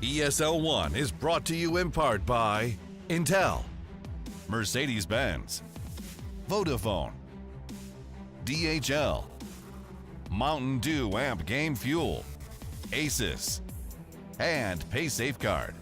ESL 1 is brought to you in part by Intel, Mercedes-Benz, Vodafone, DHL, Mountain Dew Amp Game Fuel, Asus, and Pay Safeguard.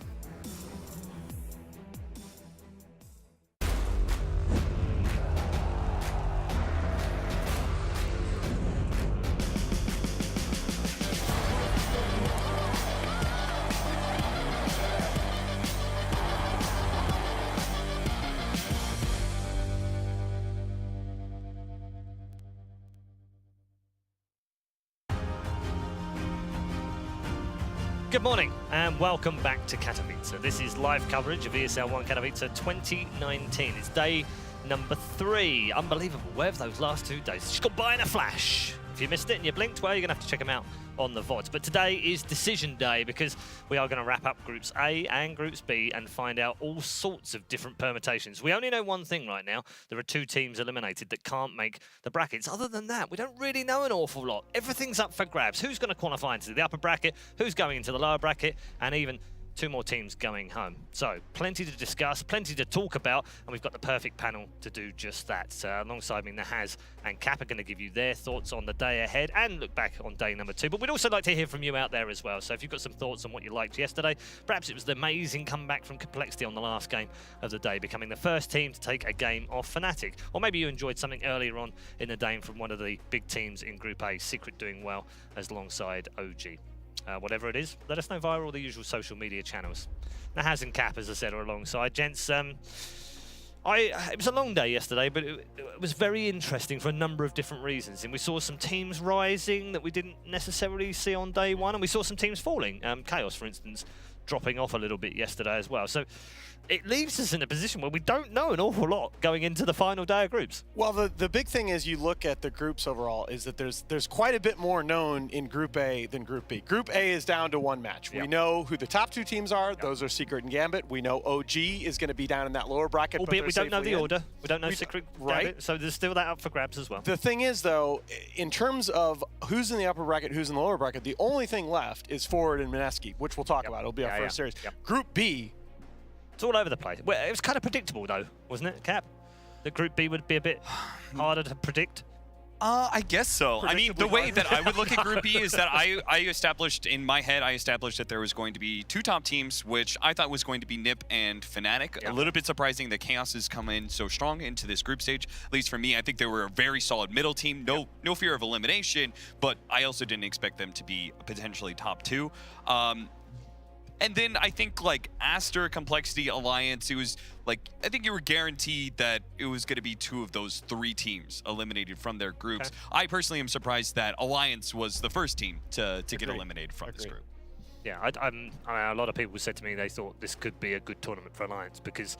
Good morning and welcome back to Katowice. This is live coverage of ESL 1 Katowice 2019. It's day number 3. Unbelievable. Where have those last 2 days just got by in a flash? If you missed it and you blinked, well, you're going to have to check them out on the VODs. But today is decision day because we are going to wrap up Groups A and Groups B and find out all sorts of different permutations. We only know one thing right now. There are 2 teams eliminated that can't make the brackets. Other than that, we don't really know an awful lot. Everything's up for grabs. Who's going to qualify into the upper bracket? Who's going into the lower bracket? And even 2 more teams going home. So plenty to discuss, plenty to talk about, and we've got the perfect panel to do just that. Alongside me, Nahaz and Cap are going to give you their thoughts on the day ahead and look back on day number 2. But we'd also like to hear from you out there as well. So if you've got some thoughts on what you liked yesterday, perhaps it was the amazing comeback from Complexity on the last game of the day, becoming the first team to take a game off Fnatic. Or maybe you enjoyed something earlier on in the day from one of the big teams in Group A, Secret doing well as alongside OG. Whatever it is, let us know via all the usual social media channels. Nahaz and Cap, as I said, are alongside. Gents, it was a long day yesterday, but it was very interesting for a number of different reasons. And we saw some teams rising that we didn't necessarily see on day 1, and we saw some teams falling. Chaos, for instance, dropping off a little bit yesterday as well. So it leaves us in a position where we don't know an awful lot going into the final day of groups. Well, the big thing is you look at the groups overall is that there's quite a bit more known in Group A than Group B. Group A is down to 1 match. Yep. We know who the top 2 teams are. Yep. Those are Secret and Gambit. We know OG is going to be down in that lower bracket. Albeit we don't know the order. We don't know Secret, right? Gambit, so there's still that up for grabs as well. The thing is, though, in terms of who's in the upper bracket, who's in the lower bracket, the only thing left is Forward and Mineski, which we'll talk about. It'll be our first series. Yep. Group B. It's all over the place. Well, it was kind of predictable, though, wasn't it, Cap? That Group B would be a bit harder to predict. I guess so. I mean, the Predictably way hard. that I would look at Group B is that I established in my head, that there was going to be 2 top teams, which I thought was going to be NiP and Fnatic. Yeah. A little bit surprising that Chaos has come in so strong into this group stage. At least for me, I think they were a very solid middle team. No fear of elimination, but I also didn't expect them to be potentially top 2. And then I think like Aster, Complexity, Alliance, it was like, I think you were guaranteed that it was going to be 2 of those 3 teams eliminated from their groups. Okay. I personally am surprised that Alliance was the first team to get eliminated from this group. Yeah, a lot of people said to me they thought this could be a good tournament for Alliance because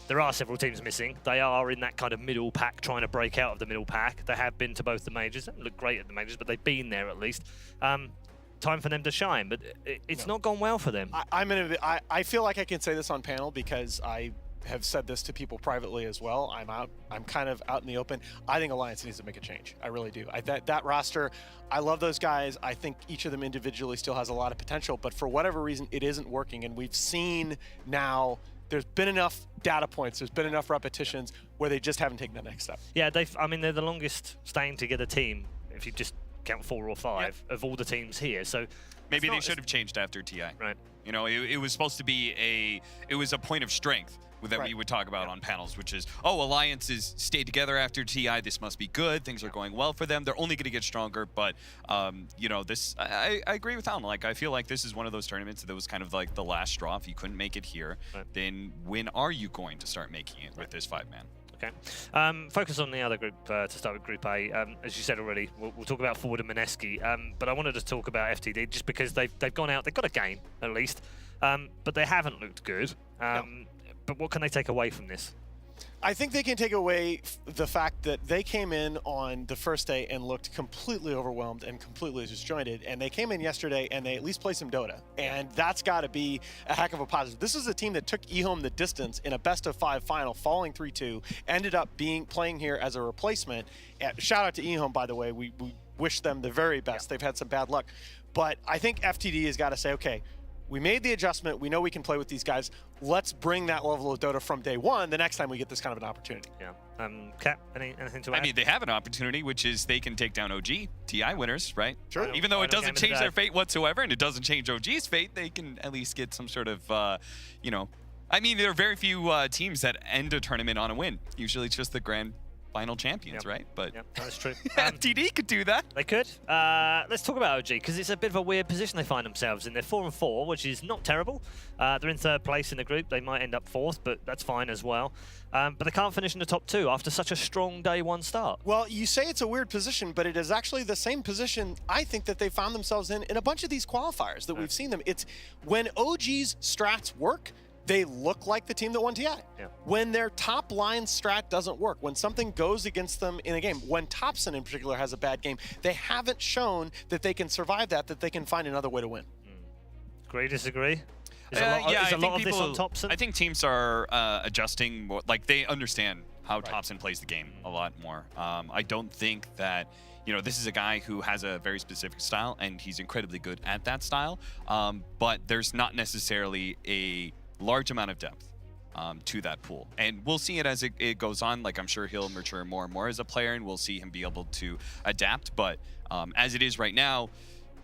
there are several teams missing. They are in that kind of middle pack, trying to break out of the middle pack. They have been to both the majors. They don't look great at the majors, but they've been there at least. Time for them to shine, but it's not gone well for them. I feel like I can say this on panel because I have said this to people privately as well. I'm kind of out in the open. I think Alliance needs to make a change. I really do. That roster, I love those guys. I think each of them individually still has a lot of potential, but for whatever reason, it isn't working. And we've seen now there's been enough data points, there's been enough repetitions where they just haven't taken the next step. Yeah, I mean, they're the longest staying together team, if you just count 4 or 5 of all the teams here. So maybe they should have changed after TI. Right. You know, it was supposed to be it was a point of strength that we would talk about on panels, which is, oh, Alliances stayed together after TI. This must be good. Things are going well for them. They're only going to get stronger. But, you know, this I agree with Alan. Like, I feel like this is one of those tournaments that was kind of like the last straw. If you couldn't make it here, then when are you going to start making it with this 5-man? Okay. Focus on the other group to start with Group A. As you said already, we'll talk about Forward and Mineski. But I wanted to talk about FTD just because they've gone out. They've got a game at least, but they haven't looked good. But what can they take away from this? I think they can take away the fact that they came in on the first day and looked completely overwhelmed and completely disjointed. And they came in yesterday and they at least played some Dota. And that's got to be a heck of a positive. This is a team that took eHome the distance in a best-of-5 final, falling 3-2, ended up playing here as a replacement. Shout out to eHome, by the way. We wish them the very best. They've had some bad luck. But I think FTD has got to say, okay, we made the adjustment. We know we can play with these guys. Let's bring that level of Dota from day one the next time we get this kind of an opportunity. Yeah. Kat, anything to add? I mean, they have an opportunity, which is they can take down OG, TI winners, right? Sure. Even though it doesn't change their fate whatsoever, and it doesn't change OG's fate, they can at least get some sort of, you know, I mean, there are very few teams that end a tournament on a win. Usually it's just the grand final champions, right? But that's true. FTD could do that. They could. Let's talk about OG, because it's a bit of a weird position they find themselves in. They're 4-4, which is not terrible. They're in 3rd place in the group. They might end up 4th, but that's fine as well. But they can't finish in the top 2 after such a strong day 1 start. Well, you say it's a weird position, but it is actually the same position I think that they found themselves in a bunch of these qualifiers that we've seen them. It's when OG's strats work, they look like the team that won TI. When their top line strat doesn't work, when something goes against them in a game, when Thompson in particular has a bad game, they haven't shown that they can survive that they can find another way to win. Agree, disagree? Is a lot of this on Thompson? I think teams are adjusting more, like they understand how Thompson plays the game a lot more. I don't think that, you know, this is a guy who has a very specific style and he's incredibly good at that style, but there's not necessarily a large amount of depth to that pool. And we'll see it as it goes on. Like, I'm sure he'll mature more and more as a player and we'll see him be able to adapt. But as it is right now,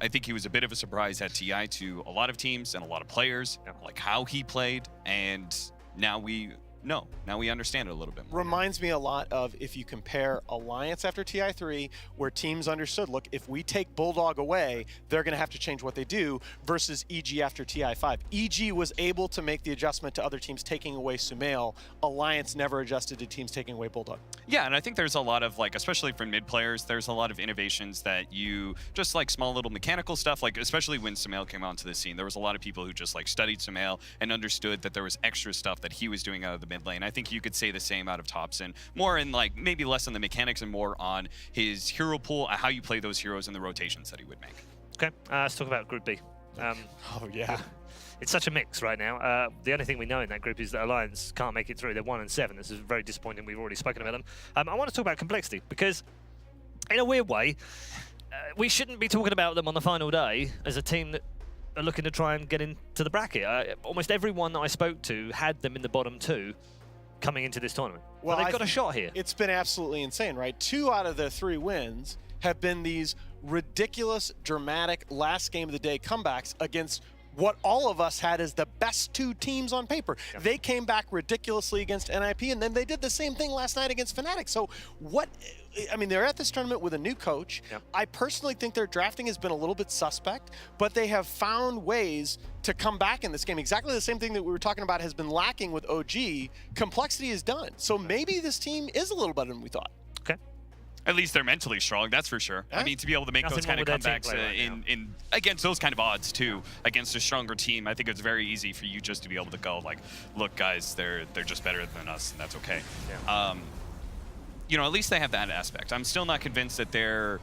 I think he was a bit of a surprise at TI to a lot of teams and a lot of players, like how he played. And now we know. Now we understand it a little bit more. Reminds me a lot of if you compare Alliance after TI3, where teams understood, look, if we take Bulldog away, they're going to have to change what they do, versus EG after TI5. EG was able to make the adjustment to other teams taking away Sumail. Alliance never adjusted to teams taking away Bulldog. Yeah, and I think there's a lot of, like, especially for mid players, there's a lot of innovations that you, just like small little mechanical stuff, like especially when Sumail came onto the scene, there was a lot of people who just like studied Sumail and understood that there was extra stuff that he was doing out of the mid lane. I think you could say the same out of Thompson, more in like maybe less on the mechanics and more on his hero pool, how you play those heroes and the rotations that he would make. Okay, let's talk about Group B. Oh yeah. It's such a mix right now. The only thing we know in that group is that Alliance can't make it through. They're 1-7. This is very disappointing. We've already spoken about them. I want to talk about Complexity because, in a weird way, we shouldn't be talking about them on the final day as a team that are looking to try and get into the bracket. Almost everyone that I spoke to had them in the bottom 2, coming into this tournament. Well, They've got a shot here. It's been absolutely insane, right? 2 out of their 3 wins have been these ridiculous, dramatic last game of the day comebacks against what all of us had as the best 2 teams on paper. Yeah. They came back ridiculously against NIP, and then they did the same thing last night against Fnatic. So I mean, they're at this tournament with a new coach. Yeah. I personally think their drafting has been a little bit suspect, but they have found ways to come back in this game. Exactly the same thing that we were talking about has been lacking with OG. Complexity is done. So maybe this team is a little better than we thought. Okay. At least they're mentally strong, that's for sure. Yeah. I mean, to be able to make Nothing those kind of wrong with their team comebacks play right in against those kind of odds too, against a stronger team, I think it's very easy for you just to be able to go like, look, guys, they're just better than us, and that's okay. Yeah. You know, at least they have that aspect. I'm still not convinced that they're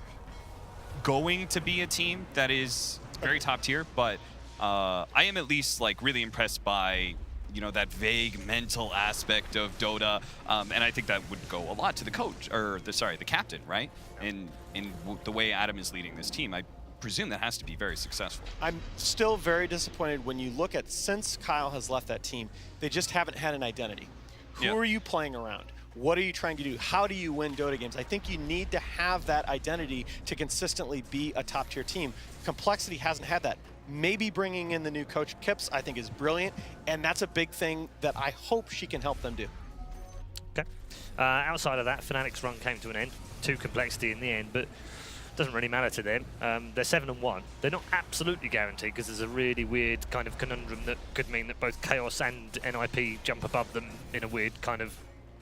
going to be a team that is very top tier, but I am at least like really impressed by, you know, that vague mental aspect of Dota, and I think that would go a lot to the coach, or the captain, right? In the way Adam is leading this team, I presume that has to be very successful. I'm still very disappointed when you look at, since Kyle has left that team, they just haven't had an identity. Who Yeah. are you playing around? What are you trying to do? How do you win Dota games? I think you need to have that identity to consistently be a top-tier team. Complexity hasn't had that. Maybe bringing in the new coach, Kips, I think is brilliant, and that's a big thing that I hope she can help them do. Okay. Outside of that, Fnatic's run came to an end. 2 Complexity in the end, but doesn't really matter to them. They're 7-1. They're not absolutely guaranteed because there's a really weird kind of conundrum that could mean that both Chaos and NIP jump above them in a weird kind of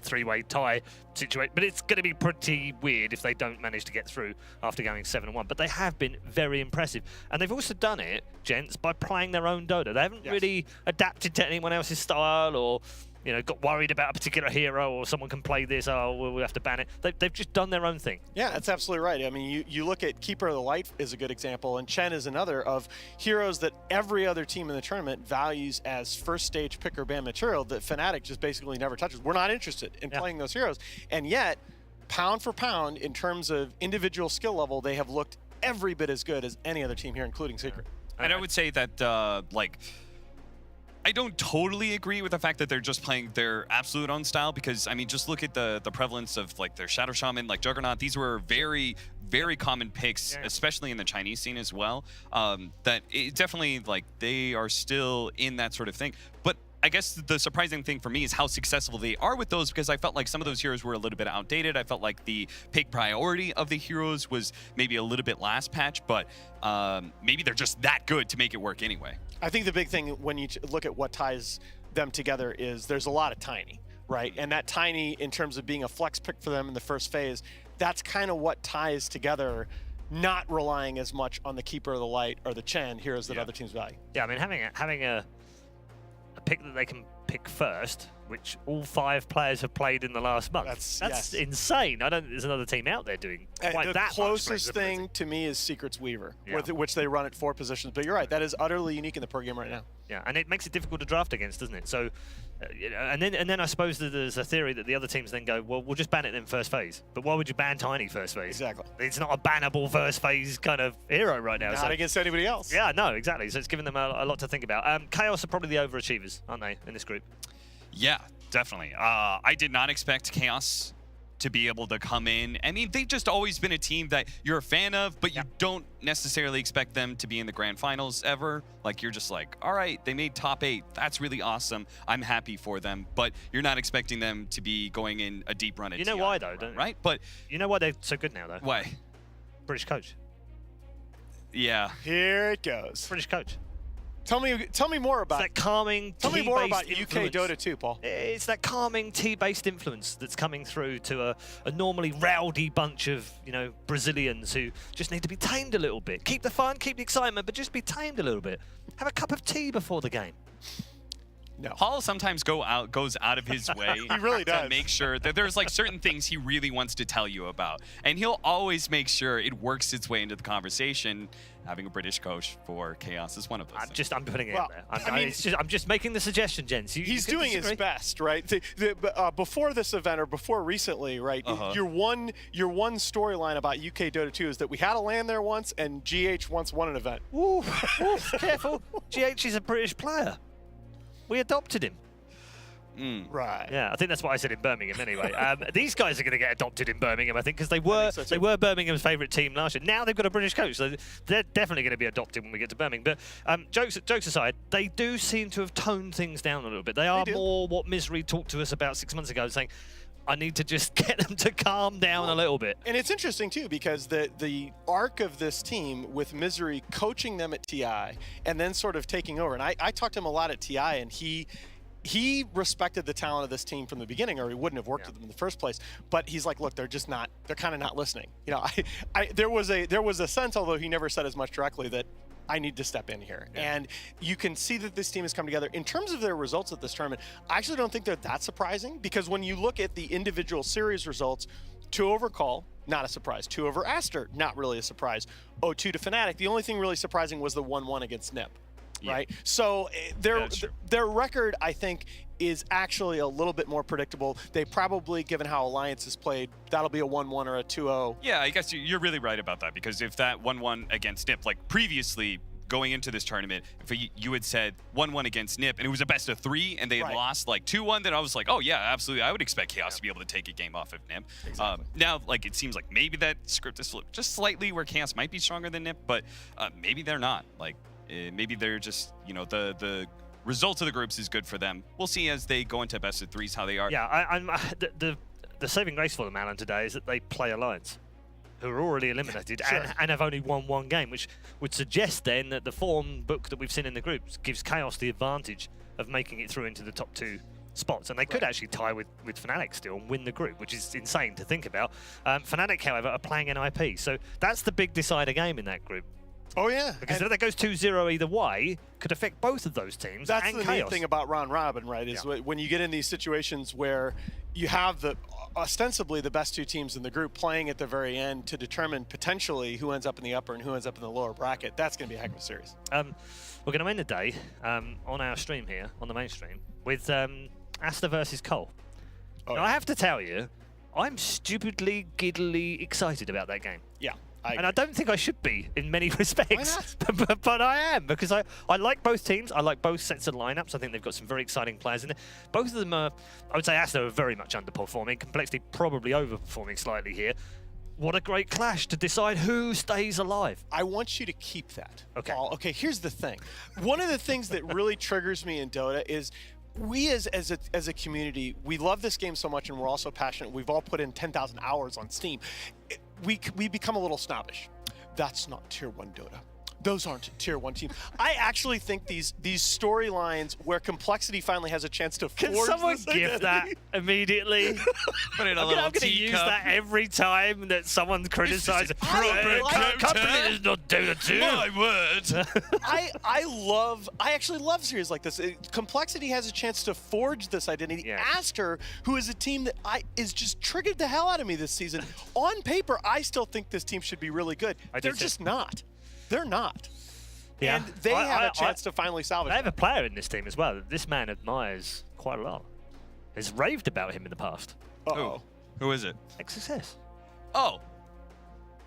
3-way tie situation. But it's going to be pretty weird if they don't manage to get through after going 7-1. But they have been very impressive. And they've also done it, gents, by playing their own Dota. They haven't really adapted to anyone else's style or, you know, got worried about a particular hero or someone can play this, oh, we'll have to ban it. They've just done their own thing. Yeah, that's absolutely right. I mean, you look at Keeper of the Light is a good example, and Chen is another of heroes that every other team in the tournament values as first stage pick or ban material that Fnatic just basically never touches. We're not interested in playing those heroes. And yet, pound for pound, in terms of individual skill level, they have looked every bit as good as any other team here, including Secret. And I would say that, like, I don't totally agree with the fact that they're just playing their absolute own style, because, I mean, just look at the prevalence of, like, their Shadow Shaman, like Juggernaut. These were very, very common picks, especially in the Chinese scene as well, that it definitely, like, they are still in that sort of thing. But I guess the surprising thing for me is how successful they are with those, because I felt like some of those heroes were a little bit outdated. I felt like the pick priority of the heroes was maybe a little bit last patch, but maybe they're just that good to make it work anyway. I think the big thing when you look at what ties them together is there's a lot of Tiny, right? And that Tiny, in terms of being a flex pick for them in the first phase, that's kind of what ties together, not relying as much on the Keeper of the Light or the Chen heroes that other teams value. Yeah, I mean, having a pick that they can pick first, which all 5 players have played in the last month. That's insane. I don't think there's another team out there doing quite the that closest thing to me is Secret's Weaver, with which they run at 4 positions. But you're right, that is utterly unique in the pro game right now. Yeah, and it makes it difficult to draft against, doesn't it? So, you know, and then I suppose that there's a theory that the other teams then go, well, we'll just ban it in first phase. But why would you ban Tiny first phase? Exactly. It's not a bannable first phase kind of hero right now. Not against anybody else. Yeah, no, exactly. So it's given them a lot to think about. Chaos are probably the overachievers, aren't they, in this group? Yeah, definitely. I did not expect Chaos to be able to come in. I mean, they've just always been a team that you're a fan of, but you don't necessarily expect them to be in the grand finals ever. Like, you're just like, all right, they made top 8. That's really awesome. I'm happy for them. But you're not expecting them to be going in a deep run at You know TI, why, though, don't you? right? But you know why they're so good now, though? why? British coach. Yeah. Here it goes. British coach. Tell me more about It's that calming, Tell me more about influence. UK Dota 2, Paul. It's that calming tea-based influence that's coming through to a normally rowdy bunch of, you know, Brazilians who just need to be tamed a little bit. Keep the fun, keep the excitement, but just be tamed a little bit. Have a cup of tea before the game. No. Paul sometimes goes out of his way He really does. to make sure that there's like certain things he really wants to tell you about. And he'll always make sure it works its way into the conversation. Having a British coach for Chaos is one of those things. I'm putting it Well, out there. I mean, I'm just making the suggestion, gents. He's doing his best, right? Before this event, or before recently, right? Your one storyline about UK Dota 2 is that we had a LAN there once, and GH once won an event. Ooh, careful. GH is a British player. We adopted him. Right. Yeah, I think that's what I said in Birmingham anyway. These guys are going to get adopted in Birmingham, I think, because they were Birmingham's favourite team last year. Now they've got a British coach, so they're definitely going to be adopted when we get to Birmingham. But jokes aside, they do seem to have toned things down a little bit. They are more what Misery talked to us about 6 months ago, saying, I need to just get them to calm down a little bit. And it's interesting, too, because the arc of this team with Misery coaching them at TI and then sort of taking over. And I talked to him a lot at TI, and he respected the talent of this team from the beginning, or he wouldn't have worked with them in the first place. But he's like, look, they're kind of not listening. You know, there was a sense, although he never said as much directly, that I need to step in here. Yeah. And you can see that this team has come together. In terms of their results at this tournament, I actually don't think they're that surprising, because when you look at the individual series results, 2 over Call, not a surprise. 2 over Aster, not really a surprise. 0-2 to Fnatic. The only thing really surprising was the 1-1 against NIP. Right, so their record, I think, is actually a little bit more predictable. They probably, given how Alliance has played, that'll be a 1-1 or a 2-0. Yeah, I guess you're really right about that, because if that 1-1 against NIP, like previously going into this tournament, if you had said 1-1 against NIP and it was a best of 3 and they had lost like 2-1, then I was like, oh yeah, absolutely, I would expect Chaos to be able to take a game off of NIP. Exactly. Now, like, it seems like maybe that script is flipped just slightly, where Chaos might be stronger than NIP, but maybe they're not. Like, maybe they're just, you know, the results of the groups is good for them. We'll see as they go into best of 3s how they are. Yeah, the saving grace for them, Alan, today is that they play Alliance, who are already eliminated and have only won 1 game, which would suggest then that the form book that we've seen in the groups gives Chaos the advantage of making it through into the top 2 spots, and they could actually tie with Fnatic still and win the group, which is insane to think about. Fnatic, however, are playing an IP, so that's the big decider game in that group. Oh, yeah. Because if that goes 2-0 either way, could affect both of those teams. That's and the Chaos. neat thing about round robin, right? Is when you get in these situations where you have the ostensibly the best 2 teams in the group playing at the very end to determine potentially who ends up in the upper and who ends up in the lower bracket. That's going to be a heck of a series. We're going to end the day on our stream here, on the main stream, with Aster versus Cole. Now, I have to tell you, I'm stupidly, giddily excited about that game. Yeah. And I don't think I should be in many respects, but I am, because I like both teams. I like both sets of lineups. I think they've got some very exciting players in there. Both of them are, I would say Aster are very much underperforming, Complexity probably overperforming slightly here. What a great clash to decide who stays alive. I want you to keep that. Okay. Paul. Okay, here's the thing. One of the things that really triggers me in Dota is we as a community, we love this game so much, and we're also passionate. We've all put in 10,000 hours on Steam. We become a little snobbish. That's not tier 1 Dota. Those aren't tier 1 teams. I actually think these storylines where Complexity finally has a chance to forge Can someone this give that immediately? Put in a I'm little going to use that every time that someone criticizes. Company does not do the 2. My word. I actually love series like this. Complexity has a chance to forge this identity. Yeah. Aster, who is a team that is just triggered the hell out of me this season. On paper, I still think this team should be really good. They're just not. They're not. Yeah. And they have a chance to finally salvage I have a player in this team as well that this man admires quite a lot. Has raved about him in the past. Uh-oh. Who is it? XSS. Oh.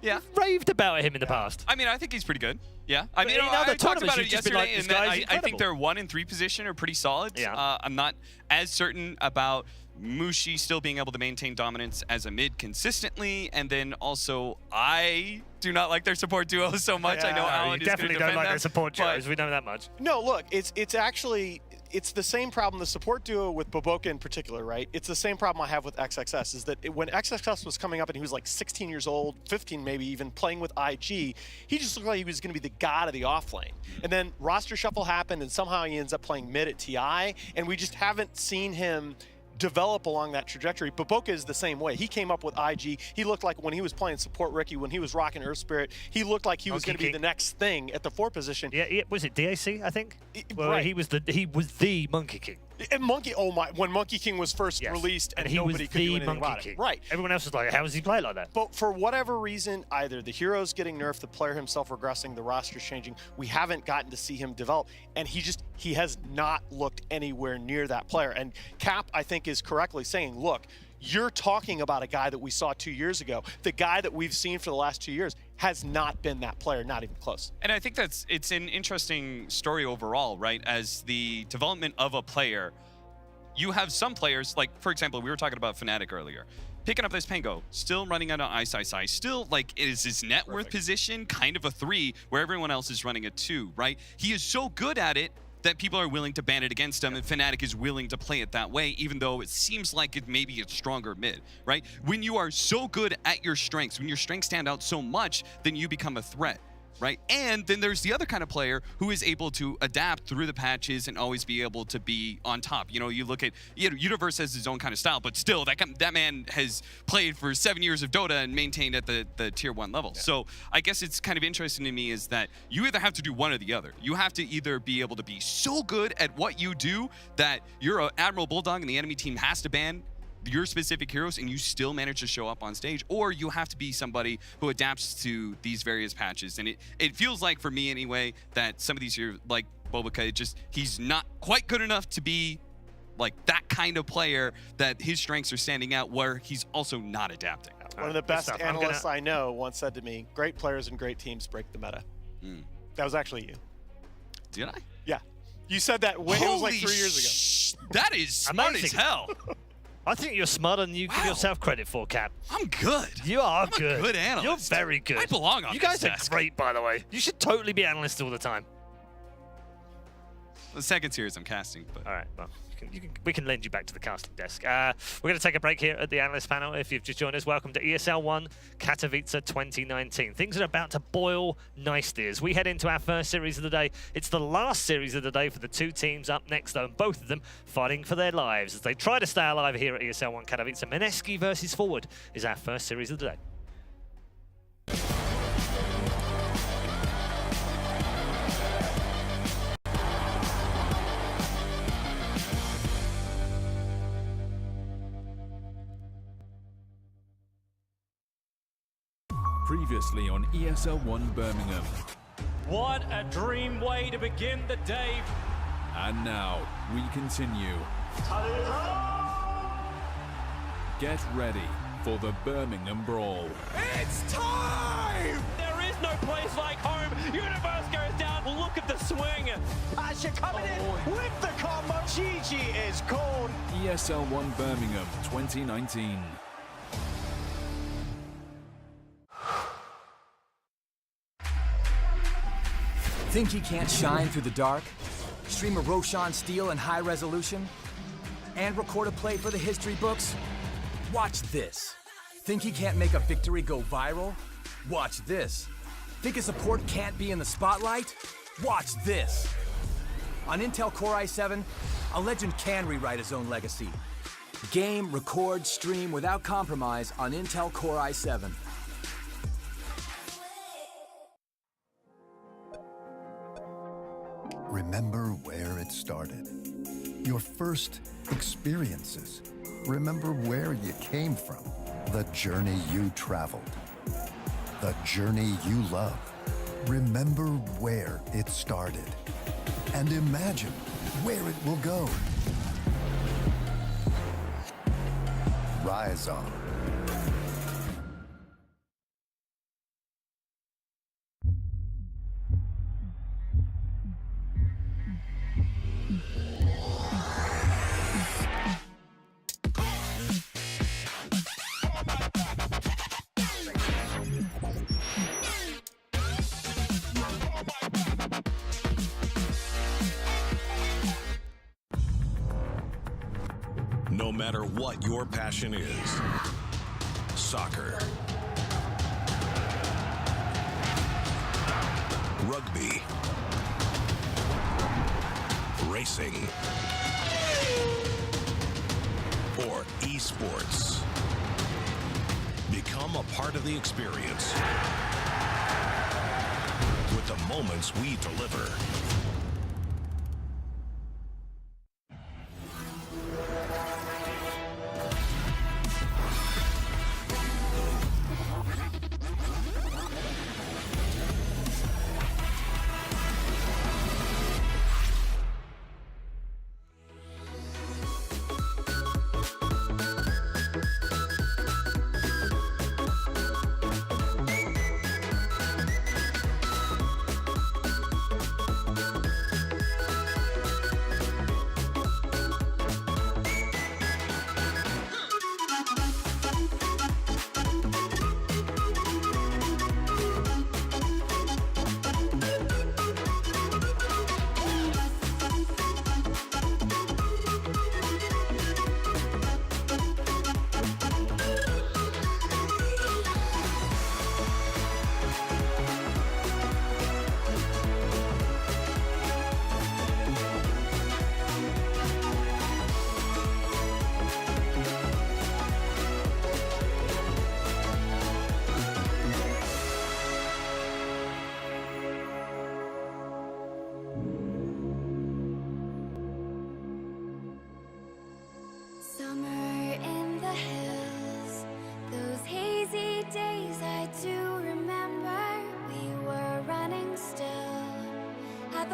Yeah. Raved about him in the past. I mean, I think he's pretty good. Yeah. I mean, in other I talked about tournaments, it you've just been yesterday, like, and this guy's I think incredible. their 1 and 3 position are pretty solid. Yeah. I'm not as certain about Mushi still being able to maintain dominance as a mid consistently, and then also I do not like their support duo so much. I know Alan you is definitely gonna don't like defend their support them, duos. We know that much. No, look, it's actually the same problem, the support duo with Boboka in particular, right? It's the same problem I have with XXS, is that when XXS was coming up and he was like 16 years old, 15 maybe even, playing with IG, he just looked like he was going to be the god of the offlane. And then roster shuffle happened, and somehow he ends up playing mid at TI, and we just haven't seen him develop along that trajectory. Boboka is the same way. He came up with IG. He looked like, when he was playing support Ricky, when he was rocking Earth Spirit, he looked like he was going to be the next thing at the 4 position. Yeah, was it DAC, I think? Well, right. he was the Monkey King. And when Monkey King was first released, and he nobody was could do the anything Monkey about King. it. Right. Everyone else was like, how does he play like that? But for whatever reason, either the hero's getting nerfed, the player himself regressing, the roster's changing, we haven't gotten to see him develop, and he has not looked anywhere near that player. And Cap, I think, is correctly saying, look, you're talking about a guy that we saw 2 years ago. The guy that we've seen for the last 2 years has not been that player, not even close. And I think it's an interesting story overall, right? As the development of a player you have some players, like, for example, we were talking about Fnatic earlier. Picking up this Pango, still running on an Ice, still, like, is his net worth position kind of a 3, where everyone else is running a 2, right? He is so good at it that people are willing to ban it against him, and Fnatic is willing to play it that way, even though it seems like it maybe it's stronger mid, right? When you are so good at your strengths, when your strengths stand out so much, then you become a threat. Right? And then there's the other kind of player who is able to adapt through the patches and always be able to be on top. You know, you look at, Universe has his own kind of style, but still, that man has played for 7 years of Dota and maintained at the tier 1 level. Yeah. So I guess it's kind of interesting to me is that you either have to do one or the other. You have to either be able to be so good at what you do that you're an Admiral Bulldog and the enemy team has to ban your specific heroes and you still manage to show up on stage, or you have to be somebody who adapts to these various patches. And it feels like, for me anyway, that some of these heroes, like Bobica, he's not quite good enough to be like that kind of player, that his strengths are standing out where he's also not adapting. One of the best analysts I know once said to me, great players and great teams break the meta. That was actually you. Did I? Yeah. You said that when it was like 3 years ago. That is smart as hell. I think you're smarter than you give yourself credit for, Cap. I'm good. You are I'm good. a good analyst. You're very good. I belong on You this guys desk. are great, by the way. You should totally be analysts all the time. The second series I'm casting, but all right, well, we can lend you back to the casting desk. We're going to take a break here at the analyst panel. If you've just joined us, welcome to ESL 1 Katowice 2019. Things are about to boil nicely as we head into our first series of the day. It's the last series of the day for the two teams up next, though, and both of them fighting for their lives as they try to stay alive here at ESL 1 Katowice. Mineski versus Forward is our first series of the day. Previously on ESL 1 Birmingham. What a dream way to begin the day. And now, we continue. Get ready for the Birmingham Brawl. It's time! There is no place like home. Universe goes down. Look at the swing. Aster coming in with the combo. GG is called. ESL 1 Birmingham 2019. Think he can't shine through the dark? Stream a Roshan Steel in high resolution? And record a play for the history books? Watch this. Think he can't make a victory go viral? Watch this. Think a support can't be in the spotlight? Watch this. On Intel Core i7, a legend can rewrite his own legacy. Game, record, stream without compromise on Intel Core i7. Remember where it started. Your first experiences. Remember where you came from. The journey you traveled. The journey you love. Remember where it started. And imagine where it will go. Rise on. No matter what your passion is, soccer, rugby, racing, or esports, become a part of the experience with the moments we deliver.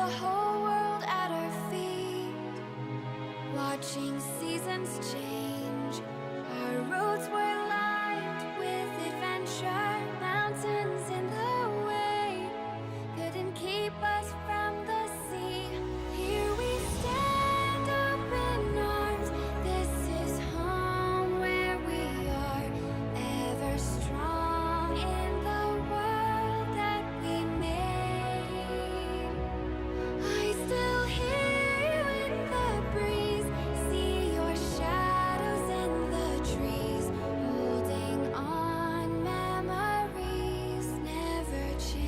the whole world at our feet, watching seasons change. Our roads were lined with adventure, mountains in the way couldn't keep us from the sea. Here we stand, open arms. This is home where we are, ever strong in the world that we made. I still hear you in the breeze, see your shadows in the trees, holding on, memories never change.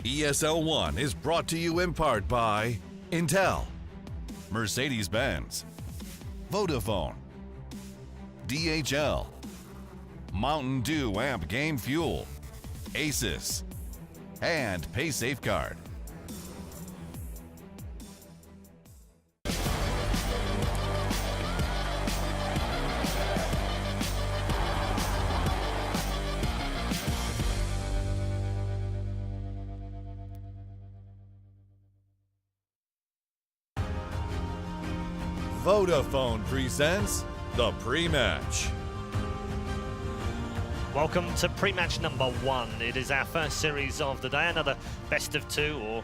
ESL 1 is brought to you in part by Intel, Mercedes-Benz, Vodafone, DHL, Mountain Dew Amp Game Fuel, Asus, and Pay Safeguard. Vodafone presents the pre-match. Welcome to pre-match number 1. It is our first series of the day, another best of 2 or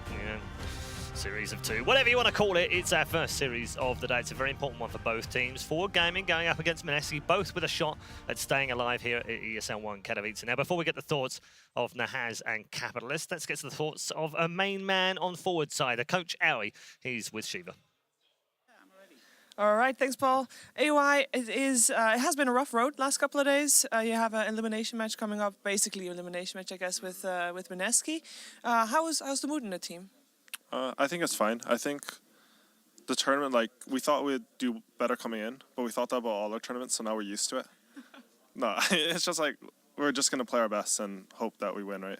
series of 2, whatever you want to call it. It's our first series of the day. It's a very important one for both teams. Forward Gaming going up against Mineski, both with a shot at staying alive here at ESL 1 Katowice. Now, before we get the thoughts of Nahaz and Capitalist, let's get to the thoughts of a main man on forward side, a Coach Owie. He's with Shiva. All right, thanks, Paul. AY, it has been a rough road last couple of days. You have an elimination match coming up, basically an elimination match, I guess, with Mineski. How's the mood in the team? I think it's fine. I think the tournament, like, we thought we'd do better coming in, but we thought that about all our tournaments, so now we're used to it. No, it's just like we're just gonna play our best and hope that we win, right?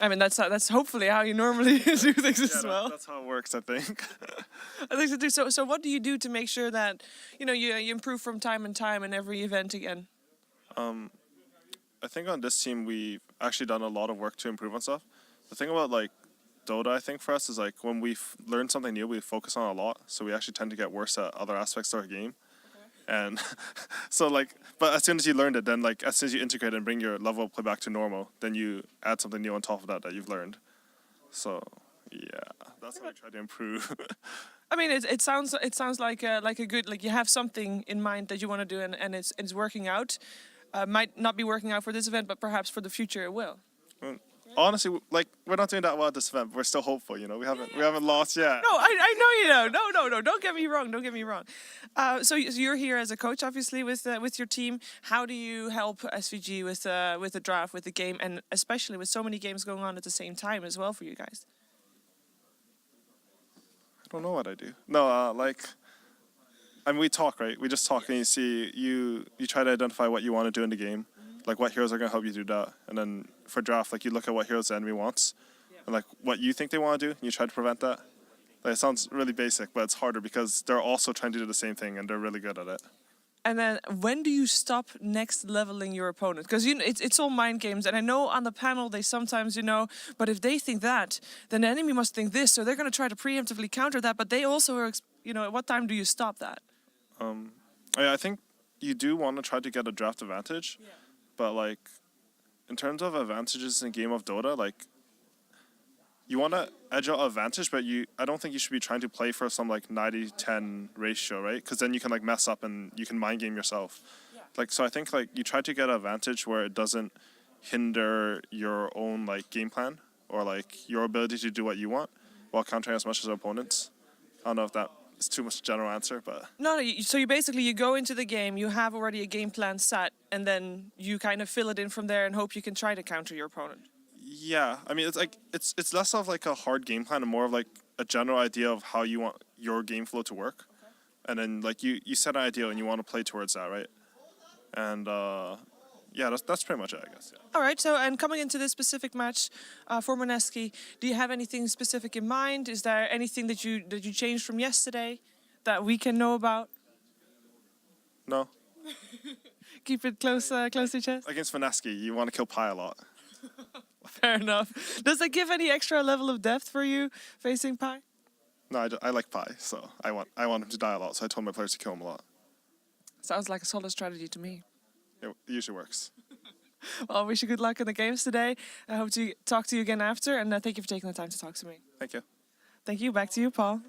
I mean, that's hopefully how you normally do things as well. That's how it works, I think. I think so too. So what do you do to make sure that you improve from time to time in every event again? I think on this team we've actually done a lot of work to improve on stuff. The thing about like Dota, I think for us is like when we learn something new, we focus on a lot, so we actually tend to get worse at other aspects of our game. And so like, but as soon as you learned it, then like as soon as you integrate it and bring your level of play back to normal, then you add something new on top of that you've learned. So yeah, that's how we try to improve. I mean, it sounds like a good, like you have something in mind that you want to do and it's working out. Might not be working out for this event, but perhaps for the future it will. Honestly, like we're not doing that well at this event. But we're still hopeful, we haven't lost yet. No, I know you know. No. Don't get me wrong. So you're here as a coach, obviously, with your team. How do you help SVG with the draft, with the game, and especially with so many games going on at the same time as well for you guys? I don't know what I do. No, I mean, we talk, right? We just talk, and you see, you try to identify what you want to do in the game. Like what heroes are going to help you do that, and then for draft, like you look at what heroes the enemy wants, and like what you think they want to do, and you try to prevent that. Like, it sounds really basic, but it's harder because they're also trying to do the same thing, and they're really good at it. And then when do you stop next leveling your opponent? Because it's all mind games, and I know on the panel they sometimes, but if they think that, then the enemy must think this, so they're going to try to preemptively counter that, but they also are, at what time do you stop that? I think you do want to try to get a draft advantage, but like in terms of advantages in a game of Dota, like you want to edge out advantage, but I don't think you should be trying to play for some like 90-10 ratio, right? Because then you can like mess up and you can mind game yourself. Like, so I think like you try to get an advantage where it doesn't hinder your own like game plan or like your ability to do what you want while countering as much as opponents. I don't know if that is too much general answer, but no. So you go into the game, you have already a game plan set, and then you kind of fill it in from there and hope you can try to counter your opponent. Yeah, I mean, it's like it's less of like a hard game plan and more of like a general idea of how you want your game flow to work, and then like you set an idea and you want to play towards that, right? And yeah, that's pretty much it, I guess. Yeah. All right. So, and coming into this specific match for Mineski, do you have anything specific in mind? Is there anything that you changed from yesterday that we can know about? No. Keep it close to your chest. Against Mineski, you want to kill Pi a lot. Fair enough. Does that give any extra level of depth for you facing Pi? No, I like Pi, so I want him to die a lot. So I told my players to kill him a lot. Sounds like a solid strategy to me. It usually works. Well, I wish you good luck in the games today. I hope to talk to you again after, and thank you for taking the time to talk to me. Thank you. Thank you. Back to you, Paul.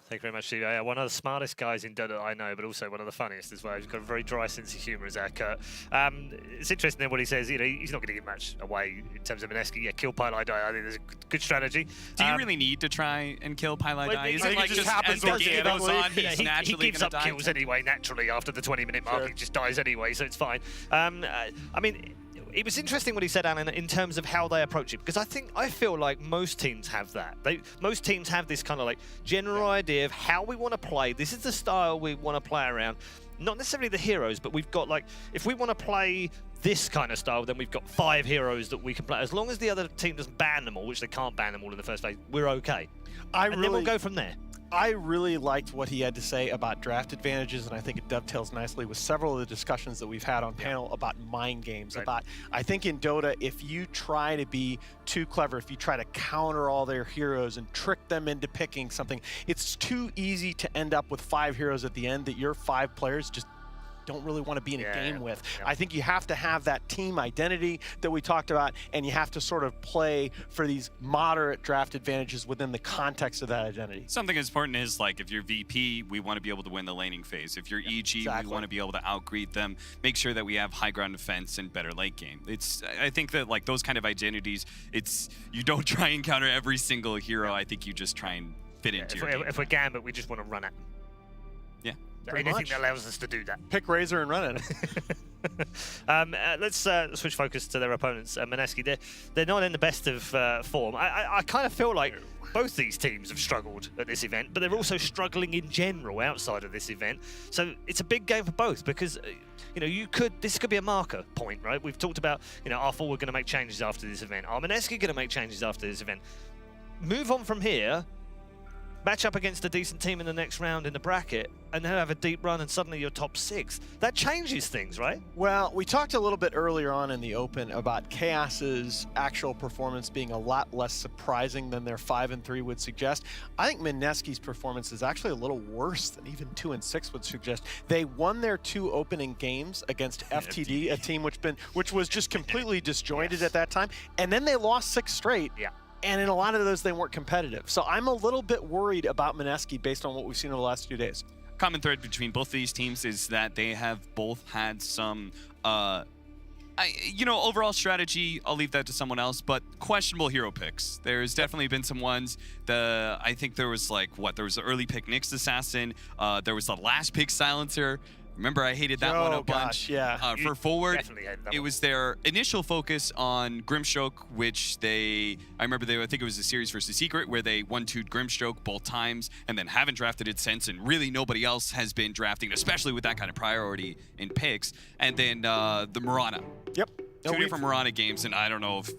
Thank you very much, Steve. One of the smartest guys in Dota I know, but also one of the funniest as well. He's got a very dry sense of humour, as Kurt. It's interesting then what he says. He's not going to give much away in terms of Mineski. Yeah, kill Pylai Die. I think there's a good strategy. Do you really need to try and kill Pylai Die? Is it like just happens as the game goes on, he's he naturally gives going up to die? kills anyway, naturally, after the 20-minute mark. He just dies anyway, so it's fine. I mean, it was interesting what he said, Alan, in terms of how they approach it, because I feel like most teams have that. Most teams have this kind of like general idea of how we want to play. This is the style we want to play around. Not necessarily the heroes, but we've got like, if we want to play this kind of style, then we've got 5 heroes that we can play. As long as the other team doesn't ban them all, which they can't ban them all in the first phase, we're okay. And then we'll go from there. I really liked what he had to say about draft advantages, and I think it dovetails nicely with several of the discussions that we've had on panel about mind games. Right. I think in Dota, if you try to be too clever, if you try to counter all their heroes and trick them into picking something, it's too easy to end up with 5 heroes at the end that your 5 players just don't really want to be in a game with. I think you have to have that team identity that we talked about, and you have to sort of play for these moderate draft advantages within the context of that identity. Something as important is like if you're VP, we want to be able to win the laning phase. If you're EG, we want to be able to outgreed them, make sure that we have high ground defense and better late game. I think that like those kind of identities, you don't try and counter every single hero. I think you just try and fit into your game. If we're Gambit, we just want to run at them. Yeah. Anything that allows us to do that. Pick Razor and run it. Let's switch focus to their opponents. Mineski, they're not in the best of form. I kind of feel like both these teams have struggled at this event, but they're also struggling in general outside of this event. So it's a big game for both because, this could be a marker point, right? We've talked about, R4 we're going to make changes after this event. Are Mineski going to make changes after this event? Move on from here. Match up against a decent team in the next round in the bracket, and then have a deep run, and suddenly you're top 6. That changes things, right? Well, we talked a little bit earlier on in the Open about Chaos's actual performance being a lot less surprising than their 5-3 would suggest. I think Mineski's performance is actually a little worse than even 2-6 would suggest. They won their 2 opening games against FTD, a team which was just completely disjointed at that time, and then they lost 6 straight. Yeah. And in a lot of those, they weren't competitive. So I'm a little bit worried about Mineski based on what we've seen over the last few days. Common thread between both of these teams is that they have both had some, overall strategy, I'll leave that to someone else, but questionable hero picks. There's definitely been some ones. I think there was there was the early pick Nyx Assassin. There was the last pick Silencer. Remember, I hated that one a bunch. Yeah. For forward, it was their initial focus on Grimstroke, which I think it was a series versus Secret, where they 1-2'd Grimstroke both times, and then haven't drafted it since, and really nobody else has been drafting, especially with that kind of priority in picks. And then the Mirana. Yep. Two different Mirana games, and I don't know if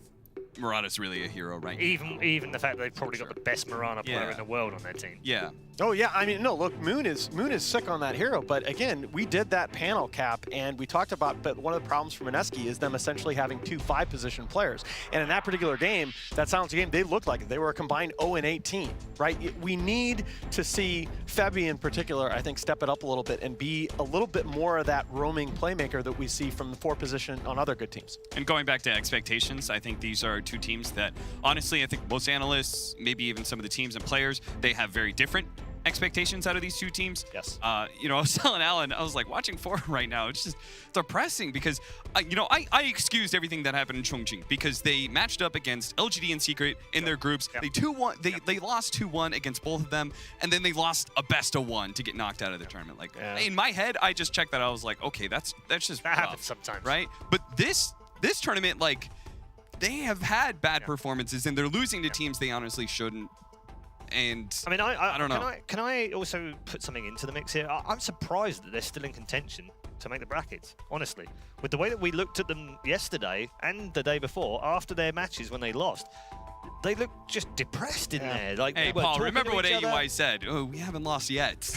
Mirana's really a hero, right? Even the fact that they've probably got the best Mirana player in the world on their team. Yeah. Oh yeah, I mean, no, look, Moon is sick on that hero, but again, we did that panel cap, and we talked about, but one of the problems for Mineski is them essentially having 2 5-position players, and in that particular game, that Silence game, they looked like it. They were a combined 0-18, right? We need to see Febby in particular, I think, step it up a little bit and be a little bit more of that roaming playmaker that we see from the 4 position on other good teams. And going back to expectations, I think these are 2 teams that, honestly, I think most analysts, maybe even some of the teams and players, they have very different expectations out of these 2 teams. Yes. You know, I was telling Alan, I was like, watching Forum right now, it's just depressing because, you know, I excused everything that happened in Chongqing because they matched up against LGD and Secret in their groups. They 2-1. They lost 2-1 against both of them, and then they lost a best of 1 to get knocked out of the tournament. Like in my head, I just checked that. I was like, okay, that's just that happens sometimes, right? But this tournament, like, they have had bad performances, and they're losing to teams they honestly shouldn't. And I mean, I don't know. Can I also put something into the mix here? I'm surprised that they're still in contention to make the brackets, honestly. With the way that we looked at them yesterday and the day before, after their matches when they lost, they looked just depressed in there. Like, hey, Paul, remember what AUI said? Oh, we haven't lost yet.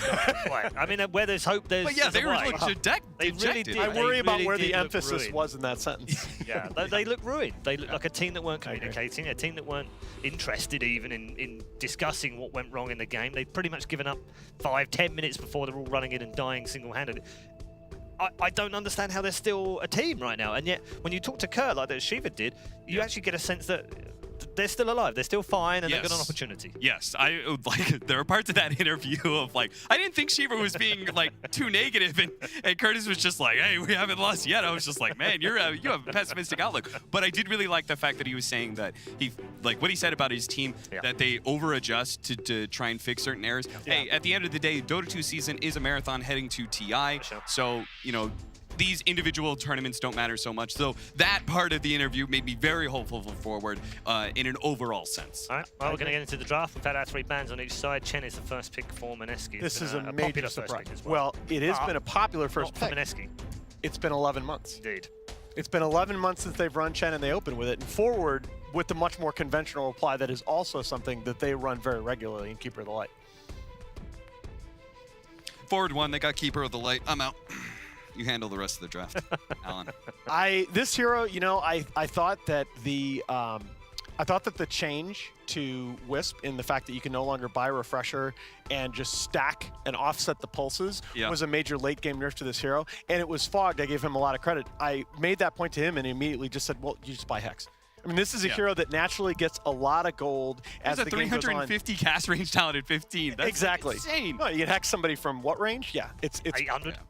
Right. I mean, where there's hope, there's But yeah, they were dejected. They really did. I worry about where the emphasis was in that sentence. Yeah, they look ruined. They look like a team that weren't communicating, a team that weren't interested even in discussing what went wrong in the game. They'd pretty much given up 5-10 minutes before they're all running in and dying single-handed. I don't understand how they're still a team right now. And yet, when you talk to Kerr like that Shiva did, you actually get a sense that they're still alive. They're still fine, and they've got an opportunity. Yes, there were parts of that interview of like, I didn't think Shiva was being like too negative, and Curtis was just like, hey, we haven't lost yet. I was just like, man, you have a pessimistic outlook. But I did really like the fact that he was saying that what he said about his team, that they over-adjust to try and fix certain errors. Hey, at the end of the day, Dota 2 season is a marathon heading to TI, so, you know, these individual tournaments don't matter so much. So that part of the interview made me very hopeful for forward in an overall sense. All right, well, we're going to get into the draft. We've had our 3 bans on each side. Chen is the first pick for Mineski. This is a major surprise. Well, it has been a popular first pick. For Mineski. It's been 11 months. Indeed. It's been 11 months since they've run Chen and they open with it. And forward with the much more conventional reply that is also something that they run very regularly in Keeper of the Light. Forward 1, they got Keeper of the Light. I'm out. You handle the rest of the draft, Alan. This hero, you know, I thought that the change to Wisp in the fact that you can no longer buy Refresher and just stack and offset the pulses was a major late game nerf to this hero. And it was Fogged. I gave him a lot of credit. I made that point to him and he immediately just said, well, you just buy Hex. I mean, this is a hero that naturally gets a lot of gold as the game goes on. 350 cast range talent at 15. That's exactly insane. No, you can Hex somebody from what range? Yeah, it's 800. Yeah.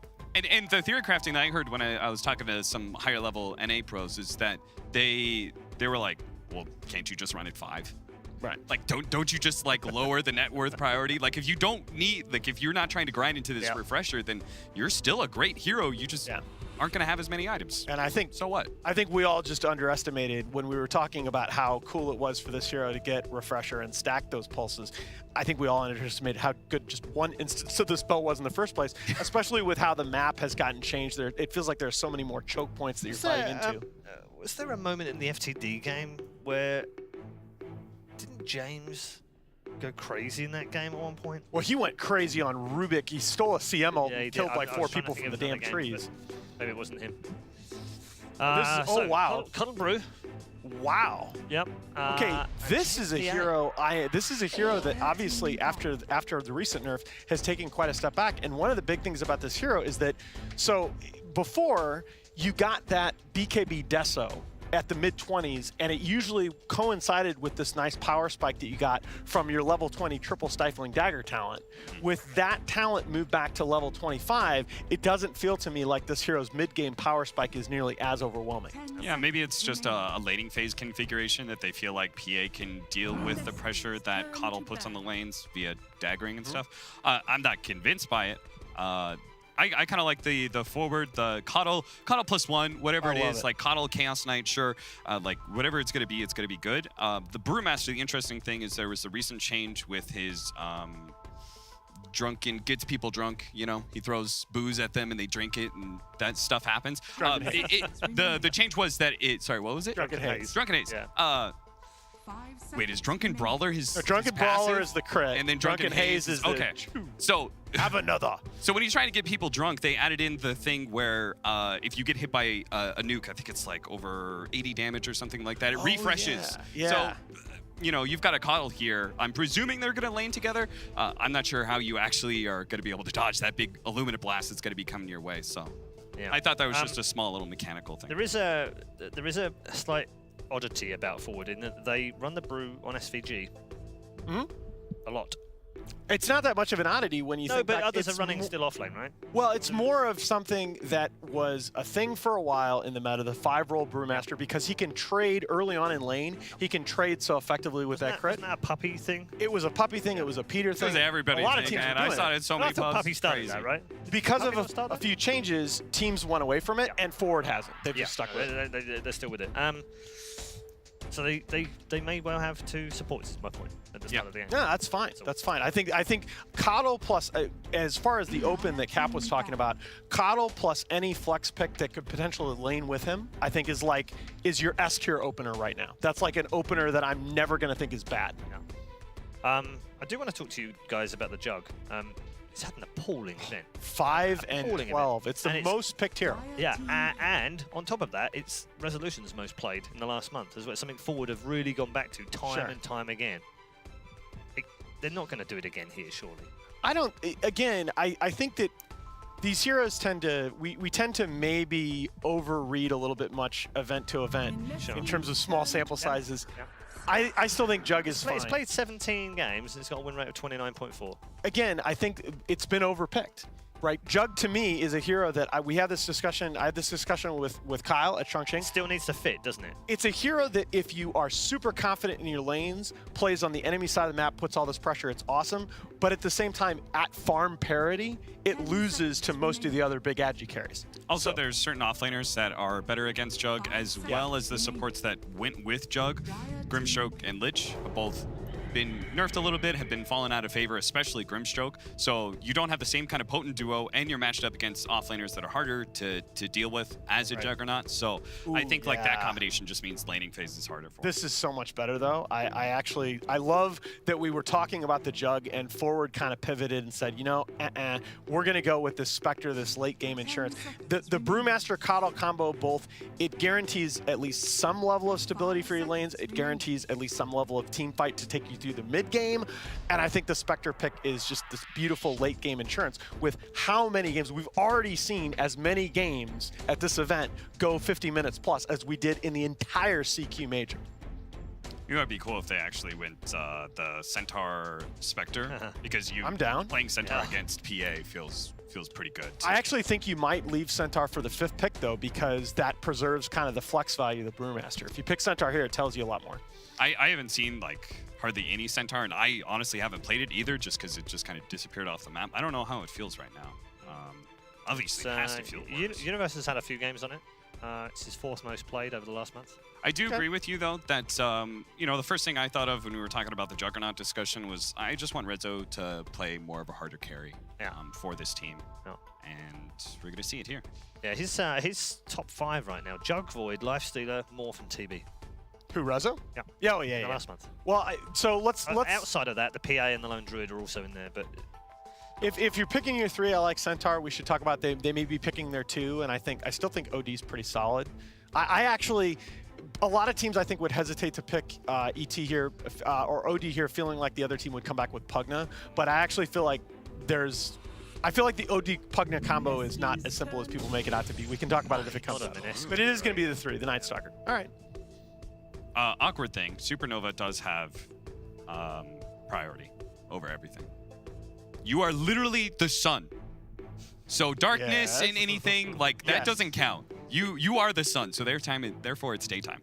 And the theory crafting that I heard when I was talking to some higher level NA pros is that they were like, well, can't you just run at 5? Right. Like, don't you just like lower the net worth priority? Like, if you don't need, like, if you're not trying to grind into this refresher, then you're still a great hero. You just aren't going to have as many items. And I think, so what? I think we all just underestimated when we were talking about how cool it was for this hero to get Refresher and stack those pulses. I think we all underestimated how good just one instance of the spell was in the first place, especially with how the map has gotten changed. There, it feels like there's so many more choke points that you're fighting into. Was there a moment in the FTD game where didn't James go crazy in that game at one point? Well, he went crazy on Rubik. He stole a CM ult and killed like 4 people from the damn games, trees. Maybe it wasn't him. Oh, wow. Cuddle Brew. Wow. Yep. Okay, this is a hero. This is a hero that obviously after the recent nerf has taken quite a step back. And one of the big things about this hero is that before you got that BKB Deso at the mid-20s, and it usually coincided with this nice power spike that you got from your level 20 triple stifling dagger talent. With that talent moved back to level 25, it doesn't feel to me like this hero's mid-game power spike is nearly as overwhelming. Yeah, maybe it's just a laning phase configuration that they feel like PA can deal with the pressure that Coddle puts on the lanes via daggering and stuff. I'm not convinced by it. I kind of like the forward, the Coddle +1, whatever it is, like Coddle, Chaos Knight, sure. Like whatever it's going to be good. The Brewmaster, the interesting thing is there was a recent change with his gets people drunk, you know, he throws booze at them and they drink it and that stuff happens. The change was that sorry, what was it? Drunken Haze. Drunken Haze. Yeah. Wait, is Drunken Brawler his Drunken his Brawler passive? is the crit. And then Drunken Haze is okay. So have another. So when he's trying to get people drunk, they added in the thing where if you get hit by a nuke, I think it's like over 80 damage or something like that. It refreshes. Yeah. So, you know, you've got a Coddle here. I'm presuming they're going to lane together. I'm not sure how you actually are going to be able to dodge that big Illumina blast that's going to be coming your way. So I thought that was just a small little mechanical thing. There is a slight oddity about Forward in that they run the brew on SVG a lot. It's not that much of an oddity when you think but back. others are running still offlane, right? Well, it's more of something that was a thing for a while in the meta, the 5-role Brewmaster, because he can trade early on in lane. He can trade so effectively with that crit. Wasn't that a puppy thing? It was a puppy thing. It was a Peter thing. It was everybody a lot thing, of teams man. were doing I saw it so many pubs. Puppy started that, right? Because of a few changes, teams went away from it, and Forward hasn't. They've just stuck with it. They're still with it. So they may well have two supports, is my point, at the start of the game. Yeah, that's fine. That's fine. I think Coddle plus, as far as the open that Cap was talking about, Coddle plus any flex pick that could potentially lane with him, I think is your S tier opener right now. That's like an opener that I'm never going to think is bad. Yeah. I do want to talk to you guys about the Jug. It's had an appalling event. 5 and 12. It's the most picked hero. Yeah, and on top of that, it's Resolution's most played in the last month as well. It's something Forward have really gone back to time and time again. They're not going to do it again here, surely. I don't. Again, I think that these heroes tend to we tend to maybe overread a little bit much event to event in terms of small sample sizes. Yeah. I still think Jug is fine. It's played 17 games and it's got a win rate of 29.4. Again, I think it's been overpicked, right? Jug to me is a hero that I had this discussion with Kyle at Chongqing. Still needs to fit, doesn't it? It's a hero that if you are super confident in your lanes, plays on the enemy side of the map, puts all this pressure, it's awesome. But at the same time, at farm parity, it loses to most of the other big agi carries. Also, there's certain offlaners that are better against Jug, as well as the supports that went with Jug. Grimstroke and Lich have both been nerfed a little bit, have been fallen out of favor, especially Grimstroke. So you don't have the same kind of potent duo, and you're matched up against offlaners that are harder to deal with as a Juggernaut. So I think like that combination just means laning phase is harder for This is so much better though. I love that we were talking about the Jug and Forward kind of pivoted and said, you know, we're gonna go with this Spectre, this late game insurance. The Brewmaster Coddle combo both, it guarantees at least some level of stability for your lanes. It guarantees at least some level of team fight to take you through the mid game, and I think the Spectre pick is just this beautiful late game insurance with how many games we've already seen. As many games at this event go 50 minutes plus as we did in the entire CQ major. You know, it'd be cool if they actually went the Centaur Spectre, because I'm down. Playing Centaur against PA feels pretty good. I actually think you might leave Centaur for the 5th pick though, because that preserves kind of the flex value of the Brewmaster. If you pick Centaur here, it tells you a lot more. I haven't seen like hardly any Centaur, and I honestly haven't played it either, just because it just kind of disappeared off the map. I don't know how it feels right now. Obviously, it has to feel worse. Universe has had a few games on it. It's his 4th most played over the last month. I do agree with you, though, that, you know, the first thing I thought of when we were talking about the Juggernaut discussion was I just want Redzo to play more of a harder carry for this team. And we're going to see it here. Yeah, his top 5 right now: Jug, Void, Lifestealer, Morph, and TB. Who, Rezo? Yeah. Yeah, oh, yeah, Last month. Well, so let's outside of that, the PA and the Lone Druid are also in there, but if you're picking your 3, I like Centaur. We should talk about they may be picking their 2, and I still think OD's pretty solid. I actually, a lot of teams I think would hesitate to pick ET here or OD here, feeling like the other team would come back with Pugna, but I actually feel like I feel like the OD Pugna combo is not as simple as people make it out to be. We can talk about it if it comes up. But it is going to be the 3, the Night Stalker. All right. Awkward thing, Supernova does have priority over everything. You are literally the sun. So darkness and anything, like, that doesn't count. You are the sun, so therefore it's daytime.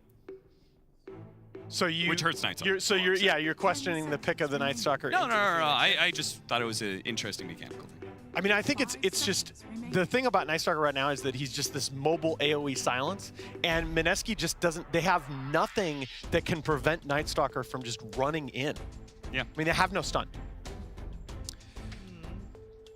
So which hurts Night Stalker. You're questioning the pick of the Night Stalker. No. I just thought it was an interesting mechanical thing. I mean, I think it's just the thing about Night Stalker right now is that he's just this mobile AoE silence, and Mineski just doesn't. They have nothing that can prevent Night Stalker from just running in. Yeah. I mean, they have no stun.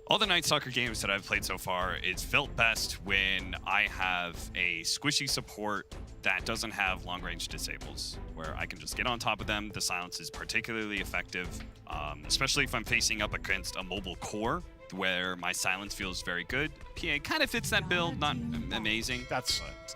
All the Night Stalker games that I've played so far, it's felt best when I have a squishy support that doesn't have long-range disables, where I can just get on top of them. The silence is particularly effective, especially if I'm facing up against a mobile core, where my silence feels very good. PA kind of fits that build, not amazing.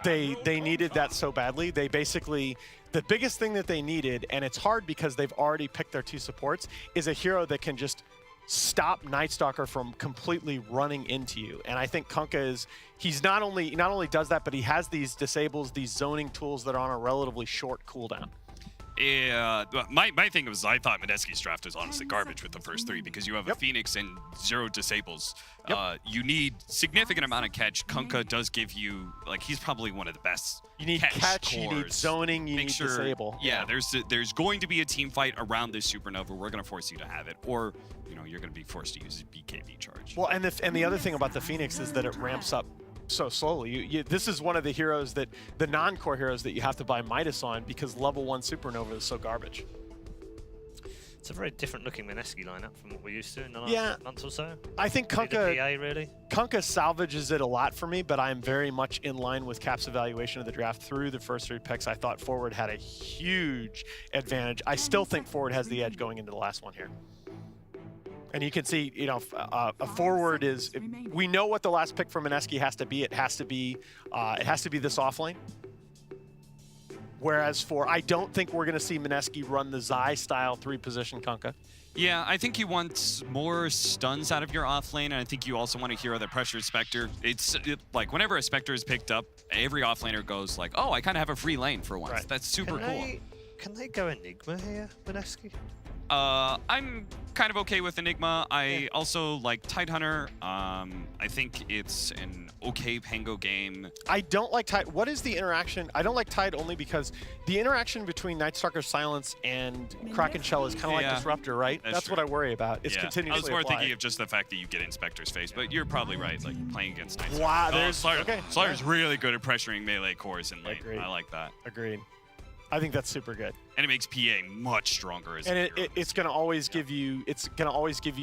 They needed that so badly. They basically, the biggest thing that they needed, and it's hard because they've already picked their 2 supports, is a hero that can just stop Nightstalker from completely running into you. And I think Kunkka he's not only does that, but he has these disables, these zoning tools that are on a relatively short cooldown. Yeah, my thing was I thought Mineski's draft was honestly garbage with the first 3 because you have a Phoenix and 0 disables. You need significant amount of catch. Kunkka does give you, like, he's probably one of the best. You need catch, you need zoning, you need disable. Yeah, there's going to be a team fight around this supernova. We're going to force you to have it, or you're going to be forced to use a BKB charge. Well, and the other thing about the Phoenix is that it ramps up so slowly. This is one of the heroes that, the non-core heroes that you have to buy Midas on because level 1 Supernova is so garbage. It's a very different looking Mineski lineup from what we're used to in the last month or so. I think Kunkka, really? Kunkka salvages it a lot for me, but I'm very much in line with Cap's evaluation of the draft through the first 3 picks. I thought Forward had a huge advantage. I still think Forward has the edge going into the last one here. And you can see, a Forward is, we know what the last pick for Mineski has to be. It has to be this offlane. Whereas I don't think we're going to see Mineski run the Zai style 3-position Kunkka. Yeah, I think you want more stuns out of your offlane, and I think you also want a hero that pressures Spectre. Like whenever a Spectre is picked up, every offlaner goes like, oh, I kind of have a free lane for once. Right. That's super cool. Can they go Enigma here, Mineski? I'm kind of okay with Enigma. I also like Tidehunter. I think it's an okay Pango game. I don't like Tide. What is the interaction? I don't like Tide only because the interaction between Nightstalker's Silence and Kraken Shell is kind of like Disruptor, right? That's what I worry about. It's continuously I was more applied. thinking of just the fact that you get Inspector's face, but you're probably right. Like playing against Nightstalker. Wow, Slayer's really good at pressuring melee cores in lane. Agreed. I like that. Agreed. I think that's super good. And it makes PA much stronger as a hero. It's going to always give you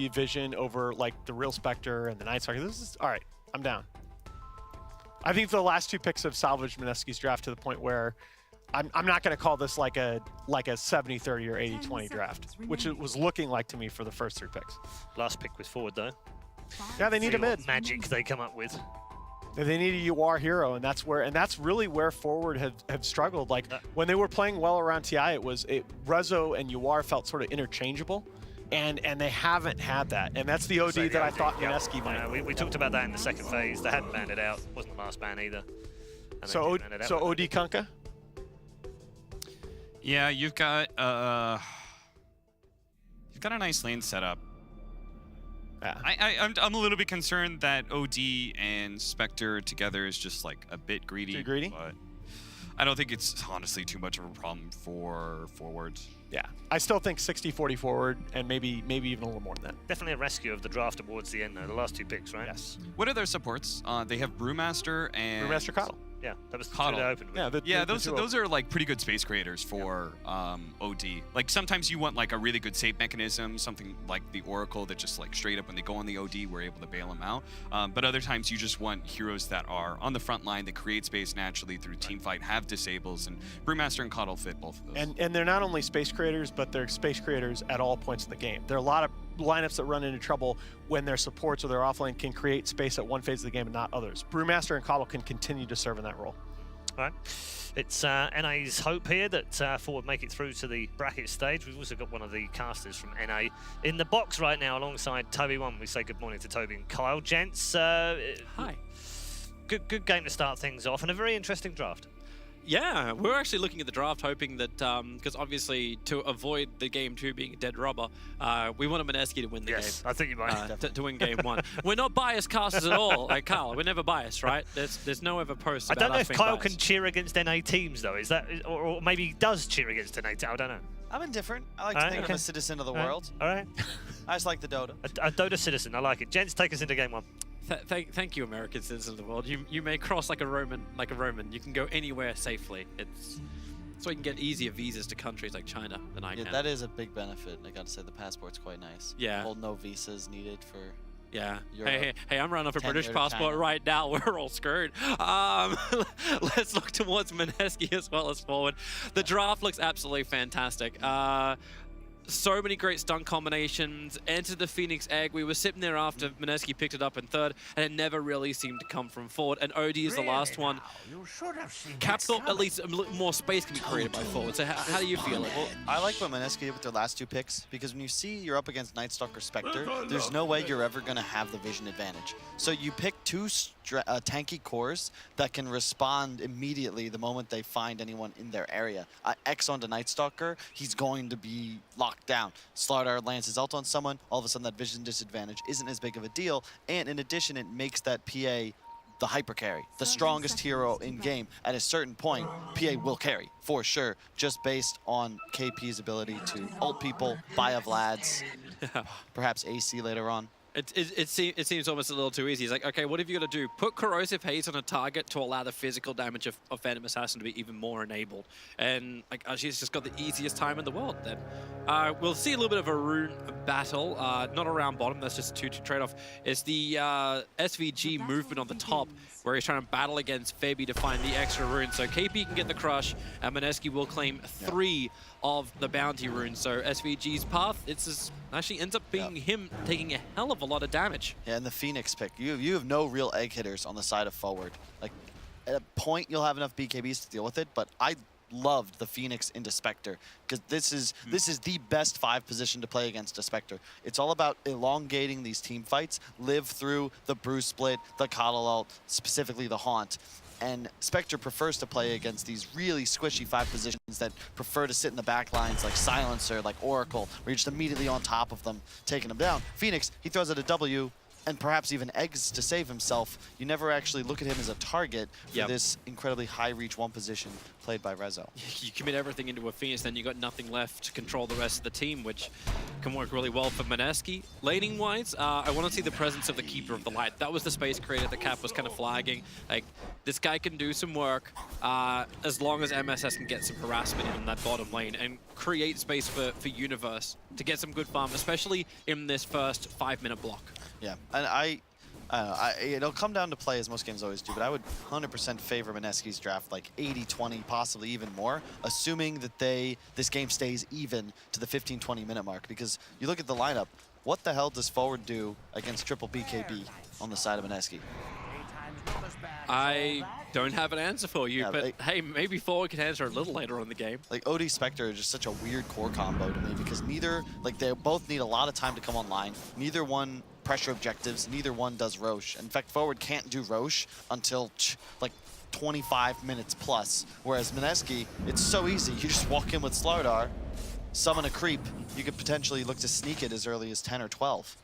vision over like the real Spectre and the Nightstalker. This is all right. I'm down. I think the last 2 picks have salvaged Mineski's draft to the point where I'm not going to call this like a 70-30 or 80-20 draft, which it was looking like to me for the first 3 picks. Last pick was Forward though. Yeah, they need a mid. Magic they come up with. They need a UR hero, and that's really where Forward have struggled. Like when they were playing well around TI, Rezo and UR felt sort of interchangeable, and they haven't had that. And that's the OD that I thought Mineski might. We talked about that in the second phase. They hadn't banned it out. Wasn't the last ban either. So OD Kunkka. Yeah, you've got a nice lane setup. Yeah. I'm a little bit concerned that OD and Spectre together is just like a bit greedy. Too greedy? But I don't think it's honestly too much of a problem for Forwards. Yeah, I still think 60-40 Forward, and maybe even a little more than that. Definitely a rescue of the draft towards the end, though. The last 2 picks, right? Yes. What are their supports? They have Brewmaster and Brewmaster Coddle. Yeah, that was Coddle. Opened with. Those are like pretty good space creators for OD. Like sometimes you want like a really good save mechanism, something like the Oracle that just like straight up when they go on the OD, we're able to bail them out. But other times you just want heroes that are on the front line that create space naturally through team fight, have disables, and Brewmaster and Coddle fit both of those. And they're not only space creators, but they're space creators at all points in the game. There are a lot of lineups that run into trouble when their supports or their offlane can create space at one phase of the game and not others. Brewmaster and Coddle can continue to serve in that role. All right. It's NA's hope here that Forward make it through to the bracket stage. We've also got one of the casters from NA in the box right now alongside Toby1. We say good morning to Toby and Kyle. Gents, hi. Good game to start things off and a very interesting draft. Yeah, we're actually looking at the draft hoping that, because obviously to avoid the game 2 being a dead rubber, we want a Mineski to win the game. Yes, I think you might. To win game 1. We're not biased casters at all. Like Kyle, we're never biased, right? There's no ever post about I don't know if Kyle biased. can cheer against NA teams, though. Is that, or maybe he does cheer against NA teams? I don't know. I'm indifferent. I like to think I'm a citizen of the world. All right. I just like the Dota. A Dota citizen. I like it. Gents, take us into game 1. Thank you, American citizens of the world. You may cross like a Roman. You can go anywhere safely. It's so you can get easier visas to countries like China than I can. That is a big benefit. I gotta say the passport's quite nice. Yeah. Whole no visas needed for Yeah. Europe. Hey, I'm running off a 10 British year to passport China. right now. We're all screwed. Let's look towards Mineski as well as forward. The draft looks absolutely fantastic. So many great stun combinations. Enter the Phoenix Egg. We were sitting there after Mineski picked it up in third, and it never really seemed to come from forward. And OD is the last one. Cap thought at least more space can be created by forward. So how do you feel it? Well, I like what Mineski did with their last 2 picks, because when you see you're up against Night Stalker Spectre, there's no way you're ever going to have the vision advantage. So you pick 2 tanky cores that can respond immediately the moment they find anyone in their area. X onto Night Stalker, he's going to be locked down. Slardar lands his ult on someone, all of a sudden that vision disadvantage isn't as big of a deal, and in addition it makes that PA the hyper carry, the strongest hero in game. At a certain point, PA will carry, for sure, just based on KP's ability to ult people, buy a Vlad's, perhaps AC later on. It seems almost a little too easy. It's like, okay, what have you got to do? Put Corrosive Haze on a target to allow the physical damage of Phantom Assassin to be even more enabled. And like, she's just got the easiest time in the world then. We'll see a little bit of a rune battle, not around bottom, that's just a 2-2 trade-off. It's the SVG movement on the top, where he's trying to battle against Fabi to find the extra rune. So KP can get the crush, and Mineski will claim 3 of the bounty runes. So SVG's path, actually ends up being him taking a hell of a lot of damage. Yeah, and the Phoenix pick, you have no real egg hitters on the side of forward. Like, at a point you'll have enough BKBs to deal with it, but I loved the Phoenix into Spectre, because this is the best 5 position to play against a Spectre. It's all about elongating these team fights, live through the Bruce split, the Coddle ult, specifically the Haunt. And Spectre prefers to play against these really squishy 5 positions that prefer to sit in the back lines like Silencer, like Oracle, where you're just immediately on top of them, taking them down. Phoenix, he throws out a W, and perhaps even eggs to save himself. You never actually look at him as a target for this incredibly high reach 1 position played by Rezo. You commit everything into a Phoenix, then you got nothing left to control the rest of the team, which can work really well for Mineski. Laning-wise, I want to see the presence of the Keeper of the Light. That was the space creator that Cap was kind of flagging. Like, this guy can do some work as long as MSS can get some harassment in that bottom lane and create space for Universe to get some good farm, especially in this first 5-minute block. Yeah, and it'll come down to play, as most games always do, but I would 100% favor Mineski's draft, like 80-20, possibly even more, assuming that this game stays even to the 15-20 minute mark, because you look at the lineup, what the hell does forward do against triple BKB on the side of Mineski? I don't have an answer for you, but hey, maybe forward can answer a little later on in the game. Like, OD Spectre is just such a weird core combo to me, because they both need a lot of time to come online. Neither one pressure objectives, neither one does Roche. In fact, forward can't do Roche until like 25 minutes plus, whereas Mineski, it's so easy. You just walk in with Slardar, summon a creep, you could potentially look to sneak it as early as 10 or 12.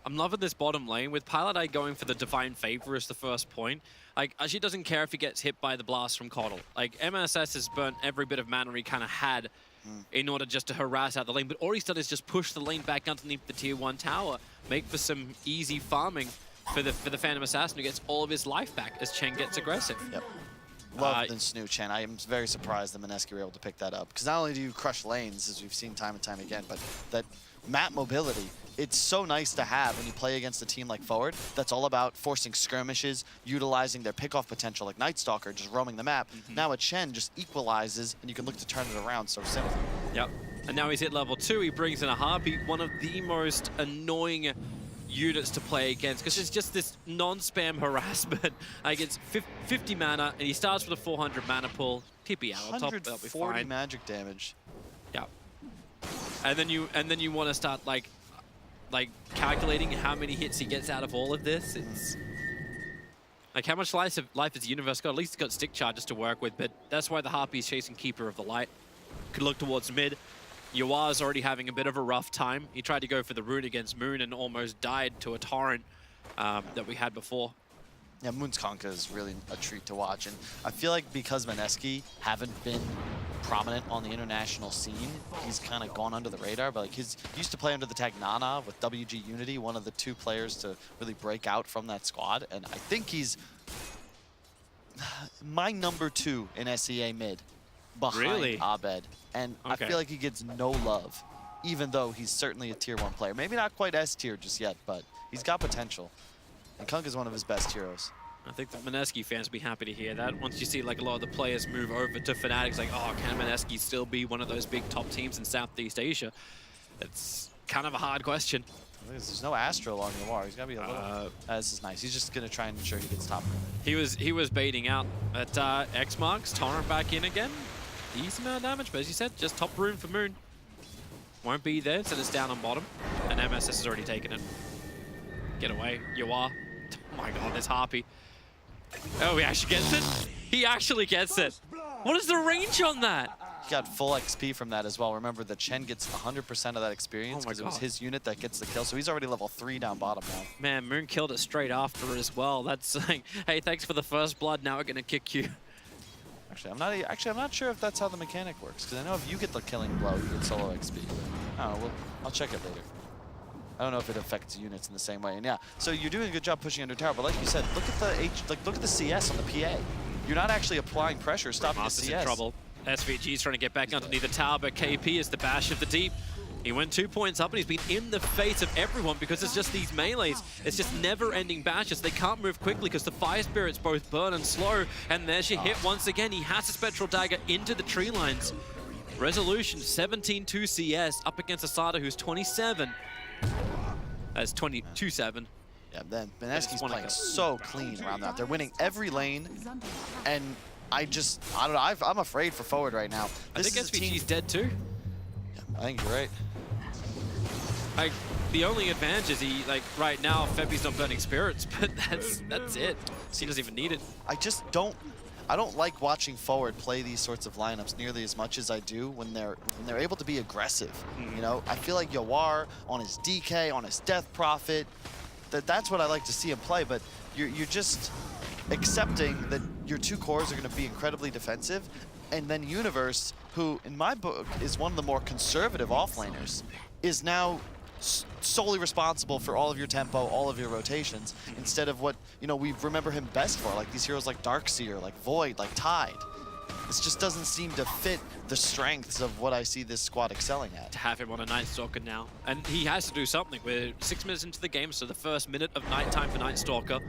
I'm loving this bottom lane with Pilot Eye going for the Divine Favor as the first point. Like, she doesn't care if he gets hit by the blast from Coddle. Like, MSS has burnt every bit of mana he kind of had in order just to harass out the lane, but all he's done is just push the lane back underneath the tier 1 tower, make for some easy farming for the Phantom Assassin, who gets all of his life back as Chen gets aggressive. Yep. Love the Snoo Chen. I am very surprised that Mineski were able to pick that up, because not only do you crush lanes, as we've seen time and time again, but that map mobility, it's so nice to have when you play against a team like Forward that's all about forcing skirmishes, utilizing their pickoff potential like Night Stalker, just roaming the map. Now a Chen just equalizes, and you can look to turn it around so simply. Yep. And now he's hit level 2. He brings in a Heartbeat, one of the most annoying units to play against, because it's just this non-spam harassment. Like, it's 50 mana, and he starts with a 400 mana pool. TP out on top, that'll be 140 fine. magic damage. Yeah. And then you want to start like calculating how many hits he gets out of all of this. It's like, how much life has the Universe got? At least it's got stick charges to work with, but that's why the Harpy's chasing Keeper of the Light. Could look towards mid. Yua's already having a bit of a rough time. He tried to go for the rune against Moon and almost died to a torrent that we had before. Yeah, Moon's Conka is really a treat to watch, and I feel like because Mineski haven't been prominent on the international scene, he's kind of gone under the radar, but like he used to play under the tag Nana with WG Unity, one of the 2 players to really break out from that squad, and I think he's my number 2 in SEA mid, behind Abed, and I feel like he gets no love. even though he's certainly a tier 1 player. Maybe not quite S tier just yet, but he's got potential. And Kunk is one of his best heroes. I think the Mineski fans will be happy to hear that. Once you see like a lot of the players move over to Fnatic, like, oh, can Mineski still be one of those big top teams in Southeast Asia? It's kind of a hard question. There's no Aster along the wall. He's got to be a little... this is nice. He's just going to try and ensure he gets top. He was baiting out at X marks. Torrent back in again. Decent amount of damage, but as you said, just top rune for Moon. Won't be there, so it's down on bottom. And MSS has already taken it. Get away. You are. Oh my god, there's Harpy. Oh, he actually gets it? He actually gets it. What is the range on that? He got full XP from that as well. Remember, the Chen gets 100% of that experience because it was his unit that gets the kill. So he's already level 3 down bottom now. Man, Moon killed it straight after as well. That's like, hey, thanks for the first blood. Now we're going to kick you. Actually, I'm not sure if that's how the mechanic works. Because I know if you get the killing blow, you get solo XP. I don't know. I'll check it later. I don't know if it affects units in the same way. And yeah, so you're doing a good job pushing under tower, but like you said, look at the look at the CS on the PA. You're not actually applying pressure, stopping the CS. In trouble. SVG's trying to get back underneath the tower, but KP is the bash of the deep. He went 2 points up and he's been in the face of everyone because it's just these melees. It's just never-ending bashes. They can't move quickly because the Fire Spirits both burn and slow. And there's your hit once again. He has a Spectral Dagger into the tree lines. Resolution 17-2 CS up against Asada, who's 27. That's 22-7. Yeah, then Mineski's playing so clean around that. They're winning every lane, and I don't know. I'm afraid for forward right now. I think SVG's dead too. Yeah, I think you're right. Like, the only advantage is right now, Febi's not burning spirits, but that's it. He doesn't even need it. I don't like watching forward play these sorts of lineups nearly as much as I do when they're able to be aggressive. You know, I feel like Yawar on his DK, on his Death Prophet, that's what I like to see him play. But you're just accepting that your 2 cores are going to be incredibly defensive, and then Universe, who in my book is one of the more conservative offlaners, is now solely responsible for all of your tempo, all of your rotations, instead of what, you know, we remember him best for, like these heroes like Darkseer, like Void, like Tide. This just doesn't seem to fit the strengths of what I see this squad excelling at. To have him on a Night Stalker now, and he has to do something. We're 6 minutes into the game, so the first minute of nighttime for Night Stalker.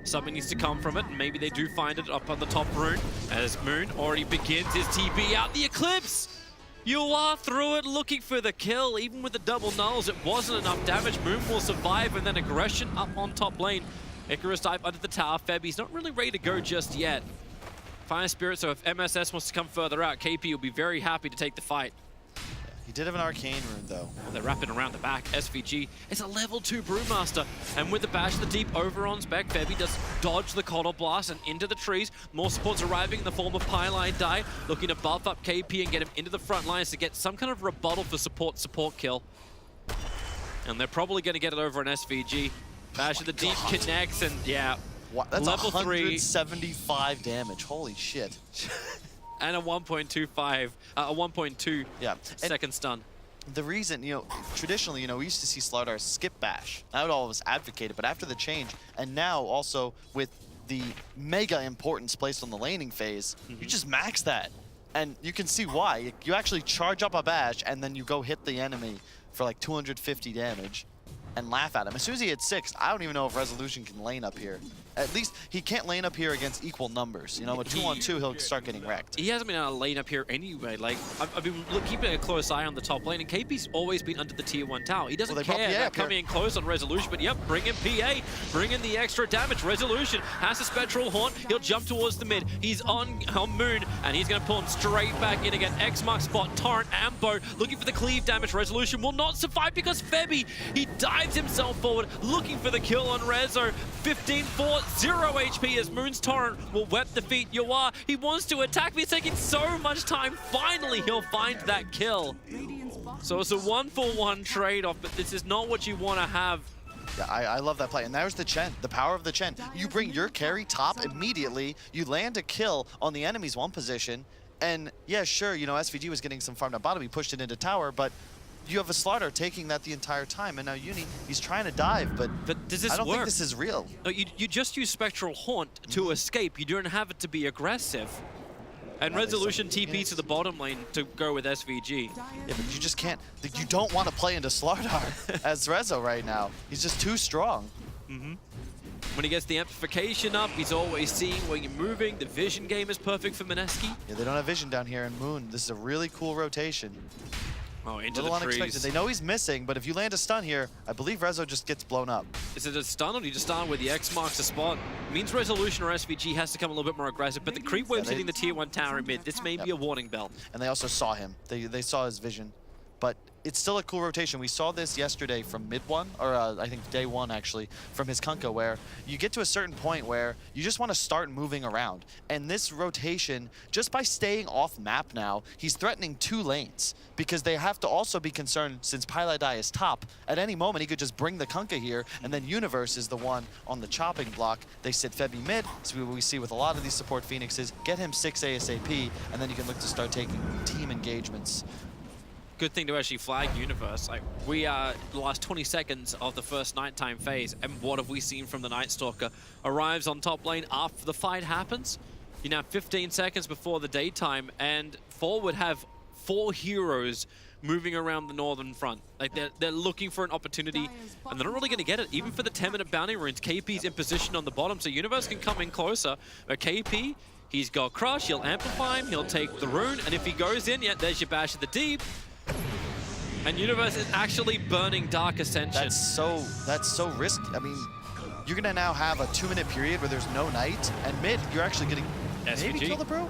Something needs to come from it, and maybe they do find it up on the top rune, as Moon already begins his TP out the Eclipse. You are through it looking for the kill. Even with the double nulls, it wasn't enough damage. Moon will survive, and then aggression up on top lane. Icarus dive under the tower. Febi's not really ready to go just yet. Fire Spirit, so if MSS wants to come further out, KP will be very happy to take the fight. He did have an arcane rune, though. Well, they're wrapping around the back. SVG is a level 2 Brewmaster. And with the bash of the deep over on spec, Febi does dodge the Coddle Blast and into the trees. More supports arriving in the form of Pylite Die, looking to buff up KP and get him into the front lines to get some kind of rebuttal for support kill. And they're probably going to get it over on SVG. Bash of the deep connects, and yeah, that's level 175 damage. Holy shit. And a 1.25, a 1.2 second stun. The reason, you know, traditionally, you know, we used to see Slardar skip bash. I would always advocate it, but after the change, and now also with the mega importance placed on the laning phase, you just max that. And you can see why. You actually charge up a bash, and then you go hit the enemy for like 250 damage and laugh at him. As soon as he hits 6, I don't even know if Resolution can lane up here. At least he can't lane up here against equal numbers. You know, a 2-on-2, he'll start getting wrecked. He hasn't been able to lane up here anyway. Like, I've been keeping a close eye on the top lane, and KP's always been under the tier 1 tower. He doesn't care about coming in close on Resolution, but yep, bring in PA, bring in the extra damage. Resolution has a Spectral Haunt. He'll jump towards the mid. He's on Moon, and he's going to pull him straight back in again. X mark spot, Torrent and Bow looking for the cleave damage. Resolution will not survive because Febi, he dives himself forward, looking for the kill on Rezo. 15-4, 0 HP as Moon's Torrent will wet the feet. Yawar, he wants to attack, but he's taking so much time. Finally, he'll find that kill. So it's a 1-for-1 trade-off, but this is not what you want to have. Yeah, I love that play. And there's the Chen, the power of the Chen. You bring your carry top immediately, you land a kill on the enemy's 1 position, and yeah, sure, you know, SVG was getting some farm down bottom, he pushed it into tower, but you have a Slardar taking that the entire time, and now Uni, he's trying to dive, but does this I don't work? think this is real. No, you just use Spectral Haunt to escape. You don't have it to be aggressive. And Now they Resolution suck. TP to the bottom lane to go with SVG. Yeah, but you just can't. You don't want to play into Slardar as Rezo right now. He's just too strong. When he gets the amplification up, he's always seeing where you're moving. The vision game is perfect for Mineski. Yeah, they don't have vision down here in Moon. This is a really cool rotation. Oh, into Little the unexpected. trees. They know he's missing, but if you land a stun here, I believe Rezo just gets blown up. Is it a stun or do you just start where the X marks the spot? Means Resolution or SVG has to come a little bit more aggressive, but the creep wave's hitting the tier 1 tower in mid. This may be a warning bell. And they also saw him. They saw his vision. But it's still a cool rotation. We saw this yesterday from mid 1, or I think day 1 actually, from his Kunkka, where you get to a certain point where you just want to start moving around. And this rotation, just by staying off map now, he's threatening 2 lanes. Because they have to also be concerned, since Pyjamas is top, at any moment he could just bring the Kunkka here, and then Universe is the one on the chopping block. They sit Febby mid, so we see with a lot of these support Phoenixes, get him 6 ASAP, and then you can look to start taking team engagements. Good thing to actually flag Universe. Like, we are the last 20 seconds of the first nighttime phase, and what have we seen from the Night Stalker? Arrives on top lane after the fight happens. You now 15 seconds before the daytime, and Forward have 4 heroes moving around the northern front. Like, they're looking for an opportunity, and they're not really going to get it. Even for the 10-minute bounty runes, KP's in position on the bottom, so Universe can come in closer. But KP, he's got Crush, he'll amplify him, he'll take the rune, and if he goes in, yeah, there's your bash at the deep. And Universe is actually burning Dark Ascension. That's so risky. I mean, you're gonna now have a 2-minute period where there's no night, and mid, you're actually getting maybe kill the bro?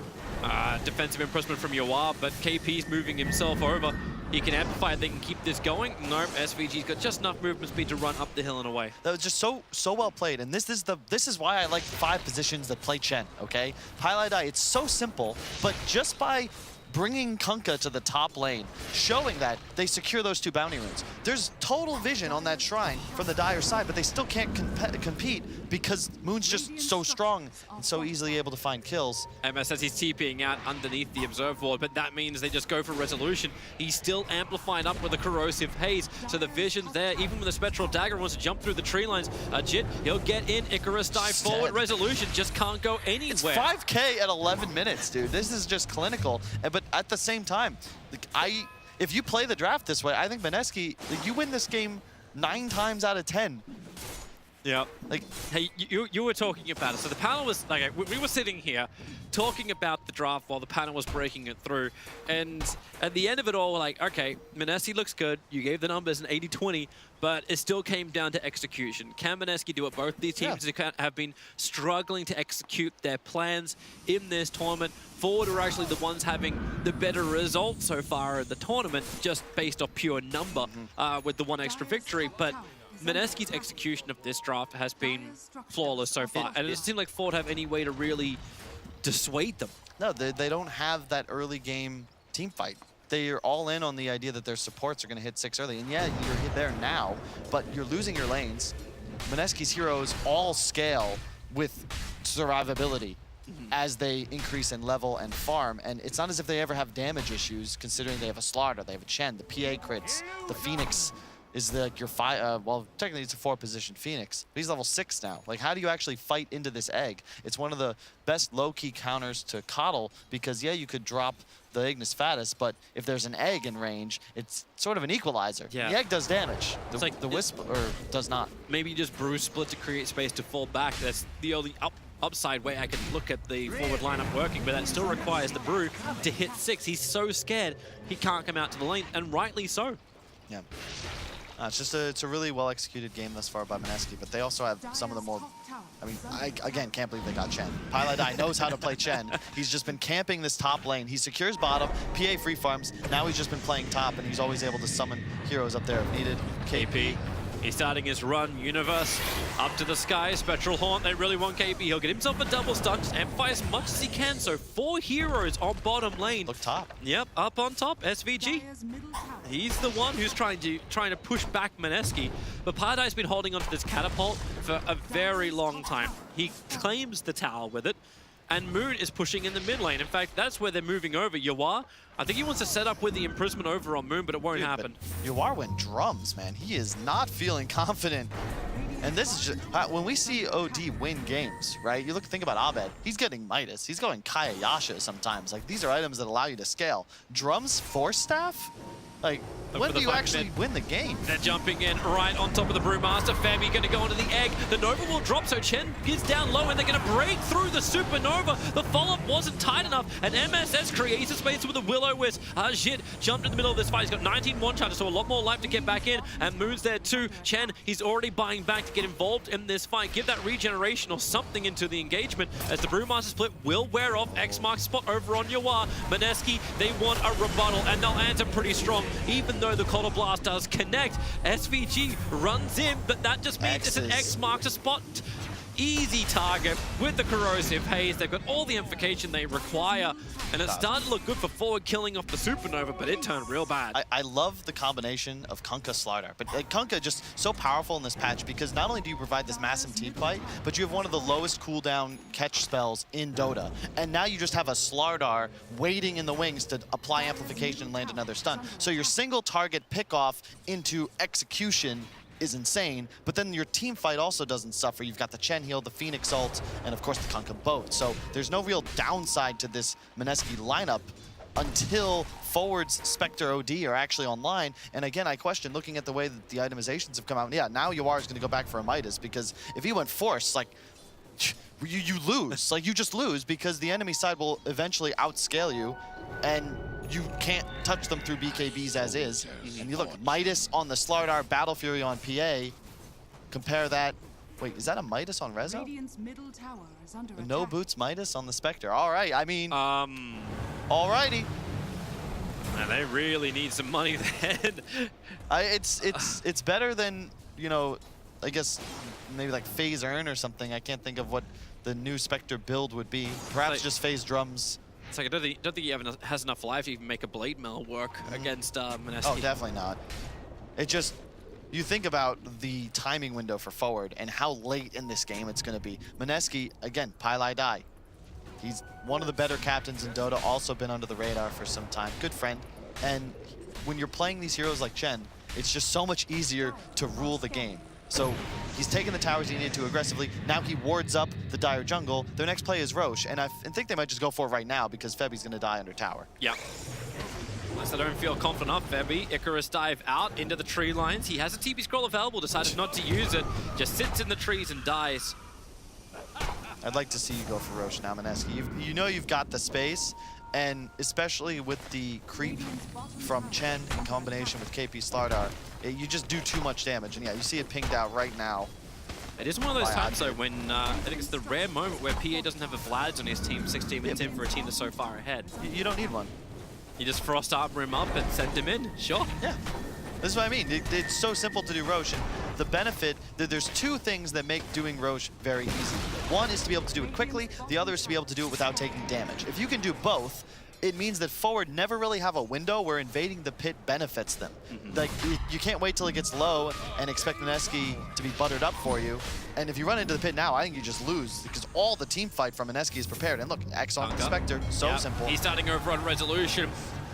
Defensive imprisonment from Yawar, but KP's moving himself over. He can amplify, they can keep this going. Nope, SVG's got just enough movement speed to run up the hill and away. That was just so well played, and this is why I like 5 positions that play Chen, okay? Highlight, it's so simple, but just by bringing Kunkka to the top lane, showing that they secure those 2 bounty runes. There's total vision on that shrine from the Dire side, but they still can't compete because Moon's just so strong and so easily able to find kills. MS says he's TPing out underneath the Observe Ward, but that means they just go for Resolution. He's still amplified up with a Corrosive Haze, so the vision's there. Even when the Spectral Dagger wants to jump through the tree lines, Jit, he'll get in, Icarus dive forward, Resolution just can't go anywhere. It's 5K at 11 minutes, dude. This is just clinical. But at the same time, if you play the draft this way, I think Mineski, you win this game 9 times out of 10. Yeah. Like, hey, you were talking about it. So the panel was, like, we were sitting here talking about the draft while the panel was breaking it through. And at the end of it all, we're like, okay, Mineski looks good. You gave the numbers an 80-20, but it still came down to execution. Can Mineski do it? Both these teams have been struggling to execute their plans in this tournament. Forward are actually the ones having the better result so far in the tournament, just based off pure number with the 1 extra victory. But Mineski's execution of this draft has been flawless so far, and it doesn't seem like Ford have any way to really dissuade them. No, they don't have that early game team fight. They are all in on the idea that their supports are going to hit 6 early, and yeah, you're hit there now, but you're losing your lanes. Mineski's heroes all scale with survivability as they increase in level and farm, and it's not as if they ever have damage issues, considering they have a Slardar, they have a Chen, the PA crits, the Phoenix is like your 5, well, technically it's a 4-position Phoenix, but he's level 6 now. Like, how do you actually fight into this egg? It's one of the best low-key counters to Coddle, because yeah, you could drop the Ignis Fatus, but if there's an egg in range, it's sort of an equalizer. Yeah. The egg does damage. It's like the Wisp does not. Maybe you just brew split to create space to fall back. That's the only upside way I can look at the forward lineup working, but that still requires the brew to hit 6. He's so scared he can't come out to the lane, and rightly so. Yeah. It's a really well-executed game thus far by Mineski, but they also have some of the more... I mean, I again can't believe they got Chen. Pyjamas knows how to play Chen. He's just been camping this top lane. He secures bottom, PA free farms. Now he's just been playing top, and he's always able to summon heroes up there if needed. KP, he's starting his run. Universe up to the sky. Spectral Haunt, they really want KP. He'll get himself a double stun, just amplify as much as he can. So 4 heroes on bottom lane. Look top. Yep, up on top, SVG. He's the one who's trying to push back Mineski. But Pyjamas been holding onto this catapult for a very long time. He claims the tower with it, and Moon is pushing in the mid lane. In fact, that's where they're moving over. Yawar, I think he wants to set up with the imprisonment over on Moon, but it won't happen. Yawar went drums, man. He is not feeling confident And this is just, when we see OD win games, right? You think about Abed, he's getting Midas, he's going Kayayasha sometimes. Like, these are items that allow you to scale. Drums Force Staff? Like, when do you actually win the game? They're jumping in right on top of the Brewmaster. Femi going to go onto the egg. The Nova will drop, so Chen is down low, and they're going to break through the Supernova. The follow-up wasn't tight enough, and MSS creates a space with a Will-O-Wisp. Ajit jumped in the middle of this fight. He's got 19 one-charges, so a lot more life to get back in, and Moon's there too. Chen, he's already buying back to get involved in this fight. Give that regeneration or something into the engagement, as the Brewmaster split will wear off. X marks spot over on Yawar. Mineski, they want a rebuttal, and they'll answer pretty strong, even though the Cold Blast does connect. SVG runs in, but that just means it's an X marks a spot. Easy target with the Corrosive Haze. They've got all the amplification they require, and it started to look good for forward killing off the Supernova, but it turned real bad. I love the combination of Kunkka Slardar, but like, Kunkka just so powerful in this patch because not only do you provide this massive team fight, but you have one of the lowest cooldown catch spells in Dota, and now you just have a Slardar waiting in the wings to apply amplification and land another stun. So your single target pickoff into execution is insane, but then your team fight also doesn't suffer. You've got the Chen heal, the Phoenix ult, and of course the Kunkka boat. So there's no real downside to this Mineski lineup until forwards Spectre OD are actually online. And again, I question, looking at the way that the itemizations have come out, yeah, now Yawar is going to go back for a Midas, because if he went Force, like, you lose. Like, you just lose, because the enemy side will eventually outscale you, and you can't touch them through BKBs as is. And you look, Midas on the Slardar, Battle Fury on PA. Compare that. Wait, is that a Midas on Rezo? No boots Midas on the Spectre. All right, I mean, alrighty. Man, they really need some money then. It's better than, you know, I guess maybe like Phase Earn or something. I can't think of what the new Spectre build would be. Perhaps like, just Phase Drums. It's like, I don't think he has enough life to even make a Blade Mail work against Mineski. Oh, definitely not. It just, you think about the timing window for forward and how late in this game it's going to be. Mineski, again, Pylai Dai. He's one of the better captains in Dota, also been under the radar for some time. Good friend. And when you're playing these heroes like Chen, it's just so much easier to rule the game. So he's taking the towers he needed to aggressively. Now he wards up the Dire jungle. Their next play is Roche, and I think they might just go for it right now because Febi's going to die under tower. Yeah. Unless I don't feel confident enough, Febi. Icarus dive out into the tree lines. He has a TP scroll available, decided not to use it. Just sits in the trees and dies. I'd like to see you go for Roche now, Mineski. You know you've got the space, and especially with the creep from Chen in combination with KP Slardar, you just do too much damage. And yeah, you see it pinged out right now. It is one of those times, though, when I think it's the rare moment where PA doesn't have a Vlads on his team 16 minutes in for a team that's so far ahead. You don't need one. You just Frost Armor him up and send him in, sure. Yeah. This is what I mean. It's so simple to do Roche, and the benefit, there's two things that make doing Roche very easy. One is to be able to do it quickly, the other is to be able to do it without taking damage. If you can do both, it means that forward never really have a window where invading the pit benefits them. Like, you can't wait till it gets low and expect Mineski to be buttered up for you. And if you run into the pit now, I think you just lose, because all the team fight from Mineski is prepared. And look, X on the Spectre, so simple. He's starting over on Resolution.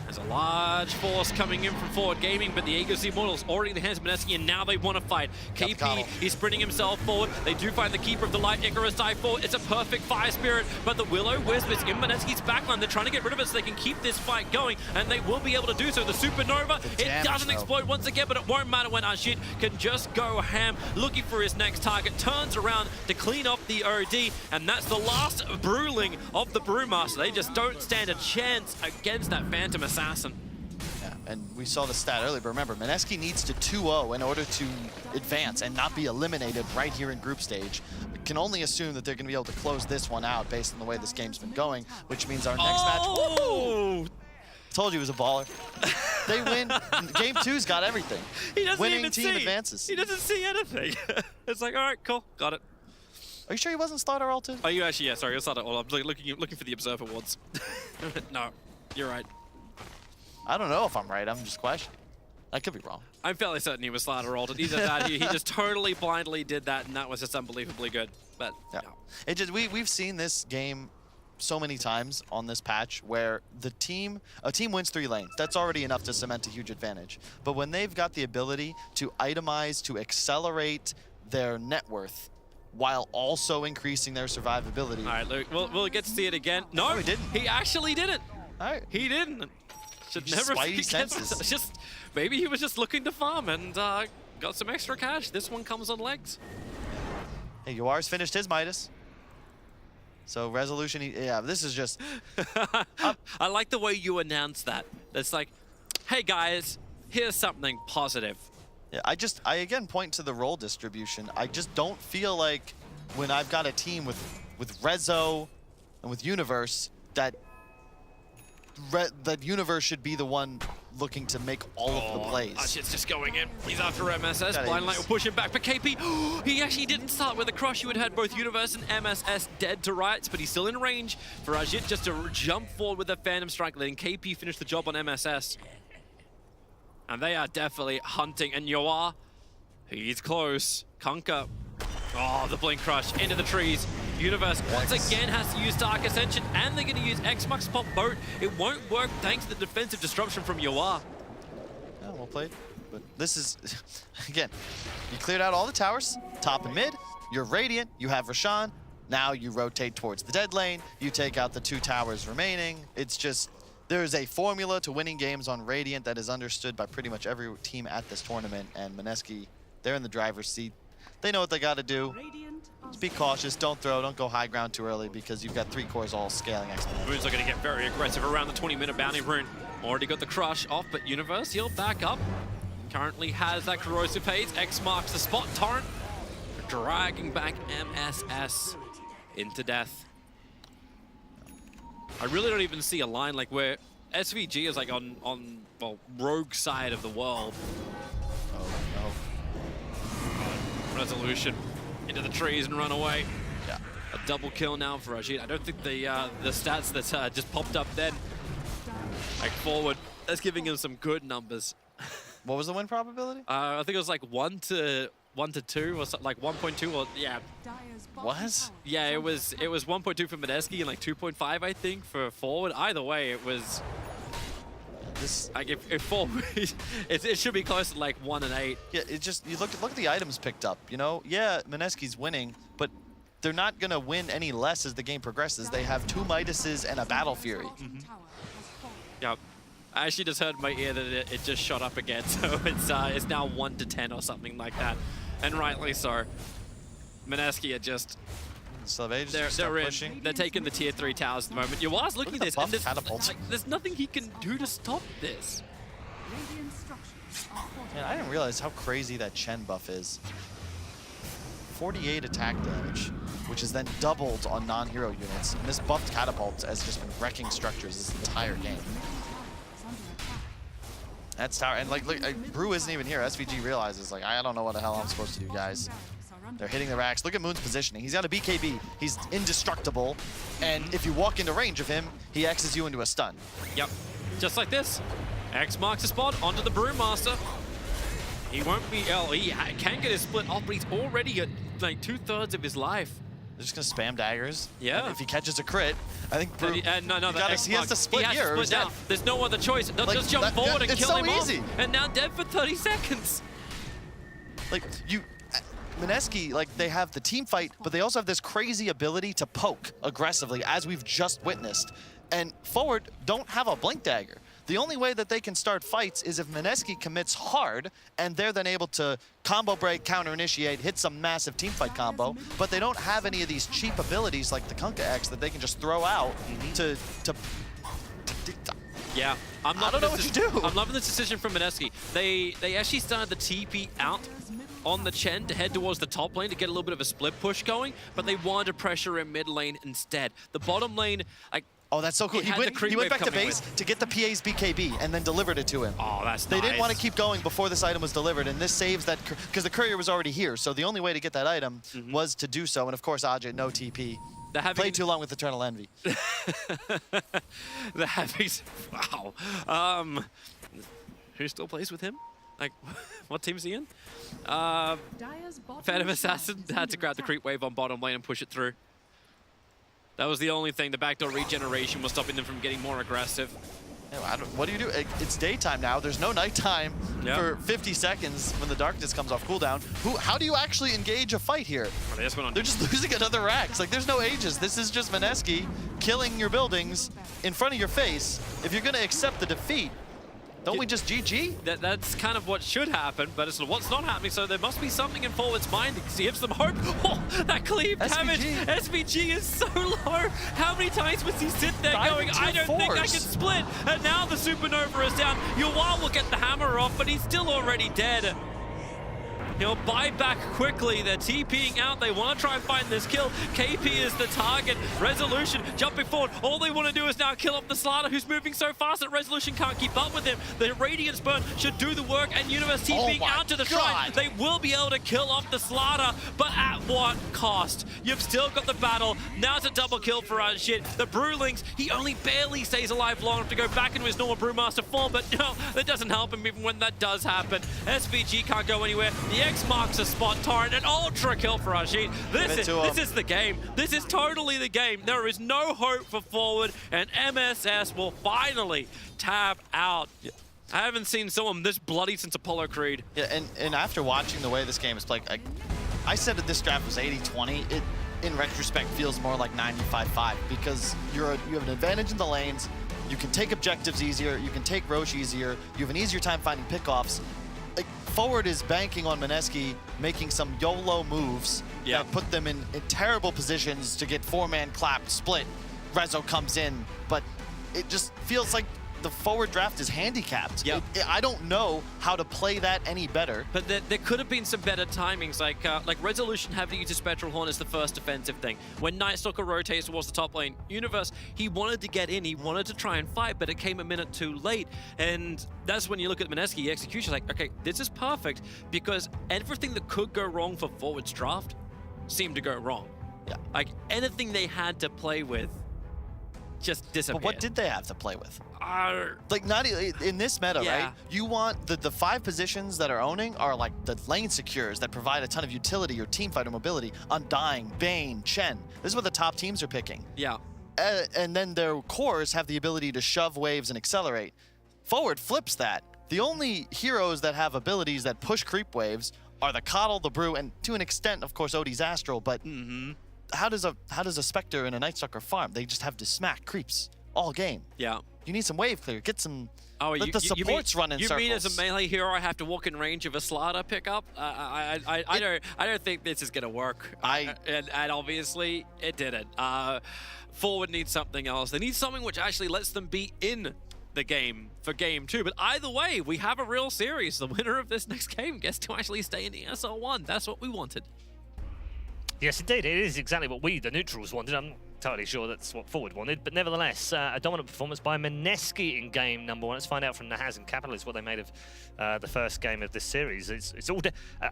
There's a large force coming in from Forward Gaming, but the Aegis Immortals already in the hands of Mineski, and now they want to fight. KP, he's sprinting himself forward. They do find the Keeper of the Light, Icarus dive forward. It's a perfect Fire Spirit, but the Will-O-Wisp is in Mineski's backline. They're trying to get rid of it so they can keep this fight going, and they will be able to do so. The Supernova, it doesn't explode once again, but it won't matter when Ashit can just go ham, looking for his next target, turns around to clean up the OD, and that's the last Brewling of the Brewmaster. They just don't stand a chance against that Phantom Assassin. Yeah, and we saw the stat earlier, but remember, Mineski needs to 2-0 in order to advance and not be eliminated right here in group stage. We can only assume that they're going to be able to close this one out based on the way this game's been going, which means our next match... Told you he was a baller. They win. Game 2's got everything. He doesn't Winning even team see. advances. He doesn't see anything. It's like, all right, cool, got it. Are you sure he wasn't Slardar ulted? Oh, you actually, yeah, sorry, I Slardar ult. I'm looking for the Observer Awards. No, you're right. I don't know if I'm right. I'm just questioning. I could be wrong. I'm fairly certain he was Slardar ulted. Either that, he just totally blindly did that, and that was just unbelievably good. But yeah, no. It just we've seen this game so many times on this patch where a team wins 3 lanes. That's already enough to cement a huge advantage. But when they've got the ability to itemize, to accelerate their net worth while also increasing their survivability. All right, Luke, we'll get to see it again. No, he didn't. He actually didn't. All right. He didn't. Should Just never spidey forget. senses. Just maybe he was just looking to farm and got some extra cash. This one comes on legs. Hey, Yuar's finished his Midas. So resolution, yeah, this is just... I like the way you announce that. It's like, hey guys, here's something positive. Yeah, I again point to the role distribution. I just don't feel like when I've got a team with Rezo and with Universe that Universe should be the one looking to make all of the plays. Shit's just going in. He's after MSS. Blind Light will push him back for KP. He actually didn't start with a crush. You would have had both Universe and MSS dead to rights, but he's still in range for Ajit just to jump forward with a Phantom Strike, letting KP finish the job on MSS. And they are definitely hunting. And Yoa, he's close. Kunkka. Oh, the Blink Crush into the trees. Universe once again has to use Dark Ascension, and they're going to use X-Mux Pop Boat. It won't work thanks to the defensive disruption from Yoa. Yeah, well played. But this is, again, you cleared out all the towers, top and mid. You're Radiant, you have Roshan. Now you rotate towards the dead lane. You take out the 2 towers remaining. It's just, there's a formula to winning games on Radiant that is understood by pretty much every team at this tournament. And Mineski, they're in the driver's seat. They know what they got to do. Just be cautious, don't throw, don't go high ground too early because you've got 3 cores all scaling exponentially. Runes are going to get very aggressive around the 20-minute bounty. Rune already got the crush off, but Universe, he'll back up. Currently has that corrosive haze. X marks the spot. Torrent dragging back MSS into death. I really don't even see a line like where SVG is like on well, rogue side of the world. Oh no. Resolution into the trees and run away. Yeah, a double kill now for Ajit. I don't think the stats that just popped up then, like forward, that's giving him some good numbers. What was the win probability? I think it was like 1 to 2 or something, like 1.2 or yeah. What? Yeah, it was 1.2 for Mineski and like 2.5 I think for forward. Either way, it was. This like if forward, it should be close to like 1 and 8. Yeah, it just you look at the items picked up. You know, yeah, Mineski's winning, but they're not gonna win any less as the game progresses. They have 2 Midases and a Battle Fury. Yep. I actually just heard in my ear that it just shot up again, so it's now 1 to 10 or something like that, and rightly so. Mineski are just. They're in. Pushing. They're taking the tier 3 towers at the moment. Yoa's looking at this, and there's nothing he can do to stop this. Man, I didn't realize how crazy that Chen buff is. 48 attack damage, which is then doubled on non-hero units. And this buffed catapult has just been wrecking structures this entire game. That's tower, and like, look, Brew isn't even here. SVG realizes, like, I don't know what the hell I'm supposed to do, guys. They're hitting the racks. Look at Moon's positioning. He's got a BKB. He's indestructible. And if you walk into range of him, he X's you into a stun. Yep. Just like this. X marks the spot onto the Brewmaster. He won't be... Oh, he can get his split off, but he's already at like 2/3 of his life. They're just going to spam daggers. Yeah. And if he catches a crit, I think Brew... he has to split here. Split down. There's no other choice. They'll just jump forward and kill him off. And now dead for 30 seconds. Like, Mineski, like, they have the team fight, but they also have this crazy ability to poke aggressively, as we've just witnessed. And Forward don't have a Blink Dagger. The only way that they can start fights is if Mineski commits hard, and they're then able to combo break, counter initiate, hit some massive team fight combo, but they don't have any of these cheap abilities like the Kunkka X that they can just throw out to yeah, I don't know what you do. I'm loving this decision from Mineski. They actually started the TP out on the Chen to head towards the top lane to get a little bit of a split push going, but they wanted to pressure in mid lane instead. The bottom lane, like, oh, that's so cool. He went back to base to get the PA's BKB and then delivered it to him. Oh, that's They didn't want to keep going before this item was delivered, and this saves that, because the courier was already here, so the only way to get that item was to do so, and of course, Ajit, no TP. Played too long with Eternal Envy. They're having... Wow. Who still plays with him? Like, what team is he in? Phantom Assassin had to grab the creep wave on bottom lane and push it through. That was the only thing. The backdoor regeneration was stopping them from getting more aggressive. What do you do? It's daytime now. There's no nighttime for 50 seconds when the darkness comes off cooldown. How do you actually engage a fight here? They're just losing another Rax. Like, there's no ages. This is just Mineski killing your buildings in front of your face. If you're going to accept the defeat, don't we just GG? That's kind of what should happen, but it's what's not happening, so there must be something in Forward's mind that gives them hope. Oh, that cleave damage! SVG is so low! How many times must he sit there going, I don't think I can split? And now the Supernova is down. Yuwal will get the hammer off, but he's still already dead. He'll buy back quickly. They're TPing out. They want to try and find this kill. KP is the target. Resolution jumping forward. All they want to do is now kill off the Slaughter, who's moving so fast that Resolution can't keep up with him. The Radiance Burn should do the work, and Universe TPing out to the shrine. They will be able to kill off the Slaughter, but at what cost? You've still got the battle. Now it's a double kill for Shit. The Brewlings, he only barely stays alive long enough to go back into his normal Brewmaster form, but no, that doesn't help him even when that does happen. SVG can't go anywhere. The X marks a spot. Torrent, an ultra kill for Rashid. This is the game. This is totally the game. There is no hope for Forward, and MSS will finally tap out. I haven't seen someone this bloody since Apollo Creed. Yeah, and after watching the way this game is played, I said that this draft was 80-20. It, in retrospect, feels more like 95-5 because you have an advantage in the lanes. You can take objectives easier. You can take Roche easier. You have an easier time finding pickoffs. Forward is banking on Mineski making some YOLO moves that put them in terrible positions to get four-man clapped, split. Rezo comes in, but it just feels like the Forward draft is handicapped. I don't know how to play that any better. But there could have been some better timings, like Resolution having to use a Spectral Horn as the first defensive thing. When Night Stalker rotates towards the top lane, Universe, he wanted to get in, he wanted to try and fight, but it came a minute too late. And that's when you look at Mineski, execution, like, okay, this is perfect, because everything that could go wrong for Forward's draft seemed to go wrong. Like, anything they had to play with just disappeared. But what did they have to play with? Like, not in this meta, right? You want the 5 positions that are owning are like the lane secures that provide a ton of utility or teamfighter mobility. Undying, Bane, Chen. This is what the top teams are picking. And then their cores have the ability to shove waves and accelerate. Forward flips that. The only heroes that have abilities that push creep waves are the Coddle, the Brew, and to an extent, of course, Odie's Astral, but how does a Spectre and a Night Stalker farm? They just have to smack creeps all game. You need some wave clear. Get some. Let the supports run in circles. You mean as a melee hero, I have to walk in range of a Slaughter pickup? I don't think this is gonna work. And obviously it didn't. Forward needs something else. They need something which actually lets them be in the game for game 2. But either way, we have a real series. The winner of this next game gets to actually stay in the ESL 1. That's what we wanted. Yes, indeed. It is exactly what we, the neutrals, wanted. I'm entirely sure that's what Forward wanted, but nevertheless, a dominant performance by Mineski in game number 1. Let's find out from Nahaz and Capitalist what they made of the first game of this series. It's all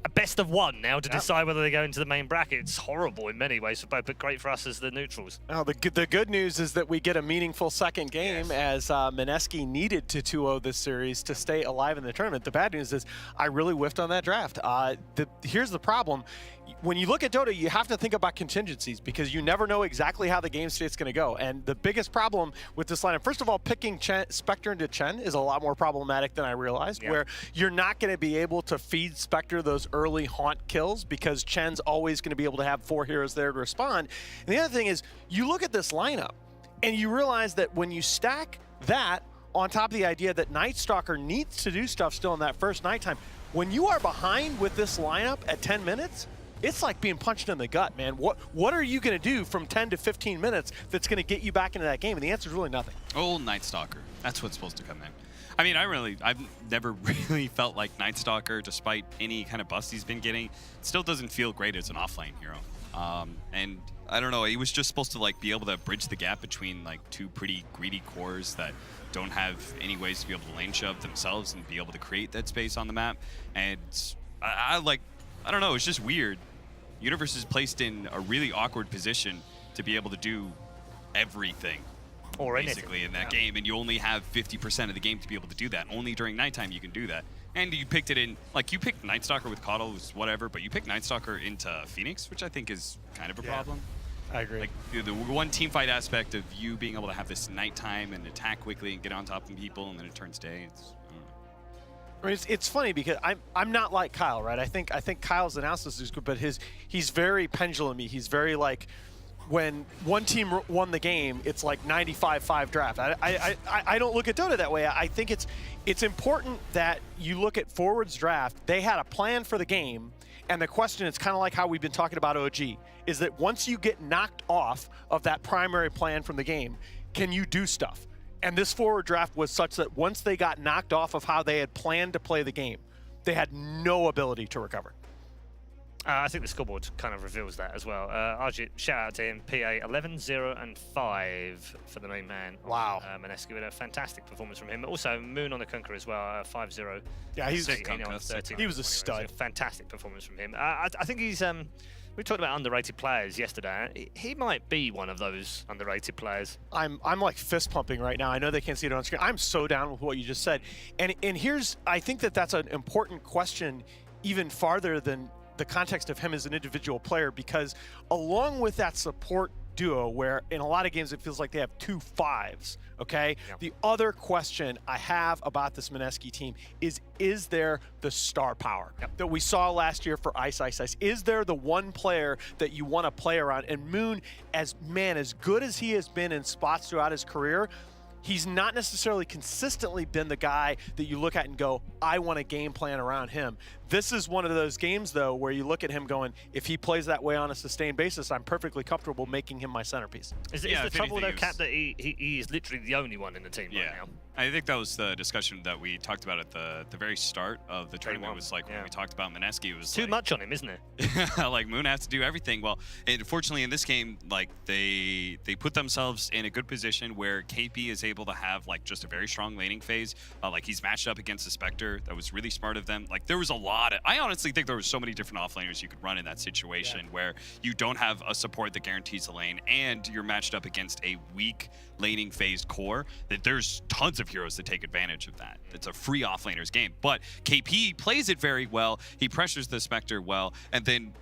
a best of 1 now to decide whether they go into the main bracket. It's horrible in many ways for both, but great for us as the neutrals. Oh, the good news is that we get a meaningful second game as Mineski needed to 2-0 this series to stay alive in the tournament. The bad news is I really whiffed on that draft. Here's the problem. When you look at Dota, you have to think about contingencies because you never know exactly how the game state's going to go. And the biggest problem with this lineup, first of all, picking Spectre into Chen is a lot more problematic than I realized, where you're not going to be able to feed Spectre those early haunt kills because Chen's always going to be able to have 4 heroes there to respond. And the other thing is, you look at this lineup and you realize that when you stack that on top of the idea that Night Stalker needs to do stuff still in that first nighttime, when you are behind with this lineup at 10 minutes, it's like being punched in the gut, man. What are you going to do from 10 to 15 minutes that's going to get you back into that game? And the answer is really nothing. Old Night Stalker. That's what's supposed to come in. I mean, I've never really felt like Night Stalker, despite any kind of bust he's been getting, still doesn't feel great as an offlane hero. And I don't know, he was just supposed to like be able to bridge the gap between like 2 pretty greedy cores that don't have any ways to be able to lane shove themselves and be able to create that space on the map. And I don't know, it's just weird. Universe is placed in a really awkward position to be able to do everything, or basically, in that game, and you only have 50% of the game to be able to do that. Only during nighttime you can do that. And you picked it in, like, you picked Night Stalker with Coddle, was whatever, but you picked Night Stalker into Phoenix, which I think is kind of a problem. I agree. Like the one team fight aspect of you being able to have this nighttime and attack quickly and get on top of people, and then it turns day. I mean, it's funny because I'm not like Kyle, right? I think Kyle's analysis is good, but he's very pendulum-y. He's very like, when one team won the game, it's like 95-5 draft. I don't look at Dota that way. I think it's important that you look at Forward's draft. They had a plan for the game, and the question is kind of like how we've been talking about OG, is that once you get knocked off of that primary plan from the game, can you do stuff? And this Forward draft was such that once they got knocked off of how they had planned to play the game, they had no ability to recover. I think the scoreboard kind of reveals that as well. Arjit, shout out to him. PA 11, 0, and 5 for the main man. Wow. Mineski with a fantastic performance from him. Also, Moon on the Conquer as well, 5-0. Yeah, he was a stud. A fantastic performance from him. I think he's... we talked about underrated players yesterday. He might be one of those underrated players. I'm like fist pumping right now. I know they can't see it on screen. I'm so down with what you just said. And here's, I think that's an important question, even farther than the context of him as an individual player, because along with that support duo, where in a lot of games it feels like they have 2 5s, okay? Yep. The other question I have about this Mineski team is there the star power that we saw last year for Ice? Is there the one player that you want to play around? And Moon, as good as he has been in spots throughout his career, he's not necessarily consistently been the guy that you look at and go, I want a game plan around him. This is one of those games, though, where you look at him going, if he plays that way on a sustained basis, I'm perfectly comfortable making him my centerpiece. Is the trouble, though, Cap, that he is literally the only one in the team right now? I think that was the discussion that we talked about at the very start of the tournament. Was like when we talked about Mineski, it was too much on him, isn't it? Like Moon has to do everything. Well, unfortunately in this game, like they put themselves in a good position where KP is able to have like just a very strong laning phase. Like he's matched up against the Spectre. That was really smart of them. Like there was a lot of, I honestly think there were so many different offlaners you could run in that situation where you don't have a support that guarantees the lane and you're matched up against a weak laning phase core, that there's tons of heroes that take advantage of that. It's a free offlaner's game, but KP plays it very well. He pressures the Spectre well, and then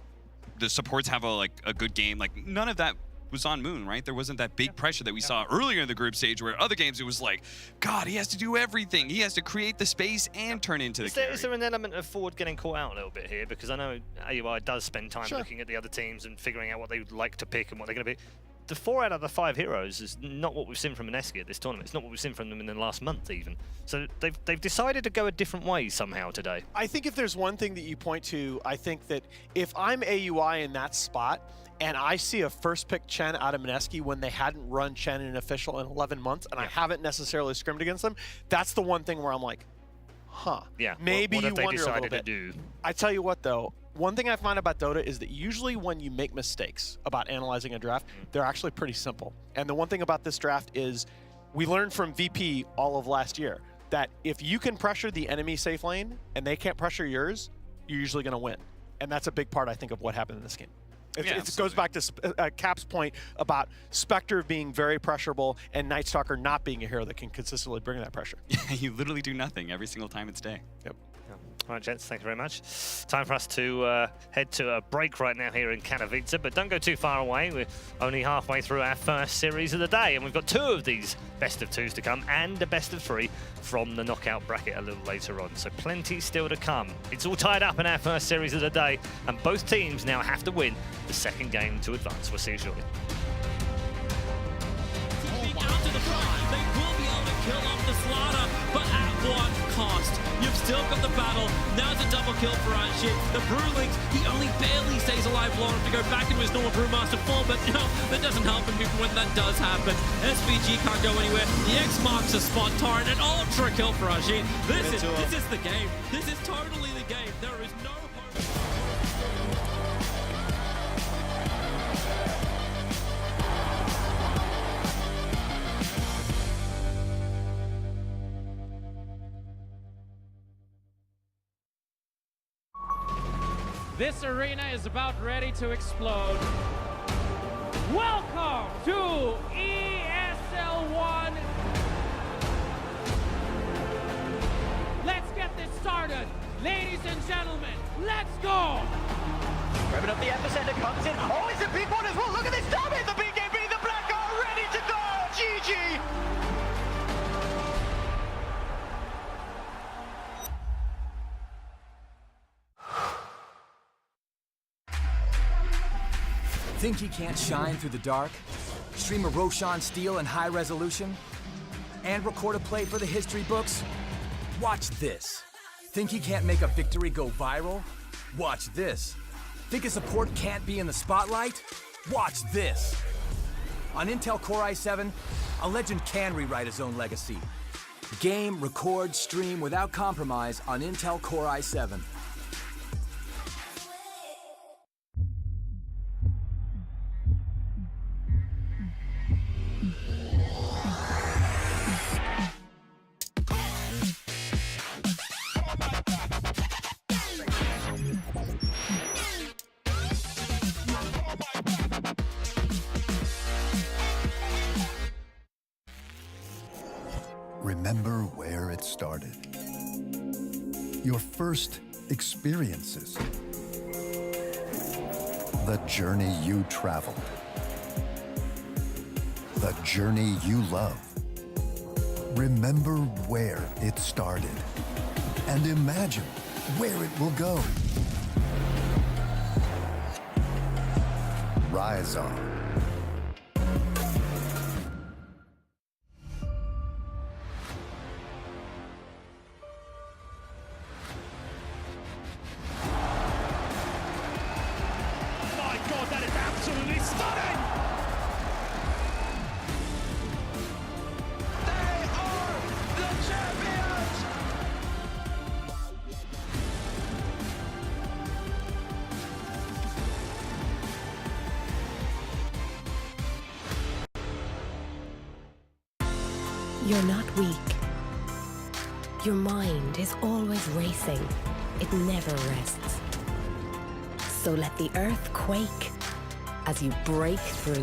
the supports have a good game. Like none of that was on Moon, right? There wasn't that big pressure that we saw earlier in the group stage, where other games it was like, God, he has to do everything. He has to create the space and turn into the carry. Is there an element of Forward getting caught out a little bit here? Because I know AUI does spend time looking at the other teams and figuring out what they would like to pick and what they're going to be. The 4 out of the 5 heroes is not what we've seen from Mineski at this tournament. It's not what we've seen from them in the last month even. So they've decided to go a different way somehow today. I think if there's one thing that you point to, I think that if I'm AUI in that spot and I see a first pick Chen out of Mineski when they hadn't run Chen in an official in 11 months and I haven't necessarily scrimmed against them, that's the one thing where I'm like, huh. Yeah. Maybe what you have they wonder a little decided bit. to do? I tell you what though, one thing I find about Dota is that usually when you make mistakes about analyzing a draft, they're actually pretty simple. And the one thing about this draft is we learned from VP all of last year that if you can pressure the enemy safe lane and they can't pressure yours, you're usually going to win. And that's a big part, I think, of what happened in this game. It goes back to Cap's point about Spectre being very pressurable and Night Stalker not being a hero that can consistently bring that pressure. You literally do nothing every single time it's day. Yep. All right, gents, thank you very much. Time for us to head to a break right now here in Katowice, but don't go too far away. We're only halfway through our first series of the day, and we've got 2 of these best of 2s to come and a best of 3 from the knockout bracket a little later on. So plenty still to come. It's all tied up in our first series of the day, and both teams now have to win the second game to advance. We'll see you shortly. They will be able to kill off the Slaughter, but at what cost? You've still got the battle. Now it's a double kill for Archie. The Brewlings, he only barely stays alive long enough to go back into his normal Brewmaster form, but no, that doesn't help him even when that does happen. SVG can't go anywhere. The X marks a spot torrent, an ultra kill for Archie. This is the game. This is totally the game. There is no hope. This arena is about ready to explode. Welcome to ESL 1. Let's get this started. Ladies and gentlemen, let's go! open up the epicenter, comes in. Oh, it's a big one as well. Look at this damage. The BKB, the Black are ready to go. GG. Think he can't shine through the dark? Stream a Roshan Steel in high resolution? And record a play for the history books? Watch this. Think he can't make a victory go viral? Watch this. Think a support can't be in the spotlight? Watch this. On Intel Core i7, a legend can rewrite his own legacy. Game, record, stream without compromise on Intel Core i7. Remember where it started. Your first experiences. The journey you traveled. The journey you love. Remember where it started. And imagine where it will go. Rise on. You're not weak. Your mind is always racing. It never rests. So let the earth quake as you break through.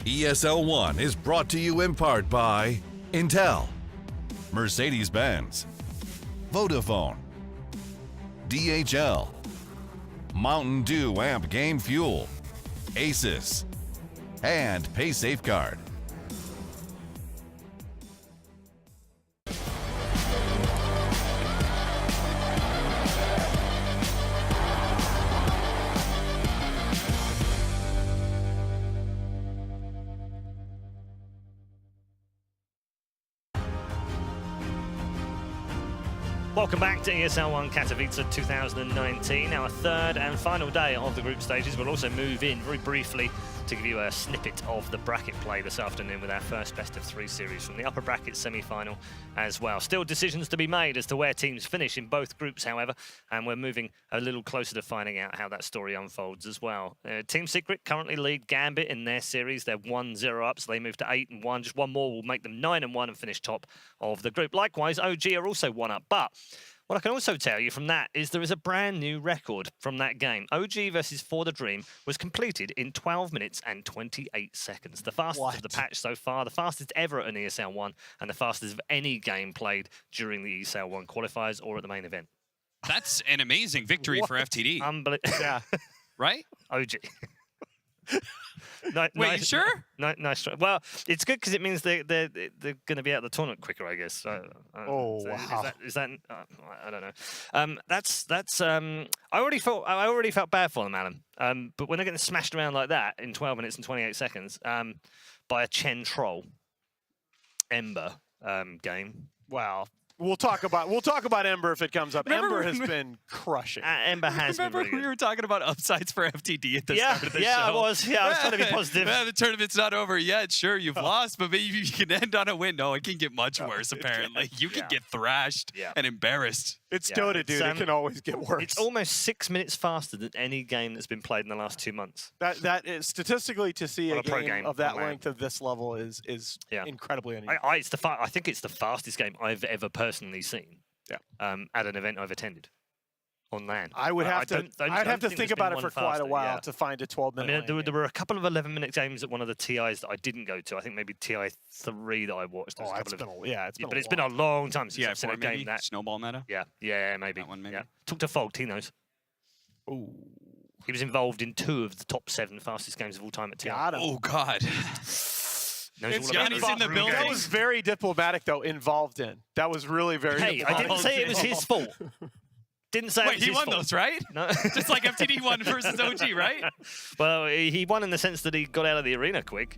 ESL 1 is brought to you in part by Intel, Mercedes-Benz, Vodafone, DHL, Mountain Dew Amp Game Fuel, Asus, and PaySafeCard. Welcome back to ESL 1 Katowice 2019, our third and final day of the group stages. We'll also move in very briefly to give you a snippet of the bracket play this afternoon with our first best-of-3 series from the upper bracket semi-final as well. Still decisions to be made as to where teams finish in both groups, however, and we're moving a little closer to finding out how that story unfolds as well. Team Secret currently lead Gambit in their series. They're 1-0 up, so they move to 8-1. Just one more will make them 9-1 and finish top of the group. Likewise, OG are also 1 up, but what I can also tell you from that is there is a brand new record from that game. OG versus For the Dream was completed in 12 minutes and 28 seconds. The fastest of the patch so far, the fastest ever at an ESL 1, and the fastest of any game played during the ESL 1 qualifiers or at the main event. That's an amazing victory for FTD. Yeah. Right? OG. No, Wait, you sure? Nice try. Well, it's good because it means they're going to be out of the tournament quicker, I guess. So, wow. Is that I don't know. I already felt bad for them, Alan. But when they're getting smashed around like that in 12 minutes and 28 seconds by a Chen troll Ember game. Wow. We'll talk about Ember if it comes up. Remember Ember has been crushing. Ember has been really we good. were talking about upsides for FTD at the start of the show? I was. Yeah, I was trying to be positive. The tournament's not over yet. Sure, you've lost, but maybe you can end on a win. No, it can get much worse, apparently. You can get thrashed and embarrassed. It's Dota, dude. It can always get worse. It's almost 6 minutes faster than any game that's been played in the last 2 months. That is statistically to see On a a pro game game of that online. length of this level is incredibly unusual. I think it's the fastest game I've ever personally seen. Yeah. At an event I've attended on LAN. I would have to. I'd have to think about it for quite a while yeah. to find a 12-minute. There were a couple of 11-minute games at one of the TIs that I didn't go to. I think maybe TI 3 that I watched. Oh, it's been it's been a long time since I've seen a game that Snowball meta. Yeah, maybe. That one, maybe. Yeah. Talk to Fogged, he knows. Ooh. He was involved in 2 of the top 7 fastest games of all time at TI. Oh God. Knows all Yanni's about in the those. building. That was very diplomatic, though. Involved in. That was really very. Hey, I didn't say it was his fault. Didn't say it Wait, was he his won fault. those, right? No. Just like FTD won versus OG, right? Well, he won in the sense that he got out of the arena quick.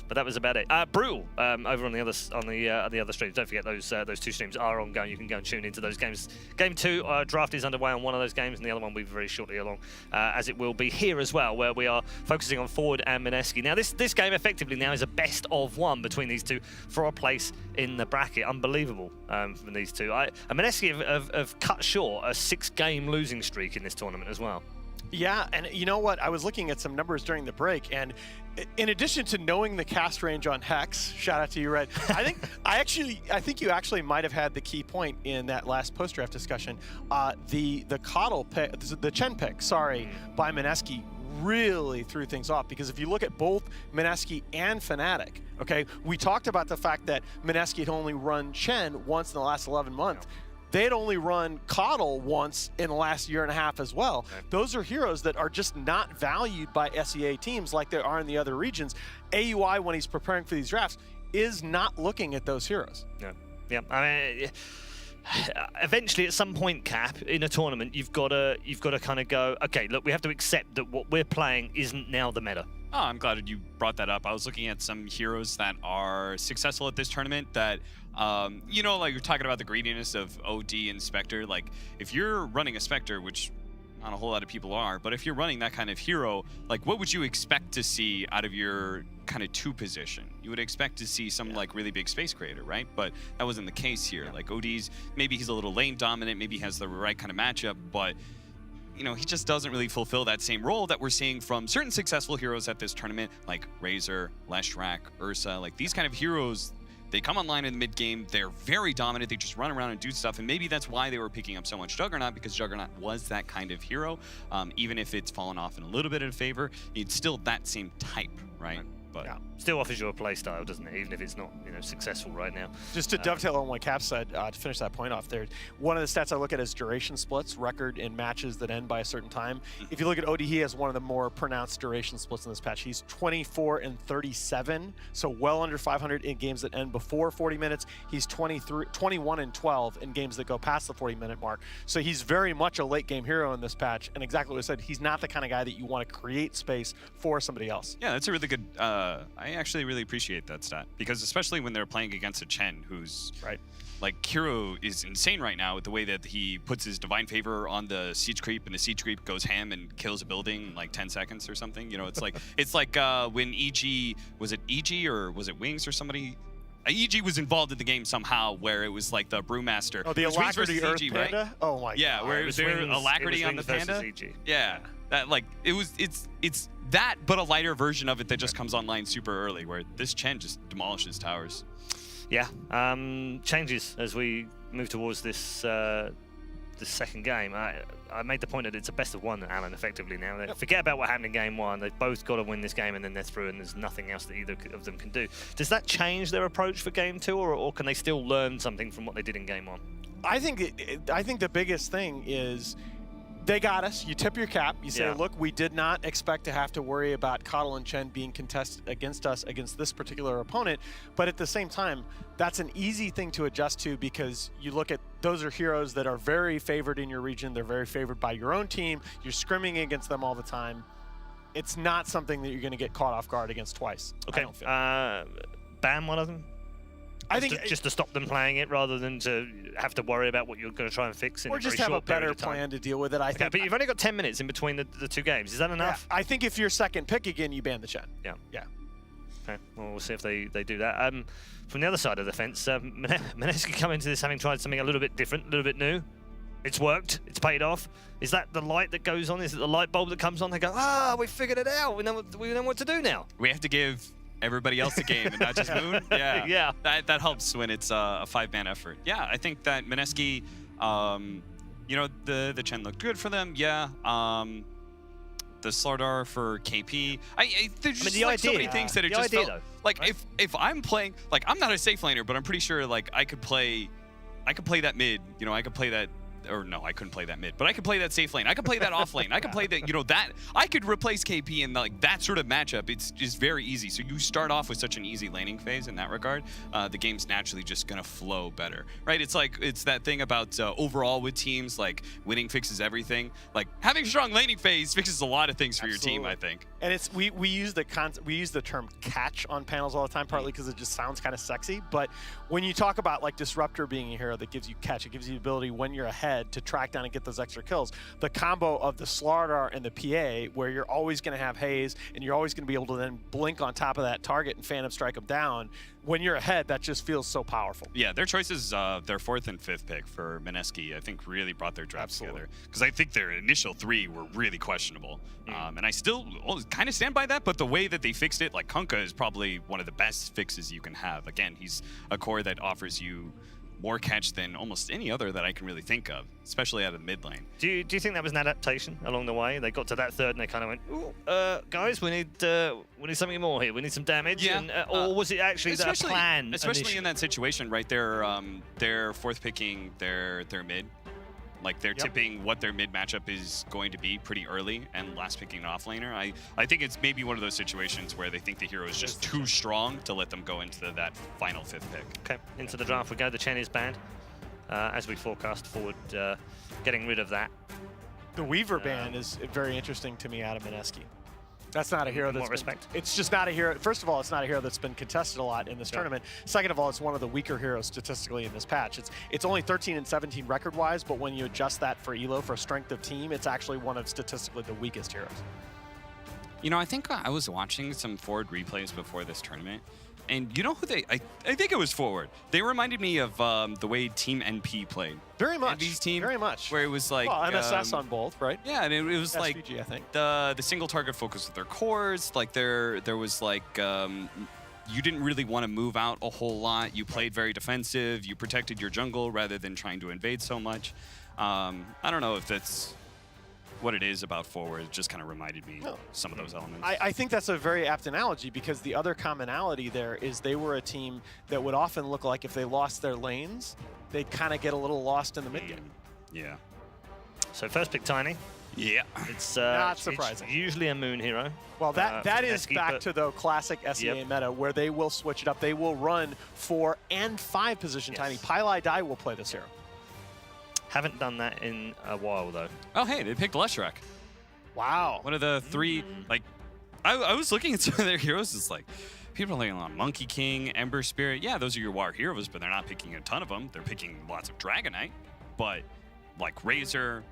But that was about it. Brutal over on the other streams. Don't forget those 2 streams are ongoing. You can go and tune into those games. Game 2 draft is underway on one of those games, and the other one will be very shortly along, as it will be here as well, where we are focusing on Forward and Mineski. Now, this game effectively now is a best of 1 between these two for a place in the bracket. Unbelievable from these two. Mineski have cut short a 6-game losing streak in this tournament as well. Yeah, and you know what? I was looking at some numbers during the break, and in addition to knowing the cast range on Hex, shout out to you, Red. I think you actually might have had the key point in that last post-draft discussion. The Coddle pick, the Chen pick, by Mineski really threw things off, because if you look at both Mineski and Fnatic, okay, we talked about the fact that Mineski had only run Chen once in the last 11 months. They had only run Coddle once in the last year and a half as well. Okay. Those are heroes that are just not valued by SEA teams like they are in the other regions. AUI, when he's preparing for these drafts, is not looking at those heroes. Yeah. I mean, eventually, at some point, Cap, in a tournament, you've got to kind of go, okay, look, we have to accept that what we're playing isn't now the meta. Oh, I'm glad you brought that up. I was looking at some heroes that are successful at this tournament that, you know, like you're talking about the greediness of OD and Spectre. Like, if you're running a Spectre, which not a whole lot of people are, but if you're running that kind of hero, like, what would you expect to see out of your kind of 2 position? You would expect to see some like really big space creator, right? But that wasn't the case here. Like, OD's, maybe he's a little lane dominant, maybe he has the right kind of matchup, but you know, he just doesn't really fulfill that same role that we're seeing from certain successful heroes at this tournament, like Razor, Leshrac, Ursa. Like, these kind of heroes, they come online in the mid game, they're very dominant, they just run around and do stuff, and maybe that's why they were picking up so much Juggernaut, because Juggernaut was that kind of hero. Even if it's fallen off in a little bit of favor, it's still that same type, right? But still offers you a play style, doesn't it? Even if it's not successful right now. Just to dovetail on what Cap said, to finish that point off there, one of the stats I look at is duration splits, record in matches that end by a certain time. If you look at OD, he has one of the more pronounced duration splits in this patch. He's 24 and 37, so well under 500 in games that end before 40 minutes. He's 21 and 12 in games that go past the 40-minute mark. So he's very much a late game hero in this patch, and exactly what I said, he's not the kind of guy that you want to create space for somebody else. Yeah, that's a really good, I actually really appreciate that stat, because especially when they're playing against a Chen who's, like, Hero is insane right now with the way that he puts his Divine Favor on the Siege Creep, and the Siege Creep goes ham and kills a building in like 10 seconds or something. It's like, when EG, was it EG or was it Wings or somebody? EG was involved in the game somehow, where it was like the Brewmaster. Oh, the Alacrity Earth EG, Panda? Right? Oh my god. Yeah, where it was their Alacrity on the Panda. Yeah, that it's that, but a lighter version of it that just comes online super early, where this Chen just demolishes towers. Yeah, changes as we move towards this this second game. I made the point that it's a best of one, Alan, effectively now. Forget about what happened in game one. They've both got to win this game and then they're through, and there's nothing else that either of them can do. Does that change their approach for game two, or can they still learn something from what they did in game one? I think the biggest thing is they got us. You tip your cap. You say, look, we did not expect to have to worry about Coddle and Chen being contested against us against this particular opponent. But at the same time, that's an easy thing to adjust to, because you look at those are heroes that are very favored in your region. They're very favored by your own team. You're scrimming against them all the time. It's not something that you're going to get caught off guard against twice. Okay. Ban one of them? I think just to stop them playing it, rather than to have to worry about what you're going to try and fix in or a just very have a short period better of time. plan to deal with it. I think. But you've only got 10 minutes in between the two games. Is that enough? Yeah, I think if you're second pick again, you ban the Chen. Yeah. Yeah. Okay. Well, we'll see if they do that. From the other side of the fence, Mineski come into this having tried something a little bit different, a little bit new. It's worked. It's paid off. Is that the light that goes on? Is it the light bulb that comes on? They go, we figured it out. We know what to do now. We have to give everybody else a game and not just Moon. Yeah. Yeah. That helps when it's a 5-man effort. Yeah, I think that Mineski, the Chen looked good for them. Yeah. The Slardar for KP. There's just so many things that it just felt like if I'm playing, like, I'm not a safe laner, but I'm pretty sure like I could play that mid. I could play that. Or no, I couldn't play that mid, but I could play that safe lane. I could play that off lane. I could play that, that. I could replace KP in like that sort of matchup. It's just very easy. So you start off with such an easy laning phase in that regard. The game's naturally just gonna flow better, right? It's that thing about overall with teams, like winning fixes everything. Like having a strong laning phase fixes a lot of things for your team, I think. And we use the term catch on panels all the time, partly because it just sounds kind of sexy. But when you talk about like Disruptor being a hero that gives you catch, it gives you the ability when you're ahead to track down and get those extra kills. The combo of the Slardar and the PA, where you're always going to have haze and you're always going to be able to then blink on top of that target and Phantom Strike them down. When you're ahead, that just feels so powerful. Yeah, their choices, their 4th and 5th pick for Mineski, I think really brought their drafts together. Because I think their initial 3 were really questionable. And I still kind of stand by that, but the way that they fixed it, like Kunkka is probably one of the best fixes you can have. Again, he's a core that offers you more catch than almost any other that I can really think of, especially out of the mid lane. Do you think that was an adaptation along the way? They got to that 3rd and they kind of went, "Ooh, guys, we need something more here. We need some damage." Yeah. And, or was it actually a plan? Especially in that situation, right? They're 4th picking their mid. Like they're tipping what their mid matchup is going to be pretty early and last picking an offlaner. I think it's maybe one of those situations where they think the hero is just too strong to let them go into that final 5th pick. Okay, into the draft we go. The Chen is banned as we forecast forward, getting rid of that. The Weaver ban is very interesting to me out of Mineski. That's not a hero that's respect. It's just not a hero. First of all, it's not a hero that's been contested a lot in this tournament. Second of all, it's one of the weaker heroes statistically in this patch. It's only 13 and 17 record-wise, but when you adjust that for elo, for strength of team, it's actually one of statistically the weakest heroes. I think I was watching some Forward replays before this tournament, and you know who I think it was Forward. They reminded me of the way Team NP played. Very much. NP's team, very much. Where it was like MSS on both, right? Yeah, and it was SVG, like I think. the single target focus with their cores. Like there was like you didn't really want to move out a whole lot. You played very defensive. You protected your jungle rather than trying to invade so much. I don't know if that's what it is about forward just kind of reminded me of some of those elements. I think that's a very apt analogy because the other commonality there is they were a team that would often look like if they lost their lanes, they'd kind of get a little lost in the mid game. Yeah. So first pick Tiny. Yeah. It's not surprising. It's usually a Moon hero. Well, that is Mineski, back to the classic SEA meta where they will switch it up. They will run 4 and 5 position Tiny. Pylai Dai will play this hero. Haven't done that in a while, though. Oh, hey, they picked Leshrac. Wow. One of the 3, like, I was looking at some of their heroes. It's like, people are laying on Monkey King, Ember Spirit. Yeah, those are your WoW heroes, but they're not picking a ton of them. They're picking lots of Dragonite. But, like, Razor,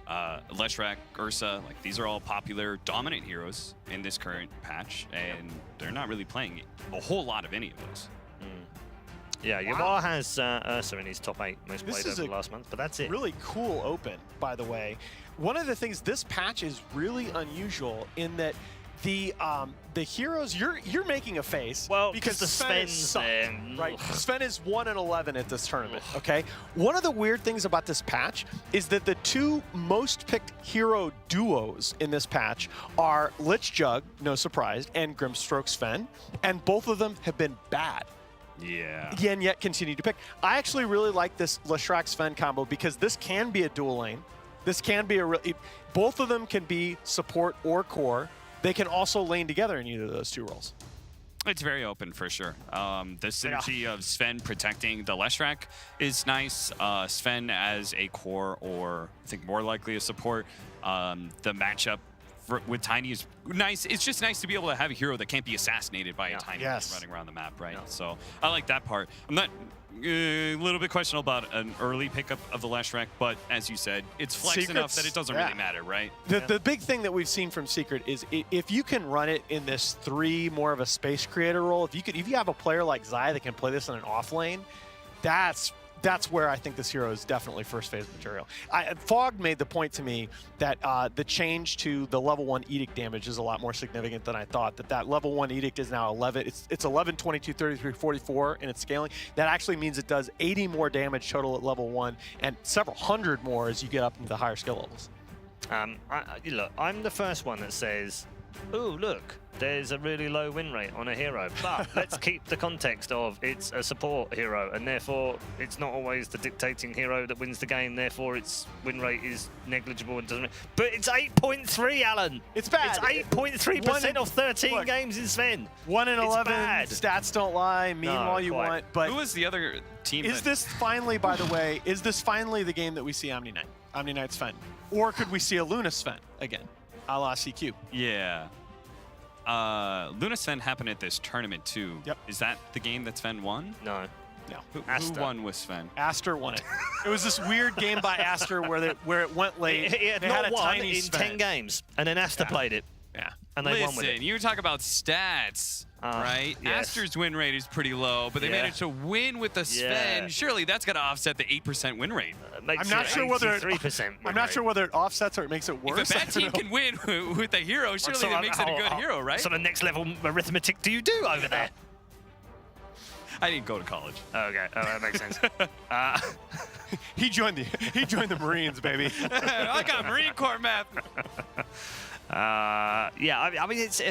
Leshrac, Ursa, like, these are all popular dominant heroes in this current patch, and they're not really playing a whole lot of any of those. Yeah, Yawar has Ursa in his top 8 most played over the last month, but that's it. Really cool open, by the way. One of the things, this patch is really unusual in that the heroes, you're making a face because the Sven Sven's sucked, right? Sven is 1-11 at this tournament. Okay. One of the weird things about this patch is that the 2 most picked hero duos in this patch are Lich Jug, no surprise, and Grimstroke Sven, and both of them have been bad. Yeah. And yet continue to pick. I actually really like this Leshrac Sven combo because this can be a dual lane. This can be both of them can be support or core. They can also lane together in either of those 2 roles. It's very open for sure. The synergy of Sven protecting the Leshrac is nice. Sven as a core or I think more likely a support. The matchup with Tiny is nice. It's just nice to be able to have a hero that can't be assassinated by a Tiny running around the map, right? So I like that part. I'm not a little bit questionable about an early pickup of the Leshrac, but as you said, it's flex enough that it doesn't really matter, right? The big thing that we've seen from Secret is if you can run it in this 3 more of a space creator role, if you have a player like Zai that can play this in an off lane, that's where I think this hero is definitely first phase material. Fog made the point to me that the change to the level 1 edict damage is a lot more significant than I thought. That level 1 edict is now 11. It's 11, 22, 33, 44 in its scaling. That actually means it does 80 more damage total at level 1 and several hundred more as you get up into the higher skill levels. Look, I'm the first one that says, oh, look, there's a really low win rate on a hero, but let's keep the context of it's a support hero, and therefore it's not always the dictating hero that wins the game, therefore its win rate is negligible and doesn't. But it's 8.3, Alan. It's bad. It's 8.3% of 13 games in Sven. 1 in 11. Stats don't lie. Mean all you want. But who was the other team? Is this finally, by the way, is this finally the game that we see Omni Knight? Omni Knight Sven, or could we see a Luna Sven again, a la CQ? Yeah. Luna Sven happened at this tournament too. Yep. Is that the game that Sven won? No. Who won with Sven? Aster won it. It was this weird game by Aster where it went late. It had not won in 10 games, and then Aster played it. Yeah. And they won with it. Listen, you talk about stats, right? Yes. Aster's win rate is pretty low, but they managed to win with the Sven. Yeah. Surely that's got to offset the 8% win rate. I'm not sure whether it offsets or it makes it worse. If a bad team can win with a hero, surely that makes it a good hero, right? What sort of next level arithmetic do you do over there? I didn't go to college. Okay, that makes sense. He joined the Marines, baby. I got Marine Corps math. Yeah, I mean it's.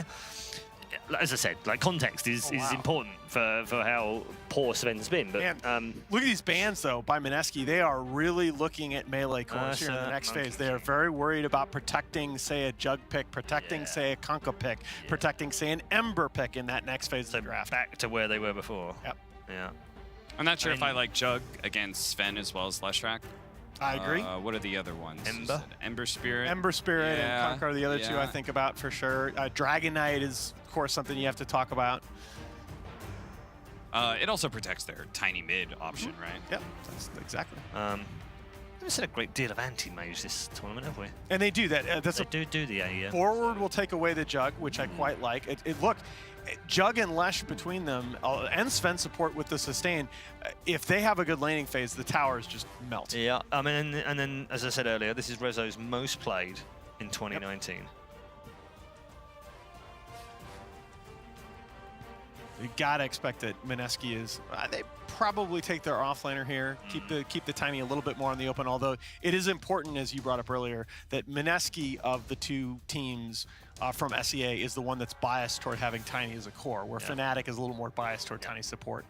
As I said, like context is important for how poor Sven's been. But look at these bans though by Mineski. They are really looking at melee cores here in the next phase. They are very worried about protecting, say, a Jug pick, protecting, say, a Kunkka pick, protecting, say, an Ember pick in that next phase of the draft. Back to where they were before. Yep. Yeah. I'm not sure if I like Jug against Sven as well as Leshrac. I agree. What are the other ones? Ember Spirit. Ember Spirit and Kunkka are the other 2 I think about for sure. Dragon Knight is, of course, something you have to talk about. It also protects their tiny mid option, right? Yep, that's exactly. We've seen a great deal of anti-mage this tournament, have we? And they do that. They do the AE. Forward will take away the Jug, which I quite like. Look, Jug and Lesh between them, and Sven support with the sustain, if they have a good laning phase, the towers just melt. Yeah, I mean, and then, as I said earlier, this is Rezo's most played in 2019. Yep. You gotta expect that Mineski is. They probably take their offlaner here, keep the Tiny a little bit more in the open, although it is important, as you brought up earlier, that Mineski of the two teams from SEA is the one that's biased toward having Tiny as a core, where Fnatic is a little more biased toward Tiny support.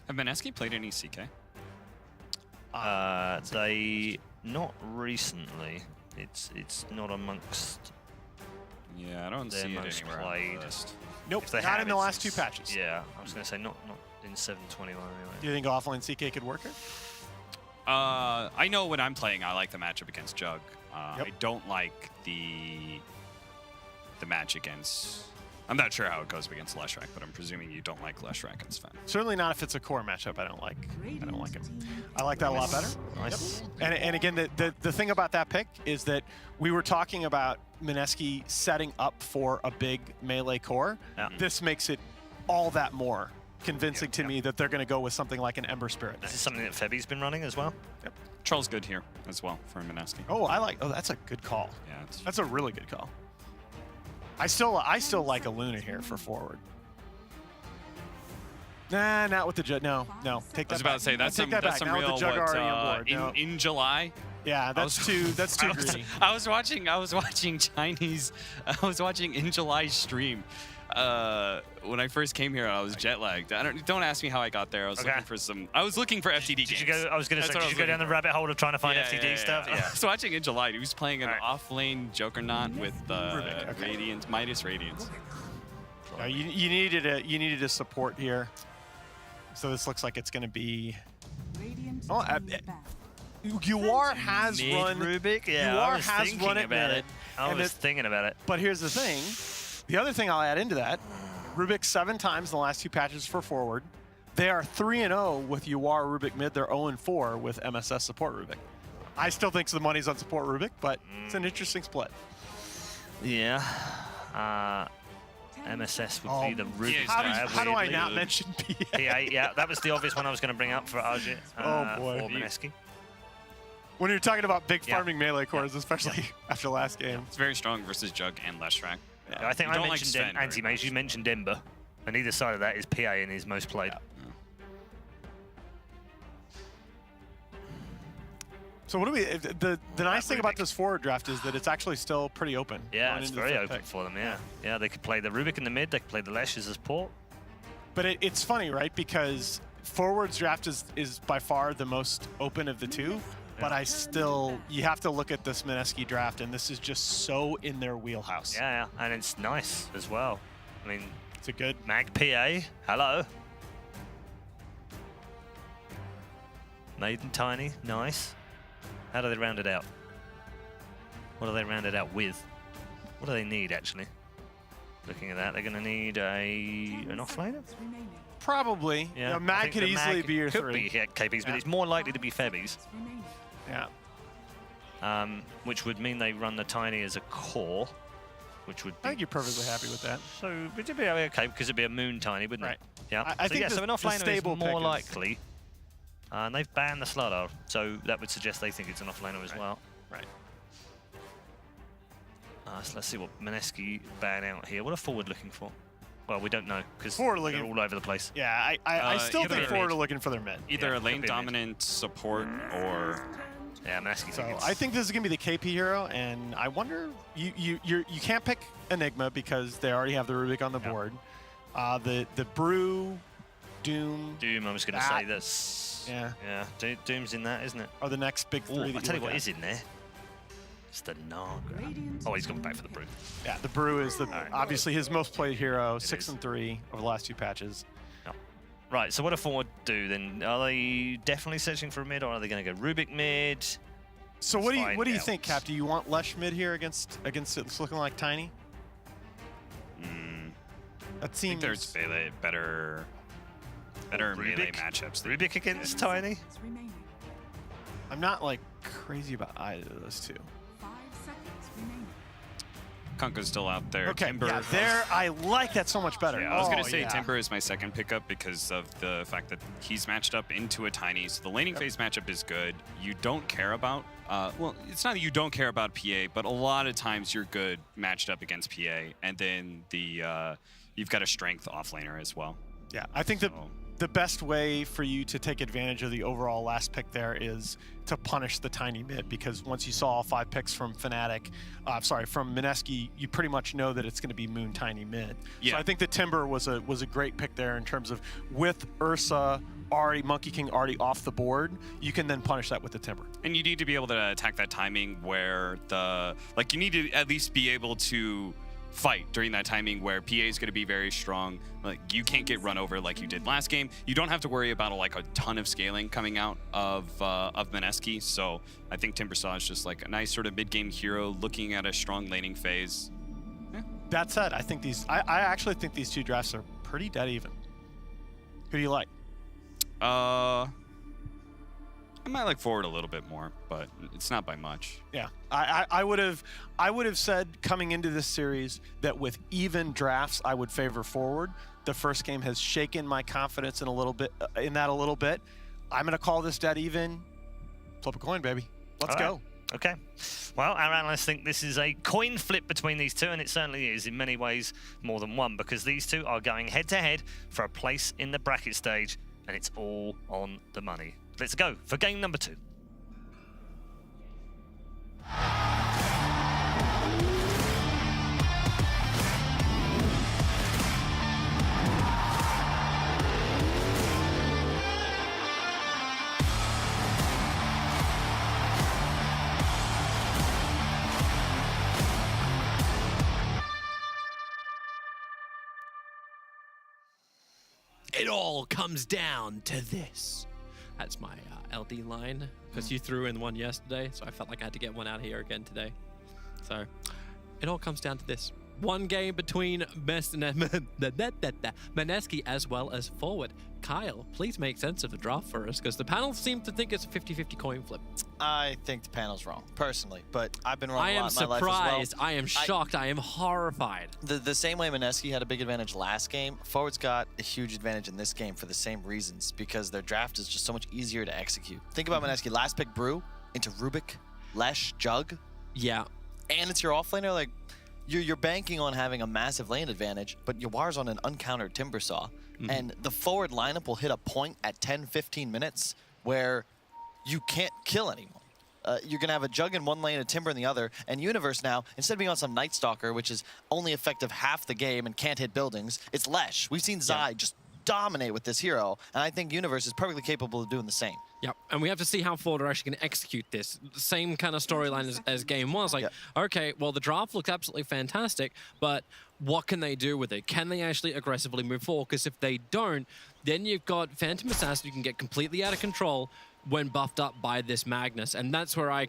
Have Mineski played any CK? They not recently. It's not amongst. Yeah, I don't see it anywhere on the list. Nope, not in the last 2 patches. Yeah, I was going to say not in 7.21 anyway. Do you think offline CK could work it? I know when I'm playing, I like the matchup against Jug. I don't like the match against. I'm not sure how it goes against Leshrac, but I'm presuming you don't like Leshrac as fan. Certainly not if it's a core matchup. I don't like him. I like that a lot better. Nice. Yep. And again, the thing about that pick is that we were talking about Mineski setting up for a big melee core. Yeah. This makes it all that more convincing to me that they're going to go with something like an Ember Spirit. This is something that Febi's been running as well. Yep. Troll's good here as well for Mineski. Oh, that's a good call. Yeah, that's a really good call. I still like a Luna here for forward. Nah, not with the Jug. No. Take that. I was about to say that's some real in July. Yeah, that's too greedy. I was watching Chinese. I was watching In July's stream. When I first came here, I was jet lagged. Don't ask me how I got there. I was looking for some. I was looking for FTD games. Did you go? I was going to say, did you go down the rabbit hole of trying to find FTD stuff? Yeah. I was watching In July. He was playing an off-lane Juggernaut with Radiance, Midas Radiance. You needed a support here. So this looks like it's going to be. UR has run Rubik. Yeah, UR has run it about mid, it. I was thinking about it. But here's the thing. The other thing I'll add into that, Rubik 7 times in the last 2 patches for forward. They are 3-0 with UR Rubik mid. They're 0-4 with MSS support Rubik. I still think the money's on support Rubik, but it's an interesting split. Yeah. MSS would be the Rubik. How do I not mention PA? Yeah, that was the obvious one I was going to bring up for Arjit. Boy. For Mineski. When you're talking about big farming melee cores, especially after last game. It's very strong versus Jug and Leshrac. Yeah, I think I mentioned anti-mage. You mentioned Ember, and either side of that is PA in his most played. So what do we? The nice thing about this forward draft is that it's actually still pretty open. Yeah, it's very open for them. Yeah, they could play the Rubik in the mid. They could play the Lesh as a support. But it's funny, right? Because forwards draft is by far the most open of the two. But you have to look at this Mineski draft, and this is just so in their wheelhouse. Yeah, and it's nice as well. I mean, it's a good Mag PA. Hello. Maiden Tiny, nice. How do they round it out? What do they round it out with? What do they need, actually? Looking at that, they're going to need an offlaner? Probably. Yeah. Mag could easily be your 3. Could be KPs, but it's more likely to be Febi's. Yeah. Which would mean they run the Tiny as a core, which would be... I think you're perfectly happy with that. So it'd be okay, because it'd be a Moon Tiny, wouldn't it? Yeah. I think so an offlaner is more pick likely. And they've banned the Slardar, so that would suggest they think it's an offlaner as well. Right. So let's see what Mineski ban out here. What are forward looking for? Well, we don't know, because they're all over the place. Yeah, I still think forward are looking for their mid. Either a lane dominant support or... Yeah, Mineski. So I think this is going to be the KP hero, and I wonder, you can't pick Enigma because they already have the Rubik on the board. The Brew, Doom... I was going to say this. Yeah. Yeah, Doom's in that, isn't it? Are the next big 3 I'll tell you what is in there. It's the Naga. Oh, he's going back for the Brew. Yeah, the Brew is obviously his most played hero, 6-3 over the last 2 patches. Oh. Right, so what do forward do then? Are they definitely searching for a mid, or are they going to go Rubik mid? So what do you think, Cap? Do you want Lesh mid here against it's looking like Tiny? That seems... I think there's better melee matchups. Rubik against Tiny? I'm not like crazy about either of those two. Kunkka's still out there. Okay, Timber. I like that so much better. Yeah, I was going to say Timber is my second pickup because of the fact that he's matched up into a Tiny. So the laning phase matchup is good. You don't care about, well, it's not that you don't care about PA, but a lot of times you're good matched up against PA. And then you've got a strength offlaner as well. Yeah, I think the best way for you to take advantage of the overall last pick there is to punish the tiny mid, because once you saw all 5 picks from from Mineski, you pretty much know that it's going to be Moon tiny mid. Yeah. So I think the Timber was a great pick there in terms of with Ursa already, Monkey King already off the board, you can then punish that with the Timber. And you need to be able to attack that timing where you need to at least be able to fight during that timing where PA is going to be very strong. Like, you can't get run over like you did last game. You don't have to worry about a ton of scaling coming out of Mineski. So I think Timbersaw is just like a nice sort of mid-game hero looking at a strong laning phase. Yeah. That said, I think I actually think these 2 drafts are pretty dead even. Who do you like? I might like forward a little bit more, but it's not by much. Yeah, I would have said coming into this series that with even drafts, I would favor forward. The first game has shaken my confidence in a little bit. I'm gonna call this dead even. Flip a coin, baby. Let's go. Okay. Well, our analysts think this is a coin flip between these 2, and it certainly is in many ways more than one, because these 2 are going head-to-head for a place in the bracket stage, and it's all on the money. Let's go for game number 2. It all comes down to this. That's my LD line, because you threw in one yesterday, so I felt like I had to get one out here again today. So it all comes down to this. One game between Mineski as well as forward. Kyle, please make sense of the draft for us, because the panel seems to think it's a 50-50 coin flip. I think the panel's wrong, personally, but I've been wrong I a am lot in my life as surprised. well. I am shocked. I am horrified. The same way Mineski had a big advantage last game, forward's got a huge advantage in this game for the same reasons, because their draft is just so much easier to execute. Think about Mineski, last pick Brew into Rubik, Lesh, Jug. Yeah. And it's your offlaner, like, you're banking on having a massive lane advantage, but your war's on an uncountered Timbersaw. And the forward lineup will hit a point at 10-15 minutes where you can't kill anyone. You're going to have a Jug in one lane, a Timber in the other, and Universe now, instead of being on some Night Stalker, which is only effective half the game and can't hit buildings, it's Lesh. We've seen Zai just dominate with this hero, and I think Universe is perfectly capable of doing the same. Yep, and we have to see how Ford are actually going to execute this. The same kind of storyline as game one. It's like, okay, well, the draft looks absolutely fantastic, but what can they do with it? Can they actually aggressively move forward? Because if they don't, then you've got Phantom Assassin who can get completely out of control when buffed up by this Magnus. And that's where I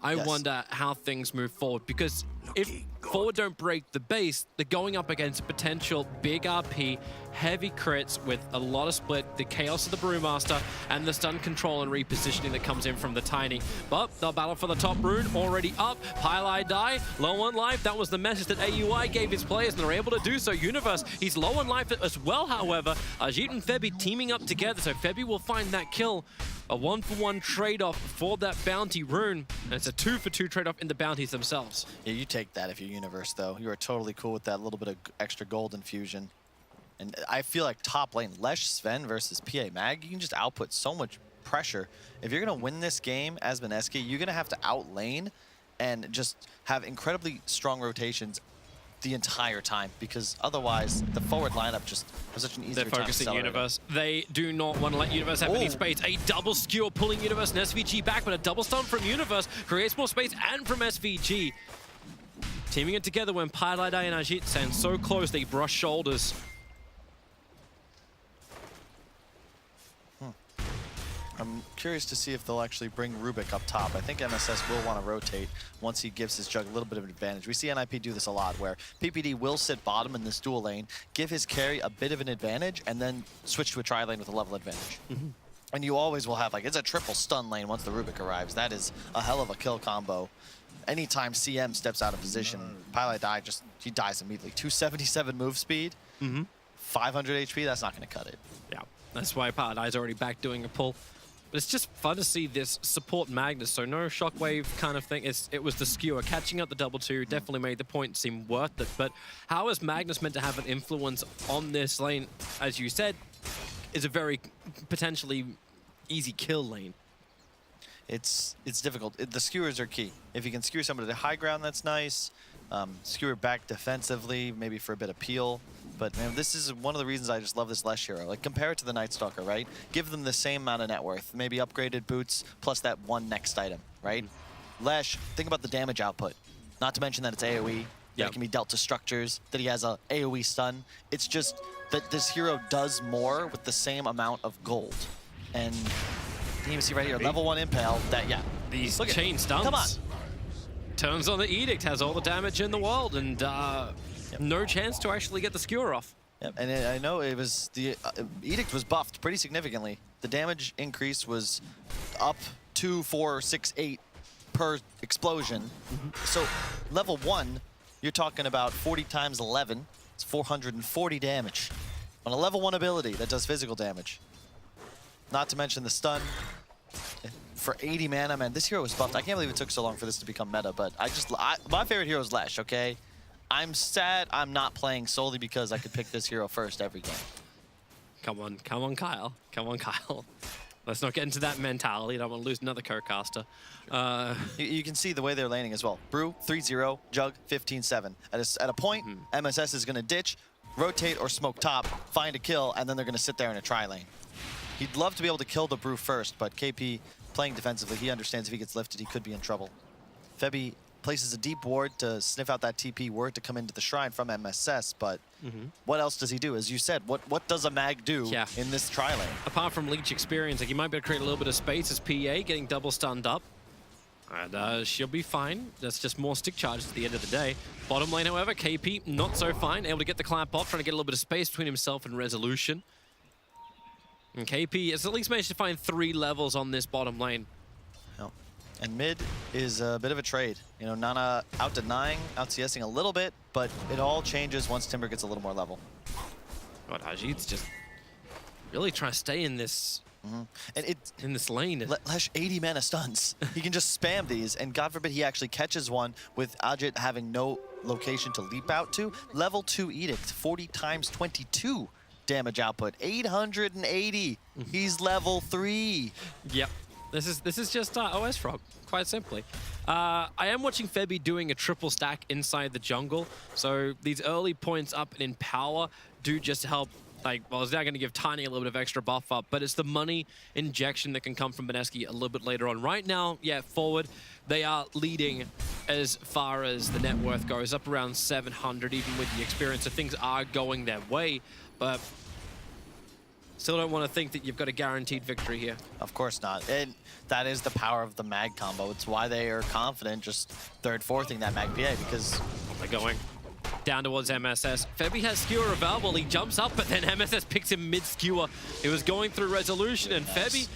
wonder how things move forward. Because if forward don't break the base, they're going up against potential big RP, heavy crits with a lot of split, the chaos of the Brewmaster, and the stun control and repositioning that comes in from the Tiny. But the battle for the top rune already up. Pylai die, low on life. That was the message that AUI gave his players, and they're able to do so. Universe, he's low on life as well, however. Ajit and Febi teaming up together, so Febi will find that kill. A 1-for-1 trade-off for that bounty rune, and it's a 2-for-2 trade-off in the bounties themselves. Yeah, you take that if you're Universe, though. You are totally cool with that little bit of extra gold infusion. And I feel like top lane, Lesh Sven versus PA Mag, you can just output so much pressure. If you're going to win this game as Mineski, you're going to have to outlane and just have incredibly strong rotations the entire time, because otherwise the forward lineup just has such an easier time. They're focusing Universe. They do not want to let Universe have any space. A double skewer pulling Universe and SVG back, but a double stun from Universe creates more space, and from SVG. Teaming it together when Pylai and Ajit stand so close, they brush shoulders. I'm curious to see if they'll actually bring Rubik up top. I think MSS will want to rotate once he gives his Jug a little bit of an advantage. We see NIP do this a lot, where PPD will sit bottom in this dual lane, give his carry a bit of an advantage, and then switch to a tri-lane with a level advantage. And you always will have, like, it's a triple stun lane once the Rubik arrives. That is a hell of a kill combo. Anytime CM steps out of position, Pylai he dies immediately. 277 move speed, 500 HP, that's not going to cut it. Yeah, that's why Pylai's already back doing a pull. But it's just fun to see this support Magnus, so no shockwave kind of thing. It was the skewer. Catching up the double two definitely made the point seem worth it. But how is Magnus meant to have an influence on this lane? As you said, is a very potentially easy kill lane. It's difficult. The skewers are key. If you can skewer somebody to high ground, that's nice. Skewer back defensively, maybe for a bit of peel. But man, this is one of the reasons I just love this Lesh hero. Like, compare it to the Night Stalker, right? Give them the same amount of net worth, maybe upgraded boots plus that one next item, right? Lesh, think about the damage output. Not to mention that it's AoE, that it can be dealt to structures, that he has a AoE stun. It's just that this hero does more with the same amount of gold. And you can even see right here, level 1 Impale, that, These look chain stuns. Come on. Turns on the Edict, has all the damage in the world, and no chance to actually get the skewer off. Yep, and I know it was the Edict was buffed pretty significantly. The damage increase was up 2, 4, 6, 8 per explosion. So level 1, you're talking about 40 times 11. It's 440 damage on a level 1 ability that does physical damage. Not to mention the stun. For 80 mana, man, this hero was buffed. I can't believe it took so long for this to become meta, but my favorite hero is Lesh, okay? I'm sad I'm not playing solely because I could pick this hero first every game. Come on, Kyle. Come on, Kyle. Let's not get into that mentality. I don't want to lose another co-caster. You can see the way they're laning as well. Brew, 3-0, Jug, 15-7. At a point, MSS is going to ditch, rotate, or smoke top, find a kill, and then they're going to sit there in a tri-lane. He'd love to be able to kill the Brew first, but KP, playing defensively, he understands if he gets lifted, he could be in trouble. Febby places a deep ward to sniff out that TP ward to come into the shrine from MSS, but what else does he do? As you said, what does a mag do in this tri-lane? Apart from leech experience, like, he might be able to create a little bit of space as PA getting double stunned up. And she'll be fine. That's just more stick charges at the end of the day. Bottom lane, however, KP not so fine. Able to get the clamp off, trying to get a little bit of space between himself and Resolution. And KP has at least managed to find 3 levels on this bottom lane. And mid is a bit of a trade. You know, Nana out-denying, out-CSing a little bit, but it all changes once Timber gets a little more level. God, Ajit's just really trying to stay in this in this lane. Lesh 80 mana stuns. He can just spam these, and God forbid he actually catches one with Ajit having no location to leap out to. Level 2 Edict, 40 times 22 damage output, 880. He's level 3. Yep. This is just OS Frog, quite simply. I am watching Febby doing a triple stack inside the jungle, so these early points up in power do just help. Like, well, it's now going to give Tiny a little bit of extra buff up, but it's the money injection that can come from Mineski a little bit later on. Right now, forward, they are leading as far as the net worth goes, up around 700, even with the experience, so things are going their way, but still don't want to think that you've got a guaranteed victory here. Of course not. And that is the power of the mag combo. It's why they are confident just 3rd, 4thing that mag PA, because they're going down towards MSS. Febby has skewer available. He jumps up, but then MSS picks him mid-skewer. It was going through Resolution, and Febby,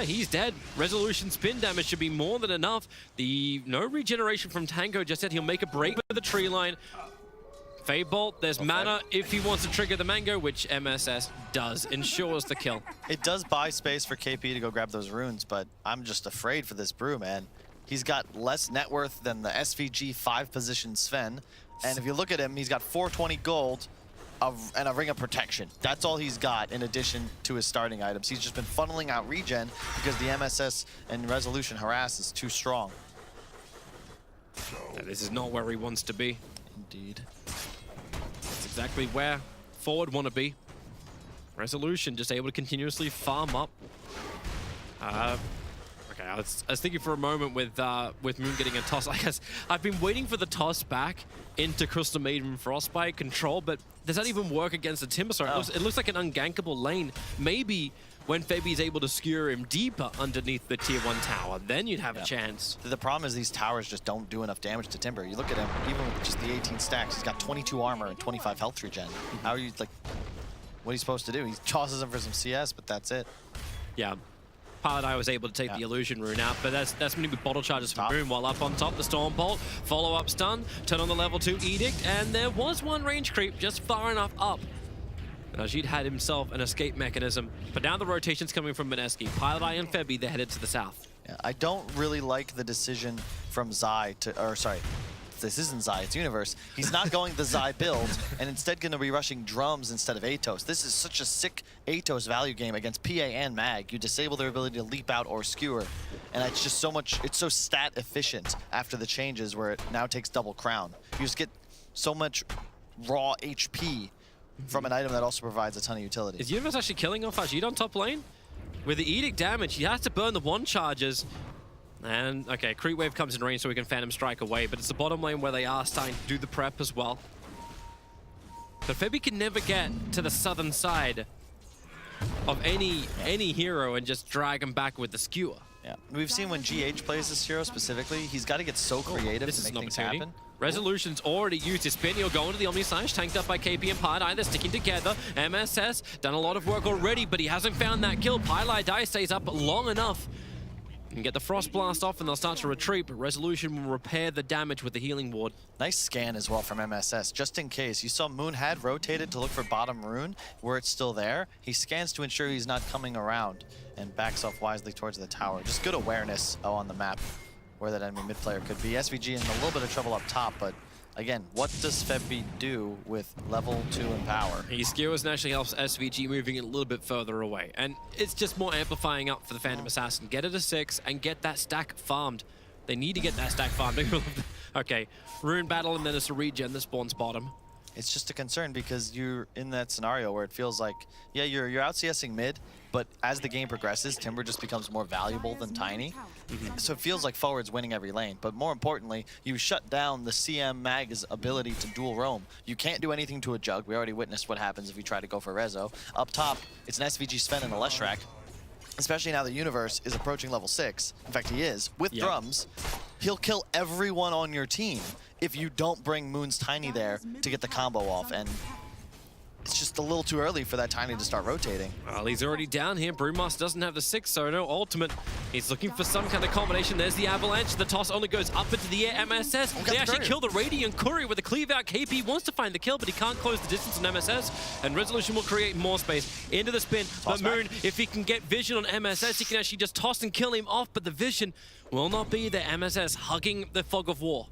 he's dead. Resolution spin damage should be more than enough. No regeneration from Tango just said he'll make a break with the tree line. Fade Bolt, there's mana if he wants to trigger the Mango, which MSS does, ensures the kill. It does buy space for KP to go grab those runes, but I'm just afraid for this Brew, man. He's got less net worth than the SVG 5-position Sven, and if you look at him, he's got 420 gold and a Ring of Protection. That's all he's got in addition to his starting items. He's just been funneling out regen because the MSS and Resolution harass is too strong. This is not where he wants to be. Indeed. That's exactly where forward want to be. Resolution just able to continuously farm up. Okay, I was thinking for a moment with Moon getting a toss. I guess I've been waiting for the toss back into Crystal Maiden Frostbite control, but does that even work against the Timber? Sorry, it looks like an ungankable lane. Maybe when Febby's able to skewer him deeper underneath the tier 1 tower, then you'd have a chance. The problem is these towers just don't do enough damage to Timber. You look at him, even with just the 18 stacks, he's got 22 armor and 25 health regen. How are you, like, what are you supposed to do? He tosses him for some CS, but that's it. Yeah. Paladai was able to take the illusion rune out, but that's going to be bottle charges from Moon. While up on top, the Storm Bolt, follow-up stun, turn on the level 2 Edict, and there was one range creep just far enough up. Ajit had himself an escape mechanism, but now the rotation's coming from Mineski. Paladai and Febby, they're headed to the south. Yeah, I don't really like the decision from Zai to, this isn't Zai, it's Universe. He's not going the Zai build, and instead going to be rushing drums instead of Atos. This is such a sick Atos value game against PA and Mag. You disable their ability to leap out or skewer, and it's just so much, it's so stat efficient after the changes where it now takes double crown. You just get so much raw HP from an item that also provides a ton of utility. Is Universe actually killing off Ajit on top lane? With the Edict damage, he has to burn the 1 charges. And, okay, Creep Wave comes in range so we can Phantom Strike away, but it's the bottom lane where they are starting to do the prep as well. But Febby can never get to the southern side of any hero and just drag him back with the skewer. Yeah, we've seen when GH plays this hero specifically, he's got to get so creative to make things happen. Resolution's already used his spin. He'll go into the Omni Slash, tanked up by KP and Pyjamas. They're sticking together. MSS done a lot of work already, but he hasn't found that kill. Pyjamas stays up long enough and get the Frost Blast off, and they'll start to retreat, but Resolution will repair the damage with the Healing Ward. Nice scan as well from MSS, just in case. You saw Moon had rotated to look for bottom rune, where it's still there. He scans to ensure he's not coming around and backs off wisely towards the tower. Just good awareness on the map where that enemy mid player could be. SVG in a little bit of trouble up top, but again, what does Febby do with level 2 in power? He skewers and actually helps SVG moving it a little bit further away. And it's just more amplifying up for the Phantom Assassin. Get it to 6 and get that stack farmed. They need to get that stack farmed. Okay, rune battle and then it's a regen that spawns bottom. It's just a concern because you're in that scenario where it feels like, yeah, you're out CSing mid, but as the game progresses, Timber just becomes more valuable than Tiny. So it feels like Forward's winning every lane. But more importantly, you shut down the CM Mag's ability to dual roam. You can't do anything to a Jug. We already witnessed what happens if you try to go for Rezo. Up top, it's an SVG Sven and a Leshrac. Especially now the Universe is approaching level 6. In fact, he is. With drums, he'll kill everyone on your team if you don't bring Moon's Tiny there to get the combo off. And it's just a little too early for that Tiny to start rotating. Well, he's already down here. Brewmaster doesn't have the 6, so no ultimate. He's looking for some kind of combination. There's the Avalanche. The toss only goes up into the air. MSS, they actually kill the Radiant Curry with a cleave out. KP wants to find the kill, but he can't close the distance on MSS. And Resolution will create more space into the spin. But Moon, if he can get vision on MSS, he can actually just toss and kill him off, but the vision will not be there. MSS hugging the fog of war.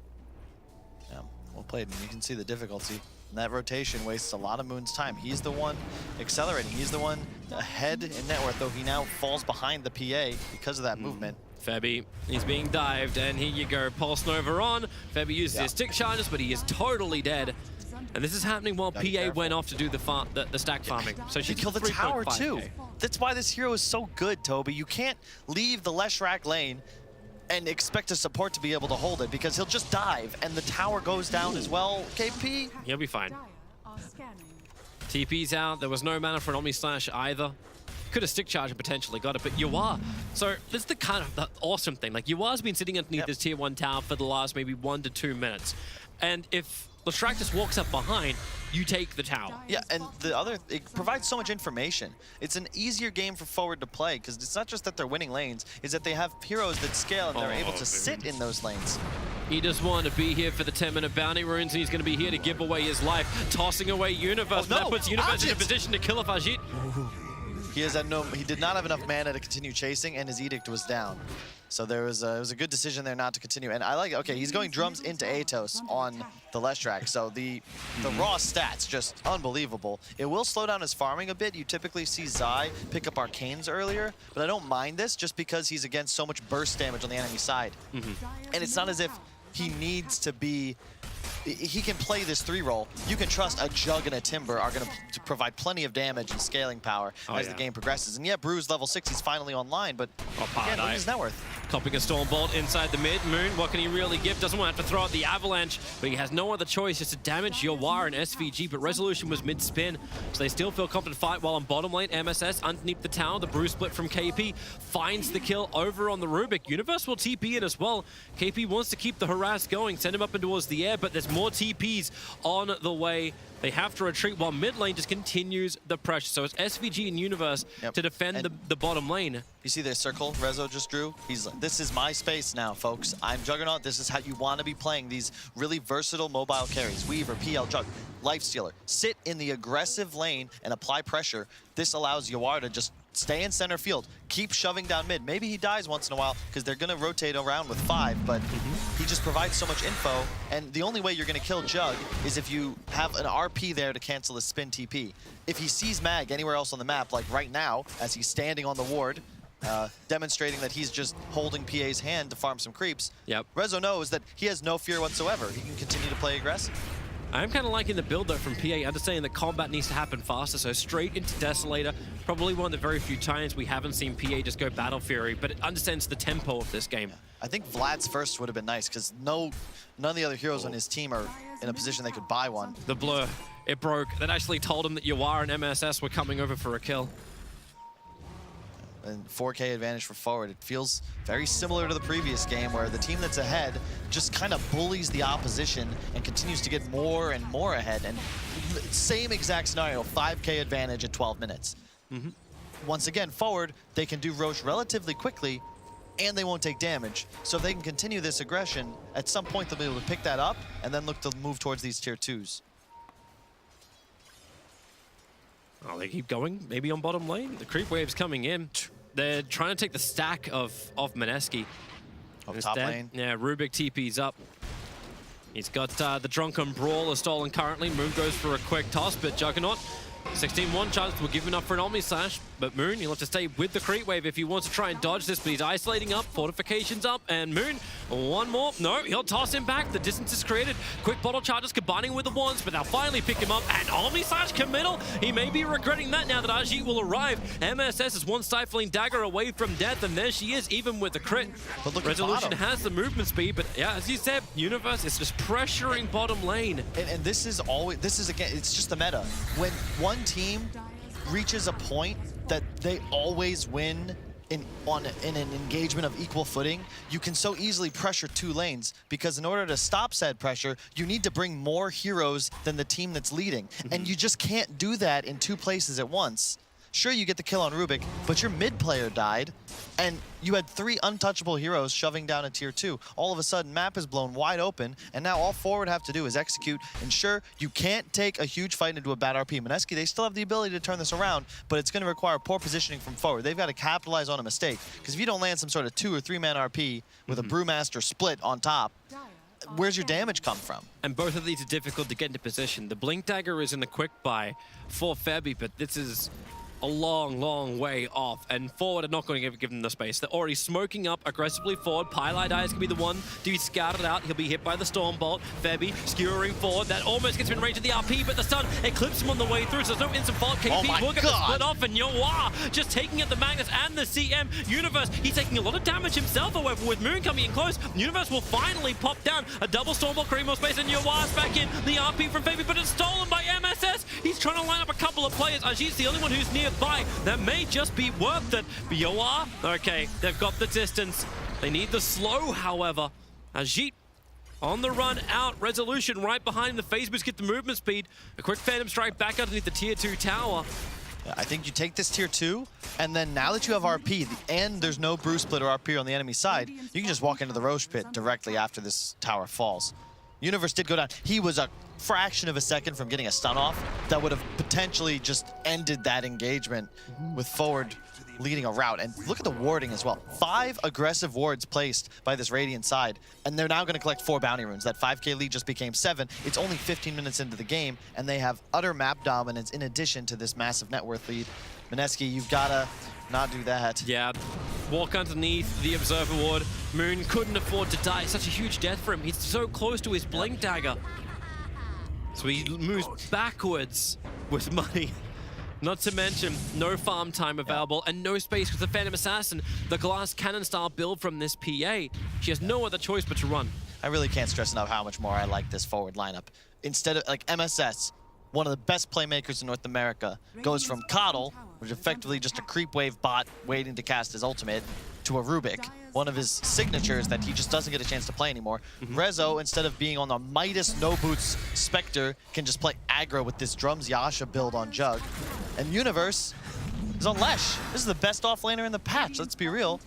Yeah, well played. And you can see the difficulty. And that rotation wastes a lot of Moon's time. He's the one accelerating. He's the one ahead in net worth, though he now falls behind the PA because of that movement. Febby, he's being dived, and here you go. Pulse Nova on. Febby uses his stick charges, but he is totally dead. And this is happening while PA went off to do the stack farming. So she killed the tower too. That's why this hero is so good, Toby. You can't leave the Leshrac lane and expect a support to be able to hold it because he'll just dive and the tower goes down as well. KP? He'll be fine. TP's out. There was no mana for an Omni Slash either. Could have stick charged and potentially got it, but Yuar. So this is the kind of the awesome thing. Like Yuar's been sitting underneath this tier 1 tower for the last maybe 1 to 2 minutes. And if Leshrac just walks up behind, you take the tower. Yeah, and the other, it provides so much information. It's an easier game for Forward to play because it's not just that they're winning lanes, it's that they have heroes that scale and they're able to sit in those lanes. He just wanted to be here for the 10-minute bounty runes, and he's going to be here to give away his life, tossing away Universe. That puts Universe in a position to kill off Ajit. He did not have enough mana to continue chasing, and his Edict was down. So it was a good decision there not to continue. And I like, okay, he's going drums into Atos on the Leshrac. So the raw stats, just unbelievable. It will slow down his farming a bit. You typically see Zai pick up Arcanes earlier, but I don't mind this just because he's against so much burst damage on the enemy side. And it's not as if he needs to be... He can play this 3-roll. You can trust a Jug and a Timber are going to provide plenty of damage and scaling power as the game progresses. And yeah, Brew's level 6, he's finally online, but again, look at his net worth. Copping a Stormbolt inside the mid. Moon, what can he really give? Doesn't want to have to throw out the Avalanche, but he has no other choice just to damage Yuar and SVG, but Resolution was mid-spin, so they still feel confident to fight while on bottom lane. MSS underneath the tower. The Brew split from KP finds the kill over on the Rubik. Universe will TP in as well. KP wants to keep the harass going, send him up and towards the air, but there's more TPs on the way. They have to retreat while mid lane just continues the pressure. So it's SVG and Universe to defend the bottom lane. You see the circle Rezo just drew? He's like, this is my space now, folks. I'm Juggernaut. This is how you want to be playing these really versatile mobile carries. Weaver, PL, Jug, Lifestealer. Sit in the aggressive lane and apply pressure. This allows Yuar to just stay in center field, keep shoving down mid. Maybe he dies once in a while because they're going to rotate around with 5, but he just provides so much info. And the only way you're going to kill Jug is if you have an RP there to cancel his spin TP. If he sees Mag anywhere else on the map, like right now, as he's standing on the ward, demonstrating that he's just holding PA's hand to farm some creeps, Rezo knows that he has no fear whatsoever. He can continue to play aggressive. I'm kind of liking the build though from PA, understanding that combat needs to happen faster, so straight into Desolator. Probably one of the very few times we haven't seen PA just go Battle Fury, but it understands the tempo of this game. I think Vlad's first would have been nice, because none of the other heroes on his team are in a position they could buy one. The blur, it broke. That actually told him that Yawar and MSS were coming over for a kill. And 4K advantage for forward. It feels very similar to the previous game where the team that's ahead just kind of bullies the opposition and continues to get more and more ahead. And same exact scenario, 5K advantage at 12 minutes. Once again, forward, they can do Roche relatively quickly and they won't take damage. So if they can continue this aggression, at some point they'll be able to pick that up and then look to move towards these tier 2s. Oh, they keep going, maybe on bottom lane. The creep wave's coming in. They're trying to take the stack of Mineski. Top lane. Yeah, Rubik TP's up. He's got the Drunken Brawler stolen currently. Moon goes for a quick toss, but Juggernaut, 16-1 chance will give him enough for an Omni Slash. But Moon, he'll have to stay with the creep wave if he wants to try and dodge this, but he's isolating up, fortifications up, and Moon, one more. No, he'll toss him back. The distance is created. Quick bottle charges combining with the wands, but they'll finally pick him up. And Omni Slash committal. He may be regretting that now that Ajit will arrive. MSS is one stifling dagger away from death, and there she is, even with the crit. But look, Resolution has the movement speed, but yeah, as you said, Universe is just pressuring bottom lane. And this is always, again, it's just the meta. When one team reaches a point that they always win in an engagement of equal footing, you can so easily pressure 2 lanes, because in order to stop said pressure, you need to bring more heroes than the team that's leading. And you just can't do that in 2 places at once. Sure, you get the kill on Rubik, but your mid player died, and you had 3 untouchable heroes shoving down a tier 2. All of a sudden, map is blown wide open, and now all forward have to do is execute. And sure, you can't take a huge fight into a bad RP. Mineski, they still have the ability to turn this around, but it's going to require poor positioning from forward. They've got to capitalize on a mistake, because if you don't land some sort of 2 or 3 man RP with a Brewmaster split on top, where's your damage come from? And both of these are difficult to get into position. The Blink Dagger is in the quick buy for Febby, but this is a long, long way off, and forward are not going to give them the space. They're already smoking up aggressively forward. Pylai is going to be the one to be scouted out. He'll be hit by the Storm Bolt. Febby skewering forward. That almost gets him in range of the RP, but the stun eclipses him on the way through, so there's no instant fault. KP will get the split off, and Yawar just taking out the Magnus and the CM. Universe, he's taking a lot of damage himself, however, with Moon coming in close. Universe will finally pop down. A double Storm Bolt, creating more space, and Yawar's back in. The RP from Febby, but it's stolen by MSS. He's trying to line up a couple of players. Ajit's the only one who's nearby. That may just be worth it. Yawar, okay, they've got the distance. They need the slow, however. Ajit on the run out. Resolution right behind him. The phase boost get the movement speed. A quick Phantom Strike back underneath the tier 2 tower. I think you take this tier 2, and then now that you have RP, and there's no Brew Split or RP on the enemy side, you can just walk into the Roche pit directly after this tower falls. Universe did go down. He was a fraction of a second from getting a stun off that would have potentially just ended that engagement with forward leading a route. And look at the warding as well. 5 aggressive wards placed by this Radiant side, and they're now going to collect 4 bounty runes. That 5K lead just became 7. It's only 15 minutes into the game, and they have utter map dominance in addition to this massive net worth lead. Mineski, you've got to not do that. Yeah, walk underneath the Observer Ward. Moon couldn't afford to die. It's such a huge death for him. He's so close to his Blink Dagger. So he moves backwards with money. Not to mention, no farm time available and no space with the Phantom Assassin, the glass cannon style build from this PA. She has no other choice but to run. I really can't stress enough how much more I like this forward lineup. Instead of, like, MSS, one of the best playmakers in North America, goes from Coddle, which is effectively just a creep wave bot waiting to cast his ultimate, to a Rubik, one of his signatures that he just doesn't get a chance to play anymore. Rezo, instead of being on the Midas no boots Spectre, can just play aggro with this Drums Yasha build on Jug. And Universe is on Lesh. This is the best offlaner in the patch, let's be real.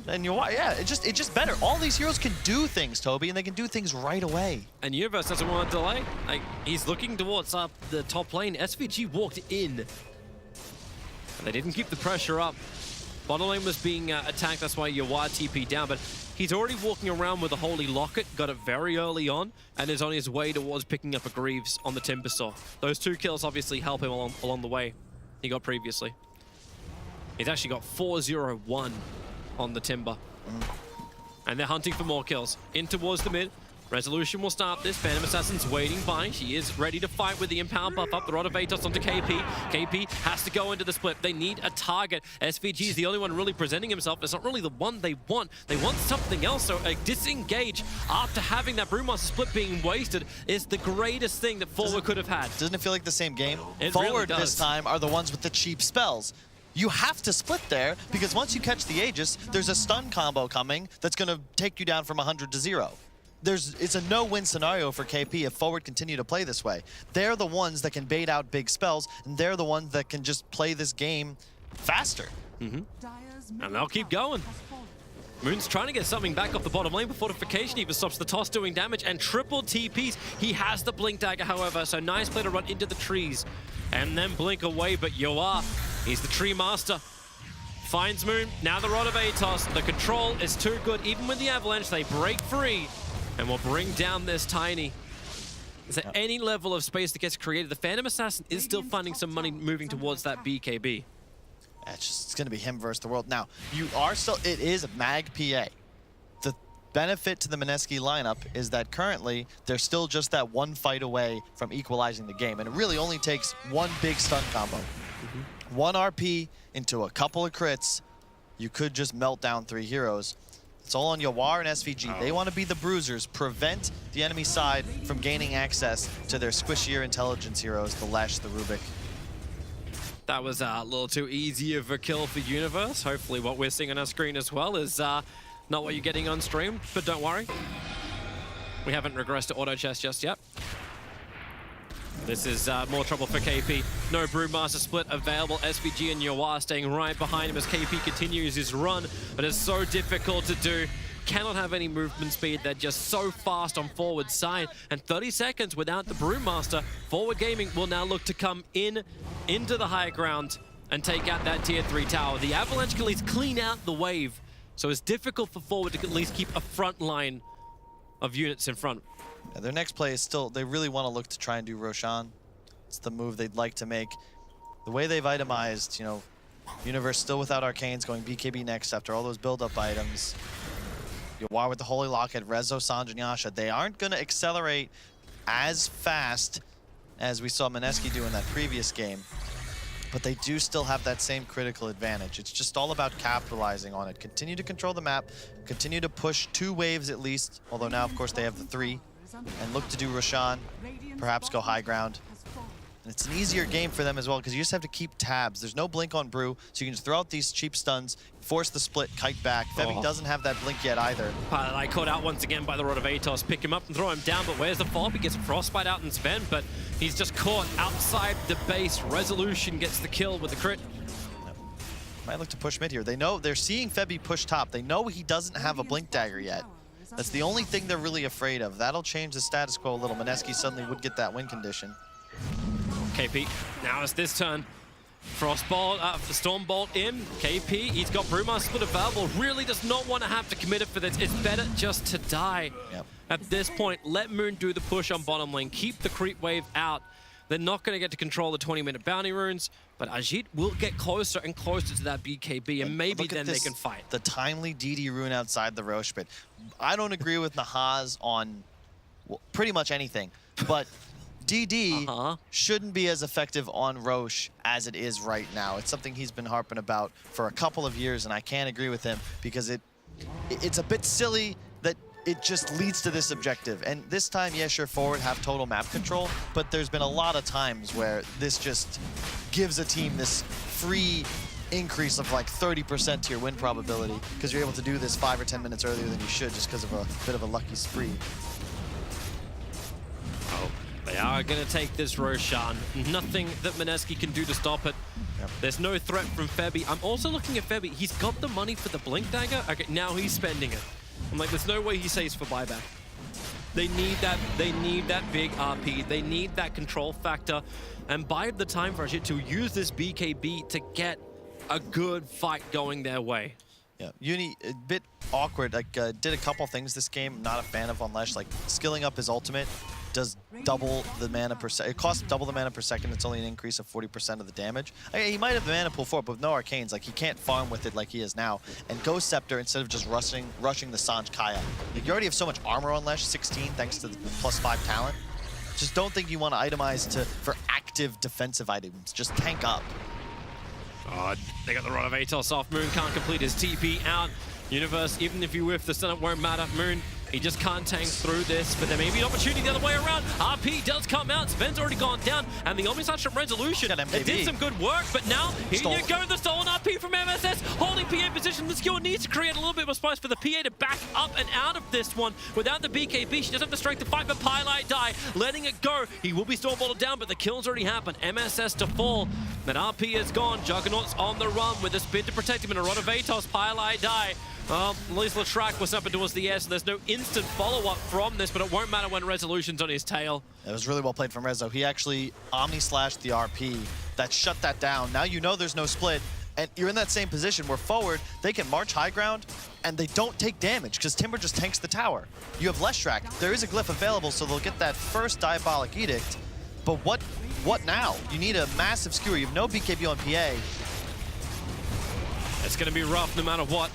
And yeah, it's just better. All these heroes can do things, Toby, and they can do things right away. And Universe doesn't want to delay. Like, he's looking towards the top lane. SVG walked in. They didn't keep the pressure up. Bottom lane was being attacked, that's why Yawar TP down, but he's already walking around with a Holy Locket, got it very early on, and is on his way towards picking up a Greaves on the Timbersaw. Those 2 kills obviously help him along the way he got previously. He's actually got 4-0-1 on the Timber. And they're hunting for more kills. In towards the mid. Resolution will start this. Phantom Assassin's waiting by. She is ready to fight with the Empower buff up. The Rod of Atos onto KP. KP has to go into the split. They need a target. SVG is the only one really presenting himself. It's not really the one they want. They want something else. So a disengage after having that Brewmaster split being wasted is the greatest thing that Forward could have had. Doesn't it feel like the same game? It Forward really does. this time are the ones with the cheap spells. You have to split there because once you catch the Aegis, there's a stun combo coming that's going to take you down from 100 to 0. It's a no-win scenario for KP if Forward continue to play this way. They're the ones that can bait out big spells, and they're the ones that can just play this game faster. And they'll keep going. Moon's trying to get something back off the bottom lane, but Fortification even stops the toss doing damage, and triple TPs. He has the Blink Dagger, however, so nice play to run into the trees and then blink away, but Yoa, he's the Tree Master. Finds Moon, now the Rod of Atos. The control is too good, even with the Avalanche, they break free. And will bring down this Tiny. Is there any level of space that gets created? The Phantom Assassin is still finding some money moving towards that BKB. It's going to be him versus the world. Now, it is Mag PA. The benefit to the Mineski lineup is that currently they're still just that one fight away from equalizing the game. And it really only takes one big stun combo. One RP into a couple of crits, you could just melt down 3 heroes. It's all on Yawar and SVG. They want to be the bruisers, prevent the enemy side from gaining access to their squishier intelligence heroes, the Lesh, the Rubik. That was a little too easy of a kill for Universe. Hopefully what we're seeing on our screen as well is not what you're getting on stream, but don't worry. We haven't regressed to auto chess just yet. This is more trouble for KP. No Brewmaster split available. SVG and Yawar staying right behind him as KP continues his run, but it's so difficult to do. Cannot have any movement speed. They're just so fast on Forward side. And 30 seconds without the Brewmaster, Forward Gaming will now look to come into the high ground and take out that tier 3 tower. The Avalanche can at least clean out the wave. So it's difficult for Forward to at least keep a front line of units in front. Yeah, their next play is still, they really want to look to try and do Roshan. It's the move they'd like to make. The way they've itemized, you know, Universe still without Arcanes, going BKB next after all those build-up items. Yawar with the Holy Locket, Rezo, Sanj, and Yasha. They aren't going to accelerate as fast as we saw Mineski do in that previous game, but they do still have that same critical advantage. It's just all about capitalizing on it. Continue to control the map, continue to push 2 waves at least, although now, of course, they have the 3, and look to do Roshan, perhaps go high ground. And it's an easier game for them as well because you just have to keep tabs. There's no blink on Brew, so you can just throw out these cheap stuns, force the split, kite back. Febby doesn't have that blink yet either. I caught out once again by the Rod of Atos. Pick him up and throw him down, but where's the fall? He gets Frostbite out and Sven, but he's just caught outside the base. Resolution gets the kill with the crit. Might look to push mid here. They know they're seeing Febby push top. They know he doesn't have a blink dagger yet. That's the only thing they're really afraid of. That'll change the status quo a little. Mineski suddenly would get that win condition. KP, now it's this turn. Frostbolt, the Stormbolt in. KP, he's got Brewmaster split available. Really does not want to have to commit it for this. It's better just to die. At this point, let Moon do the push on bottom lane. Keep the creep wave out. They're not going to get to control the 20-minute bounty runes, but Ajit will get closer and closer to that BKB, and maybe then they can fight. The timely DD rune outside the Roche pit. I don't agree with Nahaz on pretty much anything, but DD shouldn't be as effective on Roche as it is right now. It's something he's been harping about for a couple of years, and I can't agree with him because it's a bit silly that it just leads to this objective. And this time, yes, sure, Forward have total map control, but there's been a lot of times where this just gives a team this free increase of like 30% to your win probability because you're able to do this 5 or 10 minutes earlier than you should just because of a bit of a lucky spree. They are going to take this Roshan. Nothing that Mineski can do to stop it. There's no threat from Febby. I'm also looking at Febby. He's got the money for the Blink Dagger. Okay, now he's spending it. I'm like, there's no way he saves for buyback. They need that big RP. They need that control factor. And buy the time for Ajit to use this BKB to get a good fight going their way. Yeah, Uni, a bit awkward, like did a couple things this game. Not a fan of Unleash, like skilling up his ultimate does double the mana per second. It costs double the mana per second. It's only an increase of 40% of the damage. He might have the mana pool for it, but with no arcanes, like he can't farm with it like he is now. And Ghost Scepter, instead of just rushing the Sanj Kaya, like you already have so much armor on Lesh, 16 thanks to the +5 talent. Just don't think you want to itemize for active defensive items. Just tank up. Oh, they got the Rod of Atos off. Moon can't complete his TP out. Universe, even if you whiff the stun, it won't matter. Moon, he just can't tank through this, but there may be an opportunity the other way around. RP does come out. Sven's already gone down, and the Omnislash from Resolution, it did some good work, but now here you go, the stolen RP from MSS, holding PA position. The skill needs to create a little bit more space for the PA to back up and out of this one. Without the BKB, she doesn't have the strength to fight, but Pylight die, letting it go. He will be storm-bottled down, but the kills already happened. MSS to fall. That RP is gone. Juggernaut's on the run with a spin to protect him, and a Rod of Atos. Pylight die. At least the track was up and towards the air, so there's no instant follow-up from this, but it won't matter when Resolution's on his tail. It was really well played from Rezo. He actually Omni-slashed the RP. That shut that down. Now you know there's no split, and you're in that same position where forward, they can march high ground, and they don't take damage, because Timber just tanks the tower. You have Leshrac. There is a glyph available, so they'll get that first Diabolic Edict, but what now? You need a massive skewer. You have no BKB on PA. It's going to be rough no matter what.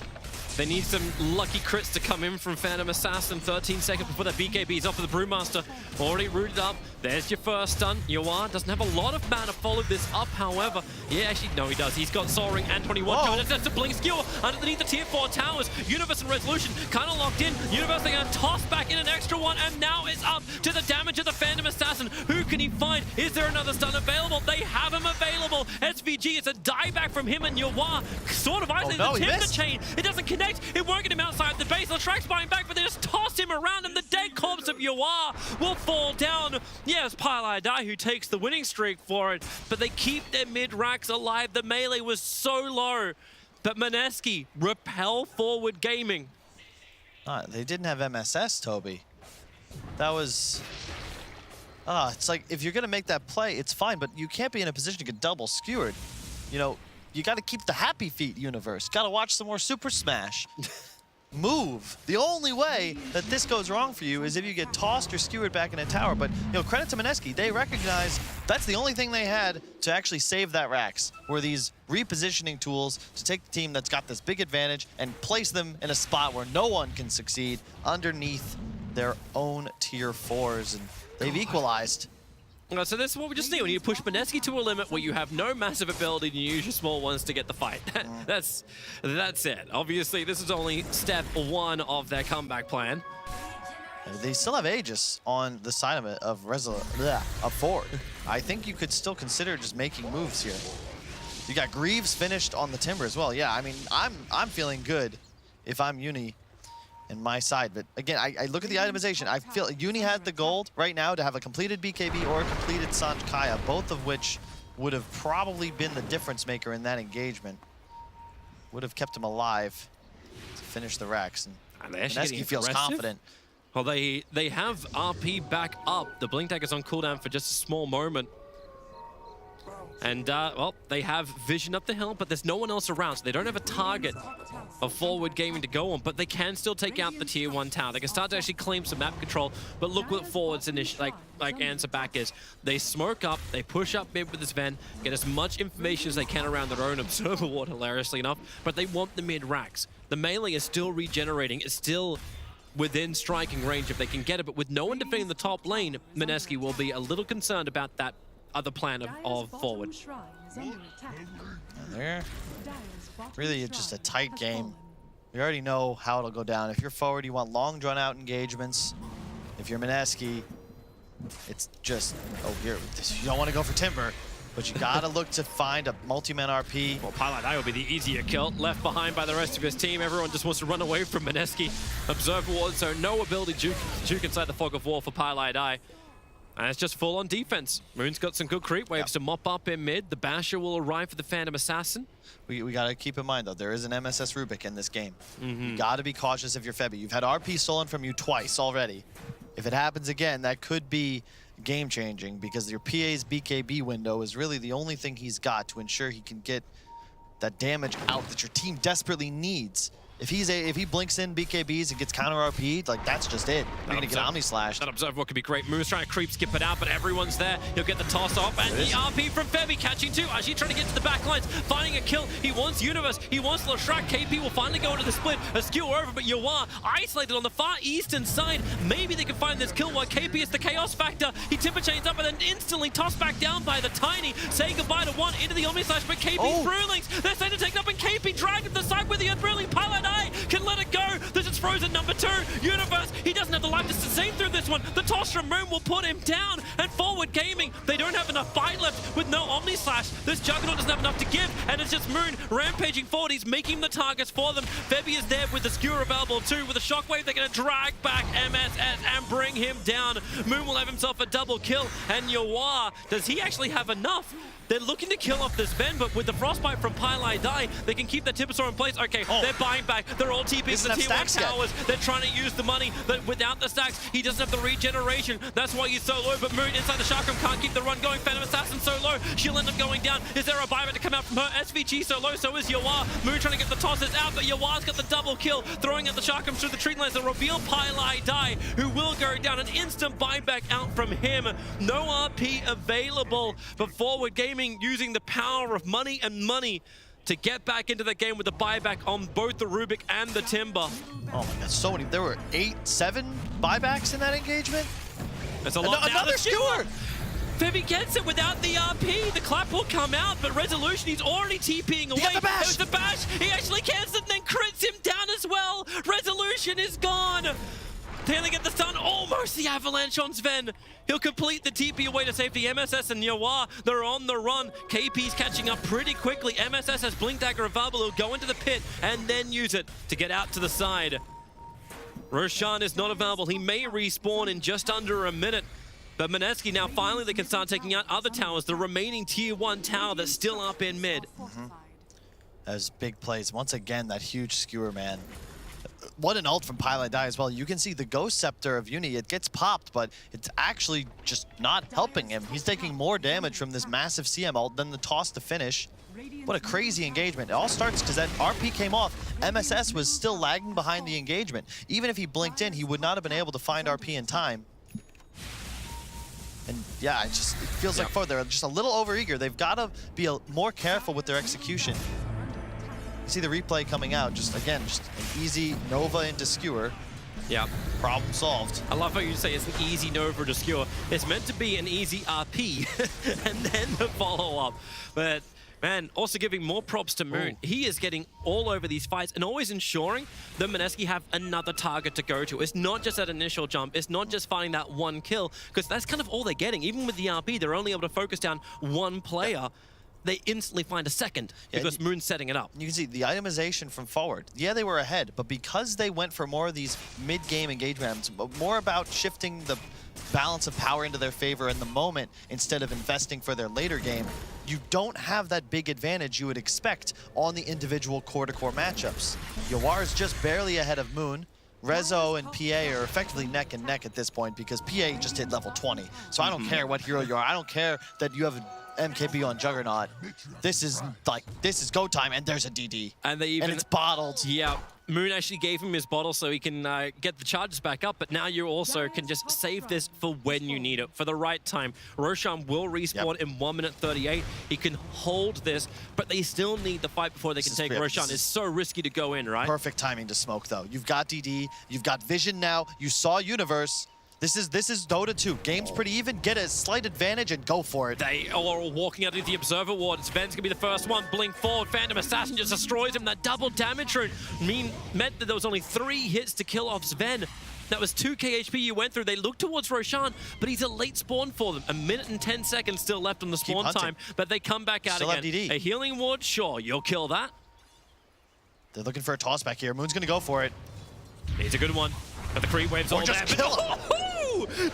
They need some lucky crits to come in from Phantom Assassin. 13 seconds before that BKB is off for the Brewmaster. Already rooted up. There's your first stun. Yuan doesn't have a lot of mana to follow this up, however. Yeah, actually, no, he does. He's got Soul Ring and 21 coming. That's a blink skewer underneath the tier 4 towers. Universe and Resolution kind of locked in. Universe, they're going to toss back in an extra one, and now it's up to the damage of the Phantom Assassin. Who can he find? Is there another stun available? They have him available. SVG, it's a dieback from him and Yuan. Sort of isolating the Timber chain. It doesn't connect. It won't get him outside the base. The track's buying back, but they just toss him around, and the dead corpse of Yuan will fall down. Yeah, it's Pylight Die who takes the winning streak for it, but they keep their mid-racks alive. The melee was so low, but Mineski, repel forward gaming. They didn't have MSS, Toby. That was... it's like, if you're going to make that play, it's fine, but you can't be in a position to get double skewered. You know, you got to keep the happy feet, Universe. Got to watch some more Super Smash. Move. The only way that this goes wrong for you is if you get tossed or skewered back in a tower. But, you know, credit to Mineski. They recognize that's the only thing they had to actually save that Rax, were these repositioning tools to take the team that's got this big advantage and place them in a spot where no one can succeed underneath their own tier 4s. And they've equalized. So this is what we just need. When you push Mineski to a limit where you have no massive ability to use your small ones to get the fight. That's it. Obviously, this is only step 1 of their comeback plan. They still have Aegis on the side of forward. I think you could still consider just making moves here. You got Greaves finished on the Timber as well. Yeah, I mean, I'm feeling good if I'm Uni in my side, but again, I look at the itemization. I feel Uni had the gold right now to have a completed BKB or a completed Sanj Kaya, both of which would have probably been the difference maker in that engagement. Would have kept him alive to finish the Rax. And Mineski feels confident. Well, they have RP back up. The Blink Dagger's on cooldown for just a small moment. And, well, they have vision up the hill, but there's no one else around, so they don't have a target of forward gaming to go on, but they can still take out the tier 1 tower. They can start to actually claim some map control, but look what forward's like answer back is. They smoke up, they push up mid with this Ven, get as much information as they can around their own observer ward, hilariously enough, but they want the mid racks. The melee is still regenerating, it's still within striking range if they can get it, but with no one defending the top lane, Mineski will be a little concerned about that other plan of forward. There, really just a tight game. We already know how it'll go down. If you're forward, you want long drawn-out engagements. If you're Mineski, it's just, you don't want to go for Timber, but you gotta look to find a multi-man RP. Well, Pylight Eye will be the easier kill, left behind by the rest of his team. Everyone just wants to run away from Mineski. Observer ward, so no ability to juke inside the fog of war for Pylight Eye. And it's just full on defense. Moon's got some good creep waves to mop up in mid. The Basher will arrive for the Phantom Assassin. We got to keep in mind, though, there is an MSS Rubik in this game. You got to be cautious if you're Febby. You've had RP stolen from you twice already. If it happens again, that could be game-changing because your PA's BKB window is really the only thing he's got to ensure he can get that damage out that your team desperately needs. If he blinks in BKBs and gets counter RP'd, like that's just it. You're gonna get Omni Slashed. That Observer could be great. Moon's trying to creep skip it out, but everyone's there. He'll get the toss off, and the RP from Febby catching two. Actually trying to get to the back lines, finding a kill. He wants Universe, he wants Lashrak. KP will finally go into the split. A skew over, but Yawar isolated on the far eastern side. Maybe they can find this kill while KP is the Chaos Factor. He timber chains up and then instantly tossed back down by the Tiny. Say goodbye to one into the Omni Slash, but KP Brewlings. They're starting to take up, and KP dragged to the side with the Unbrewling. Pilot Eye can let it go. This is Frozen number 2. Universe, he doesn't have the life to sustain through this one. The toss from Moon will put him down. And Forward Gaming, they don't have enough fight left with no Omni Slash. This Juggernaut doesn't have enough to give, and it's just Moon rampaging forward. He's making the targets for them. Febby is there with the skewer available too. With a Shockwave, they're going to drag back MSS and bring him down. Moon will have himself a double kill, and Yawar, does he actually have enough? They're looking to kill off this Ven, but with the Frostbite from Pylai Die, they can keep the Tipasaur in place. Okay, they're buying back. They're all TPing the tier 1 towers. They're trying to use the money, but without the stacks, he doesn't have the regeneration. That's why he's so low, but Moon inside the Chakram can't keep the run going. Phantom Assassin so low, she'll end up going down. Is there a buyback to come out from her? SVG so low, so is Yawar. Moon trying to get the tosses out, but Yawar's got the double kill, throwing out the Chakram through the tree lines. The reveal Pylai Die, who will go down. An instant buyback out from him. No RP available, but Forward Gaming using the power of money and money to get back into the game with the buyback on both the Rubik and the Timber. Oh my god, so many. There were 7 buybacks in that engagement. That's a lot. Another skewer! Febby gets it without the RP. The clap will come out, but Resolution, he's already TPing away. The bash. There's the bash. He actually cancels it and then crits him down as well. Resolution is gone. Can they get the stun? Almost the avalanche on Sven. He'll complete the TP away to safety. MSS and Yawar, they're on the run. KP's catching up pretty quickly. MSS has Blink Dagger available. He'll go into the pit and then use it to get out to the side. Roshan is not available. He may respawn in just under a minute. But Mineski now finally they can start taking out other towers. The remaining tier 1 tower that's still up in mid. Those big plays. Once again, that huge skewer, man. What an ult from Pylai Die as well. You can see the Ghost Scepter of Uni, it gets popped, but it's actually just not helping him. He's taking more damage from this massive CM ult than the toss to finish. What a crazy engagement. It all starts because that RP came off. MSS was still lagging behind the engagement. Even if he blinked in, he would not have been able to find RP in time. And yeah, it feels like they're just a little overeager. They've got to be more careful with their execution. You see the replay coming out, just an easy Nova into skewer. Yeah. Problem solved. I love how you say it's an easy Nova to skewer. It's meant to be an easy RP and then the follow-up. But man, also giving more props to Moon. He is getting all over these fights and always ensuring that Mineski have another target to go to. It's not just that initial jump. It's not just finding that one kill, because that's kind of all they're getting. Even with the RP, they're only able to focus down one player. They instantly find a second because Moon's setting it up. You can see the itemization from Forward. Yeah, they were ahead, but because they went for more of these mid-game engagements, more about shifting the balance of power into their favor in the moment instead of investing for their later game, you don't have that big advantage you would expect on the individual core-to-core matchups. Yawar is just barely ahead of Moon. Rezo and PA are effectively neck and neck at this point because PA just hit level 20. So I don't care what hero you are. I don't care that you have an MKB on Juggernaut. This is go time, and there's a DD. And it's bottled. Yeah. Moon actually gave him his bottle so he can get the charges back up, but now you also can just save this for when you need it, for the right time. Roshan will respawn in 1 minute 38. He can hold this, but they still need the fight before they can take Roshan. It's so risky to go in, right? Perfect timing to smoke, though. You've got DD, you've got Vision now, you saw Universe. This is Dota 2. Game's pretty even. Get a slight advantage and go for it. They are walking out of the Observer Ward. Sven's gonna be the first one. Blink forward. Phantom Assassin just destroys him. That double damage rune meant that there was only 3 hits to kill off Sven. That was 2 KHP you went through. They look towards Roshan, but he's a late spawn for them. 1 minute and 10 seconds still left on the spawn time, but they come back out still again. Have DD. A healing ward, sure, you'll kill that. They're looking for a toss back here. Moon's gonna go for it. He's a good one. But the creep waves all just there. Kill him.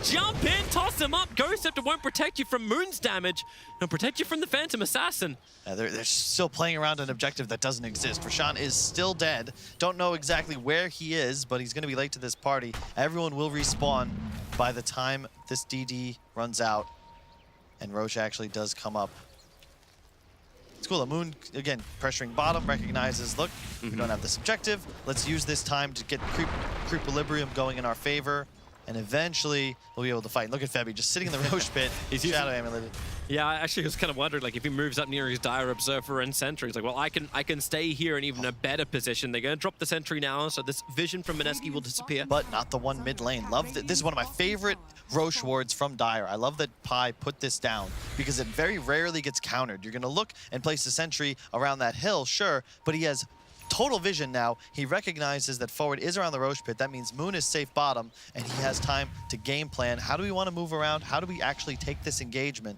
Jump in, toss him up. Ghost Scepter won't protect you from Moon's damage. It'll protect you from the Phantom Assassin. They're still playing around an objective that doesn't exist. Roshan is still dead. Don't know exactly where he is, but he's going to be late to this party. Everyone will respawn by the time this DD runs out. And Roche actually does come up. It's cool. The Moon, again, pressuring bottom, recognizes, look, we don't have this objective. Let's use this time to get Creep-Equilibrium going in our favor. And eventually, we'll be able to fight. Look at Febby just sitting in the Roche pit. He's Shadow Amulet. Yeah, I actually was kind of wondering, like, if he moves up near his Dire Observer and Sentry, he's like, well, I can stay here in even a better position. They're going to drop the Sentry now, so this vision from Mineski will disappear. But not the one mid lane. Love that. This is one of my favorite Roche wards from Dire. I love that Pi put this down because it very rarely gets countered. You're going to look and place the Sentry around that hill, sure, but he has total vision now. He recognizes that forward is around the Roche pit. That means Moon is safe bottom, and he has time to game plan. How do we want to move around? How do we actually take this engagement?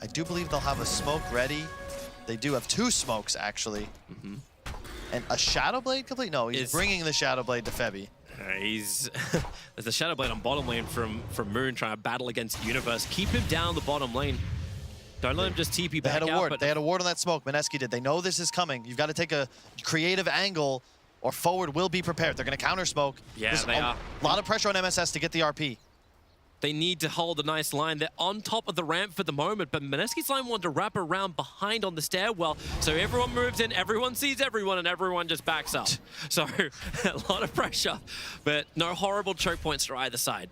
I do believe they'll have a smoke ready. They do have 2 smokes, actually. And a Shadow Blade complete? No, he's bringing the Shadow Blade to Febby. There's a Shadow Blade on bottom lane from Moon trying to battle against Universe. Keep him down the bottom lane. Don't let him just TP back out. They had a ward on that smoke. Mineski did. They know this is coming. You've got to take a creative angle or forward will be prepared. They're going to counter smoke. Yeah, they are. A lot of pressure on MSS to get the RP. They need to hold a nice line. They're on top of the ramp for the moment, but Mineski's line wanted to wrap around behind on the stairwell, so everyone moves in, everyone sees everyone, and everyone just backs up. So a lot of pressure, but no horrible choke points to either side.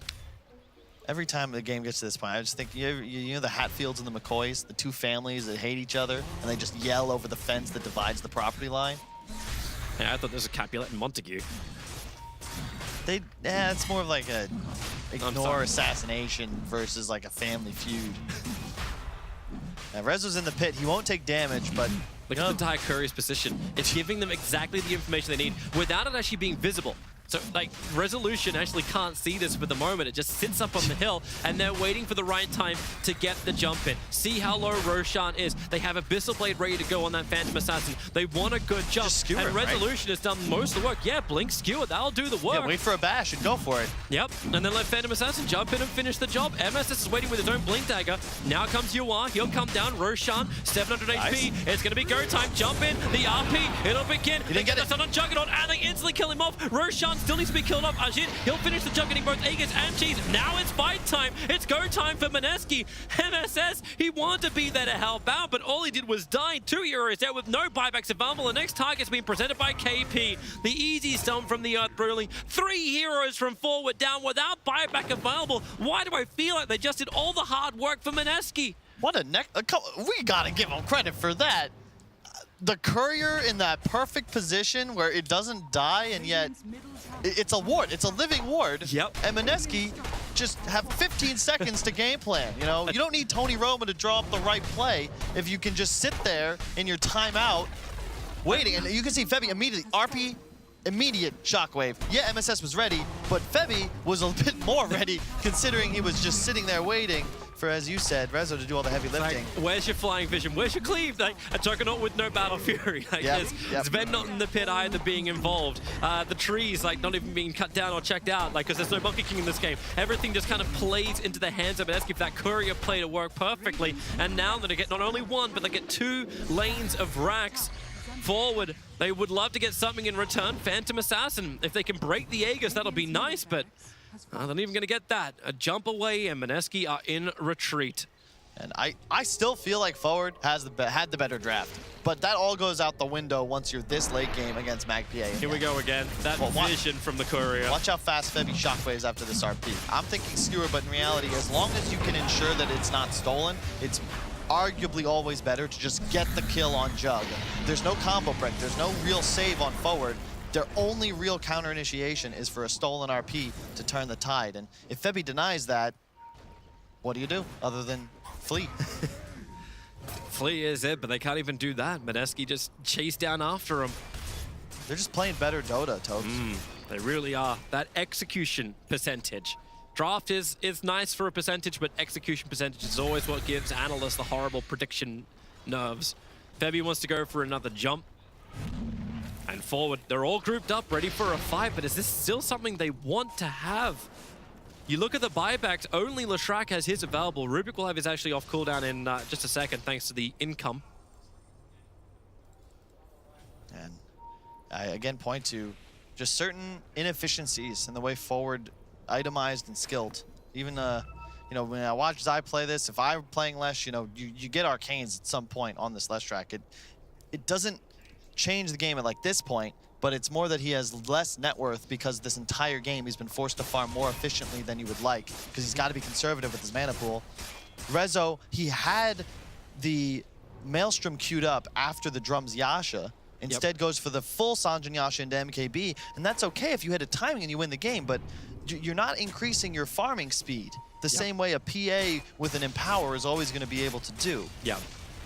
Every time the game gets to this point, I just think, you know the Hatfields and the McCoys, the 2 families that hate each other, and they just yell over the fence that divides the property line? Yeah, I thought there was a Capulet and Montague. It's more of like a ignore assassination versus like a family feud. Now, Rezo's in the pit. He won't take damage, but... Look at the entire Courier's position. It's giving them exactly the information they need without it actually being visible. So, like, Resolution actually can't see this for the moment. It just sits up on the hill, and they're waiting for the right time to get the jump in. See how low Roshan is. They have Abyssal Blade ready to go on that Phantom Assassin. They want a good jump, and Resolution has done most of the work. Yeah, Blink Skewer, that'll do the work. Yeah, wait for a bash and go for it. Yep, and then let Phantom Assassin jump in and finish the job. MSS is waiting with his own Blink Dagger. Now comes Yuan. He'll come down. Roshan, 700 HP. It's going to be go time. Jump in. The RP. It'll begin. He didn't get it. On Juggernaut, and they instantly kill him off. Roshan still needs to be killed off. Ajit, he'll finish the job getting both Aegis and Cheese. Now it's fight time. It's go time for Mineski. MSS, he wanted to be there to help out, but all he did was die. 2 heroes there with no buybacks available. The next target's being presented by KP. The easy stone from the Earth Bruling. 3 heroes from forward down without buyback available. Why do I feel like they just did all the hard work for Mineski? What a we gotta give him credit for that. The Courier in that perfect position where it doesn't die, and yet it's a ward. It's a living ward. Yep. And Mineski just have 15 seconds to game plan. You know, you don't need Tony Roma to draw up the right play if you can just sit there in your timeout waiting. And you can see Febby immediately, RP, immediate shockwave. Yeah, MSS was ready, but Febby was a bit more ready considering he was just sitting there waiting for, as you said, Rezo to do all the heavy lifting. Like, where's your flying vision? Where's your cleave? Like, a Juggernaut with no battle fury. Like, Sven not in the pit either being involved. The trees, like, not even being cut down or checked out, like, because there's no Monkey King in this game. Everything just kind of plays into the hands of Mineski for that Courier play to work perfectly. And now they're going to get not only 1, but they get 2 lanes of racks forward. They would love to get something in return. Phantom Assassin, if they can break the Aegis, that'll be nice, but they're not even going to get that. A jump away, and Mineski are in retreat. And I still feel like forward had the better draft. But that all goes out the window once you're this late game against MagPA. Here we go again. That vision from the Courier. Watch how fast Febby shockwaves after this RP. I'm thinking Skewer, but in reality, as long as you can ensure that it's not stolen, it's arguably always better to just get the kill on Jug. There's no combo break. There's no real save on forward. Their only real counter initiation is for a stolen RP to turn the tide. And if Febby denies that, what do you do other than flee? Flee is it, but they can't even do that. Mineski just chased down after him. They're just playing better Dota, Tobes. They really are. That execution percentage. Draft is nice for a percentage, but execution percentage is always what gives analysts the horrible prediction nerves. Febby wants to go for another jump. And forward, they're all grouped up, ready for a fight, but is this still something they want to have? You look at the buybacks, only Leshrac has his available. Rubik will have his actually off cooldown in just a second, thanks to the income. And I again point to just certain inefficiencies in the way forward itemized and skilled. Even you know, when I watch Zai play this, if I'm playing Lesh, you know, you get Arcanes at some point on this Lesh track. It doesn't change the game at like this point, but it's more that he has less net worth because this entire game he's been forced to farm more efficiently than you would like because he's got to be conservative with his mana pool. Rezo, he had the Maelstrom queued up after the Drums Yasha. Instead goes for the full Sanjin Yasha into MKB, and that's okay if you hit a timing and you win the game, but you're not increasing your farming speed the same way a PA with an Empower is always going to be able to do. Yeah.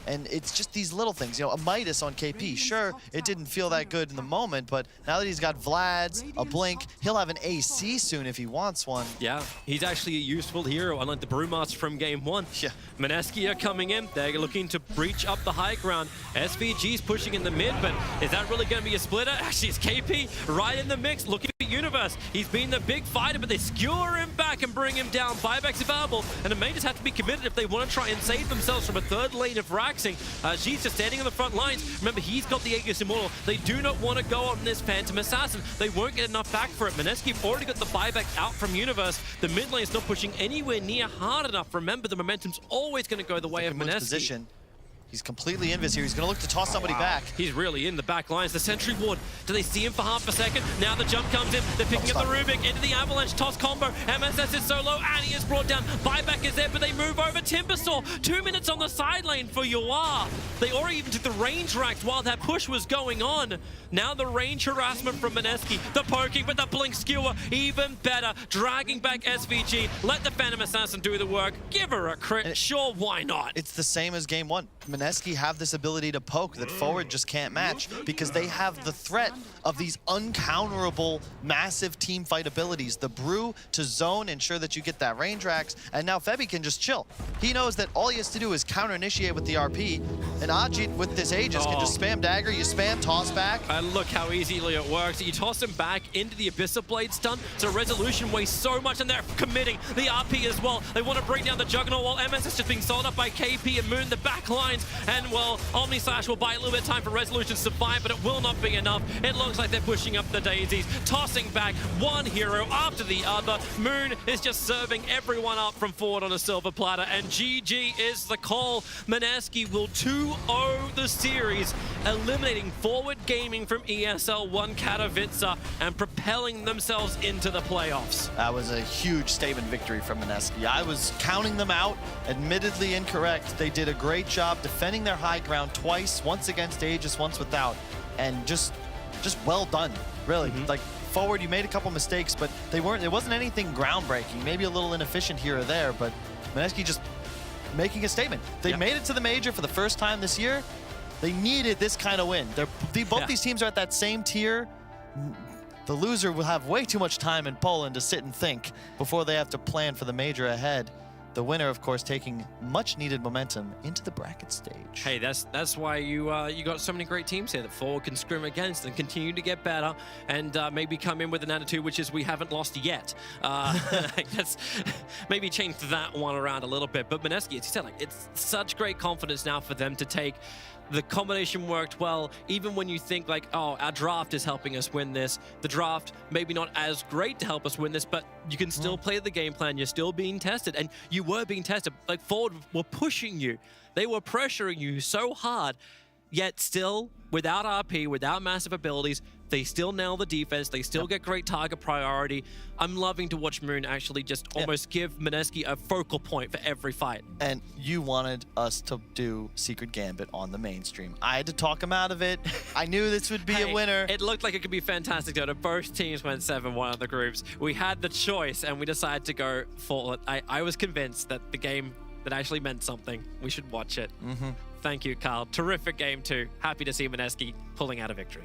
And it's just these little things. You know, a Midas on KP, sure, it didn't feel that good in the moment, but now that he's got Vlad's, a Blink, he'll have an AC soon if he wants one. Yeah, he's actually a useful hero, unlike the Brewmaster from game 1. Yeah. Mineski are coming in. They're looking to breach up the high ground. SVG's pushing in the mid, but is that really going to be a splitter? Actually, it's KP right in the mix, looking at Universe. He's been the big fighter, but they skewer him back and bring him down. Buybacks available, and the main just have to be committed if they want to try and save themselves from a third lane of Raxing. She's just standing on the front lines. Remember, he's got the Aegis Immortal. They do not want to go on this Phantom Assassin. They won't get enough back for it. Mineski already got the buyback out from Universe. The mid lane's not pushing anywhere near hard enough. Remember, the momentum's always going to go the way of Mineski. Position. He's completely invis here. He's going to look to toss somebody back. He's really in the back lines. The Sentry Ward. Do they see him for half a second? Now the jump comes in. They're picking up the Rubik into the Avalanche. Toss combo. MSS is solo, and he is brought down. Buyback is there, but they move over. Timbersaw. 2 minutes on the side lane for Yuar. They already even took the range racks while that push was going on. Now the range harassment from Mineski. The poking, but the blink skewer even better. Dragging back SVG. Let the Phantom Assassin do the work. Give her a crit. Sure, why not? It's the same as game 1. Mineski have this ability to poke that Forward just can't match because they have the threat of these uncounterable, massive team fight abilities. The Brew to zone, ensure that you get that range racks, and now Febby can just chill. He knows that all he has to do is counter-initiate with the RP, and Ajit with this Aegis can just spam dagger, you spam toss back. And look how easily it works. You toss him back into the Abyssal Blade stun, so Resolution wastes so much, and they're committing the RP as well. They want to bring down the Juggernaut while MS is just being sold up by KP and Moon, the back lines, and well, Omnislash will buy a little bit of time for Resolution to survive, but it will not be enough. It looks like they're pushing up the daisies, tossing back one hero after the other. Moon is just serving everyone up from Forward on a silver platter, and GG is the call. Mineski will 2-0 the series, eliminating Forward Gaming from ESL 1 Katowice and propelling themselves into the playoffs. That was a huge statement victory from Mineski. I was counting them out, admittedly incorrect. They did a great job defending their high ground twice, once against Aegis, once without, and just well done, really. Like, Forward, you made a couple mistakes, but it wasn't anything groundbreaking, maybe a little inefficient here or there, but Mineski just making a statement. They made it to the major for the first time this year. They needed this kind of win. Both these teams are at that same tier. The loser will have way too much time in Poland to sit and think before they have to plan for the major ahead. The winner, of course, taking much-needed momentum into the bracket stage. Hey, that's why you got so many great teams here that Forward can scrim against and continue to get better and maybe come in with an attitude which is we haven't lost yet. Let's maybe change that one around a little bit. But Mineski, as you said, like, it's such great confidence now for them to take. The combination worked well, even when you think like, oh, our draft is helping us win this. The draft maybe not as great to help us win this, but you can still play the game plan. You're still being tested, and you were being tested. Like, Forward were pushing you. They were pressuring you so hard, yet still, without RP, without massive abilities, they still nail the defense. They still get great target priority. I'm loving to watch Moon actually just almost give Mineski a focal point for every fight. And you wanted us to do Secret Gambit on the mainstream. I had to talk him out of it. I knew this would be a winner. It looked like it could be fantastic though. Both teams went 7-1 of the groups. We had the choice and we decided to go for it. I was convinced that the game that actually meant something. We should watch it. Thank you, Carl. Terrific game too. Happy to see Mineski pulling out a victory.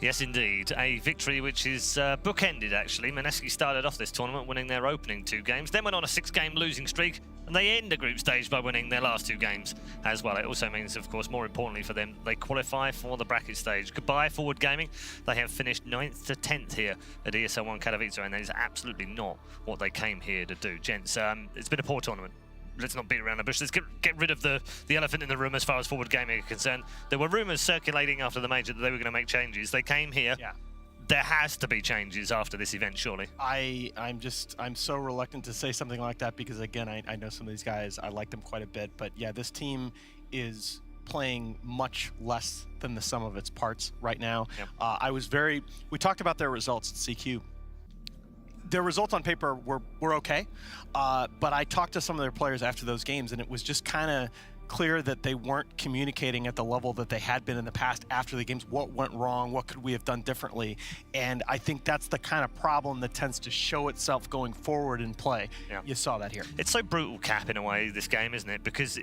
Yes, indeed. A victory which is bookended, actually. Mineski started off this tournament winning their opening 2 games, then went on a 6-game losing streak, and they end the group stage by winning their last 2 games as well. It also means, of course, more importantly for them, they qualify for the bracket stage. Goodbye, Forward Gaming. They have finished 9th to 10th here at ESL 1 Katowice, and that is absolutely not what they came here to do. Gents, it's been a poor tournament. Let's not beat around the bush. Let's get rid of the elephant in the room as far as Forward Gaming are concerned. There were rumours circulating after the major that they were going to make changes. They came here. there has to be changes after this event, surely. I'm so reluctant to say something like that because, again, I know some of these guys. I like them quite a bit. But, yeah, this team is playing much less than the sum of its parts right now. Yep. We talked about their results at CQ. Their results on paper were okay, but I talked to some of their players after those games, and it was just kind of clear that they weren't communicating at the level that they had been in the past after the games. What went wrong? What could we have done differently? And I think that's the kind of problem that tends to show itself going forward in play. Yeah. You saw that here. It's so brutal, Cap, in a way, this game, isn't it? Because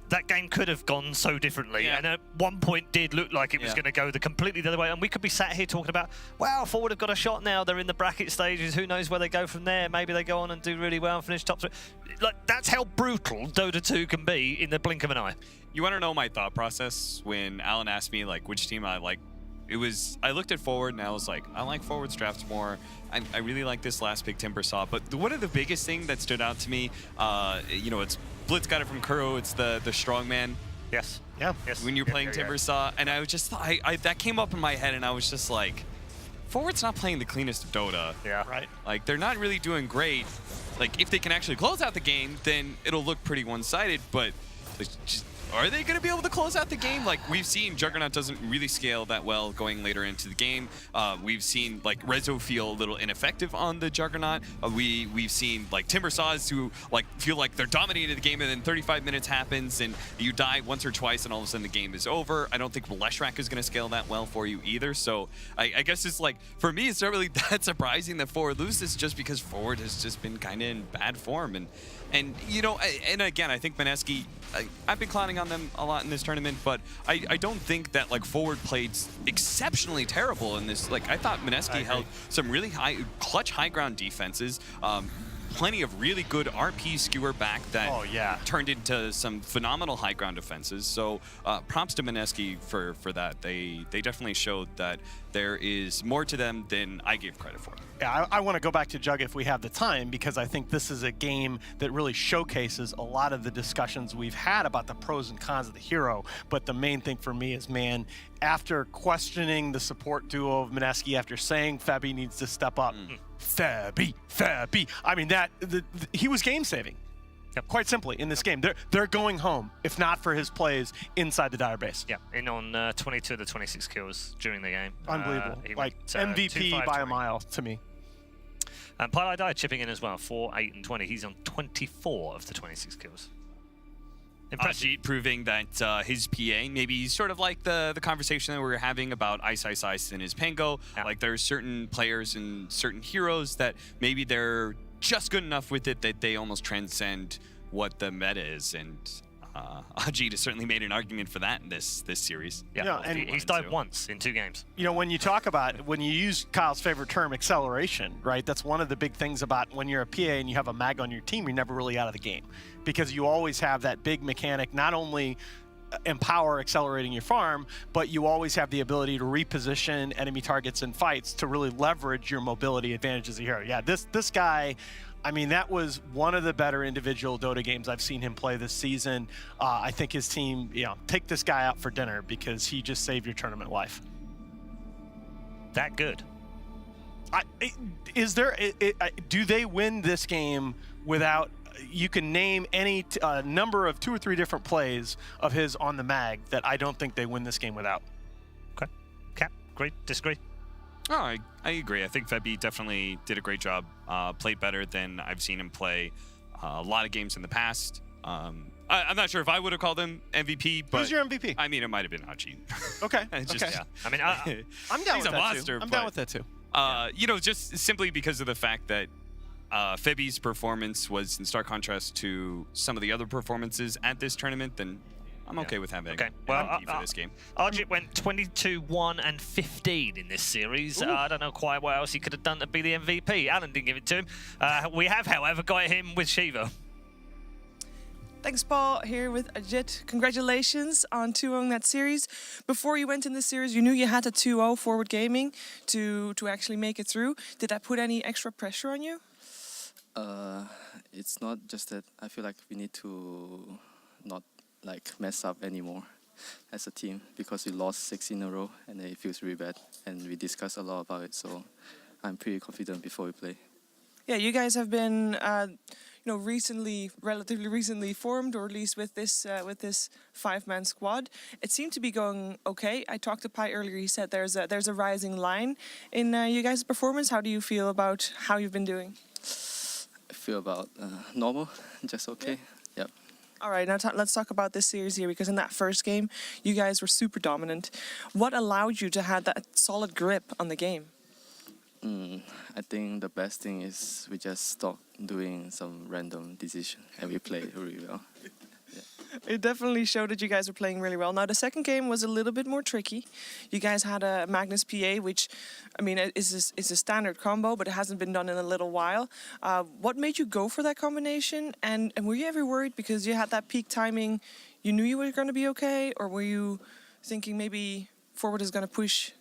that game could have gone so differently, and at one point did look like it was going to go completely the other way, and we could be sat here talking about, wow, Forward have got a shot now, they're in the bracket stages, who knows where they go from there, maybe they go on and do really well and finish top 3. Like, that's how brutal Dota 2 can be in the blink of an eye. You want to know my thought process when Alan asked me like which team I like? I looked at Forward and I was like, I like Forward's drafts more. I really like this last pick Timber saw, but one of the biggest thing that stood out to me, it's Blitz got it from Kuro. It's the strongman. Yes. Yeah. Yes. When you're playing Timber saw, and I was just that came up in my head, and I was just like, Forward's not playing the cleanest of Dota. Yeah. Right. Like they're not really doing great. Like if they can actually close out the game, then it'll look pretty one-sided. But are they going to be able to close out the game? Like, we've seen Juggernaut doesn't really scale that well going later into the game. We've seen, like, Rezo feel a little ineffective on the Juggernaut. We've seen, like, Timber Saws who, like, feel like they're dominating the game, and then 35 minutes happens, and you die once or twice, and all of a sudden the game is over. I don't think Leshrac is going to scale that well for you either. So I guess it's, like, for me, it's not really that surprising that Forward loses just because Forward has just been kind of in bad form. And you know, and again, I think Mineski, I've been clowning on them a lot in this tournament, but I don't think that like Forward played exceptionally terrible in this. Like, I thought Mineski held some really clutch high ground defenses. Plenty of really good RP skewer back that turned into some phenomenal high ground defenses. So props to Mineski for that. They definitely showed that there is more to them than I gave credit for. Yeah, I want to go back to Jug if we have the time, because I think this is a game that really showcases a lot of the discussions we've had about the pros and cons of the hero. But the main thing for me is, man, after questioning the support duo of Mineski, after saying Fabi needs to step up, Fabi. I mean, he was game saving. Quite simply, in this game. They're going home, if not for his plays inside the Dire base. Yeah, in on 22 of the 26 kills during the game. Unbelievable. Like, MVP by a mile to me. And Pyjamas chipping in as well, 4, 8, and 20. He's on 24 of the 26 kills. Ajit proving that his PA, maybe he's sort of like the conversation that we were having about Ice and his Pango. Yeah. Like, there's certain players and certain heroes that maybe they're just good enough with it that they almost transcend what the meta is, and Ajit has certainly made an argument for that in this series. Yeah, and he's died once in 2 games. You know, when you use Kyle's favorite term, acceleration, right? That's one of the big things about when you're a PA and you have a mag on your team, you're never really out of the game, because you always have that big mechanic, not only empower accelerating your farm, but you always have the ability to reposition enemy targets in fights to really leverage your mobility advantage as a hero. Yeah, this guy, I mean, that was one of the better individual Dota games I've seen him play this season. I think his team, take this guy out for dinner because he just saved your tournament life. That good. Do they win this game without? You can name any number of 2 or 3 different plays of his on the mag that I don't think they win this game without. Okay. Cap, agree, disagree? Oh, I agree. I think Fabi definitely did a great job. Played better than I've seen him play a lot of games in the past. I'm not sure if I would have called him MVP, but who's your MVP? I mean, it might have been Ajit. Okay. Yeah. I mean, I'm down he's with a that monster. too. I'm down with that too. You know, just simply because of the fact that Fabi's performance was in stark contrast to some of the other performances at this tournament, then I'm okay with having MVP for this game. Ajit went 22, 1, and 15 in this series. I don't know quite what else he could have done to be the MVP. Alan didn't give it to him. We have, however, got him with Shiva. Thanks, Paul, here with Ajit. Congratulations on 2-0 that series. Before you went in this series, you knew you had a 2-0 Forward Gaming to actually make it through. Did that put any extra pressure on you? It's not just that I feel like we need to not like mess up anymore. as a team because we lost 6 in a row and it feels really bad. And we discussed a lot about it, so I'm pretty confident before we play. Yeah, you guys have been, relatively recently formed, or at least with this 5-man squad. It seemed to be going okay. I talked to Pi earlier. He said there's a rising line in you guys' performance. How do you feel about how you've been doing? I feel about normal, just okay. Yeah. All right, now let's talk about this series here, because in that first game, you guys were super dominant. What allowed you to have that solid grip on the game? I think the best thing is we just stop doing some random decision and we play really well. Yeah. It definitely showed that you guys were playing really well. Now, the second game was a little bit more tricky. You guys had a Magnus PA, which, I mean, is a standard combo, but it hasn't been done in a little while. What made you go for that combination? And were you ever worried because you had that peak timing, you knew you were going to be okay? Or were you thinking maybe forward is going to push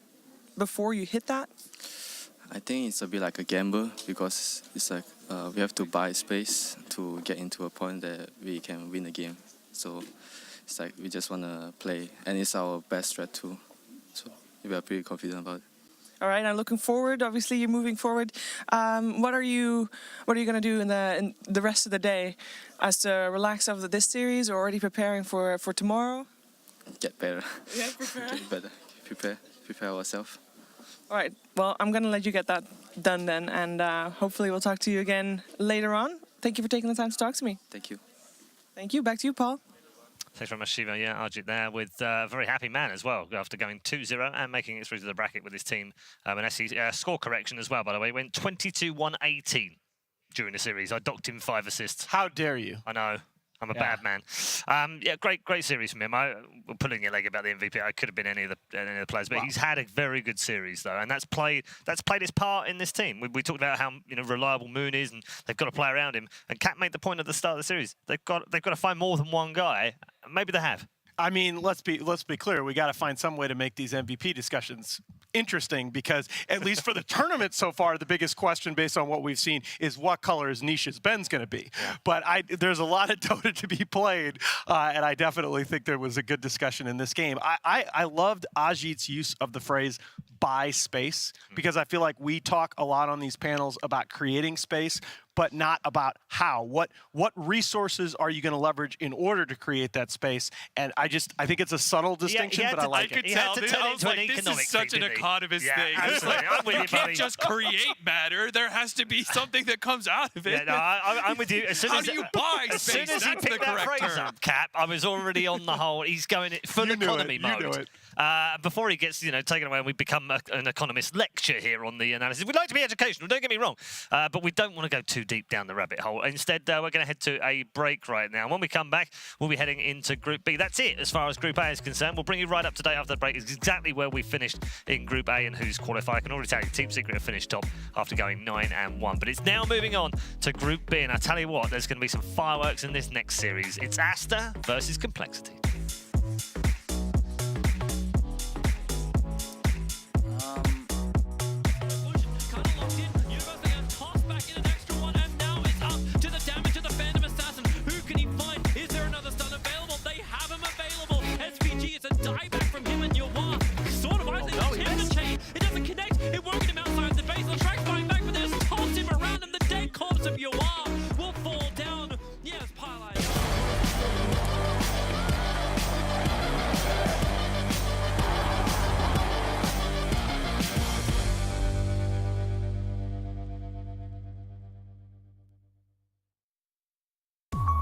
before you hit that? I think it's a bit like a gamble because it's like we have to buy space to get into a point that we can win the game. So it's like we just want to play, and it's our best strat too. So we are pretty confident about it. All right, now looking forward. Obviously, you're moving forward. What are you going to do in the rest of the day, as to relax after this series, or already preparing for tomorrow? Get better. Yeah, prepare. Get better. Prepare ourselves. All right, well, I'm going to let you get that done then, and hopefully we'll talk to you again later on. Thank you for taking the time to talk to me. Thank you. Thank you. Back to you, Paul. Thanks very much, Shiva. Yeah, Arjit there with a very happy man as well, after going 2-0 and making it through to the bracket with his team. Mineski, score correction as well, by the way. Went 22-1-18 during the series. I docked him 5 assists. How dare you? I know. I'm a bad man. Yeah, great series from him. We're pulling your leg about the MVP. I could have been any of the players, but he's had a very good series though, and that's played his part in this team. We talked about how reliable Moon is, and they've got to play around him. And Kat made the point at the start of the series. They've got to find more than one guy. Maybe they have. I mean, let's be clear. We got to find some way to make these MVP discussions interesting, because at least for the tournament so far, the biggest question based on what we've seen is what color is Nisha's Ben's going to be. Yeah. But there's a lot of Dota to be played, and I definitely think there was a good discussion in this game. I loved Ajit's use of the phrase "buy space," because I feel like we talk a lot on these panels about creating space, but not about how. What resources are you going to leverage in order to create that space? And I think it's a subtle distinction, but I like it. I could tell. I was like, this is such an economist thing. Absolutely. I'm with you, you, can't buddy. just create matter. There has to be something that comes out of it. Yeah, no, I'm with you. How do you buy as space? Soon as he picked that phrase up, Cap, I was already on the whole. He's going full economy mode. You knew it. Before he gets taken away and we become an economist lecture here on the analysis. We'd like to be educational, don't get me wrong, but we don't want to go too deep down the rabbit hole. Instead, we're going to head to a break right now. When we come back, we'll be heading into Group B. That's it as far as Group A is concerned. We'll bring you right up to date after the break. It's exactly where we finished in Group A and who's qualified. I can already tell you Team Secret have finished top after going 9-1. But it's now moving on to Group B, and I tell you what, there's going to be some fireworks in this next series. It's Aster versus Complexity.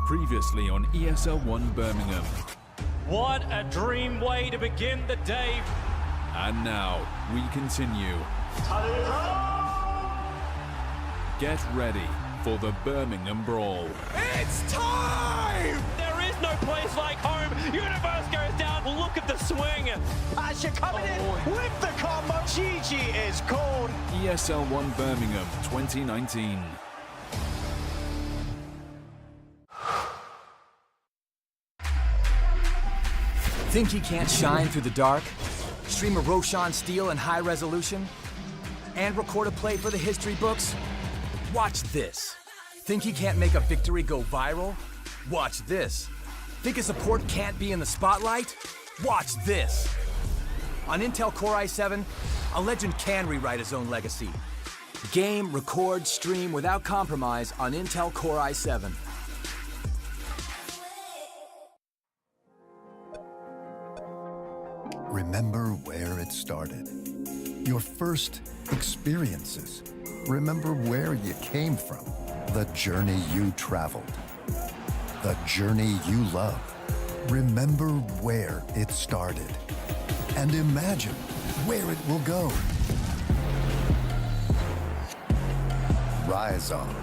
Previously on ESL 1 Birmingham. What a dream way to begin the day. And now, we continue. Get ready for the Birmingham Brawl. It's time! There is no place like home. Universe goes down. Look at the swing. Aster coming in with the combo. GG is called. ESL 1 Birmingham 2019. Think he can't shine through the dark? Stream a Roshan Steel in high resolution? And record a play for the history books? Watch this. Think he can't make a victory go viral? Watch this. Think a support can't be in the spotlight? Watch this. On Intel Core i7, a legend can rewrite his own legacy. Game, record, stream without compromise on Intel Core i7. Remember where it started. Your first experiences. Remember where you came from. The journey you traveled. The journey you love. Remember where it started. And imagine where it will go. Rise on.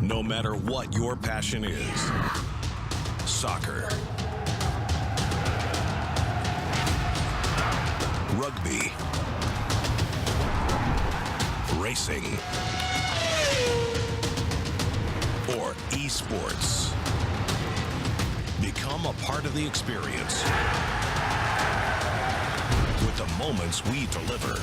No matter what your passion is, soccer, rugby, racing, or esports, become a part of the experience with the moments we deliver.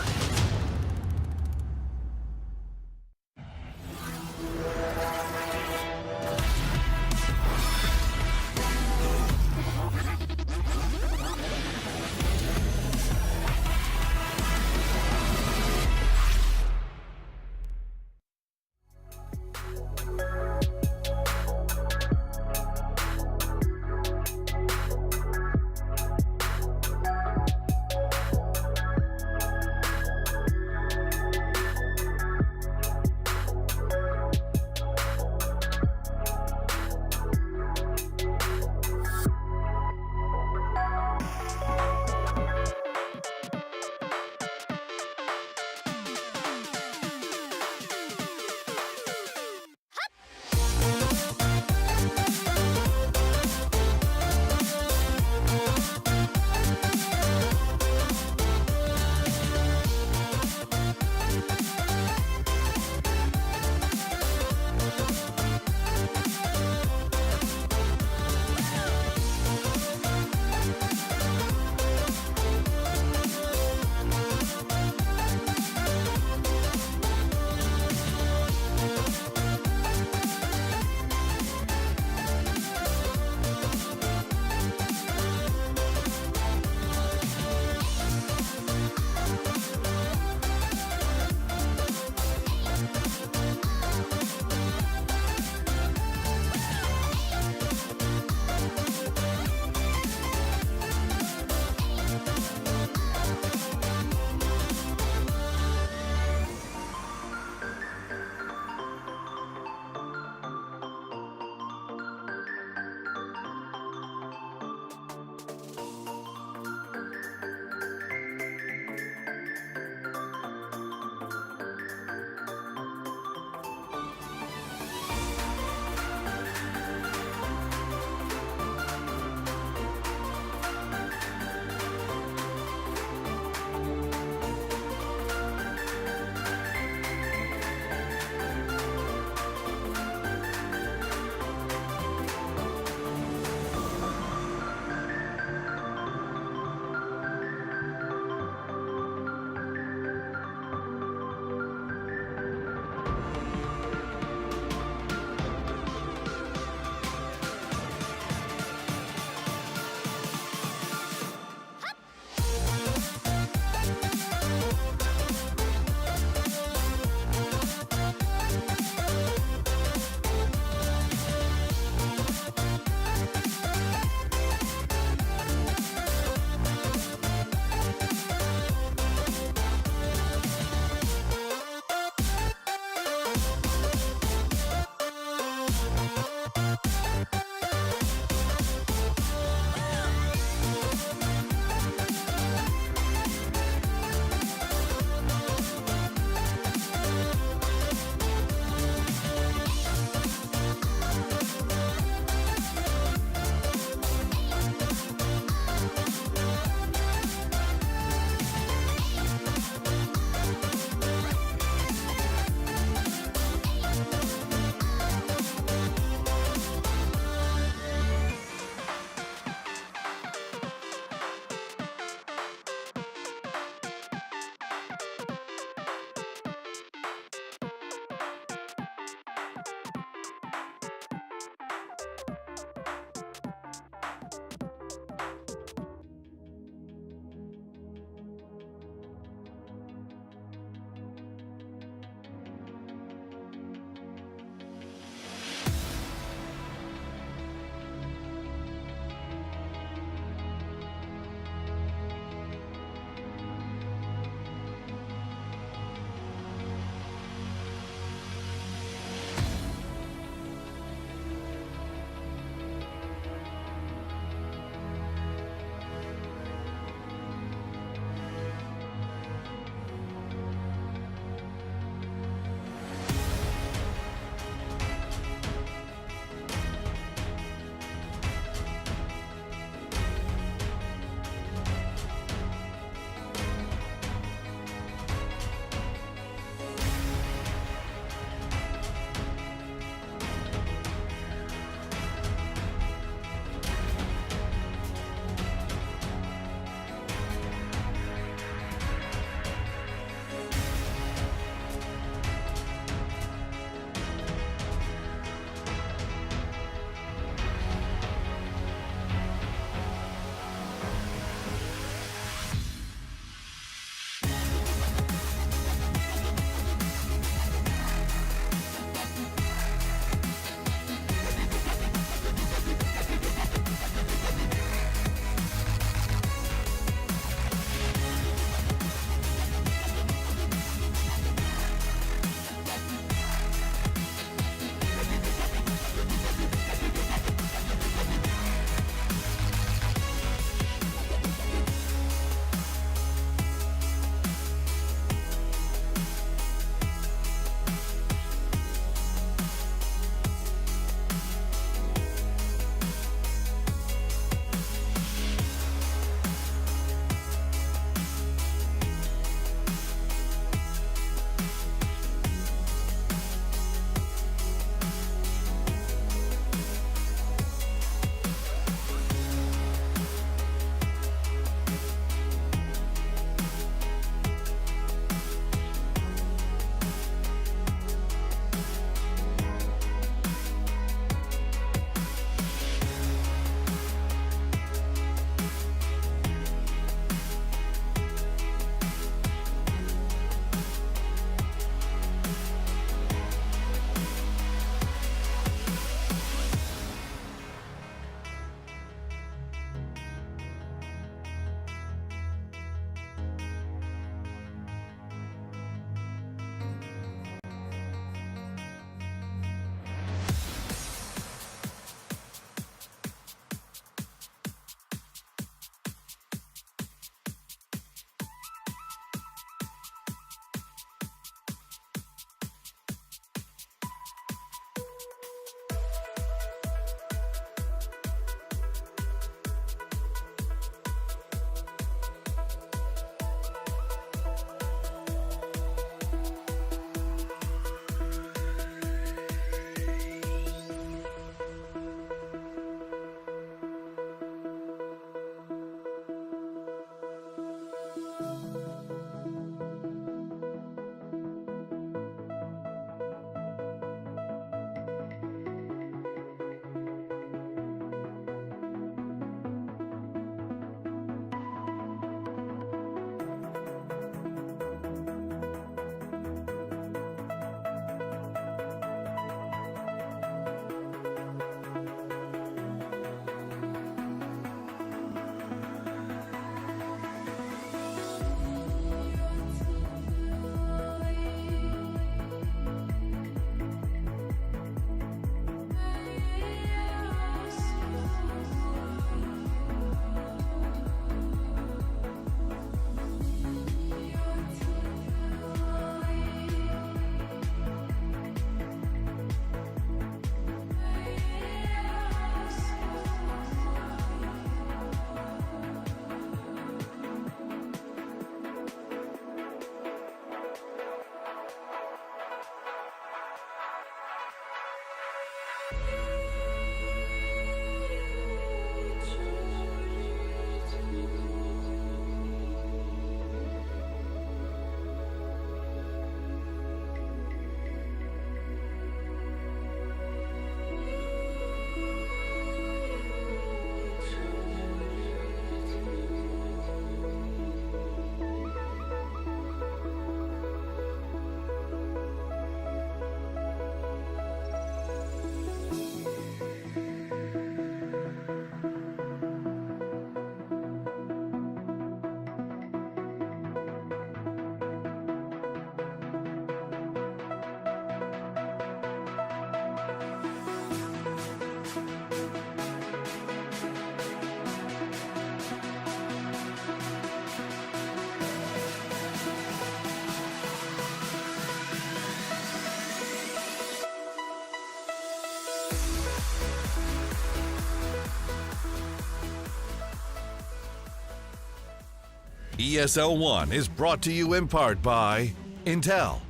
ESL 1 is brought to you in part by Intel,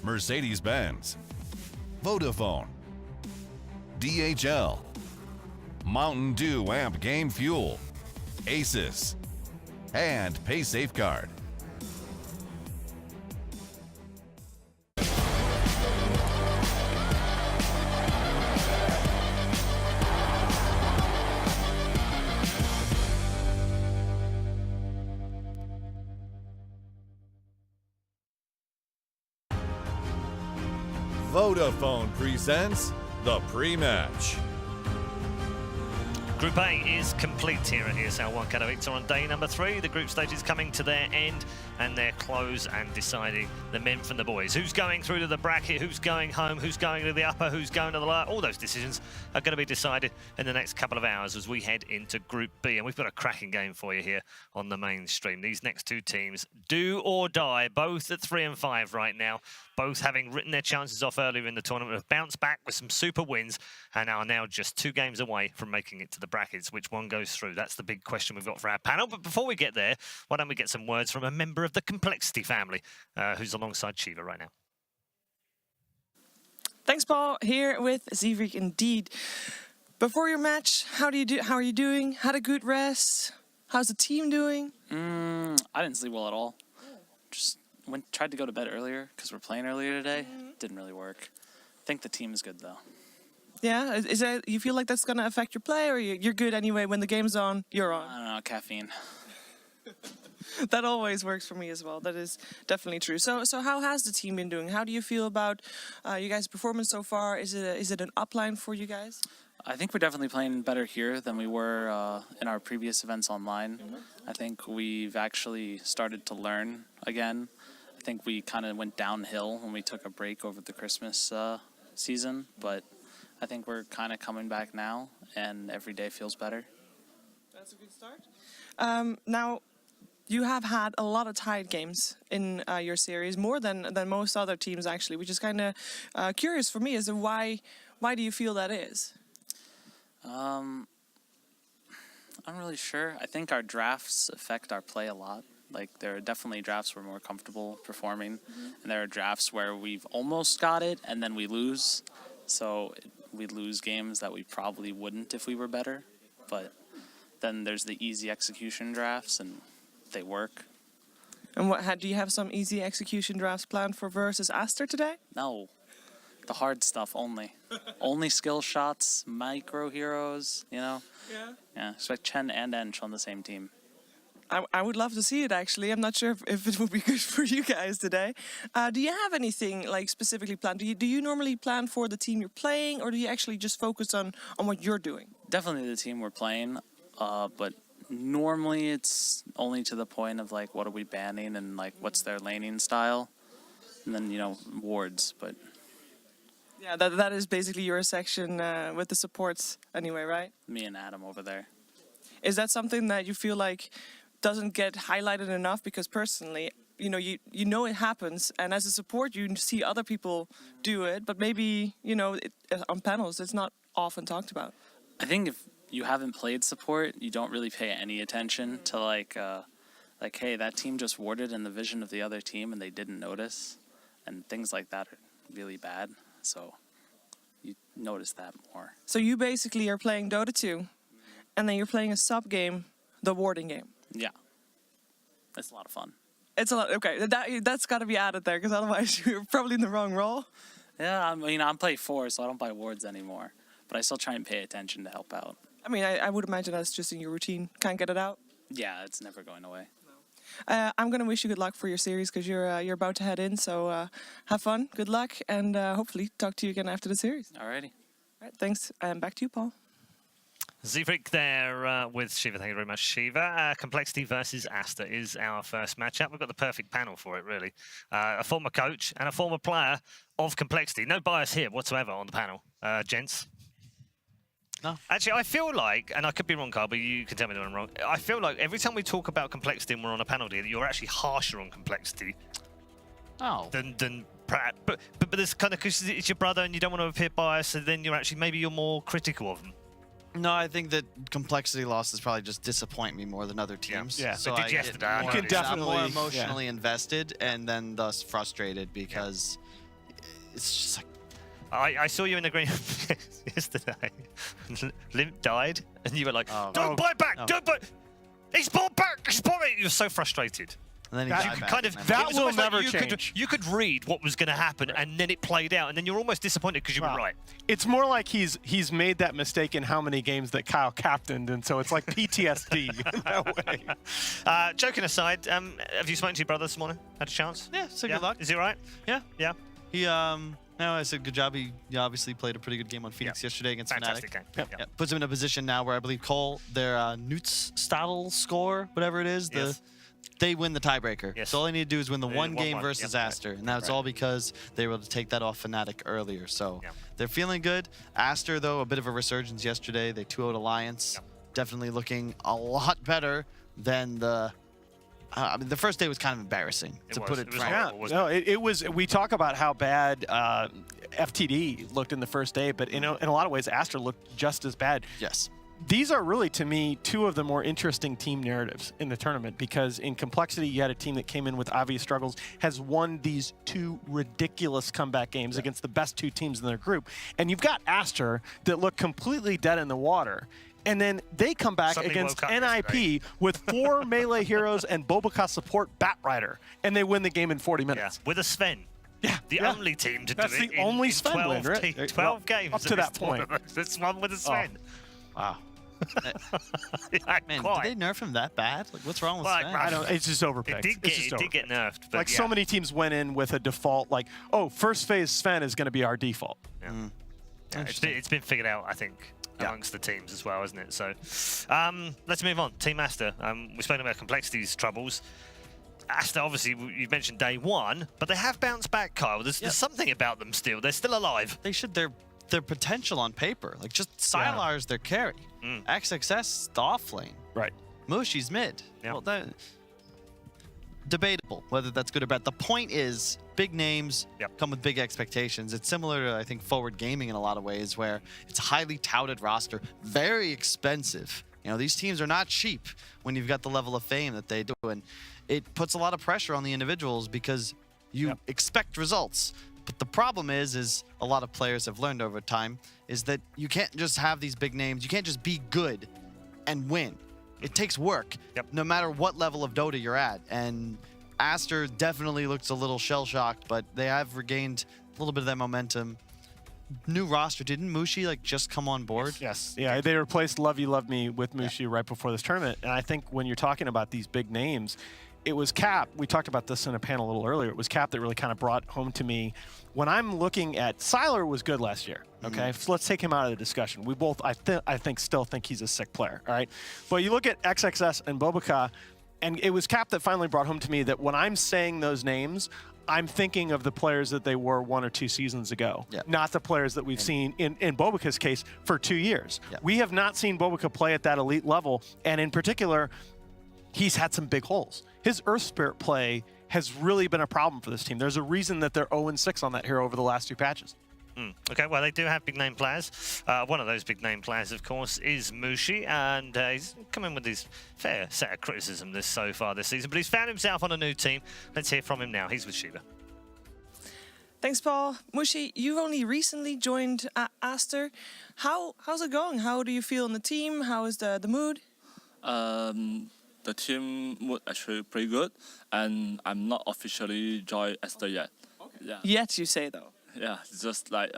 Mercedes-Benz, Vodafone, DHL, Mountain Dew Amp Game Fuel, Asus, and Pay Safeguard. Vodafone presents the pre-match. Group A is complete here at ESL 1 Katowice on day number 3. The group stage is coming to their end and their close and deciding the men from the boys. Who's going through to the bracket, who's going home, who's going to the upper, who's going to the lower. All those decisions are going to be decided in the next couple of hours as we head into Group B. And we've got a cracking game for you here on the main stream. These next two teams, do or die, both at 3 and 5 right now. Both having written their chances off earlier in the tournament, have bounced back with some super wins and are now just 2 games away from making it to the brackets. Which one goes through? That's the big question we've got for our panel. But before we get there, why don't we get some words from a member of the Complexity family who's alongside Shiva right now. Thanks, Paul. Here with Zivrik indeed. Before your match, how are you doing? Had a good rest? How's the team doing? I didn't sleep well at all. Just tried to go to bed earlier because we're playing earlier today. Didn't really work. I think the team is good though. Yeah, is that, you feel like that's gonna affect your play, or you're good anyway? When the game's on, you're on. I don't know, caffeine. That always works for me as well. That is definitely true. So how has the team been doing? How do you feel about you guys' performance so far? Is it an upline for you guys? I think we're definitely playing better here than we were in our previous events online. I think we've actually started to learn again. I think we kind of went downhill when we took a break over the Christmas season, but I think we're kind of coming back now, and every day feels better. That's a good start. Now, you have had a lot of tied games in your series, more than most other teams actually, which is kind of curious for me as to why do you feel that is? I'm really sure. I think our drafts affect our play a lot. Like, there are definitely drafts where we're more comfortable performing, and there are drafts where we've almost got it, and then we lose. So we lose games that we probably wouldn't if we were better. But then there's the easy execution drafts, and they work. And do you have some easy execution drafts planned for versus Aster today? No. The hard stuff only. Only skill shots, micro heroes, you know? Yeah. Yeah, expect Chen and Ench on the same team. I would love to see it, actually. I'm not sure if it would be good for you guys today. Do you have anything like specifically planned? Do you normally plan for the team you're playing, or do you actually just focus on what you're doing? Definitely the team we're playing, but normally it's only to the point of like, what are we banning and like what's their laning style, and then, you know, wards. But yeah, that is basically your section with the supports anyway, right? Me and Adam over there. Is that something that you feel like doesn't get highlighted enough? Because personally, you know it happens, and as a support you see other people do it, but maybe, you know, on panels it's not often talked about. I think if you haven't played support, you don't really pay any attention to like hey, that team just warded in the vision of the other team and they didn't notice, and things like that are really bad. So you notice that more. So you basically are playing Dota 2, and then you're playing a sub game, the warding game. Yeah, it's a lot of fun. It's a lot. Okay, that's got to be added there, because otherwise you're probably in the wrong role. Yeah, I mean, I'm play 4, so I don't buy wards anymore, but I still try and pay attention to help out. I mean, I would imagine that's just in your routine. Can't get it out. Yeah, it's never going away. I'm gonna wish you good luck for your series, because you're about to head in. So have fun, good luck, and hopefully talk to you again after the series. Alrighty. All right, thanks. Back to you, Paul. Zivrik there with Shiva. Thank you very much, Shiva. Complexity versus Aster is our first matchup. We've got the perfect panel for it, really. A former coach and a former player of Complexity. No bias here whatsoever on the panel, gents. No. Actually, I feel like, and I could be wrong, Carl, but you can tell me that I'm wrong. I feel like every time we talk about Complexity and we're on a panel here, you're actually harsher on Complexity. Oh. Than Pratt. But there's kind of, because it's your brother and you don't want to appear biased, so then you're actually, maybe you're more critical of them. No, I think that complexity losses probably just disappoint me more than other teams. Yeah, so they did I yesterday. get more, You can definitely- I'm more emotionally invested and then thus frustrated because it's just like. I saw you in the green yesterday. Limp died, and you were like, "Don't buy back! Oh. Don't buy! He's bought back! He's bought it!" You were so frustrated. And then he You died could back kind and of then- it was will almost like never you change. you could read what was going to happen, and then it played out, and then you're almost disappointed because you were right. It's more like he's made that mistake in how many games that Kyle captained, and so it's like PTSD in that way. Joking aside, have you spoken to your brother this morning? Had a chance? Yeah, so good luck. Is he all right? Yeah. Yeah. He no, I said good job. He obviously played a pretty good game on Phoenix yesterday against Fantastic Fnatic. game. Yeah, puts him in a position now where I believe Cole, their Nutzstadl score, whatever it is, they win the tiebreaker. Yes. So all they need to do is win the one game 1-1, versus yep. Aster, and that's all because they were able to take that off Fnatic earlier. So they're feeling good. Aster, though, a bit of a resurgence yesterday. They 2-0'd Alliance. Definitely looking a lot better than the... I mean, the first day was kind of embarrassing, to put it frankly. No, it was. We talk about how bad FTD looked in the first day, but in a lot of ways, Aster looked just as bad. Yes. These are really, to me, two of the more interesting team narratives in the tournament because in complexity, you had a team that came in with obvious struggles, has won these two ridiculous comeback games against the best two teams in their group. And you've got Aster that look completely dead in the water. And then they come back against NIP with 4 melee heroes and Bobaca support Batrider, and they win the game in 40 minutes. With a Sven. Yeah, the only team to That's do it the only in Sven 12, win, right? 12 games up to that point. It's one with a Sven. Wow. Man, quite. did they nerf him that bad? Like, what's wrong with Like, Sven? I don't. It's just overpicked. It did get nerfed. But Like so many teams went in with a default, like, oh, first phase Sven is going to be our default. Yeah, it's been figured out, I think, amongst the teams as well, isn't it? So let's move on. Team Aster. We've spoken about complexities troubles. Aster, obviously, you've mentioned day one, but they have bounced back, Kyle. There's something about them still. They're still alive. They should. Their potential on paper. Like, just Sylar's their carry. XXS, the off lane. Right. Mushi's mid. Well, debatable whether that's good or bad. The point is, big names come with big expectations. It's similar to, I think, forward gaming in a lot of ways, where it's a highly touted roster, very expensive. You know, these teams are not cheap when you've got the level of fame that they do, and it puts a lot of pressure on the individuals because you expect results. But the problem is a lot of players have learned over time, is that you can't just have these big names. You can't just be good and win. It takes work, no matter what level of Dota you're at. And Aster definitely looks a little shell-shocked, but they have regained a little bit of that momentum. New roster. Didn't Mushi like just come on board? Yes. Yeah, they replaced Love You Love Me with Mushi right before this tournament. And I think when you're talking about these big names, it was Cap. We talked about this in a panel a little earlier. It was Cap that really kind of brought home to me when I'm looking at Sylar was good last year. Okay, so let's take him out of the discussion. We both, I think, still think he's a sick player. All right, but you look at XXS and Bobaca, and it was Cap that finally brought home to me that when I'm saying those names, I'm thinking of the players that they were 1 or 2 seasons ago, not the players that we've seen in Bobaca's case for 2 years. We have not seen Bobaca play at that elite level, and in particular, he's had some big holes. His Earth Spirit play has really been a problem for this team. There's a reason that they're 0-6 on that hero over the last 2 patches. Okay, well, they do have big name players. One of those big name players, of course, is Mushi, and he's come in with his fair set of criticism so far this season, but he's found himself on a new team. Let's hear from him now. He's with Shiva. Thanks, Paul. Mushi, you've only recently joined Aster. How's it going? How do you feel in the team? How is the mood? The team mood actually pretty good, and I'm not officially joined Aster yet. Yeah. Yet, you say, though. Yeah, it's just like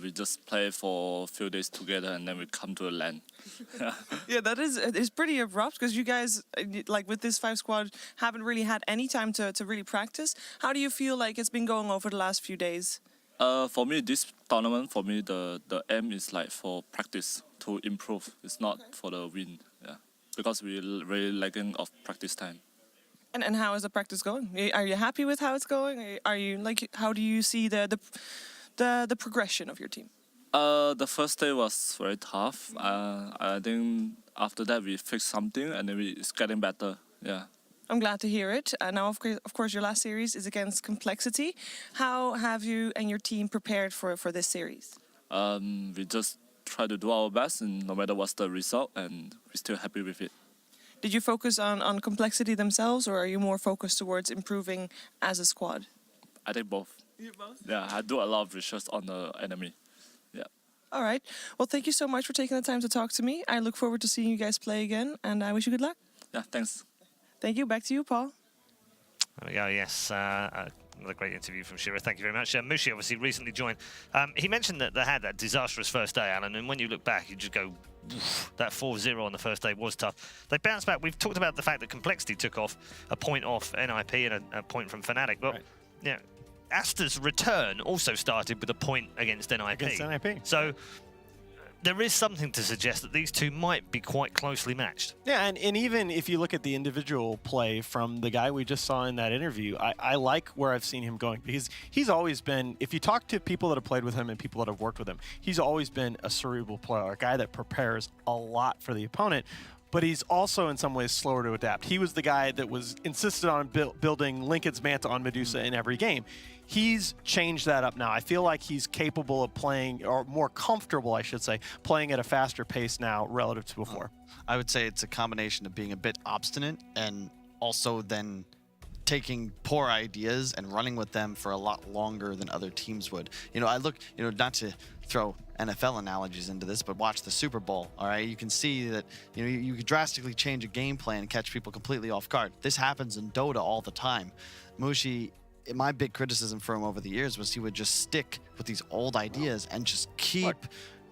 we just play for a few days together and then we come to the LAN. Yeah, that is pretty abrupt because you guys, like with this 5 squad, haven't really had any time to really practice. How do you feel like it's been going over the last few days? For me, this tournament, the aim is like for practice to improve. It's not for the win. Yeah, because we're really lacking of practice time. And how is the practice going? Are you happy with how it's going? Are you like, how do you see the progression of your team? The first day was very tough. I think after that we fixed something and then it's getting better. Yeah. I'm glad to hear it. Now, of course, your last series is against Complexity. How have you and your team prepared for this series? We just try to do our best, and no matter what's the result, and we're still happy with it. Did you focus on complexity themselves, or are you more focused towards improving as a squad? I think both. You both? Yeah, I do a lot of research on the enemy. Yeah. All right. Well, thank you so much for taking the time to talk to me. I look forward to seeing you guys play again, and I wish you good luck. Yeah, thanks. Thank you. Back to you, Paul. There we go, yes. Another great interview from Shira. Thank you very much. Mushi obviously recently joined. He mentioned that they had that disastrous first day, Alan, and when you look back, you just go, that 4-0 on the first day was tough. They bounced back. We've talked about the fact that Complexity took off a point off NIP and a point from Fnatic. But, yeah, Aster's return also started with a point against NIP. So there is something to suggest that these two might be quite closely matched. Yeah, and even if you look at the individual play from the guy we just saw in that interview, I like where I've seen him going, because he's always been, if you talk to people that have played with him and people that have worked with him, he's always been a cerebral player, a guy that prepares a lot for the opponent. But he's also in some ways slower to adapt. He was the guy that was insisted on building Lincoln's Manta on Medusa in every game. He's changed that up now. I feel like he's capable of playing, or more comfortable, I should say, playing at a faster pace now relative to before. I would say it's a combination of being a bit obstinate and also then taking poor ideas and running with them for a lot longer than other teams would. You know, I look, you know, not to throw NFL analogies into this, but watch the Super Bowl, all right? You can see that, you know, you could drastically change a game plan and catch people completely off guard. This happens in Dota all the time. Mushi, my big criticism for him over the years was he would just stick with these old ideas and just keep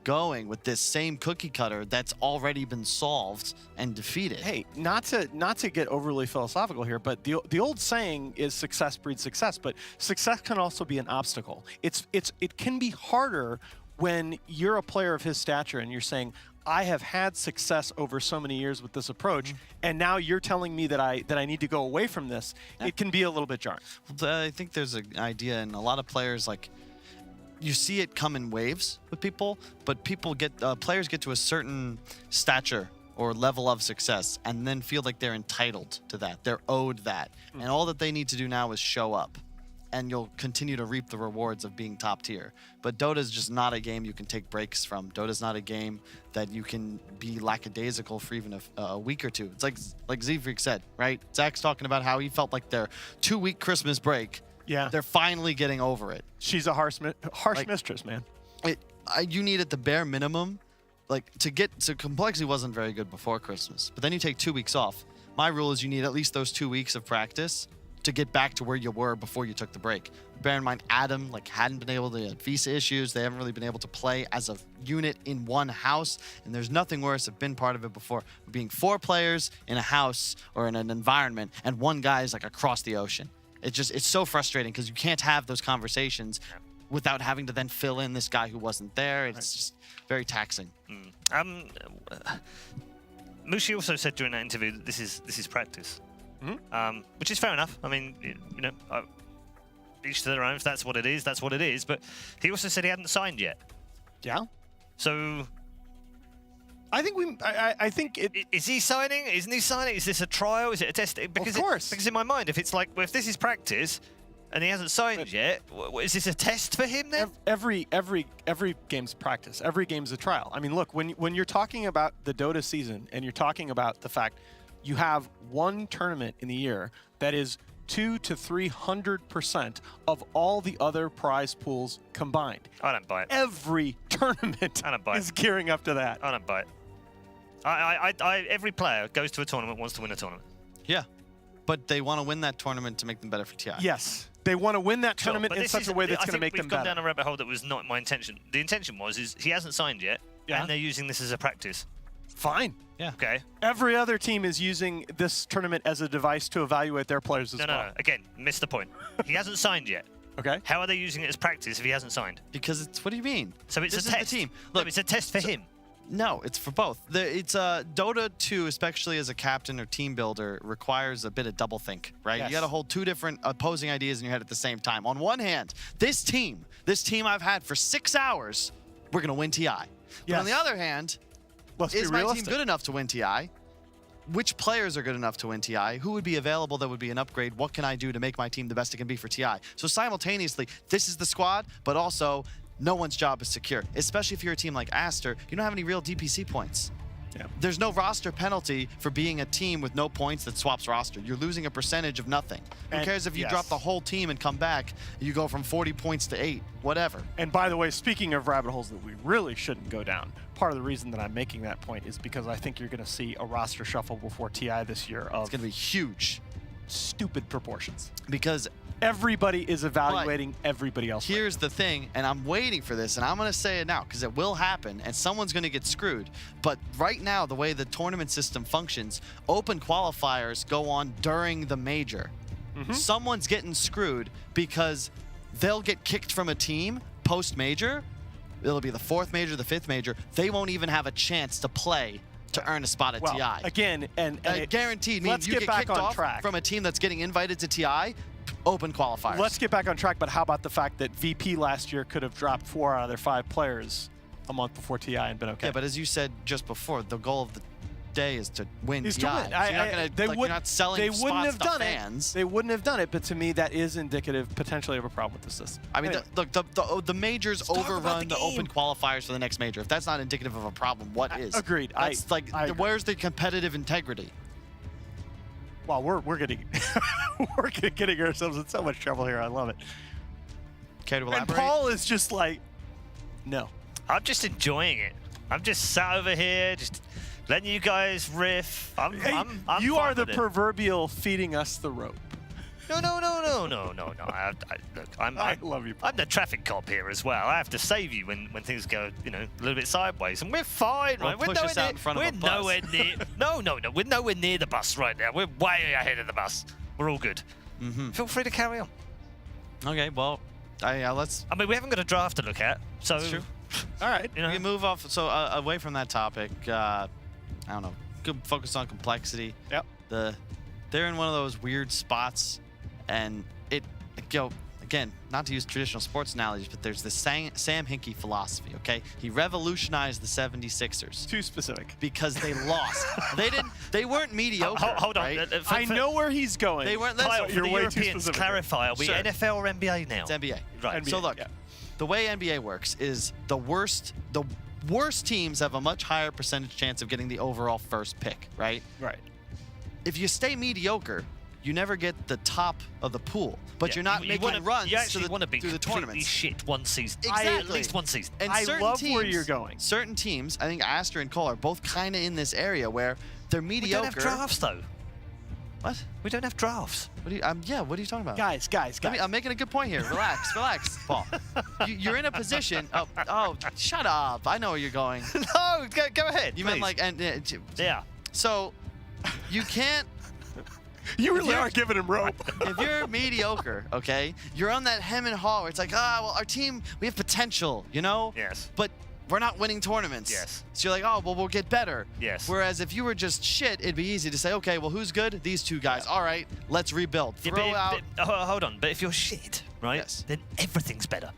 going with this same cookie cutter that's already been solved and defeated. Hey, not to get overly philosophical here, but the old saying is success breeds success, but success can also be an obstacle. It can be harder when you're a player of his stature and you're saying, I have had success over so many years with this approach, and now you're telling me that I need to go away from this. Yeah. It can be a little bit jarring. I think there's an idea, and a lot of players, like, you see it come in waves with people, but players get to a certain stature or level of success and then feel like they're entitled to that. They're owed that. And all that they need to do now is show up, and you'll continue to reap the rewards of being top tier. But Dota's just not a game you can take breaks from. Dota's not a game that you can be lackadaisical for even a week or two. It's like Z-Freak said, right? Zach's talking about how he felt like their 2-week Christmas break. Yeah. They're finally getting over it. She's a harsh mistress, man. You need at the bare minimum, like, so Complexity wasn't very good before Christmas, but then you take 2 weeks off. My rule is you need at least those 2 weeks of practice to get back to where you were before you took the break. Bear in mind, Adam hadn't been able to, visa issues. They haven't really been able to play as a unit in one house, and there's nothing worse. I've been part of it before. Being 4 players in a house or in an environment, and one guy is like across the ocean. It's so frustrating because you can't have those conversations without having to then fill in this guy who wasn't there. It's just very taxing. Mushi also said during that interview that this is practice, which is fair enough. I mean, you know, each to their own. If that's what it is, that's what it is. But he also said he hadn't signed yet. Yeah. So I think is he signing? Isn't he signing? Is this a trial? Is it a test? Because of course. Because in my mind, if it's like, well, if this is practice and he hasn't signed yet, is this a test for him then? Every game's practice. Every game's a trial. I mean, look, when you're talking about the Dota season and you're talking about the fact you have one tournament in the year that is 200 to 300% of all the other prize pools combined. I don't buy it. Every tournament is gearing up to that. I don't buy it. Every player goes to a tournament, wants to win a tournament. Yeah, but they want to win that tournament to make them better for TI. Yes, they want to win that tournament in such a way that's going to make them better. We've gone down a rabbit hole that was not my intention. The intention is he hasn't signed yet, and they're using this as a practice. Fine. Yeah. Okay. Every other team is using this tournament as a device to evaluate their players as well. No. Again, missed the point. He hasn't signed yet. Okay. How are they using it as practice if he hasn't signed? Because what do you mean? So it's this a test. The team. Look, it's a test for him. No, it's for both. It's Dota 2, especially as a captain or team builder, requires a bit of double think, right? Yes. You got to hold 2 different opposing ideas in your head at the same time. On one hand, this team I've had for 6 hours, we're going to win TI. But on the other hand, is my team good enough to win TI? Which players are good enough to win TI? Who would be available that would be an upgrade? What can I do to make my team the best it can be for TI? So simultaneously, this is the squad, but also no one's job is secure. Especially if you're a team like Aster, you don't have any real DPC points. Yeah. There's no roster penalty for being a team with no points that swaps roster. You're losing a percentage of nothing. Who cares if you drop the whole team and come back, you go from 40 points to 8, whatever. And by the way, speaking of rabbit holes that we really shouldn't go down, part of the reason that I'm making that point is because I think you're going to see a roster shuffle before TI this year of... It's going to be huge. Stupid proportions. Because... everybody is evaluating everybody else. Here's the thing, and I'm waiting for this, and I'm going to say it now because it will happen, and someone's going to get screwed. But right now, the way the tournament system functions, open qualifiers go on during the major. Someone's getting screwed because they'll get kicked from a team post-major. It'll be the 4th major, the 5th major. They won't even have a chance to play to earn a spot at TI. Again, and guaranteed. Let's you get get back kicked on off track from a team that's getting invited to TI. Open qualifiers. Let's get back on track, but how about the fact that VP last year could have dropped 4 out of their 5 players a month before TI and been okay? Yeah, but as you said just before, the goal of the day is to win TI. To win. So you're not selling spots to fans. They wouldn't have done it, but to me, that is indicative potentially of a problem with the system. I mean, look, the majors overrun the open qualifiers for the next major. If that's not indicative of a problem, what is? Agreed. That's where's the competitive integrity? Well, we're getting we're getting ourselves in so much trouble here. I love it. Care to elaborate? And Paul is just like, no. I'm just enjoying it. I'm just sat over here, just letting you guys riff. I'm you fine are the with it. proverbial feeding us the rope. No. Look, I love you, Paul. I'm the traffic cop here as well. I have to save you when things go, a little bit sideways, and we're fine, right? Push us out in front of a bus. Nowhere near. No. We're nowhere near the bus right now. We're way ahead of the bus. We're all good. Feel free to carry on. Okay, well, let's. I mean, we haven't got a draft to look at, so. That's true. All right. We can move off. So away from that topic, I don't know. Good focus on complexity. Yep. They're in one of those weird spots, and again, not to use traditional sports analogies, but there's this Sam Hinkie philosophy. Okay, he revolutionized the 76ers. Too specific. Because they lost. They weren't mediocre. Hold on. Right? I know where he's going. They weren't. Kyle, You're for the way too Europeans, specific. clarify. Are we Sure. NFL or NBA now? It's NBA. Right. NBA, So look, the way NBA works is the worst teams have a much higher percentage chance of getting the overall first pick, right? Right. If you stay mediocre, you never get the top of the pool, but you're not making runs You actually want to be through the completely tournaments. shit one season. Exactly. At least one season. And I certain love teams, where you're going. Certain teams, I think Aster and Cole are both kind of in this area where they're mediocre. We don't have drafts, though. What? We don't have drafts. What are you? What are you talking about? Guys. I'm making a good point here. Relax, Paul. You're in a position. Oh, shut up! I know where you're going. No, go ahead. You please. meant Yeah. So, you can't. You really are giving him rope. If you're mediocre, okay, you're on that hem and haw where it's like, well, our team, we have potential, Yes. But we're not winning tournaments. Yes. So you're like, we'll get better. Yes. Whereas if you were just shit, it'd be easy to say, okay, well, who's good? These two guys. All right, let's rebuild. Hold on. But if you're shit, right? Yes. Then everything's better.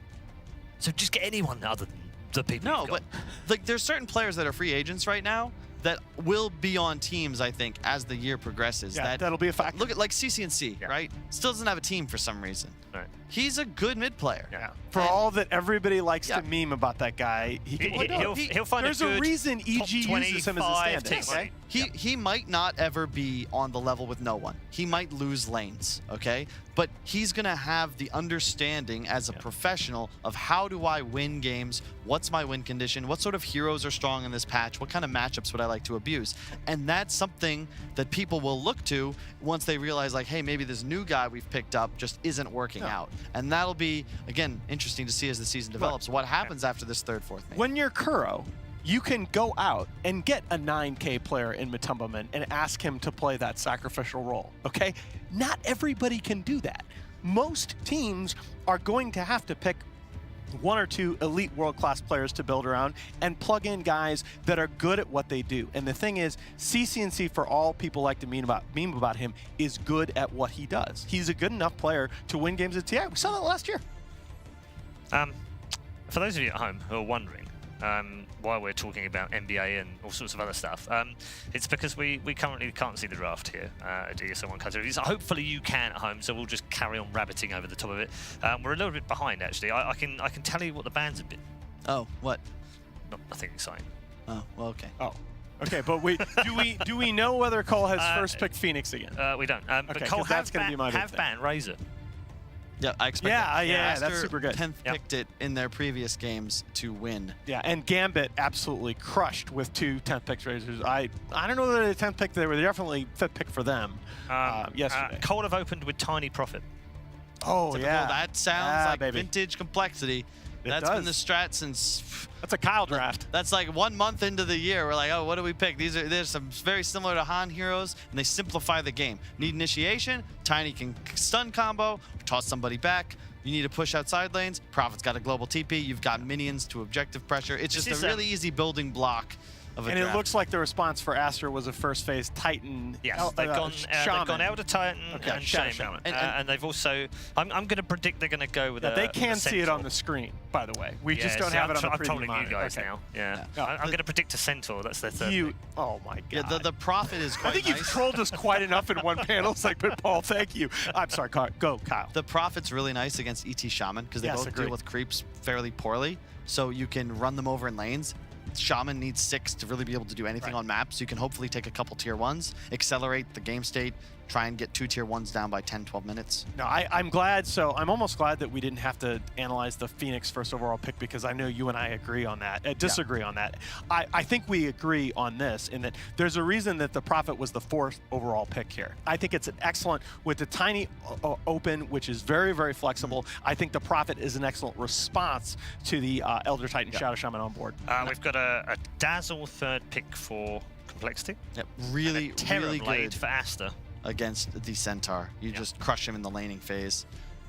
So just get anyone other than the people. No, you've got. but there's certain players that are free agents right now that will be on teams, I think, as the year progresses. Yeah, that'll be a factor. Look at like CCNC, right? Still doesn't have a team for some reason. Right. He's a good mid player. Yeah. For all that everybody likes to meme about that guy, he'll find there's a good reason EG top uses him as a 25 stand-in. team. Okay? He might not ever be on the level with no one. He might lose lanes, okay? But he's going to have the understanding as a professional of how do I win games? What's my win condition? What sort of heroes are strong in this patch? What kind of matchups would I like to abuse? And that's something that people will look to once they realize, like, hey, maybe this new guy we've picked up just isn't working out. And that'll be, again, interesting to see as the season develops. What happens after this 3rd, 4th major? When you're Kuro, you can go out and get a 9K player in Matumbaman and ask him to play that sacrificial role, okay? Not everybody can do that. Most teams are going to have to pick 1 or 2 elite world-class players to build around and plug in guys that are good at what they do. And the thing is, CCNC, for all people like to meme about him, is good at what he does. He's a good enough player to win games at TI. We saw that last year. For those of you at home who are wondering, while we're talking about NBA and all sorts of other stuff. It's because we currently can't see the draft here at ESL 1 Katowice. Hopefully you can at home, so we'll just carry on rabbiting over the top of it. We're a little bit behind, actually. I can tell you what the bans have been. Oh, what? Nothing exciting. Oh, well, okay. Oh. Okay, but do we know whether Cole has first pick Phoenix again? We don't. But Cole that's going to be my big have thing. banned Razor. Yeah, I expect Yeah, that's Aster super good. 10th picked it in their previous games to win. Yeah, and Gambit absolutely crushed with 2 10th pick Razors. I don't know that they're the 10th pick. They were definitely 5th pick for them yesterday. Cole have opened with Tiny Profit. Oh, Typical. yeah. That sounds like baby. vintage complexity. That's does. been the strat since... That's a Kyle draft. That's like 1 month into the year. We're like, oh, what do we pick? There's some very similar to Han heroes, and they simplify the game. Need initiation, Tiny can stun combo, toss somebody back. You need to push out side lanes. Prophet's got a global TP. You've got minions to objective pressure. It's just a really easy building block of a And draft. it looks like the response for Aster was a first phase Titan. Yes, they've gone Elder Titan and Shaman. And they've also, I'm going to predict they're going to go with they can see it on the screen, by the way. We just don't have it on the I'm preview trolling monitor. you guys now. Yeah. I'm going to predict a Centaur. That's their third pick. Oh my god. Yeah, the Prophet is quite I think nice. you've trolled us quite enough in one panel segment, Paul. Thank you. I'm sorry, go, Kyle. The Prophet's really nice against ET Shaman because they both deal with creeps fairly poorly. So you can run them over in lanes. Shaman needs 6 to really be able to do anything on maps. So you can hopefully take a couple tier 1s, accelerate the game state, try and get 2 tier 1s down by 10, 12 minutes. No, I'm glad. So I'm almost glad that we didn't have to analyze the Phoenix first overall pick because I know you and I agree on that, disagree on that. I think we agree on this in that there's a reason that the Prophet was the 4th overall pick here. I think it's an excellent, with the Tiny open, which is very, very flexible. I think the Prophet is an excellent response to the Elder Titan Shadow Shaman on board. We've got a Dazzle 3rd pick for Complexity. Yep, really, really good for Aster. Against the Centaur. You just crush him in the laning phase.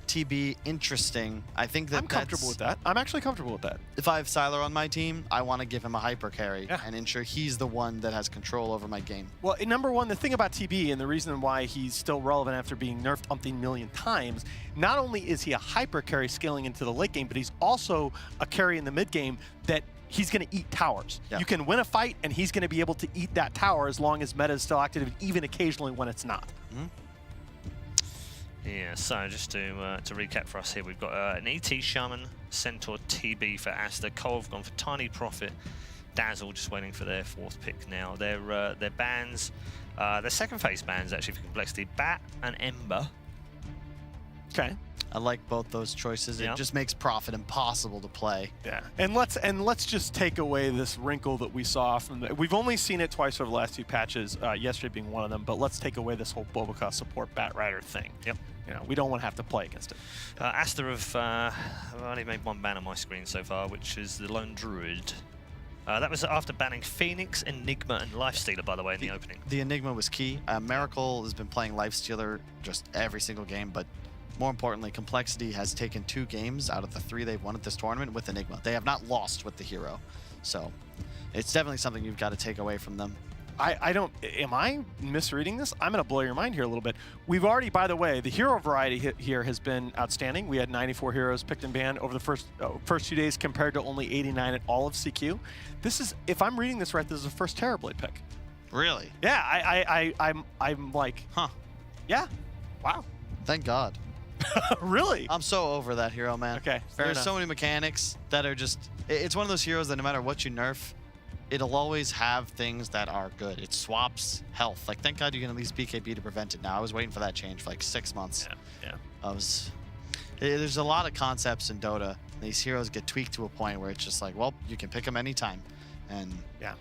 TB, interesting. I think that I'm comfortable with that. I'm actually comfortable with that. If I have Sylar on my team, I want to give him a hyper carry and ensure he's the one that has control over my game. Well, number one, the thing about TB and the reason why he's still relevant after being nerfed umpteen million times, not only is he a hyper carry scaling into the late game, but he's also a carry in the mid game that he's going to eat towers. You can win a fight, and he's going to be able to eat that tower as long as meta is still active, even occasionally when it's not. Yeah, so just to recap for us here, we've got an ET Shaman, Centaur, TB for Aster, Cole have gone for Tiny Profit, Dazzle just waiting for their 4th pick now. Their bans, their second phase bans actually for Complexity, Bat and Ember. Okay. I like both those choices. It just makes Prophet impossible to play. Yeah, and let's just take away this wrinkle that we saw from we've only seen it twice over the last 2 patches, yesterday being one of them, but let's take away this whole Bobaca support Bat Rider thing. Yep. You know, we don't want to have to play against it. Aster have only made 1 ban on my screen so far, which is the Lone Druid. That was after banning Phoenix, Enigma, and Lifestealer, by the way, in the opening. The Enigma was key. Miracle has been playing Lifestealer just every single game, but more importantly, Complexity has taken 2 games out of the 3 they've won at this tournament with Enigma. They have not lost with the hero. So it's definitely something you've got to take away from them. Am I misreading this? I'm going to blow your mind here a little bit. We've already, by the way, the hero variety here has been outstanding. We had 94 heroes picked and banned over the first 2 days compared to only 89 at all of CQ. This is, if I'm reading this right, this is the first Terrorblade pick. Really? Yeah, I'm like, huh. Yeah. Wow. Thank God. Really? I'm so over that hero, man. Okay, fair There's enough. so many mechanics that are just... It's one of those heroes that no matter what you nerf, it'll always have things that are good. It swaps health. Like, thank God you can at least BKB to prevent it now. I was waiting for that change for like 6 months. Yeah. There's a lot of concepts in Dota. These heroes get tweaked to a point where it's just like, well, you can pick them anytime. And yeah,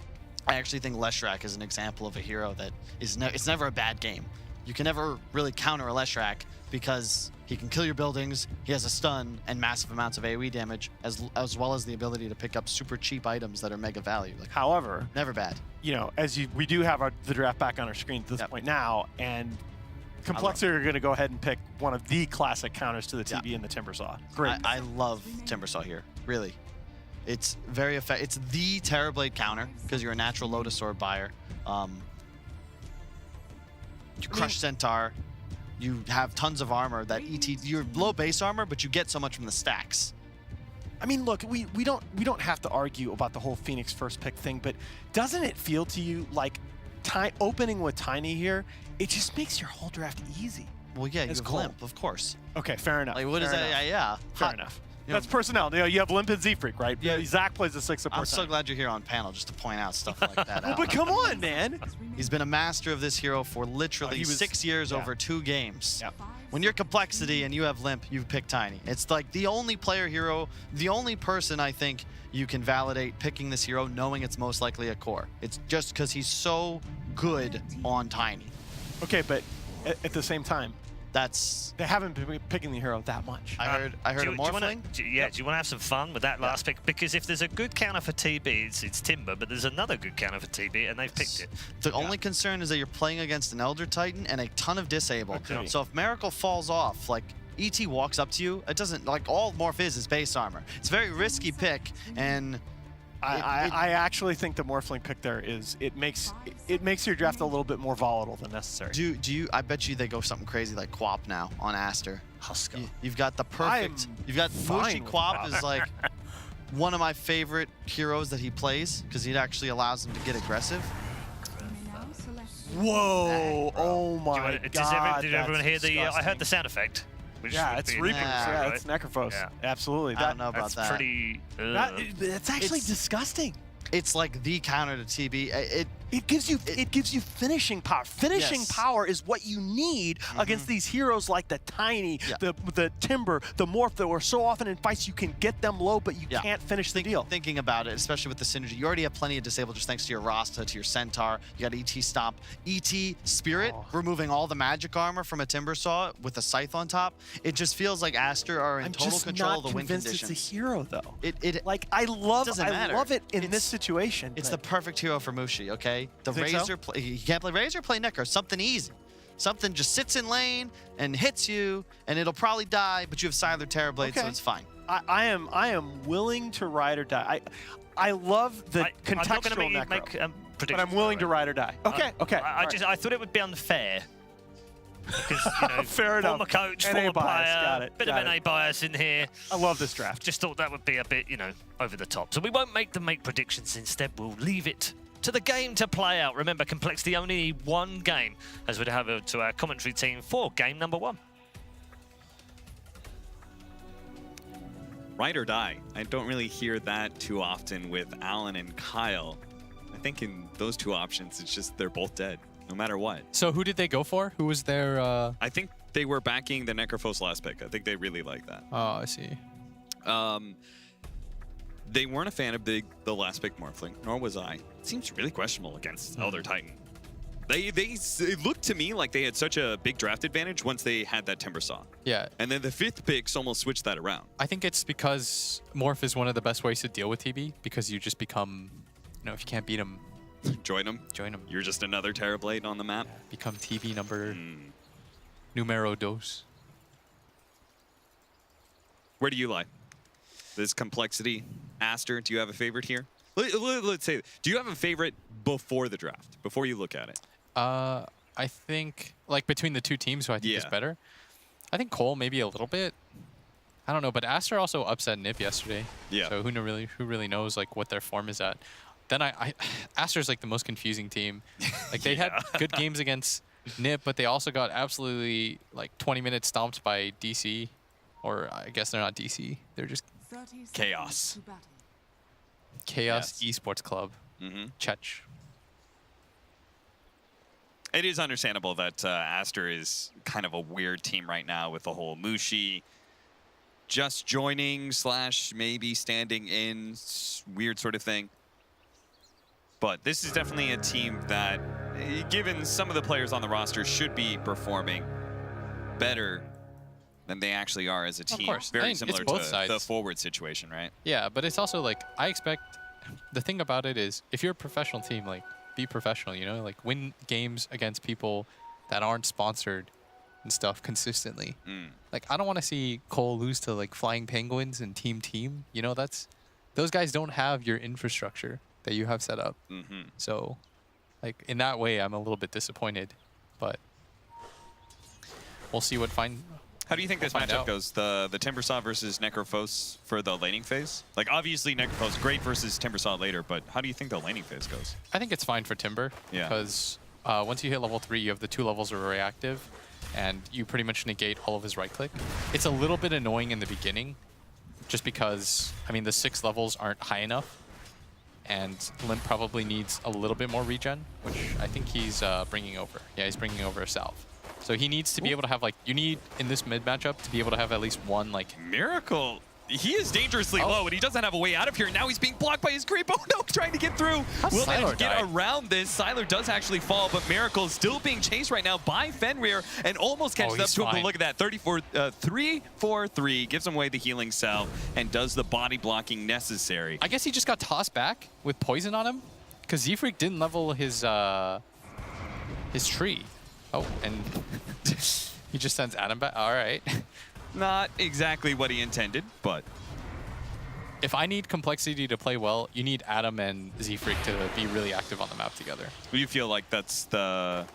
I actually think Leshrac is an example of a hero that is it's never a bad game. You can never really counter a Leshrac because he can kill your buildings, he has a stun, and massive amounts of AoE damage, as well as the ability to pick up super cheap items that are mega value. Like, however, never bad. You know, we do have the draft back on our screen at this point now, and Complexity are going to go ahead and pick one of the classic counters to the TB and the Timbersaw. Great. I love Timbersaw here, really. It's very effective. It's the Terrorblade counter because you're a natural Lotus Sword buyer. You crush Centaur. You have tons of armor that you're low base armor, but you get so much from the stacks. I mean, look, we don't have to argue about the whole Phoenix first pick thing, but doesn't it feel to you like opening with Tiny here, it just makes your whole draft easy? Well, yeah, you It's have Cole. Limp, of course. Okay, fair enough. Like, what is that? Yeah. Fair enough. That's personnel. You know, you have Limp and Z-Freak, right? Yeah. Zach plays the 6 of I'm personnel. so glad you're here on panel just to point out stuff like that. Well, but come on, man. He's been a master of this hero for literally 6 years over 2 games. Yep. When you're Complexity and you have Limp, you pick Tiny. It's like the only player hero, the only person I think you can validate picking this hero knowing it's most likely a core. It's just because he's so good on Tiny. Okay, but at the same time, they haven't been picking the hero that much. I heard a Morphling. Do you want to have some fun with that last pick? Because if there's a good counter for TB, it's Timber, but there's another good counter for TB, and they've picked it. The only concern is that you're playing against an Elder Titan and a ton of disable. Okay. So if Miracle falls off, like ET walks up to you, it doesn't, like all Morph is base armor. It's a very risky pick, and I actually think the Morphling pick there is it makes your draft a little bit more volatile than necessary. Do you? I bet you they go something crazy like Quap now on Aster. Husker. You've got the perfect. You've got Mushi Quap is like one of my favorite heroes that he plays because he actually allows him to get aggressive. Whoa! Oh my God! Did everyone hear the? I heard the sound effect. Yeah, it's Reapers. Yeah, it's Necrophos. Yeah. Absolutely. I don't know about that's that. Pretty. That's actually disgusting. It's like the counter to TB. It gives you finishing power. Finishing power is what you need against these heroes like the Tiny, the Timber, the Morph that were so often in fights you can get them low, but you can't finish the deal. Thinking about it, especially with the synergy, you already have plenty of disable just thanks to your Rasta, to your Centaur. You got ET Stomp, ET Spirit, removing all the magic armor from a Timber Saw with a Scythe on top. It just feels like Aster are in total control of the win conditions. It's a hero though. Like I love it in this situation. It's the perfect hero for Mushi, okay? The You think Razor, you can't play Razor, play Necro. Something easy. Something just sits in lane and hits you, and it'll probably die, but you have Siler Terrorblade, so it's fine. I am willing to ride or die. I love the contextual I'm not Necro, make but I'm willing to ride or die. Okay, okay. I thought it would be unfair. Because, you know, Fair enough. former coach, NA former bias, player, got it, bit got of NA it. bias in here. I love this draft. Just thought that would be a bit, you know, over the top. So we won't make predictions. Instead, we'll leave it to the game to play out. Remember, Complexity only need one game, as we'd have to our commentary team for game number 1. Ride or die. I don't really hear that too often with Alan and Kyle. I think in those two options, it's just they're both dead, no matter what. So who did they go for? Who was their... I think they were backing the Necrophos last pick. I think they really like that. Oh, I see. They weren't a fan of the last pick Morphling, nor was I. It seems really questionable against Elder Titan. It looked to me like they had such a big draft advantage once they had that Timber Saw. Yeah. And then the 5th picks almost switched that around. I think it's because Morph is one of the best ways to deal with TB, because you just become, you know, if you can't beat him, join him. Join him. You're just another Terrorblade on the map. Become TB numero dos. Where do you lie? This Complexity, Aster, do you have a favorite here? Let's say, do you have a favorite before the draft, before you look at it? I think, like, between the two teams, who I think is better, I think Cole maybe a little bit. I don't know, but Aster also upset Nip yesterday. Yeah. So who really knows, like, what their form is at. Then Aster's, like, the most confusing team. Like, they had good games against Nip, but they also got absolutely, like, 20 minutes stomped by DC. Or I guess they're not DC. They're just... Chaos. Chaos Esports Club. Chech. It is understandable that Aster is kind of a weird team right now with the whole Mushi just joining / maybe standing in weird sort of thing. But this is definitely a team that, given some of the players on the roster, should be performing better than they actually are as a team. Of course. Very I mean, similar it's both to sides. the forward situation, right? Yeah, but it's also like, I expect, the thing about it is, if you're a professional team, like, be professional, you know? Like, win games against people that aren't sponsored and stuff consistently. Like, I don't want to see Cole lose to, like, Flying Penguins and Team. You know, those guys don't have your infrastructure that you have set up. So, like, in that way, I'm a little bit disappointed. But we'll see what How do you think this matchup goes? The Timbersaw versus Necrophos for the laning phase? Like, obviously, Necrophos great versus Timbersaw later, but how do you think the laning phase goes? I think it's fine for Timber. Yeah. Because once you hit level 3, you have the 2 levels of reactive, and you pretty much negate all of his right-click. It's a little bit annoying in the beginning, just because, I mean, the 6 levels aren't high enough, and Limp probably needs a little bit more regen, which I think he's bringing over. Yeah, he's bringing over a salve. So he needs to be able to have, like, you need, in this mid matchup, to be able to have at least one, like... Miracle! He is dangerously low, and he doesn't have a way out of here. Now he's being blocked by his creep. Oh no, trying to get through. Will manage to get around this. Sylar does actually fall, but Miracle is still being chased right now by Fenrir and almost catches up to him. But look at that, 3-4-3, gives him away the healing cell and does the body blocking necessary. I guess he just got tossed back with poison on him, because Z-Freak didn't level his tree. Oh, and he just sends Adam back. All right. Not exactly what he intended, but... If I need complexity to play well, you need Adam and Z-Freak to be really active on the map together. Do you feel like that's the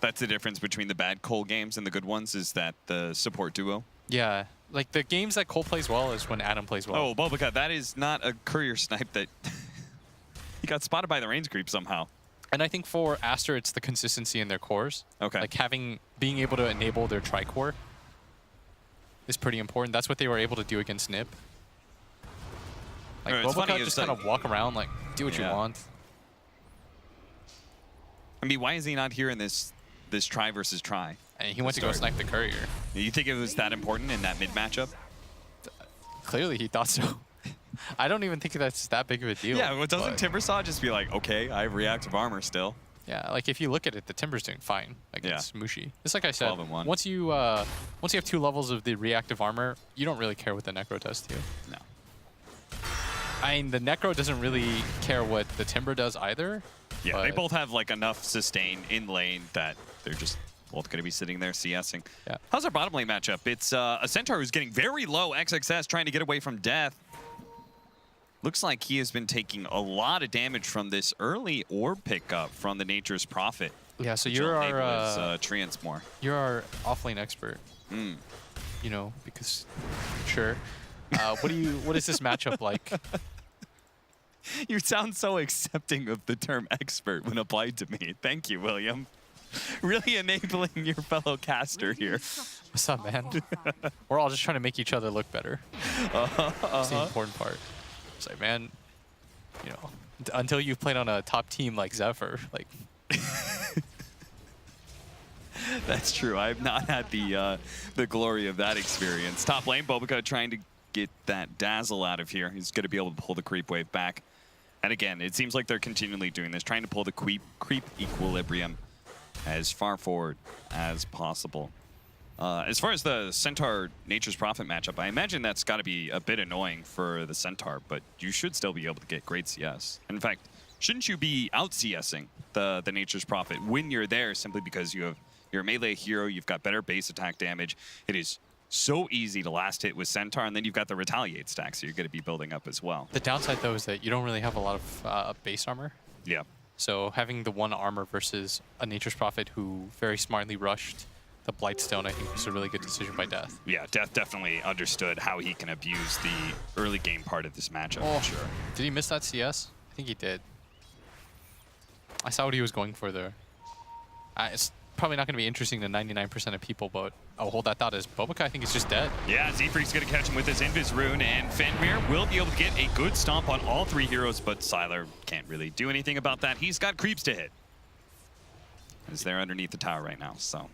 difference between the bad Cole games and the good ones, is that the support duo? Yeah. Like, the games that Cole plays well is when Adam plays well. Oh, Bobica, that is not a courier snipe that... he got spotted by the range creep somehow. And I think for Aster, it's the consistency in their cores. Okay. Like, being able to enable their tri-core is pretty important. That's what they were able to do against Nip. Like, Bobica just kind of walk around, like, do what you want. I mean, why is he not here in this try versus try? And he went to go snipe the courier. You think it was that important in that mid matchup? Clearly, he thought so. I don't even think that's that big of a deal. Yeah, well, doesn't Timbersaw just be like, okay, I have reactive armor still? Yeah, like if you look at it, the Timber's doing fine against Mushi. It's like I said, 12-1. once you have 2 levels of the reactive armor, you don't really care what the Necro does to you. No. I mean, the Necro doesn't really care what the Timber does either. Yeah, they both have like enough sustain in lane that they're just both going to be sitting there CSing. Yeah. How's our bottom lane matchup? It's a Centaur who's getting very low XXS, trying to get away from death. Looks like he has been taking a lot of damage from this early orb pickup from the Nature's Prophet. Yeah, so you're our Treants more. You're our offlane expert. Mm. You know, because sure. What is this matchup like? You sound so accepting of the term expert when applied to me. Thank you, William. Really enabling your fellow caster here. What's up, man? We're all just trying to make each other look better. That's the important part. It's like, man, you know, until you've played on a top team like Zephyr, like... That's true. I've not had the glory of that experience. Top lane, Bobica trying to get that dazzle out of here. He's going to be able to pull the creep wave back. And again, it seems like they're continually doing this, trying to pull the creep equilibrium as far forward as possible. As far as the Centaur Nature's Prophet matchup, I imagine that's got to be a bit annoying for the Centaur, but you should still be able to get great CS. In fact, shouldn't you be out CSing the Nature's Prophet when you're there, simply because you're a melee hero, you've got better base attack damage. It is so easy to last hit with Centaur, and then you've got the retaliate stack, so you're going to be building up as well. The downside, though, is that you don't really have a lot of base armor. Yeah. So having the 1 armor versus a Nature's Prophet who very smartly rushed the Blightstone, I think was a really good decision by Death. Yeah, Death definitely understood how he can abuse the early game part of this matchup, for sure. Did he miss that CS? I think he did. I saw what he was going for there. It's probably not going to be interesting to 99% of people, but I'll hold that thought as Bobica, I think, is just dead. Yeah, Z-Freak's going to catch him with his Invis Rune, and Fenrir will be able to get a good stomp on all 3 heroes, but Sylar can't really do anything about that. He's got creeps to hit. He's there underneath the tower right now, so...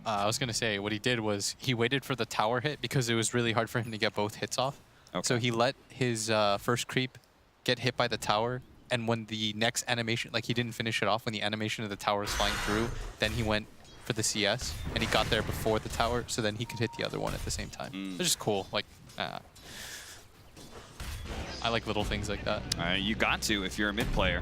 I was going to say, what he did was he waited for the tower hit because it was really hard for him to get both hits off. Okay. So he let his first creep get hit by the tower, and when the next animation, like he didn't finish it off, when the animation of the tower was flying through, then he went for the CS, and he got there before the tower, so then he could hit the other one at the same time. It's just cool. Like, I like little things like that. You got to if you're a mid player.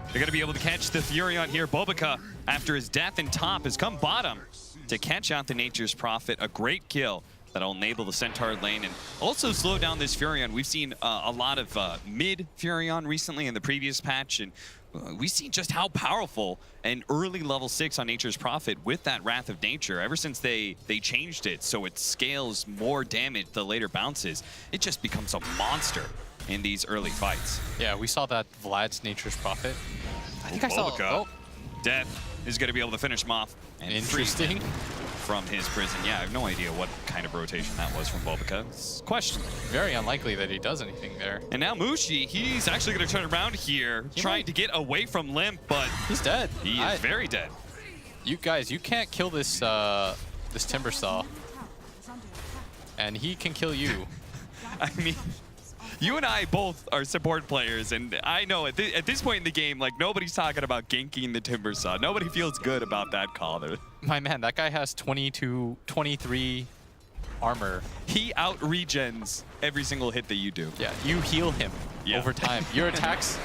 You're going to be able to catch the Furion here. Bobica, after his death in top, has come bottom to catch out the Nature's Prophet. A great kill that'll enable the Centaur lane and also slow down this Furion. We've seen a lot of mid Furion recently in the previous patch, and we see just how powerful an early level 6 on Nature's Prophet with that Wrath of Nature. Ever since they changed it so it scales more damage the later bounces, it just becomes a monster in these early fights. Yeah, we saw that Vlad's Nature's Prophet. I think I saw. Oh, Death is going to be able to finish him off. And interesting. From his prison. Yeah, I have no idea what kind of rotation that was from Bulbika. It's questionable. Very unlikely that he does anything there. And now Mushi, he's actually going to turn around here, trying to get away from Limp, but he's dead. He is very dead. You guys, you can't kill this this Timber Saw, and he can kill you. I mean, you and I both are support players, and I know at this point in the game, like, nobody's talking about ganking the Timber Saw. Nobody feels good about that call. My man, that guy has 22, 23 armor. He out-regens every single hit that you do. Yeah, you heal him over time. Your attacks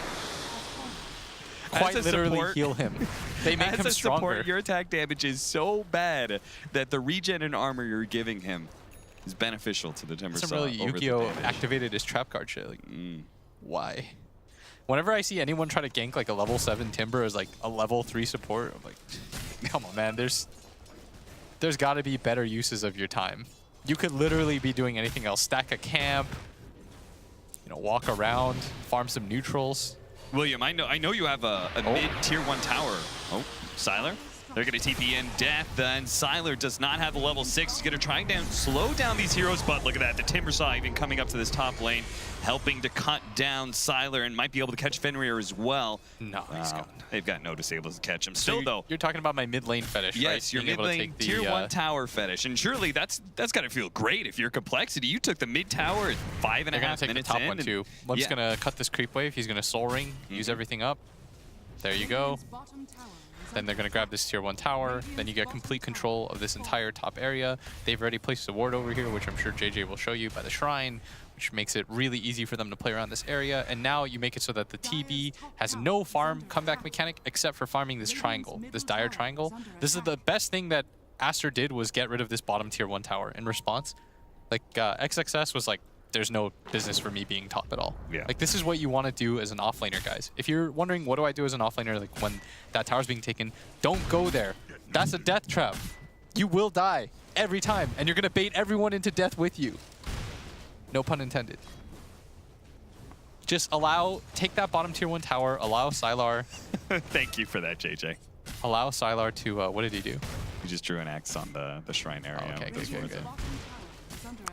quite literally heal him. They make him stronger. Support, your attack damage is so bad that the regen and armor you're giving him is beneficial to the Timber Saw. Some really Yu-Gi-Oh! Activated his trap card shit. Like, why? Whenever I see anyone try to gank like a level 7 Timber as like a level 3 support, I'm like, come on, man. There's got to be better uses of your time. You could literally be doing anything else. Stack a camp, you know, walk around, farm some neutrals. William, I know you have a mid tier 1 tower. Oh, Sylar. They're going to TP in Death, and Sylar does not have a level 6. He's going to try and slow down these heroes, but look at that. The Timber Saw even coming up to this top lane, helping to cut down Sylar, and might be able to catch Fenrir as well. No, they've got no disables to catch him. Still, though. You're talking about my mid lane fetish, right? Yes, your mid lane tier 1 tower fetish, and surely that's got to feel great if you're Complexity. You took the mid tower at 5.5 minutes take the top in. One too. Limp's going to cut this creep wave. He's going to Soul Ring, use everything up. There you go. Then they're going to grab this tier 1 tower. Then you get complete control of this entire top area. They've already placed a ward over here, which I'm sure JJ will show you, by the shrine, which makes it really easy for them to play around this area. And now you make it so that the TB has no farm comeback mechanic except for farming this triangle, this dire triangle. This is the best thing that Aster did, was get rid of this bottom tier 1 tower in response. Like XXS was like, there's no business for me being top at all. Yeah. Like, this is what you want to do as an offlaner, guys. If you're wondering, what do I do as an offlaner, like when that tower's being taken, don't go there. That's a death trap. You will die every time, and you're going to bait everyone into death with you. No pun intended. Just take that bottom tier 1 tower, allow Sylar. Thank you for that, JJ. Allow Sylar to, what did he do? He just drew an X on the shrine area. Oh, okay, good.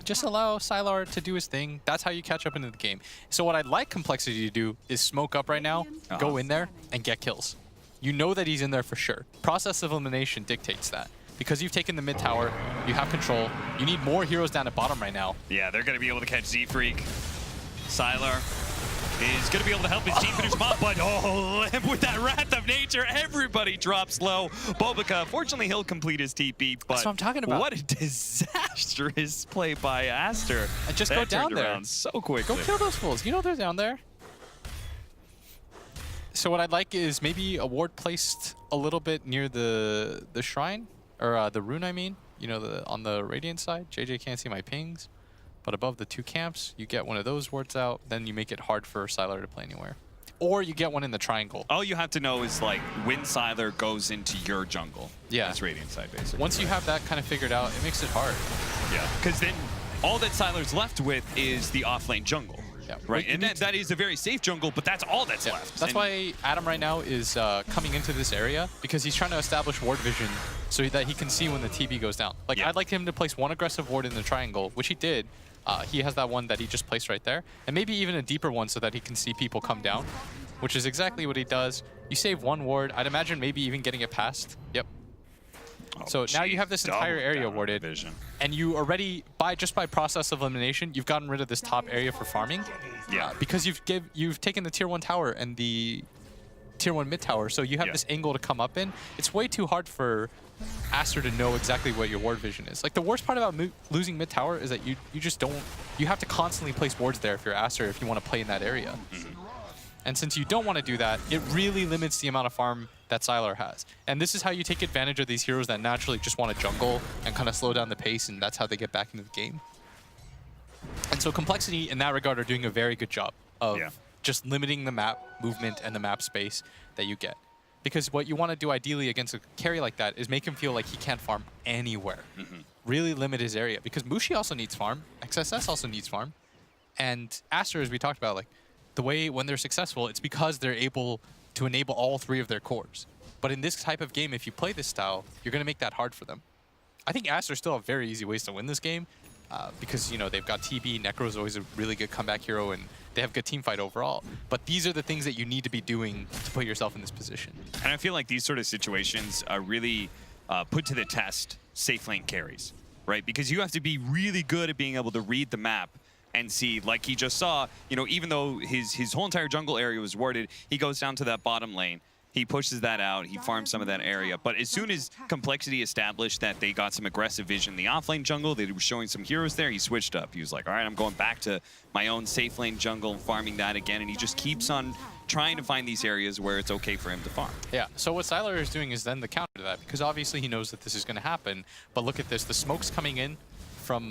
Just allow Sylar to do his thing. That's how you catch up into the game. So what I'd like Complexity to do is smoke up right now, go in there, and get kills. You know that he's in there for sure. Process of elimination dictates that. Because you've taken the mid tower, you have control. You need more heroes down at bottom right now. Yeah, they're going to be able to catch Z-Freak. Sylar is going to be able to help his team finish him up, but Limp with that Wrath of Nature, everybody drops low. Bulbika, fortunately, he'll complete his TP, but that's what I'm talking about. What a disastrous play by Aster. And just go down there so quickly. Go kill those fools. You know they're down there. So what I'd like is maybe a ward placed a little bit near the shrine, or the rune, I mean. You know, on the Radiant side. JJ can't see my pings. But above the 2 camps, you get one of those wards out, then you make it hard for Sylar to play anywhere. Or you get one in the triangle. All you have to know is, like, when Sylar goes into your jungle. Yeah. That's Radiant side, basically. Once you have that kind of figured out, it makes it hard. Yeah, because then all that Sylar's left with is the offlane jungle. Yeah. Right, and that is a very safe jungle, but that's all that's left. That's why Adam right now is coming into this area, because he's trying to establish ward vision so that he can see when the TB goes down. Like, I'd like him to place one aggressive ward in the triangle, which he did. He has that one that he just placed right there, and maybe even a deeper one so that he can see people come down, which is exactly what he does. You save one ward. I'd imagine maybe even getting it past. Yep. So now you have this entire area warded, and you already, just by process of elimination, you've gotten rid of this top area for farming. Yeah. Because you've taken the tier 1 tower and the tier 1 mid tower, so you have this angle to come up in. It's way too hard for Aster to know exactly what your ward vision is. Like, the worst part about losing mid tower is that you just don't, you have to constantly place wards there if you're Aster, if you want to play in that area. And since you don't want to do that, it really limits the amount of farm that Sylar has. And this is how you take advantage of these heroes that naturally just want to jungle and kind of slow down the pace, and that's how they get back into the game. And so Complexity, in that regard, are doing a very good job of just limiting the map movement and the map space that you get. Because what you want to do ideally against a carry like that is make him feel like he can't farm anywhere. Really limit his area. Because Mushi also needs farm. XSS also needs farm. And Aster, as we talked about, like the way when they're successful, it's because they're able to enable all 3 of their cores. But in this type of game, if you play this style, you're going to make that hard for them. I think Aster still have very easy ways to win this game. Because, you know, they've got TB, Necro's always a really good comeback hero, and they have good team fight overall. But these are the things that you need to be doing to put yourself in this position. And I feel like these sort of situations are really put to the test safe lane carries, right? Because you have to be really good at being able to read the map and see, like he just saw, you know, even though his whole entire jungle area was warded, he goes down to that bottom lane. He pushes that out, he farms some of that area. But as soon as Complexity established that they got some aggressive vision in the offlane jungle, they were showing some heroes there, he switched up. He was like, all right, I'm going back to my own safe lane jungle and farming that again. And he just keeps on trying to find these areas where it's okay for him to farm. Yeah, so what Sylar is doing is then the counter to that, because obviously he knows that this is going to happen. But look at this, the smoke's coming in from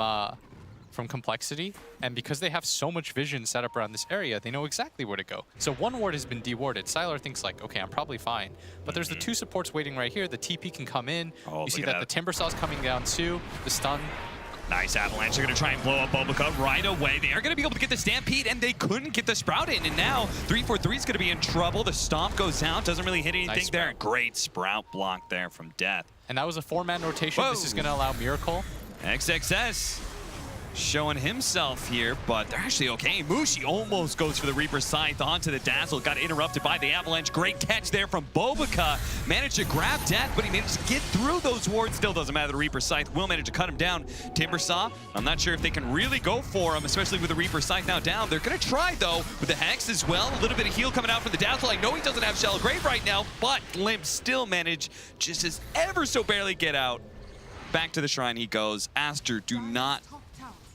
Complexity, and because they have so much vision set up around this area, they know exactly where to go. So one ward has been dewarded. Sylar thinks like, okay, I'm probably fine. But there's the 2 supports waiting right here. The TP can come in. You see that the Timber Saw's coming down too. The stun. Nice Avalanche. They're going to try and blow up Bobica right away. They are going to be able to get the Stampede, and they couldn't get the Sprout in. And now 343 is going to be in trouble. The Stomp goes out. Doesn't really hit anything Nice there. Great Sprout block there from Death. And that was a 4-man rotation. Whoa. This is going to allow Miracle. XXS showing himself here, but they're actually okay. Mushi almost goes for the Reaper Scythe onto the Dazzle. Got interrupted by the Avalanche. Great catch there from Bobica. Managed to grab Death, but he managed to get through those wards. Still doesn't matter. The Reaper Scythe will manage to cut him down. Timbersaw, I'm not sure if they can really go for him, especially with the Reaper Scythe now down. They're going to try, though, with the Hex as well. A little bit of heal coming out from the Dazzle. I know he doesn't have Shallow Grave right now, but Limp still managed just as ever so barely get out. Back to the Shrine he goes. Aster, do not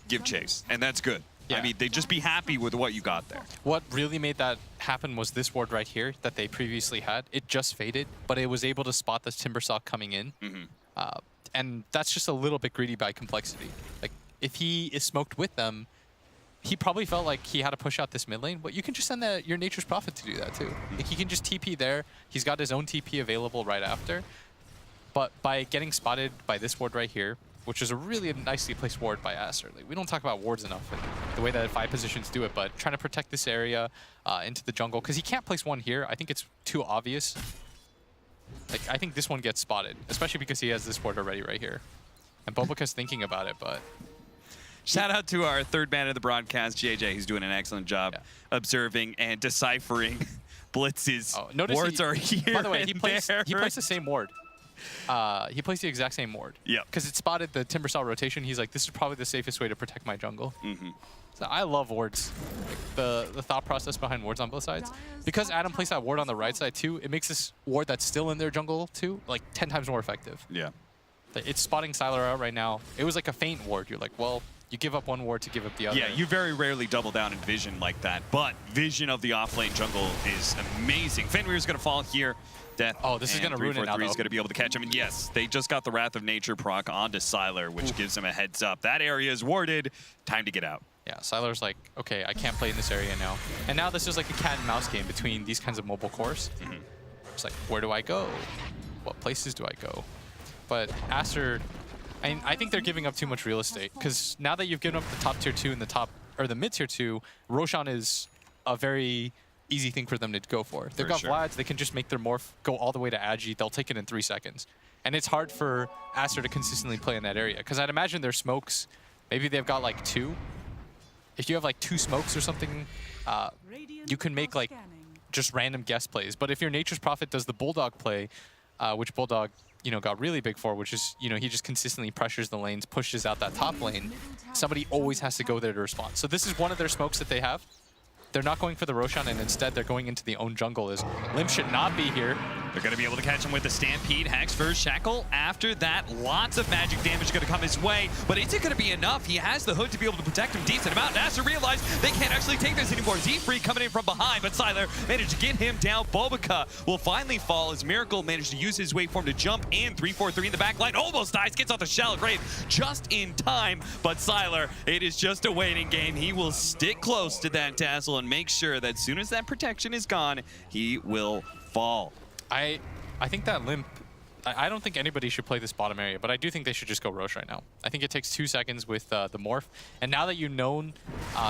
give chase, and that's good. Yeah. I mean, they just be happy with what you got there. What really made that happen was this ward right here that they previously had. It just faded, but it was able to spot the Timbersaw coming in. And that's just a little bit greedy by Complexity. Like, if he is smoked with them, he probably felt like he had to push out this mid lane, but you can just send your Nature's Prophet to do that too. Like, he can just TP there. He's got his own TP available right after. But by getting spotted by this ward right here, which is a really nicely placed ward by Aster. Like, we don't talk about wards enough and the way that 5 positions do it, but trying to protect this area into the jungle, because he can't place one here. I think it's too obvious. Like, I think this one gets spotted, especially because he has this ward already right here. And Bobica's thinking about it, but... Shout out to our 3rd man of the broadcast, JJ, who's doing an excellent job observing and deciphering Blitz's wards are here. By the way, he plays the same ward. He plays the exact same ward. Yeah. Because it spotted the Timbersaw rotation. He's like, this is probably the safest way to protect my jungle. So I love wards. Like, the thought process behind wards on both sides. Because Adam placed that ward on the right side too, it makes this ward that's still in their jungle too, like 10 times more effective. Yeah. It's spotting Sylar out right now. It was like a feint ward. You're like, well, you give up one ward to give up the other. Yeah, you very rarely double down in vision like that, but vision of the offlane jungle is amazing. Fenrir's going to fall here. Death. Oh, this is going to ruin it now, though. He's going to be able to catch him. And yes, they just got the Wrath of Nature proc onto Sylar, which gives him a heads up. That area is warded. Time to get out. Yeah, Sylar's like, okay, I can't play in this area now. And now this is like a cat and mouse game between these kinds of mobile cores. It's like, where do I go? What places do I go? But Aster, I think they're giving up too much real estate, because now that you've given up the top tier 2 and the mid tier 2, Roshan is a very easy thing for them to go for. They've got Vlads, they can just make their morph go all the way to Agi. They'll take it in 3 seconds. And it's hard for Aster to consistently play in that area, because I'd imagine their smokes, maybe they've got like 2. If you have like 2 smokes or something, you can make like just random guess plays. But if your Nature's Prophet does the Bulldog play, which Bulldog, you know, got really big for, which is, you know, he just consistently pressures the lanes, pushes out that top lane, somebody always has to go there to respond. So this is one of their smokes that they have. They're not going for the Roshan, and instead they're going into the own jungle. Limp should not be here. They're going to be able to catch him with the Stampede. Hex first, Shackle. After that, lots of magic damage going to come his way. But is it going to be enough? He has the hood to be able to protect him decent amount. And Aster realized they can't actually take this anymore. Z-Freak coming in from behind, but Sylar managed to get him down. Bobica will finally fall as Miracle managed to use his waveform to jump in. 3-4-3 in the back line. Almost dies, gets off the Shallow Grave just in time. But Sylar, it is just a waiting game. He will stick close to that tassel and make sure that as soon as that protection is gone, he will fall. I think that Limp, I don't think anybody should play this bottom area, but I do think they should just go Roche right now. I think it takes 2 seconds with the Morph, and now that you've known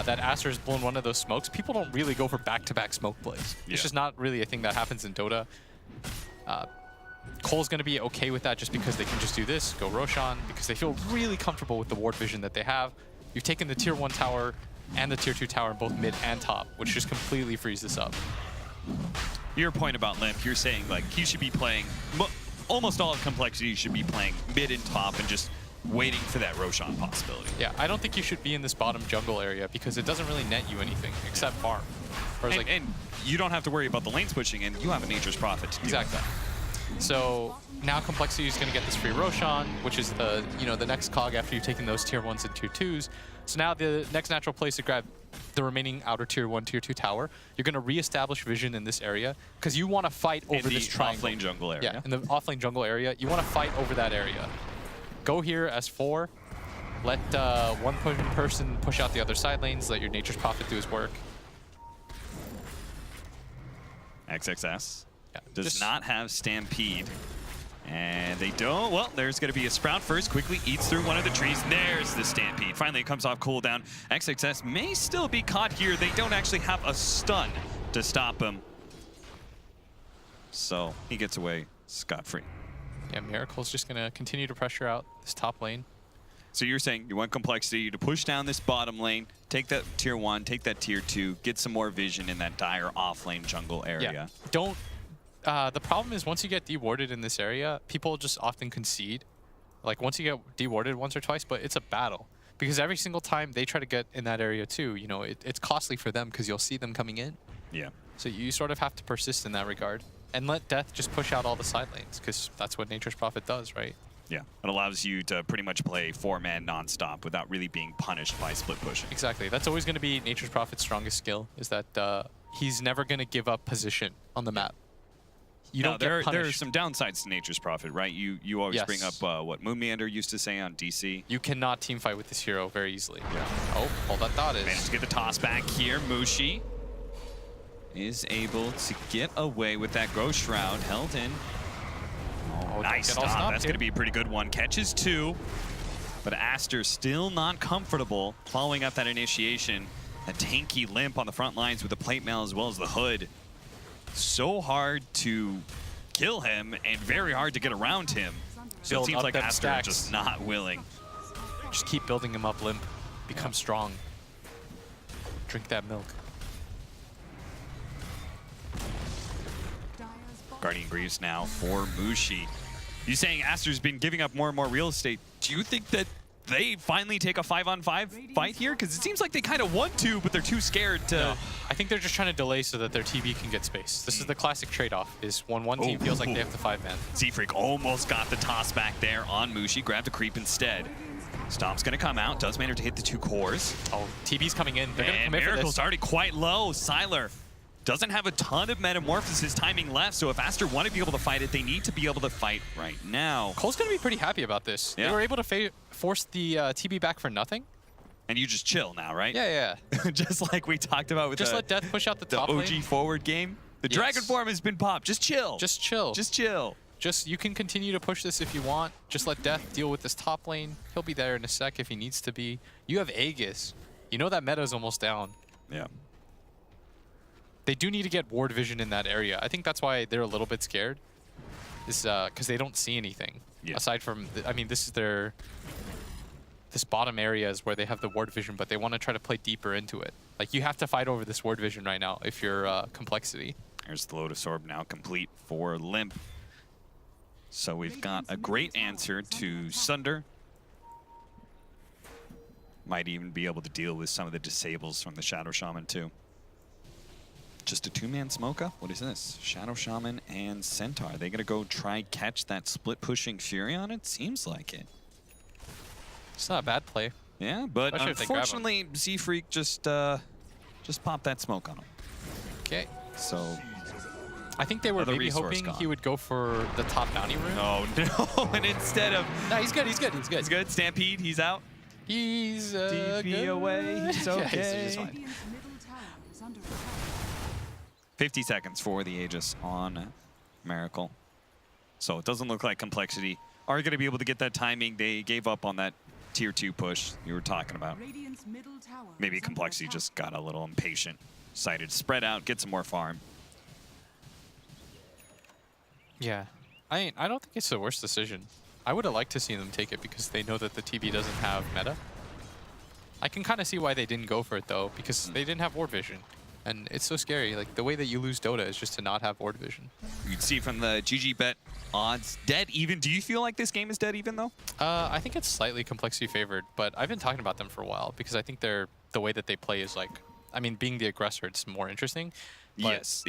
that Aster has blown one of those smokes, people don't really go for back-to-back smoke plays. Yeah. It's just not really a thing that happens in Dota. Cole's going to be okay with that just because they can just do this, go Roshan, because they feel really comfortable with the ward vision that they have. You've taken the tier 1 tower and the tier 2 tower in both mid and top, which just completely frees this up. Your point about Limp, you're saying like he should be playing, almost all of Complexity should be playing mid and top and just waiting for that Roshan possibility. Yeah, I don't think you should be in this bottom jungle area because it doesn't really net you anything except farm. And you don't have to worry about the lanes pushing, and you have a Nature's Prophet to do exactly. So now Complexity is going to get this free Roshan, which is the the next cog after you've taken those tier 1s and tier 2s. So now the next natural place to grab the remaining outer tier 1, tier 2 tower, you're going to reestablish vision in this area because you want to fight over this triangle. In the offlane jungle area. Yeah, in the offlane jungle area, you want to fight over that area. Go here as 4. Let one person push out the other side lanes. Let your Nature's Prophet do his work. XXS does not have Stampede. And they don't. Well, there's going to be a Sprout first. Quickly eats through one of the trees. There's the Stampede. Finally, it comes off cooldown. XXS may still be caught here. They don't actually have a stun to stop him. So he gets away scot-free. Yeah, Miracle's just going to continue to pressure out this top lane. So you're saying you want Complexity to push down this bottom lane, take that tier 1, take that tier 2, get some more vision in that dire off-lane jungle area. Yeah. Don't... the problem is once you get dewarded in this area, people just often concede. Like once you get dewarded once or twice, but it's a battle. Because every single time they try to get in that area too, it's costly for them because you'll see them coming in. Yeah. So you sort of have to persist in that regard. And let Death just push out all the side lanes because that's what Nature's Prophet does, right? Yeah, it allows you to pretty much play 4-man non-stop without really being punished by split pushing. Exactly. That's always going to be Nature's Prophet's strongest skill, is that he's never going to give up position on the map. You don't get punished. There are some downsides to Nature's Prophet, right? You always bring up what Moon Meander used to say on DC. You cannot teamfight with this hero very easily. Yeah. Oh, all that thought is. Managed to get the toss back here. Mushi is able to get away with that Ghost Shroud. Held in. Oh, nice stop. That's going to be a pretty good one. Catches 2. But Aster still not comfortable following up that initiation. A tanky Limp on the front lines with the plate mail as well as the hood. So hard to kill him and very hard to get around him. So it seems like Aster is just not willing. Just keep building him up, Limp. Become strong. Drink that milk. Guardian Greaves now for Mushi. You saying Aster's been giving up more and more real estate. Do you think that they finally take a 5-on-5 fight here? Because it seems like they kind of want to, but they're too scared to... No, I think they're just trying to delay so that their TB can get space. This is the classic trade-off, is when one team feels like they have to 5-man. Z-Freak almost got the toss back there on Mushi, grabbed a creep instead. Stomp's going to come out, does manage to hit the 2 cores. Oh, TB's coming in. They're going to commit for this. Miracle's already quite low. Sylar doesn't have a ton of Metamorphosis timing left, so if Aster want to be able to fight it, they need to be able to fight right now. Cole's going to be pretty happy about this. Yeah. They were able to force the TB back for nothing. And you just chill now, right? Yeah, yeah. Just like we talked about with just let Death push out the top OG lane. Forward game. The Dragon form has been popped. Just chill. Just chill. Just chill. You can continue to push this if you want. Just let Death deal with this top lane. He'll be there in a sec if he needs to be. You have Aegis. You know that meta's almost down. Yeah. They do need to get ward vision in that area. I think that's why they're a little bit scared. Is because they don't see anything. Yeah. Aside from, I mean, this is this bottom area is where they have the ward vision, but they want to try to play deeper into it. Like, you have to fight over this ward vision right now if you're Complexity. There's the Lotus Orb now complete for Limp. So we've got a great answer to Sunder. Might even be able to deal with some of the disables from the Shadow Shaman too. just a two-man smoke-up? What is this? Shadow Shaman and Centaur. Are they going to go try catch that split-pushing Fury on it? Seems like it. It's not a bad play. Yeah, but Especially if they grab him. unfortunately, Z-Freak just popped that smoke on him. Okay. So I think they were another maybe resource hoping gone. he would go for the top bounty room. Oh, no. And instead of... No, he's good. He's good. He's good. He's good. Stampede, he's out. He's DP good. away. He's okay. Yeah, he's fine. 50 seconds for the Aegis on Miracle. So it doesn't look like Complexity are going to be able to get that timing. They gave up on that tier 2 push you were talking about. Maybe Complexity just got a little impatient. Decided to spread out, get some more farm. Yeah. I don't think it's the worst decision. I would have liked to see them take it because they know that the TB doesn't have meta. I can kind of see why they didn't go for it, though, because they didn't have ward vision. And it's so scary. Like, the way that you lose Dota is just to not have ward vision. You can see from the GG bet odds, dead even. Do you feel like this game is dead even, though? I think it's slightly Complexity favored, but I've been talking about them for a while because I think the way that they play is like, I mean, being the aggressor, it's more interesting. Yes.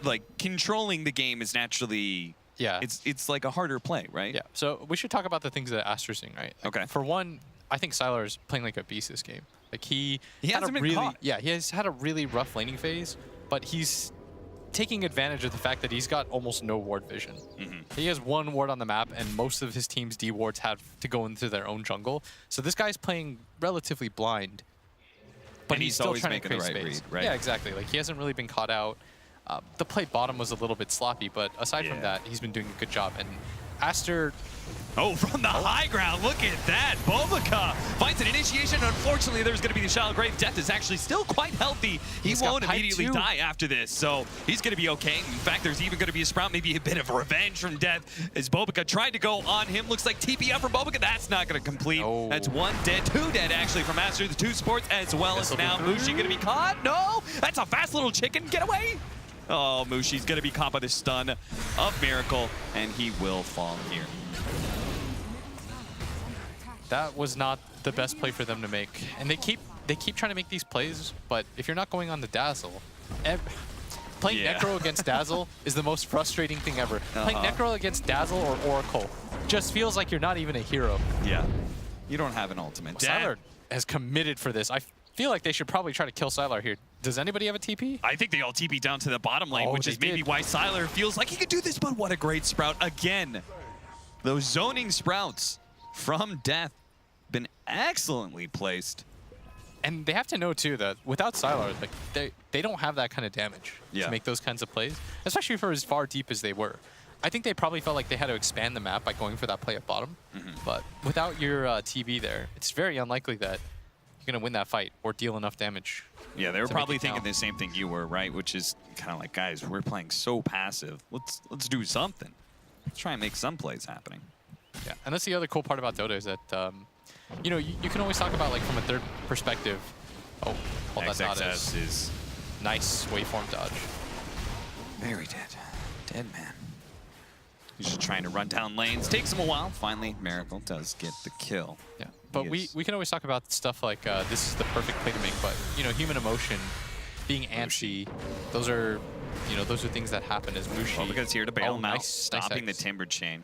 Like, controlling the game is naturally... Yeah. It's like a harder play, right? Yeah. So we should talk about the things that Aster's doing, right? Like, okay. For one, I think Sylar is playing like a beast this game. Like he hasn't been caught. Yeah, he has had a really rough laning phase, but he's taking advantage of the fact that he's got almost no ward vision. He has one ward on the map, and most of his team's D wards have to go into their own jungle. So this guy's playing relatively blind, but And he's he's still always trying to making create the right space. read, right? Yeah, exactly. Like he hasn't really been caught out. The play bottom was a little bit sloppy, but aside from that, he's been doing a good job. And Aster... Oh, from the high ground, look at that. Bobica finds an initiation. Unfortunately, there's going to be the shallow grave. Death is actually still quite healthy. He won't immediately die after this, so he's going to be okay. In fact, there's even going to be a sprout, maybe a bit of revenge from Death as Bobica tried to go on him. Looks like TP up from Bobica. That's not going to complete. That's one dead, two dead actually from Aster. The two supports as well as now Mushi going to be caught. No, that's a fast little chicken. Get away. Oh, Mushi's going to be caught by the stun of Miracle, and he will fall here. That was not the best play for them to make. And they keep trying to make these plays, but if you're not going on the Dazzle, playing Necro against Dazzle is the most frustrating thing ever. Playing Necro against Dazzle or Oracle just feels like you're not even a hero. Yeah. You don't have an ultimate. Sylar has committed for this. I feel like they should probably try to kill Sylar here. Does anybody have a TP? I think they all TP down to the bottom lane, which is maybe why Sylar feels like he could do this, but what a great sprout. Again, those zoning sprouts from Death been excellently placed. And they have to know, too, that without Sylar, like they don't have that kind of damage to make those kinds of plays, especially for as far deep as they were. I think they probably felt like they had to expand the map by going for that play at bottom. But without your TB there, it's very unlikely that you're going to win that fight or deal enough damage. Yeah, they were probably thinking the same thing you were, right? Which is kind of like, guys, we're playing so passive. Let's do something. Let's try and make some plays happening. Yeah, and that's the other cool part about Dota is that, you know, you can always talk about, like, from a third perspective. Oh, hold that dot is nice waveform dodge. Very dead. Dead man. He's just trying to run down lanes. Takes him a while. Finally, Miracle does get the kill. Yeah, but we can always talk about stuff like this is the perfect play to make, but, you know, human emotion, being antsy, those are things that happen as Mushi. Well, because here to bail him out, nice stopping the X. Timber Chain.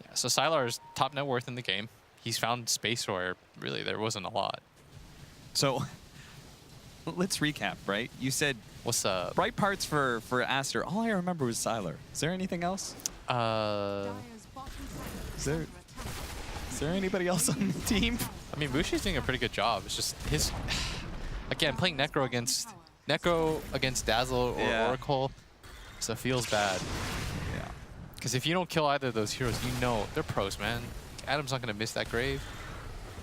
Yeah, so Sylar is top net worth in the game. He's found space where really there wasn't a lot. So let's recap, right? You said what's up? Bright parts for Aster. All I remember was Sylar. Is there anything else? Is there anybody else on the team? I mean, Mushi's doing a pretty good job. It's just his again playing Necro against Dazzle or Oracle, so it feels bad. Yeah. Because if you don't kill either of those heroes, you know they're pros, man. Adam's not gonna miss that grave.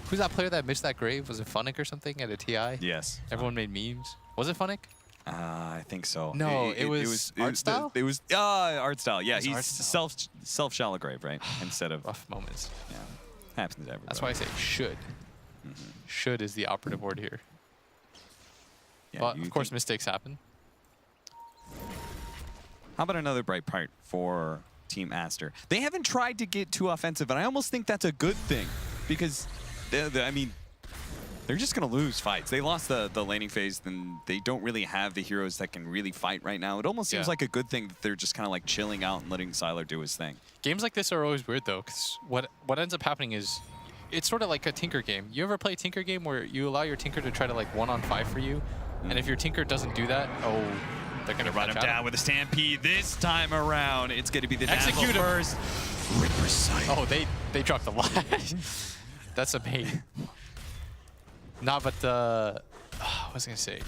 Who's that player that missed that grave? Was it Funnick or something at a TI? Yes. Everyone made memes. Was it Funnick? I think so. No, it was Artstyle? It was Artstyle. Yeah, It was he's self shallow grave, right? Instead of rough moments. Yeah, happens to everybody. That's why I say should. Should is the operative word here. Yeah, but of course, mistakes happen. How about another bright part for Team Aster? They haven't tried to get too offensive, and I almost think that's a good thing because, I mean, they're just going to lose fights. They lost the laning phase, then they don't really have the heroes that can really fight right now. It almost seems like a good thing that they're just kind of like chilling out and letting Sylar do his thing. Games like this are always weird though, because what ends up happening is it's sort of like a Tinker game. You ever play a Tinker game where you allow your Tinker to try to like 1-on-5 for you, and if your Tinker doesn't do that, oh, they're going to run him down with a Stampede. This time around, it's going to be the Execute Dazzle first. Ripper Sight. Oh, they dropped the line. That's a bait. Nah, but what was I gonna say?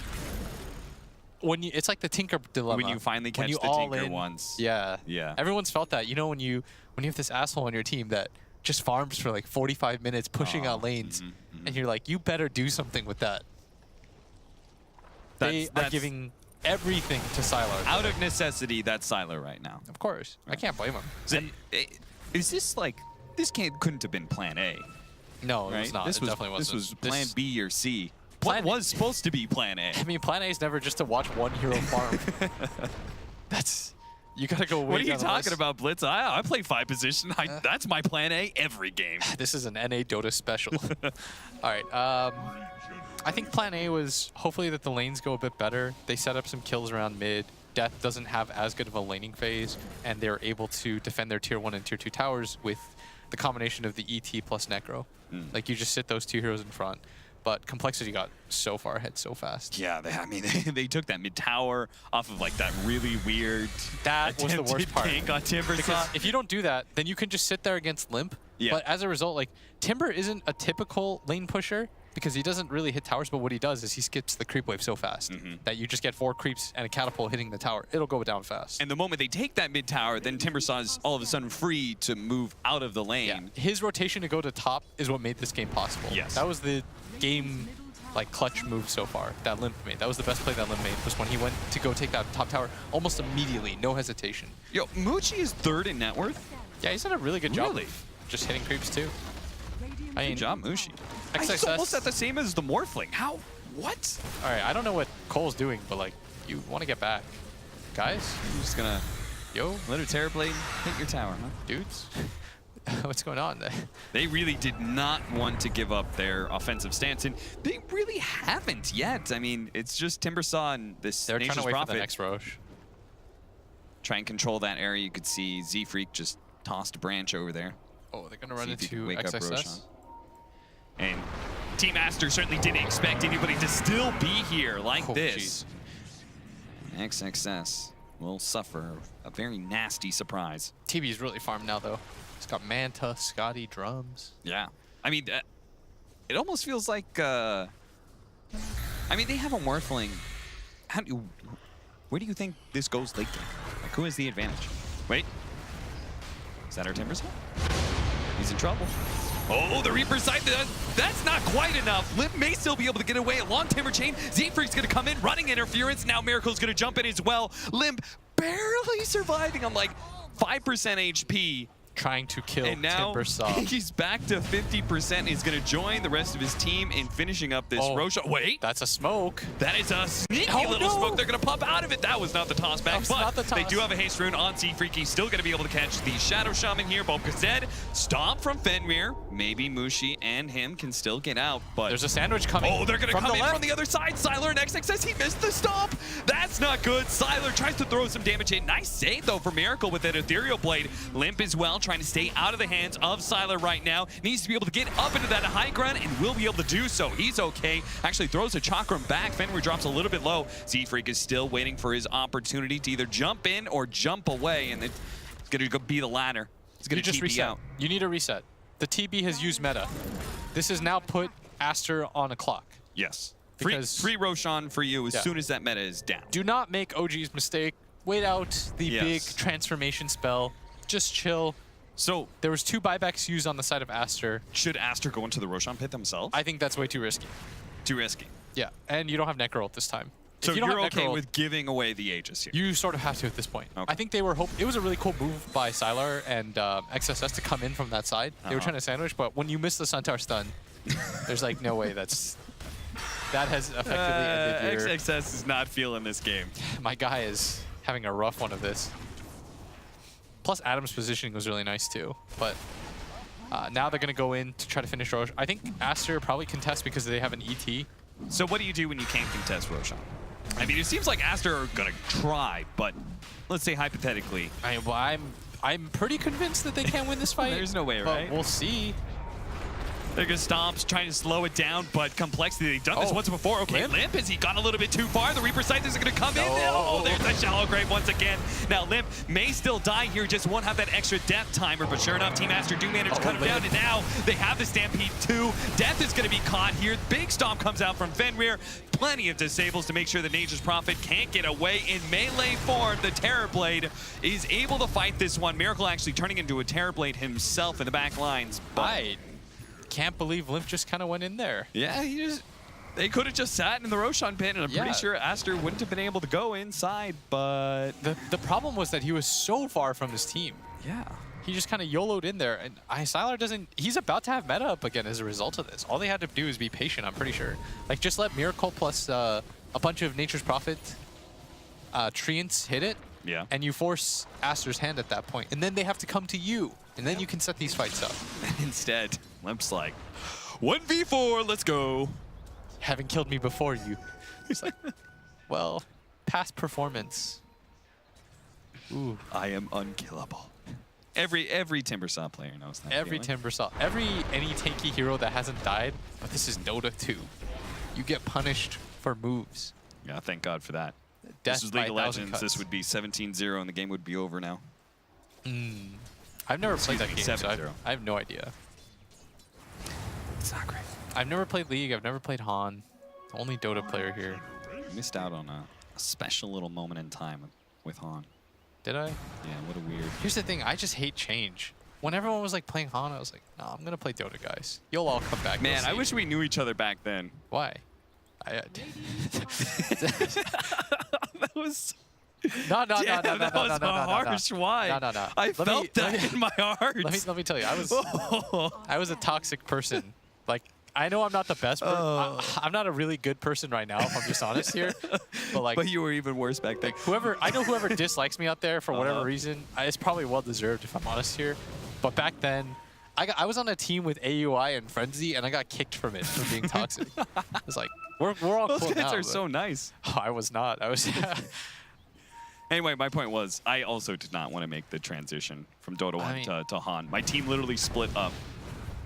It's like the Tinker dilemma. When you finally catch the Tinker once. Yeah. Yeah. Everyone's felt that. You know, when you have this asshole on your team that just farms for like 45 minutes pushing out lanes, and you're like, you better do something with that. They are giving everything to Sylar. Out of necessity, that's Sylar right now. Of course. I can't blame him. Is this like, this couldn't have been plan A? No, it was not. This it definitely wasn't. This was plan B or C. What was supposed to be plan A? I mean, plan A is never just to watch one hero farm. You gotta go way What are you down the talking list. about, Blitz? I play 5 position. That's my plan A every game. This is an NA Dota special. All right. I think plan A was hopefully that the lanes go a bit better. They set up some kills around mid. Death doesn't have as good of a laning phase, and they're able to defend their tier 1 and tier 2 towers with the combination of the ET plus Necro. Like, you just sit those 2 heroes in front. But Complexity got so far ahead so fast. Yeah, they took that mid tower off of like that really weird. That was the worst part. Gank on Timber. Because if you don't do that, then you can just sit there against Limp. Yeah. But as a result, like, Timber isn't a typical lane pusher because he doesn't really hit towers, but what he does is he skips the creep wave so fast that you just get 4 creeps and a catapult hitting the tower. It'll go down fast. And the moment they take that mid tower, then Timbersaw is all of a sudden free to move out of the lane. Yeah. His rotation to go to top is what made this game possible. Yes. That was the game, like, clutch move so far that Limp made. That was the best play that Limp made, was when he went to go take that top tower almost immediately, no hesitation. Yo, Muchi is 3rd in net worth. Yeah, he's done a really good job of just hitting creeps too. Good job, Mushi. XXS. He's almost at the same as the Morphling. How? What? All right, I don't know what Cole's doing, but like, you want to get back. Guys? I'm just gonna let a Terrorblade hit your tower, huh? Dudes? What's going on there? They really did not want to give up their offensive stance, and they really haven't yet. I mean, it's just Timbersaw and this They're Nature's trying to wait Prophet. for the next Roche. Try and control that area. You could see Z-Freak just tossed a branch over there. Oh, they're going to run See if he can into wake up XXS? Roshan. And Team Aster certainly didn't expect anybody to still be here like this. XXS will suffer a very nasty surprise. TB's really farmed now, though. He's got Manta, Scotty, Drums. Yeah. I mean, it almost feels like, I mean, they have a Morphling. Where do you think this goes late game? Like, who has the advantage? Wait. Is that our Timbersaw? He's in trouble. Oh, the Reaper side, that's not quite enough. Limp may still be able to get away. A long Timber Chain. Z-Freak's going to come in, running interference. Now Miracle's going to jump in as well. Limp barely surviving on like 5% HP. Trying to kill and now Timbersaw. He's back to 50%. He's going to join the rest of his team in finishing up this Roshan. Wait. That's a smoke. That is a sneaky little smoke. They're going to pop out of it. That was not the toss back, but they do have a haste rune on Z-Freak. He's still going to be able to catch the Shadow Shaman here. Bob Gazed, stomp from Fenrir. Maybe Mushi and him can still get out, but there's a sandwich coming. Oh, they're going to come in from the other side. Sylar and XXS, he missed the stomp. That's not good. Sylar tries to throw some damage in. Nice save, though, for Miracle with that Ethereal Blade. Limp as well, trying to stay out of the hands of Sylar right now. Needs to be able to get up into that high ground and will be able to do so. He's okay. Actually throws a Chakram back. Fenrir drops a little bit low. Z-Freak is still waiting for his opportunity to either jump in or jump away, and it's going to be the latter. It's going to just reset. out. You need a reset. The TB has used meta. This has now put Aster on a clock. Yes. Free Roshan for you as soon as that meta is down. Do not make OG's mistake. Wait out the big transformation spell. Just chill. So there was 2 buybacks used on the side of Aster. Should Aster go into the Roshan pit themselves? I think that's way too risky. Too risky. Yeah, and you don't have Necro ult this time. So if you don't you're have okay Necro with giving away the Aegis here? You sort of have to at this point. Okay. I think they were it was a really cool move by Sylar and XSS to come in from that side. They were trying to sandwich, but when you miss the Suntower stun, there's like no way that has effectively ended your... XXS is not feeling this game. My guy is having a rough one of this. Plus, Adam's positioning was really nice too, but Now they're going to go in to try to finish Roshan. I think Aster probably contests because they have an ET. So what do you do when you can't contest Roshan? I mean, it seems like Aster are going to try, but let's say hypothetically. I'm pretty convinced that they can't win this fight. There's no way, right? We'll see. They're going to stomp, trying to slow it down, but complexity. They've done this once before. Okay, Limp, has he gone a little bit too far? The Reaper Scythers are going to come in. Oh, there's that shallow grave once again. Now, Limp may still die here, just won't have that extra death timer, but sure enough, Team Aster do manage to cut him down, and now they have the Stampede 2. Death is going to be caught here. Big stomp comes out from Fenrir. Plenty of disables to make sure that Nature's Prophet can't get away in melee form. The Terrorblade is able to fight this one. Miracle actually turning into a Terrorblade himself in the back lines. I can't believe Limp just kind of went in there. Yeah, they could have just sat in the Roshan pit, and I'm pretty sure Aster wouldn't have been able to go inside, but... The problem was that he was so far from his team. Yeah. He just kind of YOLO'd in there, and Sylar doesn't... He's about to have meta up again as a result of this. All they had to do is be patient, I'm pretty sure. Like, just let Miracle plus a bunch of Nature's Prophet treants hit it, and you force Aster's hand at that point, and then they have to come to you, and then you can set these fights up. Instead, Limp's like, 1v4, let's go. Haven't killed me before, you. He's like, well, past performance. Ooh. I am unkillable. Every Timbersaw player knows that. Every Timbersaw. Any tanky hero that hasn't died, but this is Dota 2. You get punished for moves. Yeah, thank God for that. Death this was League of Legends. This would be 17-0 and the game would be over now. I've never played that game, so I have no idea. It's not great. I've never played League. I've never played Han. Only Dota player here. Missed out on a special little moment in time with Han. Did I? Yeah, what a weird... Here's the thing. I just hate change. When everyone was like playing Han, I was like, no, I'm going to play Dota, guys. You'll all come back. Man, I wish we knew each other back then. Why? That was... No. That was harsh. Why? No. I felt that in my heart. Let me tell you, I was a toxic person. Like, I know I'm not the best person. I'm not a really good person right now, if I'm just honest here. But you were even worse back then. Whoever dislikes me out there for whatever reason, it's probably well deserved if I'm honest here. But back then, I was on a team with AUI and Frenzy, and I got kicked from it for being toxic. It's like we're all Those cool now. Those guys are so nice. Oh, I was not. I was. Anyway, my point was, I also did not want to make the transition from Dota 1 to Han. My team literally split up,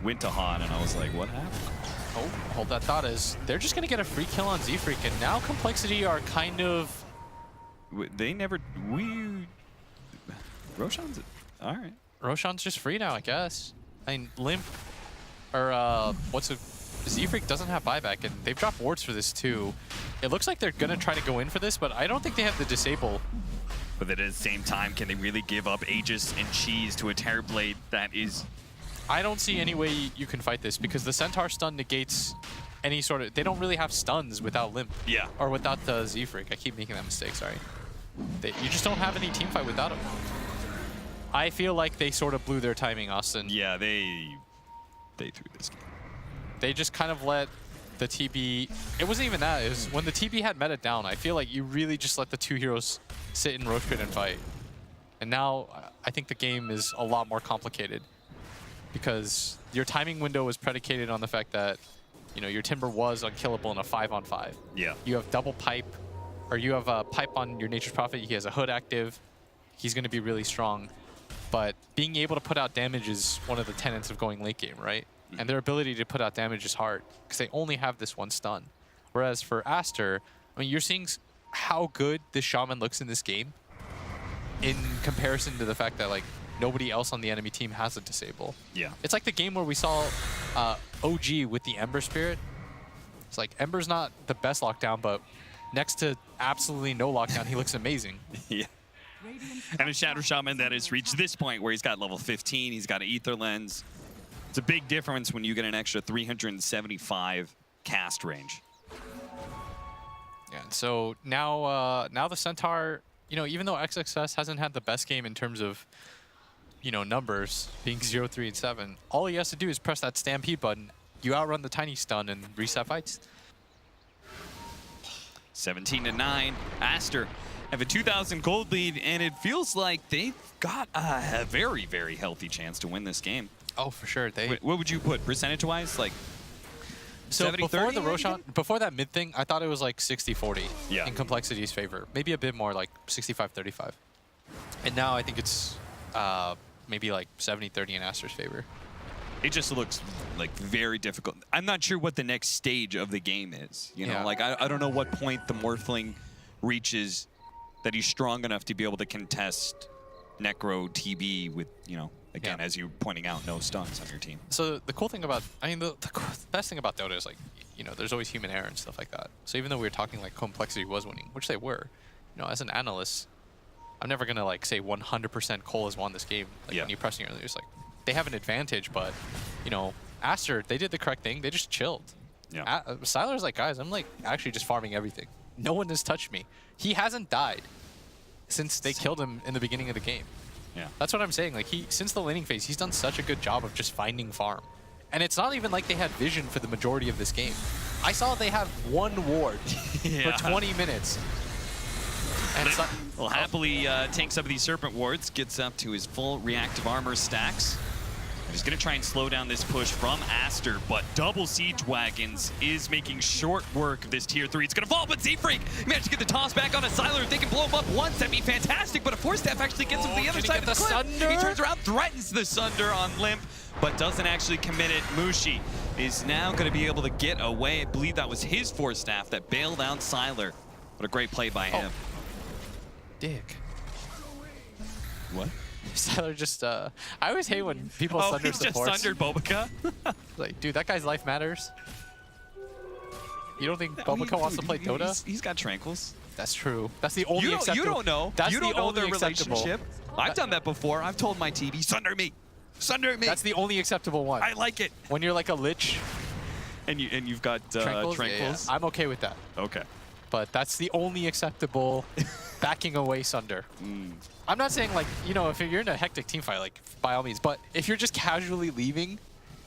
went to Han, and I was like, what happened? Oh, hold that thought. They're just going to get a free kill on Z-Freak, and now Complexity are kind of... Roshan's... All right. Roshan's just free now, I guess. I mean, Limp, or Z-Freak doesn't have buyback, and they've dropped wards for this too. It looks like they're going to try to go in for this, but I don't think they have the disable. But at the same time, can they really give up Aegis and Cheese to a Terrorblade that is... I don't see any way you can fight this, because the Centaur stun negates any sort of... They don't really have stuns without Limp. Yeah. Or without the Z-Freak. I keep making that mistake, sorry. You just don't have any teamfight without him. I feel like they sort of blew their timing, Austin. Yeah, they threw this game. They just kind of let the TB... It wasn't even that. It was when the TB had meta down, I feel like you really just let the two heroes sit in Roach Pit and fight. And now I think the game is a lot more complicated, because your timing window was predicated on the fact that, you know, your Timber was unkillable in a 5-on-5. Yeah. You have double pipe, or you have a pipe on your Nature's Prophet. He has a hood active. He's going to be really strong. But being able to put out damage is one of the tenets of going late game, right? And their ability to put out damage is hard, because they only have this one stun. Whereas for Aster, I mean, you're seeing how good this Shaman looks in this game in comparison to the fact that, like, nobody else on the enemy team has a disable. Yeah. It's like the game where we saw OG with the Ember Spirit. It's like, Ember's not the best lockdown, but next to absolutely no lockdown, he looks amazing. Yeah. And a Shadow Shaman that has reached this point where he's got level 15, he's got an Ether Lens. It's a big difference when you get an extra 375 cast range. Yeah, so now the Centaur, you know, even though XXS hasn't had the best game in terms of, you know, numbers, being 0, 3, and 7, all he has to do is press that Stampede button, you outrun the Tiny Stun and reset fights. 17-9, Aster have a 2,000 gold lead, and it feels like they've got a very, very healthy chance to win this game. Oh, for sure. What would you put percentage-wise? Like, so 70, before 30 the Roshan, before that mid thing, I thought it was like 60-40 Yeah. in Complexity's favor. Maybe a bit more, like 65-35. And now I think it's maybe like 70-30 in Aster's favor. It just looks like very difficult. I'm not sure what the next stage of the game is. You know, Yeah. like I don't know what point the Morphling reaches that he's strong enough to be able to contest Necro TB with, you know, again, as you're pointing out, no stuns on your team. So the cool thing about, I mean, the best thing about Dota is like, you know, there's always human error and stuff like that. So even though we were talking like Complexity was winning, which they were, you know, as an analyst, I'm never gonna like say 100% Cole has won this game. Like when you press earlier, it's like they have an advantage, but you know, Aster, they did the correct thing. They just chilled. Yeah. Siler's like, guys, I'm like actually just farming everything. No one has touched me. He hasn't died since they killed him in the beginning of the game. Yeah. That's what I'm saying. Like since the laning phase, he's done such a good job of just finding farm. And it's not even like they had vision for the majority of this game. I saw they have one ward for 20 minutes. And will happily take some of these Serpent Wards, gets up to his full reactive armor stacks. And he's going to try and slow down this push from Aster, but double Siege Wagons is making short work of this tier 3. It's going to fall, but Z-Freak managed to get the toss back on a Siler. If they can blow him up once, that'd be fantastic, but a Force Staff actually gets him to the other side of the cliff. Sunder? He turns around, threatens the Sunder on Limp, but doesn't actually commit it. Mushi is now going to be able to get away. I believe that was his Force Staff that bailed out Siler. What a great play by him. Dick. What? Siler just, I always hate when people sunder he's just supports. sundered Bobica? Like, dude, that guy's life matters. You don't think Bobica wants to play Dota? He's got Tranquils. That's true. That's the only You acceptable. don't know. That's you the don't know only their acceptable. relationship. I've done that before. I've told my TV, sunder me. Sunder me. That's the only acceptable one. I like it. When you're like a lich. And you've got Tranquils? Tranquils. Yeah. I'm okay with that. Okay. But that's the only acceptable backing away Sunder. I'm not saying like, you know, if you're in a hectic team fight, like by all means, but if you're just casually leaving,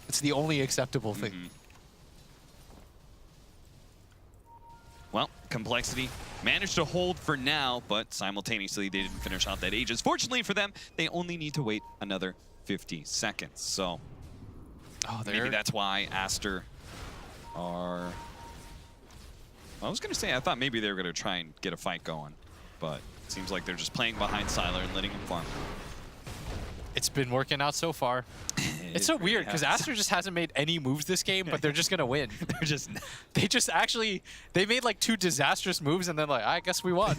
it's the only acceptable thing. Well, Complexity managed to hold for now, but simultaneously they didn't finish out that Aegis. Fortunately for them, they only need to wait another 50 seconds. So maybe that's why Aster are... I was going to say, I thought maybe they were going to try and get a fight going, but it seems like they're just playing behind Siler and letting him farm. It's been working out so far. It's so weird because Aster just hasn't made any moves this game, but they're just going to win. They made like 2 disastrous moves and then like, I guess we won.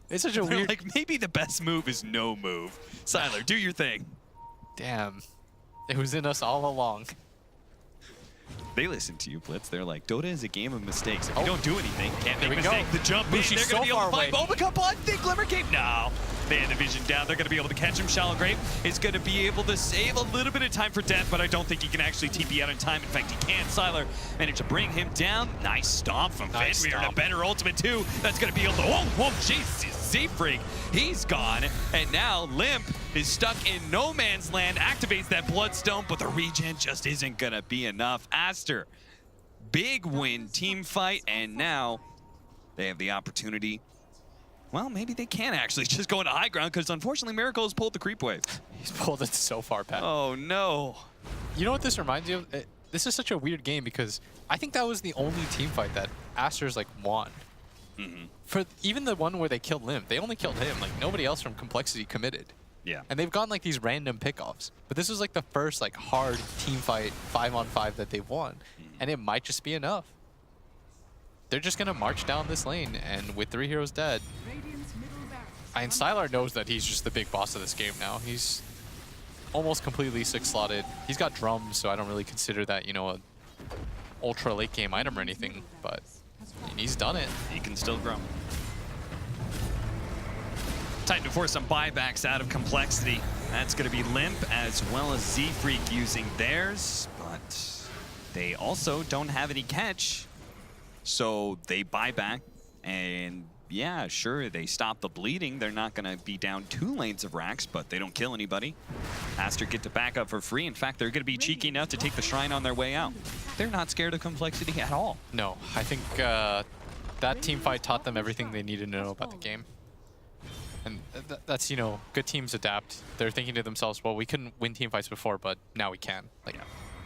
It's such a weird... Like, maybe the best move is no move. Siler, do your thing. Damn. It was in us all along. They listen to you, Blitz. They're like, Dota is a game of mistakes. If you don't do anything, can't make a we mistake. go. The jump in, Mushi's they're going to so be able to far fight Bobica on the Glimmer Cape. No. They had the vision down. They're going to be able to catch him. Shallow Grave is going to be able to save a little bit of time for death, but I don't think he can actually TP out in time. In fact, he can't. Siler managed to bring him down. Nice stomp from Fenrir. A better ultimate, too. That's going to be able to... Whoa, jeez. Z-Freak, he's gone. And now Limp is stuck in no man's land. Activates that Bloodstone, but the regen just isn't going to be enough. Aster, big win, team fight, and now they have the opportunity. Well, maybe they can actually just go into high ground because unfortunately Miracle has pulled the creep wave. He's pulled it so far back. Oh no. You know what this reminds you of? This is such a weird game because I think that was the only team fight that Aster's like won. For even the one where they killed Limp, they only killed him. Like nobody else from Complexity committed. Yeah. And they've gotten like these random pickoffs. But this is like the first like hard team fight 5-on-5 that they've won. And it might just be enough. They're just going to march down this lane, and with 3 heroes dead, and Siler knows that he's just the big boss of this game now. He's almost completely 6-slotted. He's got drums, so I don't really consider that, you know, a ultra late game item or anything, but he's done it. He can still grow. Time to force some buybacks out of Complexity. That's going to be Limp as well as Z-Freak using theirs, but they also don't have any catch. So they buy back, and yeah, sure, they stop the bleeding. They're not going to be down 2 lanes of racks, but they don't kill anybody. Aster get to back up for free. In fact, they're going to be cheeky enough to take the Shrine on their way out. They're not scared of Complexity at all. No, I think that team fight taught them everything they needed to know about the game. And that's, you know, good teams adapt. They're thinking to themselves, well, we couldn't win team fights before, but now we can. Like,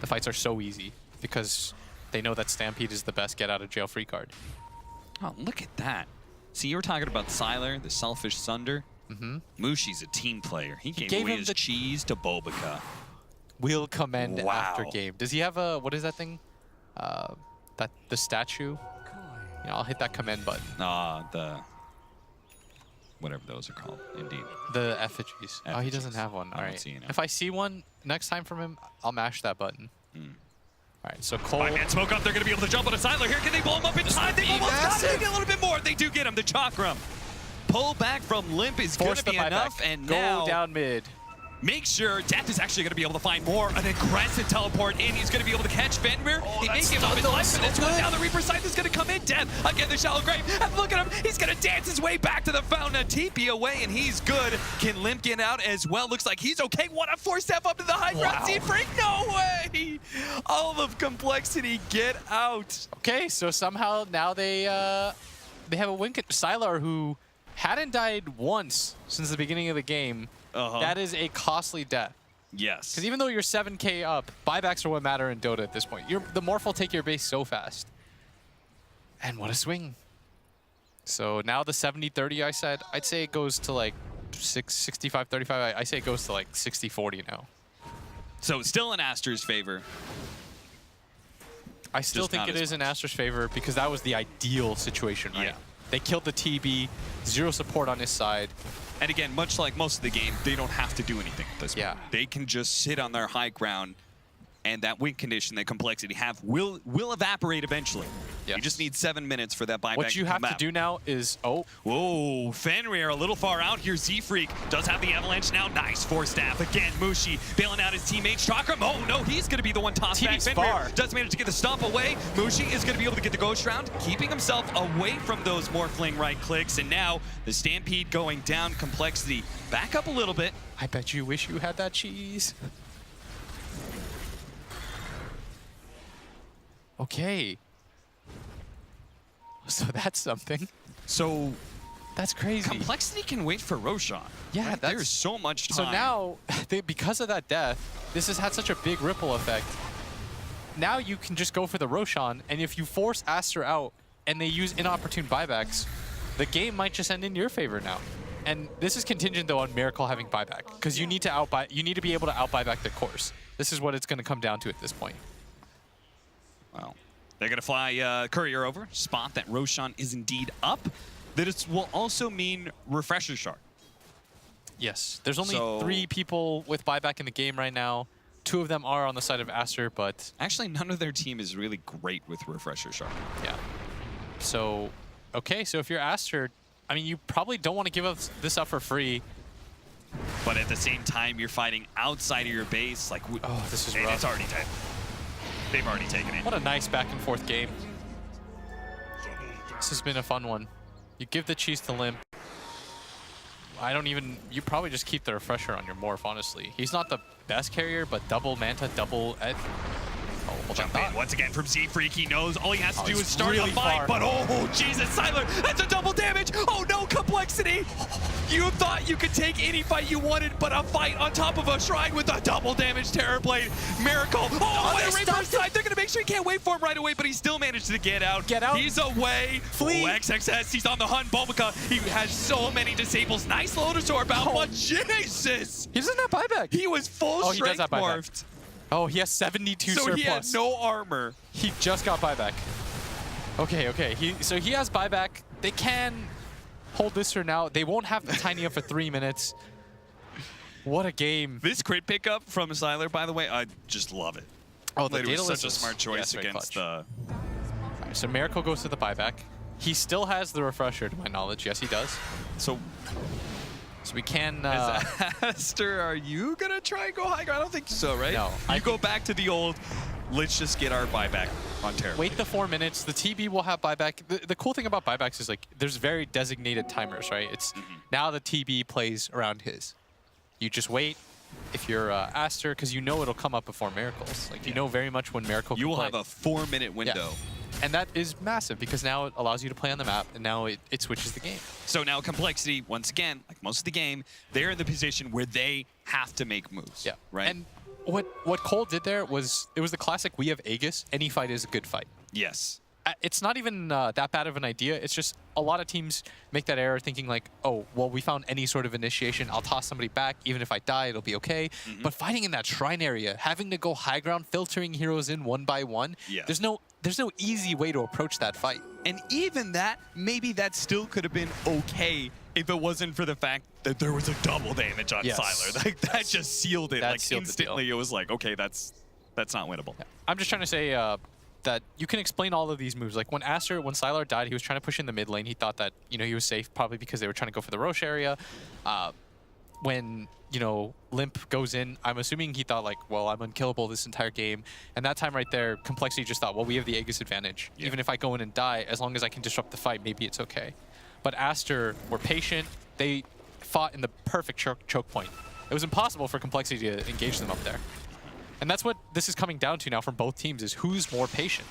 the fights are so easy because they know that Stampede is the best get out of jail free card. Oh, look at that. See, you were talking about Sylar, the selfish Sunder. Mushi's a team player. He gave away his cheese to Bobica. Will commend after game. Does he have a, what is that thing? The statue? Yeah, I'll hit that commend button. The whatever those are called, indeed. The effigies. Oh, he doesn't have one. All right. If I see one next time from him, I'll mash that button. All right, so Cole. Five-man smoke up. They're going to be able to jump on a Sylar here. Can they blow him up inside? They almost got it. A little bit more. They do get him. The Chakram. Pull back from Limp is going to be enough. And now, go down mid. Make sure Death is actually going to be able to find more. An aggressive teleport in. He's going to be able to catch Fenrir. He may give up his life for this one. Now the Reaper Scythe is going to come in. Death again, the Shallow Grave. And look at him. He's going to dance his way back to the fountain. TP away, and he's good. Can Limp get out as well? Looks like he's okay. What a 4-step up to the high ground. Seed Freak. No way. All of Complexity get out. Okay, so somehow now they have a win. Sylar, who hadn't died once since the beginning of the game. That is a costly death. Yes. Because even though you're 7k up, buybacks are what matter in Dota at this point. The Morph will take your base so fast. And what a swing. So now the 70-30 I said, I'd say it goes to like 65-35. I say it goes to like 60-40 now. So still in Aster's favor. I still think it is in Aster's favor because that was the ideal situation, right? Yeah. They killed the TB, 0 support on his side. And again, much like most of the game, they don't have to do anything at this point. They can just sit on their high ground, and that win condition that Complexity have will evaporate eventually. You just need 7 minutes for that buyback to come out. What you have to do now is, whoa, Fenrir a little far out here. Z-Freak does have the Avalanche now. Nice 4-staff. Again, Mushi bailing out his teammates. Chakram, oh no, he's going to be the one tossed back. Fenrir does manage to get the stomp away. Mushi is going to be able to get the ghost round, keeping himself away from those Morphling right clicks. And now the Stampede going down. Complexity back up a little bit. I bet you wish you had that cheese. Okay. So that's something. So that's crazy. Complexity can wait for Roshan. Yeah, right? There's so much time. So now, because of that death, this has had such a big ripple effect. Now you can just go for the Roshan, and if you force Aster out and they use inopportune buybacks, the game might just end in your favor now. And this is contingent though on Miracle having buyback, because you need to be able to out buyback the course. This is what it's going to come down to at this point. Wow. They're going to fly Courier over, spot that Roshan is indeed up. This will also mean Refresher Shard. Yes. There's only 3 people with buyback in the game right now. 2 of them are on the side of Aster, but... Actually, none of their team is really great with Refresher Shard. Yeah. So, okay, so if you're Aster, I mean, you probably don't want to give this up for free. But at the same time, you're fighting outside of your base. Like, oh, this is rough. It's already tight. They've already taken it. What a nice back and forth game. This has been a fun one. You give the cheese to Limp. You probably just keep the refresher on your Morph, honestly. He's not the best carrier, but double Manta, double Ed. Oh, jump in once again from Z-Freak. He knows all he has to do is start a fight, but oh, Jesus, Sylar, that's a double damage. Oh no, Complexity. You thought you could take any fight you wanted, but a fight on top of a shrine with a double damage Terror Blade. Miracle. Oh, what a Reaper side. They're going to make sure he can't wait for him right away, but he still managed to get out. He's away. Flee. Oh, XXS, he's on the hunt. Bobica, he has so many disables. Nice Lotus Orb out, but Jesus. He doesn't have buyback. He was full strength morphed. Oh, he has 72 so surplus. He had no armor. He just got buyback. Okay. So he has buyback. They can hold this for now. They won't have the tiny up for 3 minutes. What a game. This crit pickup from Sylar, by the way, I just love it. Oh, the it was Daedalus such a smart choice against the... Right, so Miracle goes to the buyback. He still has the refresher, to my knowledge. Yes, he does. So we can... Aster, are you going to try and go high ground? I don't think so, right? No. You go back to the old, let's just get our buyback on Terror. Wait the 4 minutes. The TB will have buyback. The cool thing about buybacks is, like, there's very designated timers, right? It's now the TB plays around his. You just wait if you're Aster, because you know it'll come up before Miracles. Like, you know very much when Miracle You can will play. have a 4-minute window And that is massive because now it allows you to play on the map, and now it switches the game. So now Complexity, once again, like most of the game, they're in the position where they have to make moves. Yeah. Right? And what Cole did there was, it was the classic, we have Aegis, any fight is a good fight. Yes. It's not even that bad of an idea. It's just a lot of teams make that error thinking like, oh, well, we found any sort of initiation. I'll toss somebody back. Even if I die, it'll be okay. But fighting in that shrine area, having to go high ground, filtering heroes in one by one, there's no easy way to approach that fight. And even that, maybe that still could have been okay if it wasn't for the fact that there was a double damage on Sylar. Like, that just sealed it. Like, instantly, it was like, okay, that's not winnable. Yeah. I'm just trying to say that you can explain all of these moves. Like when Sylar died, he was trying to push in the mid lane. He thought that, you know, he was safe probably because they were trying to go for the Roche area. When, you know, Limp goes in, I'm assuming he thought like, well, I'm unkillable this entire game. And that time right there, Complexity just thought, well, we have the Aegis advantage. Yeah. Even if I go in and die, as long as I can disrupt the fight, maybe it's okay. But Aster were patient. They fought in the perfect choke point. It was impossible for Complexity to engage them up there. And that's what this is coming down to now from both teams, is who's more patient,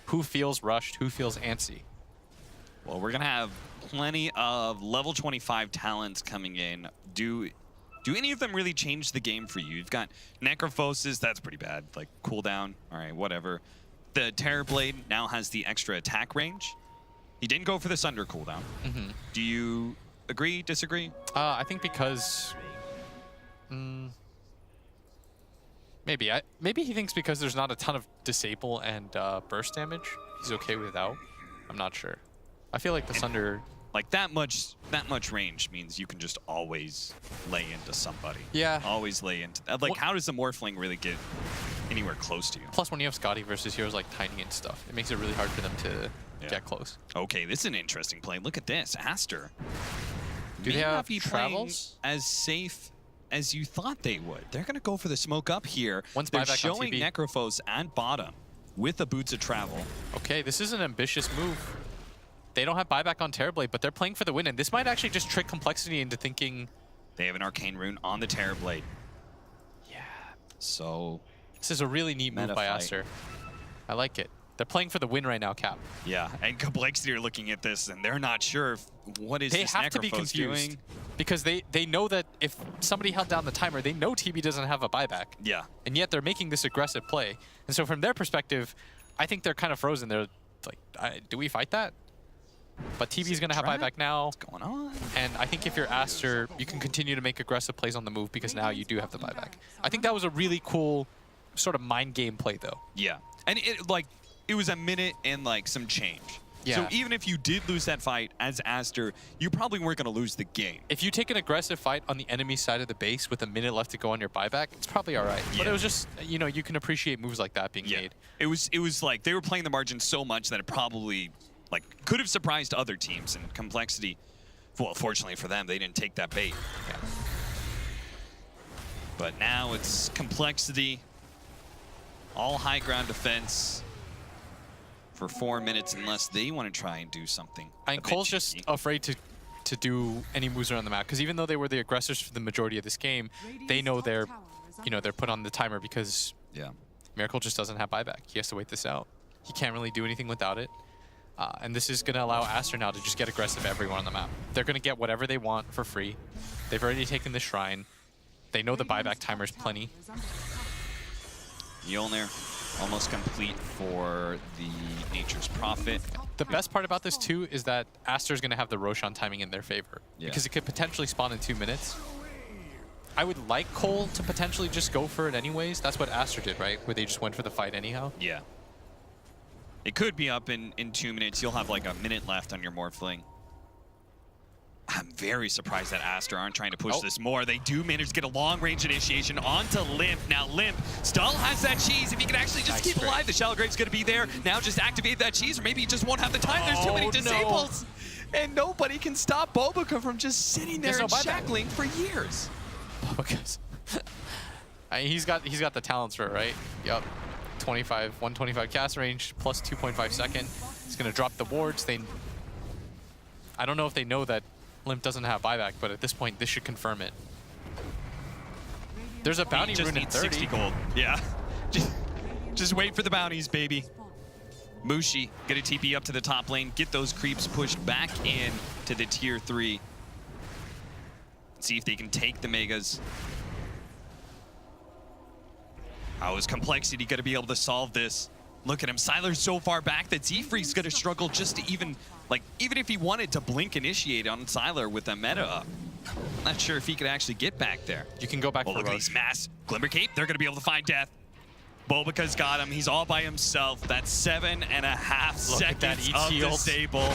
who feels rushed, who feels antsy. Well, we're going to have plenty of level 25 talents coming in. Do any of them really change the game for you? You've got Necrophosis, that's pretty bad, like cooldown, all right, whatever. The Terrorblade now has the extra attack range. He didn't go for the Sunder cooldown. Do you agree, disagree? I think because... Maybe he thinks because there's not a ton of disable and burst damage, he's okay without. I'm not sure. I feel like the Sunder... Like that much range means you can just always lay into somebody. Yeah. Always lay into... Like, how does the Morphling really get anywhere close to you? Plus, when you have Scotty versus heroes like Tiny and stuff, it makes it really hard for them to get close. Okay, this is an interesting play. Look at this. Aster. Do they have travels? As safe as you thought they would. They're going to go for the smoke up here. They're showing Necrophos at bottom with the boots of travel. Okay, this is an ambitious move. They don't have buyback on Terrorblade, but they're playing for the win, and this might actually just trick Complexity into thinking... They have an Arcane Rune on the Terrorblade. Yeah. So... This is a really neat move by Aster. I like it. They're playing for the win right now, Cap. Yeah, and Complexity are looking at this, and they're not sure what is this Necrophos doing. They have to be confused, because they know that if somebody held down the timer, they know TB doesn't have a buyback. Yeah. And yet they're making this aggressive play. And so from their perspective, I think they're kind of frozen. They're like, do we fight that? But TB's going to have buyback now. What's going on? And I think if you're Aster, you can continue to make aggressive plays on the move because now you do have the buyback. I think that was a really cool sort of mind game play, though. Yeah. And it was a minute and like some change. Yeah. So even if you did lose that fight as Aster, you probably weren't going to lose the game. If you take an aggressive fight on the enemy side of the base with a minute left to go on your buyback, it's probably all right. Yeah. But it was just, you know, you can appreciate moves like that being made. It was like they were playing the margin so much that it probably could have surprised other teams. And Complexity, well, fortunately for them, they didn't take that bait. Yeah. But now it's Complexity, all high ground defense for 4 minutes unless they want to try and do something. And Cole's just afraid to do any moves around the map because even though they were the aggressors for the majority of this game, they know they're put on the timer because Miracle just doesn't have buyback. He has to wait this out. He can't really do anything without it. And this is going to allow Aster now to just get aggressive everywhere on the map. They're going to get whatever they want for free. They've already taken the shrine. They know the buyback timer's plenty. Mjolnir almost complete for the Nature's Prophet. The best part about this too is that Aster's going to have the Roshan timing in their favor because it could potentially spawn in 2 minutes. I would like Cole to potentially just go for it anyways. That's what Aster did, right? Where they just went for the fight anyhow. Yeah. It could be up in 2 minutes. You'll have like a minute left on your Morphling. I'm very surprised that Aster aren't trying to push this more. They do manage to get a long-range initiation onto Limp. Now Limp still has that cheese. If he can actually just keep alive, the Shallow Grave's going to be there. Now just activate that cheese, or maybe he just won't have the time. There's too many disables. And nobody can stop Bobica from just sitting there and shackling for years. Bobica's... he's got the talents for it, right? Yup. 125 cast range, plus 2.5 second. He's going to drop the wards. I don't know if they know that Limp doesn't have buyback, but at this point, this should confirm it. There's a bounty rune in 30. 60 gold. Yeah. Just wait for the bounties, baby. Mushi gonna TP up to the top lane, get those creeps pushed back in to the tier 3. See if they can take the Megas. How is Complexity gonna be able to solve this? Look at him, Sylar's so far back that Z-Freak's gonna struggle just to even if he wanted to blink initiate on Sylar with a meta up. Not sure if he could actually get back there. You can go back for look at these mass. Glimmer Cape, they're gonna be able to find death. Bobica's got him, he's all by himself. That's 7.5 seconds of disable.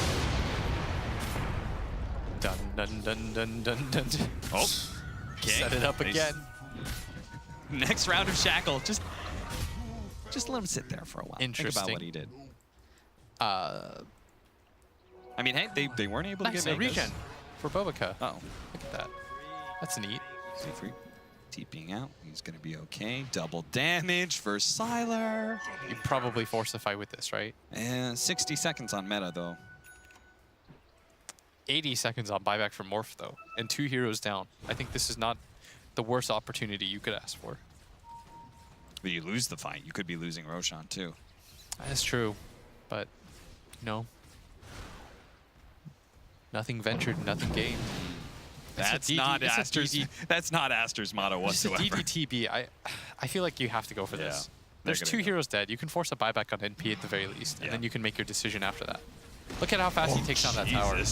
Dun dun dun dun dun dun. Oh, okay. Set it up again. Next round of Shackle, just let him sit there for a while. Interesting. Think about what he did. I mean, hey, they weren't able to get a Megas. regen for Bobica. Oh, look at that. That's neat. Z-Freak TPing out. He's gonna be okay. Double damage for Sylar. You probably force a fight with this, right? And 60 seconds on meta though. 80 seconds on buyback for Morph though, and 2 heroes down. I think this is not the worst opportunity you could ask for. But you lose the fight, you could be losing Roshan too. That's true, but no. Nothing ventured, nothing gained. That's not Aster's motto whatsoever. Just a DDTB, I feel like you have to go for this. There's 2 heroes dead. You can force a buyback on NP at the very least, and then you can make your decision after that. Look at how fast he takes down that tower.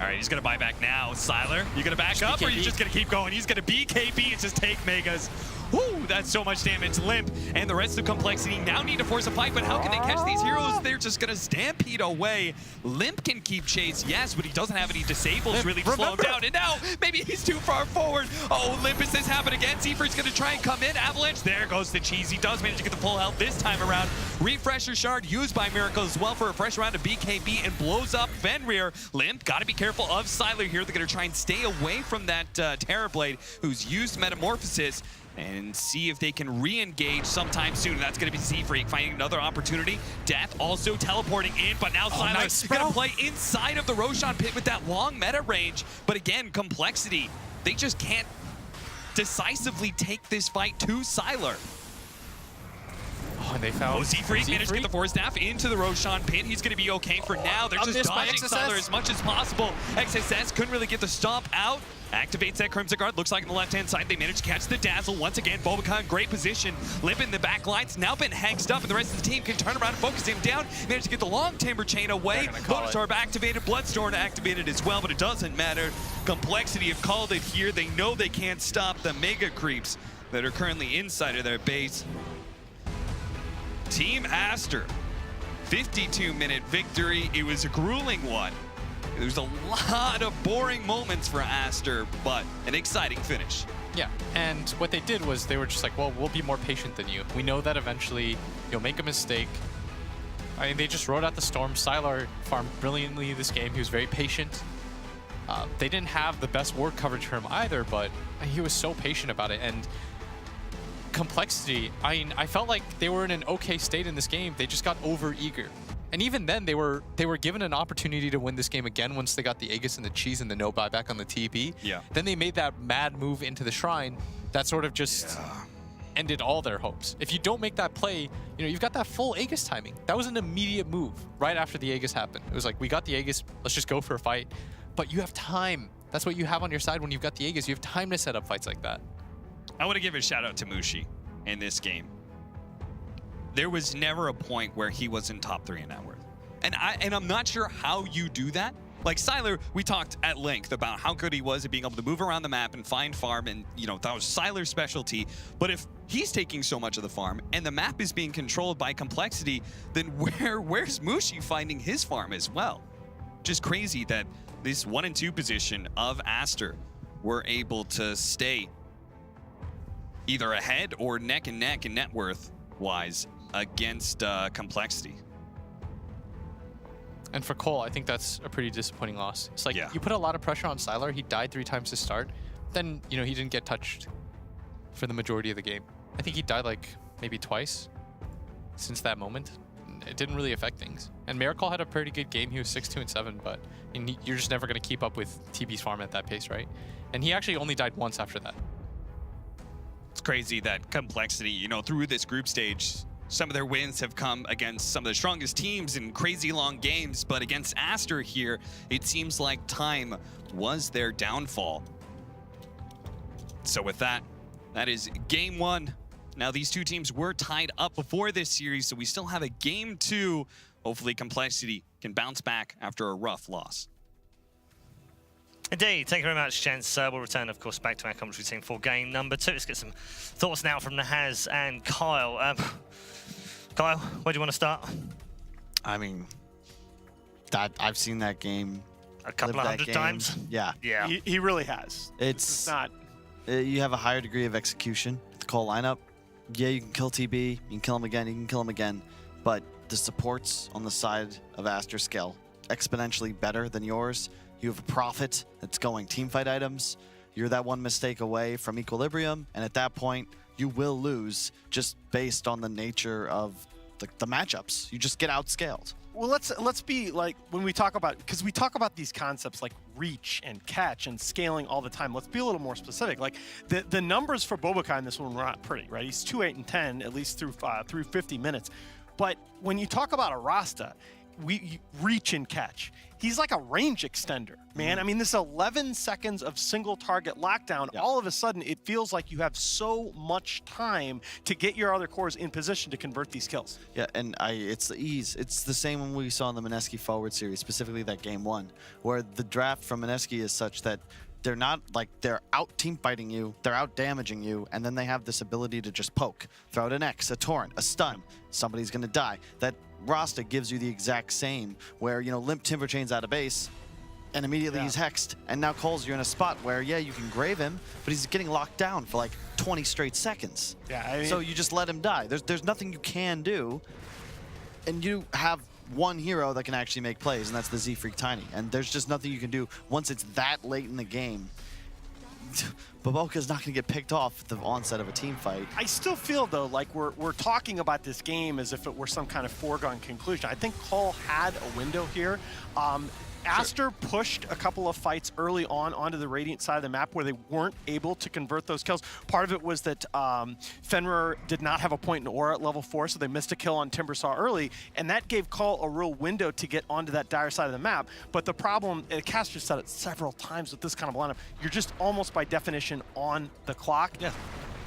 All right, he's gonna buy back now. Sylar, you gonna back up or are you just gonna keep going? He's gonna BKB and just take Megas. Woo, that's so much damage. Limp and the rest of Complexity now need to force a fight, but how can they catch these heroes? They're just gonna stampede away. Limp can keep chase, yes, but he doesn't have any disables Limp, really to slow him down. And now, maybe he's too far forward. Oh, Limp, is this happen again? Z-Freak's gonna try and come in. Avalanche, there goes the cheese. He does manage to get the full health this time around. Refresher Shard used by Miracle as well for a fresh round of BKB and blows up Fenrir. Limp, gotta be careful of Sylar here. They're gonna try and stay away from that Terrorblade who's used Metamorphosis and see if they can re-engage sometime soon. That's going to be Z-Freak finding another opportunity. Death also teleporting in, but now Sylar's going to play inside of the Roshan pit with that long meta range. But again, Complexity, they just can't decisively take this fight to Sylar. Oh, and they found Z-Freak managed to get the Force Staff into the Roshan pit. He's going to be okay for now. They're just dodging Sylar as much as possible. XSS couldn't really get the stomp out. Activates that Crimson Guard. Looks like on the left-hand side, they managed to catch the Dazzle. Once again, Bobica in great position. Limp in the back lines, now been hexed up, and the rest of the team can turn around and focus him down. Managed to get the long Timber Chain away. Phototorb activated, Bloodstorm activated as well, but it doesn't matter. Complexity have called it here. They know they can't stop the Mega Creeps that are currently inside of their base. Team Aster, 52-minute victory. It was a grueling one. There's a lot of boring moments for Aster, but an exciting finish. Yeah, and what they did was they were just like, well, we'll be more patient than you. We know that eventually you'll make a mistake. I mean, they just rode out the storm. Sylar farmed brilliantly this game. He was very patient. They didn't have the best ward coverage for him either, but he was so patient about it. And Complexity, I mean, I felt like they were in an okay state in this game. They just got over-eager. And even then, they were given an opportunity to win this game again once they got the Aegis and the cheese and the no buyback on the TP. Yeah. Then they made that mad move into the Shrine that sort of just ended all their hopes. If you don't make that play, you know, you've got that full Aegis timing. That was an immediate move right after the Aegis happened. It was like, we got the Aegis, let's just go for a fight. But you have time. That's what you have on your side when you've got the Aegis. You have time to set up fights like that. I want to give a shout out to Mushi in this game. There was never a point where he wasn't top 3 in net worth. And I'm not sure how you do that. Like Sylar, we talked at length about how good he was at being able to move around the map and find farm, and you know, that was Sylar's specialty. But if he's taking so much of the farm and the map is being controlled by Complexity, then where's Mushi finding his farm as well? Just crazy that this 1 and 2 position of Aster were able to stay either ahead or neck and neck in net worth wise against Complexity. And for Cole, I think that's a pretty disappointing loss. It's like, you put a lot of pressure on Sylar. He died 3 times to start. Then, you know, he didn't get touched for the majority of the game. I think he died like maybe twice since that moment. It didn't really affect things. And Miracle had a pretty good game. He was 6-2 and 7, but you're just never going to keep up with TB's farm at that pace, right? And he actually only died once after that. It's crazy that Complexity, you know, through this group stage, some of their wins have come against some of the strongest teams in crazy long games, but against Aster here, it seems like time was their downfall. So with that, that is game 1. Now these two teams were tied up before this series, so we still have a game 2. Hopefully Complexity can bounce back after a rough loss. Indeed, thank you very much, gents. We'll return, of course, back to our commentary team for game number 2. Let's get some thoughts now from Nahaz and Kyle. Kyle, where do you want to start? I mean, I've seen that game a couple of hundred times. Yeah, yeah, he really has. It's not. You have a higher degree of execution with the Cole lineup. Yeah, you can kill TB, you can kill him again, you can kill him again, but the supports on the side of Aster scale exponentially better than yours. You have a Prophet that's going teamfight items. You're that one mistake away from equilibrium, and at that point, you will lose just based on the nature of the matchups. You just get outscaled. Well, let's be like, when we talk about, because we talk about these concepts like reach and catch and scaling all the time. Let's be a little more specific. Like the numbers for Bobakai in this one were not pretty, right? He's 2, 8, and 10 at least through 50 minutes. But when you talk about a Rasta, we reach and catch. He's like a range extender, man. I mean, this 11 seconds of single target lockdown, all of a sudden it feels like you have so much time to get your other cores in position to convert these kills. Yeah, and it's the ease. It's the same one we saw in the Mineski forward series, specifically that game 1, where the draft from Mineski is such that they're not like they're out team fighting you, they're out damaging you, and then they have this ability to just poke, throw out an X, a torrent, a stun. Somebody's gonna die. That Rasta gives you the exact same, where, you know, Limp Timber Chain's out of base, and immediately he's hexed. And now Cole's, you're in a spot where, yeah, you can grave him, but he's getting locked down for like 20 straight seconds. Yeah, I mean, so you just let him die. There's nothing you can do, and you have one hero that can actually make plays, and that's the Z-Freak Tiny. And there's just nothing you can do once it's that late in the game. Baboka's not going to get picked off at the onset of a team fight. I still feel, though, like we're talking about this game as if it were some kind of foregone conclusion. I think Cole had a window here. Aster pushed a couple of fights early on onto the Radiant side of the map where they weren't able to convert those kills. Part of it was that Fenrir did not have a point in aura at level 4, so they missed a kill on Timbersaw early, and that gave Cole a real window to get onto that dire side of the map. But the problem, Caster said it several times with this kind of lineup, you're just almost by definition on the clock. Yeah.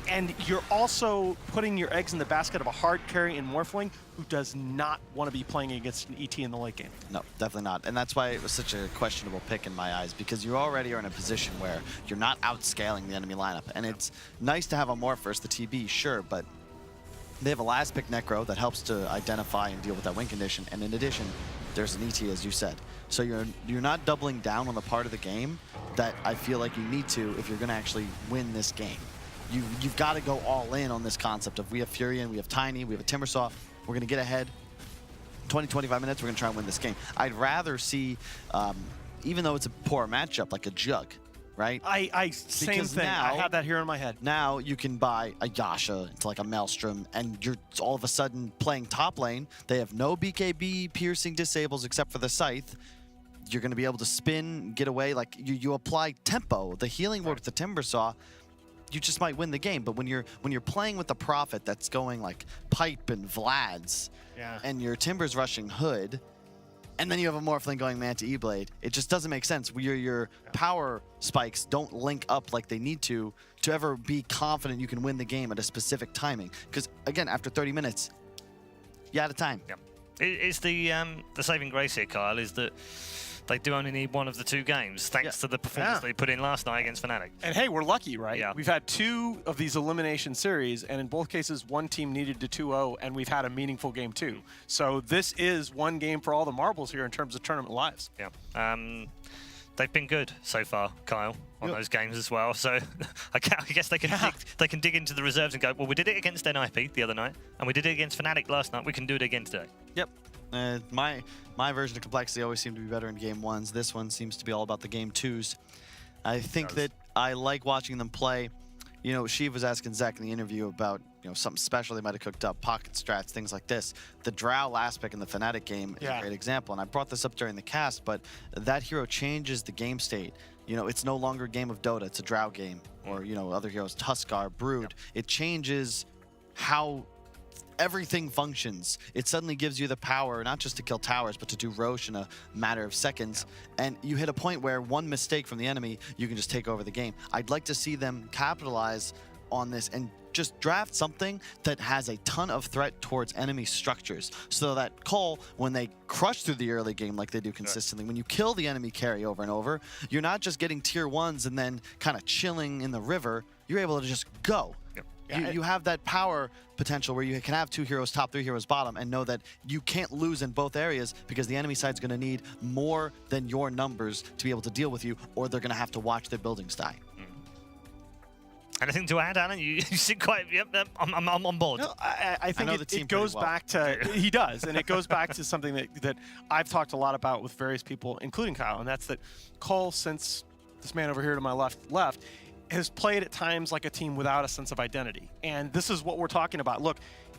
And you're also putting your eggs in the basket of a hard carry in Morphling who does not want to be playing against an ET in the late game. No, definitely not. And that's why it was such a questionable pick in my eyes, because you already are in a position where you're not outscaling the enemy lineup. And it's nice to have a Morph versus the TB, sure, but they have a last pick Necro that helps to identify and deal with that win condition. And in addition, there's an ET, as you said. So you're not doubling down on the part of the game that I feel like you need to if you're going to actually win this game. You've got to go all in on this concept of we have Furion, we have Tiny, we have a Timbersaw. We're going to get ahead. 20, 25 minutes, we're going to try and win this game. I'd rather see, even though it's a poor matchup, like a Jug, right? Same thing. Now, I have that here in my head. Now you can buy a Yasha into like a Maelstrom, and you're all of a sudden playing top lane. They have no BKB piercing disables except for the Scythe. You're going to be able to spin, get away. Like you apply tempo, the healing word with the Timbersaw. You just might win the game, but when you're playing with the Prophet that's going like Pipe and Vlad's, and your Timber's rushing Hood, and then you have a Morphling going Man to E-Blade, it just doesn't make sense. Your power spikes don't link up like they need to ever be confident you can win the game at a specific timing. Because again, after 30 minutes, you're out of time. Yeah. It's the saving grace here, Kyle, is that they do only need one of the 2 games, thanks to the performance they put in last night against Fnatic. And hey, we're lucky, right? Yeah. We've had 2 of these elimination series, and in both cases, one team needed to 2-0, and we've had a meaningful game too. So this is one game for all the marbles here in terms of tournament lives. Yeah. They've been good so far, Kyle, on those games as well. So I guess they can dig into the reserves and go, well, we did it against NIP the other night, and we did it against Fnatic last night. We can do it again today. Yep. My version of Complexity always seemed to be better in game 1s. This one seems to be all about the game 2s. I think that I like watching them play. You know, Sheev was asking Zach in the interview about, you know, something special they might have cooked up, pocket strats, things like this. The Drow last pick in the Fnatic game is a great example, and I brought this up during the cast, but that hero changes the game state. You know, it's no longer a game of Dota, it's a Drow game. Or, you know, other heroes, Tuskar, Brood. It changes how everything functions. It suddenly gives you the power not just to kill towers, but to do Roche in a matter of seconds. And you hit a point where one mistake from the enemy, you can just take over the game. I'd like to see them capitalize on this and just draft something that has a ton of threat towards enemy structures, so that Cole, when they crush through the early game like they do consistently, when you kill the enemy carry over and over, you're not just getting tier 1s and then kind of chilling in the river. You're able to just go. You have that power potential where you can have 2 heroes top, 3 heroes bottom, and know that you can't lose in both areas because the enemy side's going to need more than your numbers to be able to deal with you, or they're going to have to watch their buildings die. Anything to add, Alan? You seem quite... Yep, I'm on board. No, I think it goes back to... He does, and it goes back to something that I've talked a lot about with various people, including Kyle, and that's that Cole, since this man over here to my left, has played at times like a team without a sense of identity. And this is what we're talking about. Look,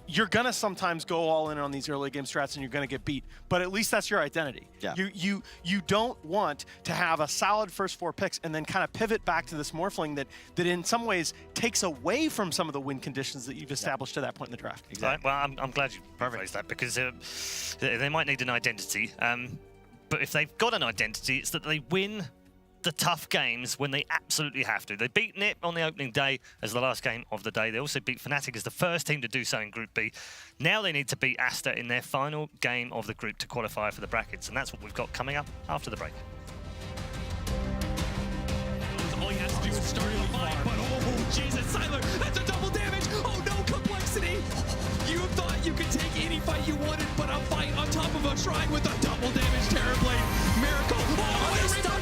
you're going to sometimes go all in on these early game strats and you're going to get beat, but at least that's your identity. Yeah. You don't want to have a solid first 4 picks and then kind of pivot back to this Morphling that in some ways takes away from some of the win conditions that you've established to that point in the draft. Exactly. Well, I'm glad you phrased that, because they might need an identity. But if they've got an identity, it's that they win the tough games when they absolutely have to. They beat NIP on the opening day as the last game of the day. They also beat Fnatic as the first team to do so in Group B. Now they need to beat Aster in their final game of the group to qualify for the brackets, and that's what we've got coming up after the break. All he has to do is start in the fight, but oh, Jesus, Siler, that's a double damage. Oh no, complexity. You thought you could take any fight you wanted, but a fight on top of a shrine with a double damage Terrorblade. Miracle. Oh,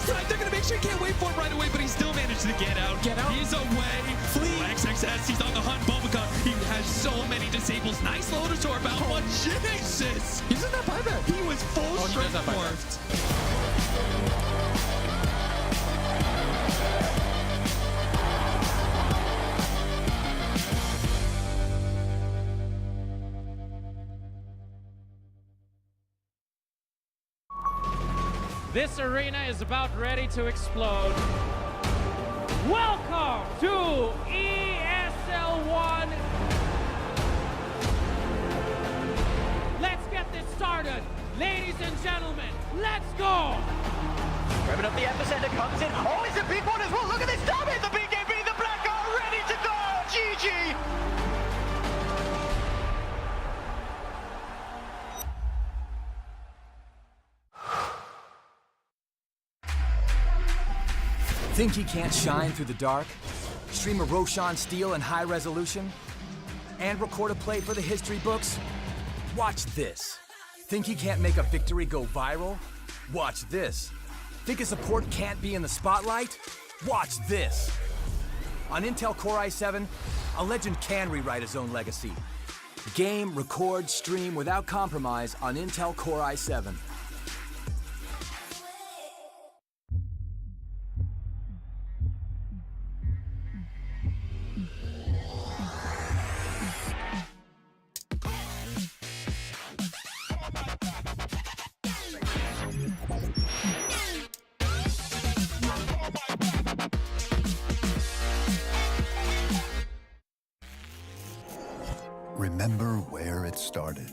they're going to make sure he can't wait for him right away, but he still managed to get out. He's away. Flee. XXS, he's on the hunt. Bubblegum, he has so many disables. Nice Lotus Orb out, but Jesus. He doesn't have buyback. He was full strength morphed. This arena is about ready to explode. Welcome to ESL 1. Let's get this started. Ladies and gentlemen, let's go. Revving up the epicenter comes in. Oh, it's a big one as well. Look at this damage. The BKB, the Black are ready to go. GG. Think he can't shine through the dark? Stream a Roshan Steel in high resolution? And record a play for the history books? Watch this. Think he can't make a victory go viral? Watch this. Think a support can't be in the spotlight? Watch this. On Intel Core i7, a legend can rewrite his own legacy. Game, record, stream without compromise on Intel Core i7. Remember where it started.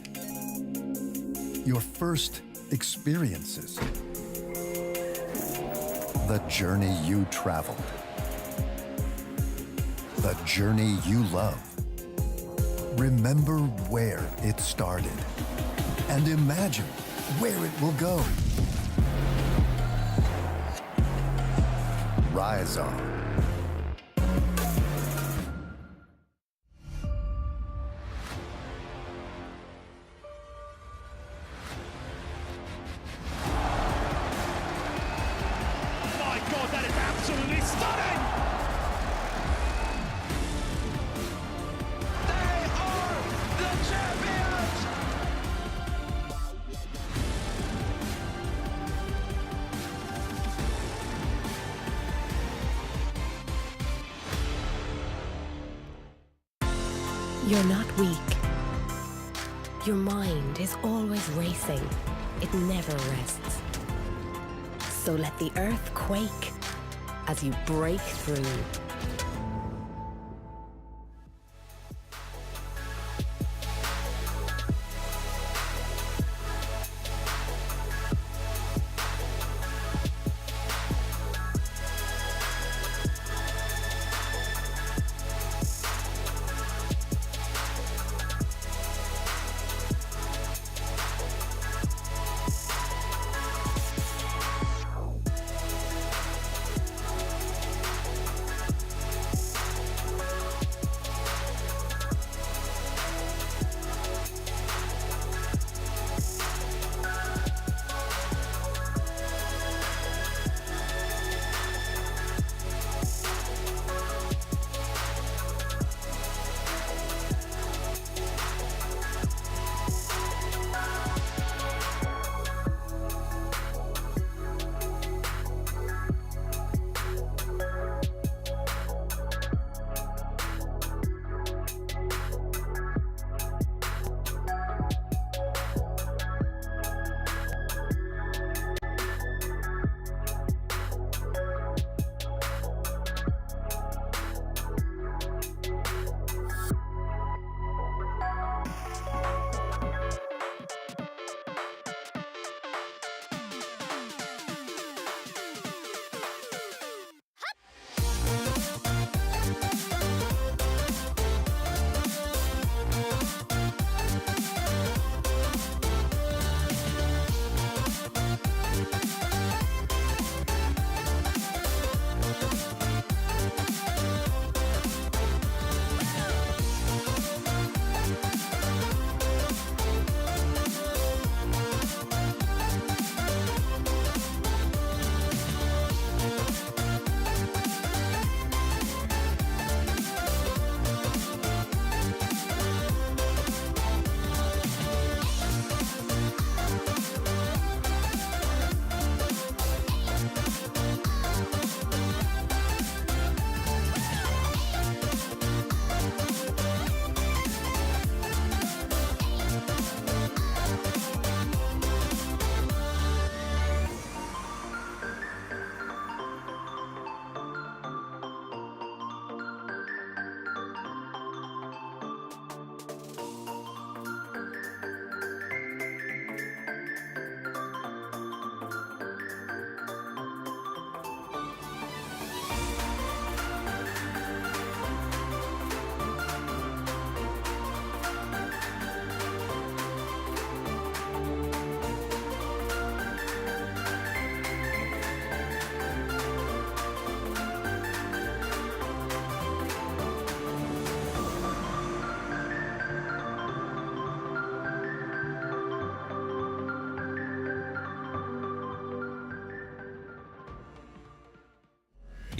Your first experiences. The journey you traveled. The journey you love. Remember where it started. And imagine where it will go. Rise on. You're not weak. Your mind is always racing. It never rests. So let the earth quake as you break through.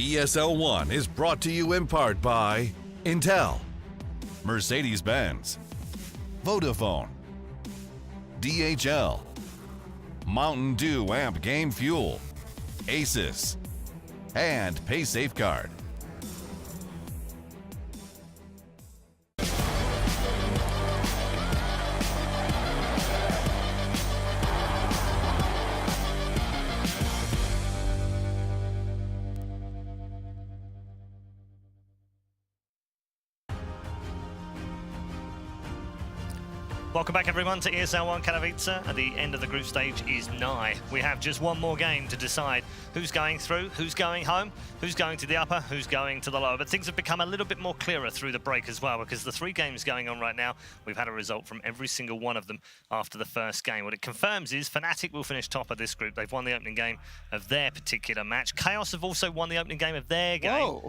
ESL 1 is brought to you in part by Intel, Mercedes-Benz, Vodafone, DHL, Mountain Dew Amp Game Fuel, Asus, and Pay Safeguard. Welcome back, everyone, to ESL 1 Katowice. At the end of the group stage is nigh. We have just one more game to decide who's going through, who's going home, who's going to the upper, who's going to the lower. But things have become a little bit more clearer through the break as well, because the 3 games going on right now, we've had a result from every single one of them after the first game. What it confirms is Fnatic will finish top of this group. They've won the opening game of their particular match. Chaos have also won the opening game of their game,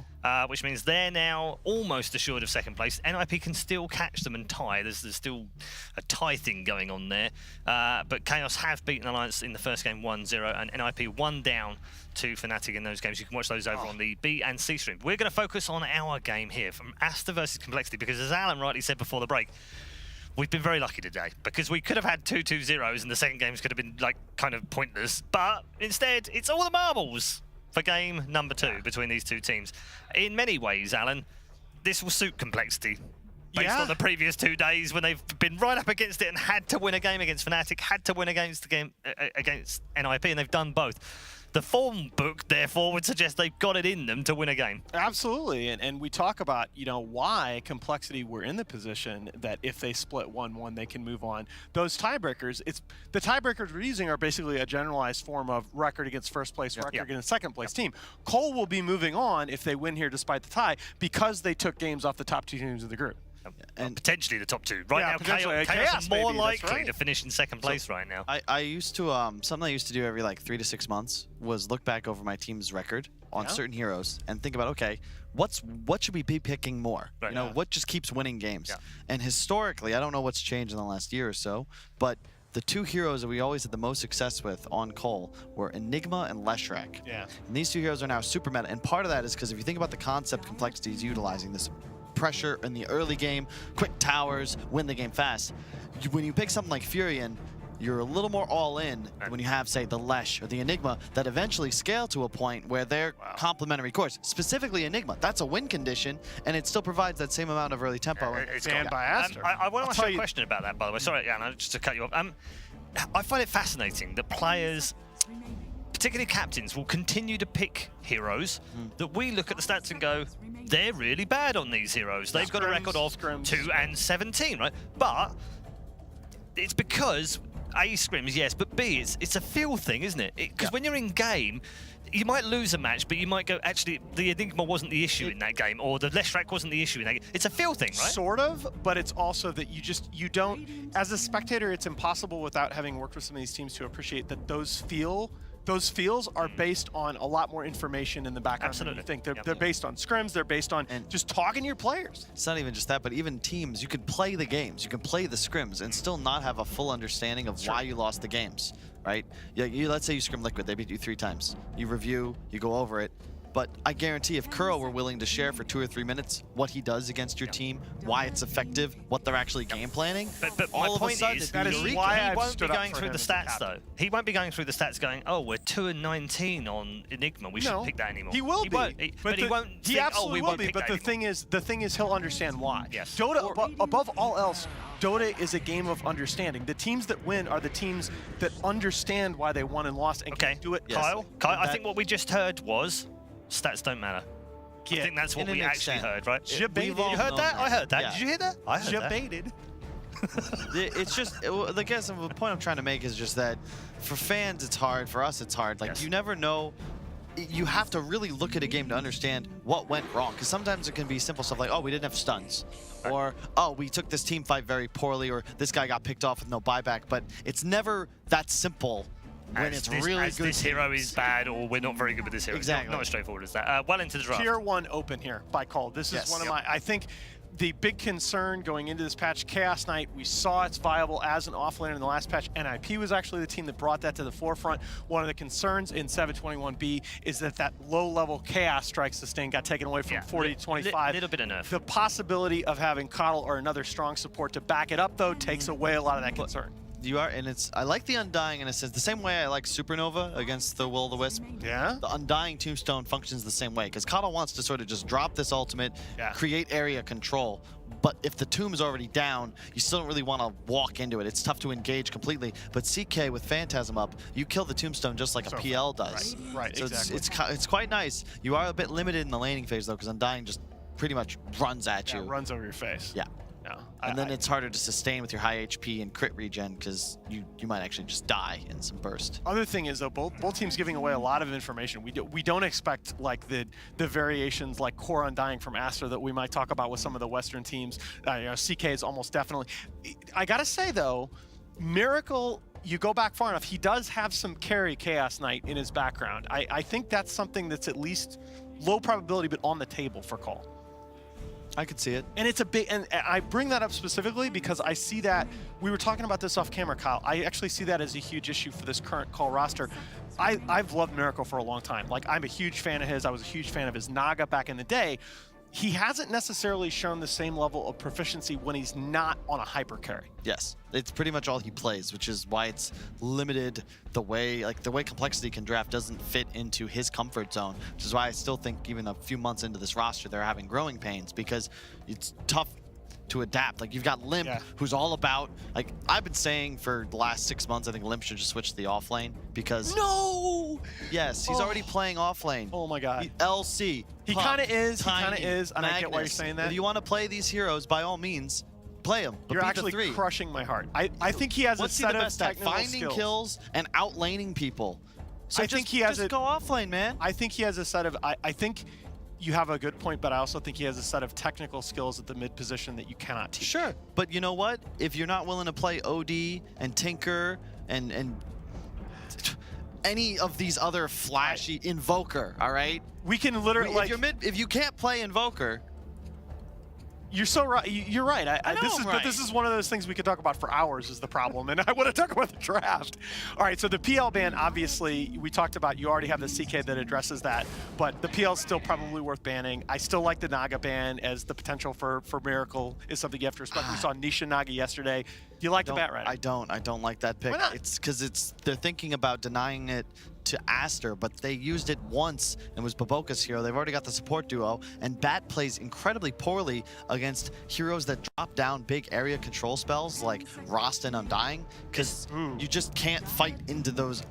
which means they're now almost assured of second place. NIP can still catch them and tie. There's still a tie thing going on there, but Chaos have beaten Alliance in the first game 1-0, and NIP 1 down to Fnatic in those games. You can watch those over on the B and C stream. We're going to focus on our game here from Aster versus Complexity, because as Alan rightly said before the break, we've been very lucky today, because we could have had 2-2-0s and the second games could have been like kind of pointless, but instead it's all the marbles for game number 2 between these two teams. In many ways, Alan, this will suit Complexity. Based on the previous 2 days when they've been right up against it and had to win a game against Fnatic, had to win against the game against NIP, and they've done both. The form book, therefore, would suggest they've got it in them to win a game. Absolutely, and we talk about, you know, why Complexity were in the position that if they split 1-1, they can move on. Those tiebreakers, the tiebreakers we're using are basically a generalized form of record against first place, record against second place team. Cole will be moving on if they win here despite the tie, because they took games off the top 2 teams of the group. And potentially the top 2. Right now, Chaos are more likely to finish in second place right now. I used to, something I used to do every like 3 to 6 months was look back over my team's record on certain heroes and think about, okay, what should we be picking more? Right. You know, what just keeps winning games? And historically, I don't know what's changed in the last year or so, but the 2 heroes that we always had the most success with on Cole were Enigma and Leshrac. Yeah. And these 2 heroes are now super meta, and part of that is because if you think about the concept Complexity is utilizing, this pressure in the early game, quick towers, win the game fast. When you pick something like Furion, you're a little more all in when you have, say, the Lesh or the Enigma that eventually scale to a point where they're complementary cores. Specifically Enigma, that's a win condition, and it still provides that same amount of early tempo. It's banned by Aster. I want to ask you a question about that, by the way. Sorry, Anna, just to cut you off. I find it fascinating that players, particularly captains, will continue to pick heroes that we look at the stats and go, they're really bad on these heroes. They've got a record of 2-17, right? But it's because A, scrims, yes, but B, it's a feel thing, isn't it? Because when you're in game, you might lose a match, but you might go, actually, the Enigma wasn't the issue in that game, or the Leshrac wasn't the issue in that game. It's a feel thing, right? Sort of, but it's also that you don't, as a spectator, it's impossible without having worked with some of these teams to appreciate that those feels are based on a lot more information in the background. Absolutely. Than you think. They're based on scrims, they're based on just talking to your players. It's not even just that, but even teams, you can play the games, you can play the scrims and still not have a full understanding of why you lost the games, right? Let's say you scrim Liquid, they beat you 3 times. You review, you go over it. But I guarantee if Kuro were willing to share for 2 or 3 minutes what he does against your team, why it's effective, what they're actually game planning, but all my of point a sudden, is that is he why won't be going through the stats, though. He won't be going through the stats going, oh, we're 2-19 on Enigma. We shouldn't pick that anymore. He will be. But he won't He think, absolutely we will won't be. pick But that the thing is, he'll understand why. Yes. Dota, above all else, Dota is a game of understanding. The teams that win are the teams that understand why they won and lost and can do it. Kyle, I think what we just heard was stats don't matter. I think that's what we actually heard, right? You heard that? I heard that. Yeah. Did you hear that? I heard Jebaited. It's just, I guess the point I'm trying to make is just that for fans it's hard, for us it's hard. Like you never know, you have to really look at a game to understand what went wrong. Because sometimes it can be simple stuff like, oh, we didn't have stuns. Or, oh, we took this team fight very poorly, or this guy got picked off with no buyback. But it's never that simple. When it's really good. This hero is bad, or we're not very good with this hero. Exactly. Not as straightforward as that. Well into the draft. Tier 1 open here by Cole. This is one of my, I think, the big concern going into this patch, Chaos Knight, we saw it's viable as an offlaner in the last patch. NIP was actually the team that brought that to the forefront. One of the concerns in 721B is that low-level Chaos Strike sustain got taken away from 40 to 25. A little bit of nerf. The possibility of having Coddle or another strong support to back it up, though, takes away a lot of that concern. You are, and I like the Undying in a sense, the same way I like Supernova against the Will-o'-the-Wisp. Yeah? The Undying Tombstone functions the same way, because Coddle wants to sort of just drop this ultimate, create area control, but if the tomb is already down, you still don't really want to walk into it. It's tough to engage completely, but CK with Phantasm up, you kill the Tombstone just like a PL does. Right, so exactly. it's quite nice. You are a bit limited in the laning phase, though, because Undying just pretty much runs at you. Runs over your face. Yeah. And then it's harder to sustain with your high HP and crit regen because you might actually just die in some burst. Other thing is, though, both teams giving away a lot of information. We don't expect like the variations like Core Undying from Aster that we might talk about with some of the Western teams. CK is almost definitely. I gotta say though, Miracle. You go back far enough, he does have some carry Chaos Knight in his background. I think that's something that's at least low probability, but on the table for Call. I could see it. And it's a big, and I bring that up specifically because I see that, we were talking about this off camera, Kyle. I actually see that as a huge issue for this current Call roster. I've loved Miracle for a long time. Like, I'm a huge fan of his. I was a huge fan of his Naga back in the day. He hasn't necessarily shown the same level of proficiency when he's not on a hyper carry. Yes, it's pretty much all he plays, which is why it's limited the way Complexity can draft doesn't fit into his comfort zone, which is why I still think even a few months into this roster, they're having growing pains because it's tough to adapt. Like, you've got Limp, who's all about, like, I've been saying for the last 6 months, I think Limp should just switch to the off lane because... No! Yes, he's already playing off lane. Oh my God. LC. He kind of is, and I get why you're saying that. If you want to play these heroes, by all means, play them. You're actually crushing my heart. I think he has a set of technical finding kills and outlaning people. So I think he has just go off lane, man. I think he has a set of, I think you have a good point, but I also think he has a set of technical skills at the mid position that you cannot teach. Sure, but you know what? If you're not willing to play OD and Tinker and any of these other flashy Invoker, all right? We can literally, if you can't play Invoker, you're so right. You're right. But this is one of those things we could talk about for hours is the problem, and I want to talk about the draft. All right, so the PL ban, obviously, we talked about, you already have the CK that addresses that, but the PL is still probably worth banning. I still like the Naga ban as the potential for Miracle is something you have to respect. We saw Nisha Naga yesterday. Do you like the Bat Rider? I don't like that pick. Why not? It's because they're thinking about denying it to Aster, but they used it once and it was Baboka's hero. They've already got the support duo, and Bat plays incredibly poorly against heroes that drop down big area control spells like Rost and Undying, because you just can't fight into those.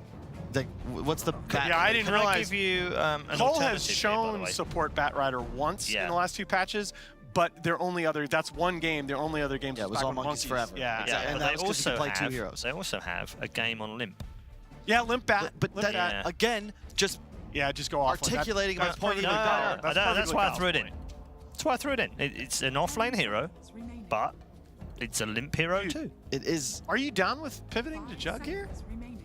What's the Bat? Yeah, I didn't realize. Give you an Cole has alternative shown here, support Bat Rider once in the last 2 patches, but their only other, that's one game, their only other games it was all Monkeys Forever. Yeah, and that was because you play 2 heroes. They also have a game on Limp. Yeah, Limp Bat. But that, again, just just go off. Articulating my point. That's why I threw it in. That's why I threw it in. It's an off-lane hero, but it's a Limp hero too. It is. Are you down with pivoting to Jug here? I'm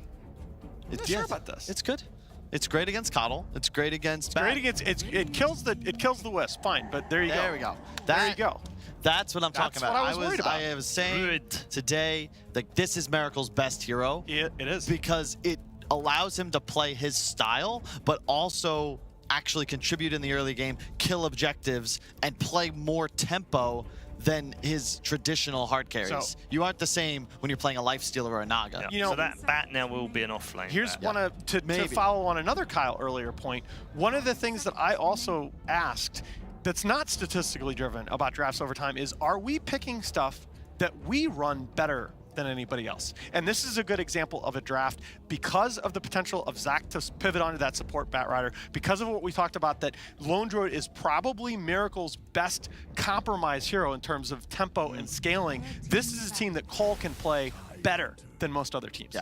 not sure about this. It's good. It's great against Coddle. It's great against Bat. Great against it kills the Wisp. Fine, but there you go. There we go. There you go. That's what I'm talking about. What I was worried about. I was saying today that this is Miracle's best hero. Yeah, it is. Because it allows him to play his style, but also actually contribute in the early game, kill objectives, and play more tempo than his traditional hard carries. So, you aren't the same when you're playing a Lifestealer or a Naga. Yeah. You know, so that Bat now will be an off-lane. Here's Bat. to follow on another Kyle earlier point. One of the things that I also asked that's not statistically driven about drafts over time is, are we picking stuff that we run better than anybody else? And this is a good example of a draft because of the potential of Zach to pivot onto that support Bat Rider, because of what we talked about, that Lone Droid is probably Miracle's best compromise hero in terms of tempo and scaling. This is a team that Cole can play better than most other teams. Yeah.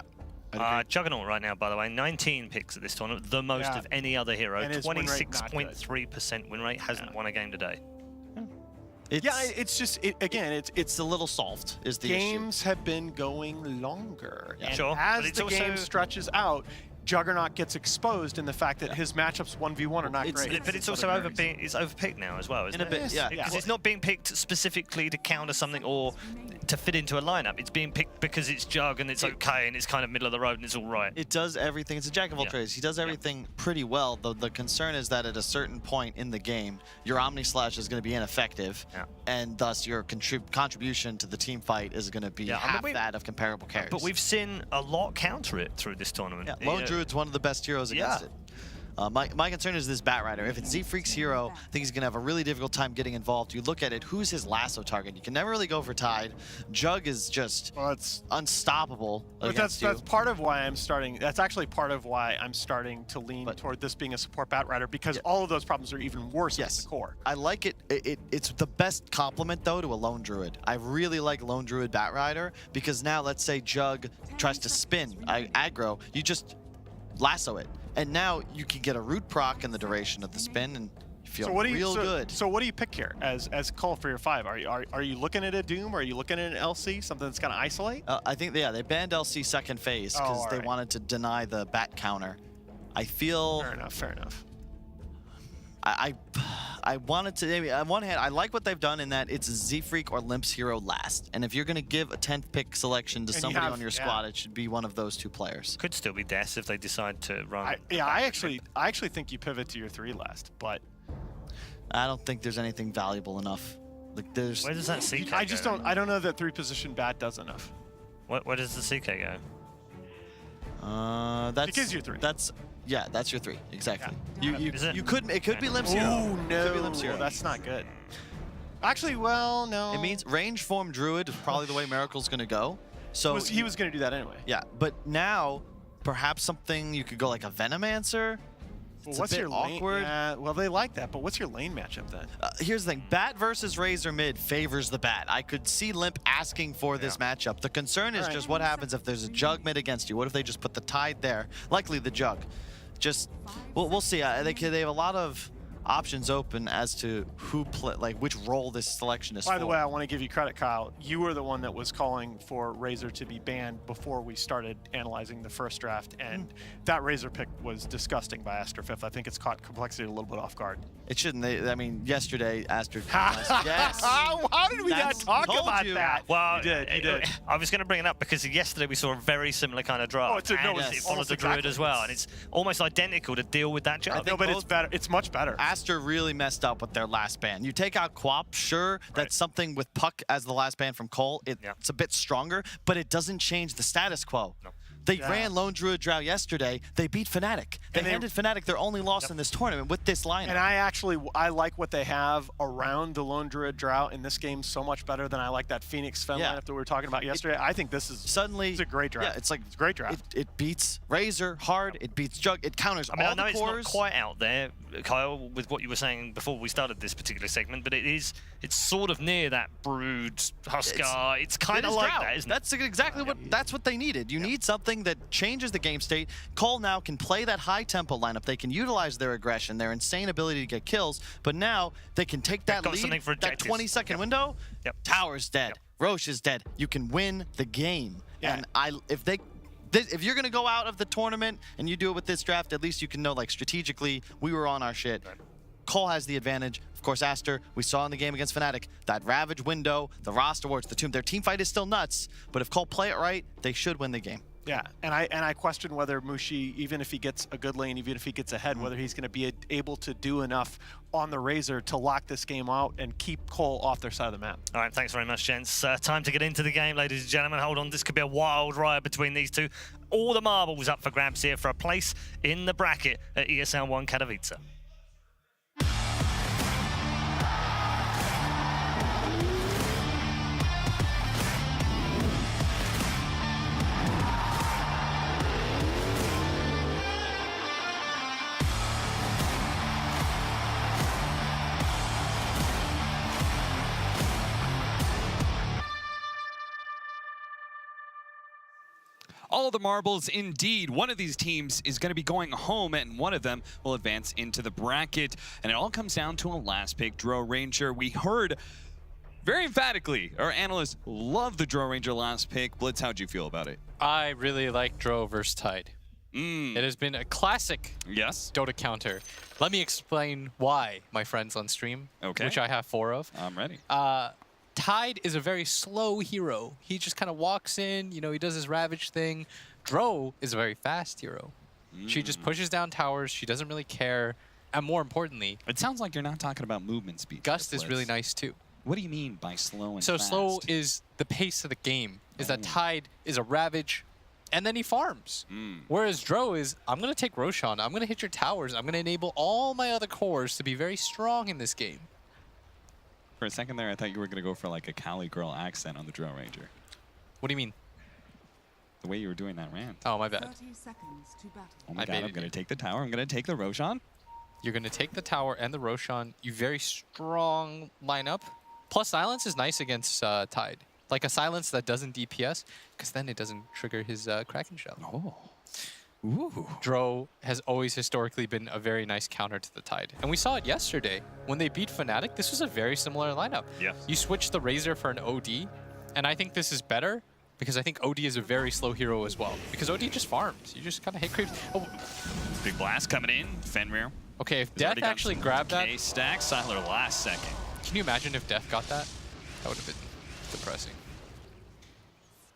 Juggernaut right now, by the way, 19 picks at this tournament, the most of any other hero. 26.3% win rate, hasn't won a game today. It's just, it's a little soft is the games have been going longer. Yeah. And sure, as the game also stretches out, Juggernaut gets exposed in the fact that his matchups 1v1 are not great. But it's also overpicked now as well, isn't it? In a bit, yeah. Because it's not being picked specifically to counter something or to fit into a lineup. It's being picked because it's Jug and it's okay and it's kind of middle of the road and it's all right. It does everything. It's a jack of all trades. He does everything pretty well. The concern is that at a certain point in the game, your Omni Slash is going to be ineffective, and thus your contribution to the team fight is going to be half that of comparable carries. But we've seen a lot counter it through this tournament. Yeah, Lone Druid's one of the best heroes against it. My concern is this Bat Rider. If it's Z-Freak's hero, I think he's going to have a really difficult time getting involved. You look at it, who's his lasso target? You can never really go for Tide. Jug is just unstoppable against that's part of why I'm starting. That's actually part of why I'm starting to lean toward this being a support Bat Rider, because all of those problems are even worse at the core. I like it. It's the best complement, though, to a Lone Druid. I really like Lone Druid Bat Rider, because now, let's say Jug tries to spin aggro, you just lasso it. And now you can get a root proc in the duration of the spin, and you feel real good. So what do you pick here as Cole for your 5? Are you looking at a Doom, or are you looking at an LC, something that's going to isolate? I think they banned LC second phase because they wanted to deny the bat counter. I feel fair enough. I wanted to, on one hand, I like what they've done in that it's Z-Freak or Limp's hero last. And if you're going to give a 10th pick selection to somebody on your squad, it should be one of those two players. Could still be Des if they decide to run. I actually think you pivot to your 3 last, but I don't think there's anything valuable enough. Like there's. Where does that CK I just don't. I don't know that 3-position bat does enough. Where does the CK go? That's your 3. That's your 3 exactly. Yeah. You could it could be Limp's hero. Oh no, it could be Limp's hero. That's not good. Actually, well, no. It means range form Druid is probably the way Miracle's going to go. So he was going to do that anyway. Yeah, but now perhaps something you could go like a Venomancer. Well, what's your awkward. Lane? Well, they like that, but what's your lane matchup then? Here's the thing: Bat versus Razor mid favors the Bat. I could see Limp asking for this matchup. The concern is just what happens if there's a Jug mid against you. What if they just put the Tide there? Likely the Jug. Just we'll see. They have a lot of options open as to which role this selection is. By the way, I want to give you credit, Kyle. You were the one that was calling for Razor to be banned before we started analyzing the first draft, and that Razor pick was disgusting by Aster 5th. I think it's caught Complexity a little bit off guard. It shouldn't. I mean, yesterday Aster. Yes. How did we not talk about that? Well, you did. I was going to bring it up because yesterday we saw a very similar kind of draft. It follows the Druid as well, and it's almost identical to deal with that Jug. No, but it's better. It's much better. Aster really messed up with their last ban. You take out Quap, sure, that's something with Puck as the last ban from Cole. It's a bit stronger, but it doesn't change the status quo. No. They ran Lone Druid Drow yesterday. They beat Fnatic. They handed Fnatic their only loss in this tournament with this lineup. And I like what they have around the Lone Druid Drow in this game so much better than I like that Phoenix Fen lineup that we were talking about yesterday. I think this is it's a great draft. Yeah, it's a great draft. It beats Razor hard. It beats Jug. It counters all the cores. I know it's not quite out there, Kyle, with what you were saying before we started this particular segment, but it's sort of near that Brood, Huskar. It's kind of like that, isn't it? That's exactly that's what they needed. You need something that changes the game state. Cole now can play that high tempo lineup. They can utilize their aggression, their insane ability to get kills, but now they can take that lead, that 20-second window. Tower's dead. Roche is dead. You can win the game. And if you're going to go out of the tournament and you do it with this draft, at least you can know, like, strategically, we were on our shit. Cole has the advantage. Of course, Aster, we saw in the game against Fnatic, that Ravage window, the roster wards, the tomb. Their team fight is still nuts, but if Cole play it right, they should win the game. Yeah, and I question whether Mushi, even if he gets a good lane, even if he gets ahead, whether he's going to be able to do enough on the Razor to lock this game out and keep Cole off their side of the map. All right, thanks very much, gents. Time to get into the game, ladies and gentlemen. Hold on, this could be a wild ride between these two. All the marbles up for grabs here for a place in the bracket at ESL 1 Katowice. All of the marbles, indeed. One of these teams is going to be going home, and one of them will advance into the bracket. And it all comes down to a last pick, Drow Ranger. We heard very emphatically our analysts love the Drow Ranger last pick. Blitz, how'd you feel about it? I really like Drow versus Tide. It has been a classic Dota counter. Let me explain why, my friends on stream, which I have 4 of. I'm ready. Tide is a very slow hero. He just kind of walks in, you know, he does his Ravage thing. Dro is a very fast hero. She just pushes down towers. She doesn't really care. And more importantly... It sounds like you're not talking about movement speed. Gust is really nice, too. What do you mean by slow and so fast? Slow is the pace of the game. Is that Tide is a Ravage, and then he farms. Whereas Dro is, I'm going to take Roshan. I'm going to hit your towers. I'm going to enable all my other cores to be very strong in this game. For a second there, I thought you were going to go for like a Cali girl accent on the Drill Ranger. What do you mean? The way you were doing that rant. Oh, my bad. 30 seconds to battle. Oh my god, I'm going to take the tower. I'm going to take the Roshan. You're going to take the tower and the Roshan. You very strong lineup. Plus, silence is nice against Tide. Like a silence that doesn't DPS, because then it doesn't trigger his Kraken Shell. Oh. Ooh. Dro has always historically been a very nice counter to the Tide. And we saw it yesterday. When they beat Fnatic, this was a very similar lineup. Yes. You switch the Razor for an OD, and I think this is better, because I think OD is a very slow hero as well. Because OD just farms. You just kind of hit creeps. Oh. Big blast coming in. Fenrir. Okay, if Death actually grabbed that... Stack, Siler last second. Can you imagine if Death got that? That would have been depressing.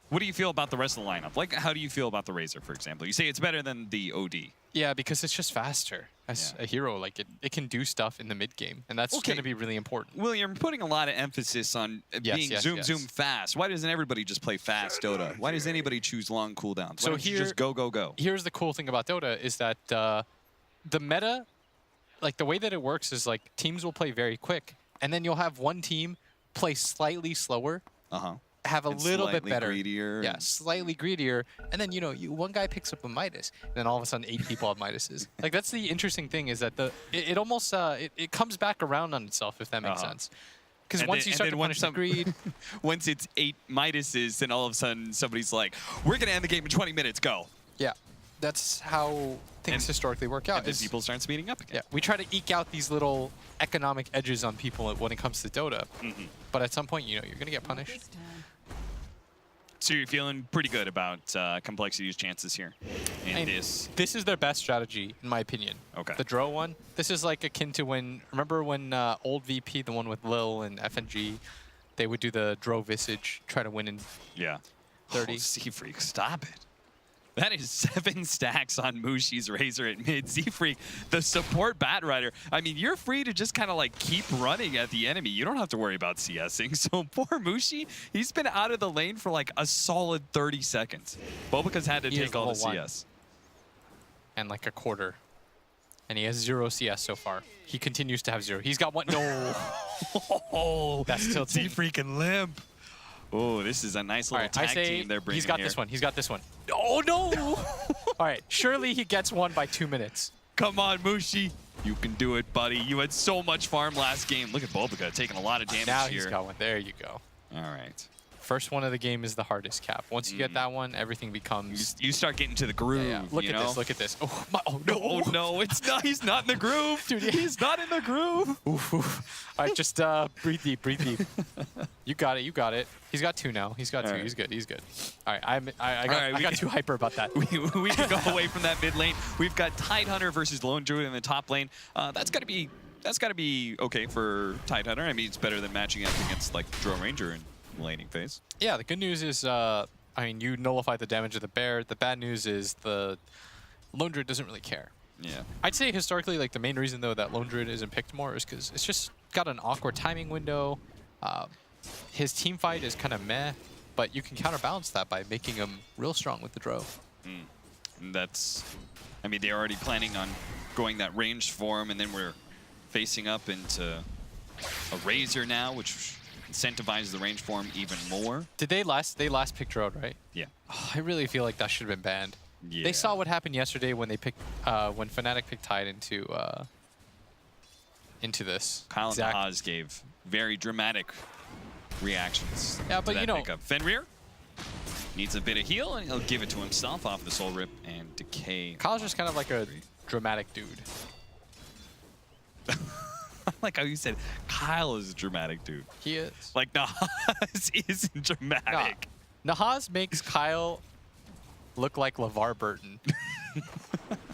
What do you feel about the rest of the lineup? Like, how do you feel about the Razor, for example? You say it's better than the OD. Yeah, because it's just faster as a hero. Like, it can do stuff in the mid game, and that's going to be really important. Well, you're putting a lot of emphasis on being zoom fast. Why doesn't everybody just play fast Dota? Why does anybody choose long cooldowns? Why don't you just go? Here's the cool thing about Dota is that the meta, like the way that it works is like teams will play very quick, and then you'll have one team play slightly slower. Have a little bit better. Greedier. Yeah, slightly greedier. And then, you know, one guy picks up a Midas, and then all of a sudden 8 people have Midases. Like, that's the interesting thing is that it almost, it comes back around on itself, if that makes sense. Because once you start to punish the greed... once it's 8 Midases, then all of a sudden somebody's like, we're going to end the game in 20 minutes, go. Yeah, that's how things historically work out. And then people start speeding up again. Yeah, we try to eke out these little economic edges on people when it comes to Dota. But at some point, you know, you're going to get punished. So you're feeling pretty good about Complexity's chances here in this. This is their best strategy, in my opinion. Okay. The Dro one. This is like akin to when, remember when old VP, the one with Lil and FNG, they would do the Dro Visage, try to win in 30. Oh, Z-Freak, stop it. That is 7 stacks on Mushi's Razor at mid. Z-Freak, the support Bat Rider. I mean, you're free to just kind of like keep running at the enemy. You don't have to worry about CSing. So poor Mushi, he's been out of the lane for like a solid 30 seconds. Bobika's had to take all the CS. And like a quarter. And he has 0 CS so far. He continues to have 0. He's got 1. No. Oh, that's still Z-Freak and limp. Oh, this is a nice little tag team they're bringing. He's got this one. He's got this one. Oh, no. All right. Surely he gets one by 2 minutes. Come on, Mushi. You can do it, buddy. You had so much farm last game. Look at Bobika taking a lot of damage now here. He's got one. There you go. All right. First one of the game is the hardest cap. Once you get that one, everything becomes... You start getting to the groove, Yeah. Look at this. Look at this. Oh, no. Oh, no. It's not. He's not in the groove. Dude, he's not in the groove. Oof, oof. All right, just breathe deep. Breathe deep. You got it. You got it. He's got 2 now. He's got 2. Right. He's good. He's good. All right. I got too hyper about that. We can go away from that mid lane. We've got Tidehunter versus Lone Druid in the top lane. That's got to be okay for Tidehunter. I mean, it's better than matching up against like Dro Ranger in laning phase. Yeah, the good news is, I mean, you nullify the damage of the bear. The bad news is the Lone Druid doesn't really care. Yeah. I'd say historically, like the main reason though that Lone Druid isn't picked more is because it's just got an awkward timing window. His team fight is kind of meh, but you can counterbalance that by making him real strong with the Dro. And that's, I mean, they're already planning on going that ranged form, and then we're facing up into a Razor now, which incentivizes the range form even more. Did they last pick Dro, right? Yeah. Oh, I really feel like that should have been banned. Yeah. They saw what happened yesterday when they picked when Fnatic picked Tide into this. Kyle and Haas gave very dramatic reactions. Yeah, but to that you know, pickup. Fenrir needs a bit of heal, and he'll give it to himself off the Soul Rip and Decay. Kyle's just kind of like a dramatic dude. I like how you said Kyle is a dramatic dude. He is. Like, Nahaz isn't dramatic. Nahaz makes Kyle look like LeVar Burton.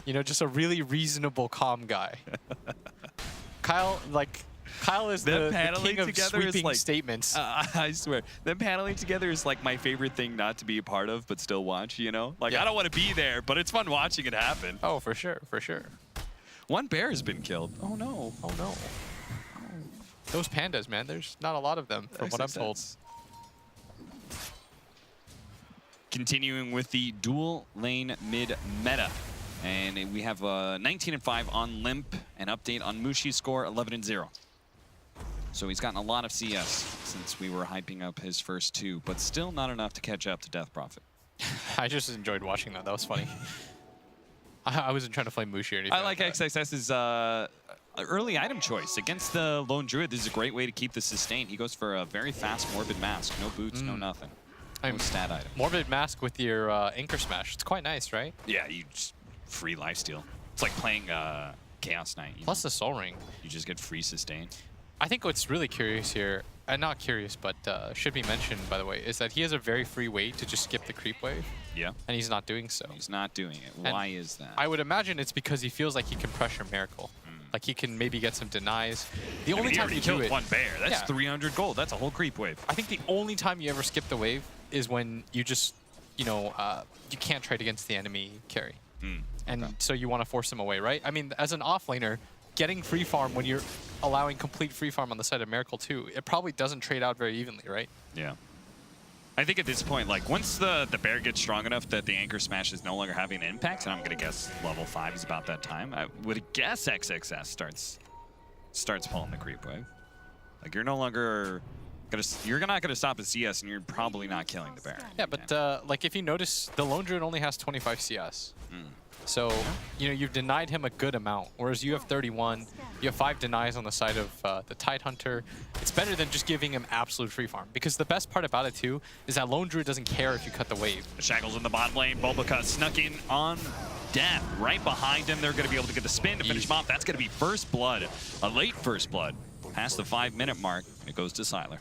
You know, just a really reasonable, calm guy. Kyle is the king of sweeping statements. I swear, them paneling together is like my favorite thing not to be a part of, but still watch, you know? Like, I don't want to be there, but it's fun watching it happen. Oh, for sure, for sure. One bear has been killed. Oh, no. Oh, no. Those pandas, man, there's not a lot of them, from what I'm told. Continuing with the dual lane mid meta. And we have 19-5 on Limp. An update on Mushi's score, 11-0. So he's gotten a lot of CS since we were hyping up his first 2, but still not enough to catch up to Death Prophet. I just enjoyed watching that. That was funny. I wasn't trying to play Mushi or anything. I like XXS's early item choice. Against the Lone Druid, this is a great way to keep the sustain. He goes for a very fast Morbid Mask. No boots, no nothing. No stat item. Morbid Mask with your Anchor Smash. It's quite nice, right? Yeah, you just free lifesteal. It's like playing Chaos Knight. Plus the Soul Ring. You just get free sustain. I think what's really curious here, not curious, but should be mentioned, by the way, is that he has a very free way to just skip the creep wave. Yeah. And he's not doing so. He's not doing it. Why is that? I would imagine it's because he feels like he can pressure Miracle. Like he can maybe get some denies. The only time you killed do it, one bear. That's 300 gold. That's a whole creep wave. I think the only time you ever skip the wave is when you just, you know, you can't trade against the enemy carry. And so you want to force him away, right? I mean, as an offlaner, getting free farm when you're allowing complete free farm on the side of Miracle too, it probably doesn't trade out very evenly, right? Yeah. I think at this point, like, once the bear gets strong enough that the Anchor Smash is no longer having an impact, and I'm going to guess level 5 is about that time, I would guess XXS starts pulling the creep wave. Like, you're no longer you're not going to stop at CS, and you're probably not killing the bear. Yeah, but like, if you notice, the Lone Druid only has 25 CS. So, you know, you've denied him a good amount, whereas you have 31. You have 5 denies on the side of the Tidehunter. It's better than just giving him absolute free farm, because the best part about it, too, is that Lone Druid doesn't care if you cut the wave. The Shackles in the bottom lane. Bulbaka snuck in on Death. Right behind him, they're going to be able to get the spin to finish him off. That's going to be first blood, a late first blood. Past the 5-minute mark, it goes to Siler.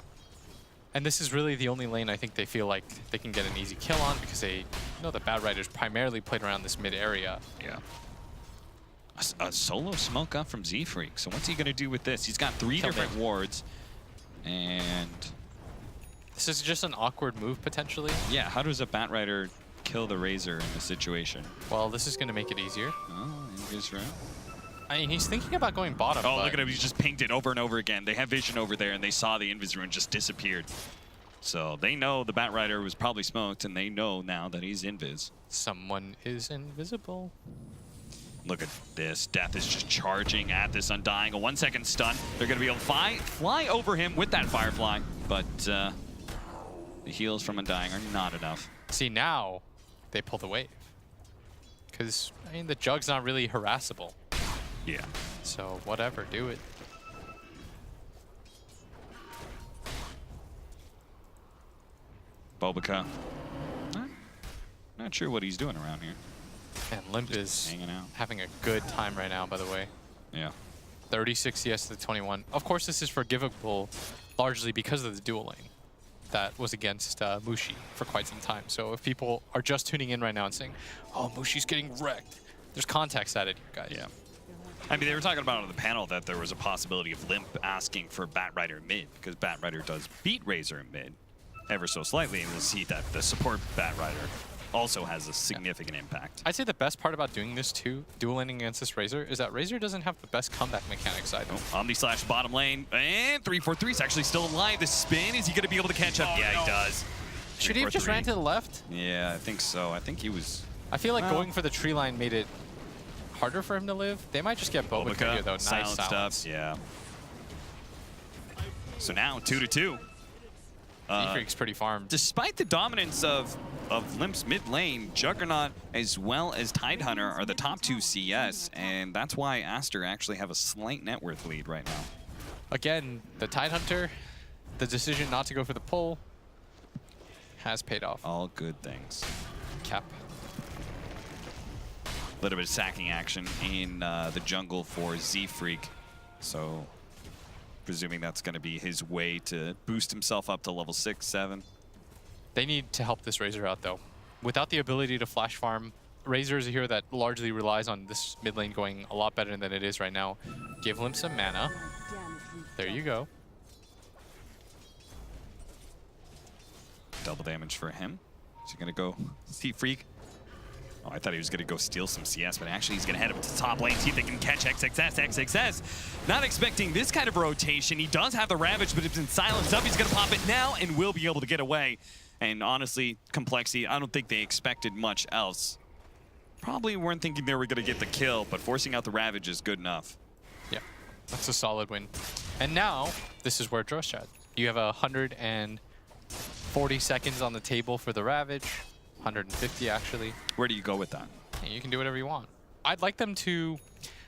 And this is really the only lane I think they feel like they can get an easy kill on, because they know that Bad Riders primarily played around this mid area. Yeah. A solo smoke up from Z-Freak. So what's he going to do with this? He's got 3 different wards. And this is just an awkward move, potentially. Yeah, how does a Bat Rider kill the Razor in this situation? Well, this is going to make it easier. Oh, Invis right. I mean, he's thinking about going bottom. Oh, look at him. He's just pinged it over and over again. They have vision over there, and they saw the Invis rune just disappeared. So they know the Bat Rider was probably smoked, and they know now that he's Invis. Someone is invisible. Look at this. Death is just charging at this Undying. A 1-second stun. They're going to be able to fly over him with that Firefly, but the heals from Undying are not enough. See, now they pull the wave. Because, I mean, the Jug's not really harassable. Yeah. So, whatever, do it. Bulbaka. Not sure what he's doing around here. And Limp just is hanging out. having a good time right now, by the way. Yeah. 36 CS to 21. Of course, this is forgivable largely because of the dual lane that was against Mushi for quite some time. So if people are just tuning in right now and saying, oh, Mushi's getting wrecked, there's context added here, guys. Yeah. I mean, they were talking about on the panel that there was a possibility of Limp asking for Bat Rider mid, because Bat Rider does beat Razor in mid ever so slightly, and we'll see that the support Bat Rider also has a significant impact. I'd say the best part about doing this too, dual laning against this Razor, is that Razor doesn't have the best comeback mechanics either. Omni slash bottom lane, and 343 is actually still alive. The spin, is he going to be able to catch up? Yeah, he does. Should he have just ran to the left? Yeah, I think so. I think he was... I feel like going for the tree line made it harder for him to live. They might just get Bulbaka here, though. Nice silence. Yeah. So now 2-2. Z-Freak's pretty farmed. Despite the dominance of Limp's mid lane, Juggernaut as well as Tidehunter are the top 2 CS, and that's why Aster actually have a slight net worth lead right now. Again, the Tidehunter, the decision not to go for the pull has paid off. All good things. Cap. A little bit of sacking action in the jungle for Z-Freak. So presuming that's going to be his way to boost himself up to level 6, 7. They need to help this Razor out, though. Without the ability to flash farm, Razor is a hero that largely relies on this mid lane going a lot better than it is right now. Give him some mana. There you go. Double damage for him. Is he going to go see Freak? Oh, I thought he was going to go steal some CS, but actually he's going to head up to the top lane, see if they can catch XXS. Not expecting this kind of rotation. He does have the Ravage, but it's been silenced up. He's going to pop it now and will be able to get away. And honestly, Complexity, I don't think they expected much else. Probably weren't thinking they were going to get the kill, but forcing out the Ravage is good enough. Yeah, that's a solid win. And now, this is where it draws, Chad. You have 140 seconds on the table for the Ravage. 150 actually. Where do you go with that? Yeah, you can do whatever you want. I'd like them to...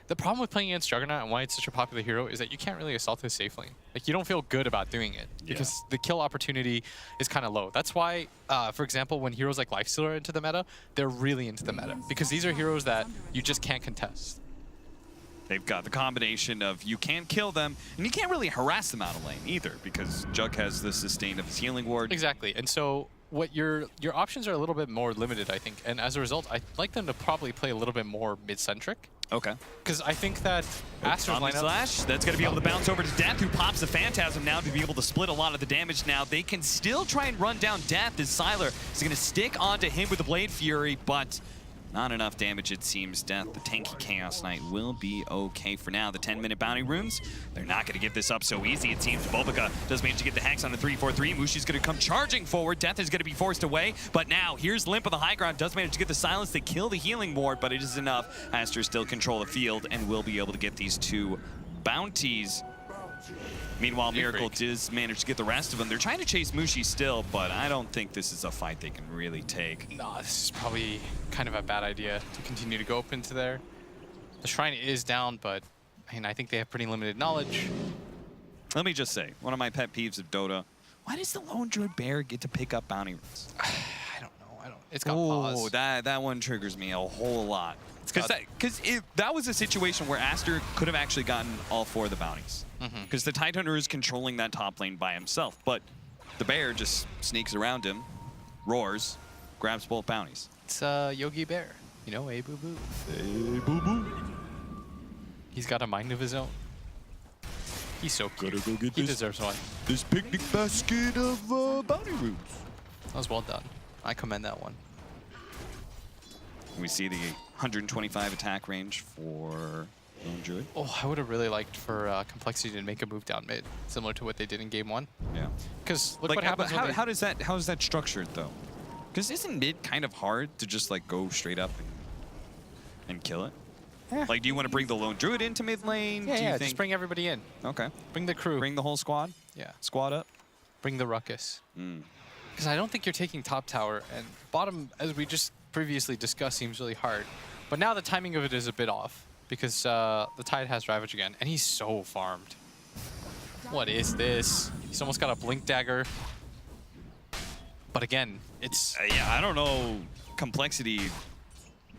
The problem with playing against Juggernaut and why it's such a popular hero is that you can't really assault his safe lane. Like, you don't feel good about doing it because the kill opportunity is kind of low. That's why, for example, when heroes like Lifestealer are into the meta, they're really into the meta because these are heroes that you just can't contest. They've got the combination of you can't kill them, and you can't really harass them out of lane either because Jug has the sustain of his healing ward. Exactly, and so what your options are a little bit more limited, I think, and as a result, I'd like them to probably play a little bit more mid-centric. Okay. Because I think that Aster's lineup... Slash, that's going to be able to bounce over to Death, who pops the Phantasm now to be able to split a lot of the damage now. They can still try and run down Death as Sylar is going to stick onto him with the Blade Fury, but not enough damage, it seems. Death, the tanky Chaos Knight, will be okay for now. The 10-minute bounty runes, they're not going to give this up so easy, it seems. Bulbika does manage to get the Hex on the 3-4-3. Mushi's going to come charging forward. Death is going to be forced away, but now here's Limp of the high ground. Does manage to get the silence to kill the healing ward, but it is enough. Aster still control the field and will be able to get these 2 bounties. Meanwhile, Miracle does manage to get the rest of them. They're trying to chase Mushi still, but I don't think this is a fight they can really take. Nah, this is probably kind of a bad idea to continue to go up into there. The Shrine is down, but I mean, I think they have pretty limited knowledge. Let me just say, one of my pet peeves of Dota, why does the Lone Druid Bear get to pick up bounty runes? I don't know. It's got pause. That one triggers me a whole lot. Because that was a situation where Aster could have actually gotten all 4 of the bounties. Because the Tidehunter is controlling that top lane by himself. But the Bear just sneaks around him, roars, grabs both bounties. It's Yogi Bear. You know, hey boo-boo. Hey boo-boo. He's got a mind of his own. He's so cute. Gotta go get he deserves one. This picnic basket of bounty runes. That was well done. I commend that one. We see the 125 attack range for Lone Druid. Oh, I would have really liked for Complexity to make a move down mid, similar to what they did in game 1. Yeah. Because look like, what happens. How is that structured though? Because isn't mid kind of hard to just like go straight up and kill it? Yeah. Like, do you want to bring the Lone Druid into mid lane? Yeah, just bring everybody in. Okay. Bring the crew. Bring the whole squad? Yeah. Squad up? Bring the ruckus. Because I don't think you're taking top tower, and bottom, as we just previously discussed, seems really hard. But now the timing of it is a bit off, because the Tide has Ravage again, and he's so farmed. What is this? He's almost got a Blink Dagger. But again, it's... yeah, I don't know. Complexity,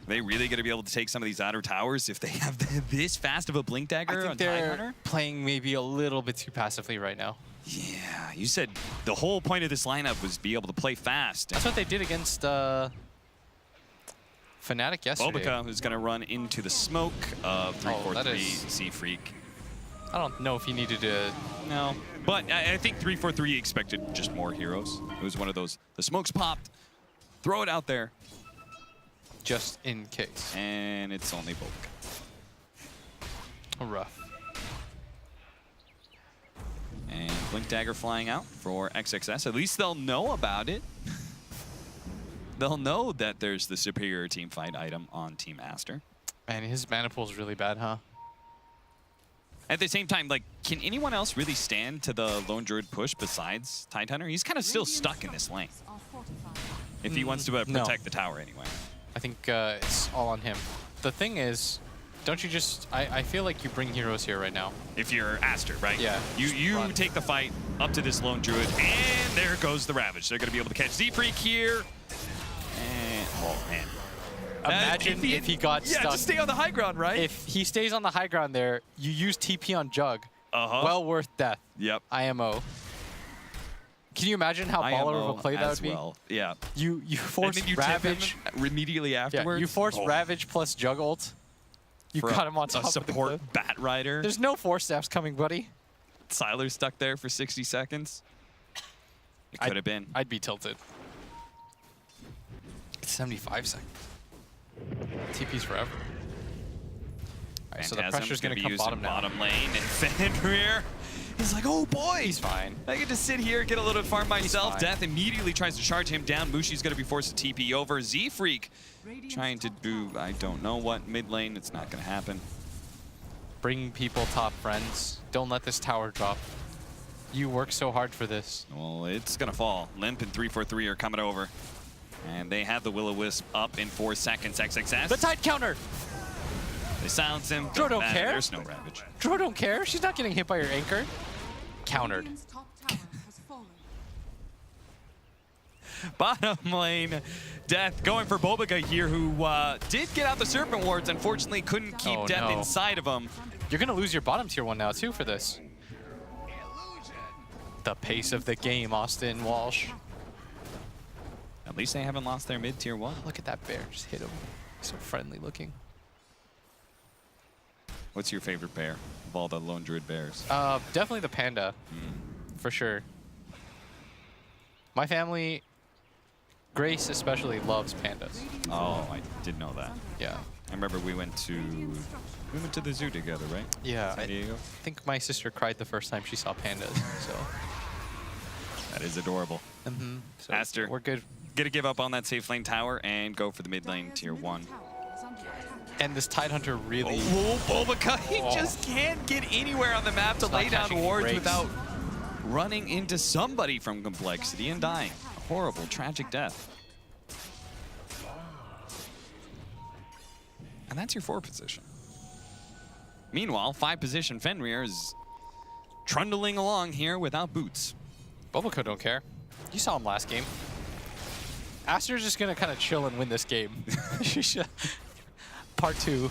they really going to be able to take some of these outer towers if they have this fast of a Blink Dagger on Tidehunter? Playing maybe a little bit too passively right now. Yeah, you said the whole point of this lineup was be able to play fast. That's what they did against Fnatic yesterday. Bulbika is going to run into the smoke of 343 Sea Freak. I don't know if he needed to... No, but I think 343 expected just more heroes. It was one of those, the smoke's popped, throw it out there. Just in case. And it's only Bulbika. Rough. And Blink Dagger flying out for XXS. At least they'll know about it. They'll know that there's the superior team fight item on Team Aster. Man, his mana pool is really bad, huh? At the same time, like, can anyone else really stand to the Lone Druid push besides Tidehunter? He's kind of still stuck in this lane. If he wants to protect the tower anyway. I think it's all on him. The thing is, don't you just... I feel like you bring heroes here right now. If you're Aster, right? Yeah. You take the fight up to this Lone Druid, and there goes the Ravage. They're going to be able to catch Z-Freak here. And, oh, man. Imagine if he got stuck. Yeah, just stay on the high ground, right? If he stays on the high ground there, you use TP on Jug. Uh-huh. Well worth death. Yep. IMO. Can you imagine how baller of a play that would be? Well. Yeah. You force and then you Ravage tip him immediately afterwards. Yeah, you force Ravage plus Jug ult. You cut him on top of the support Bat Rider. There's no force staffs coming, buddy. Siler's stuck there for 60 seconds. It could have been. I'd be tilted. It's 75 seconds. TP's forever. All right, so the pressure's going to come bottom now. Bottom lane, and Fenrir, he's like, oh boy. He's fine. I get to sit here, get a little farm myself. Death immediately tries to charge him down. Mushi's going to be forced to TP over. Z-Freak trying to do, I don't know what, mid lane. It's not going to happen. Bring people top, friends. Don't let this tower drop. You work so hard for this. Well, it's going to fall. Limp and 343 are coming over. And they have the Will-O-Wisp up in 4 seconds. XXS. The tide counter. They silence him. Dro don't care. There's no Ravage. Dro don't care. She's not getting hit by your anchor. Countered. Bottom lane, Death going for Bulbica here, who did get out the Serpent Wards. Unfortunately, couldn't keep Death inside of him. You're going to lose your bottom tier 1 now, too, for this. The pace of the game, Austin Walsh. At least they haven't lost their mid tier 1. Look at that bear. Just hit him. So friendly looking. What's your favorite bear of all the Lone Druid bears? Definitely the panda, for sure. My family, Grace especially, loves pandas. Oh, I did know that. Yeah. I remember we went to the zoo together, right? Yeah. San Diego. I think my sister cried the first time she saw pandas. So that is adorable. So Aster, we're good. Gonna give up on that safe lane tower and go for the mid lane tier 1. And this Tidehunter really... Oh, Bulbica, he just can't get anywhere on the map to lay down wards without running into somebody from Complexity and dying. A horrible, tragic death. And that's your 4 position. Meanwhile, 5 position Fenrir is trundling along here without boots. Bulbica don't care. You saw him last game. Aster's just going to kind of chill and win this game. Part 2.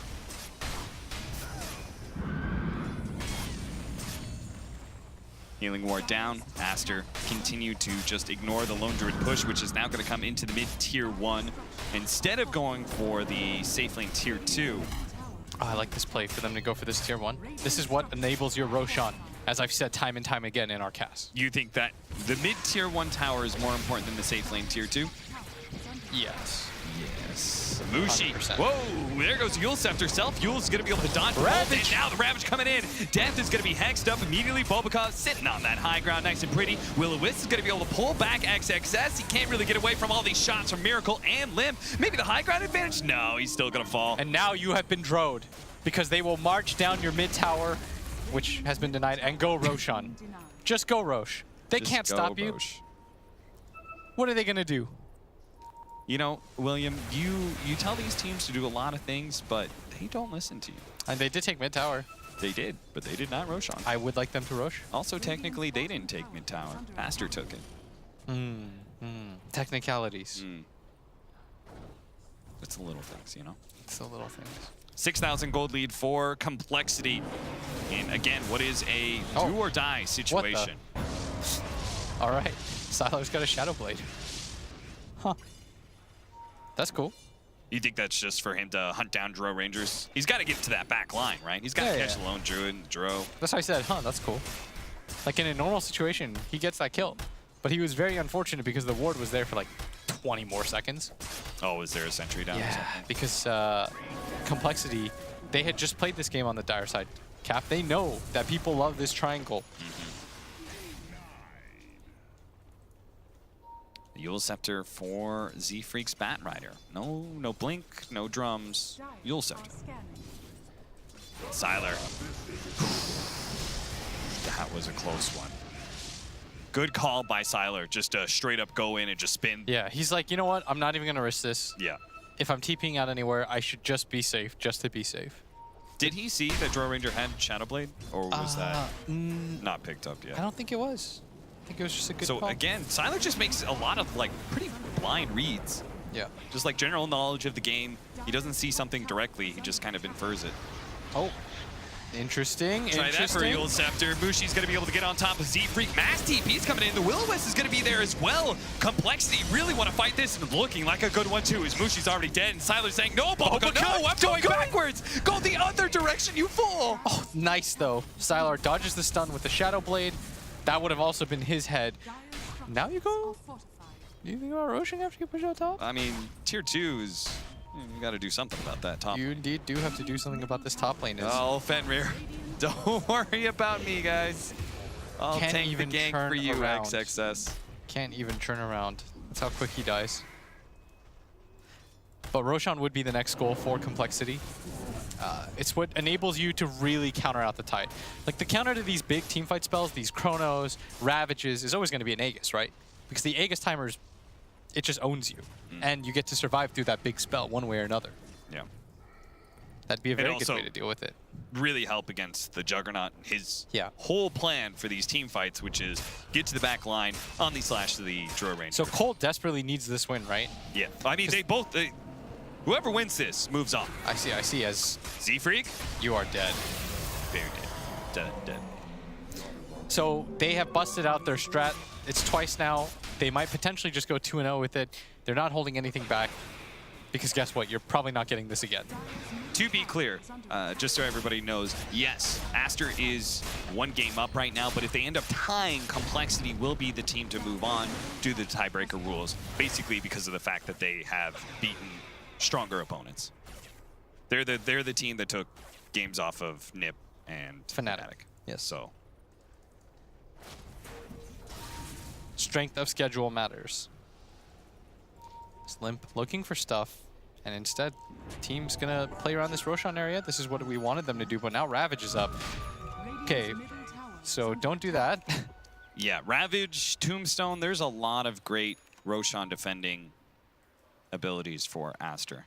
Healing ward down. Aster continued to just ignore the Lone Druid push, which is now going to come into the mid tier 1 instead of going for the safe lane tier 2. Oh, I like this play for them to go for this tier 1. This is what enables your Roshan, as I've said time and time again in our cast. You think that the mid tier 1 tower is more important than the safe lane tier 2? Yes. Yes. Mushi. 100%. Whoa, there goes Yule Scepter. Yule's going to be able to dodge the bolt, and now the Ravage coming in. Death is going to be hexed up immediately. Bulbica sitting on that high ground nice and pretty. Will-O-Wisp is going to be able to pull back XXS. He can't really get away from all these shots from Miracle and Limp. Maybe the high ground advantage? No, he's still going to fall. And now you have been droed, because they will march down your mid tower, which has been denied, and go Roshan. Just go Rosh. They can't stop you. Rosh. What are they going to do? You know, William, you tell these teams to do a lot of things, but they don't listen to you. And they did take mid tower. They did, but they did not Roshan. I would like them to Rosh. Also, technically, they didn't take mid tower. Aster took it. Technicalities. It's the little things, you know? It's the little things. 6,000 gold lead for Complexity. And again, what is a do or die situation? All right. Siler's got a Shadow Blade. Huh. That's cool. You think that's just for him to hunt down Dro Rangers? He's got to get to that back line, right? He's got to catch the lone Druid and Dro. That's why I said, that's cool. Like in a normal situation, he gets that kill. But he was very unfortunate because the ward was there for like 20 more seconds. Oh, is there a sentry down or something? Because Complexity, they had just played this game on the dire side. Cap, they know that people love this triangle. Yule Scepter for Z-Freak's Bat Rider. No blink, no drums. Yule Scepter. Siler. That was a close one. Good call by Siler. Just to straight up go in and just spin. Yeah, he's like, you know what? I'm not even going to risk this. Yeah. If I'm TPing out anywhere, I should just be safe, just to be safe. Did he see that Dro Ranger had Shadow Blade? Or was that not picked up yet? I don't think it was. I think it was just a good call. So again, Siler just makes a lot of like pretty blind reads. Yeah. Just like general knowledge of the game. He doesn't see something directly. He just kind of infers it. Oh. Interesting. Try that for Yule Scepter. Mushi's going to be able to get on top of Z-Freak. Mass TP's coming in. The Will-O-Wisp is going to be there as well. Complexity really want to fight this, and looking like a good one too, as Mushi's already dead, and Siler's saying, no, Bobo, no, I'm going backwards. Go the other direction, you fool. Oh, nice, though. Sylar dodges the stun with the Shadow Blade. That would have also been his head. Now you go... Do you think about Roshan after you push out top? I mean, tier 2 is... You got to do something about that top. You indeed do have to do something about this top lane. Oh, Fenrir. Don't worry about me, guys. I'll tank the gank for you, XXS. Can't even turn around. That's how quick he dies. But Roshan would be the next goal for Complexity. It's what enables you to really counter out the tide. Like, the counter to these big teamfight spells, these Chronos, Ravages, is always going to be an Aegis, right? Because the Aegis timers, it just owns you. And you get to survive through that big spell one way or another. Yeah. That'd be a very good way to deal with it. Really help against the Juggernaut. His whole plan for these team fights, which is get to the back line, Omni-Slash to the Drow Ranger. So Cole desperately needs this win, right? Yeah. I mean, they both... whoever wins this moves on. I see. As Z-Freak, you are dead. Very dead. Dead. So they have busted out their strat. It's twice now. They might potentially just go 2-0 with it. They're not holding anything back. Because guess what? You're probably not getting this again. To be clear, just so everybody knows, yes, Aster is 1 game up right now, but if they end up tying, Complexity will be the team to move on due to the tiebreaker rules, basically because of the fact that they have beaten stronger opponents. They're the team that took games off of Nip and Fnatic. Yes. So strength of schedule matters. Limp looking for stuff, and instead, the team's gonna play around this Roshan area. This is what we wanted them to do, but now Ravage is up. Okay, so don't do that. Yeah, Ravage, Tombstone, there's a lot of great Roshan defending abilities for Aster.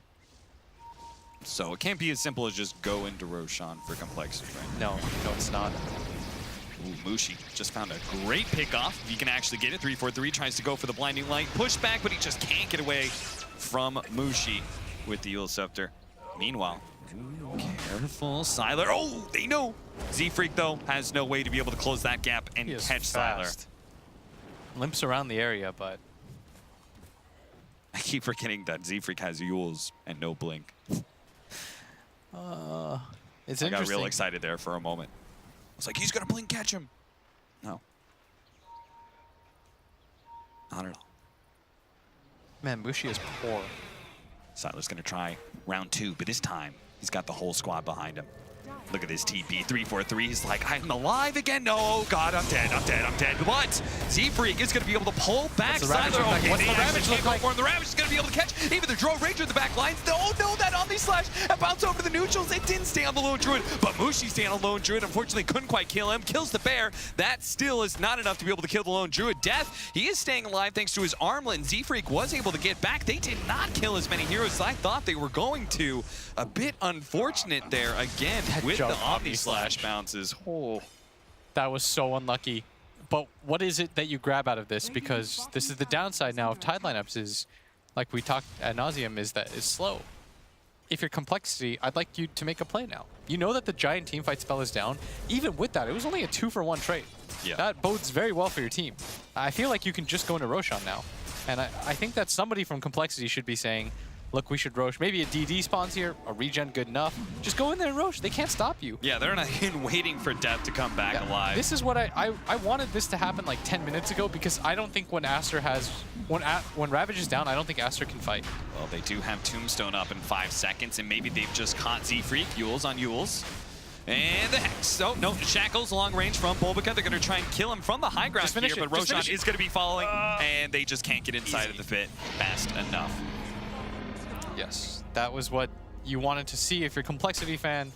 So it can't be as simple as just go into Roshan for Complexity, right? No, it's not. Ooh, Mushi just found a great pickoff. He can actually get it. 3-4-3, tries to go for the Blinding Light. Push back, but he just can't get away from Mushi with the Yule Scepter. Meanwhile, careful, Sylar. Oh, they know. Z-Freak, though, has no way to be able to close that gap and catch Sylar. Limps around the area, but... I keep forgetting that Z-Freak has Yules and no Blink. It's interesting. I got real excited there for a moment. I was like, he's going to blink catch him. No. Not at all. Man, Mushi is poor. Sylar's going to try round 2, but this time, he's got the whole squad behind him. Look at this TP, 3-4-3. He's like, I'm alive again. No, God, I'm dead. But Z-Freak is going to be able to pull back Sylar. What's the Ravage look like? The Ravage is going to be able to catch even the Drow Ranger in the back lines. Oh, no, that Omni-Slash bounced over to the neutrals. It didn't stay on the Lone Druid, but Mushi stayed on the Lone Druid. Unfortunately, couldn't quite kill him. Kills the bear. That still is not enough to be able to kill the Lone Druid. Death, he is staying alive thanks to his armlet. Z-Freak was able to get back. They did not kill as many heroes as I thought they were going to. A bit unfortunate there again with the Omni-Slash bounces. Oh. That was so unlucky. But what is it that you grab out of this? Because this is the downside now of Tide lineups is, like we talked ad nauseum, is that it's slow. If you're Complexity, I'd like you to make a play now. You know that the giant teamfight spell is down. Even with that, it was only a 2-for-1 trade. Yeah. That bodes very well for your team. I feel like you can just go into Roshan now. And I think that somebody from Complexity should be saying, look, we should Rosh. Maybe a DD spawns here, a regen good enough. Just go in there and Rosh. They can't stop you. Yeah, they're not even waiting for Death to come back alive. This is what I wanted this to happen like 10 minutes ago because I don't think when Aster has... When Ravage is down, I don't think Aster can fight. Well, they do have Tombstone up in 5 seconds, and maybe they've just caught Z-Freak. Yules on Yules. And the Hex. Oh, no, Shackles long range from Bulbika. They're going to try and kill him from the high ground here, but Roshan is going to be following, and they just can't get inside of the pit fast enough. Yes, that was what you wanted to see if you're a Complexity fan.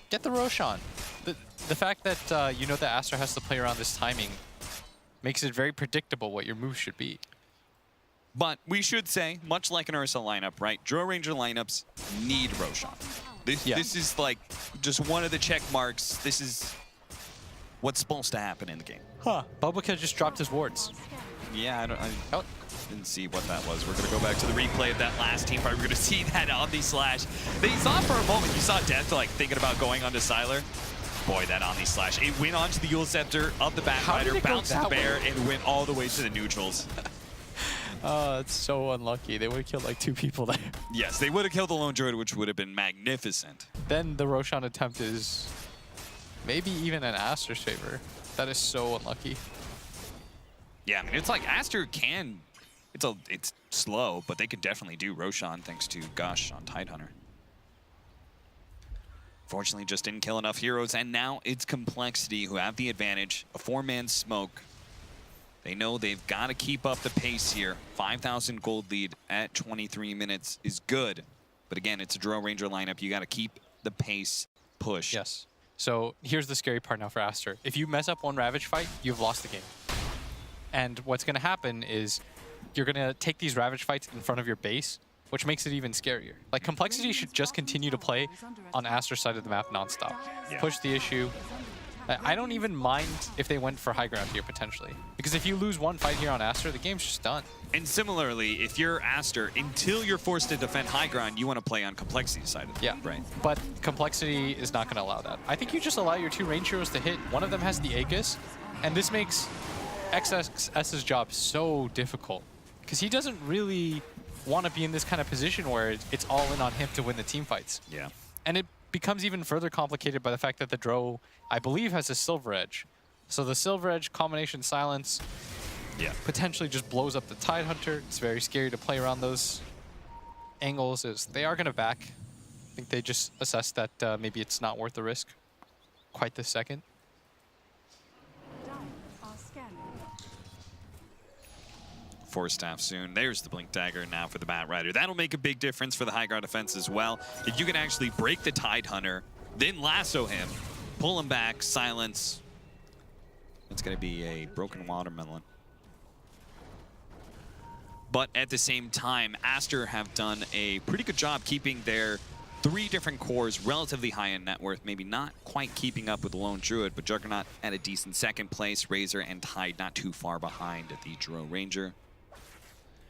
Get the Roshan. The fact that you know that Aster has to play around this timing makes it very predictable what your moves should be. But we should say, much like an Ursa lineup, right? Drow Ranger lineups need Roshan. This is like just one of the check marks. This is what's supposed to happen in the game. Huh. Bulbika just dropped his wards. Yeah, I didn't see what that was. We're going to go back to the replay of that last team fight. We're going to see that Omni-Slash. They saw for a moment, you saw Death like thinking about going onto Sylar. Boy, that Omni Slash. It went onto the Yule Scepter of the Batrider, bounced the bear, and went all the way to the neutrals. Oh, it's so unlucky. They would have killed like 2 people there. Yes, they would have killed the Lone Druid, which would have been magnificent. Then the Roshan attempt is maybe even an Aster's favor. That is so unlucky. Yeah, I mean, it's like Aster can, it's slow, but they could definitely do Roshan thanks to Gush on Tidehunter. Fortunately, just didn't kill enough heroes, and now it's Complexity who have the advantage. A 4-man smoke. They know they've got to keep up the pace here. 5,000 gold lead at 23 minutes is good. But again, it's a Drow Ranger lineup. You got to keep the pace push. Yes. So here's the scary part now for Aster. If you mess up one Ravage fight, you've lost the game. And what's going to happen is you're going to take these Ravage fights in front of your base, which makes it even scarier. Like, Complexity should just continue to play on Aster's side of the map nonstop. Yeah. Push the issue. I don't even mind if they went for high ground here, potentially. Because if you lose one fight here on Aster, the game's just done. And similarly, if you're Aster, until you're forced to defend high ground, you want to play on Complexity's side of the game, right? But Complexity is not going to allow that. I think you just allow your 2 range heroes to hit. One of them has the Aegis, and this makes XSS's job so difficult. Because he doesn't really want to be in this kind of position where it's all in on him to win the team fights. Yeah. And it becomes even further complicated by the fact that the Drow, I believe, has a Silver Edge. So the Silver Edge combination silence potentially just blows up the Tidehunter. It's very scary to play around those angles. They are going to back. I think they just assessed that maybe it's not worth the risk quite this second. Force staff soon. There's the Blink Dagger now for the Batrider. That'll make a big difference for the high ground defense as well. If you can actually break the Tidehunter, then lasso him, pull him back, silence. It's going to be a broken watermelon. But at the same time, Aster have done a pretty good job keeping their 3 different cores relatively high in net worth, maybe not quite keeping up with the Lone Druid, but Juggernaut at a decent 2nd place, Razor and Tide not too far behind the Drow Ranger.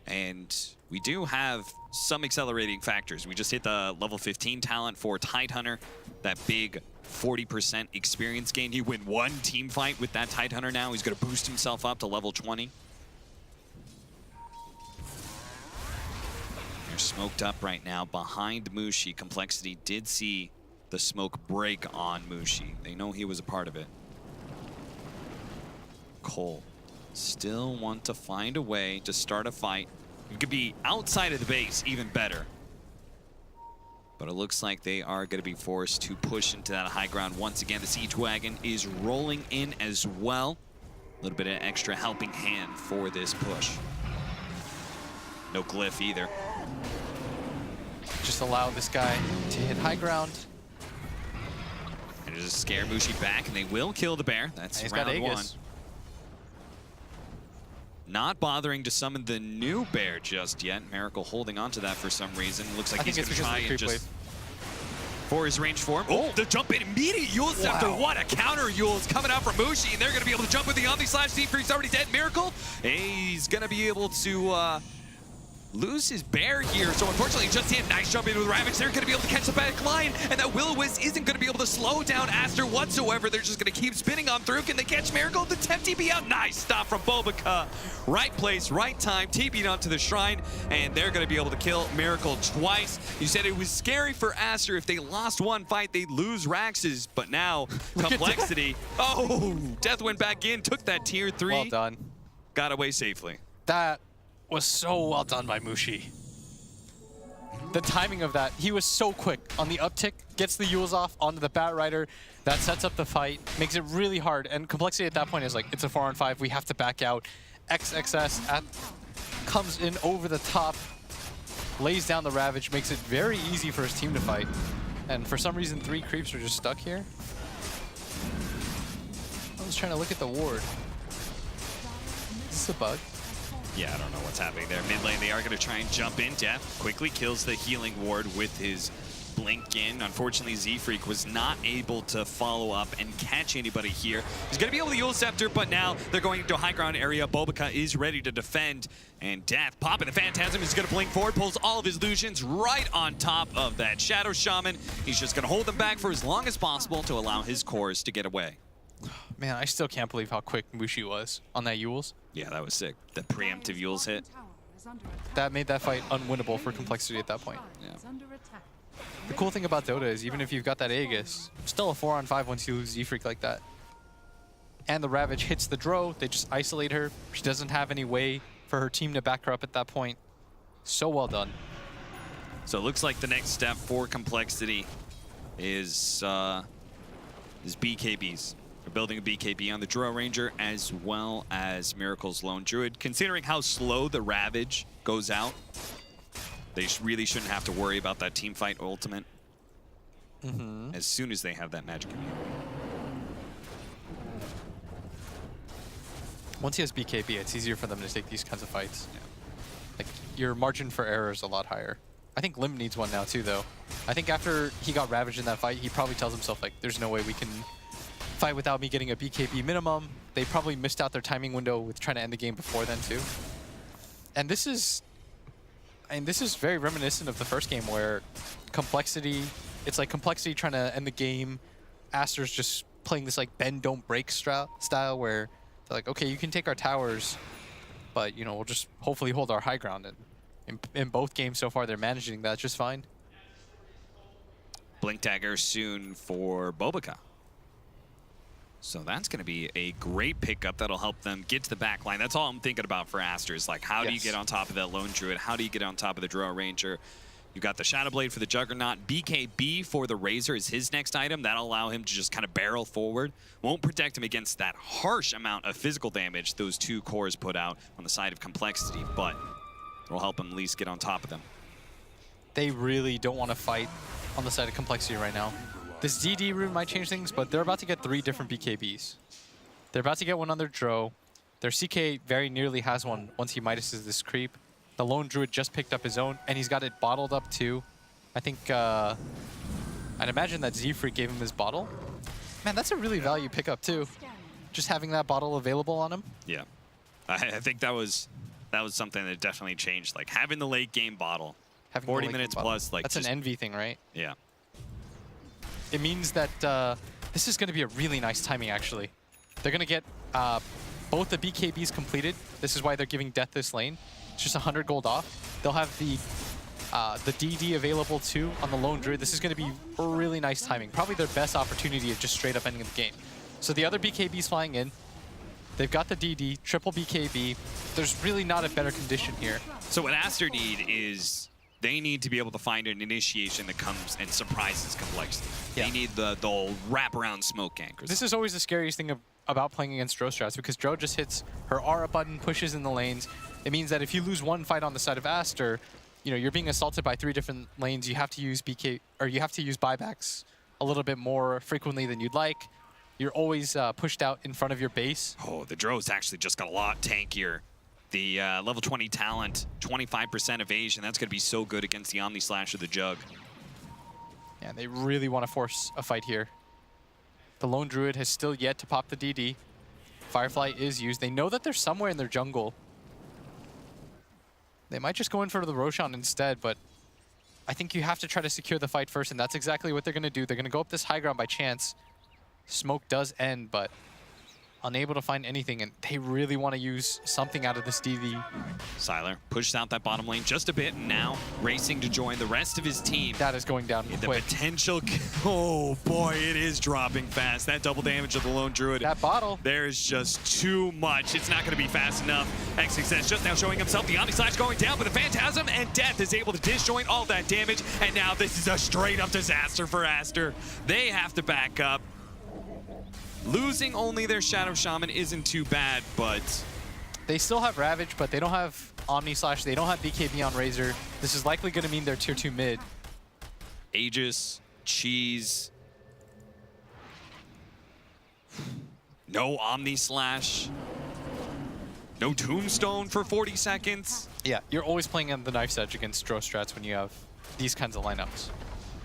And we do have some accelerating factors. We just hit the level 15 talent for Tidehunter, that big 40% experience gain. He win 1 team fight with that Tidehunter now. He's going to boost himself up to level 20. They're smoked up right now behind Mushi. Complexity did see the smoke break on Mushi. They know he was a part of it. Cole still want to find a way to start a fight. You could be outside of the base, even better. But it looks like they are going to be forced to push into that high ground. Once again, the Siege Wagon is rolling in as well. A little bit of extra helping hand for this push. No glyph either. Just allow this guy to hit high ground. And just scare Mushi back, and they will kill the bear. That's round 1. Not bothering to summon the new bear just yet. Miracle holding on to that for some reason. Looks like he's going to try and just... For his range form. Oh, the jump in immediate Yule Scepter. What a counter Yule is coming out from Mushi, and they're going to be able to jump with the Omni Slash. He's already dead. Miracle. He's going to be able to lose his bear here. So unfortunately, just him. Nice jump in with Ravage. They're going to be able to catch the back line, and that Will-O-Wisp isn't going to be able to slow down Aster whatsoever. They're just going to keep spinning on through. Can they catch Miracle? The temp TP out. Nice stop from Bobica. Right place, right time, TP'd onto the shrine, and they're going to be able to kill Miracle twice. You said it was scary for Aster. If they lost one fight, they'd lose Rax's, but now Complexity. Oh, Death went back in, took that tier 3. Well done. Got away safely. That was so well done by Mushi. The timing of that, he was so quick on the uptick, gets the Yules off onto the Batrider. That sets up the fight, makes it really hard, and Complexity at that point is like, it's a 4-on-5, we have to back out. XXS comes in over the top, lays down the Ravage, makes it very easy for his team to fight. And for some reason, 3 creeps are just stuck here. I was trying to look at the ward. Is this a bug? Yeah, I don't know what's happening there. Mid lane, they are going to try and jump in. Death quickly kills the healing ward with his blink in. Unfortunately, Z-Freak was not able to follow up and catch anybody here. He's going to be able to Yule Scepter, but now they're going into a high ground area. Bobika is ready to defend, and Death popping the Phantasm is going to blink forward, pulls all of his Lucians right on top of that Shadow Shaman. He's just going to hold them back for as long as possible to allow his cores to get away. Man, I still can't believe how quick Mushi was on that Yules. Yeah, that was sick. The preemptive Yules hit. That made that fight unwinnable for Complexity at that point. Yeah. The cool thing about Dota is even if you've got that Aegis, still a 4-on-5 once you lose Z-Freak like that. And the Ravage hits the Dro, they just isolate her. She doesn't have any way for her team to back her up at that point. So well done. So it looks like the next step for Complexity is BKBs. They're building a BKB on the Dro Ranger as well as Miracle's Lone Druid. Considering how slow the Ravage goes out, they really shouldn't have to worry about that team fight ultimate as soon as they have that Magic Immune. Once he has BKB, it's easier for them to take these kinds of fights. Yeah. Like, your margin for error is a lot higher. I think Limb needs one now too, though. I think after he got ravaged in that fight, he probably tells himself, like, there's no way we can fight without me getting a BKB minimum. They probably missed out their timing window with trying to end the game before then too. And this is very reminiscent of the first game where Complexity, it's like Complexity trying to end the game. Aster's just playing this like bend, don't break style where they're like, okay, you can take our towers, but you know, we'll just hopefully hold our high ground. And in both games so far, they're managing that just fine. Blink Dagger soon for Bobika. So that's going to be a great pickup that'll help them get to the back line. That's all I'm thinking about for Aster is like, how do you get on top of that Lone Druid? How do you get on top of the Dro Ranger? You've got the Shadow Blade for the Juggernaut. BKB for the Razor is his next item. That'll allow him to just kind of barrel forward. Won't protect him against that harsh amount of physical damage those two cores put out on the side of Complexity, but it'll help him at least get on top of them. They really don't want to fight on the side of Complexity right now. This DD rune might change things, but they're about to get 3 different BKBs. They're about to get one on their Dro. Their CK very nearly has one once he Midases this creep. The Lone Druid just picked up his own, and he's got it bottled up too. I think, I'd imagine that Z-Freak gave him his bottle. Man, that's a really value pickup too. Just having that bottle available on him. Yeah, I think that was something that definitely changed. Like having the late game bottle, having 40 minutes plus. Like that's an envy thing, right? Yeah. It means that this is going to be a really nice timing, actually. They're going to get both the BKBs completed. This is why they're giving Death this lane. It's just 100 gold off. They'll have the DD available too on the Lone Druid. This is going to be really nice timing. Probably their best opportunity of just straight up ending the game. So the other BKB's flying in. They've got the DD, triple BKB. There's really not a better condition here. So what Aster need is they need to be able to find an initiation that comes and surprises Complexity. Yeah. They need the wraparound smoke anchors. This is always the scariest thing about playing against Dro strats, because Dro just hits her aura button, pushes in the lanes. It means that if you lose one fight on the side of Aster, you know, you're being assaulted by 3 different lanes. You have to use you have to use buybacks a little bit more frequently than you'd like. You're always pushed out in front of your base. Oh, the Dro's actually just got a lot tankier. The level 20 talent, 25% evasion. That's going to be so good against the Omni Slash of the Jug. Yeah, they really want to force a fight here. The Lone Druid has still yet to pop the DD. Firefly is used. They know that they're somewhere in their jungle. They might just go in for the Roshan instead, but I think you have to try to secure the fight first, and that's exactly what they're going to do. They're going to go up this high ground by chance. Smoke does end, but unable to find anything, and they really want to use something out of this DD. Sylar pushed out that bottom lane just a bit, and now racing to join the rest of his team. That is going down the quick. Potential, oh boy, it is dropping fast. That double damage of the Lone Druid. That bottle. There's just too much. It's not going to be fast enough. XXS just now showing himself. The Omni Slash going down, but the Phantasm and Death is able to disjoint all that damage, and now this is a straight up disaster for Aster. They have to back up. Losing only their Shadow Shaman isn't too bad, but they still have Ravage, but they don't have Omni Slash. They don't have BKB on Razor. This is likely going to mean they're tier 2 mid. Aegis, Cheese. No Omni Slash. No Tombstone for 40 seconds. Yeah, you're always playing on the knife's edge against Dro strats when you have these kinds of lineups.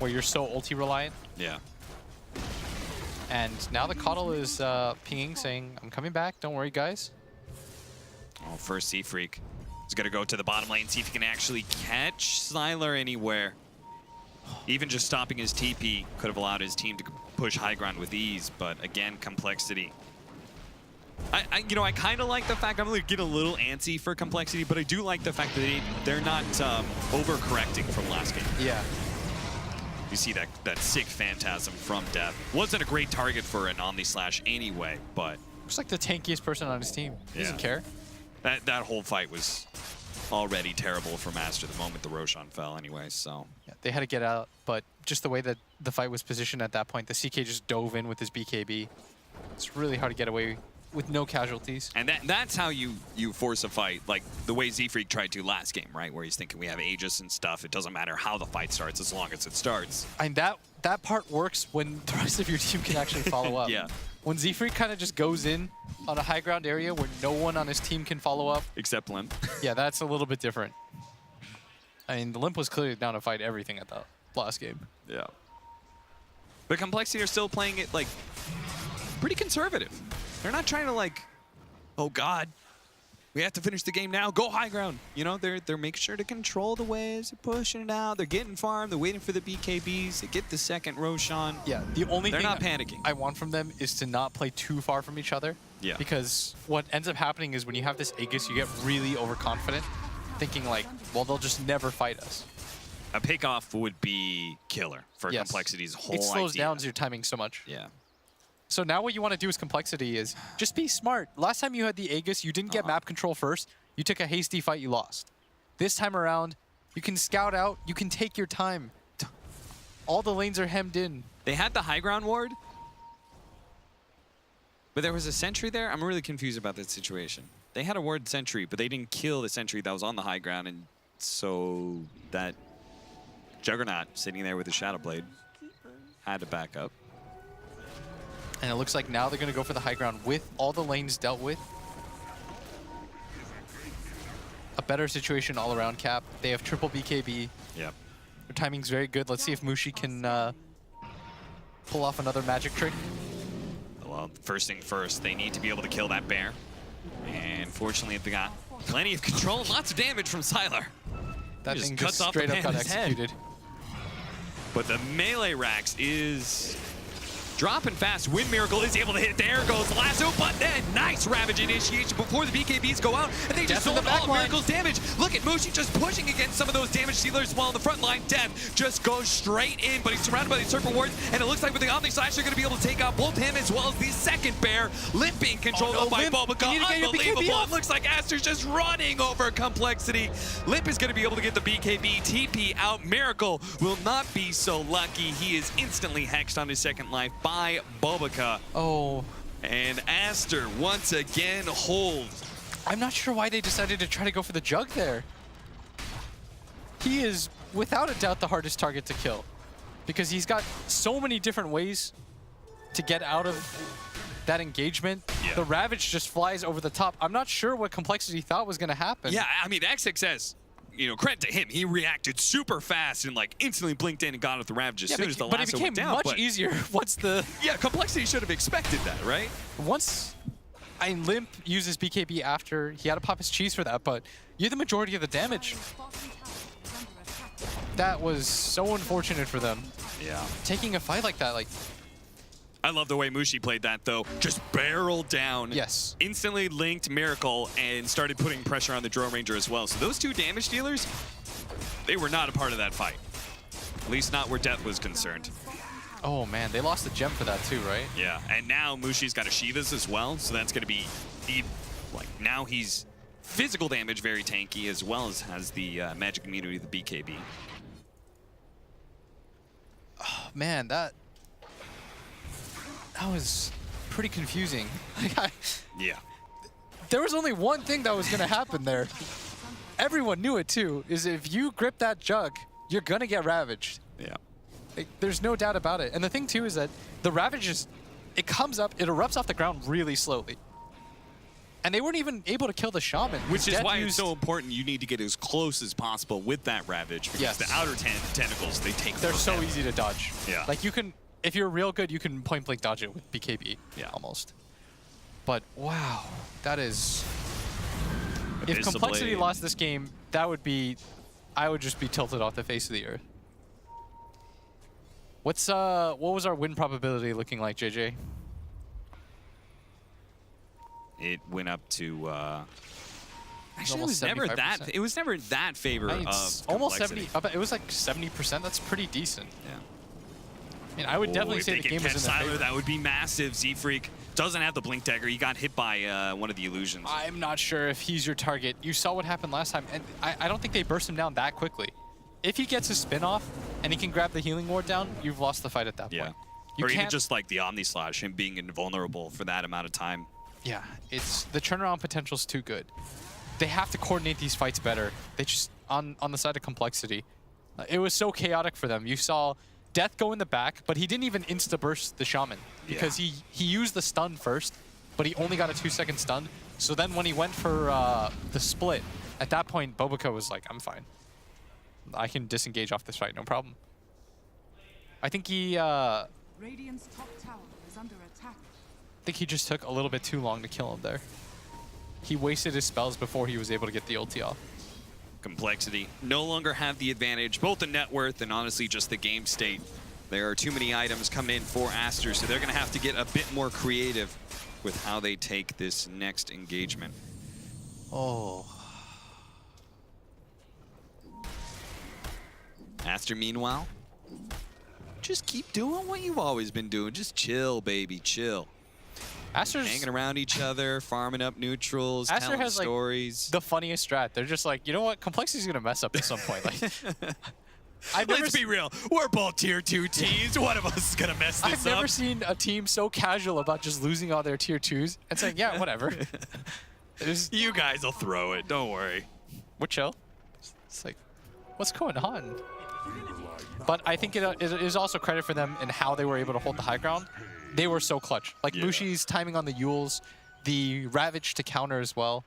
where you're so ulti reliant. Yeah. And now the Coddle is pinging, saying, I'm coming back, don't worry, guys. Oh, first Sea Freak. He's going to go to the bottom lane, see if he can actually catch Sylar anywhere. Even just stopping his TP could have allowed his team to push high ground with ease, but again, Complexity. I kind of like the fact, I'm going to get a little antsy for Complexity, but I do like the fact that they're not overcorrecting from last game. Yeah. You see that sick Phantasm from Death. Wasn't a great target for an Omni Slash anyway, but... Looks like the tankiest person on his team. He doesn't care. That whole fight was already terrible for Aster the moment the Roshan fell anyway, so... Yeah, they had to get out, but just the way that the fight was positioned at that point, the CK just dove in with his BKB. It's really hard to get away with no casualties. And that's how you force a fight, like the way Z-Freak tried to last game, right? Where he's thinking we have Aegis and stuff. It doesn't matter how the fight starts as long as it starts. And that part works when the rest of your team can actually follow up. Yeah. When Z-Freak kind of just goes in on a high ground area where no one on his team can follow up. Except Limp. Yeah, that's a little bit different. I mean, the Limp was clearly down to fight everything at the last game. Yeah. But Complexity are still playing it, like, pretty conservative. They're not trying to, like, oh, God, we have to finish the game now. Go high ground. You know, they're making sure to control the waves. They're pushing it out. They're getting farmed. They're waiting for the BKBs. They get the second Roshan. Yeah, the only thing thing not panicking. I want from them is to not play too far from each other. Yeah. Because what ends up happening is when you have this Aegis, you get really overconfident, thinking like, well, they'll just never fight us. A pick-off would be killer for Complexity's whole idea. It slows down your timing so much. Yeah. So now what you want to do as Complexity is just be smart. Last time you had the Aegis, you didn't get map control first. You took a hasty fight, you lost. This time around, you can scout out, you can take your time. All the lanes are hemmed in. They had the high ground ward, but there was a sentry there. I'm really confused about that situation. They had a ward sentry, but they didn't kill the sentry that was on the high ground, and so that Juggernaut sitting there with the Shadow Blade had to back up. And it looks like now they're going to go for the high ground with all the lanes dealt with. A better situation all around, Cap. They have triple BKB. Yep. Their timing's very good. Let's see if Mushi can pull off another magic trick. Well, first thing first, they need to be able to kill that bear. And fortunately, they got plenty of control and lots of damage from Sylar. That He thing cuts just off the straight up got bandit's head. executed. But the melee Rax is dropping fast. Wind Miracle is able to hit. There goes the lasso, but then nice Ravage initiation before the BKBs go out, and they just sold all of Miracle's damage. Look at Mushi just pushing against some of those damage dealers while on the front line. Death just goes straight in, but he's surrounded by these Serpent Wards, and it looks like with the Omni Slash, they're going to be able to take out both him as well as the second bear. Limp being controlled by Bulbaca. Unbelievable. It looks like Aster's just running over Complexity. Limp is going to be able to get the BKB TP out. Miracle will not be so lucky. He is instantly hexed on his second life by Bulbaca. Oh. And Aster once again holds. I'm not sure why they decided to try to go for the Jug there. He is, without a doubt, the hardest target to kill. Because he's got so many different ways to get out of that engagement. Yeah. The Ravage just flies over the top. I'm not sure what Complexity thought was going to happen. Yeah, I mean, XXS, you know, credit to him. He reacted super fast and, like, instantly blinked in and got off the Ravage as soon as the lasso but it became went down. much easier once the... Yeah, Complexity should have expected that, right? Once... I mean, Limp uses BKB after. He had to pop his cheese for that, but you're the majority of the damage. That was so unfortunate for them. Yeah. Taking a fight like that, like... I love the way Mushi played that, though. Just barreled down. Yes. Instantly linked Miracle and started putting pressure on the Drone Ranger as well. So those two damage dealers, they were not a part of that fight. At least not where Death was concerned. Oh, man. They lost the gem for that, too, right? Yeah. And now Mushi's got a Shivas as well. So that's going to be... Like, now he's physical damage very tanky, as well as has the magic immunity of the BKB. Oh, man, that was pretty confusing. Yeah. There was only one thing that was going to happen there. Everyone knew it, too, is if you grip that Jug, you're going to get Ravaged. Yeah. Like, there's no doubt about it. And the thing, too, is that the Ravage it comes up, it erupts off the ground really slowly. And they weren't even able to kill the Shaman. Which is why it's so important. You need to get as close as possible with that Ravage. Because the outer tentacles, they take They're so easy to dodge. Yeah. Like you can, if you're real good, you can point blank dodge it with BKB. Yeah. Almost. But wow, that is. If Complexity lost this game, that would be, I would just be tilted off the face of the earth. What was our win probability looking like, JJ? It went up to. Actually, it was never that favor of almost Complexity. 70. It was like 70%. That's pretty decent. Yeah. I mean, I would definitely say the game was in their favor. That would be massive. Z-Freak doesn't have the Blink Dagger. He got hit by one of the illusions. I'm not sure if he's your target. You saw what happened last time, and I don't think they burst him down that quickly. If he gets his spin off and he can grab the healing ward down, you've lost the fight at that point. Or even just like the Omni Slash, him being invulnerable for that amount of time. Yeah, it's the turnaround potential's too good. They have to coordinate these fights better. They just on the side of Complexity, it was so chaotic for them. You saw Death go in the back, but he didn't even insta burst the Shaman because he used the stun first, but he only got a 2-second stun. So then when he went for the split, at that point Bobica was like, I'm fine. I can disengage off this fight, no problem. I think he Radiant's top tower is under attack. I think he just took a little bit too long to kill him there. He wasted his spells before he was able to get the ulti off. Complexity no longer have the advantage, both the net worth and honestly just the game state. There are too many items coming in for Aster, so they're going to have to get a bit more creative with how they take this next engagement. Oh. Aster, meanwhile, just keep doing what you've always been doing. Just chill, baby, chill. Aster's hanging around each other, farming up neutrals, Aster telling has stories. Like the funniest strat. They're just like, you know what? Complexity's gonna mess up at some point. Like, let's be real. We're both tier 2 teams. One of us is gonna mess this up. I've never seen a team so casual about just losing all their tier 2s and saying, yeah, whatever. You guys will throw it. Don't worry. We're chill. It's like, what's going on? But I think it is also credit for them in how they were able to hold the high ground. They were so clutch. Like Mushi's timing on the Yules, the Ravage to counter as well.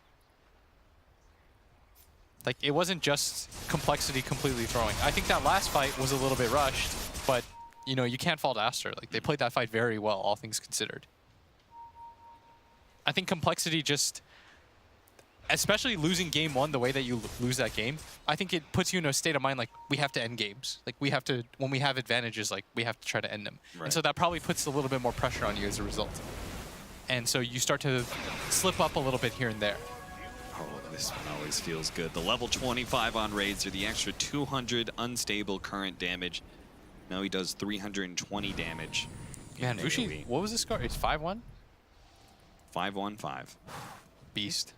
Like, it wasn't just Complexity completely throwing. I think that last fight was a little bit rushed, but, you know, you can't fault Aster. Like, they played that fight very well, all things considered. I think Complexity just, especially losing game 1 the way that you lose that game, I think it puts you in a state of mind like, we have to end games. Like, we have to, when we have advantages, like, we have to try to end them. Right. And so that probably puts a little bit more pressure on you as a result. And so you start to slip up a little bit here and there. Oh, this one always feels good. The level 25 on raids are the extra 200 unstable current damage. Now he does 320 damage. Man, Mushi, what was the score? It's 5-1? 5-1-5. Beast.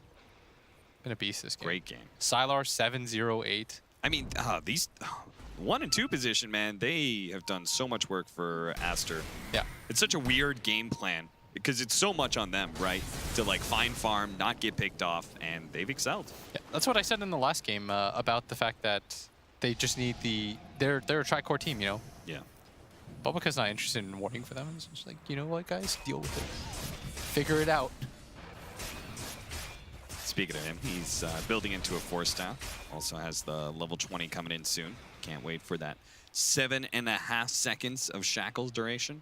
Been a beast this game. Great game. Sylar 7-0-8. I mean, these 1 and 2 position, man, they have done so much work for Aster. Yeah. It's such a weird game plan because it's so much on them, right? To like find farm, not get picked off, and they've excelled. Yeah, that's what I said in the last game about the fact that they just need they're a tri-core team, you know? Yeah. Bobica's not interested in warding for them. It's just like, you know what, guys? Deal with it. Figure it out. Speaking of him, he's building into a 4-star. Also has the level 20 coming in soon. Can't wait for that 7.5 seconds of Shackles duration.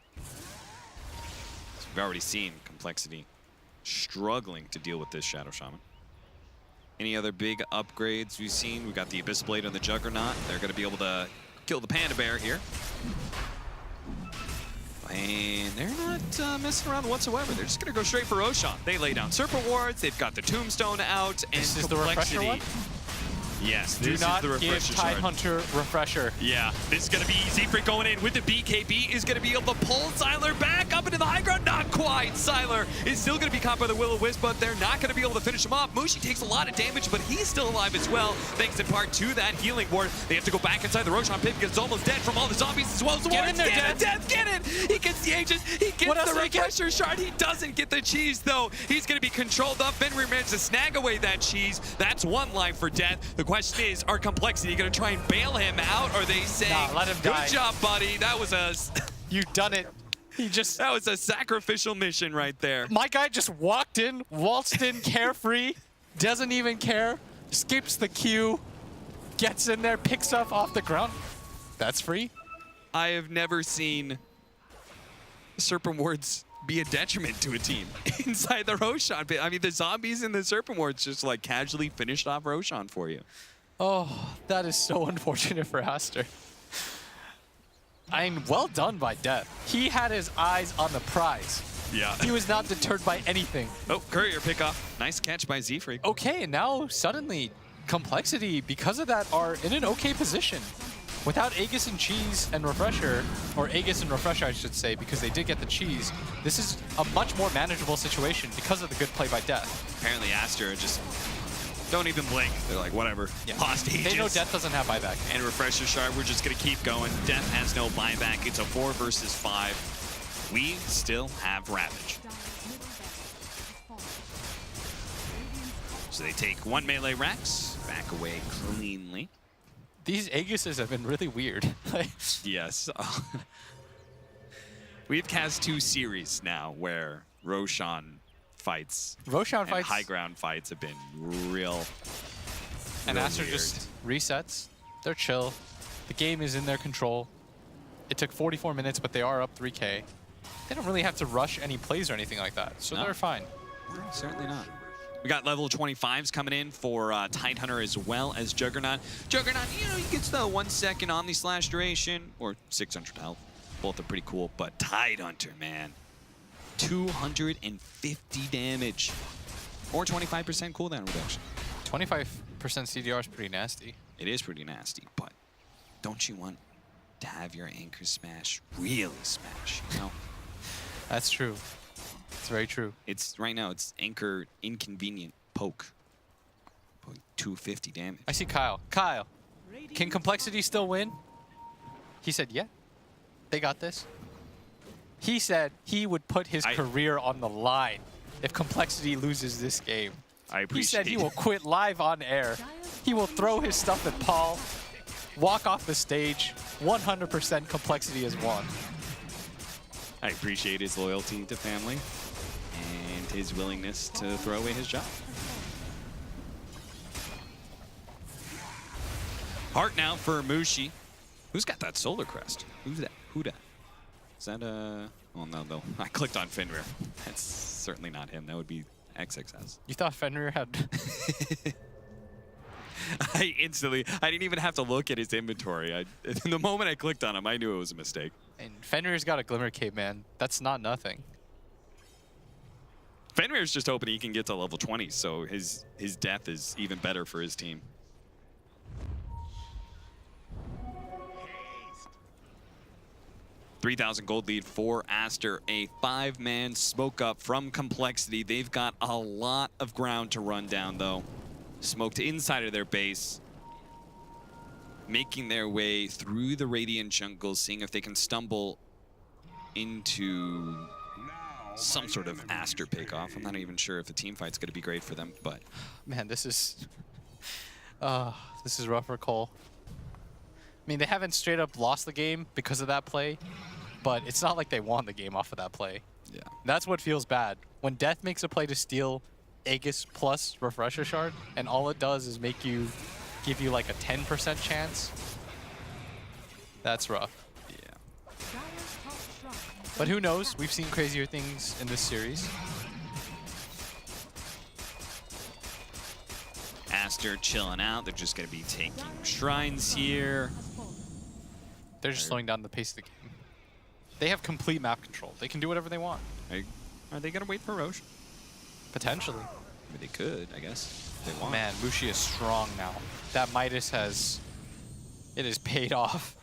So we've already seen Complexity struggling to deal with this Shadow Shaman. Any other big upgrades we've seen? We've got the Abyss Blade on the Juggernaut. They're going to be able to kill the Panda Bear here. And they're not messing around whatsoever. They're just going to go straight for Roshan. They lay down Serpent Wards. They've got the Tombstone out. And this is the refresher one? Yes, Do this not is the refresher give Tide shard. Hunter refresher. Yeah, this is going to be Z-Freak going in with the BKB. Is going to be able to pull Sylar back up into the high ground. Not quite. Sylar is still going to be caught by the Will-O-Wisp, but they're not going to be able to finish him off. Mushi takes a lot of damage, but he's still alive as well, thanks in part to that healing ward. They have to go back inside the Roshan pit because it's almost dead from all the zombies as well. So Get in there, Death, get it! He gets the Aegis, he gets the refresher shard. He doesn't get the cheese, though. He's going to be controlled up. Fenrir managed to snag away that cheese. That's 1 life for Death. The question is, are Complexity going to try and bail him out? Or are they saying, nah, let him good die. job, buddy. That was us. You've done it. That was a sacrificial mission right there. My guy just walked in, waltzed in carefree, doesn't even care, skips the queue, gets in there, picks up off the ground. That's free. I have never seen Serpent Wards be a detriment to a team inside the Roshan pit. I mean, the zombies and the Serpent Wards just like casually finished off Roshan for you. Oh, that is so unfortunate for Aster. I mean, well done by Death. He had his eyes on the prize. Yeah. He was not deterred by anything. Oh, Courier pickoff. Nice catch by Z-Freak. Okay, and now suddenly Complexity, because of that, are in an okay position. Without Aegis and Cheese and Refresher, or Aegis and Refresher I should say, because they did get the Cheese, this is a much more manageable situation because of the good play by Death. Apparently Aster just don't even blink. They're like, whatever. Yeah. Hostages. They know Death doesn't have buyback. And Refresher Shard, we're just going to keep going. Death has no buyback. It's a 4 versus 5. We still have Ravage. So they take 1 melee Rax, back away cleanly. These Aegises have been really weird. Yes. We've cast 2 series now where Roshan fights and high ground fights have been real. And real Aster weird. just resets. They're chill. The game is in their control. It took 44 minutes, but they are up 3K. They don't really have to rush any plays or anything like that, so No. they're fine. Certainly not. We got level 25s coming in for Tidehunter as well as Juggernaut. Juggernaut, you know, he gets the 1 second Omni Slash duration, or 600 health. Both are pretty cool, but Tidehunter, man. 250 damage. Or 25% cooldown reduction. 25% CDR is pretty nasty. It is pretty nasty, but don't you want to have your Anchor Smash really smash, you know? That's true. It's very true. It's right now, it's Anchor Inconvenient Poke. 250 damage. I see Kyle. Kyle, can Complexity still win? He said, yeah. They got this. He said he would put his career on the line if Complexity loses this game. I appreciate He said he will quit live on air. He will throw his stuff at Paul, walk off the stage. 100% Complexity has won. I appreciate his loyalty to family and his willingness to throw away his job. Heart now for Mushi. Who's got that Solar Crest? Who's that? Who dat? Is that oh no, I clicked on Fenrir. That's certainly not him. That would be XXS. You thought Fenrir had... I didn't even have to look at his inventory. The moment I clicked on him, I knew it was a mistake. And Fenrir's got a Glimmer Cape, man. That's not nothing. Fenrir's just hoping he can get to level 20, so his death is even better for his team. $3,000 gold lead for Aster. A 5-man smoke up from Complexity. They've got a lot of ground to run down, though. Smoked inside of their base. Making their way through the Radiant jungle, seeing if they can stumble into some sort of Aster pickoff. I'm not even sure if the team fight's going to be great for them, but... Man, this is rough for Cole. I mean, they haven't straight up lost the game because of that play, but it's not like they won the game off of that play. Yeah. That's what feels bad. When Death makes a play to steal Aegis plus Refresher Shard, and all it does is give you like a 10% chance, that's rough. Yeah. But who knows? We've seen crazier things in this series. Aster chilling out. They're just going to be taking shrines here. They're just slowing down the pace of the game. They have complete map control. They can do whatever they want. Are they going to wait for Roche? Potentially. I mean, they could, I guess, if they want. Man, Mushi is strong now. That Midas has paid off.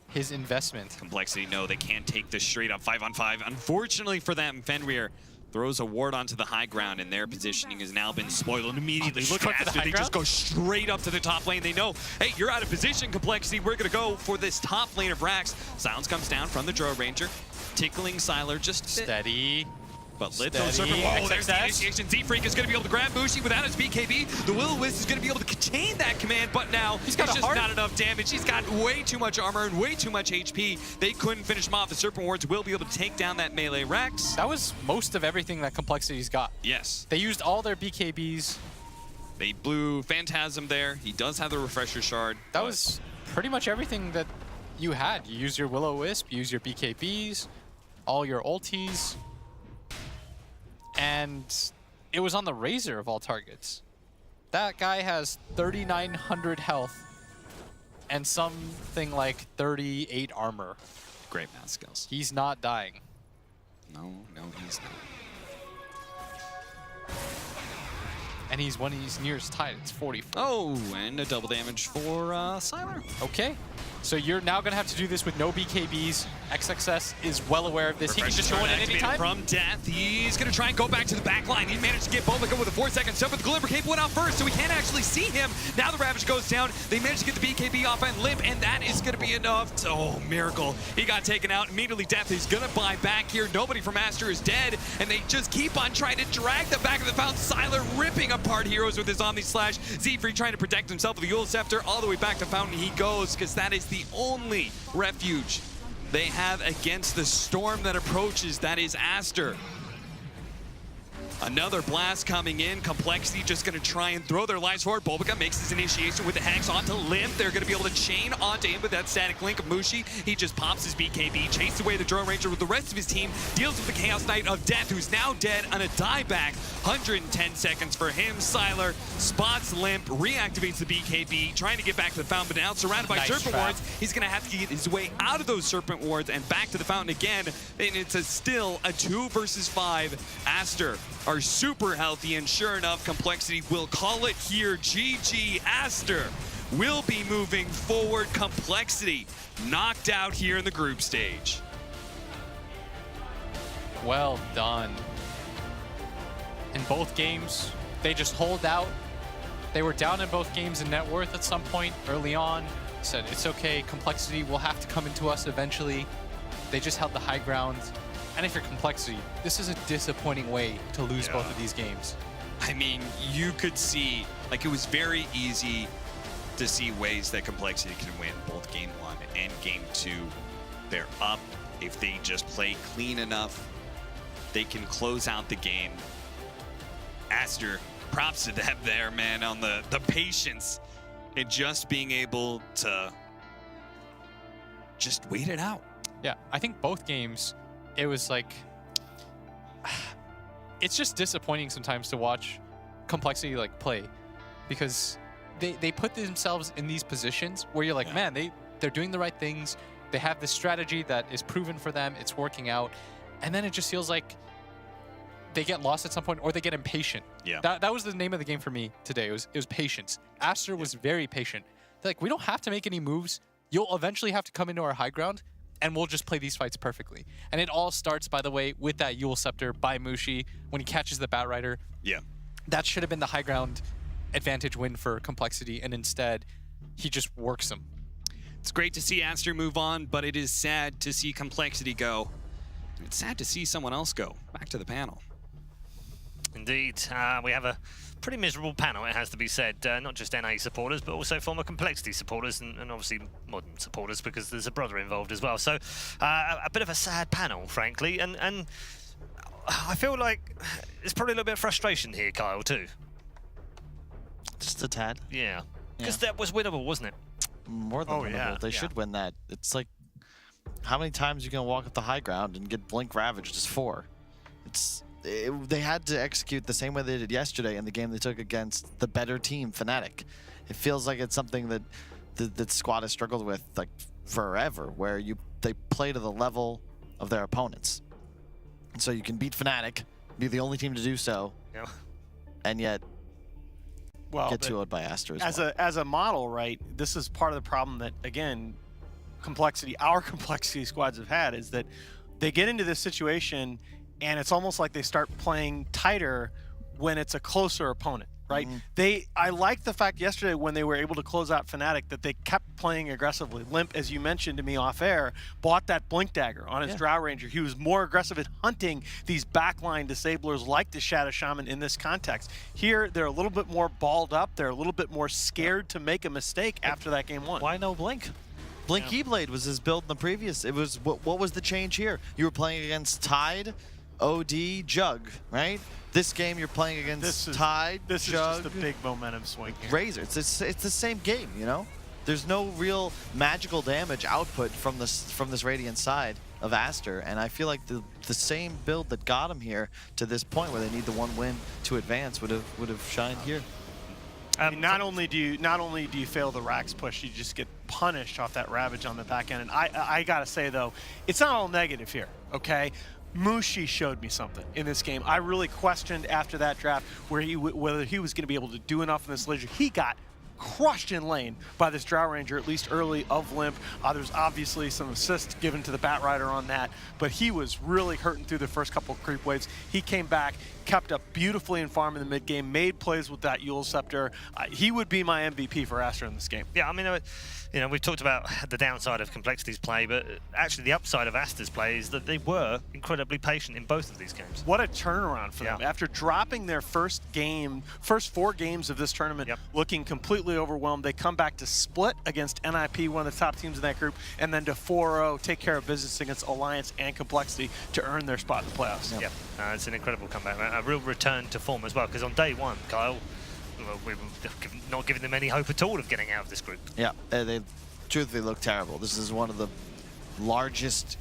His investment. Complexity, no, they can't take this straight up 5-on-5. Unfortunately for them, Fenrir throws a ward onto the high ground, and their positioning has now been spoiled immediately. Look at Aster, they just go straight up to the top lane. They know, hey, you're out of position, Complexity. We're going to go for this top lane of Rax. Silence comes down from the Drow Ranger, tickling Sylar just steady. But let those Serpent... Oh, there's the XXS. initiation. Z-Freak is going to be able to grab Mushi without his BKB. The Will-O-Wisp is going to be able to contain that command, but now He's got it's a just heart. not enough damage. He's got way too much armor and way too much HP. They couldn't finish him off. The Serpent Wards will be able to take down that melee Rex. That was most of everything that Complexity's got. Yes. They used all their BKBs. They blew Phantasm there. He does have the Refresher Shard. That was pretty much everything that you had. You use your Will-O-Wisp, you use your BKBs, all your ultis, and it was on the Razor of all targets. That guy has 3,900 health and something like 38 armor. Great math skills. He's not dying. No, he's not. And when he's nearest tied, it's 44. Oh, and a double damage for Sylar. Okay. So you're now going to have to do this with no BKBs. XXS is well aware of this. He can just go in at any time. From death, he's going to try and go back to the back line. He managed to get Bobica with a 4-second stop, but the Glimmer Cape went out first, so we can't actually see him. Now the Ravage goes down. They managed to get the BKB off and Limp, and that is going to be enough. Oh, miracle. He got taken out. Immediately Death is going to buy back here. Nobody from Aster is dead, and they just keep on trying to drag the back of the fountain. Sylar ripping apart heroes with his Omni Slash. Z-Free trying to protect himself with the Yule Scepter. All the way back to fountain he goes, because that is the only refuge they have against the storm that approaches. That is Aster. Another blast coming in. Complexity just going to try and throw their lives forward. Bobica makes his initiation with the Hex onto Limp. They're going to be able to chain onto him with that static link of Mushi. He just pops his BKB, chases away the Drone Ranger with the rest of his team, deals with the Chaos Knight of Death, who's now dead on a dieback. 110 seconds for him. Sylar spots Limp, reactivates the BKB, trying to get back to the fountain, but now surrounded by Serpent Wards. He's going to have to get his way out of those Serpent Wards and back to the fountain again. And it's still a 2 versus 5. Aster are super healthy, and sure enough, Complexity will call it here. GG. Aster will be moving forward. Complexity knocked out here in the group stage. Well done. In both games, they just hold out. They were down in both games in net worth at some point early on. Said, it's okay, Complexity will have to come into us eventually. They just held the high ground. And if you're Complexity, this is a disappointing way to lose both of these games. I mean, you could see, like, it was very easy to see ways that Complexity can win both Game 1 and Game 2. They're up. If they just play clean enough, they can close out the game. Aster, props to them there, man, on the patience and just being able to just wait it out. Yeah, I think both games, it was like, it's just disappointing sometimes to watch Complexity like play, because they put themselves in these positions where you're like, man, they're doing the right things. They have this strategy that is proven for them. It's working out. And then it just feels like they get lost at some point, or they get impatient. Yeah. That was the name of the game for me today. It was patience. Aster was very patient. They're like, we don't have to make any moves. You'll eventually have to come into our high ground, and we'll just play these fights perfectly. And it all starts, by the way, with that Yule Scepter by Mushi when he catches the Batrider. Yeah. That should have been the high ground advantage win for Complexity, and instead, he just works them. It's great to see Aster move on, but it is sad to see Complexity go. It's sad to see someone else go. Back to the panel. Indeed. We have a pretty miserable panel, it has to be said. Not just NA supporters, but also former Complexity supporters, and obviously modern supporters, because there's a brother involved as well. So a bit of a sad panel, frankly, and I feel like there's probably a little bit of frustration here, Kyle, too. Just a tad. Yeah. Because that was winnable, wasn't it? More than winnable. Yeah. They should win that. It's like, how many times are you going to walk up the high ground and get Blink Ravaged? Just 4. They had to execute the same way they did yesterday in the game they took against the better team, Fnatic. It feels like it's something that that squad has struggled with like forever, where they play to the level of their opponents. And so you can beat Fnatic, be the only team to do so, and yet get 2-0'd by Aster as well. As a model, right, this is part of the problem that, again, our Complexity squads have had, is that they get into this situation and it's almost like they start playing tighter when it's a closer opponent, right? I like the fact yesterday when they were able to close out Fnatic that they kept playing aggressively. Limp, as you mentioned to me off air, bought that Blink Dagger on his Drow Ranger. He was more aggressive at hunting these backline disablers like the Shadow Shaman in this context. Here, they're a little bit more balled up. They're a little bit more scared to make a mistake after that game one. Why no Blink? Blink Keyblade was his build in the previous. It was what was the change here? You were playing against Tide, OD, Jug, right? This game you're playing against Tide, This Jug, is just a big momentum swing here. Razor. It's the same game, you know? There's no real magical damage output from this Radiant side of Aster, and I feel like the same build that got him here to this point where they need the one win to advance would have shined here. I mean, not only do you fail the Rax push, you just get punished off that Ravage on the back end. And I gotta say though, it's not all negative here, okay? Mushi showed me something in this game. I really questioned after that draft whether he was going to be able to do enough in this leisure. He got crushed in lane by this Drow Ranger, at least early of Limp. There's obviously some assist given to the Bat Rider on that, but he was really hurting through the first couple of creep waves. He came back, kept up beautifully in farm in the mid game, made plays with that Eul Scepter. He would be my MVP for Aster in this game. Yeah, I mean, you know, we've talked about the downside of Complexity's play, but actually the upside of Aster's play is that they were incredibly patient in both of these games. What a turnaround for them. After dropping their first 4 games of this tournament, looking completely overwhelmed, they come back to split against NIP, one of the top teams in that group, and then to 4-0, take care of business against Alliance and Complexity to earn their spot in the playoffs. Yeah, it's an incredible comeback, a real return to form as well, because on day one, Kyle, we were not giving them any hope at all of getting out of this group. Yeah, they truthfully look terrible. This is one of the largest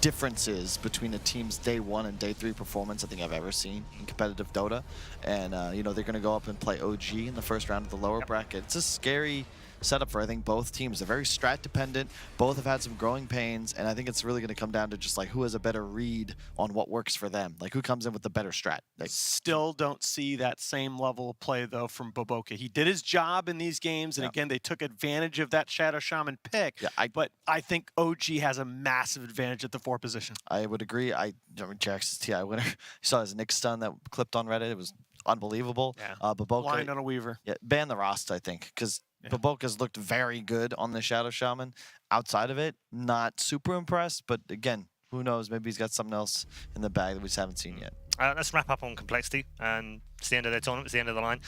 differences between a team's day 1 and day 3 performance I think I've ever seen in competitive Dota. And you know, they're going to go up and play OG in the first round of the lower bracket. It's a scary setup for I think both teams. They're very strat dependent. Both have had some growing pains, and I think it's really going to come down to just like who has a better read on what works for them. Like who comes in with the better strat. Like, still don't see that same level of play though from Boboka. He did his job in these games, and again they took advantage of that Shadow Shaman pick. But I think OG has a massive advantage at the 4 position. I would agree. I mean, Jax's TI winner. You saw his Nick stun that clipped on Reddit. It was unbelievable. Boboka, Blind on a Weaver. Yeah, ban the Rasta, I think, because Boboka's looked very good on the Shadow Shaman. Outside of it, not super impressed, but again, who knows? Maybe he's got something else in the bag that we just haven't seen yet. Let's wrap up on Complexity, and it's the end of their tournament, it's the end of the line.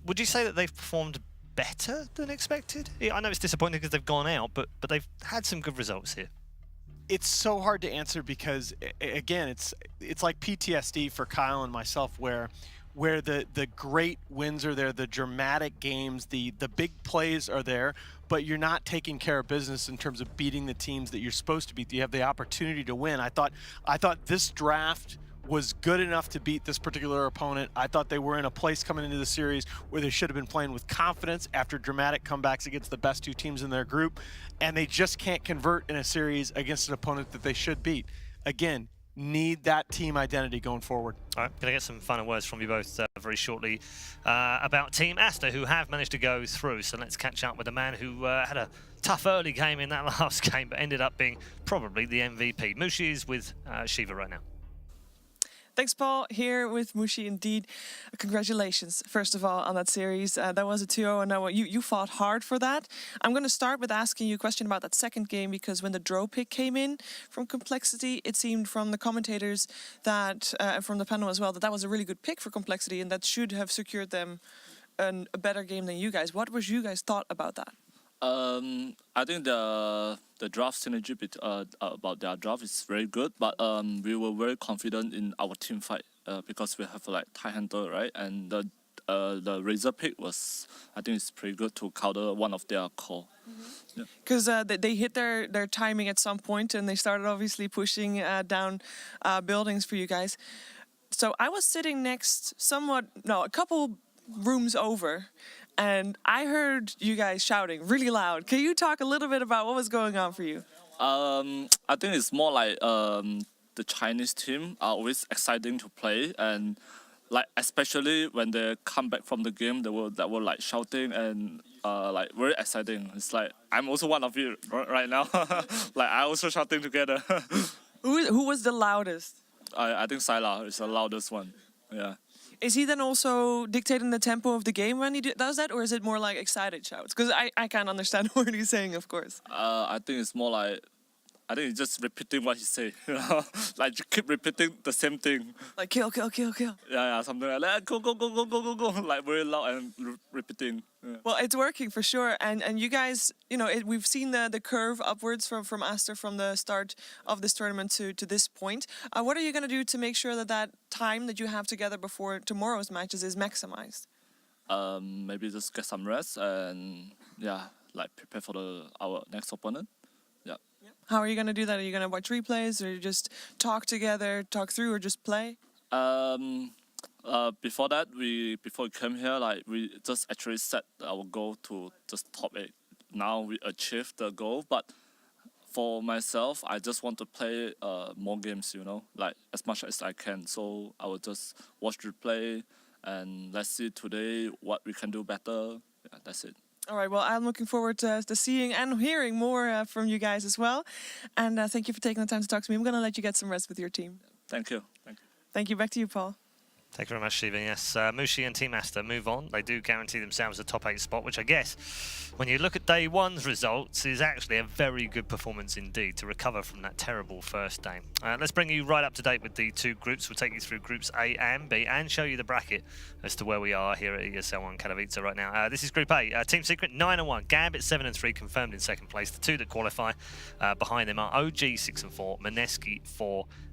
Would you say that they've performed better than expected? I know it's disappointing because they've gone out, but they've had some good results here. It's so hard to answer because, again, it's like PTSD for Kyle and myself where the great wins are there, the dramatic games, the big plays are there, but you're not taking care of business in terms of beating the teams that you're supposed to beat. You have the opportunity to win. I thought this draft was good enough to beat this particular opponent. I thought they were in a place coming into the series where they should have been playing with confidence after dramatic comebacks against the best 2 teams in their group, and they just can't convert in a series against an opponent that they should beat. Again, need that team identity going forward. All right, going to get some final words from you both very shortly about Team Aster, who have managed to go through. So let's catch up with a man who had a tough early game in that last game, but ended up being probably the MVP. Mushi is with Shiva right now. Thanks, Paul. Here with Mushi, indeed. Congratulations, first of all, on that series. That was a 2-0, and now you fought hard for that. I'm going to start with asking you a question about that second game, because when the draw pick came in from Complexity, it seemed from the commentators that, from the panel as well, that was a really good pick for Complexity, and that should have secured them a better game than you guys. What was you guys thought about that? I think the draft synergy about their draft is very good, but we were very confident in our team fight because we have like tie handle, right? And the Razor pick was, I think it's pretty good to counter one of their core. Because they hit their timing at some point, and they started obviously pushing down buildings for you guys. So I was sitting next a couple rooms over, and I heard you guys shouting really loud. Can you talk a little bit about what was going on for you? I think it's more like the Chinese team are always exciting to play, and like especially when they come back from the game, they were like shouting and like very exciting. It's like I'm also one of you right now. Like I also shouting together. Who was the loudest? I think Sylar is the loudest one. Yeah. Is he then also dictating the tempo of the game when he does that, or is it more like excited shouts? Because I can't understand what he's saying, of course. I think it's more like, I think it's just repeating what he say. You know? Like you keep repeating the same thing. Like kill, kill, kill, kill. Yeah, something like that. Go, go, go, go, go, go, go. Like very loud and repeating. Yeah. Well, it's working for sure, and you guys, you know, we've seen the curve upwards from Aster from the start of this tournament to this point. What are you gonna do to make sure that time that you have together before tomorrow's matches is maximized? Maybe just get some rest and yeah, like prepare for our next opponent. Yeah. How are you gonna do that? Are you gonna watch replays, or just talk together, talk through, or just play? Before that, before we came here, like we just actually set our goal to just top 8. Now we achieved the goal, but for myself, I just want to play more games, you know, like as much as I can. So I will just watch replay and let's see today what we can do better. Yeah, that's it. All right, well, I'm looking forward to seeing and hearing more from you guys as well. And thank you for taking the time to talk to me. I'm going to let you get some rest with your team. Thank you. Thank you. Thank you. Back to you, Paul. Thank you very much, Shiva. Yes, Mushi and Team Aster move on. They do guarantee themselves a top 8 spot, which I guess, when you look at day 1's results, is actually a very good performance indeed to recover from that terrible first day. Let's bring you right up to date with the 2 groups. We'll take you through groups A and B and show you the bracket as to where we are here at ESL 1 Katowice right now. This is Group A. Team Secret 9-1, Gambit 7-3, confirmed in 2nd place. The 2 that qualify behind them are OG 6-4, Mineski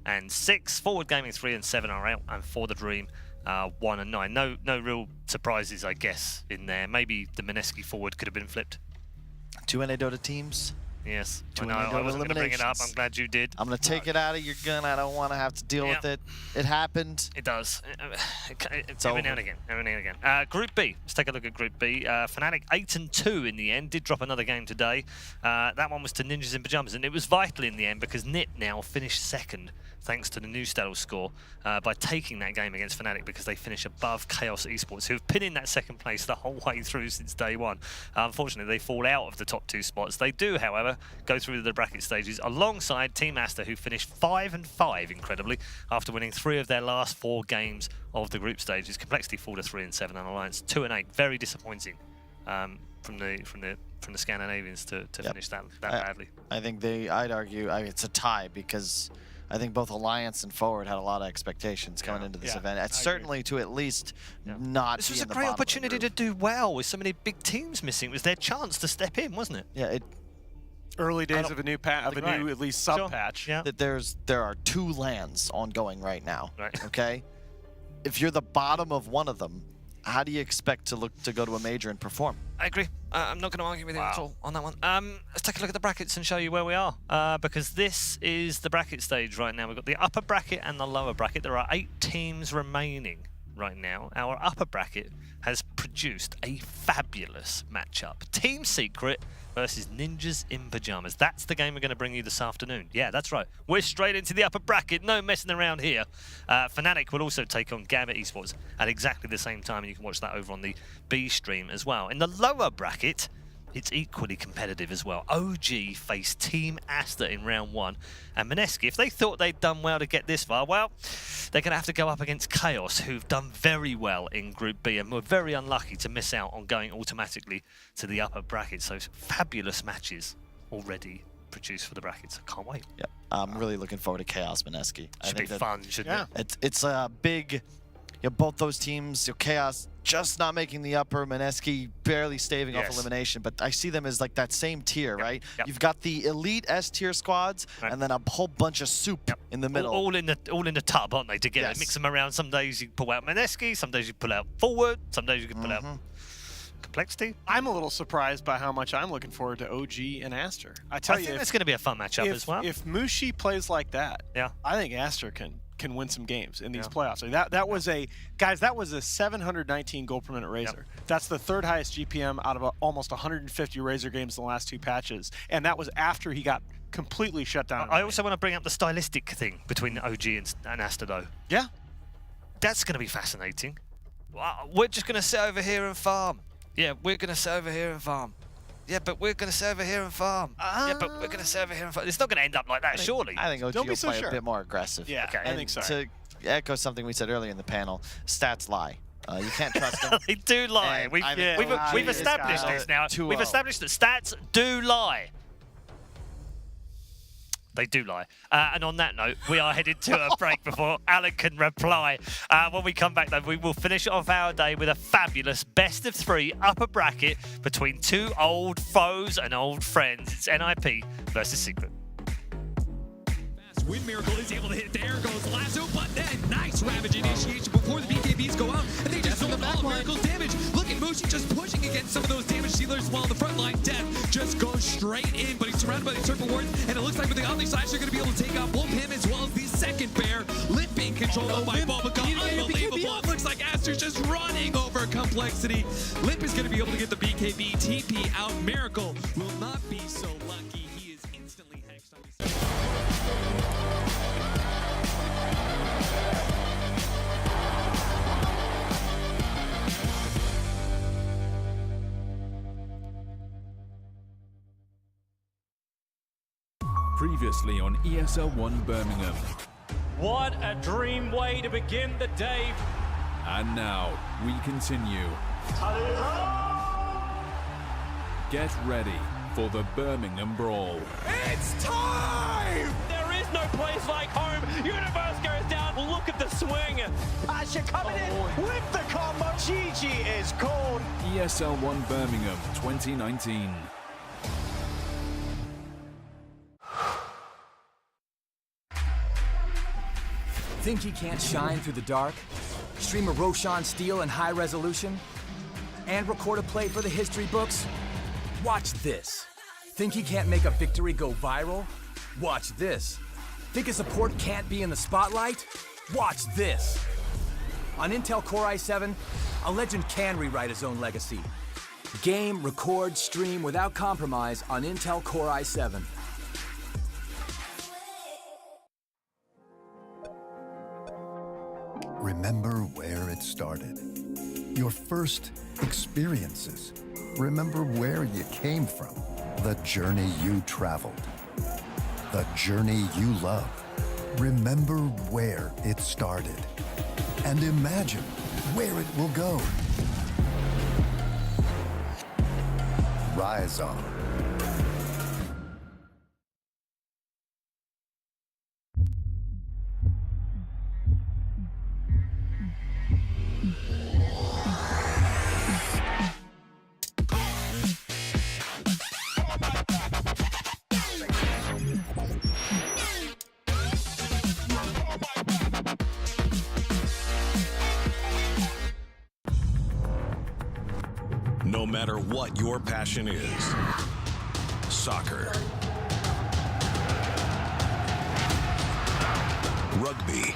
4-6. Forward Gaming 3-7 are out, and For the Dream 1-9. No real surprises, I guess, in there. Maybe the Mineski forward could have been flipped. 2 NA Dota teams. Yes, 2 I know. NA I Dota wasn't going to bring it up. I'm glad you did. I'm going to take it out of your gun. I don't want to have to deal with it. It happened. It does. Every now and again. Every now and again. Group B. Let's take a look at Group B. Fnatic 8-2 in the end. Did drop another game today. That one was to Ninjas in Pyjamas, and it was vital in the end because NIT now finished 2nd, thanks to the new Stadl score, by taking that game against Fnatic, because they finish above Chaos Esports, who have been in that 2nd place the whole way through since day 1. Unfortunately, they fall out of the top 2 spots. They do, however, go through the bracket stages alongside Team Aster, who finished 5-5, incredibly, after winning 3 of their last 4 games of the group stages. Complexity 4-3-7, and Alliance 2-8. Very disappointing from the Scandinavians to finish that badly. I think I'd argue, it's a tie, because I think both Alliance and Forward had a lot of expectations coming into this event. It's certainly to at least not This be was in a the great bottom opportunity to do well with so many big teams missing. It was their chance to step in, wasn't it? Yeah. Early days of a new at least sub patch. Yeah. That there are 2 LANs ongoing right now. Right. Okay. If you're the bottom of one of them, how do you expect to go to a major and perform? I agree. I'm not going to argue with you at all on that one. Let's take a look at the brackets and show you where we are, because this is the bracket stage right now. We've got the upper bracket and the lower bracket. There are 8 teams remaining right now. Our upper bracket has produced a fabulous matchup. Team Secret versus Ninjas in Pyjamas. That's the game we're going to bring you this afternoon. Yeah, that's right. We're straight into the upper bracket. No messing around here. Fnatic will also take on Gambit Esports at exactly the same time, and you can watch that over on the B stream as well. In the lower bracket, it's equally competitive as well. OG faced Team Aster in round 1, and Mineski, if they thought they'd done well to get this far, well, they're going to have to go up against Chaos, who've done very well in Group B and were very unlucky to miss out on going automatically to the upper bracket. So fabulous matches already produced for the brackets. I can't wait. Yep. I'm really looking forward to Chaos Mineski. Should be fun, shouldn't it? It's a big... both those teams, Chaos just not making the upper, Mineski barely staving off elimination, but I see them as like that same tier, right? You've got the elite S tier squads, and then a whole bunch of soup in the middle. All in the tub, aren't they? Together, mix them around. Some days you pull out Mineski, some days you pull out Forward, some days you can pull out Complexity. I'm a little surprised by how much I'm looking forward to OG and Aster. I think it's going to be a fun matchup as well. If Mushi plays like that, I think Aster can win some games in these playoffs. That was a 719 gold per minute Razor. That's the 3rd highest GPM out of almost 150 Razor games in the last 2 patches, and that was after he got completely shut down. I also want to bring up the stylistic thing between OG and Aster, though. Yeah, that's going to be fascinating. We're just going to sit over here and farm. Yeah, we're going to sit over here and farm. Yeah, but we're going to sit over here and farm. Yeah, but we're going to sit over here and farm. It's not going to end up like that, surely. I think OG will play a bit more aggressive. Yeah, okay. I think so. echo something we said earlier in the panel. Stats lie. You can't trust them. They do lie. We've established this now. We've established that stats do lie. They do lie. And on that note, we are headed to a break before Alan can reply. When we come back, though, we will finish off our day with a fabulous best-of-3 upper bracket between two old foes and old friends. It's NIP versus Secret. Win Miracle is able to hit. There goes Lasso, but then nice Ravage initiation before the BKBs go out, and they just absorb all of Miracle's damage. Look at Mushi just pushing against some of those damage dealers while the frontline Death just goes straight in, but he's surrounded by these Turtle Wards, and it looks like with the Omni Slash, they're going to be able to take out both him as well as the second bear. Lip being controlled by Bulbaca. Unbelievable. It looks like Aster's just running over Complexity. Lip is going to be able to get the BKB TP out. Miracle will not be so lucky. He is instantly hexed on his... Previously on ESL 1 Birmingham. What a dream way to begin the day. And now, we continue. Get ready for the Birmingham Brawl. It's time! There is no place like home. Universe goes down. Look at the swing. Aster coming in with the combo. GG is called. ESL 1 Birmingham 2019. Think he can't shine through the dark? Stream a Roshan Steel in high resolution? And record a play for the history books? Watch this. Think he can't make a victory go viral? Watch this. Think a support can't be in the spotlight? Watch this. On Intel Core i7, a legend can rewrite his own legacy. Game, record, stream without compromise on Intel Core i7. Remember where it started. Your first experiences. Remember where you came from. The journey you traveled. The journey you love. Remember where it started. And imagine where it will go. Rise on. No matter what your passion is, soccer, rugby,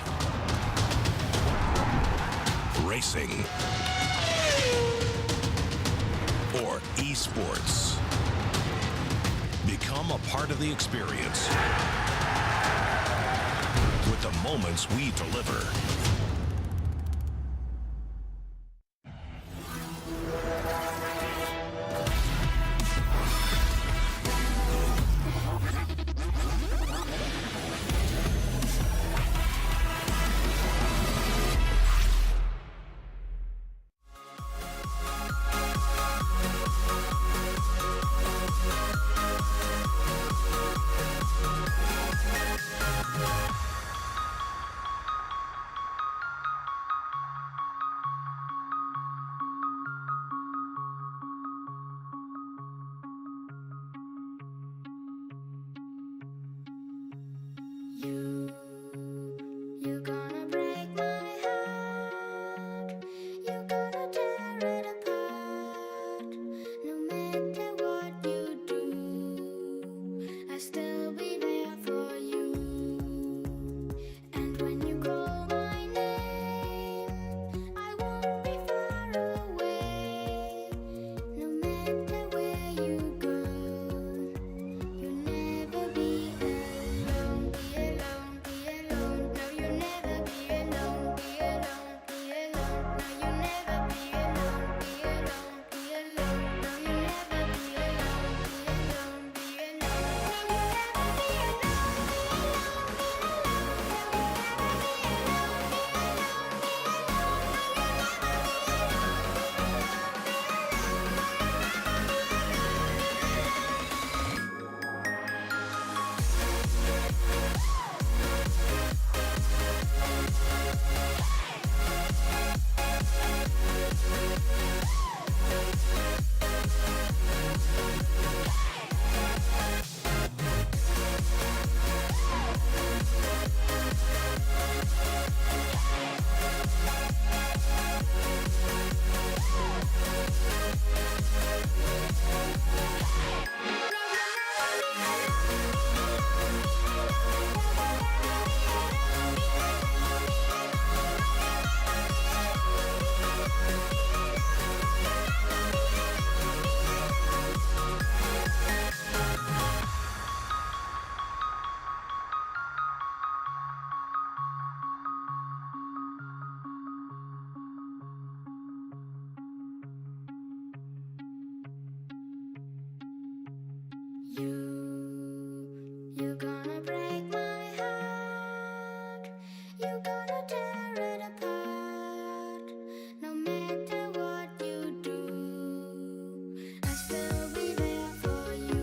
racing, or esports, become a part of the experience with the moments we deliver. You're gonna break my heart. You're gonna tear it apart. No matter what you do, I'll still be there for you.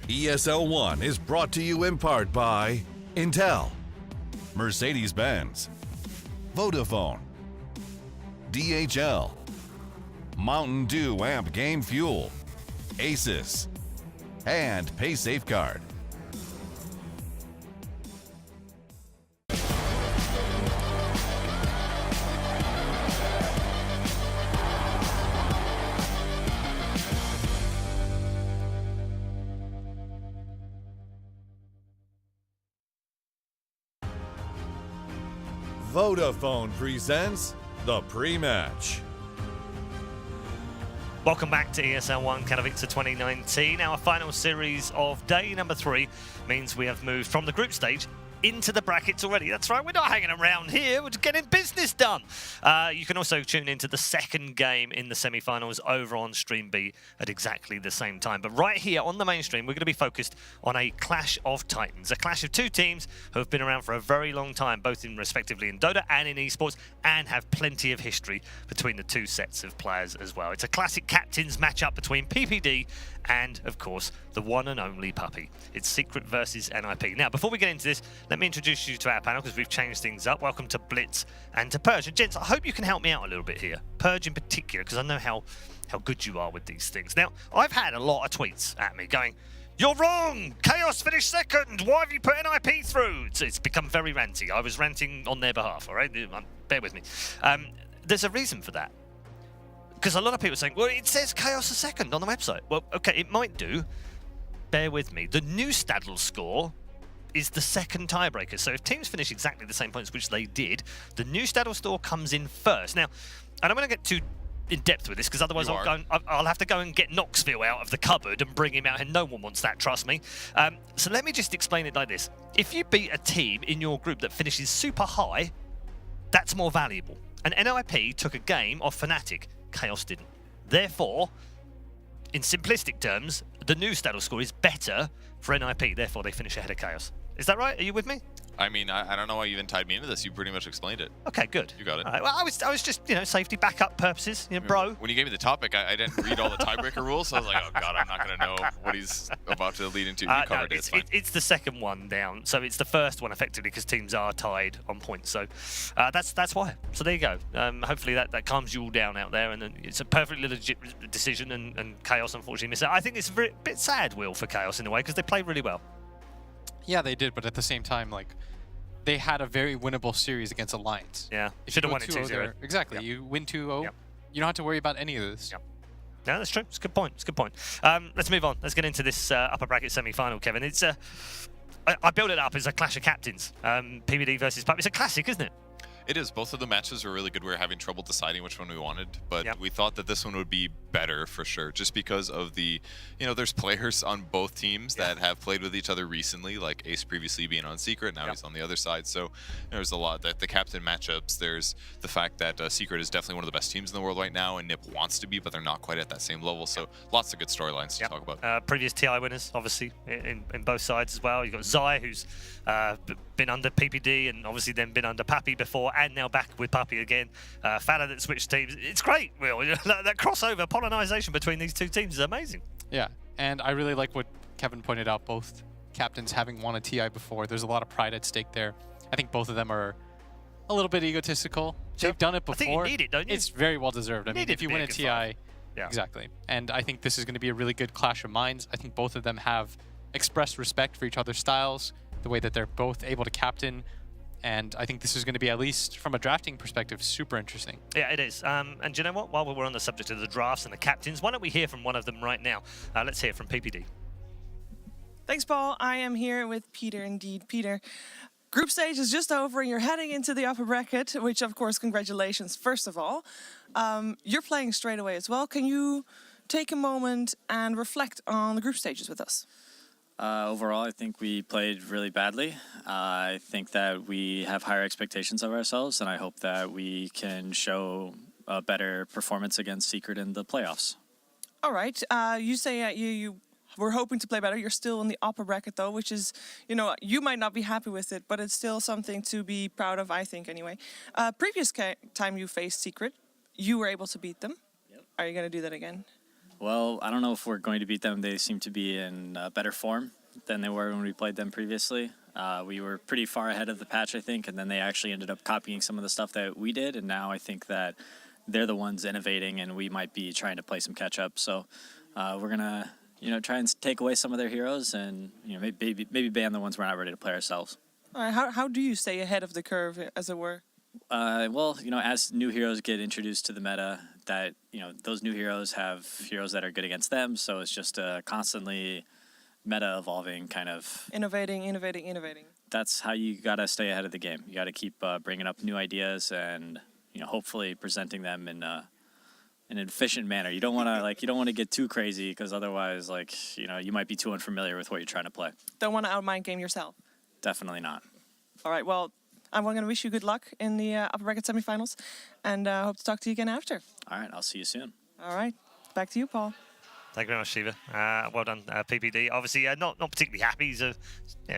ESL 1 is brought to you in part by Intel, Mercedes-Benz, Vodafone, DHL, Mountain Dew Amp Game Fuel, Asus, and Pay Safeguard. Vodafone presents the pre-match. Welcome back to ESL 1 Katowice 2019. Our final series of day number 3 means we have moved from the group stage into the brackets already. That's right, we're not hanging around here, we're just getting business done. You can also tune into the second game in the semi-finals over on Stream B at exactly the same time. But right here on the main stream, we're going to be focused on a clash of titans, a clash of two teams who have been around for a very long time, both respectively in Dota and in esports, and have plenty of history between the two sets of players as well. It's a classic captains matchup between PPD and, of course, the one and only Puppy. It's Secret versus NIP. Now, before we get into this, let me introduce you to our panel because we've changed things up. Welcome to Blitz and to Purge. And gents, I hope you can help me out a little bit here. Purge in particular, because I know how good you are with these things. Now, I've had a lot of tweets at me going, "You're wrong! Chaos finished second! Why have you put NIP through?" It's become very ranty. I was ranting on their behalf, all right? Bear with me. There's a reason for that. Because a lot of people are saying, well, it says Chaos a second on the website. Well, okay, it might do. Bear with me. The new Stadl score is the second tiebreaker. So if teams finish exactly the same points, which they did, the new Stadl score comes in first. Now, I don't want to get too in depth with this because otherwise I'll have to go and get Knoxville out of the cupboard and bring him out, and no one wants that, trust me. So let me just explain it like this. If you beat a team in your group that finishes super high, that's more valuable. And NIP took a game off Fnatic. Chaos didn't. Therefore, in simplistic terms, the new Stadl score is better for NIP. Therefore, they finish ahead of Chaos. Is that right? Are you with me? I mean, I don't know why you even tied me into this. You pretty much explained it. Okay, good. You got it. All right, well, I was just, safety backup purposes, bro. When you gave me the topic, I didn't read all the tiebreaker rules, so I was like, oh god, I'm not going to know what he's about to lead into. You covered it. It's the second one down, so it's the first one effectively because teams are tied on points. So that's why. So there you go. Hopefully that calms you all down out there, and then it's a perfectly legit decision. And Chaos unfortunately missed it. I think it's a bit sad, Will, for Chaos in a way because they played really well. Yeah, they did, but at the same time, like, they had a very winnable series against Alliance. Yeah, should have won it 2-0. Exactly, yep. You win 2-0, yep. You don't have to worry about any of this. Yep. No, that's true. It's a good point. It's a good point. Let's move on. Let's get into this upper bracket semi-final, Kevin. It's I built it up as a clash of captains. PPD versus Puppy. It's a classic, isn't it? It is. Both of the matches were really good. We were having trouble deciding which one we wanted, but we thought that this one would be better for sure, just because of the, there's players on both teams that have played with each other recently, like Ace previously being on Secret, now he's on the other side. So there's a lot that the captain matchups. There's the fact that Secret is definitely one of the best teams in the world right now, and NIP wants to be, but they're not quite at that same level. So lots of good storylines to talk about. Previous TI winners, obviously, in both sides as well. You've got Zai, who's been under PPD and obviously then been under Pappy before, and now back with Puppy again. Fala that switched teams. It's great, Will. That crossover, pollinization between these two teams is amazing. Yeah, and I really like what Kevin pointed out, both captains having won a TI before. There's a lot of pride at stake there. I think both of them are a little bit egotistical. They've done it before. I think you need it, don't you? It's very well deserved. I mean, if you win a TI, yeah. Exactly. And I think this is going to be a really good clash of minds. I think both of them have expressed respect for each other's styles, the way that they're both able to captain. And I think this is going to be, at least from a drafting perspective, super interesting. Yeah, it is. And do you know what? While we're on the subject of the drafts and the captains, why don't we hear from one of them right now? Let's hear from PPD. Thanks, Paul. I am here with Peter, indeed. Peter, group stage is just over and you're heading into the upper bracket, which, of course, congratulations, first of all. You're playing straight away as well. Can you take a moment and reflect on the group stages with us? Overall, I think we played really badly. I think that we have higher expectations of ourselves, and I hope that we can show a better performance against Secret in the playoffs. All right. You say you were hoping to play better. You're still in the upper bracket, though, which is, you might not be happy with it, but it's still something to be proud of, I think, anyway. Previous time you faced Secret, you were able to beat them. Yep. Are you going to do that again? Well, I don't know if we're going to beat them. They seem to be in better form than they were when we played them previously. We were pretty far ahead of the patch, I think, and then they actually ended up copying some of the stuff that we did, and now I think that they're the ones innovating, and we might be trying to play some catch-up. So we're going to try and take away some of their heroes and maybe ban the ones we're not ready to play ourselves. All right, how do you stay ahead of the curve, as it were? Well, as new heroes get introduced to the meta, that those new heroes have heroes that are good against them, so it's just constantly meta evolving kind of. Innovating. That's how you gotta stay ahead of the game. You gotta keep bringing up new ideas and hopefully presenting them in an efficient manner. You don't want to get too crazy because otherwise you might be too unfamiliar with what you're trying to play. Don't want to outmind game yourself. Definitely not. All right, well, I'm going to wish you good luck in the upper bracket semifinals, and hope to talk to you again after. All right, I'll see you soon. All right, back to you, Paul. Thank you very much, Shiva. Well done, PPD. Obviously, not particularly happy. He's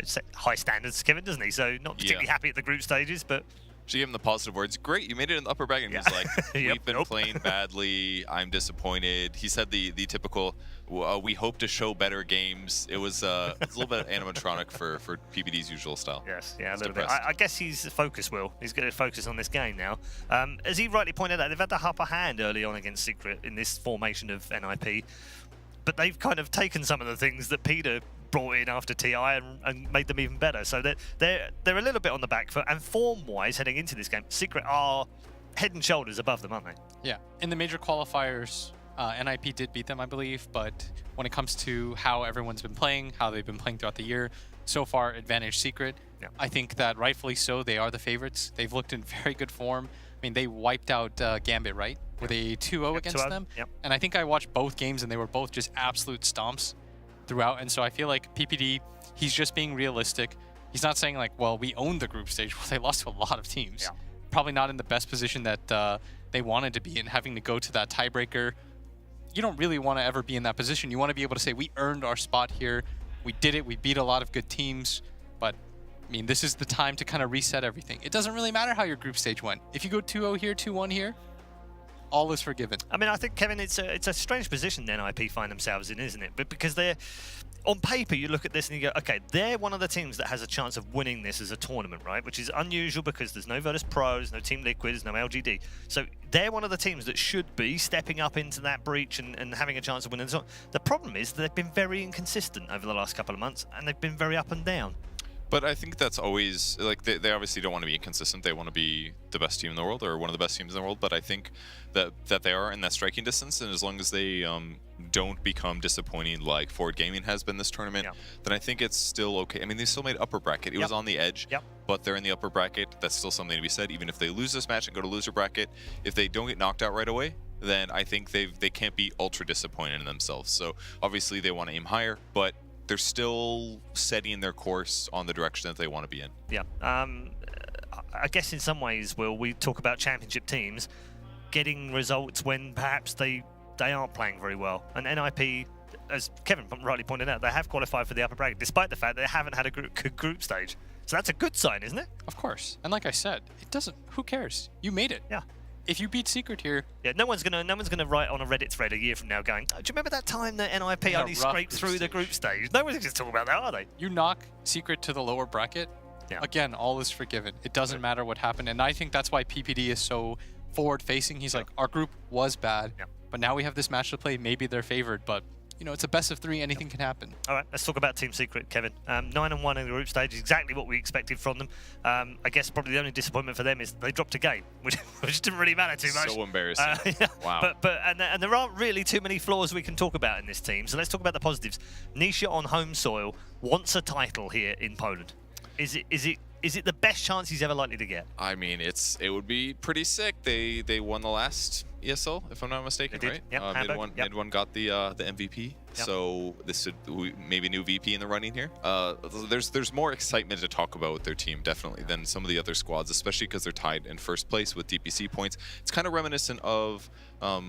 set high standards, Kevin, doesn't he? So not particularly happy at the group stages, but. She gave him the positive words. Great, you made it in the upper bracket. And he's like, we've been playing badly. I'm disappointed. He said the typical, we hope to show better games. It was a little bit animatronic for PPD's usual style. Yes, yeah, a little bit. I guess he's focused, Will. He's going to focus on this game now. As he rightly pointed out, they've had the upper hand early on against Secret in this formation of NIP. But they've kind of taken some of the things that Peter brought in after TI and made them even better. So they're a little bit on the back foot. And form-wise, heading into this game, Secret are head and shoulders above them, aren't they? Yeah. In the major qualifiers, NIP did beat them, I believe. But when it comes to how everyone's been playing, how they've been playing throughout the year, so far, advantage Secret. Yeah. I think that rightfully so, they are the favorites. They've looked in very good form. I mean, they wiped out Gambit, right? With a 2-0 against them. Yep. And I think I watched both games, and they were both just absolute stomps throughout. And so I feel like PPD, he's just being realistic. He's not saying like, well, we owned the group stage. Well, they lost to a lot of teams. Yeah. Probably not in the best position that they wanted to be in, having to go to that tiebreaker. You don't really want to ever be in that position. You want to be able to say, we earned our spot here. We did it. We beat a lot of good teams. But I mean, this is the time to kind of reset everything. It doesn't really matter how your group stage went. If you go 2-0 here, 2-1 here, all is forgiven. I mean, I think, Kevin, it's a strange position NIP find themselves in, isn't it? But because they're, on paper, you look at this and you go, okay, they're one of the teams that has a chance of winning this as a tournament, right? Which is unusual because there's no Virtus Pros, no Team Liquid, there's no LGD. So they're one of the teams that should be stepping up into that breach and having a chance of winning. The problem is they've been very inconsistent over the last couple of months, and they've been very up and down. But I think that's always, like, they obviously don't want to be inconsistent. They want to be the best team in the world, or one of the best teams in the world. But I think that they are in that striking distance, and as long as they don't become disappointing like Forward Gaming has been this tournament, then I think it's still okay. I mean, they still made upper bracket. It was on the edge, but they're in the upper bracket. That's still something to be said. Even if they lose this match and go to loser bracket, if they don't get knocked out right away, then I think they can't be ultra disappointed in themselves. So obviously they want to aim higher, but they're still setting their course on the direction that they want to be in. Yeah. I guess in some ways, Will, we talk about championship teams getting results when perhaps they aren't playing very well. And NIP, as Kevin rightly pointed out, they have qualified for the upper bracket, despite the fact they haven't had a group stage. So that's a good sign, isn't it? Of course. And like I said, it doesn't, who cares? You made it. Yeah. If you beat Secret here, yeah, no one's gonna write on a Reddit thread a year from now going, oh, do you remember that time that NIP only scraped through the group stage? No one's going to talk about that, are they? You knock Secret to the lower bracket, again, all is forgiven. It doesn't matter what happened, and I think that's why PPD is so forward-facing. He's like, our group was bad, but now we have this match to play. Maybe they're favored, but you know, it's a best of 3. Anything can happen. All right, let's talk about Team Secret, Kevin. 9-1 in the group stage is exactly what we expected from them. I guess probably the only disappointment for them is they dropped a game, which didn't really matter too much. So embarrassing. Wow. And there aren't really too many flaws we can talk about in this team. So let's talk about the positives. Nisha on home soil wants a title here in Poland. Is it the best chance he's ever likely to get? I mean, it would be pretty sick. They won the last ESL, if I'm not mistaken, right? Yep, Mid one got the MVP. Yep. So this would maybe new VP in the running here. There's more excitement to talk about with their team, definitely, than some of the other squads, especially because they're tied in first place with DPC points. It's kind of reminiscent of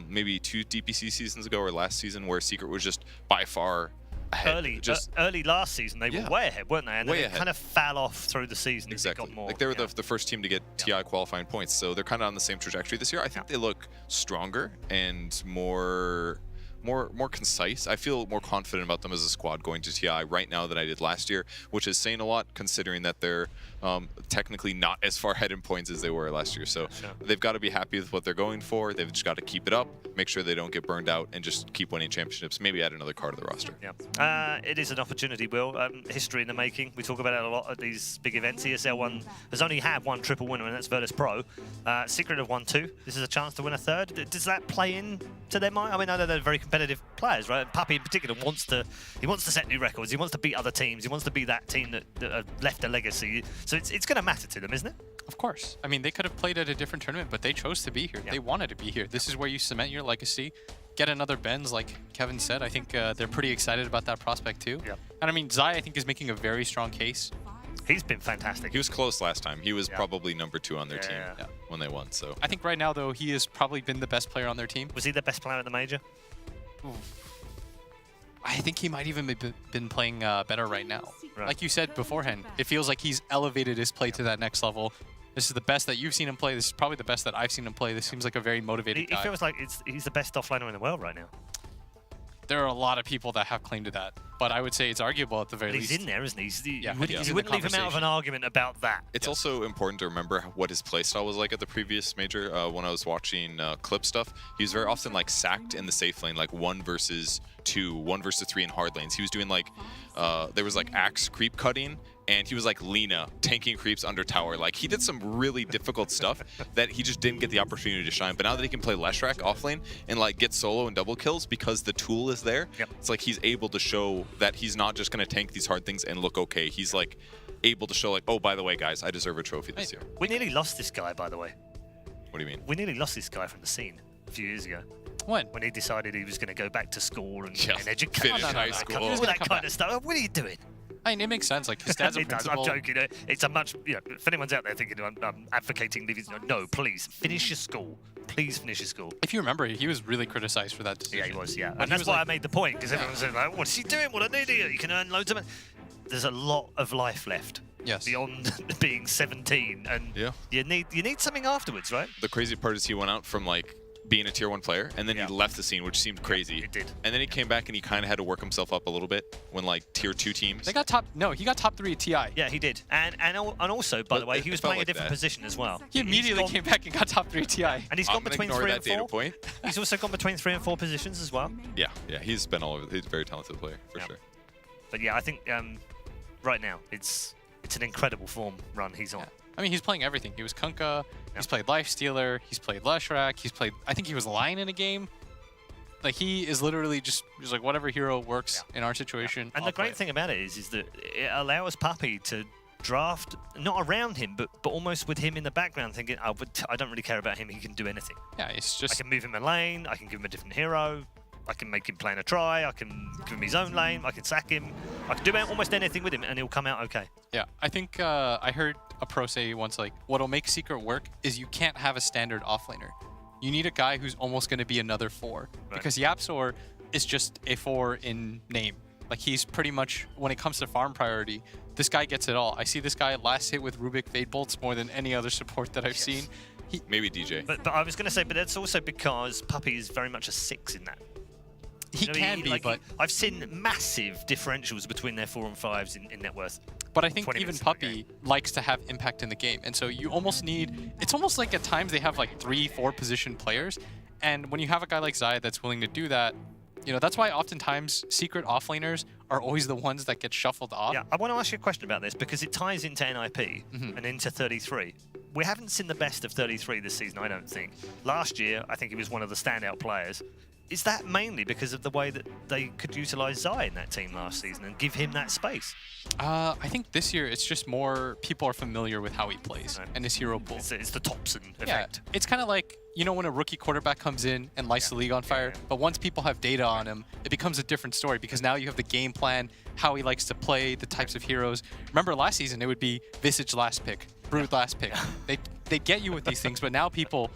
maybe 2 DPC seasons ago or last season, where Secret was just by far ahead. Early last season, they were way ahead, weren't they? And way then it kind of fell off through the season. Exactly. As it got more, like they were the first team to get TI qualifying points, so they're kind of on the same trajectory this year. I think they look stronger and more concise. I feel more confident about them as a squad going to TI right now than I did last year, which is saying a lot considering that they're technically not as far ahead in points as they were last year. So they've got to be happy with what they're going for. They've just got to keep it up, make sure they don't get burned out, and just keep winning championships. Maybe add another card to the roster. Yeah, it is an opportunity, Will. History in the making. We talk about it a lot at these big events. ESL one has only had one triple winner, and that's Virtus Pro. Secret have won 2. This is a chance to win a 3rd. Does that play in to their mind? I mean, I know they're very competitive players, right? And Puppy in particular wants to set new records. He wants to beat other teams. He wants to be that team that left a legacy. So it's going to matter to them, isn't it? Of course. I mean, they could have played at a different tournament, but they chose to be here. They wanted to be here. This is where you cement your legacy. Get another Benz, like Kevin said. I think they're pretty excited about that prospect too. And I mean, Zai, I think, is making a very strong case. He's been fantastic. He was close last time. He was probably number 2 on their team when they won. So I think right now, though, he has probably been the best player on their team. Was he the best player at the major? I think he might even been playing better right now. Like you said beforehand, it feels like he's elevated his play to that next level. This is the best that you've seen him play. This is probably the best that I've seen him play. This seems like a very motivated guy. He feels like he's the best offlaner in the world right now. There are a lot of people that have claimed to that, but I would say it's arguable at the very least. He's in there, isn't he? You he's wouldn't leave him out of an argument about that. It's also important to remember what his playstyle was like at the previous major. When I was watching clip stuff, he was very often like sacked in the safe lane, like 1 versus 2, 1 versus 3 in hard lanes. He was doing like, there was like axe creep cutting, and he was like Lina, tanking creeps under tower. Like, he did some really difficult stuff that he just didn't get the opportunity to shine. But now that he can play Leshrac off lane and like get solo and double kills because the tool is there, it's like he's able to show that he's not just going to tank these hard things and look okay. He's like able to show like, oh, by the way, guys, I deserve a trophy this year. We nearly lost this guy, by the way. What do you mean? We nearly lost this guy from the scene a few years ago. When? When he decided he was going to go back to school and educate. Finish high school. All that kind of stuff. What are you doing? I mean, it makes sense. Like, his dad's a principal. I'm joking. It's a much, if anyone's out there thinking I'm advocating leaving, no, please, finish your school. Please finish your school. If you remember, he was really criticized for that decision. Yeah, he was, And that's why I made the point, because everyone was like, what's he doing? What an idiot. You can earn loads of money. There's a lot of life left. Yes. Beyond being 17. And you need something afterwards, right? The crazy part is he went out from, like, being a tier 1 player, and then he left the scene, which seemed crazy. It did. And then he came back and he kind of had to work himself up a little bit when like tier 2 teams. They got he got top 3 at TI. Yeah, he did. And also, by the way, he was playing a different position as well. He immediately came back and got top 3 at TI. And he's gone between 3 and 4. Data point. He's also gone between 3 and 4 positions as well. Yeah, he's been all over. He's a very talented player for sure. But yeah, I think right now it's an incredible form run he's on. I mean, he's playing everything. He was Kunkka, he's played Lifestealer, he's played Leshrac, he's played, I think he was Lion in a game. Like, he is literally just like, whatever hero works in our situation. And the great thing about it is that it allows Puppy to draft not around him, but almost with him in the background, thinking, oh, but I don't really care about him. He can do anything. Yeah, it's just... I can move him a lane. I can give him a different hero. I can make him play in a try. I can give him his own lane. I can sack him. I can do almost anything with him, and he'll come out okay. Yeah, I think I heard a pro say once, like, what'll make Secret work is you can't have a standard offlaner. You need a guy who's almost going to be another 4. Because Yapsor is just a 4 in name. Like, he's pretty much, when it comes to farm priority, this guy gets it all. I see this guy last hit with Rubik Fade Bolts more than any other support that I've seen. Maybe DJ. But I was going to say, but that's also because Puppy is very much a 6 in that. He can be, but... I've seen massive differentials between their 4 and 5s in net worth. But I think even Puppy likes to have impact in the game. And so you almost need... It's almost like at times they have like 3-4 position players. And when you have a guy like Zai that's willing to do that, you know, that's why oftentimes Secret offlaners are always the ones that get shuffled off. Yeah, I want to ask you a question about this because it ties into NIP and into 33. We haven't seen the best of 33 this season, I don't think. Last year, I think he was one of the standout players. Is that mainly because of the way that they could utilize Zai in that team last season and give him that space? I think this year it's just more people are familiar with how he plays and his hero pool. It's the Thompson effect. Yeah, it's kind of like, you know, when a rookie quarterback comes in and lights the league on fire, but once people have data on him, it becomes a different story because now you have the game plan, how he likes to play, the types of heroes. Remember last season, it would be Visage last pick, Brood last pick. They get you with these things, but now people,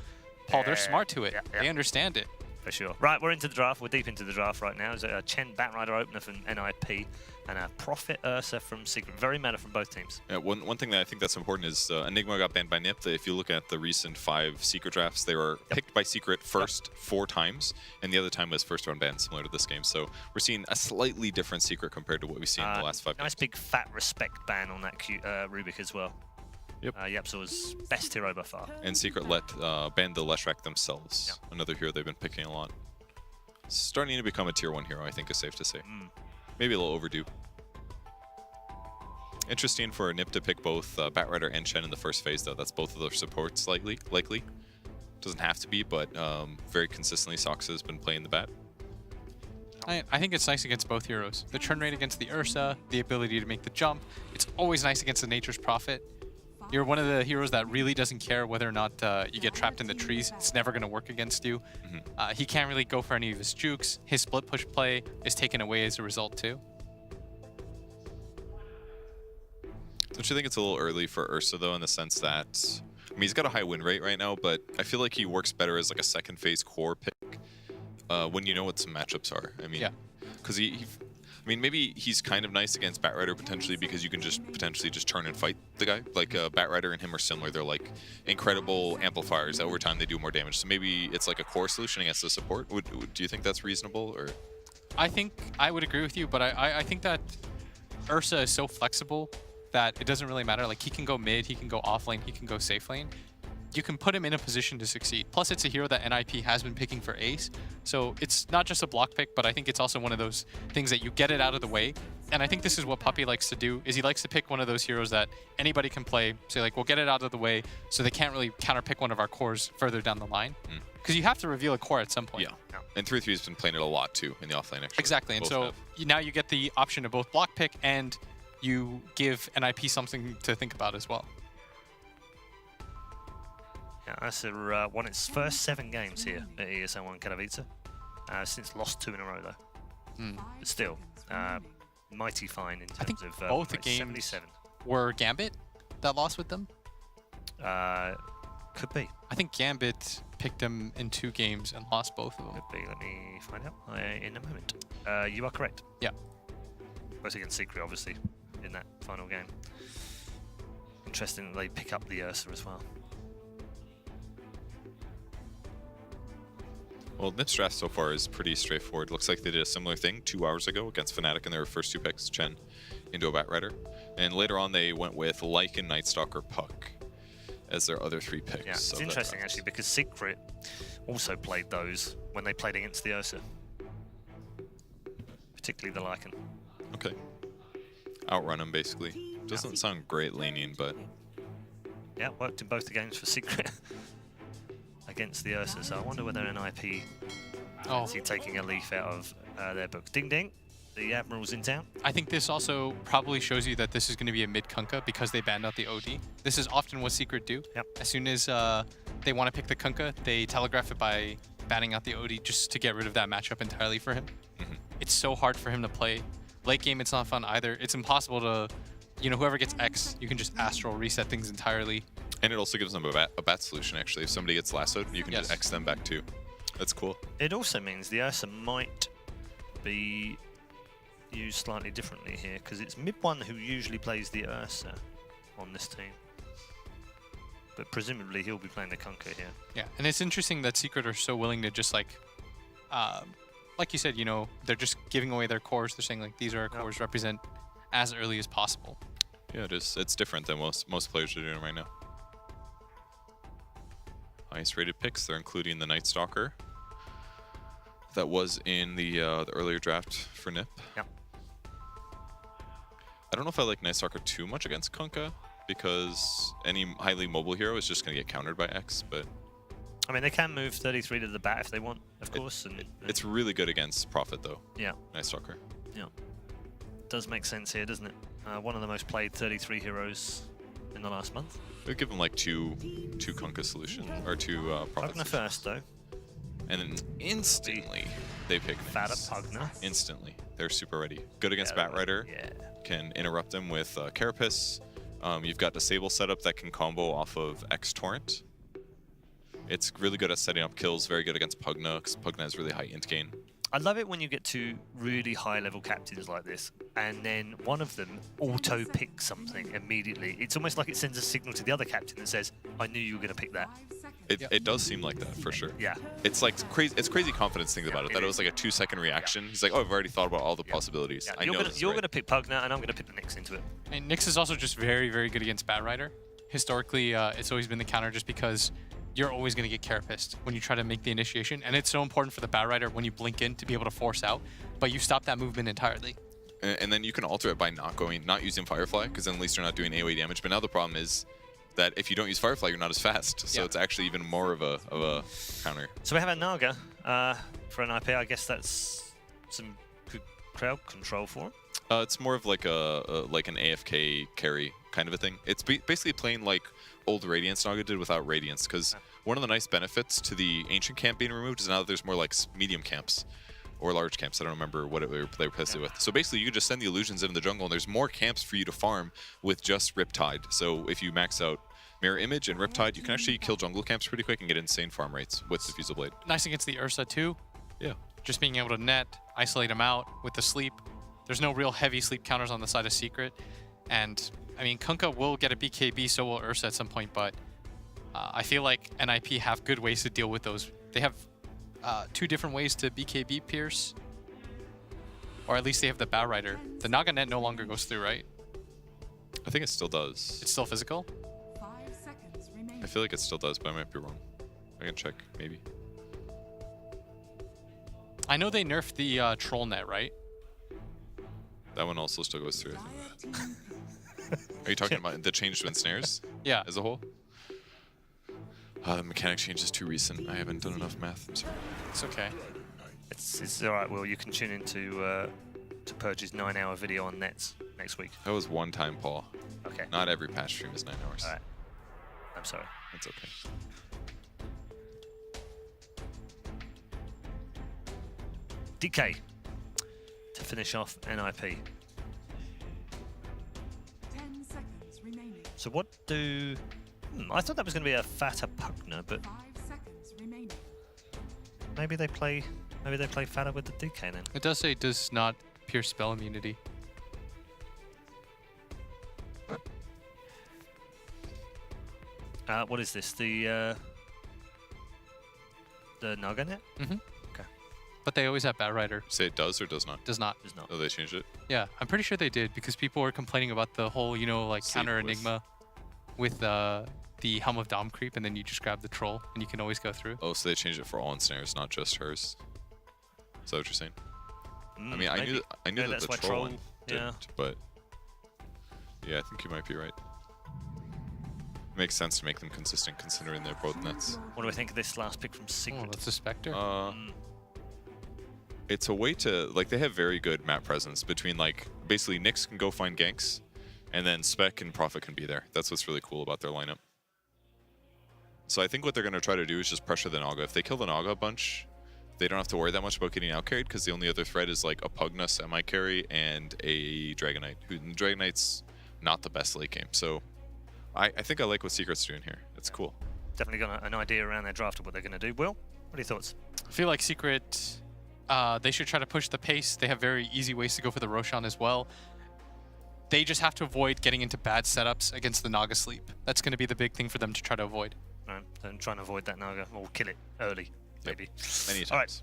Paul, they're smart to it. They understand it. For sure. Right, we're into the draft. We're deep into the draft right now. There's a Chen Batrider opener from NIP and a Prophet Ursa from Secret. Very meta from both teams. Yeah, one thing that I think that's important is Enigma got banned by NIP. If you look at the recent 5 Secret drafts, they were picked by Secret first 4 times, and the other time was first round ban, similar to this game. So we're seeing a slightly different Secret compared to what we've seen in the last 5 games. Nice big fat respect ban on that cute Rubik as well. Yep. Yapzor's best hero by far. And Secret banned the Leshrac themselves. Another hero they've been picking a lot. Starting to become a tier 1 hero, I think is safe to say. Maybe a little overdue. Interesting for Nip to pick both Batrider and Chen in the first phase, though. That's both of their supports likely. Doesn't have to be, but very consistently Sox has been playing the Bat. I think it's nice against both heroes. The turn rate against the Ursa, the ability to make the jump. It's always nice against the Nature's Prophet. You're one of the heroes that really doesn't care whether or not you get trapped in the trees. It's never going to work against you. He can't really go for any of his jukes. His split push play is taken away as a result too. Don't you think it's a little early for Ursa, though, in the sense that, I mean, he's got a high win rate right now, but I feel like he works better as like a second phase core pick when you know what some matchups are. I mean, because I mean, maybe he's kind of nice against Batrider potentially because you can just potentially just turn and fight the guy. Like Batrider and him are similar. They're like incredible amplifiers that over time they do more damage. So maybe it's like a core solution against the support. Do you think that's reasonable? Or I think I would agree with you, but I think that Ursa is so flexible that it doesn't really matter. Like, he can go mid, he can go off lane, he can go safe lane. You can put him in a position to succeed. Plus, it's a hero that NIP has been picking for ace. So it's not just a block pick, but I think it's also one of those things that you get it out of the way. And I think this is what Puppy likes to do, is he likes to pick one of those heroes that anybody can play. Say, like, we'll get it out of the way so they can't really counterpick one of our cores further down the line. Because you have to reveal a core at some point. Yeah. And 3-3's been playing it a lot, too, in the offlane, actually. Exactly. And so now you get the option of both block pick and you give NIP something to think about as well. Yeah, Aster won its first 7 games here at ESL 1 Katowice. Since lost 2 in a row, though. But still, mighty fine in terms of both the games 77. Were Gambit that lost with them? Could be. I think Gambit picked them in 2 games and lost both of them. Could be. Let me find out in a moment. You are correct. Yeah. Both against Secret, obviously, in that final game. Interesting that they pick up the Ursa as well. Well, Nip's draft so far is pretty straightforward. Looks like they did a similar thing 2 hours ago against Fnatic in their first 2 picks, Chen into a Batrider. And later on, they went with Lycan, Nightstalker, Puck as their other 3 picks. Yeah, it's interesting, actually, because Secret also played those when they played against the Ursa. Particularly the Lycan. Okay. Outrun him, basically. Doesn't sound great laning, but... Yeah, worked in both the games for Secret. Against the Ursa, so I wonder whether NIP fancy taking a leaf out of their book. Ding ding, the Admiral's in town. I think this also probably shows you that this is going to be a mid Kunkka because they banned out the OD. This is often what Secret do. Yep. As soon as they want to pick the Kunkka, they telegraph it by banning out the OD just to get rid of that matchup entirely for him. It's so hard for him to play. Late game, it's not fun either. It's impossible to, whoever gets X, you can just Astral reset things entirely. And it also gives them a bat solution, actually. If somebody gets lassoed, you can just X them back too. That's cool. It also means the Ursa might be used slightly differently here, because it's mid-1 who usually plays the Ursa on this team. But presumably he'll be playing the Kunkka here. Yeah, and it's interesting that Secret are so willing to just like you said, they're just giving away their cores. They're saying like, these are our cores, represent as early as possible. Yeah, it is. It's different than most players are doing right now. Highest rated picks, they're including the Nightstalker that was in the earlier draft for Nip. Yep. I don't know if I like Nightstalker too much against Kunkka because any highly mobile hero is just going to get countered by X, but... I mean, they can move 33 to the bat if they want, of course. It's really good against Prophet, though. Yeah. Nightstalker. Yeah. Does make sense here, doesn't it? One of the most played 33 heroes in the last month. We'll give them like two Kunkka solutions, or 2 Prophet Pugna first, though. And then instantly, they pick Fatter Pugna. Instantly. They're super ready. Good against Batrider. Yeah. Can interrupt them with Carapace. You've got Disable setup that can combo off of X Torrent. It's really good at setting up kills, very good against Pugna, because Pugna has really high int gain. I love it when you get to really high-level captains like this, and then one of them auto-picks something immediately. It's almost like it sends a signal to the other captain that says, I knew you were going to pick that. It does seem like that, for sure. Yeah. It's like crazy. It's crazy confidence things about it, that it was like a 2-second reaction. He's like, oh, I've already thought about all the possibilities. Yeah. I know You're going to pick Pugna, and I'm going to pick the Nyx into it. And Nyx is also just very, very good against Batrider. historically, it's always been the counter just because you're always going to get carapaced when you try to make the initiation. And it's so important for the Batrider when you blink in to be able to force out, but you stop that movement entirely. And then you can alter it by not using Firefly, because then at least you're not doing AoE damage. But now the problem is that if you don't use Firefly, you're not as fast. So it's actually even more of a counter. So we have a Naga for an IP. I guess that's some good crowd control for him. It's more of like an AFK carry kind of a thing. It's basically playing like old Radiance Naga did without Radiance, because one of the nice benefits to the Ancient camp being removed is now that there's more like medium camps. Or large camps, I don't remember what they replaced it with. So basically, you can just send the illusions into the jungle, and there's more camps for you to farm with just Riptide. So if you max out Mirror Image and Riptide, you can actually kill jungle camps pretty quick and get insane farm rates with Diffusal Blade. Nice against the Ursa too. Yeah. Just being able to net, isolate him out with the sleep. There's no real heavy sleep counters on the side of Secret. And, I mean, Kunkka will get a BKB, so will Ursa at some point, but I feel like NIP have good ways to deal with those. They have 2 different ways to BKB Pierce. Or at least they have the Batrider. The Naga net no longer goes through, right? I think it still does. It's still physical? 5 seconds remaining. I feel like it still does, but I might be wrong. I can check, maybe. I know they nerfed the troll net, right? That one also still goes through. Are you talking about the change to ensnares? Yeah. As a whole? The mechanic change is too recent. I haven't done enough math. I'm sorry. It's okay. It's all right, Will. You can tune into to Purge's 9-hour video on nets next week. That was one time, Paul. Okay. Not every patch stream is 9 hours. All right. I'm sorry. That's okay. DK to finish off NIP. 10 seconds remaining. So what do... I thought that was going to be a fatter Pugner, but 5 seconds remaining. maybe they play fatter with the DK then. It does say does not pierce spell immunity. What is this? The Naga net? Mm-hmm. Okay. But they always have Batrider. Say it does or does not? Does not. Does not. Oh, they changed it? Yeah, I'm pretty sure they did because people were complaining about the whole, you know, like counter Enigma with the Helm of Dom creep, and then you just grab the troll and you can always go through. Oh, so they changed it for all ensnares, not just hers. Is that what you're saying? I mean, maybe. I knew that That's the why troll one did, yeah. but yeah, I think you might be right. It makes sense to make them consistent considering they're both nets. What do we think of this last pick from Secret? Oh, that's a Spectre. It's a way to, like, they have very good map presence between, like, basically Nyx can go find ganks, and then Spec and Prophet can be there. That's what's really cool about their lineup. So I think what they're going to try to do is just pressure the Naga. If they kill the Naga a bunch, they don't have to worry that much about getting out-carried, because the only other threat is, like, a Pugna semi-carry and a Dragon Knight. Dragon Knight's not the best late game, so I think I like what Secret's doing here. It's cool. Definitely got an idea around their draft of what they're going to do. Will, what are your thoughts? I feel like Secret, they should try to push the pace. They have very easy ways to go for the Roshan as well. They just have to avoid getting into bad setups against the Naga sleep. That's going to be the big thing for them to try to avoid. Right, then try and avoid that Naga, or kill it early, maybe. Many times. All right.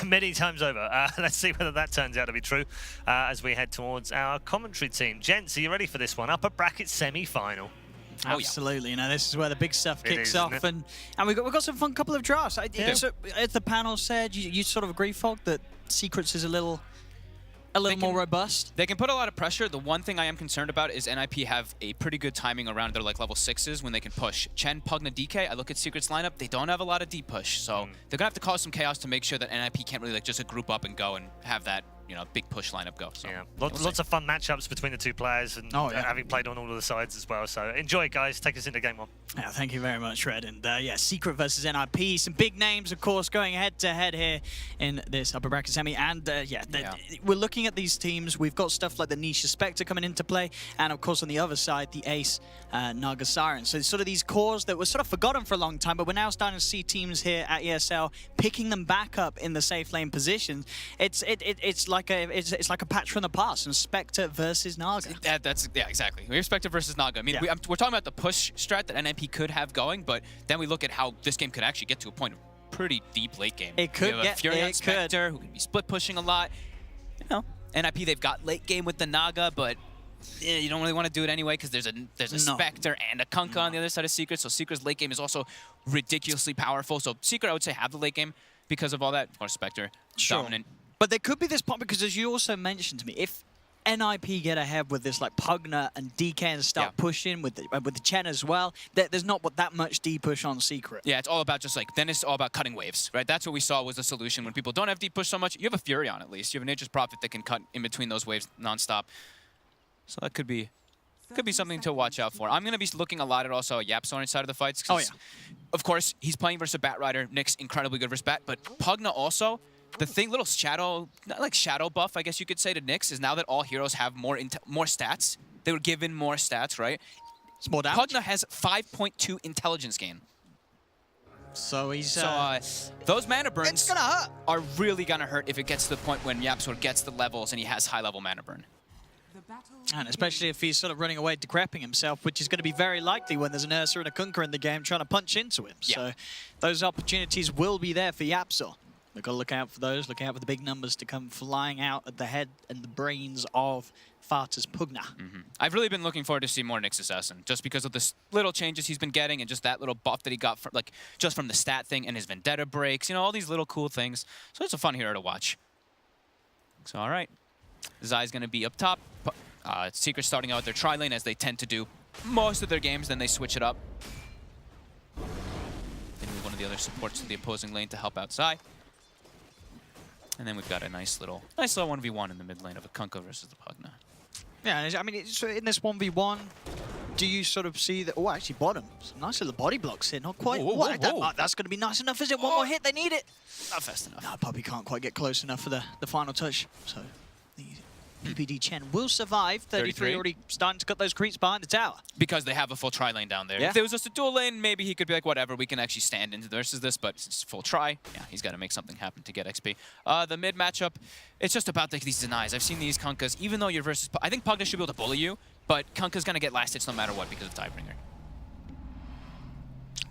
Many times over. Let's see whether that turns out to be true as we head towards our commentary team. Gents, are you ready for this one? Upper bracket semi-final. Absolutely, you know, this is where the big stuff It kicks is, off, isn't and we've got some fun couple of drafts. Yeah. So, as the panel said, you sort of agree, Fog, that Secrets is a little more robust. They can put a lot of pressure. The one thing I am concerned about is NIP have a pretty good timing around their like level 6s when they can push. Chen, Pugna, DK, I look at Secret's lineup, they don't have a lot of deep push, so they're gonna have to cause some chaos to make sure that NIP can't really like just group up and go and have that, you know, big push lineup go. So, Yeah, lots of fun matchups between the two players, and having played on all of the sides as well. So enjoy, guys. Take us into game one. Yeah, thank you very much, Red. And yeah, Secret versus NIP. Some big names, of course, going head-to-head here in this upper bracket semi. And we're looking at these teams. We've got stuff like the Nisha Spectre coming into play. And, of course, on the other side, the Ace Naga Siren. So sort of these cores that were sort of forgotten for a long time, but we're now starting to see teams here at ESL picking them back up in the safe lane position. It's like a patch from the past, and Spectre versus Naga. Yeah, exactly. We have Spectre versus Naga. I mean, we're talking about the push strat that NIP could have going, but then we look at how this game could actually get to a point of pretty deep late game. It could we have a Furion Spectre who can be split pushing a lot. You know, NIP, they've got late game with the Naga, but yeah, you don't really want to do it anyway because there's a Spectre and a Kunkka on the other side of Secret. So Secret's late game is also ridiculously powerful. So Secret, I would say, have the late game because of all that. Of course, Spectre, dominant. But there could be this point because, as you also mentioned to me, if NIP get ahead with this, like Pugna and DK and start pushing with the Chen as well, there's not that much D push on Secret. Yeah, it's all about just like, then it's all about cutting waves, right? That's what we saw was the solution. When people don't have D push so much, you have a Furion at least. You have a Nature's Prophet that can cut in between those waves nonstop. So that could be something to watch out for. I'm going to be looking a lot at also YapzOr inside of the fights. Oh, yeah. Of course, he's playing versus a Bat Rider. Nick's incredibly good versus Bat, but Pugna also, the thing, little shadow, not like shadow buff, I guess you could say, to Nyx is now that all heroes have more stats. They were given more stats, right? It's more damage. Pugna has 5.2 intelligence gain. So he's... those mana burns are really going to hurt if it gets to the point when YapzOr gets the levels and he has high-level mana burn. And especially if he's sort of running away, decrepping himself, which is going to be very likely when there's an Ursa and a Kunkka in the game trying to punch into him. Yeah. So those opportunities will be there for YapzOr. We've got to look out for those, look out for the big numbers to come flying out at the head and the brains of Farta's Pugna. I've really been looking forward to see more Nyx Assassin, just because of the little changes he's been getting and just that little buff that he got from, like, just from the stat thing and his Vendetta breaks, you know, all these little cool things. So it's a fun hero to watch. So, all right. Zai's going to be up top. Secret starting out their tri-lane, as they tend to do most of their games, then they switch it up. They move one of the other supports to the opposing lane to help out Zai. And then we've got a nice little 1v1 in the mid lane of a Kunkka versus the Pugna. Yeah, I mean, in this 1v1, do you sort of see that? Oh, actually, bottom. Some nice little body blocks here. Not quite. Whoa. That's going to be nice enough, is it? One more hit, they need it. Not fast enough. No, probably can't quite get close enough for the final touch. So the PPD Chen will survive. 33 already starting to cut those creeps behind the tower. Because they have a full tri lane down there. Yeah. If it was just a dual lane, maybe he could be like, whatever, we can actually stand into versus this, but it's full tri. Yeah, he's got to make something happen to get XP. The mid matchup, it's just about these denies. I've seen these Kunkkas, even though you're versus... I think Pugna should be able to bully you, but Kunkka's going to get last hits no matter what because of Tidebringer.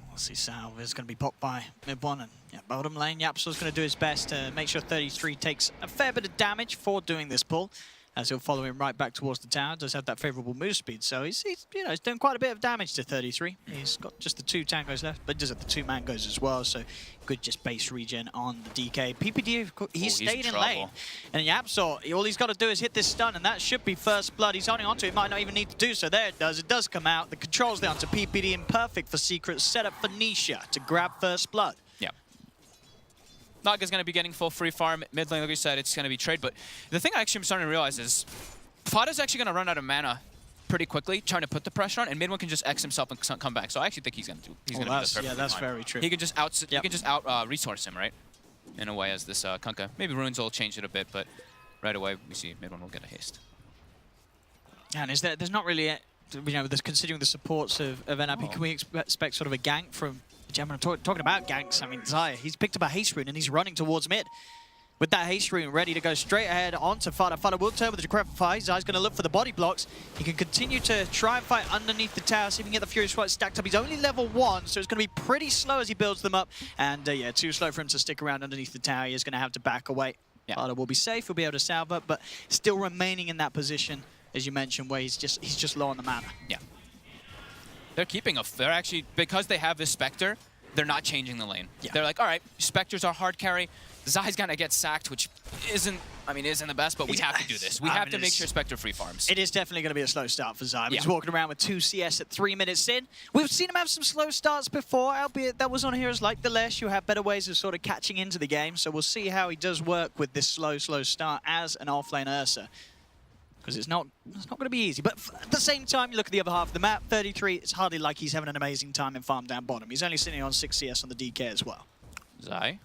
We'll see Salve is going to be popped by mid one, and bottom lane, YapzOr's going to do his best to make sure 33 takes a fair bit of damage for doing this pull, as he'll follow him right back towards the tower. Does have that favourable move speed, so he's doing quite a bit of damage to 33. He's got just the 2 tangos left, but he does have the 2 mangos as well, so good just base regen on the DK. PPD, he's stayed in lane, and YapzOr, all he's got to do is hit this stun, and that should be first blood. He's holding onto it, might not even need to do so. There it does. It does come out. The control's down to PPD, and perfect for Secret, set up for Nisha to grab first blood. Yeah. Naga's going to be getting full free farm. Mid lane, like we said, it's going to be trade. But the thing I actually am starting to realize is Fada's actually going to run out of mana pretty quickly, trying to put the pressure on, and mid one can just X himself and come back. So I actually think he's going to do. He's going to do this perfectly that's fine. very true. He can just out resource him, right? In a way, as this Kunkka. Maybe runes will change it a bit, but right away we see mid one will get a haste. And there's not really, considering the supports of NIP, can we expect sort of a gank from? Gentlemen, talking about ganks, I mean, Zaya, he's picked up a haste rune and he's running towards mid. With that haste rune ready to go straight ahead onto Fada. Fada will turn with the Decrepify. Zaya's going to look for the body blocks. He can continue to try and fight underneath the tower, see if he can get the Furious Fight stacked up. He's only level 1, so it's going to be pretty slow as he builds them up. And yeah, too slow for him to stick around underneath the tower. He is going to have to back away. Yeah. Fada will be safe, he'll be able to salve up, but still remaining in that position, as you mentioned, where he's just low on the mana. Yeah. They're actually, because they have this Spectre, they're not changing the lane. Yeah. They're like, all right, Spectre's our hard carry. Zai's gonna get sacked, which isn't the best, but we have to do this. We have to make sure Spectre free farms. It is definitely going to be a slow start for Zai. He's walking around with 2 CS at 3 minutes in. We've seen him have some slow starts before, albeit that was on heroes like the Lesh, who have better ways of sort of catching into the game. So we'll see how he does work with this slow start as an offlane Ursa. Because it's not going to be easy. But at the same time, you look at the other half of the map, 33, it's hardly like he's having an amazing time in farm down bottom. He's only sitting on 6 CS on the DK as well. Zai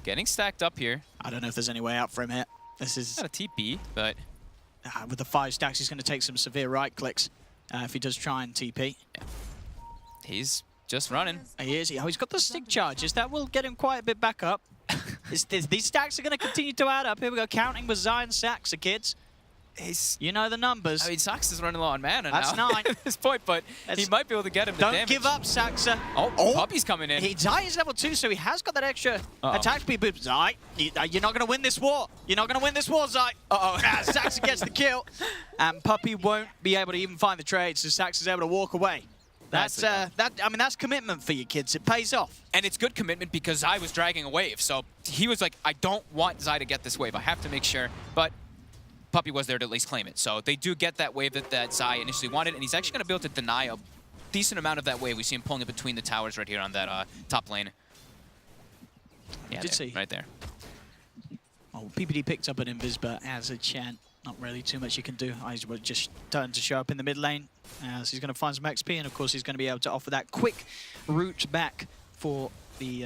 getting stacked up here. I don't know if there's any way out for him here. This is not a TP, but with the 5 stacks, he's going to take some severe right clicks if he does try and TP. Yeah. He's just running. He is. Oh, he's got the stick charges. That will get him quite a bit back up. These stacks are going to continue to add up. Here we go, counting with Zai and Saxa, kids. You know the numbers. I mean, Sax is running low on mana That's now 9. at this point, but he might be able to get him to Don't damage. give up, Saxa. Oh, Puppy's coming in. Zai is level 2, so he has got that extra attack speed. But Zai, you're not going to win this war. You're not going to win this war, Zai. Saxa gets the kill. And Puppy won't be able to even find the trade, so Sax is able to walk away. That's that's commitment for you kids. It pays off. And it's good commitment because Zai was dragging a wave. So he was like, I don't want Zai to get this wave. I have to make sure. But Puppy was there to at least claim it. So they do get that wave that Zai initially wanted, and he's actually going to be able to deny a decent amount of that wave. We see him pulling it between the towers right here on that top lane. Yeah, Did see. Right there. Oh, PPD picked up an invis, but as a chant, not really too much you can do. He's just starting to show up in the mid lane as he's going to find some XP, and of course he's going to be able to offer that quick route back for the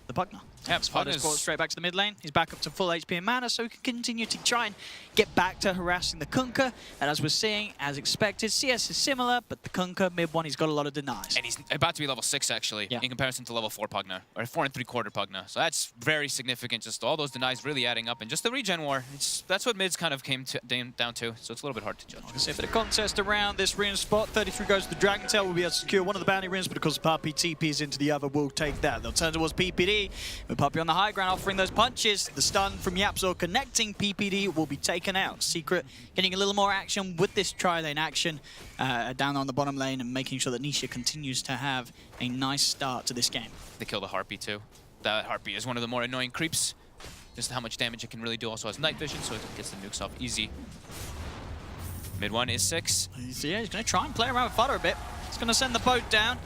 Pugner. Yeah, Spider's brought straight back to the mid lane. He's back up to full HP and mana, so he can continue to try and get back to harassing the Kunkka. And as we're seeing, as expected, CS is similar, but the Kunkka mid one, he's got a lot of denies. And he's about to be level 6, actually, in comparison to level 4 Pugna, or 4 3/4 Pugna. So that's very significant, just all those denies really adding up. And just the regen war, that's what mids kind of came down to, so it's a little bit hard to judge. So for the contest around this rune spot, 33 goes to the Dragon Tail. Will be able to secure one of the bounty runes, but of course Puppy TPs into the other, will take that. They'll turn towards PPD, with Puppy on the high ground, offering those punches. The stun from Yapzor connecting PPD will be taken out. Secret getting a little more action with this tri-lane action down on the bottom lane and making sure that Nisha continues to have a nice start to this game. They kill the Harpy too. That Harpy is one of the more annoying creeps. Just how much damage it can really do. Also has night vision, so it gets the nukes off easy. Mid one is 6. Yeah, he's going to try and play around with Fodder a bit. He's going to send the boat down.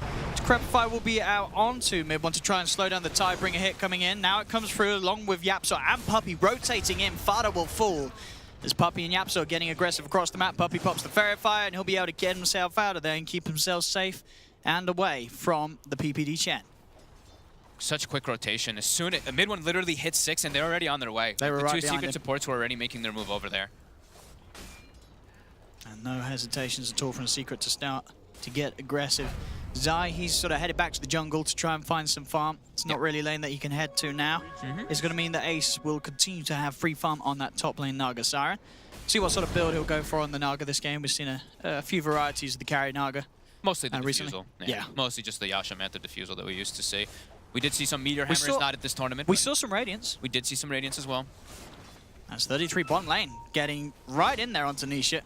Crepify will be out onto mid one to try and slow down the tide, bring a hit coming in. Now it comes through along with Yapzor and Puppy rotating in. Fodder will fall. As Puppy and Yapzor getting aggressive across the map. Puppy pops the Fairy Fire and he'll be able to get himself out of there and keep himself safe and away from the PPD Chen. Such quick rotation. As soon as mid one literally hits 6 and they're already on their way. They were the right two behind secret him. supports were already making their move over there. And no hesitations at all from Secret to start to get aggressive. Zai, he's sort of headed back to the jungle to try and find some farm. It's not really a lane that he can head to now. It's going to mean that Ace will continue to have free farm on that top lane Naga Siren. See what sort of build he'll go for on the Naga this game. We've seen a few varieties of the carry Naga. Mostly the recently. diffusal. Yeah. Mostly just the Yasha Manta diffusal that we used to see. We did see some Meteor Hammers, not at this tournament. We saw some Radiance. We did see some Radiance as well. That's 33 bottom lane, getting right in there onto Nisha,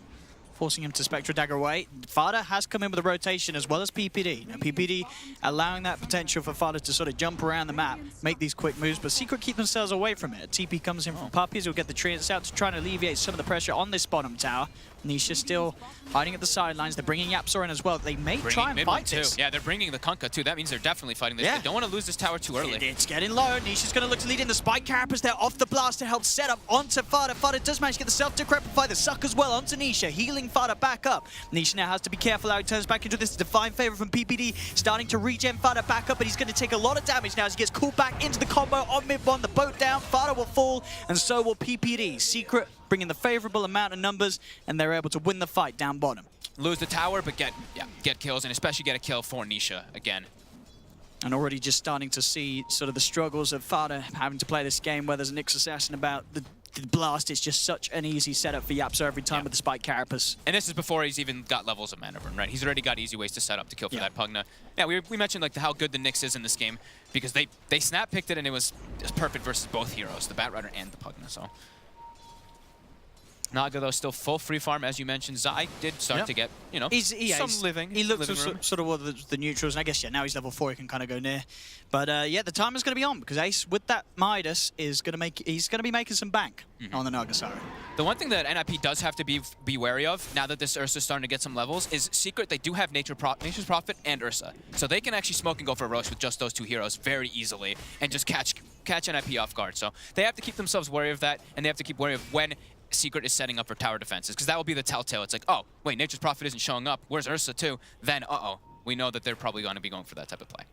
forcing him to Spectra Dagger away. Fada has come in with a rotation as well as PPD. Now PPD allowing that potential for Fada to sort of jump around the map, make these quick moves, but Secret keep themselves away from it. TP comes in from Puppies, who'll get the treants out to try and alleviate some of the pressure on this bottom tower. Nisha still hiding at the sidelines. They're bringing Yapzor in as well. They may try and fight this. Yeah, they're bringing the Kunkka too. That means they're definitely fighting this. They don't want to lose this tower too early. It's getting low. Nisha's going to look to lead in. The Spike Carapace there off the blast to help set up onto Fada. Fada does manage to get the self-decrepify. The suck as well onto Nisha, healing Fada back up. Nisha now has to be careful how he turns back into this divine favor from PPD, starting to regen Fada back up, but he's going to take a lot of damage now as he gets called back into the combo on mid one. The boat down, Fada will fall, and so will PPD. Secret bringing the favorable amount of numbers, and they're able to win the fight down bottom. Lose the tower, but get kills, and especially get a kill for Nisha again. And already just starting to see sort of the struggles of Fada having to play this game where there's an Nyx Assassin about the blast. It's just such an easy setup for Yapzor every time with the Spike Carapace. And this is before he's even got levels of mana burn, right? He's already got easy ways to set up to kill for that Pugna. Yeah, we mentioned like how good the Nyx is in this game because they snap picked it and it was perfect versus both heroes, the Batrider and the Pugna. So Naga though still full free farm as you mentioned. Zai did start to get some living. He looks sort of what the neutrals, and I guess now he's level 4. He can kind of go near. But the time is going to be on because Ace with that Midas is going to he's going to be making some bank on the Naga Siren. The one thing that NIP does have to be wary of now that this Ursa's starting to get some levels is Secret. They do have Nature's Prophet and Ursa, so they can actually smoke and go for a Roche with just those two heroes very easily and just catch NIP off guard. So they have to keep themselves wary of that, and they have to keep wary of when Secret is setting up for tower defenses, because that will be the telltale. It's like, oh, wait, Nature's Prophet isn't showing up. Where's Ursa too? Then, we know that they're probably going to be going for that type of play.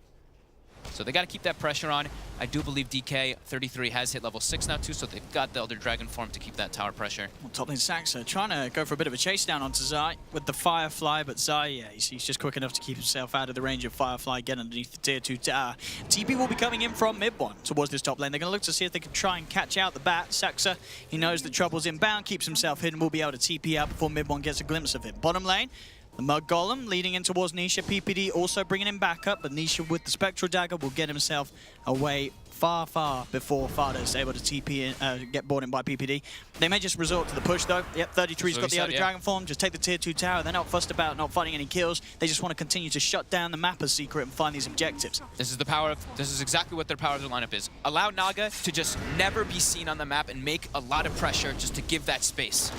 So they got to keep that pressure on. I do believe DK33 has hit level 6 now too, so they've got the Elder Dragon form to keep that tower pressure. Well, top lane Saxa trying to go for a bit of a chase down onto Zai with the Firefly, but Zai, yeah, he's just quick enough to keep himself out of the range of Firefly, get underneath the tier 2 tower. TP will be coming in from mid one towards this top lane. They're going to look to see if they can try and catch out the bat. Saxa, he knows the trouble's inbound, keeps himself hidden, will be able to TP out before mid one gets a glimpse of him. Bottom lane, the Mud Golem leading in towards Nisha. PPD also bringing him back up, but Nisha with the Spectral Dagger will get himself away far before Fada is able to TP in, get brought in by PPD. They may just resort to the push though. Yep, 33's got the Elder Dragon form. Just take the tier 2 tower. They're not fussed about not finding any kills. They just want to continue to shut down the map as Secret and find these objectives. This is the power of, this is exactly what their power of their lineup is. Allow Naga to just never be seen on the map and make a lot of pressure just to give that space.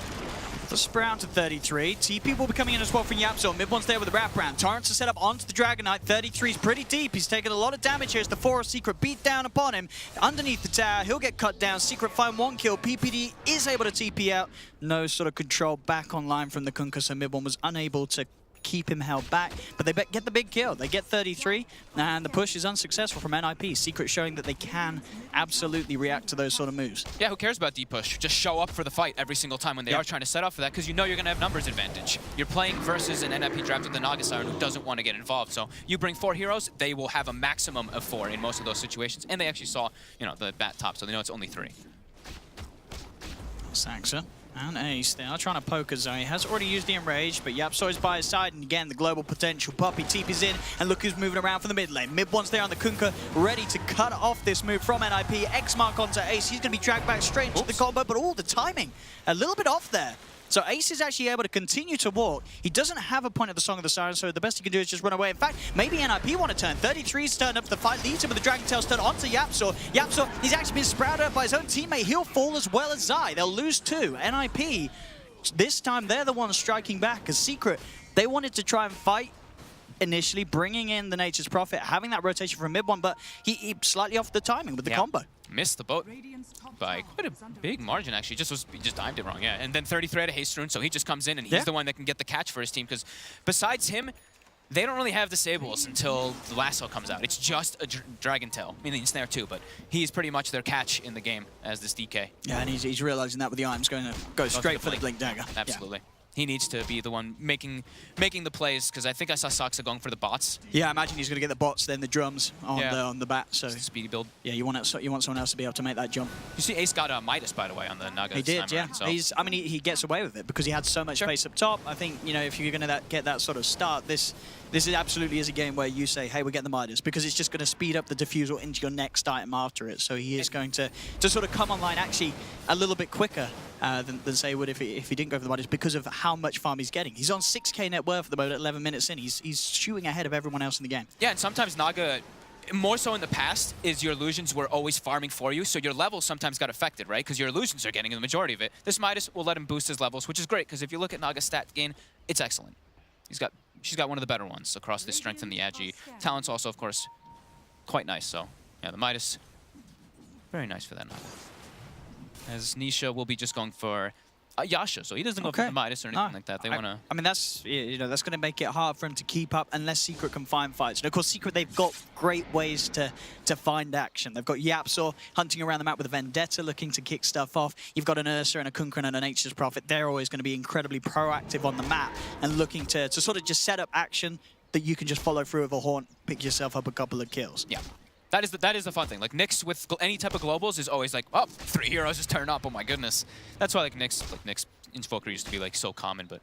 The Sprout to 33. TP will be coming in as well from Yapso. Mid one's there with the wraparound. Torrents are set up onto the Dragon Knight. 33's pretty deep. He's taking a lot of damage here as the 4 of Secret beat down upon him. Underneath the tower, he'll get cut down. Secret find 1 kill. PPD is able to TP out. No sort of control back online from the Kunkka, so mid one was unable to keep him held back, but they get the big kill. They get 33, and the push is unsuccessful from NIP. Secret showing that they can absolutely react to those sort of moves. Yeah, who cares about deep push? Just show up for the fight every single time when they are trying to set up for that, because you know you're going to have numbers advantage. You're playing versus an NIP draft with the Naga Siren who doesn't want to get involved. So you bring 4 heroes, they will have a maximum of 4 in most of those situations, and they actually saw, you know, the bat top, so they know it's only 3. Saxa and Ace, they are trying to poke Zai. Has already used the Enrage, but Yapso is by his side, and again, the global potential. Puppey TP's in, and look who's moving around from the mid lane. Mid one's there on the Kunkka, ready to cut off this move from NIP. X mark onto Ace. He's going to be dragged back straight into the combo, but all the timing a little bit off there. So Ace is actually able to continue to walk. He doesn't have a point at the Song of the Siren, so the best he can do is just run away. In fact, maybe NIP want to turn. 33's turned up to the fight, leads him with the Dragon Tail stun onto Yapso. Yapso, he's actually been sprouted up by his own teammate. He'll fall as well as Zai. They'll lose 2. NIP, this time they're the ones striking back. As Secret, they wanted to try and fight initially, bringing in the Nature's Prophet, having that rotation from mid one, but he slightly off the timing with the combo. Missed the boat by quite a big margin, actually. He just timed it wrong, yeah. And then 33 had a haste rune, so he just comes in, and he's the one that can get the catch for his team, because besides him, they don't really have disables until the lasso comes out. It's just a Dragon Tail. I mean, the Snare too, but he's pretty much their catch in the game as this DK. Yeah, and he's realizing that with the items going to go straight for the Blink Dagger. Absolutely. Yeah. He needs to be the one making the plays, because I think I saw Saxa going for the bots. Yeah, I imagine he's going to get the bots, then the drums on the bat. So speedy build. Yeah, you want someone else to be able to make that jump. You see, Ace got Midas, by the way, on the Naga. He did, yeah. So. I mean, he gets away with it because he had so much space up top. I think, you know, if you're going to get that sort of start, this is absolutely is a game where you say, hey, we're getting the Midas, because it's just going to speed up the diffusal into your next item after it. So he is going to sort of come online actually a little bit quicker than say would if he didn't go for the Midas, because of how much farm he's getting. He's on 6k net worth at the moment at 11 minutes in. He's shooting ahead of everyone else in the game. Yeah, and sometimes Naga, more so in the past, is your illusions were always farming for you, so your levels sometimes got affected, right? Because your illusions are getting the majority of it. This Midas will let him boost his levels, which is great, because if you look at Naga's stat gain, it's excellent. She's got one of the better ones across the strength and the agi. Talent's also, of course, quite nice, so yeah, the Midas, very nice for that Naga. As Nisha will be just going for Yasha, so he doesn't go for the Midas or anything like that. They want to. I mean, that's that's going to make it hard for him to keep up unless Secret can find fights. And of course, Secret, they've got great ways to find action. They've got Yapso hunting around the map with a Vendetta, looking to kick stuff off. You've got an Ursa and a Kunkka and a Nature's Prophet. They're always going to be incredibly proactive on the map and looking to sort of just set up action that you can just follow through with a haunt, pick yourself up a couple of kills. Yeah. That is the fun thing. Like, Nyx with any type of globals is always like, oh, 3 heroes just turn up, oh my goodness. That's why Nyx Invoker used to be like so common, but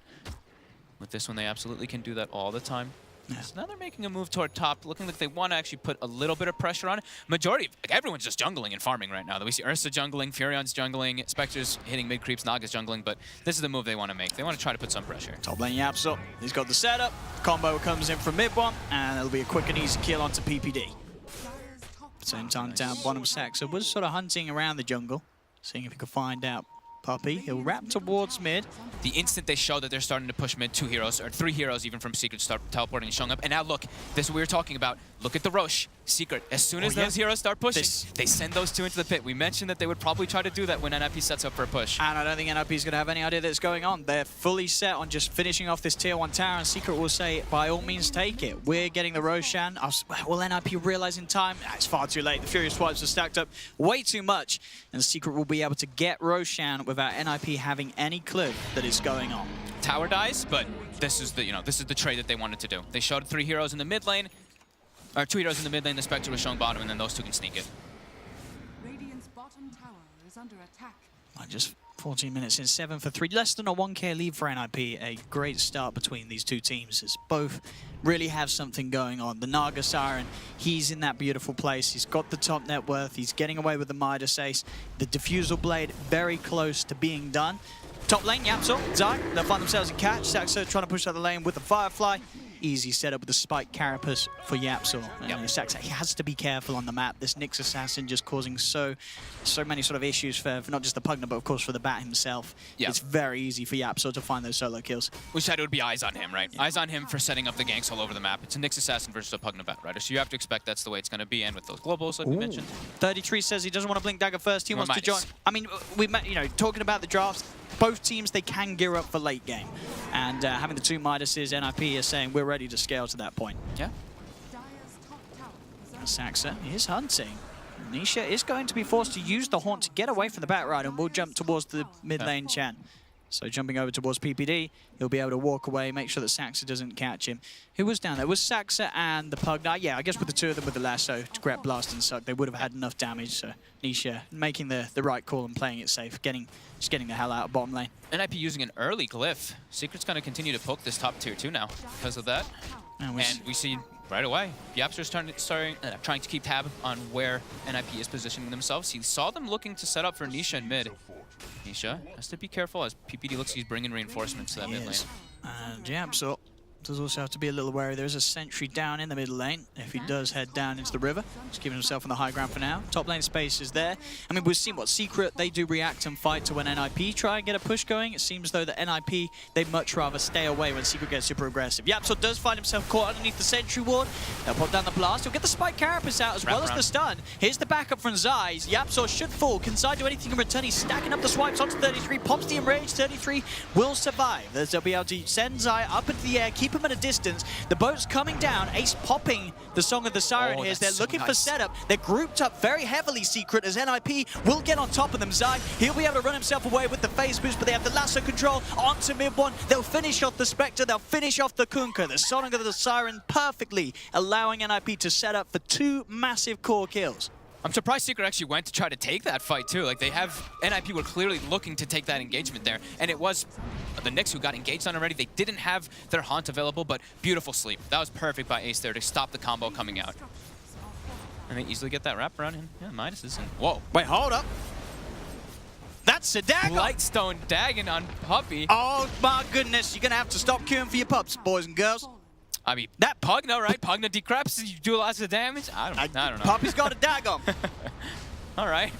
with this one they absolutely can do that all the time. Yeah. So now they're making a move toward top, looking like they want to actually put a little bit of pressure on it. Majority, like, everyone's just jungling and farming right now. We see Ursa jungling, Furion's jungling, Spectre's hitting mid creeps, Naga's jungling, but this is the move they want to make. They want to try to put some pressure. Top lane Yapso, he's got the setup, combo comes in from mid one, and it'll be a quick and easy kill onto PPD. Same time down bottom, Saxa was sort of hunting around the jungle, seeing if he could find out Puppey. He'll wrap towards mid. The instant they show that they're starting to push mid, 2 heroes, or 3 heroes even from Secret, start teleporting and showing up. And now look, this is what we were talking about. Look at the Roche. Secret. As soon as those heroes start pushing, they send those two into the pit. We mentioned that they would probably try to do that when NIP sets up for a push. And I don't think NIP is going to have any idea that's going on. They're fully set on just finishing off this tier 1 tower, and Secret will say, by all means, take it. We're getting the Roshan. Will NIP realize in time? It's far too late. The Furious Swipes are stacked up way too much, and Secret will be able to get Roshan without NIP having any clue that it's going on. Tower dies, but this is the this is the trade that they wanted to do. They showed 3 heroes in the mid lane, or 2 heroes in the mid lane. The Spectre was showing bottom, and then those 2 can sneak it. Radiant's bottom tower is under attack. Just 14 minutes in, 7 for 3. Less than a 1k lead for NIP. A great start between these two teams as both really have something going on. The Naga Siren, he's in that beautiful place. He's got the top net worth. He's getting away with the Midas Ace. The Diffusal Blade very close to being done. Top lane, Yapsor, Zai, they'll find themselves a catch. Saxo trying to push out the lane with the Firefly. Easy setup with the Spike Carapace for Yapsor. Saxo, he has to be careful on the map. This Nyx Assassin just causing so many sort of issues for not just the Pugna, but of course for the Bat himself. It's very easy for Yapsor to find those solo kills. We said it would be eyes on him, right? Eyes on him for setting up the ganks all over the map. It's a Nyx Assassin versus a Pugna Bat, right? So you have to expect that's the way it's going to be, and with those globals, like we mentioned. 33 says he doesn't want to blink dagger first. He wants to join. I mean, we talking about the drafts, both teams, they can gear up for late game. And having the 2 Midases, NIP is saying we're ready to scale to that point. Yeah. Saxa is hunting. Nisha is going to be forced to use the Haunt to get away from the Batrider, and will jump towards the mid lane Chan. So jumping over towards PPD, he'll be able to walk away, make sure that Saxa doesn't catch him. Who was down there? It was Saxa and the Pugna. Yeah, I guess with the 2 of them with the lasso to grab Blast and Suck, they would have had enough damage. So Nisha making the right call and playing it safe, just getting the hell out of bottom lane. NIP using an early glyph. Secret's going to continue to poke this top tier 2 now because of that. And we see right away, Yapster's trying to keep tab on where NIP is positioning themselves. He saw them looking to set up for Nisha in mid. Nisha has to be careful as PPD looks he's bringing reinforcements to that mid lane. And Yapsor does also have to be a little wary. There's a sentry down in the middle lane if he does head down into the river. Just keeping himself on the high ground for now. Top lane space is there. I mean, we've seen what Secret, they do react and fight to when NIP try and get a push going. It seems though that NIP, they'd much rather stay away when Secret gets super aggressive. Yapsor does find himself caught underneath the sentry ward. They'll pop down the blast. He'll get the Spike Carapace out as well as the stun. Here's the backup from Zai. Yapsor should fall. Can Zai do anything in return? He's stacking up the swipes onto 33. Pops the enrage. 33 will survive. As they'll be able to send Zai up into the air, keep him at a distance. The boat's coming down. Ace popping the Song of the Siren here as they're looking for setup. They're grouped up very heavily, Secret, as NIP will get on top of them. Zai, he'll be able to run himself away with the phase boost, but they have the lasso control onto mid one. They'll finish off the Spectre. They'll finish off the Kunkka. The Song of the Siren perfectly allowing NIP to set up for 2 massive core kills. I'm surprised Secret actually went to try to take that fight too. Like NIP were clearly looking to take that engagement there, and it was the Nyx who got engaged on already. They didn't have their Haunt available, but beautiful sleep. That was perfect by Ace there to stop the combo coming out. And they easily get that wrap around in. Yeah, Midases. And whoa. Wait, hold up. That's a Dagon. Lightstone Dagon on Puppy. Oh my goodness, you're gonna have to stop queuing for your pups, boys and girls. I mean, that Pugna, right? Pugna decreps, you do lots of damage? I don't know. Puppy's got a Dagon. All right.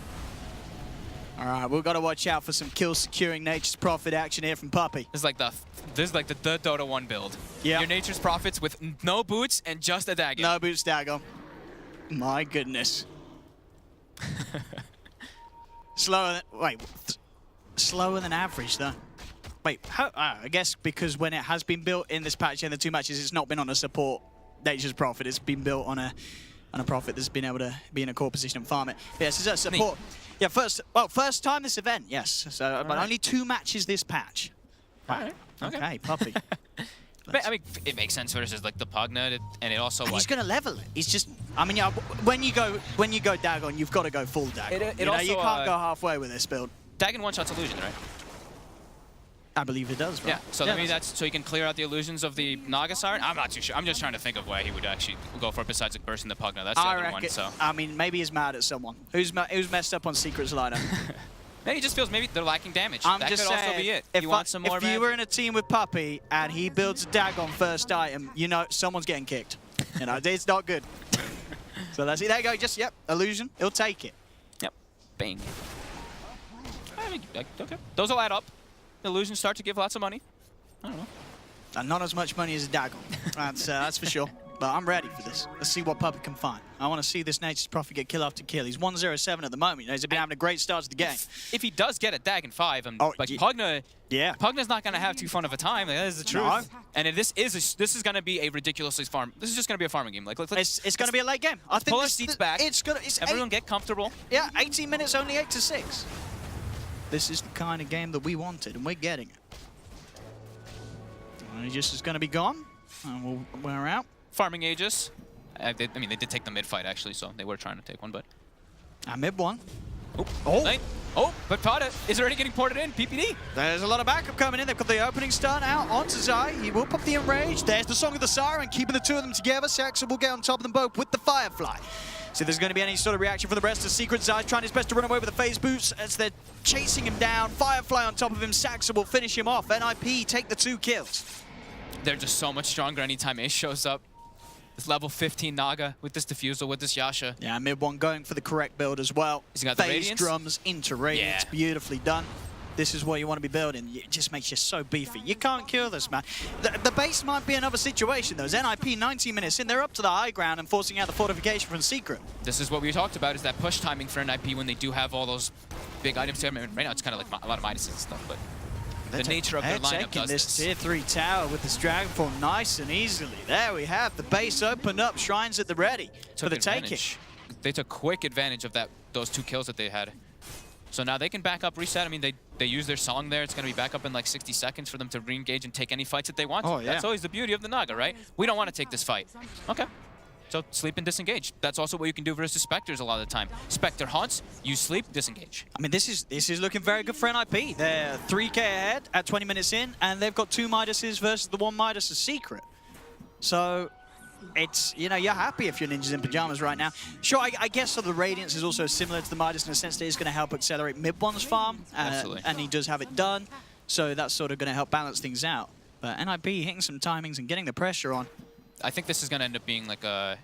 All right, we've got to watch out for some kill-securing Nature's Prophet action here from Puppy. This is like the Dota 1 build. Yeah. Your Nature's Prophets with no boots and just a Dagon. No boots, Dagon. My goodness. Slower than average, though. Wait, how? I guess because when it has been built in this patch and the 2 matches, it's not been on a support Nature's Prophet. It's been built on a Prophet that's been able to be in a core position and farm it. But yes, it's a support. Yeah, first time this event, yes. So, but only 2 matches this patch. Right. Okay, Puppy. I mean, it makes sense versus like the Pugna, and it also. He's gonna level it. He's just. I mean, yeah, when you go Dagon, you've got to go full Dagon. You can't go halfway with this build. Dagon one-shots illusion, right? I believe it does, right? Yeah, so maybe that's so you can clear out the illusions of the Naga Siren. I'm not too sure. I'm just trying to think of where he would actually go for besides like bursting the Pugna. That's the other one. So I mean, maybe he's mad at someone who's messed up on Secret's lineup. Maybe he just feels maybe they're lacking damage. I'm that just could saying, also be it. If you want some more if damage? you were in a team with Puppy and he builds a Dagon first item, you know someone's getting kicked. You know, it's not good. So that's it. There you go. Just illusion. He'll take it. Yep. Bang. I mean, okay. Those will add up. Illusions start to give lots of money. I don't know. And not as much money as a Dagon. That's for sure. but I'm ready for this. Let's see what Puppy can find. I want to see this Nature's Prophet get kill after kill. He's 1-0-7 at the moment. You know, he's been having a great start to the game. If he does get a Dag in 5, like Pugna, Pugna's not going to have too fun of a time. Like, that is the truth. No. And this is going to be a ridiculously farm. This is just going to be a farming game. Like it's going to be a late game. I think pull our seats back. Everyone get comfortable. Yeah, 18 minutes, only 8-6. This is the kind of game that we wanted, and we're getting it. And he just is going to be gone, and we're out. Farming Aegis. I mean, they did take the mid fight, actually, so they were trying to take one, but... Mid one. But Tada is already getting ported in. PPD. There's a lot of backup coming in. They've got the opening stun out onto Zai. He will pop the Enrage. There's the Song of the Siren, keeping the two of them together. Saxa will get on top of them both with the Firefly. So if there's going to be any sort of reaction from the rest of Secret, Zai trying his best to run away with the phase boots as they're chasing him down. Firefly on top of him. Saxa will finish him off. NIP take the 2 kills. They're just so much stronger anytime Ace shows up. This level 15 Naga with this Diffusal, with this Yasha. Yeah, mid one going for the correct build as well. He's got the phase Radiance? drums into Radiance. Yeah. Beautifully done. This is what you want to be building. It just makes you so beefy. You can't kill this, man. The base might be another situation, though. As NIP 19 minutes in, they're up to the high ground and forcing out the fortification from Secret. This is what we talked about, is that push timing for NIP when they do have all those big items. I mean, right now it's kind of like a lot of Midas and stuff, but the nature of their lineup does this. Tier 3 tower with this Dragonfall nice and easily. There we have the base opened up, Shrines at the ready for the taking. They took quick advantage of those 2 kills that they had. So now they can back up, reset. I mean, they use their song there. It's going to be back up in like 60 seconds for them to re-engage and take any fights that they want. Oh, yeah. That's always the beauty of the Naga, right? We don't want to take this fight. Okay. So sleep and disengage. That's also what you can do versus Spectres a lot of the time. Spectre haunts, you sleep, disengage. I mean, this is looking very good for NIP. They're 3K ahead at 20 minutes in, and they've got 2 Midases versus the 1 Midas as Secret. So it's, you know, you're happy if you're Ninjas in Pyjamas right now. Sure, I guess so the Radiance is also similar to the Midas in the sense that it's going to help accelerate mid-one's farm. Absolutely. And he does have it done, so that's sort of going to help balance things out. But NIP hitting some timings and getting the pressure on. I think this is going to end up being like a...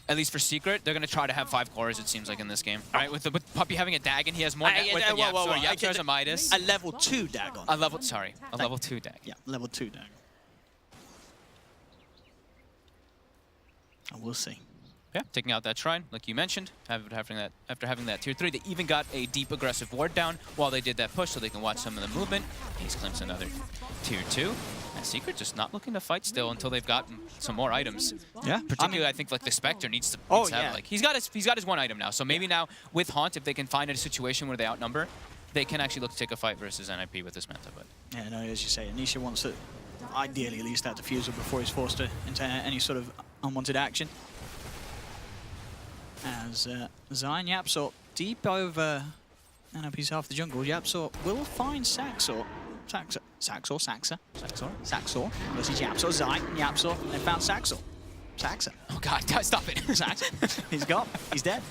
At least for Secret, they're going to try to have 5 cores, it seems like, in this game. Right, with Puppy having a Dagon, he has more with the Yapsor has a Midas. A level 2 Dagon. A level 2 Dagon. Yeah, level 2 Dagon. We'll see. Yeah, taking out that Shrine, like you mentioned, after having that tier 3, they even got a deep aggressive ward down while they did that push so they can watch some of the movement. Ace claims another tier 2. And Secret just not looking to fight still until they've gotten some more items. Yeah. Particularly, I think like the Spectre needs to have, like he's got his 1 item now. So maybe now with Haunt, if they can find a situation where they outnumber, they can actually look to take a fight versus NIP with this meta. But yeah, no, as you say, Anisha wants to ideally at least that diffuser before he's forced into any sort of unwanted action. As Zai and Yapsor deep over NIP's half the jungle, Yapsor will find Saxor versus Yapsor, Zai, Yapsor, they found Saxor. Saxa. Oh god, stop it. Saxa. He's gone. He's dead.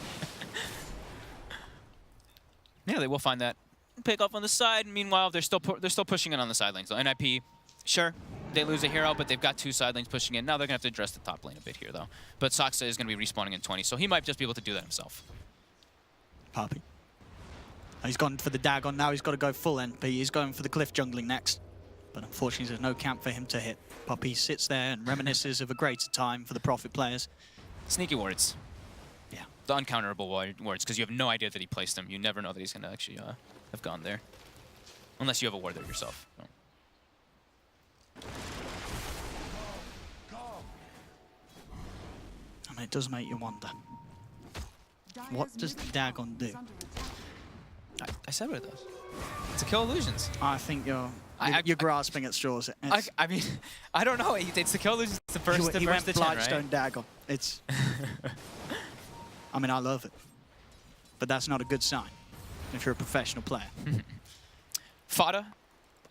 Yeah, they will find that pick up on the side. Meanwhile, they're still pushing it on the side lanes. So NIP, sure, they lose a hero, but they've got 2 side lanes pushing in. Now they're going to have to address the top lane a bit here, though. But Saxa is going to be respawning in 20, so he might just be able to do that himself. Puppy. He's gone for the Dagon, now he's got to go full NP. He's going for the cliff jungling next. But unfortunately, there's no camp for him to hit. Puppy sits there and reminisces of a greater time for the Prophet players. Sneaky wards. Yeah. The uncounterable wards, because you have no idea that he placed them. You never know that he's going to actually have gone there. Unless you have a ward there yourself. No. I mean, it does make you wonder. What does the Dagon do? I said what it does. It's to kill illusions. I think you're grasping at straws. I mean, I don't know. It's to kill illusions. It's the first He went the 10, Blightstone right? Dagon. It's... I mean, I love it. But that's not a good sign if you're a professional player. Fada,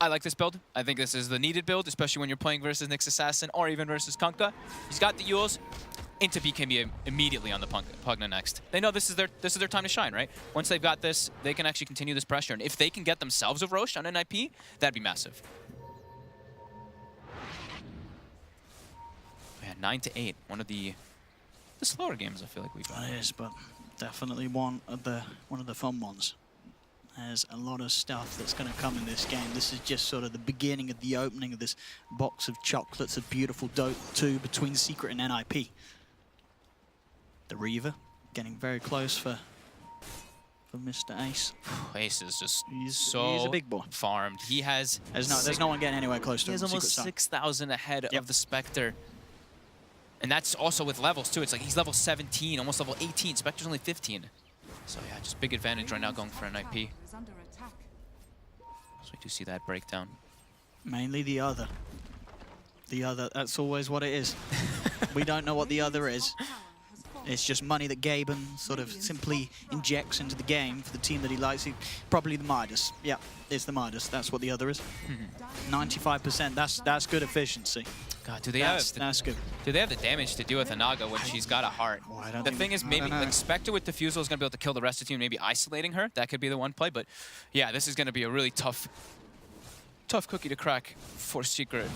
I like this build. I think this is the needed build, especially when you're playing versus Nyx Assassin or even versus Kunkka. He's got the Yules. Into BKB immediately on the Pugna next. They know this is their time to shine, right? Once they've got this, they can actually continue this pressure. And if they can get themselves a Roche on NIP, that'd be massive. Yeah, 9-8. One of the slower games I feel like we've got. It is, but definitely one of the fun ones. There's a lot of stuff that's going to come in this game. This is just sort of the beginning of the opening of this box of chocolates of beautiful Dota 2 between Secret and NIP. The Reaver getting very close for Mr. Ace. Ace is just he's so a big boy. Farmed. He has... There's no one getting anywhere close to him. He has almost 6,000 ahead of the Spectre. And that's also with levels, too. It's like he's level 17, almost level 18. Spectre's only 15. So, yeah, just big advantage right now going for an IP. So we do see that breakdown. Mainly the other. The other, that's always what it is. We don't know what the other is. It's just money that Gaben sort of simply injects into the game for the team that he likes. Probably the Midas. Yeah, it's the Midas. That's what the other is. 95%. That's good efficiency. God, do they have that's good. Do they have the damage to deal with Anaga when she's got a heart? The thing is, maybe like Spectre with Diffusal is going to be able to kill the rest of the team, maybe isolating her. That could be the one play. But yeah, this is going to be a really tough cookie to crack for Secret.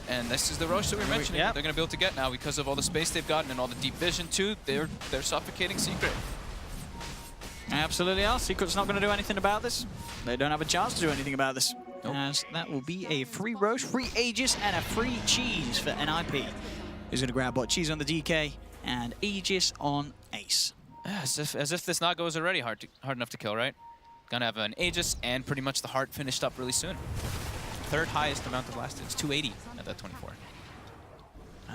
And this is the Roche that we were mentioning. They're going to be able to get now because of all the space they've gotten and all the deep vision too. They're suffocating Secret. Absolutely are. Secret's not going to do anything about this. They don't have a chance to do anything about this. Nope. As that will be a free Roche, free Aegis, and a free Cheese for NIP. Who's going to grab what? Cheese on the DK and Aegis on Ace. As if this Naga was already hard enough to kill, right? Gonna have an Aegis and pretty much the heart finished up really soon. Third highest amount of lasted. It's 280 at that 24.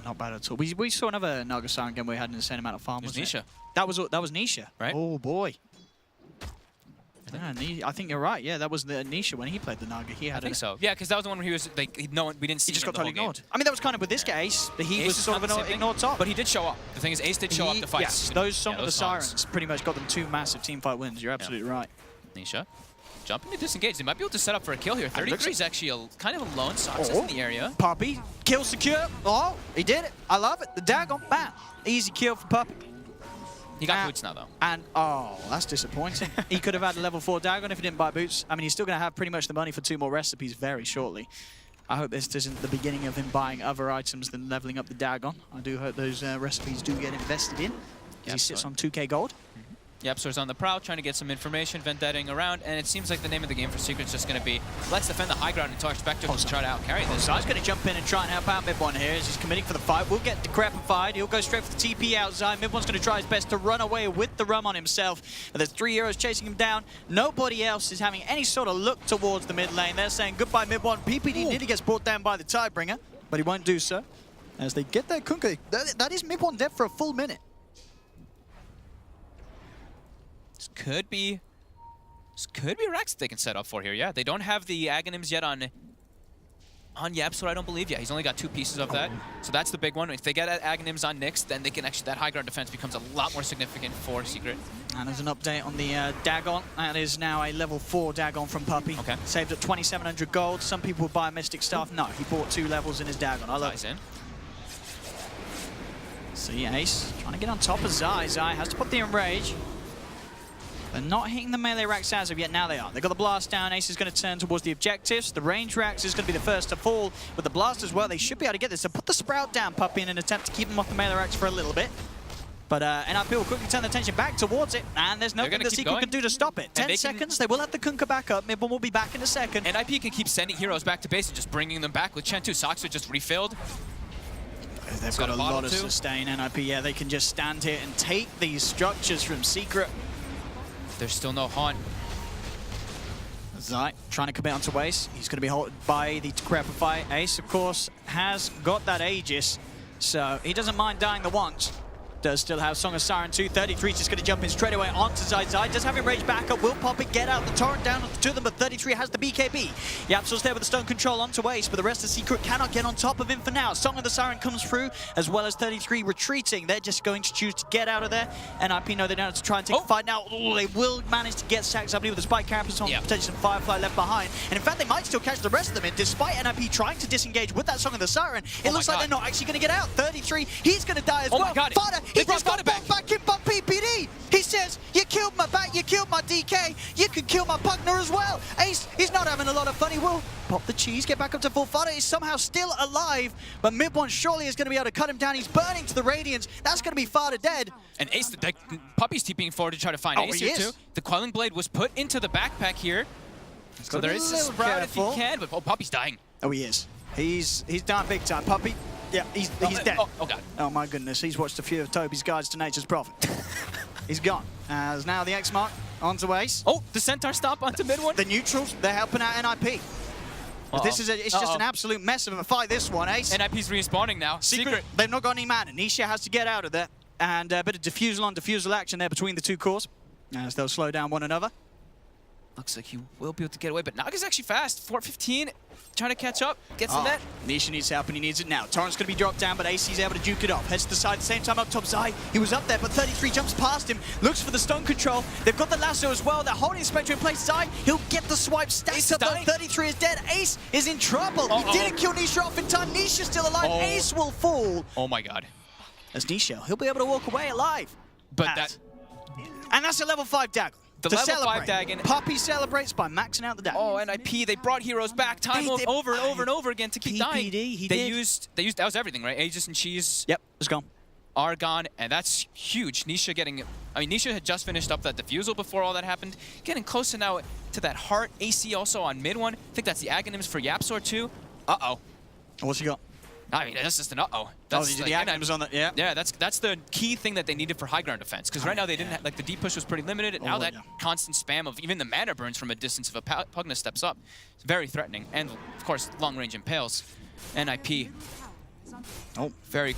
Not bad at all. We saw another Naga Siren game where we had an insane amount of farm. It was Nisha. That was Nisha, right? Oh boy. Yeah, I think you're right. Yeah, that was the Nisha when he played the Naga. He had. I think so. Yeah, because that was the one where he was like, we didn't see. He just him got totally ignored. I mean, that was kind of with this case. He was sort of an ignored top. But he did show up. The thing is, Ace did show up to fight. Yes, those Song of the Sirens pretty much got them 2 massive teamfight wins. You're absolutely right. Nisha. Jumping to disengage. They might be able to set up for a kill here. 33 is actually kind of alone. Sox is in the area. Puppey. Kill secure. Oh, he did it. I love it. The Dagon. Bam. Easy kill for Puppey. He got boots now, though. And, oh, that's disappointing. He could have had a level 4 Dagon if he didn't buy boots. I mean, he's still going to have pretty much the money for 2 more recipes very shortly. I hope this isn't the beginning of him buying other items than leveling up the Dagon. I do hope those recipes do get invested in. He sits on 2k gold. YapzOr's on the prowl, trying to get some information, vendetting around, and it seems like the name of the game for Secret is just going to be, let's defend the high ground and talk Spectre to try to out-carry this. So I was going to jump in and try and help out Mid1 here as he's committing for the fight. We'll get decrepified. He'll go straight for the TP outside. Mid1's going to try his best to run away with the rum on himself. But there's 3 heroes chasing him down. Nobody else is having any sort of look towards the mid lane. They're saying goodbye, Mid1. PPD nearly gets brought down by the Tidebringer, but he won't do so. As they get their Kunkka. That is Mid1 dead for a full minute. This could be Rex they can set up for here. Yeah, they don't have the Aghanims yet on YapzOr, I don't believe. Yeah, he's only got 2 pieces of that. So that's the big one. If they get Aghanims on Nyx, then they can actually, that high ground defense becomes a lot more significant for Secret. And there's an update on the Dagon. That is now a level 4 Dagon from Puppey. Okay. Saved at 2,700 gold. Some people would buy a Mystic Staff. No, he bought 2 levels in his Dagon. I love it. So yeah, Ace trying to get on top of Zai. Zai has to put the Enrage. They're not hitting the melee racks as of yet. Now they are. They've got the blast down. Ace is going to turn towards the objectives. The range racks is going to be the first to fall. With the blast as well, they should be able to get this. So put the Sprout down, Puppey, in an attempt to keep them off the melee racks for a little bit. But NIP will quickly turn their attention back towards it. And there's nothing the Secret can do to stop it. 10 seconds. They will have the Kunkka back up. Mid1 will be back in a second. NIP can keep sending heroes back to base and just bringing them back with Chen 2. Sox are just refilled. They've got a lot of sustain, NIP. Yeah, they can just stand here and take these structures from Secret. There's still no haunt. Zai trying to commit onto Ace. He's going to be halted by the Decrepify. Ace, of course, has got that Aegis, so he doesn't mind dying the once. Does still have Song of Siren 2. 33 just going to jump in straight away onto Zai. Zai does have Enrage back up. Will pop it, get out the torrent down to them, but 33 has the BKB. YapzOr's there with the stone control onto Ace, but the rest of Secret cannot get on top of him for now. Song of the Siren comes through, as well as 33 retreating. They're just going to choose to get out of there. NIP know they don't have to try and take a fight now. Oh, they will manage to get sacks, I believe, with the Spike Carapace on, potentially some Firefly left behind. And in fact, they might still catch the rest of them in, despite NIP trying to disengage with that Song of the Siren. It looks like they're not actually going to get out. 33, he's going to die as well. God. Fada, He just got back in by PPD. He says, you killed my back, you killed my DK, you could kill my Pugner as well. Ace, he's not having a lot of fun. He will pop the cheese, get back up to full fodder. He's somehow still alive, but mid one surely is going to be able to cut him down. He's burning to the Radiance. That's going to be far to dead. And Ace, Puppy's TPing forward to try to find Ace here too. The Quelling Blade was put into the backpack here. So there is a sprout if he can, but Puppy's dying. Oh, he is. He's down big time. Puppy, yeah, he's dead. Oh, God. Oh, my goodness. He's watched a few of Toby's guides to Nature's Prophet. He's gone. As now the X mark onto Ace. Oh, the Centaur stomp onto mid one. The neutrals, they're helping out NIP. This is it's just an absolute mess of a fight, this one, Ace. NIP's respawning now. Secret. They've not got any mana. Nisha has to get out of there. And a bit of defusal on defusal action there between the two cores as they'll slow down one another. Looks like he will be able to get away, but Naga's actually fast. 4:15, trying to catch up. Gets in net. Nisha needs help, and he needs it now. Torrent's going to be dropped down, but AC's able to duke it off. Heads to the side at the same time up top. Zai, he was up there, but 33 jumps past him. Looks for the stun control. They've got the lasso as well. They're holding Spectre in place. Zai, he'll get the swipe. Stacks up, though. 33 is dead. Ace is in trouble. He didn't kill Nisha off in time. Nisha's still alive. Ace will fall. Oh, my God. As Nisha, he'll be able to walk away alive. But And that's a level 5 dagger. The level 5 Dagon. Puppy celebrates by maxing out the Dagon. Oh, NIP, they brought heroes back time over and over and over again to keep dying. They used, that was everything, right? Aegis and Cheese. Yep, it's gone. Are gone, and that's huge. Nisha getting, I mean, Nisha had just finished up that defusal before all that happened. Getting closer now to that heart. AC also on mid one. I think that's the Aghanims for Yapsor too. Uh-oh. What's he got? I mean, that's just an uh-oh. That's the Aghanims on that, yeah. Yeah, that's the key thing that they needed for high ground defense. Because right now they didn't have, like, the deep push was pretty limited, and now that constant spam of even the mana burns from a distance if a Pugna steps up, it's very threatening. And, of course, long range impales. NIP. Oh, very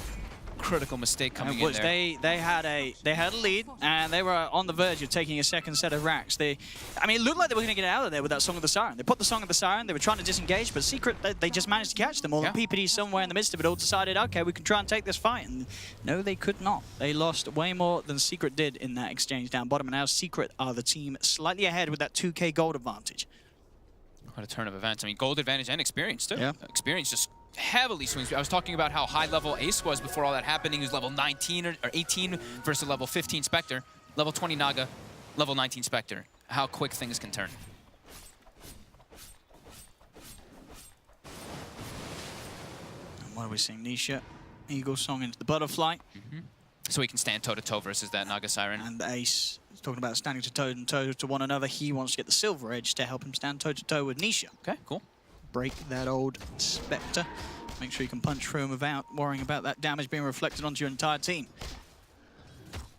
critical mistake coming in there. They had a lead, and they were on the verge of taking a second set of racks. I mean, it looked like they were going to get out of there with that Song of the Siren. They put the Song of the Siren, they were trying to disengage, but Secret, they just managed to catch them all. And PPD somewhere in the midst of it all decided, okay, we can try and take this fight. And no, they could not. They lost way more than Secret did in that exchange down bottom, and now Secret are the team slightly ahead with that 2K gold advantage. What a turn of events. I mean, gold advantage and experience, too. Yeah. Experience just heavily swings. I was talking about how high level Ace was before all that happened. He was level 19 or 18 versus level 15 Spectre, level 20 Naga, level 19 Spectre. How quick things can turn. And what are we seeing? Nisha, Eagle Song into the Butterfly. So he can stand toe-to-toe versus that Naga Siren. And Ace is talking about standing toe-to-toe to one another. He wants to get the Silver Edge to help him stand toe-to-toe with Nisha. Okay, cool. Break that old Spectre. Make sure you can punch through him without worrying about that damage being reflected onto your entire team.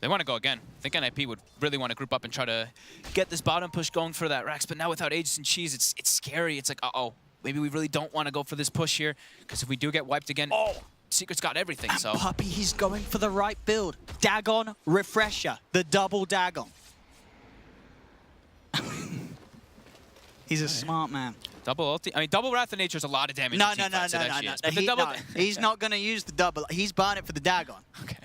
They want to go again. I think NIP would really want to group up and try to get this bottom push going for that Rax, but now without Aegis and Cheese, it's scary. It's like, uh-oh, maybe we really don't want to go for this push here, because if we do get wiped again, Secret's got everything, and so. Puppy, he's going for the right build. Dagon Refresher, the double Dagon. He's a smart man. Double ulti. I mean, double Wrath of Nature is a lot of damage. No. He's not going to use the double. He's buying it for the Dagon. Okay.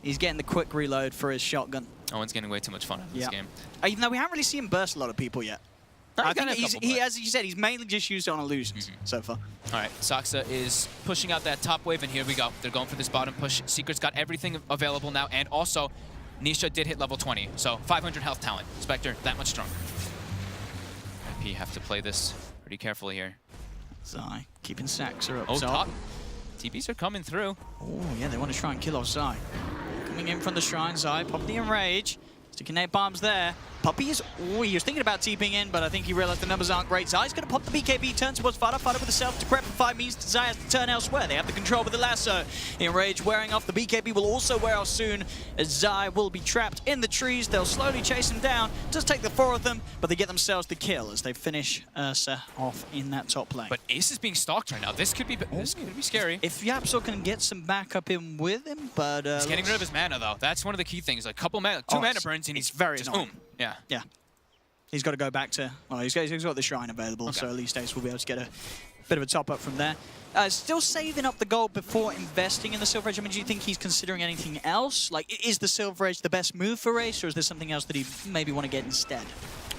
He's getting the quick reload for his shotgun. Owen's getting way too much fun out of this game. Even though we haven't really seen him burst a lot of people yet. I think as you said, he's mainly just used it on illusions so far. All right, Saksa is pushing out that top wave, and here we go. They're going for this bottom push. Secret's got everything available now, and also Nisha did hit level 20, so 500 health talent. Spectre, that much stronger. IP have to play this pretty carefully here. Zai keeping Saksa up. Oh, top. TBs are coming through. Oh, yeah, they want to try and kill off Zai. Coming in from the shrine, Zai, popping the enrage. Sticking 8 bombs there. Puppy is, he was thinking about TPing in, but I think he realized the numbers aren't great. Zai's going to pop the BKB, turn towards Fada. Fada with the self to prep for 5 means Zai has to turn elsewhere. They have the control with the lasso. Enrage wearing off. The BKB will also wear off soon, as Zai will be trapped in the trees. They'll slowly chase him down. Just take the 4 of them, but they get themselves the kill as they finish Ursa off in that top lane. But Ace is being stalked right now. This could be scary. If Yapsor can get some backup in with him, but he's getting rid of his mana though. That's one of the key things. Like two mana burns, and he's very just annoying. Yeah. Yeah. He's got to go back to, well, he's got the shrine available, so at least Ace will be able to get a bit of a top up from there. Still saving up the gold before investing in the Silver Edge. I mean, do you think he's considering anything else? Like, is the Silver Edge the best move for Ace, or is there something else that he maybe want to get instead?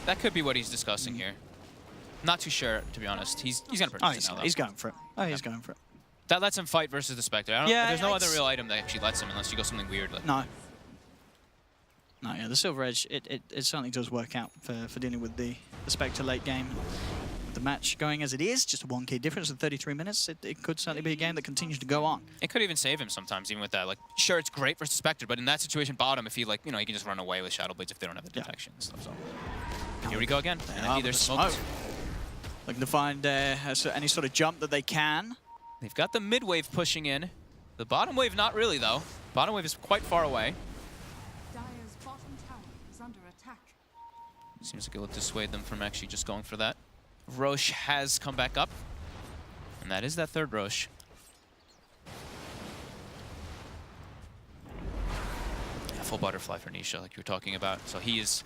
That could be what he's discussing here. Not too sure, to be honest. He's going to purchase it now, though. He's going for it. Oh, he's going for it. That lets him fight versus the Spectre. Yeah, there's no other real item that actually lets him unless you go something weird. Like. No. No, yeah, the Silver Edge, it certainly does work out for dealing with the Spectre late game. The match going as it is, just a 1k difference in 33 minutes, it could certainly be a game that continues to go on. It could even save him sometimes, even with that. Like, sure, it's great versus Spectre, but in that situation, bottom, if he, like, you know, he can just run away with Shadow Blades if they don't have the detection and stuff. So here we go again. There's smoke. Looking to find any sort of jump that they can. They've got the mid wave pushing in. The bottom wave, not really, though. Bottom wave is quite far away. Dire's bottom tower is under attack. Seems like it will dissuade them from actually just going for that. Roche has come back up, and that is that third Roche. A full butterfly for Nisha, like you were talking about. So he is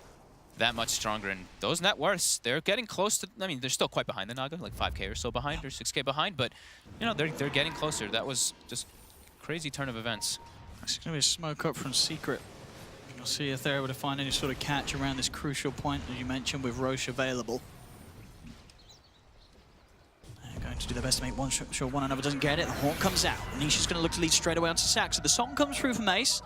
that much stronger, and those net worths, they're getting close to, I mean, they're still quite behind the Naga, like 5k or so behind, or 6k behind, but, you know, they're getting closer. That was just a crazy turn of events. It's going to be a smoke up from Secret. We'll see if they're able to find any sort of catch around this crucial point, as you mentioned, with Roche available. They're going to do their best to make sure one another doesn't get it. The Horn comes out. Nisha's going to look to lead straight away onto Sax. So the song comes through from Ace.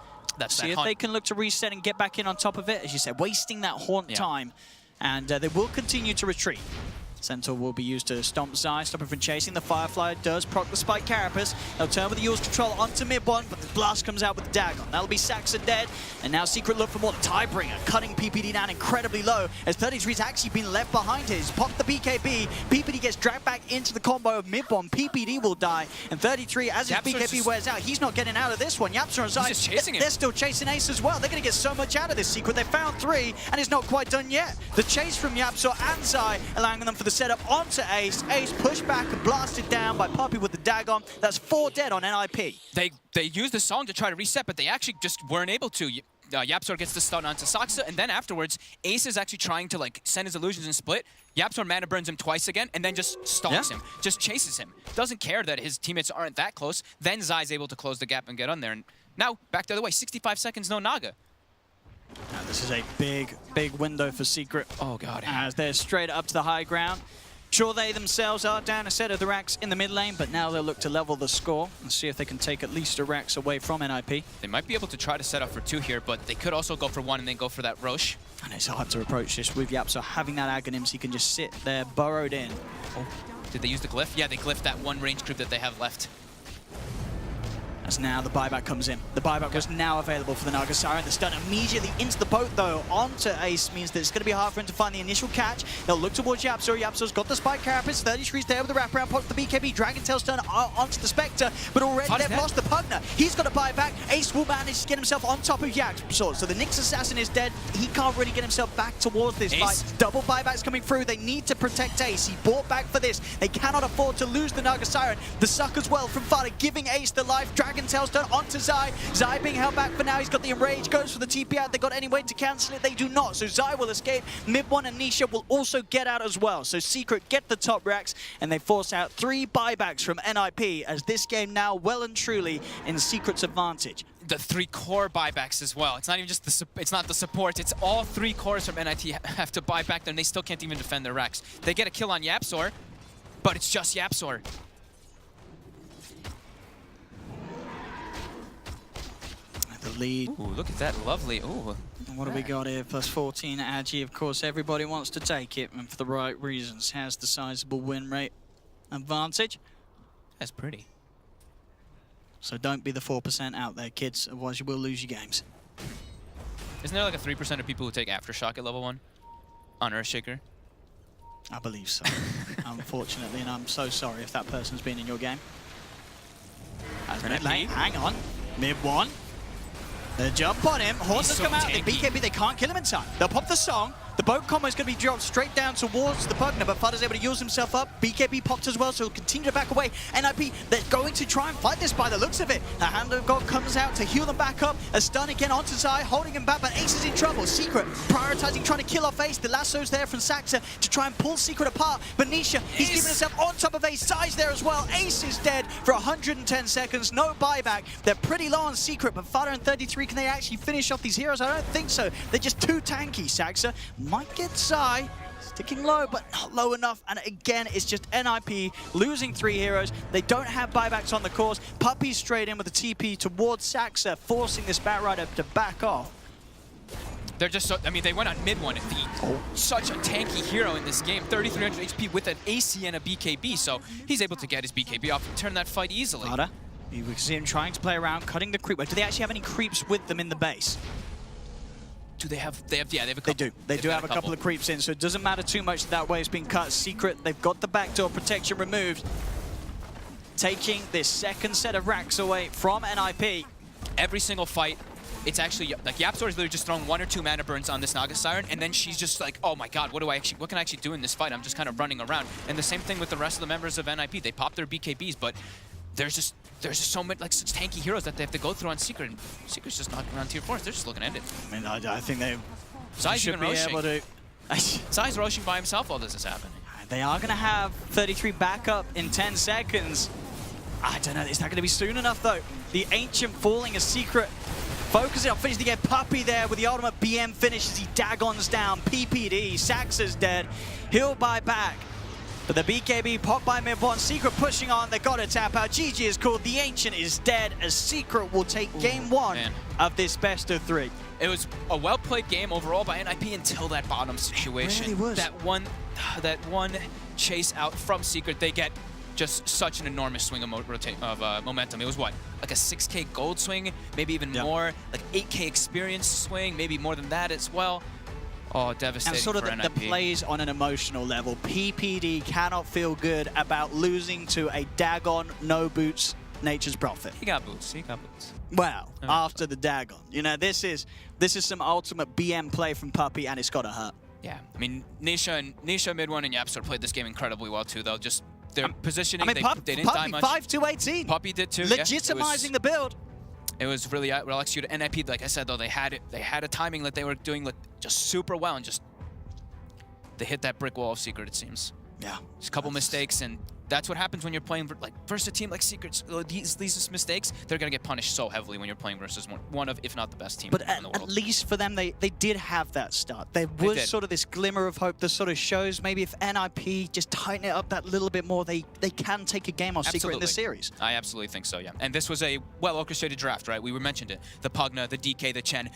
See if they can look to reset and get back in on top of it. As you said, wasting that Haunt time. And they will continue to retreat. Centaur will be used to stomp Zai, stop him from chasing. The Firefly does proc the Spike Carapace. They'll turn with the Yule's Control onto mid one, but the blast comes out with the Dagon. That'll be Saxa dead, and now Secret look for more. Tidebringer cutting PPD down incredibly low, as 33's actually been left behind here. He's popped the BKB. PPD gets dragged back into the combo of mid one. PPD will die, and 33, as his BKB wears out, he's not getting out of this one. Yapsa and Zai, they're still chasing Ace as well. They're going to get so much out of this Secret. They found 3, and it's not quite done yet. The chase from Yapsa and Zai, allowing them for the setup onto Ace. Ace pushed back and blasted down by Puppey with the Dagon. That's 4 dead on NIP. They used the song to try to reset, but they actually just weren't able to. Yapsor gets the stun onto Saxa, and then afterwards, Ace is actually trying to like send his illusions and split. Yapsor mana burns him twice again, and then just stalks him, just chases him. Doesn't care that his teammates aren't that close. Then Zai's able to close the gap and get on there. And now, back the other way, 65 seconds, no Naga. Now this is a big, big window for Secret. Oh god. As they're straight up to the high ground. Sure, they themselves are down a set of the racks in the mid lane, but now they'll look to level the score and see if they can take at least a racks away from NIP. They might be able to try to set up for 2 here, but they could also go for 1 and then go for that Roche. And it's hard to approach this with Yapsa having that Aghanims. He can just sit there burrowed in. Oh, did they use the glyph? Yeah, they glyphed that one range group that they have left. As now the buyback comes in. The buyback was now available for the Naga Siren. The stun immediately into the boat, though, onto Ace means that it's going to be hard for him to find the initial catch. They'll look towards Yapsa. Yapsa's got the Spike Carapace. 33's there with the wraparound, pops the BKB. Dragon Tail stun onto the Spectre, but already they've lost the Pugner. He's got a buyback. Ace will manage to get himself on top of Yapsa. So the Nyx Assassin is dead. He can't really get himself back towards this fight. Double buybacks coming through. They need to protect Ace. He bought back for this. They cannot afford to lose the Naga Siren. The suck as well from Fada, giving Ace the life. Dragon Tail stun onto Zai. Zai being held back for now. He's got the Enrage, goes for the TP out. They got any way to cancel it? They do not. So Zai will escape. Mid1 and Nisha will also get out as well. So Secret get the top racks, and they force out 3 buybacks from NIP as this game now well and truly in Secret's advantage. The 3 core buybacks as well. It's not even just it's not the support. It's all 3 cores from NIT have to buy back there, and they still can't even defend their racks. They get a kill on Yapsor, but it's just Yapsor. The lead. Ooh, look at that lovely. Ooh. What do we got here? Plus 14 Agi. Of course, everybody wants to take it, and for the right reasons. Has the sizable win rate advantage. That's pretty. So don't be the 4% out there, kids, otherwise you will lose your games. Isn't there like a 3% of people who take Aftershock at level 1 on Earthshaker? I believe so, unfortunately, and I'm so sorry if that person's been in your game. Hang on, mid-1. The jump on him, Horns has come out, the BKB, they can't kill him in time. They'll pop the song, the boat combo is going to be dropped straight down towards the Pugner, but Fudder's able to use himself up. BKB popped as well, so he'll continue to back away. NIP, they're going to try and fight this by the looks of it. The Hand of God comes out to heal them back up. A stun again onto Zai, holding him back, but Ace is in trouble. Secret prioritizing, trying to kill off Ace. The lasso's there from Saxa to try and pull Secret apart. But Nisha, he's giving himself on top of Ace. Zai's there as well. Ace is dead for 110 seconds. No buyback. They're pretty low on Secret, but Fudder and 33, can they actually finish off these heroes? I don't think so. They're just too tanky. Saxa might get Zai. Ticking low, but not low enough. And again, it's just NIP losing 3 heroes. They don't have buybacks on the course. Puppy straight in with a TP towards Saxa, forcing this Batrider to back off. They're just so, I mean, they went on mid one. Such a tanky hero in this game. 3,300 HP with an AC and a BKB, so he's able to get his BKB off and turn that fight easily. Harder. You can see him trying to play around, cutting the creep wave. Do they actually have any creeps with them in the base? Do they have, yeah, they have a couple. They do. They do have a couple of creeps in, so it doesn't matter too much that way it's been cut. Secret, they've got the backdoor protection removed. Taking this second set of racks away from NIP. Every single fight, it's actually, like, Yapstor is literally just throwing 1 or 2 mana burns on this Naga Siren, and then she's just like, oh my god, what can I actually do in this fight? I'm just kind of running around. And the same thing with the rest of the members of NIP. They pop their BKBs, but there's just so many, like, such tanky heroes that they have to go through on Secret, and Secret's just knocking around tier 4s. They're just looking at it. I mean, I think they should be able to. Zai's roshing by himself while this is happening. They are going to have 33 backup in 10 seconds. I don't know, is that going to be soon enough, though? The Ancient falling as Secret focusing on finishing to get Puppy there with the ultimate BM finish as he Dagons down. PPD, Saxa's dead. He'll buy back. But the BKB popped by mid-1. Secret pushing on. They got to tap out. GG is called. The Ancient is dead as Secret will take game 1 of this best of 3. It was a well-played game overall by NIP until that bottom situation. It really was. That one chase out from Secret, they get just such an enormous swing of momentum. It was what? Like a 6K gold swing, maybe even more, like 8K experience swing, maybe more than that as well. Oh, devastating and sort of for the NIP. plays on an emotional level. PPD cannot feel good about losing to a Dagon, no boots, Nature's Prophet. He got boots. He got boots. Well, after the Dagon. You know, this is some ultimate BM play from Puppy, and it's got to hurt. Yeah, I mean, Nisha mid-1 and Yapstor played this game incredibly well, too, though. Just their positioning, they didn't die much. 5-2-18. Puppy did, too. Legitimizing the build. It was really well executed. NIP, like I said, though, they had a timing that they were doing just super well, and just they hit that brick wall of Secret, it seems. Yeah. Just a couple mistakes, and that's what happens when you're playing versus a team like Secret's. These mistakes, they're gonna get punished so heavily when you're playing versus one of, if not the best team in the world. At least for them, they did have that start. There was sort of this glimmer of hope that sort of shows maybe if NIP just tighten it up that little bit more, they can take a game off Secret in this series. I absolutely think so, yeah. And this was a well-orchestrated draft, right? We mentioned it. The Pugna, the DK, the Chen.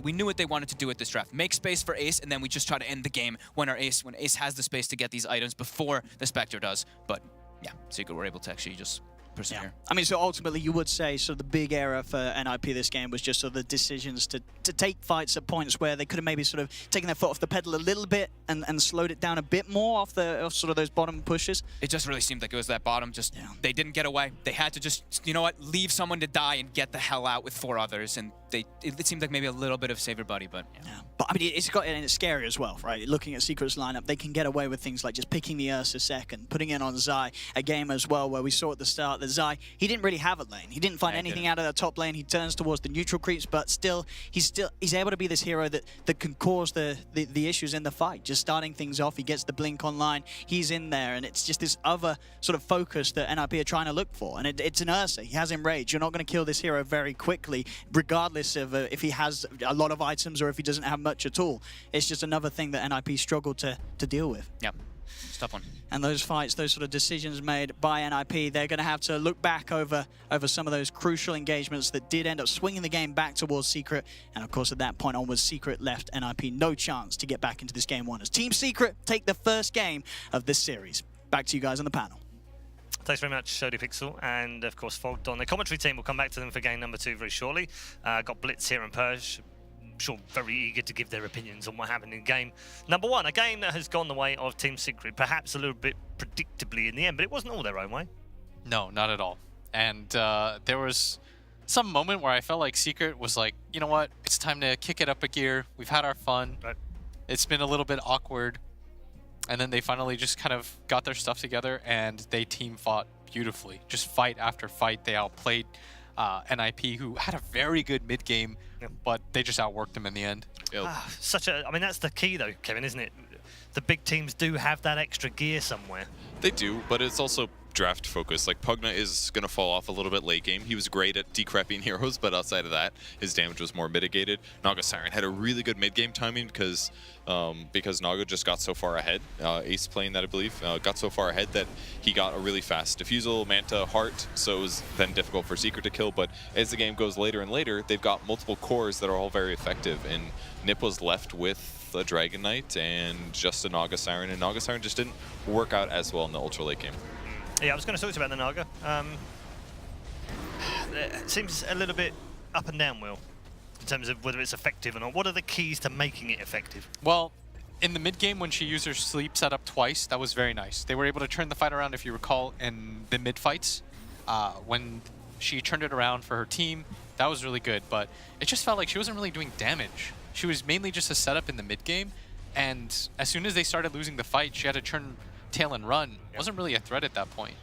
We knew what they wanted to do with this draft. Make space for Ace, and then we just try to end the game when Ace has the space to get these items before the Spectre does. But yeah, Secret were able to actually just persevere. Yeah. I mean, so ultimately you would say so the big error for NIP this game was just sort of the decisions to take fights at points where they could have maybe sort of taken their foot off the pedal a little bit and slowed it down a bit more off sort of those bottom pushes. It just really seemed like it was that bottom. They didn't get away. They had to just, you know what, leave someone to die and get the hell out with 4 others. And it seemed like maybe a little bit of save your buddy, but yeah. But I mean, it's scary as well, right? Looking at Secret's lineup, they can get away with things like just picking the Ursa second, putting in on Zai, a game as well where we saw at the start that Zai, he didn't really have a lane. He didn't find anything out of the top lane. He turns towards the neutral creeps, but still, he's able to be this hero that can cause the issues in the fight. Just starting things off, he gets the blink online, he's in there, and it's just this other sort of focus that NIP are trying to look for. And it's an Ursa. He has Enrage. You're not going to kill this hero very quickly, regardless of if he has a lot of items or if he doesn't have much at all. It's just another thing that NIP struggled to deal with. Yeah, it's a tough one. And those fights, those sort of decisions made by NIP, they're going to have to look back over some of those crucial engagements that did end up swinging the game back towards Secret. And of course, at that point onwards, Secret left NIP no chance to get back into this game 1 as Team Secret take the first game of this series. Back to you guys on the panel. Thanks very much, Shody Pixel, and of course Fogged on. The commentary team will come back to them for game number 2 very shortly. Got Blitz here and Purge. Sure, very eager to give their opinions on what happened in game number 1, a game that has gone the way of Team Secret, perhaps a little bit predictably in the end, but it wasn't all their own way. No, not at all. And there was some moment where I felt like Secret was like, you know what, it's time to kick it up a gear. We've had our fun. Right. It's been a little bit awkward. And then they finally just kind of got their stuff together and they team fought beautifully. Just fight after fight, they outplayed NIP, who had a very good mid game, but they just outworked them in the end. I mean, that's the key though, Kevin, isn't it? The big teams do have that extra gear somewhere. They do, but it's also draft focus. Like, Pugna is going to fall off a little bit late game. He was great at decrepping heroes, but outside of that, his damage was more mitigated. Naga Siren had a really good mid-game timing because Naga just got so far ahead. Ace playing that, I believe, got so far ahead that he got a really fast Diffusal, Manta, Heart, so it was then difficult for Secret to kill. But as the game goes later and later, they've got multiple cores that are all very effective, and Nip was left with a Dragon Knight and just a Naga Siren, and Naga Siren just didn't work out as well in the ultra late game. Yeah, I was going to talk to you about the Naga. It seems a little bit up and down, Will, in terms of whether it's effective or not. What are the keys to making it effective? Well, in the mid game, when she used her sleep setup twice, that was very nice. They were able to turn the fight around, if you recall, in the mid fights. When she turned it around for her team, that was really good. But it just felt like she wasn't really doing damage. She was mainly just a setup in the mid game, and as soon as they started losing the fight, she had to turn tail and run. Wasn't really a threat at that point.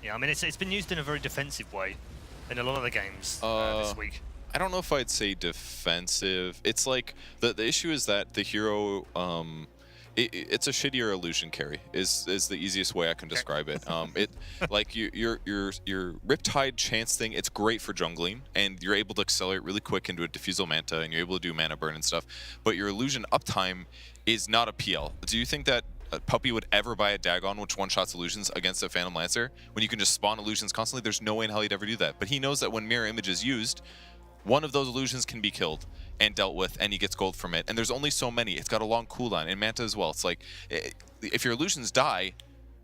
Yeah, I mean, it's been used in a very defensive way in a lot of the games this week. I don't know if I'd say defensive. It's like the issue is that the hero, it's a shittier illusion carry is the easiest way I can describe it. Like your Riptide chance thing, it's great for jungling, and you're able to accelerate really quick into a Diffusal Manta, and you're able to do mana burn and stuff. But your illusion uptime is not a PL. Do you think that Puppy would ever buy a Dagon which one-shots illusions against a Phantom Lancer? When you can just spawn illusions constantly, there's no way in hell he'd ever do that. But he knows that when Mirror Image is used, one of those illusions can be killed and dealt with, and he gets gold from it. And there's only so many. It's got a long cooldown, and Manta as well. It's like, if your illusions die,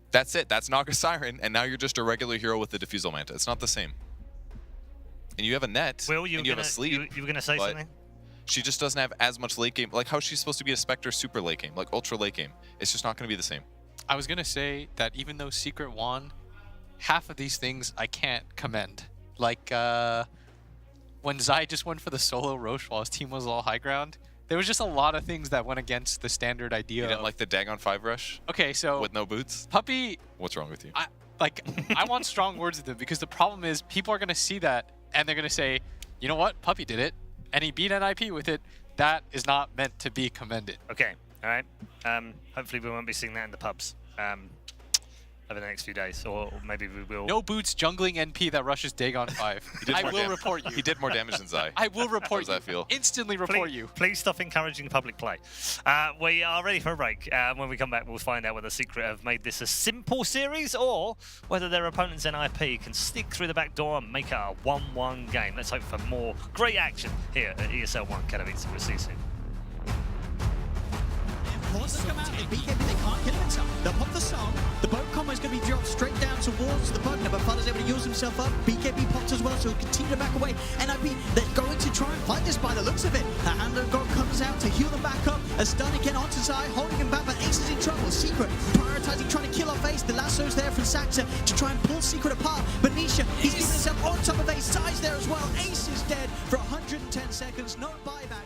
that's it. That's Naga Siren, and now you're just a regular hero with the Diffusal Manta. It's not the same. And you have a net, Will, and you have a sleep. You were going to say something? She just doesn't have as much late game. Like, how's she supposed to be a Spectre super late game? Like, ultra late game. It's just not going to be the same. I was going to say that even though Secret won, half of these things I can't commend. Like, when Zai just went for the solo Roche while his team was all high ground, there was just a lot of things that went against the standard idea. You didn't like the Dagon 5 rush? Okay, so... with no boots? Puppy... What's wrong with you? I want strong words with him, because the problem is people are going to see that, and they're going to say, you know what? Puppy did it, and he beat NIP with it. That is not meant to be commended. Okay, all right. Hopefully we won't be seeing that in the pubs over the next few days, or maybe we will. No boots jungling NP that rushes Dagon 5. I will report you. He did more damage than Zai. I will report you. How does that feel? Instantly report you. Please stop encouraging public play. We are ready for a break. When we come back, we'll find out whether Secret have made this a simple series or whether their opponent's NIP can sneak through the back door and make it a 1-1 game. Let's hope for more great action here at ESL 1 Katowice. We'll see you soon. Horses come out, in BKB, they can't kill him in time. They'll pop the song. The boat combo is going to be dropped straight down towards the Pugna, but Fudder's able to use himself up. BKB popped as well, so he'll continue to back away. NIP, they're going to try and fight this by the looks of it. A Hand of God comes out to heal them back up. A stun again onto Zai, holding him back, but Ace is in trouble. Secret, prioritizing, trying to kill off Ace. The lasso's there from Saxa to try and pull Secret apart. But Nisha, he's giving himself on top of Ace. Zai's there as well. Ace is dead for 110 seconds. No buyback.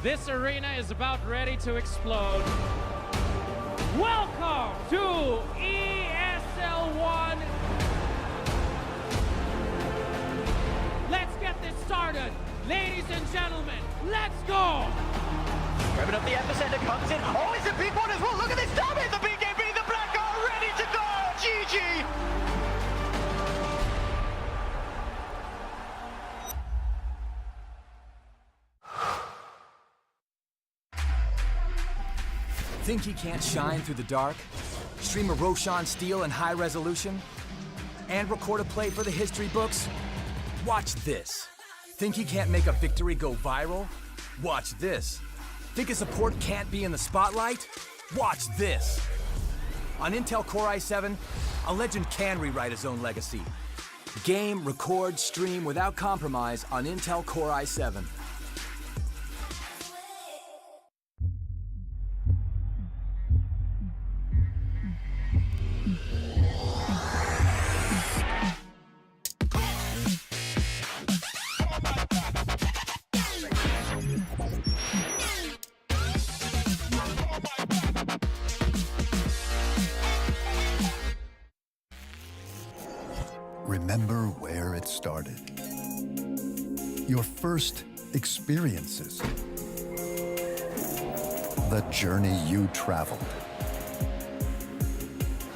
This arena is about ready to explode. Welcome to ESL 1. Let's get this started. Ladies and gentlemen, let's go. Grabbing up the epicenter comes in. Oh, it's a big one as well. Look at this damage. The BKB, the Black are ready to go. GG. Think he can't shine through the dark? Stream a Roshan Steel in high resolution? And record a play for the history books? Watch this. Think he can't make a victory go viral? Watch this. Think a support can't be in the spotlight? Watch this. On Intel Core i7, a legend can rewrite his own legacy. Game, record, stream without compromise on Intel Core i7. remember where it started. Your first experiences. The journey you traveled.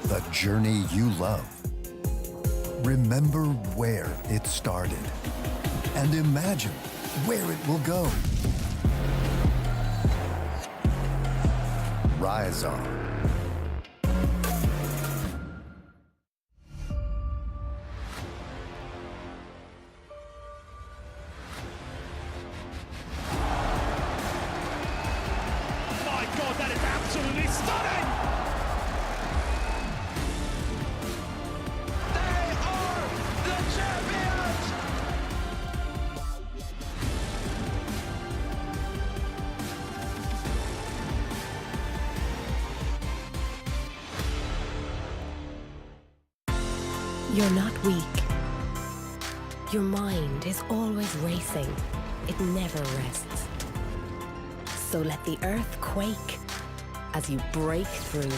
The journey you love. Remember where it started. And imagine where it will go. Rise on. My God, that is absolutely stunning! They are the champions! You're not weak. Your mind is always racing. It never rests. So let the earth quake as you break through.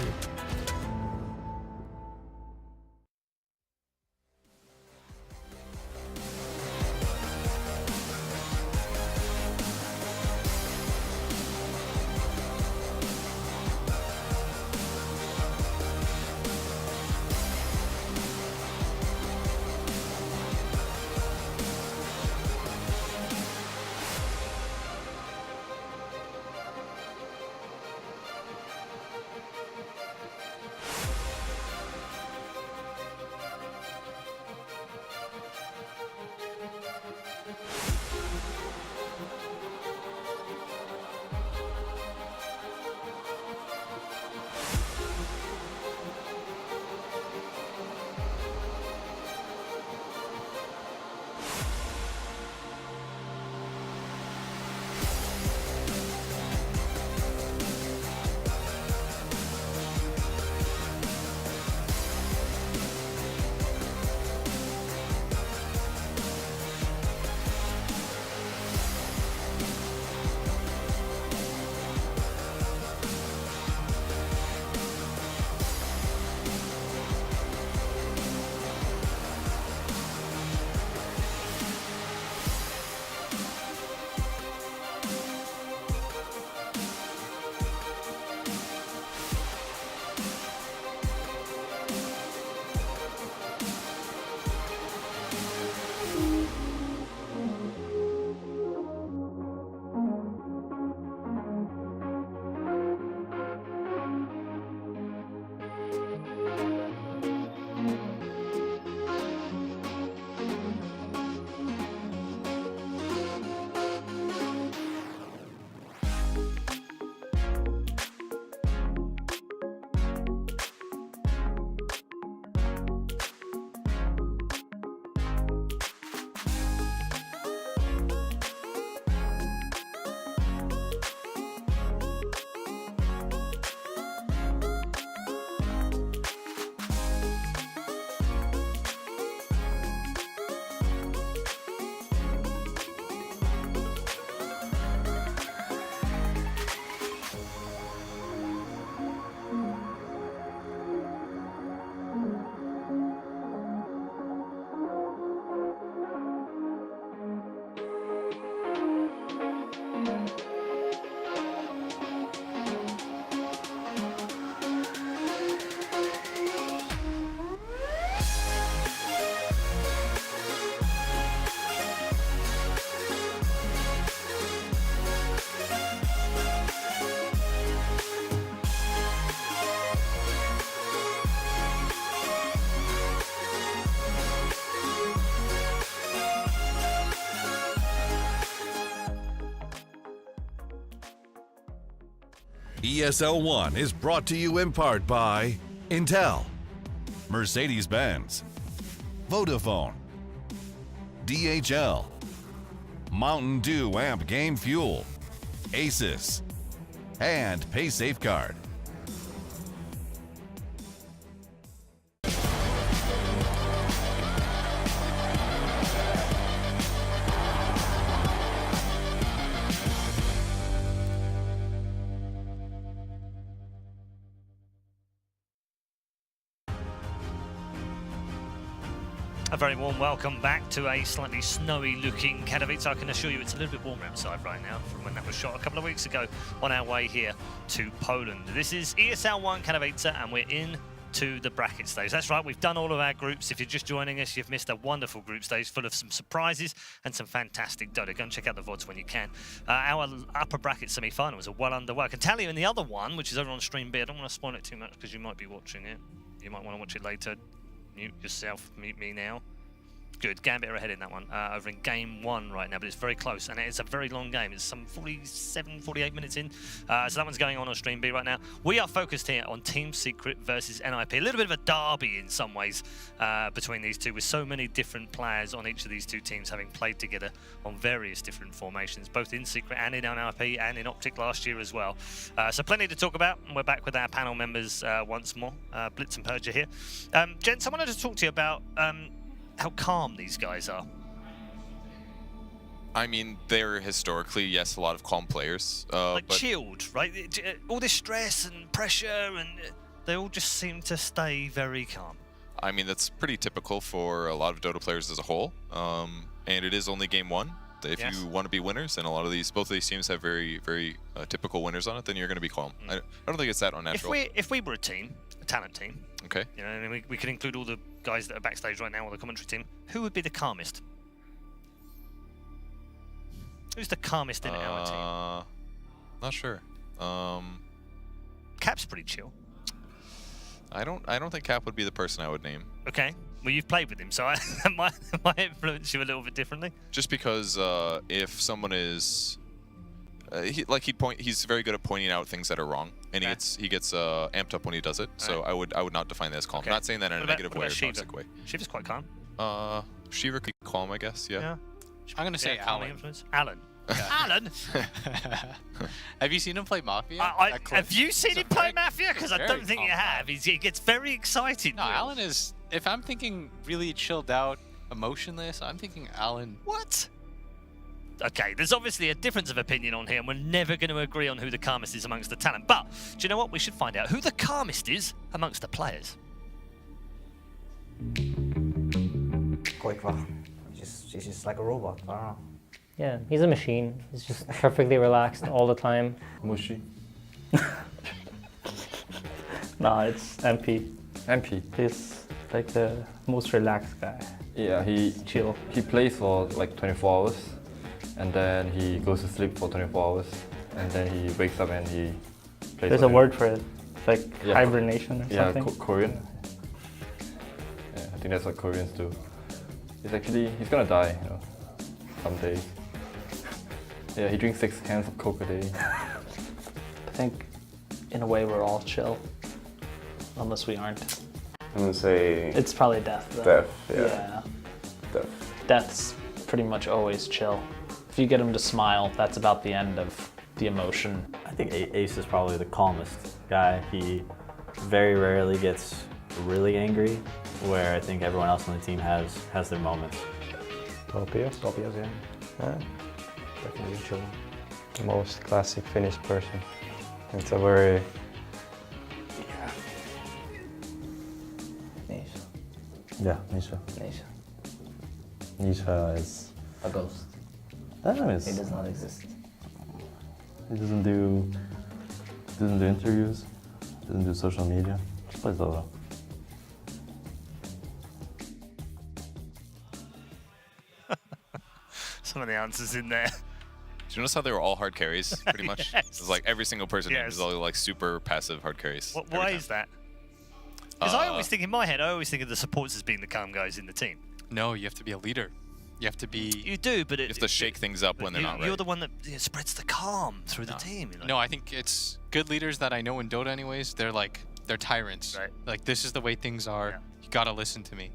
ESL 1 is brought to you in part by Intel, Mercedes-Benz, Vodafone, DHL, Mountain Dew Amp Game Fuel, Asus, and Pay Safeguard. A very warm welcome back to a slightly snowy looking Katowice. I can assure you it's a little bit warmer outside right now from when that was shot a couple of weeks ago on our way here to Poland. This is ESL 1 Katowice and we're in to the bracket stage. That's right, we've done all of our groups. If you're just joining us, you've missed a wonderful group stage full of some surprises and some fantastic Dota. Go and check out the VODs when you can. Our upper bracket semi-finals are well underway. I can tell you in the other one, which is over on Stream B, I don't want to spoil it too much because you might be watching it. You might want to watch it later. Mute yourself, mute me now. Good, Gambit are ahead in that one, over in game 1 right now, but it's very close, and it's a very long game. It's some 47, 48 minutes in, so that one's going on Stream B right now. We are focused here on Team Secret versus NIP. A little bit of a derby in some ways between these two, with so many different players on each of these two teams having played together on various different formations, both in Secret and in NIP and in Optic last year as well. So plenty to talk about, and we're back with our panel members once more. Blitz and Purge are here. Gents, I wanted to talk to you about how calm these guys are. I mean, they're historically, yes, a lot of calm players. Like but chilled, right? All this stress and pressure, and they all just seem to stay very calm. I mean, that's pretty typical for a lot of Dota players as a whole. And it is only game 1. If you want to be winners, and both of these teams have very, very typical winners on it, then you're going to be calm. I don't think it's that unnatural. If we were a team, a talent team, okay, you know, and we could include all the guys that are backstage right now, or the commentary team, who would be the calmest? Who's the calmest in our team? Not sure. Cap's pretty chill. I don't think Cap would be the person I would name. Okay. Well, you've played with him, so that might influence you a little bit differently. Just because if someone is, he's very good at pointing out things that are wrong, and he gets amped up when he does it. So I would not define that as calm. Okay. Not saying that in a negative way or toxic way. Shiva's quite calm. Shiva could be calm, I guess. Yeah. I'm gonna say Alan. Alan. Yeah. Alan. Have you seen him play Mafia? Have you seen him play Mafia? Because I don't think you have. He gets very excited. No, Alan is. If I'm thinking really chilled out, emotionless, I'm thinking Alan. What? Okay, there's obviously a difference of opinion on here, and we're never going to agree on who the calmest is amongst the talent. But do you know what? We should find out who the calmest is amongst the players. He's just like a robot. I don't know. Yeah, he's a machine. He's just perfectly relaxed all the time. Mushy. No, it's MP. MP. He's like the most relaxed guy. Yeah, he plays for like 24 hours, and then he goes to sleep for 24 hours, and then he wakes up and he plays. There's a word for it. It's like hibernation or something. Yeah, Korean. Yeah, I think that's what Koreans do. He's gonna die, you know, someday. Yeah, he drinks 6 cans of Coke a day. I think, in a way, we're all chill, unless we aren't. I'm gonna say... It's probably Death, though. Death, yeah. Death's pretty much always chill. If you get him to smile, that's about the end of the emotion. I think Ace is probably the calmest guy. He very rarely gets really angry, where I think everyone else on the team has their moments. Topias, yeah. Definitely chill. The most classic Finnish person. It's a very... Yeah, Nisha. Nisha is... A ghost. He does not exist. He doesn't do interviews, doesn't do social media, just plays Dota. Some of the answers in there. Did you notice how they were all hard carries, pretty much? Yes. It's like every single person is all like super passive hard carries. Why is that? Because I always think in my head, I always think of the supports as being the calm guys in the team. No, you have to be a leader. You have to be... You do, but you have to shake things up when they're not ready. You're the one that spreads the calm through the team. You know? No, I think it's good leaders that I know in Dota anyways. They're tyrants. Right. Like, this is the way things are. Yeah. You gotta listen to me.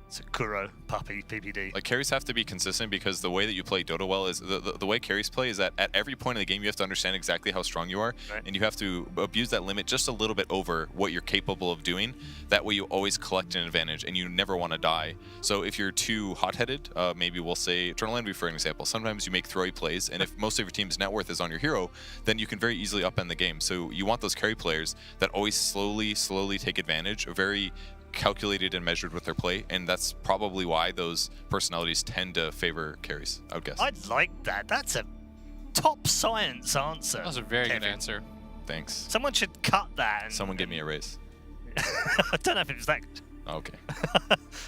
It's a Kuro, Puppy, PPD. Like, carries have to be consistent because the way that you play Dota well is the way carries play is that at every point in the game you have to understand exactly how strong you are, and you have to abuse that limit just a little bit over what you're capable of doing. That way you always collect an advantage and you never want to die. So if you're too hot-headed, maybe we'll say Eternal Envy for an example. Sometimes you make throwy plays, and if most of your team's net worth is on your hero, then you can very easily upend the game. So you want those carry players that always slowly take advantage, very calculated and measured with their play, and that's probably why those personalities tend to favor carries, I would guess. I like that. That's a top science answer. That was a very Kevin. good answer. Thanks. Someone should cut that. And, Someone give me a raise. I don't know if it was that good. Okay.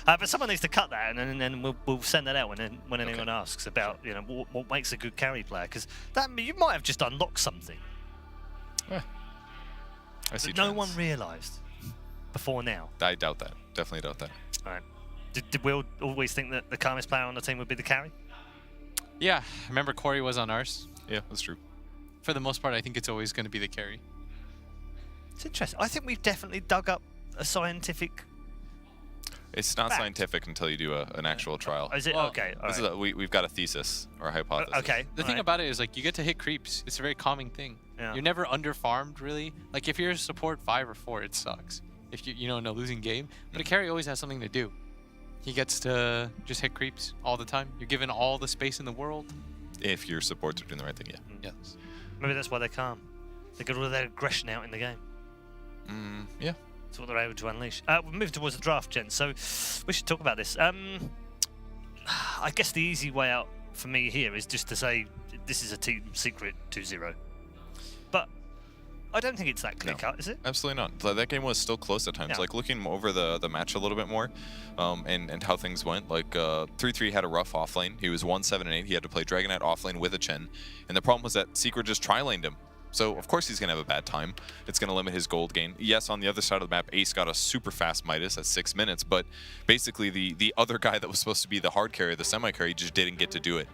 But someone needs to cut that, and then we'll send that out when anyone asks about what makes a good carry player, because that you might have just unlocked something I see that no trends. one realised before now. I doubt that. Definitely doubt that. All right. Did we always think that the calmest player on the team would be the carry? Yeah, remember Corey was on ours? Yeah, that's true. For the most part, I think it's always going to be the carry. It's interesting. I think we've definitely dug up a scientific. It's not fact. scientific until you do an actual trial. Is it? Well, okay. All This right. is we've got a thesis or a hypothesis. Okay. The thing about it is, like, you get to hit creeps. It's a very calming thing. Yeah. You're never under-farmed, really. Like, if you're a support 5 or 4, it sucks. If you know, in a losing game. But a carry always has something to do. He gets to just hit creeps all the time. You're given all the space in the world. If your supports are doing the right thing, yeah. Yes. Maybe that's why they're calm. They get all of their aggression out in the game. Yeah. That's what they're able to unleash. We're moving towards the draft, gents, so we should talk about this. I guess the easy way out for me here is just to say this is a team secret 2-0. But I don't think it's that clear-cut, is it? Absolutely not. That game was still close at times. Yeah. Like, looking over the match a little bit more, and how things went, like 3-3 had a rough offlane. He was 1-7-8. He had to play Dragonite offlane with a Chen. And the problem was that Secret just tri-laned him. So, of course, he's going to have a bad time. It's going to limit his gold gain. Yes, on the other side of the map, Ace got a super fast Midas at 6 minutes, but basically the other guy that was supposed to be the hard carry, the semi-carry, just didn't get to do it.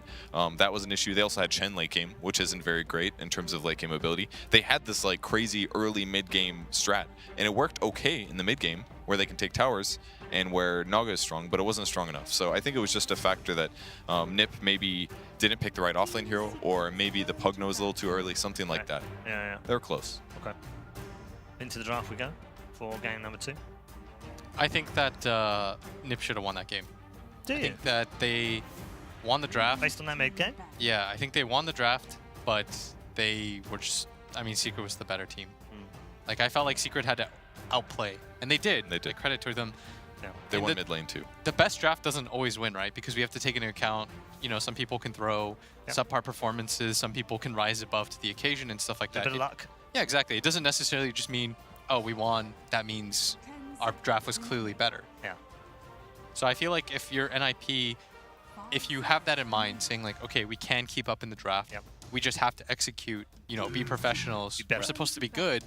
That was an issue. They also had Chen late game, which isn't very great in terms of late game ability. They had this like crazy early mid-game strat, and it worked okay in the mid-game, where they can take towers, and where Naga is strong, but it wasn't strong enough. So I think it was just a factor that Nip maybe didn't pick the right offlane hero, or maybe the Pugno was a little too early, something like that. Yeah. They were close. Okay. Into the draft we go for game number 2. I think that Nip should have won that game. Do you? I think that they won the draft. Based on that mid-game? Yeah, I think they won the draft, but they were just... I mean, Secret was the better team. Like, I felt like Secret had to outplay, and they did. They did. Like, credit to them. They won mid lane too. The best draft doesn't always win, right? Because we have to take into account, some people can throw subpar performances, some people can rise above to the occasion and stuff like that. A bit of luck. Yeah, exactly. It doesn't necessarily just mean, oh, we won. That means our draft was clearly better. Yeah. So I feel like if you're NIP, if you have that in mind, saying like, okay, we can keep up in the draft, we just have to execute, be professionals, we're supposed to be good,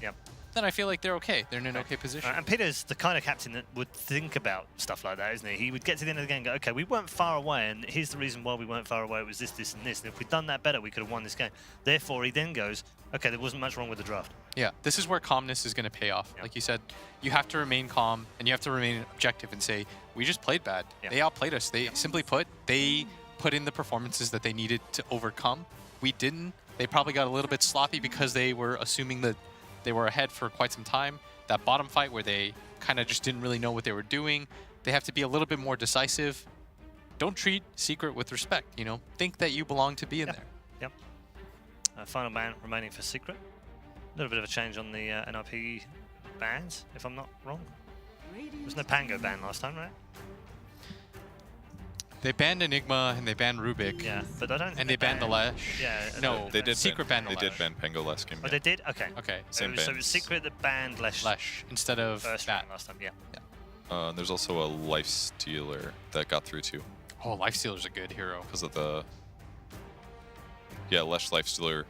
then I feel like they're okay. They're in an okay position. And Peter's the kind of captain that would think about stuff like that, isn't he? He would get to the end of the game and go, okay, we weren't far away, and here's the reason why we weren't far away. It was this, this, and this. And if we'd done that better, we could have won this game. Therefore, he then goes, okay, there wasn't much wrong with the draft. Yeah, this is where calmness is going to pay off. Like you said, you have to remain calm, and you have to remain objective and say, we just played bad. They outplayed us. They simply put, they put in the performances that they needed to overcome. We didn't. They probably got a little bit sloppy because they were assuming that they were ahead for quite some time. That bottom fight where they kind of just didn't really know what they were doing. They have to be a little bit more decisive. Don't treat Secret with respect, Think that you belong to be in there. Yep. Final ban remaining for Secret. A little bit of a change on the NIP bans, if I'm not wrong. There was no Pango ban last time, right? They banned Enigma and they banned Rubik. Yeah, but I don't think and they banned the Lash. Yeah, no, they did. Secret banned the Lash. They did ban Pango last game. Oh, they did? Okay. Okay. Same so it was Secret that banned Lash instead of first that round last time. Yeah. There's also a Life Stealer that got through too. Oh, Life Stealer's a good hero. Because of the Lash Life Stealer.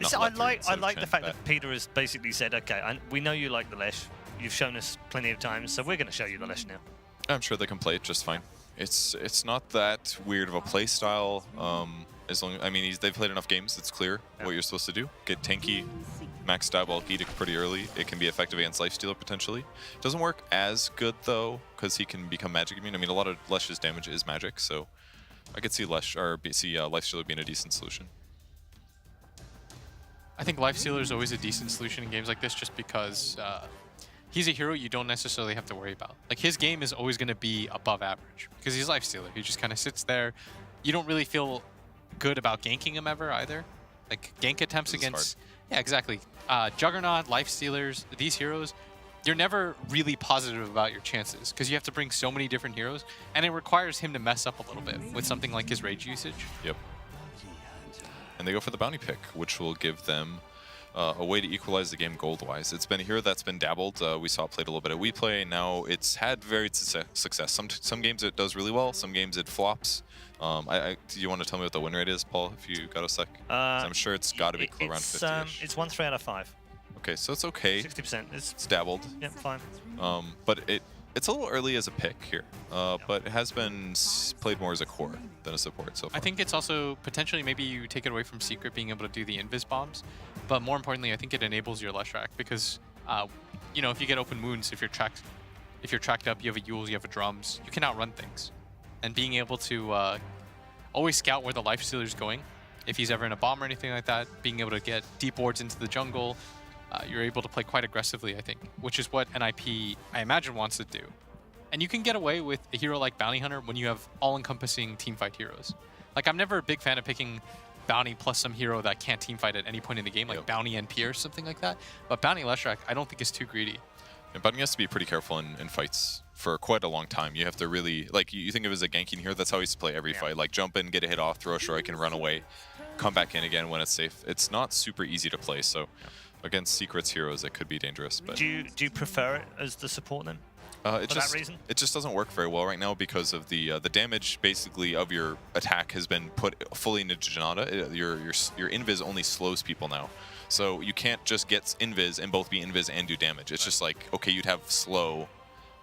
I like the fact that Peter has basically said, okay, we know you like the Lash. You've shown us plenty of times, so we're going to show you the Lash now. I'm sure they can play it just fine. It's not that weird of a play style. They've played enough games. It's clear what you're supposed to do. Get tanky, max Diabolic Edict pretty early. It can be effective against Lifestealer potentially. Doesn't work as good though, because he can become magic immune. A lot of Lesh's damage is magic, so I could see Lifestealer being a decent solution. I think Lifestealer is always a decent solution in games like this, just because he's a hero you don't necessarily have to worry about. Like, his game is always going to be above average because he's Lifestealer. He just kind of sits there. You don't really feel good about ganking him ever either. Like, gank attempts against... Yeah, exactly. Juggernaut, Lifestealers, these heroes, you're never really positive about your chances because you have to bring so many different heroes, and it requires him to mess up a little bit with something like his rage usage. Yep. And they go for the bounty pick, which will give them a way to equalize the game gold-wise. It's been a hero that's been dabbled. We saw it played a little bit at WePlay. Now it's had varied success. Some games it does really well. Some games it flops. Do you want to tell me what the win rate is, Paul, if you got a sec? 'Cause I'm sure it's got to be around 50-ish. It's 1-3 out of 5. Okay, so it's okay. 60%. It's dabbled. Yep, fine. But it's a little early as a pick here, but it has been played more as a core than a support so far. I think it's also potentially maybe you take it away from Secret being able to do the invis bombs, but more importantly, I think it enables your Leshrac because, you know, if you get open wounds, if you're tracked up, you have a Yules, you have a drums, you can outrun things, and being able to always scout where the Lifestealer's going, if he's ever in a bomb or anything like that, being able to get deep wards into the jungle. You're able to play quite aggressively, I think, which is what NIP, I imagine, wants to do. And you can get away with a hero like Bounty Hunter when you have all-encompassing teamfight heroes. Like, I'm never a big fan of picking Bounty plus some hero that can't teamfight at any point in the game, like Bounty NP or something like that. But Bounty Leshrac, I don't think is too greedy. And Bounty has to be pretty careful in fights for quite a long time. You have to really, like, you think of it as a ganking hero, that's how he used to play every fight. Like, jump in, get a hit off, throw a strike, and run away. Come back in again when it's safe. It's not super easy to play, so against Secret's heroes, it could be dangerous. But do you prefer it as the support then? For that reason? It just doesn't work very well right now because of the damage basically of your attack has been put fully into Janata. Your invis only slows people now. So you can't just get invis and both be invis and do damage. It's just like, okay, you'd have slow,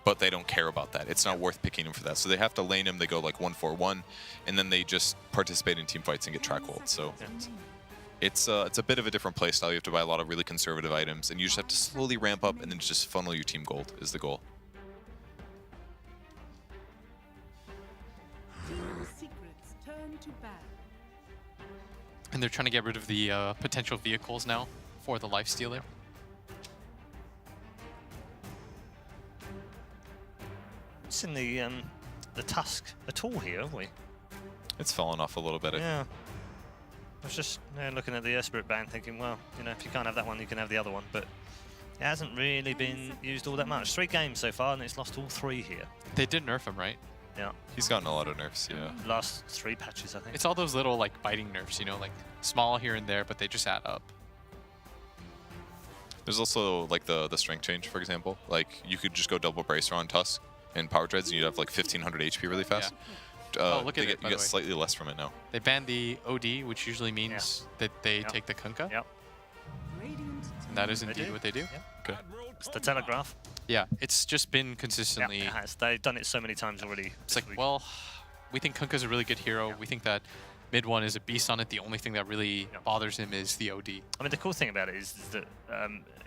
but they don't care about that. It's not worth picking him for that. So they have to lane him, they go like 1-4-1, and then they just participate in team fights and get track hold. So it's a bit of a different play style. You have to buy a lot of really conservative items, and you just have to slowly ramp up and then just funnel your team gold is the goal. Secrets turn to bad. And they're trying to get rid of the potential vehicles now for the Lifestealer. It's in the Tusk at all here, have we? It's fallen off a little bit. Yeah. I was just looking at the Esprit band thinking, well, you know, if you can't have that one, you can have the other one. But it hasn't really been used all that much. 3 games so far, and it's lost all 3 here. They did nerf him, right? Yeah. He's gotten a lot of nerfs, yeah. Last 3 patches, I think. It's all those little, like, biting nerfs, you know, like, small here and there, but they just add up. There's also, like, the strength change, for example. Like, you could just go double Bracer on Tusk and Power Treads, and you'd have, like, 1500 HP really fast. Oh, look at it, you get slightly less from it now. They banned the OD, which usually means that they take the Kunkka. Yep. And that is indeed what they do. Yep. Okay. It's the Telegraph. Yeah, it's just been consistently... Yeah, it has. They've done it so many times already. It's like, well, we think Kunkka's a really good hero. We think that mid one is a beast on it. The only thing that really bothers him is the OD. I mean, the cool thing about it is that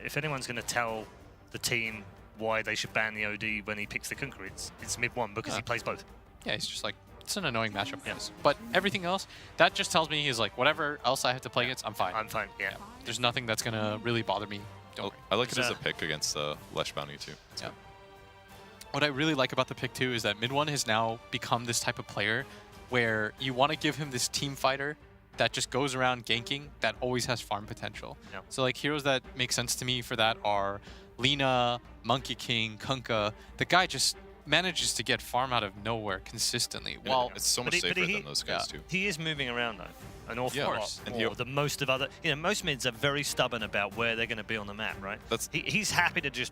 if anyone's going to tell the team why they should ban the OD when he picks the Kunkka, it's mid one because he plays both. Yeah, he's just like, it's an annoying matchup. Yes. But everything else, that just tells me he's like, whatever else I have to play against, I'm fine. I'm fine, yeah. There's nothing that's going to really bother me. Don't worry. I like it as a pick against Lesh Bounty too. Yeah. What I really like about the pick too is that mid one has now become this type of player where you want to give him this team fighter that just goes around ganking that always has farm potential. Yep. So like heroes that make sense to me for that are Lina, Monkey King, Kunkka. The guy just manages to get farm out of nowhere consistently. Well, it's so much safer than those guys too. He is moving around though, an awful lot and more than most of other. You know, most mids are very stubborn about where they're going to be on the map, right? He's happy to just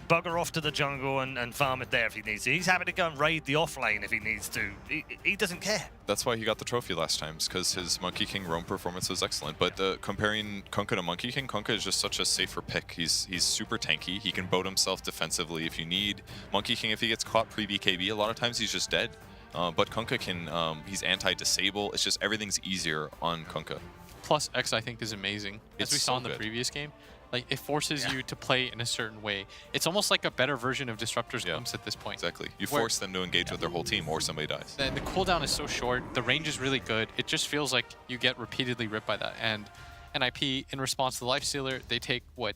bugger off to the jungle and farm it there if he needs to. He's happy to go and raid the off lane if he needs to. He doesn't care. That's why he got the trophy last time, because his Monkey King roam performance was excellent. But comparing Kunkka to Monkey King, Kunkka is just such a safer pick. He's super tanky. He can boat himself defensively if you need. Monkey King, if he gets caught pre-BKB, a lot of times he's just dead. But Kunkka can, he's anti-disable. It's just everything's easier on Kunkka. Plus X, I think, is amazing. As we saw in the previous game. Like, it forces you to play in a certain way. It's almost like a better version of Disruptor's Glimpse at this point. Exactly. You force them to engage with their whole team or somebody dies. And the cooldown is so short. The range is really good. It just feels like you get repeatedly ripped by that. And NIP, in response to the Lifestealer, they take what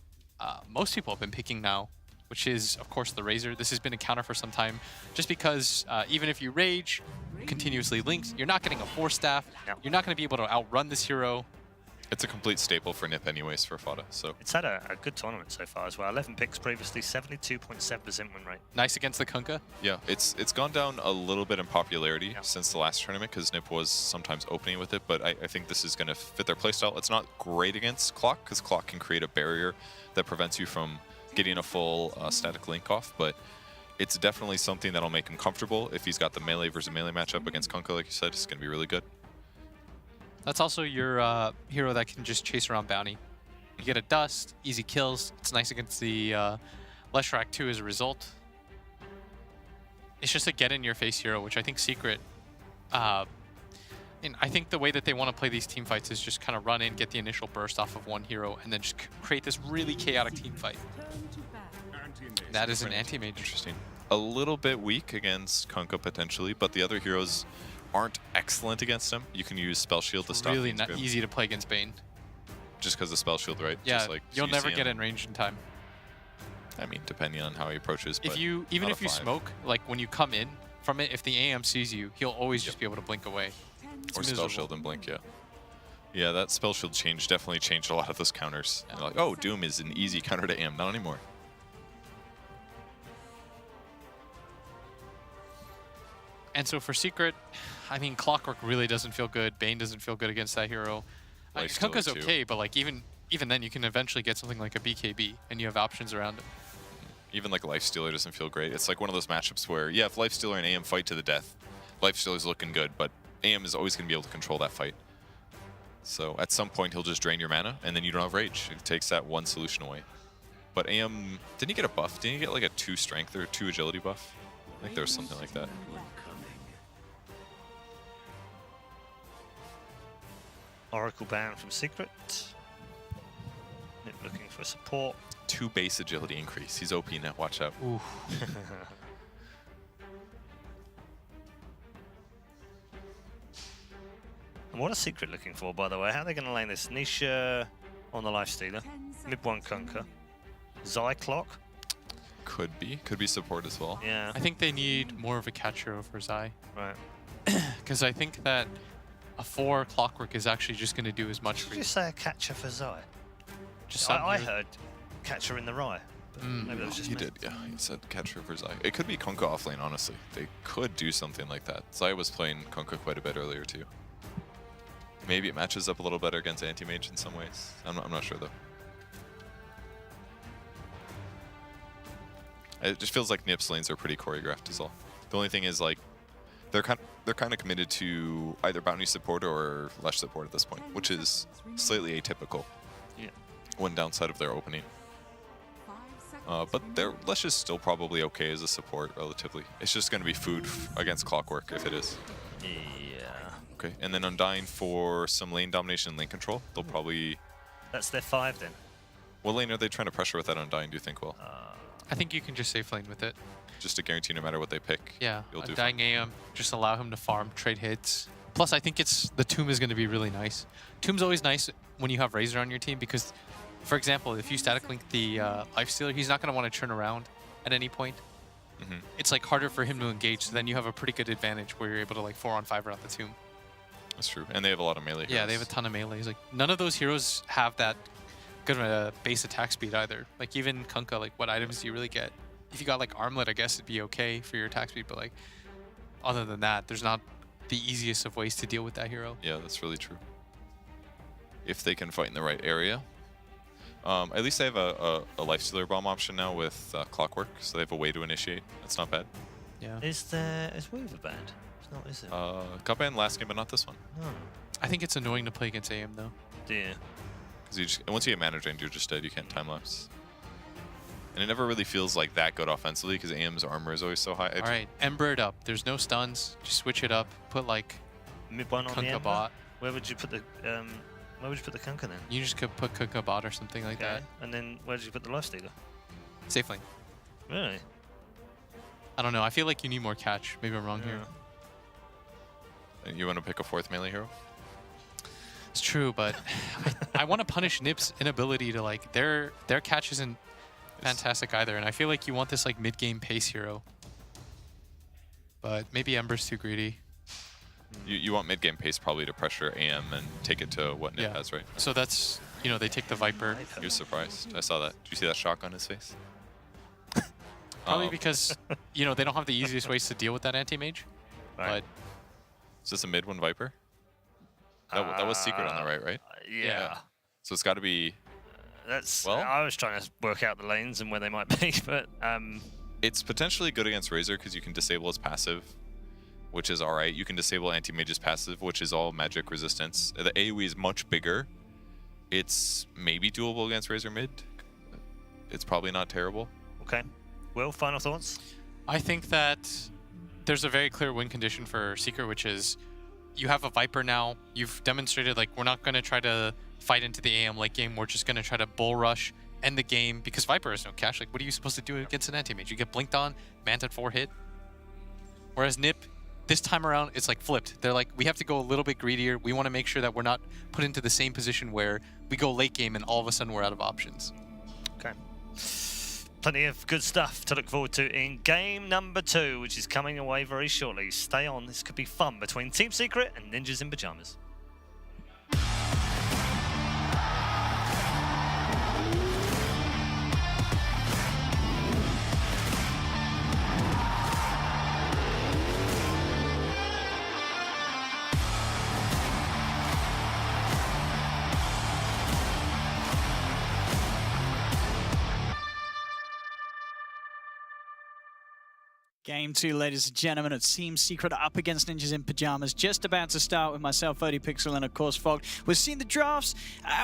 most people have been picking now, which is, of course, the Razor. This has been a counter for some time. Just because even if you rage, continuously linked, you're not getting a 4-staff. You're not going to be able to outrun this hero. It's a complete staple for NIP anyways for Fada. So It's had a good tournament so far as well. 11 picks previously, 72.7% win rate. Nice against the Kunkka. yeah, it's gone down a little bit in popularity since the last tournament because NIP was sometimes opening with it, but I think this is going to fit their playstyle. It's not great against Clock because Clock can create a barrier that prevents you from getting a full static link off, but it's definitely something that'll make him comfortable. If he's got the melee versus melee matchup against Kunkka, like you said, it's going to be really good. That's also your hero that can just chase around bounty. You get a dust, easy kills. It's nice against the Leshrac too as a result. It's just a get-in-your-face hero, which I think Secret... and I think the way that they want to play these team fights is just kind of run in, get the initial burst off of one hero, and then just create this really chaotic team fight. That is an anti-mage. Interesting. A little bit weak against Kunkka potentially, but the other heroes aren't excellent against him. You can use Spell Shield to stop. Really not easy to play against Bane. Just because of Spell Shield, right? Yeah, just like you'll never get in range in time. I mean, depending on how he approaches. If you even if you smoke, like when you come in from it, if the AM sees you, he'll always just be able to blink away. Or Spell Shield and blink, yeah. Yeah, that Spell Shield change definitely changed a lot of those counters. Yeah. Like, oh, Doom is an easy counter to AM. Not anymore. And so for Secret, I mean, Clockwork really doesn't feel good. Bane doesn't feel good against that hero. Kunkka's okay, but like even then, you can eventually get something like a BKB, and you have options around it. Even like Lifestealer doesn't feel great. It's like one of those matchups where, yeah, if Lifestealer and AM fight to the death, Lifestealer's looking good, but AM is always going to be able to control that fight. So at some point, he'll just drain your mana, and then you don't have Rage. It takes that one solution away. But AM, didn't he get a buff? Didn't he get like a 2 strength or 2 agility buff? I think there was something like that. Oracle ban from Secret. Nip looking for support. 2 base agility increase. He's OP now. Watch out. Ooh. And what is Secret looking for, by the way? How are they going to lane this? Nisha on the Lifestealer. Mid 1 Kunkka. Zyclock. Could be support as well. Yeah. I think they need more of a catcher over Zai. Right. Because I think that a 4 Clockwork is actually just going to do as much for you. Did you say a catcher for Zai? Just I heard catcher in the rye. Maybe that was just He me. did, yeah. He said catcher for Zai. It could be Kunkka offlane, honestly. They could do something like that. Zai was playing Kunkka quite a bit earlier, too. Maybe it matches up a little better against Anti-Mage in some ways. I'm not sure, though. It just feels like Nip's lanes are pretty choreographed as well. The only thing is, like, they're kind of committed to either bounty support or Lesh support at this point, which is slightly atypical. Yeah. One downside of their opening. But their Lesh is still probably okay as a support, relatively. It's just going to be food against Clockwork if it is. Yeah. Okay, and then Undying for some lane domination and lane control. They'll probably... That's their 5 then. What lane are they trying to pressure with that Undying, do you think, Will? I think you can just safe lane with it. Just to guarantee no matter what they pick, yeah, you'll do Undying AM, just allow him to farm, trade hits. Plus, I think the Tomb is going to be really nice. Tomb's always nice when you have Razor on your team because, for example, if you static link the Lifestealer, he's not going to want to turn around at any point. It's like harder for him to engage, so then you have a pretty good advantage where you're able to like 4-on-5 around the Tomb. That's true, and they have a lot of melee heroes. Yeah, they have a ton of melees. Like none of those heroes have that good of a base attack speed either. Like even Kunkka, like what items do you really get? If you got like Armlet, I guess it'd be okay for your attack speed, but like other than that, there's not the easiest of ways to deal with that hero. Yeah, that's really true. If they can fight in the right area. At least they have a Lifestealer bomb option now with Clockwork, so they have a way to initiate. That's not bad. Yeah. Is Weaver banned? It's not, is it? Got banned last game, but not this one. Oh. I think it's annoying to play against AM though. Yeah. Because once you get mana drained, you're just dead. You can't time lapse. And it never really feels like that good offensively because AM's armor is always so high. All right, Ember it up. There's no stuns. Just switch it up. Put like Mid 1 on the Kunkka Ember? bot. Where would you put the Kunkka then? You just could put Kunkka bot or something like that. And then where did you put the Lifestealer? Safe lane. Really? I don't know. I feel like you need more catch. Maybe I'm wrong here. And you want to pick a 4th melee hero? It's true, but I want to punish Nip's inability to like their catch isn't fantastic either, and I feel like you want this like mid-game pace hero. But maybe Ember's too greedy. You want mid-game pace probably to pressure AM and take it to what Nip has, right? So that's, you know, they take the Viper. You're surprised. I saw that. Did you see that shock on his face? Probably because, you know, they don't have the easiest ways to deal with that anti-mage. Right. But is this a mid one Viper? That was secret on the right? Yeah. So it's got to be... That's. Well, I was trying to work out the lanes and where they might be, but... It's potentially good against Razor because you can disable his passive, which is alright. You can disable anti-mage's passive, which is all magic resistance. The AoE is much bigger. It's maybe doable against Razor mid. It's probably not terrible. Okay. Will, final thoughts? I think that there's a very clear win condition for Secret, which is you have a Viper now. You've demonstrated, like, we're not going to try to fight into the AM late game. We're just going to try to bull rush, end the game, because Viper has no cash. Like, what are you supposed to do against an anti-mage? You get blinked on, Manted 4-hit. Whereas Nip, this time around, it's like flipped. They're like, we have to go a little bit greedier. We want to make sure that we're not put into the same position where we go late game and all of a sudden we're out of options. Okay. Plenty of good stuff to look forward to in game number 2, which is coming away very shortly. Stay on, this could be fun between Team Secret and Ninjas in Pyjamas. Game 2, ladies and gentlemen, of Team Secret up against Ninjas in Pyjamas. Just about to start with myself, Pixel, and of course Fog. We've seen the drafts.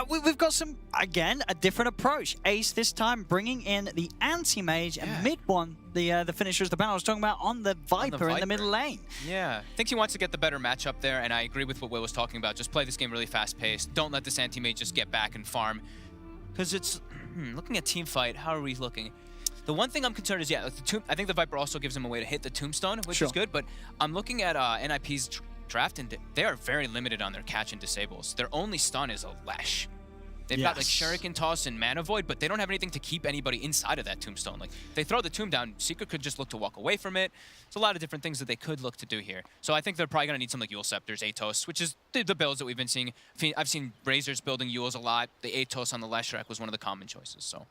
We've got some, again, a different approach. Ace this time bringing in the anti-mage and mid one, the finishers, the banner I was talking about, on the Viper in the middle lane. Yeah, I think he wants to get the better matchup there, and I agree with what Will was talking about. Just play this game really fast-paced. Don't let this anti-mage just get back and farm. Because it's, looking at team fight, how are we looking? The one thing I'm concerned is, like I think the Viper also gives him a way to hit the Tombstone, which is good, but I'm looking at NIP's draft, and they are very limited on their catch and disables. Their only stun is a Lash. They've got like Shuriken Toss and Mana Void, but they don't have anything to keep anybody inside of that Tombstone. Like, they throw the Tomb down, Secret could just look to walk away from it. There's a lot of different things that they could look to do here. So I think they're probably going to need some like Eul Scepters, Atos, which is the builds that we've been seeing. I've seen Razors building Euls a lot. The Atos on the Leshrac was one of the common choices, so...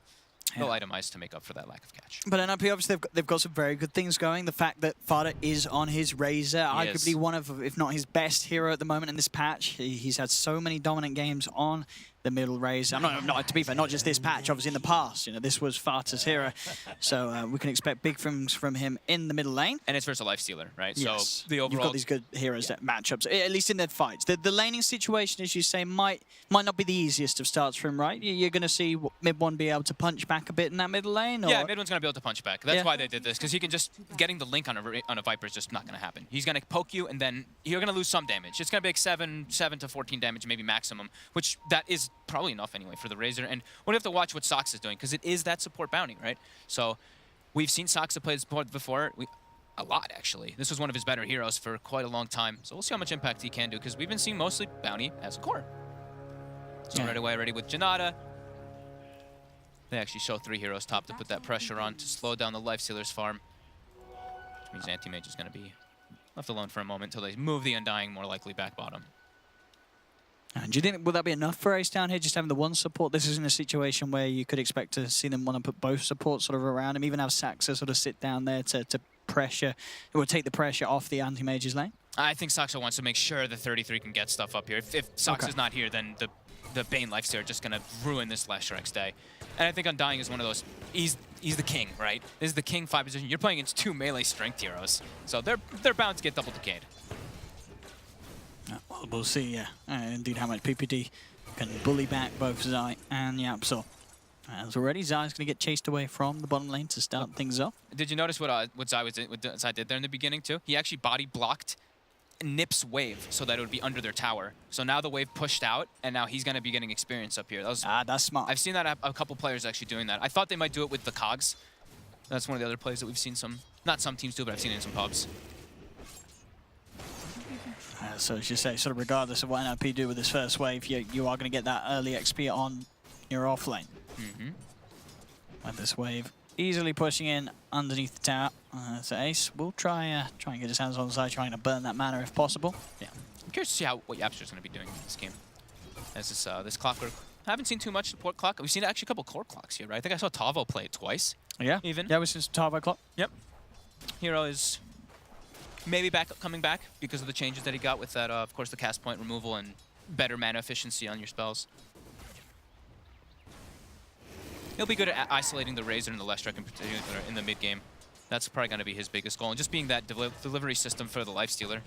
They'll itemize to make up for that lack of catch. But NIP, obviously, they've got some very good things going. The fact that Fada is on his Razor, arguably one of, if not his best hero at the moment in this patch. He's had so many dominant games on the middle Razor. Not to be fair, not just this patch, obviously in the past. You know, this was Fada's hero. So we can expect big things from him in the middle lane. And it's versus a Lifestealer, right? Yes. So the overall... You've got these good heroes that matchups, at least in their fights. The laning situation, as you say, might not be the easiest of starts for him, right? You're going to see mid one be able to punch back a bit in that middle lane? Or? Yeah, mid one's going to be able to punch back. That's why they did this, because he can just... Getting the link on a Viper is just not going to happen. He's going to poke you, and then you're going to lose some damage. It's going to be like 7 to 14 damage, maybe maximum, which that is probably enough anyway for the Razor. And we'll have to watch what Sox is doing, because it is that support bounty, right? So we've seen Sox play support before. A lot, actually. This was one of his better heroes for quite a long time. So we'll see how much impact he can do, because we've been seeing mostly bounty as a core. So right away, ready with Janata. They actually show 3 heroes top to put that pressure on to slow down the Lifestealer's farm. Which means Anti-Mage is going to be left alone for a moment until they move the Undying more likely back bottom. And do you think, will that be enough for Ace down here, just having the one support? This isn't a situation where you could expect to see them want to put both supports sort of around him, even have Saxa sort of sit down there to pressure, or take the pressure off the anti-mage's lane? I think Saxa wants to make sure the 33 can get stuff up here. If Saxa is not here, then the Bane Lifestealer are just going to ruin this Leshrac day. And I think Undying is one of those, he's the king, right? This is the king 5 position. You're playing against 2 melee strength heroes. So they're bound to get double decayed. Well, we'll see, indeed, how much PPD can bully back both Zai and Yapsol. As already, Zai's going to get chased away from the bottom lane to start things off. Did you notice what Zai did there in the beginning, too? He actually body blocked Nip's wave so that it would be under their tower. So now the wave pushed out, and now he's going to be getting experience up here. That's smart. I've seen that a couple players actually doing that. I thought they might do it with the Cogs. That's one of the other plays that we've seen not some teams do, but I've seen it in some pubs. So as you say, sort of regardless of what NIP do with this first wave, you are going to get that early XP on your off lane. When this wave easily pushing in underneath the tower. So Ace will try and get his hands on the side, trying to burn that mana if possible. Yeah, I'm curious to see what Aster's going to be doing in this game. As this clockwork, I haven't seen too much support clock. We've seen actually a couple core clocks here, right? I think I saw Tavo play it twice. Yeah, even. Yeah, we've seen Tavo clock. Yep. Hero is maybe coming back because of the changes that he got with that, of course, the cast point removal and better mana efficiency on your spells. He'll be good at isolating the Razor and the Leshrac in particular in the mid game. That's probably going to be his biggest goal, and just being that delivery system for the Lifestealer.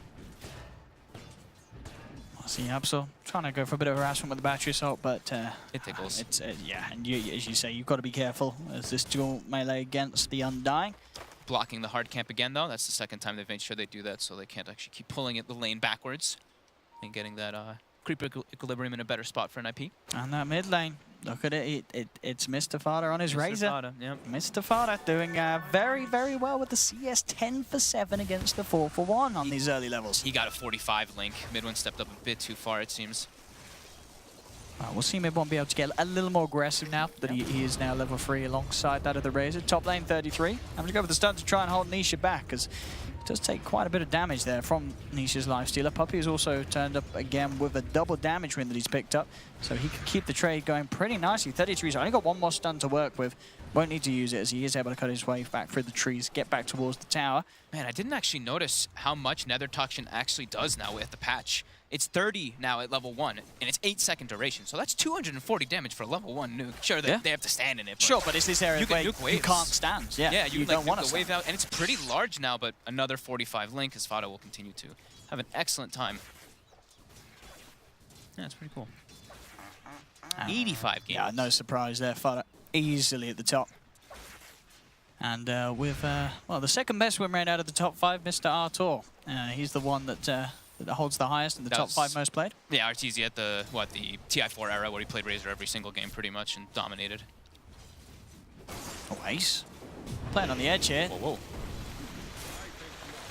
I see Absol trying to go for a bit of harassment with the battery assault, but it tickles. It's yeah, and as you say, you've got to be careful as this dual melee against the Undying. Blocking the hard camp again, though. That's the second time they've made sure they do that, so they can't actually keep pulling the lane backwards and getting that creep equilibrium in a better spot for an IP. And that mid lane, look at it. It's Mr. Fada on his Razor. Fada, yep. Mr. Fada doing very, very well with the CS 10 for 7 against the 4 for 1 on these early levels. He got a 45 link. Mid one stepped up a bit too far, it seems. We'll see Mid 1 be able to get a little more aggressive now that he is now level 3 alongside that of the Razor. Top lane 33. Having to go for the stun to try and hold Nisha back, because it does take quite a bit of damage there from Nisha's Lifestealer. Puppey has also turned up again with a double damage win that he's picked up, so he can keep the trade going pretty nicely. 33's only got one more stun to work with. Won't need to use it as he is able to cut his way back through the trees, get back towards the tower. Man, I didn't actually notice how much Nether Toxin actually does now with the patch. It's 30 now at level 1, and it's 8-second duration, so that's 240 damage for a level 1 nuke. Sure, they have to stand in it. But sure, but it's this area where you waves. can't stand. Yeah, you don't want nuke to the wave out, and it's pretty large now, but another 45 link, as Fada will continue to have an excellent time. Yeah, it's pretty cool. 85 games. Yeah, no surprise there. Fada easily at the top. And with, well, the second best win rate out of the top 5, Mr. Artur. He's the one that holds the highest in the top 5 most played. Yeah, Arteezy at the TI4 era where he played Razor every single game pretty much and dominated. Oh, Ace. Playing on the edge here. Whoa.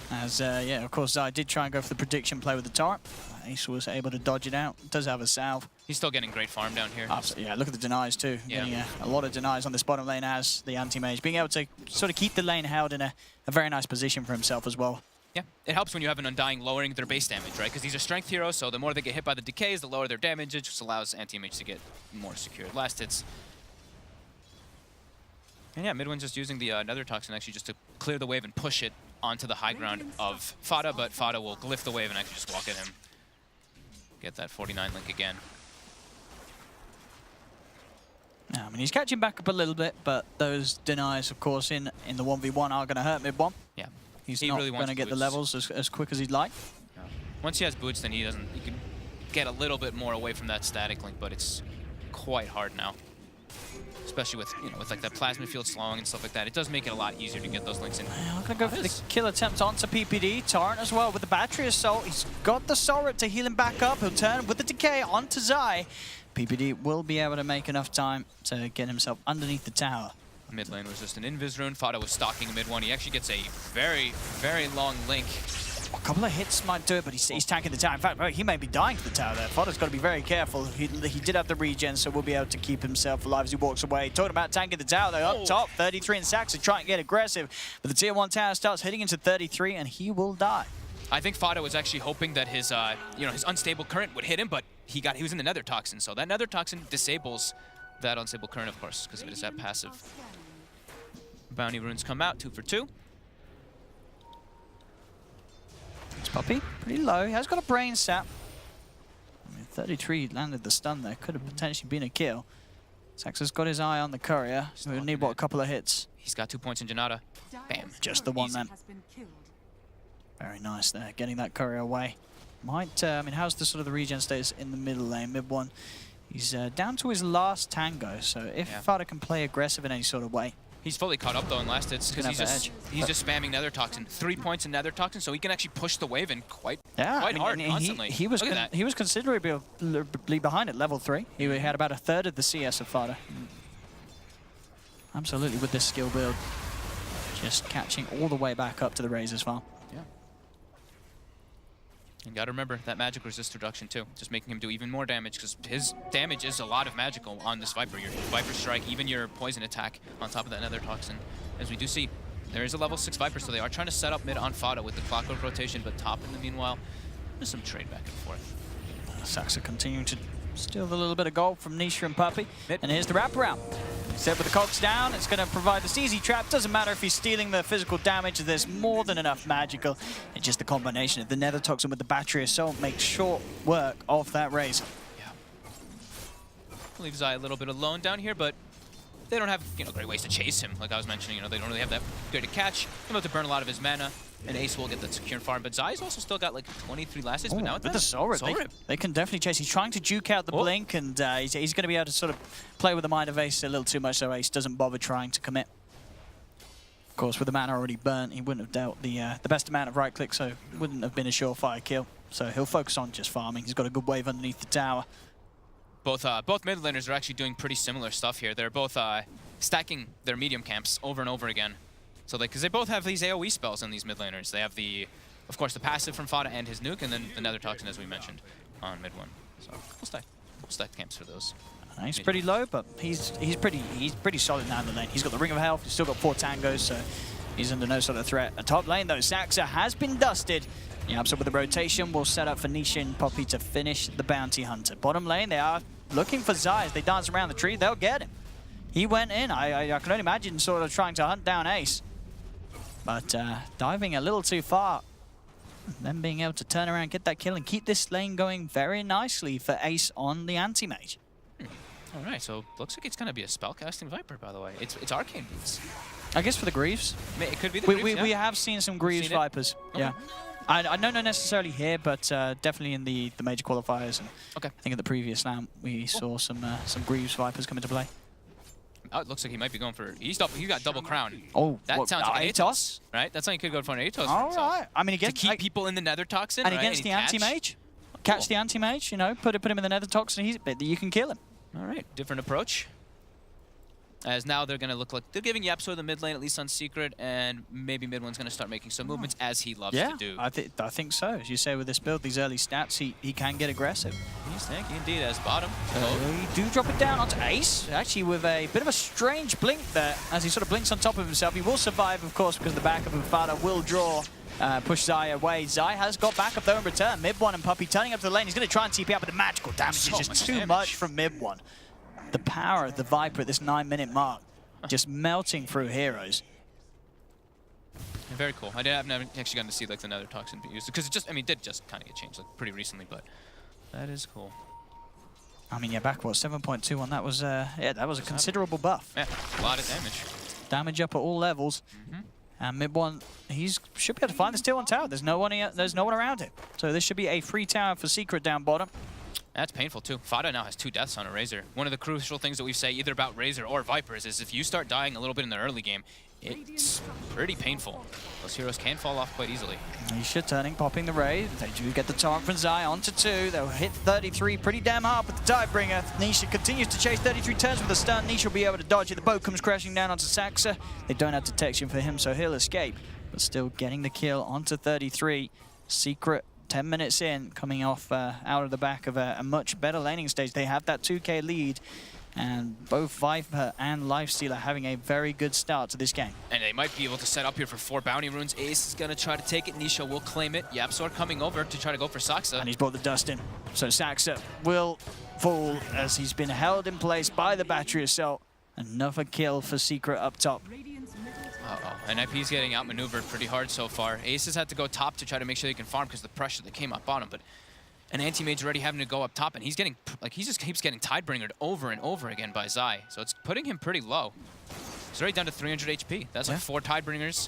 As, yeah, of course, I did try and go for the prediction play with the torrent. Ace was able to dodge it out. Does have a salve. He's still getting great farm down here. Absolutely, yeah, look at the denies too. Yeah. Getting a lot of denies on this bottom lane as the anti-mage. Being able to sort of keep the lane held in a very nice position for himself as well. Yeah, it helps when you have an Undying lowering their base damage, right? Because these are strength heroes, so the more they get hit by the decays, the lower their damage. It just allows anti-mage to get more secure. Last hits. And yeah, Midwin's just using the Nether Toxin actually just to clear the wave and push it onto the high ground of Fada, but Fada will glyph the wave and actually just walk at him. Get that 49 link again. I mean, he's catching back up a little bit, but those denies, of course, in the 1v1 are going to hurt Mid 1. Yeah. He's not really going to get the levels as quick as he'd like. No. Once he has boots, then he can get a little bit more away from that static link, but it's quite hard now. Especially with, with like that plasma field slowing and stuff like that. It does make it a lot easier to get those links in. I'm going to go for the kill attempt onto PPD. Torrent as well with the battery assault. He's got the Sorrel to heal him back up. He'll turn with the decay onto Zai. PPD will be able to make enough time to get himself underneath the tower. Mid lane was just an invis rune. Fada was stalking mid 1. He actually gets a very, very long link. A couple of hits might do it, but he's tanking the tower. In fact, he may be dying to the tower there. Fada's got to be very careful. He did have the regen, so we'll be able to keep himself alive as he walks away. Talking about tanking the tower, though, up top, 33 in Saxon trying to get aggressive. But the tier 1 tower starts hitting into 33, and he will die. I think Fada was actually hoping that his, his unstable current would hit him, but he was in the Nether Toxin, so that Nether Toxin disables that unstable current, of course, because it is that passive. Bounty runes come out, 2 for 2. It's Puppey, pretty low. He has got a brain sap. I mean, 33 landed the stun there. Could have potentially been a kill. Saxon's got his eye on the courier. So we'll need, a couple of hits. He's got 2 points in Janata. Bam. Just the one then. Very nice there, getting that courier away. Might, I mean, how's the sort of the regen status in the middle lane? Mid 1, he's down to his last tango, so if Fada can play aggressive in any sort of way. He's fully caught up though in last hits because he's just spamming Nether Toxin. 3 points in Nether Toxin, so he can actually push the wave in quite hard constantly. He was considerably behind at level 3. He had about a third of the CS of Fada. Absolutely with this skill build, just catching all the way back up to the Razor's farm. You got to remember that magic resist reduction too, just making him do even more damage because his damage is a lot of magical on this Viper. Your Viper Strike, even your poison attack on top of that Nether Toxin. As we do see, there is a level 6 Viper, so they are trying to set up mid on Fada with the clockwork rotation, but top in the meanwhile, there's some trade back and forth. Saxa continuing to steal a little bit of gold from Nisha and Puppey. And here's the wraparound. Set with the cogs down, it's going to provide this easy trap. Doesn't matter if he's stealing the physical damage, there's more than enough magical. It's just the combination of the Nether Toxin with the Battery Assault makes short work of that Razor. Yeah. Leaves Zai a little bit alone down here, but they don't have, great ways to chase him. Like I was mentioning, they don't really have that great a catch. They're about to burn a lot of his mana, and Ace will get the secure farm. But Zai's also still got like 23 last hits, but now with the Soul Rip, they can definitely chase. He's trying to juke out the blink, and he's going to be able to sort of play with the mind of Ace a little too much, so Ace doesn't bother trying to commit. Of course, with the mana already burnt, he wouldn't have dealt the best amount of right click, so it wouldn't have been a surefire kill. So he'll focus on just farming. He's got a good wave underneath the tower. Both mid laners are actually doing pretty similar stuff here. They're both stacking their medium camps over and over again. So because they both have these AoE spells in these mid laners. They have of course, the passive from Fada and his nuke, and then the Nether Toxin, as we mentioned, on mid one. So we'll stack camps for those. He's pretty low, but he's pretty solid now in the lane. He's got the Ring of Health. He's still got 4 tangos, so he's under no sort of threat. A top lane though, Saxa has been dusted. Yeah, so with the rotation, we'll set up for Nisha and Poppy to finish the Bounty Hunter. Bottom lane, they are looking for Zai. As they dance around the tree, they'll get him. He went in. I can only imagine sort of trying to hunt down Ace. But diving a little too far. Then being able to turn around, get that kill, and keep this lane going very nicely for Ace on the Anti-Mage. All right, so looks like it's going to be a spellcasting Viper, by the way. It's Arcane Boots. I guess for the Greaves. It could be the Greaves, we have seen some Greaves Vipers. Okay. Yeah. I don't know necessarily here, but definitely in the major qualifiers. And I think at the previous slam, we saw some Greaves Vipers come into play. Oh, it looks like he might be going for... He got double crown. Oh, that sounds like an Atos, right? That's like he could go for an Atos. All right. I mean, again, to keep people in the Nether Toxin, and against the Anti-Mage, catch the Anti-Mage, put him in the Nether Toxin, you can kill him. All right, different approach. As now they're going to look like they're giving Yapso the mid lane, at least on Secret, and maybe mid one's going to start making some movements as he loves to do. I think so. As you say, with this build, these early stats, he can get aggressive. He's tanky indeed as bottom. You do drop it down onto Ace, actually with a bit of a strange blink there, as he sort of blinks on top of himself. He will survive, of course, because the back of Fada will draw, push Zai away. Zai has got backup though in return. Mid one and Puppey turning up to the lane. He's going to try and TP out, but the magical damage is just too much from mid one. The power of the Viper at this 9-minute mark. Just melting through heroes. Very cool. I've never actually gotten to see like the Nether Toxin be used because it did just kind of get changed like pretty recently, but that is cool. I mean, yeah, back what 7.2 on that was that was a considerable buff. Yeah, a lot of damage. Damage up at all levels. And mid one, should be able to find the Steel One tower. There's no one around it, so this should be a free tower for Secret down bottom. That's painful too. Fada now has 2 deaths on a Razor. One of the crucial things that we say either about Razor or Vipers is if you start dying a little bit in the early game, it's pretty painful. Those heroes can fall off quite easily. Nisha turning, popping the raid. They do get the torrent from Zai onto 2. They'll hit 33 pretty damn hard with the Tidebringer. Nisha continues to chase 33 turns with a stun. Nisha will be able to dodge it. The boat comes crashing down onto Saxa. They don't have detection for him, so he'll escape. But still getting the kill onto 33. Secret 10 minutes in, coming off out of the back of a much better laning stage. They have that 2k lead, and both Viper and Lifestealer having a very good start to this game. And they might be able to set up here for 4 bounty runes. Ace is going to try to take it. Nisha will claim it. Yapsor coming over to try to go for Saxa. And he's brought the dust in. So Saxa will fall as he's been held in place by the Battery Assault. Another kill for Secret up top. And IP's getting outmaneuvered pretty hard so far. Ace has had to go top to try to make sure they can farm because of the pressure that came up bottom. But an Anti-Mage already having to go up top, and he's getting, he just keeps getting Tidebringered over and over again by Zai. So it's putting him pretty low. He's already down to 300 HP. That's like 4 Tidebringers.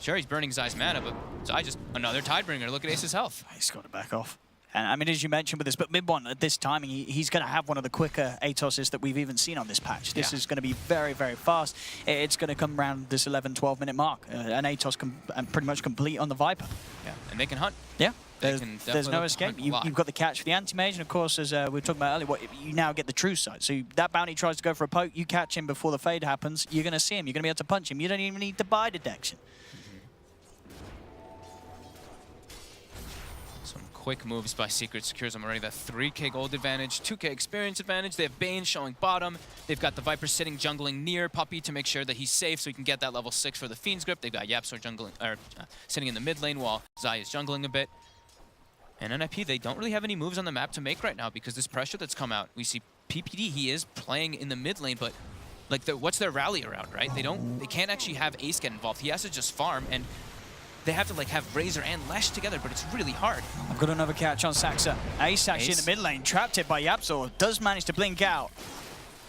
Sure, he's burning Zai's mana, but Zai just another Tidebringer. Look at Ace's health. He's got to back off. And I mean, as you mentioned with this, but mid one at this timing, he's going to have one of the quicker Atoses that we've even seen on this patch. This is going to be very, very fast. It's going to come around this 11, 12-minute mark. An Atos can pretty much complete on the Viper. Yeah, and they can hunt. Yeah, there's no escape. You've got the catch for the Anti-Mage, and of course, as we were talking about earlier, you now get the true sight. So that bounty tries to go for a poke, you catch him before the fade happens, you're going to see him, you're going to be able to punch him. You don't even need to buy detection. Some quick moves by Secret secures them already. That 3k gold advantage, 2k experience advantage. They have Bane showing bottom. They've got the Viper sitting jungling near Puppey to make sure that he's safe so he can get that level 6 for the Fiend's Grip. They've got Yapsor jungling, sitting in the mid lane while Zai is jungling a bit. And NIP, they don't really have any moves on the map to make right now because this pressure that's come out. We see PPD, he is playing in the mid lane, but like what's their rally around, right? They can't actually have Ace get involved. He has to just farm, and they have to like have Razor and Lesh together, but it's really hard. I've got another catch on Saxa. Ace actually in the mid lane, trapped it by Yapsor, does manage to blink out.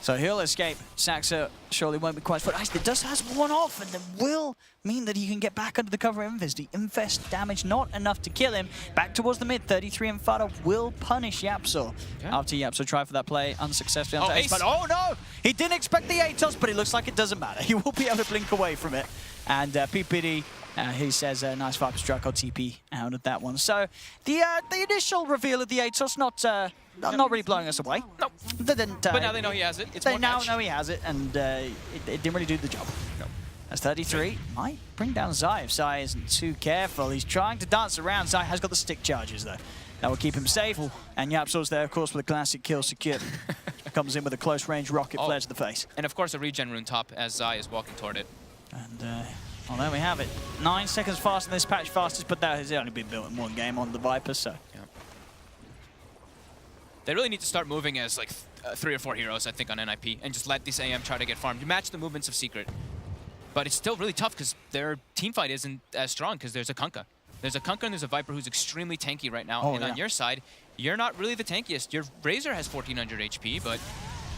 So he'll escape. Saxa surely won't be quite, but Ace does has one off, and it will mean that he can get back under the cover of Infest. The Infest damage not enough to kill him. Back towards the mid, 33 and Fada will punish Yapsor. Yeah. After Yapsor tried for that play unsuccessfully onto Ace. But oh no! He didn't expect the Atos, but it looks like it doesn't matter. He will be able to blink away from it. And PPD, he says a nice Viper Strike or TP out of that one. So the initial reveal of the Atos not really blowing us away. No. They didn't, but now they know he has it. They now know he has it, and it didn't really do the job. No. That's 33. Might bring down Zai if Zai isn't too careful. He's trying to dance around. Zai has got the stick charges, though. That will keep him safe. And Yapsor's there, of course, with a classic kill secured. Comes in with a close-range rocket flare to the face. And, of course, a regen rune top as Zai is walking toward it. And, well, there we have it. 9 seconds faster than this patch fastest, but that has only been built in one game on the Viper, so... Yeah. They really need to start moving as, like, 3 or 4 heroes, I think, on NIP, and just let this AM try to get farmed. You match the movements of Secret. But it's still really tough because their teamfight isn't as strong because there's a Kunkka. There's a Kunkka and there's a Viper who's extremely tanky right now. Oh, and on your side, you're not really the tankiest. Your Razor has 1400 HP, but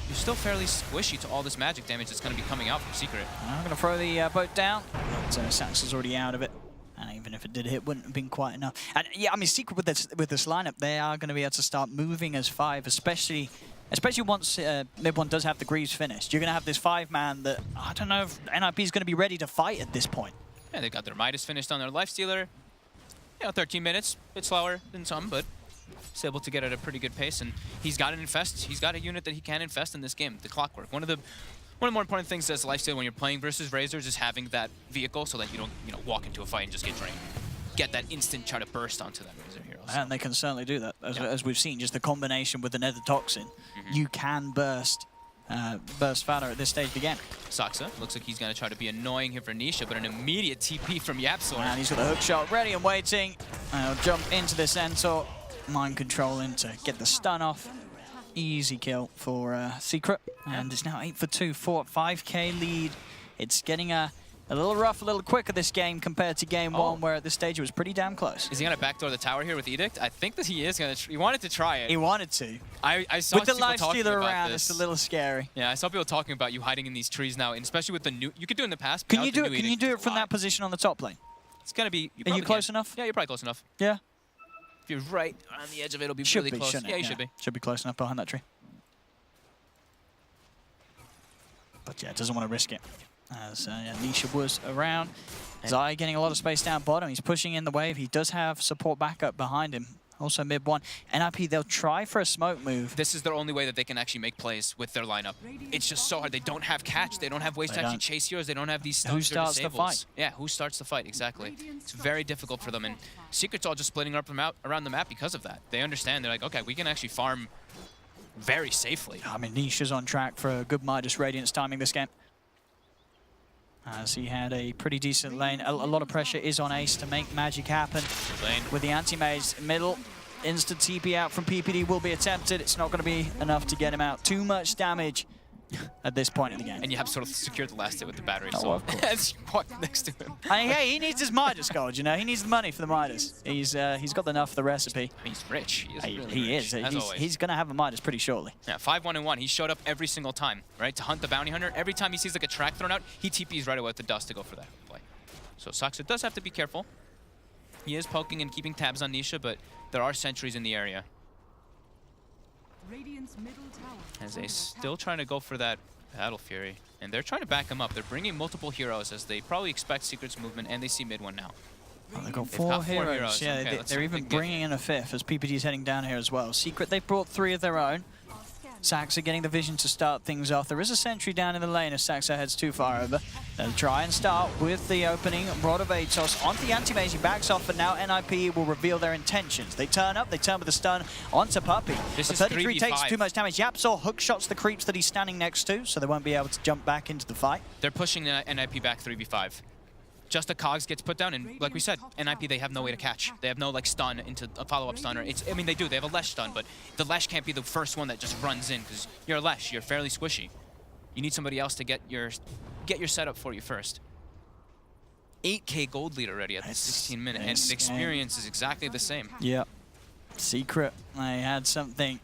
you're still fairly squishy to all this magic damage that's going to be coming out from Secret. I'm going to throw the boat down, but Saxa's already out of it. And even if it did hit, wouldn't have been quite enough. And yeah, I mean, Secret with this lineup, they are going to be able to start moving as 5, especially once mid one does have the Greaves finished. You're going to have this 5-man that, I don't know if NIP is going to be ready to fight at this point. Yeah, they got their Midas finished on their Lifestealer. You know, 13 minutes, a bit slower than some, but he's able to get at a pretty good pace. And he's got an infest. He's got a unit that he can infest in this game, the Clockwork. One of the more important things as Lifestealer when you're playing versus Razors is having that vehicle so that you don't, walk into a fight and just get drained. Get that instant try to burst onto that Razor hero. And they can certainly do that, as we've seen. Just the combination with the Nether Toxin, you can burst Fada at this stage of the game. Saxa looks like he's going to try to be annoying here for Nisha, but an immediate TP from Yapsor. And he's got the hook shot ready and waiting. He'll jump into the Centaur, mind controlling to get the stun off. Easy kill for Secret, and it's now 8 for 2, 5k lead. It's getting a little rough, a little quicker this game compared to game 1, where at this stage it was pretty damn close. Is he going to backdoor the tower here with Edict? I think that he is going to. He wanted to try it. He wanted to. I saw with the people talking Lifestealer about around, this. it's a little scary. Yeah, I saw people talking about you hiding in these trees now, and especially with the new. You could do it in the past. Can you do it? Can you do it from that position on the top lane? It's going to be. Are you close enough? Yeah, you're probably close enough. Yeah. If you're right on the edge of it, it'll be Should really be, close. Shouldn't Yeah, it? you should be. Should be close enough behind that tree. But yeah, doesn't want to risk it. As Nisha was around. Zai getting a lot of space down bottom. He's pushing in the wave. He does have support backup behind him. Also mid 1. NIP, they'll try for a smoke move. This is their only way that they can actually make plays with their lineup. It's just so hard. They don't have catch. They don't have ways to actually chase heroes. They don't have these stuns. Who starts the fight? Yeah, who starts the fight? Exactly. It's very difficult for them. And Secret's all just splitting up around the map because of that. They understand. They're like, okay, we can actually farm very safely. I mean, Nisha's on track for a good Midas Radiance timing this game. As he had a pretty decent lane. A lot of pressure is on Ace to make magic happen. With the anti-mage middle, instant TP out from PPD will be attempted. It's not going to be enough to get him out. Too much damage at this point in the game. And you have sort of secured the last hit with the battery. Oh, so of course. as you walk next to him. And hey, he needs his Midas gold, He needs the money for the Midas. He's got enough for the recipe. He's rich. He is. He's going to have a Midas pretty shortly. Yeah, 5-1-1. He showed up every single time, right? To hunt the bounty hunter. Every time he sees like a track thrown out, he TPs right away with the dust to go for that play. So Saxa does have to be careful. He is poking and keeping tabs on Nisha, but there are sentries in the area. As they still trying to go for that Battle Fury. And they're trying to back him up. They're bringing multiple heroes as they probably expect Secret's movement, and they see mid 1 now. Oh, they've got four heroes. Yeah, okay, they're even bringing in a 5th as PPD's heading down here as well. Secret, they've brought 3 of their own. Saxa getting the vision to start things off. There is a sentry down in the lane as Saxa heads too far over. They'll try and start with the opening. Rod of Atos onto the anti-mage. He backs off, but now NIP will reveal their intentions. They turn up, they turn with a stun onto Puppey. This But is 33 takes 3v5. too much damage. Yapzor hook shots the creeps that he's standing next to, so they won't be able to jump back into the fight. They're pushing the NIP back 3v5. Just a Cogs gets put down, and like we said, NIP, they have no way to catch. They have no like stun into a follow-up stunner. I mean, they do. They have a Lesh stun, but the Lesh can't be the first one that just runs in because you're a Lesh. You're fairly squishy. You need somebody else to get your setup for you first. 8K gold lead already at the 16 minute, and the experience is exactly the same. Yep. Secret, they had something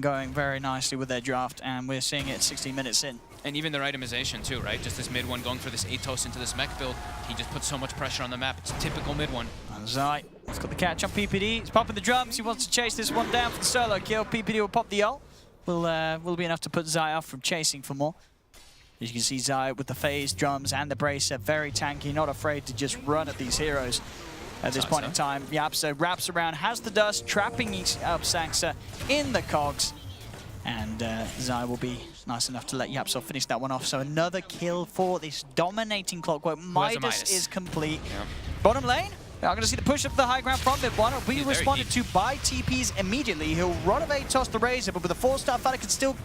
going very nicely with their draft, and we're seeing it at 16 minutes in. And even their itemization too, right? Just this mid one going for this Atos into this mech build. He just puts so much pressure on the map. It's a typical mid one. And Zai, he's got the catch on PPD. He's popping the drums. He wants to chase this one down for the solo kill. PPD will pop the ult. Will be enough to put Zai off from chasing for more. As you can see, Zai with the phase, drums, and the bracer, very tanky, not afraid to just run at these heroes. At this point in time, Yapzor wraps around, has the dust, trapping up Saxa in the cogs. And Zai will be nice enough to let Yapzor finish that one off. So another kill for this dominating Clockwork. Midas is complete. Yeah. Bottom lane, I'm going to see the push up the high ground from Mid1. Will be responded to by TPs immediately. He'll run away, toss the Razor, but with a 4-star fighter can still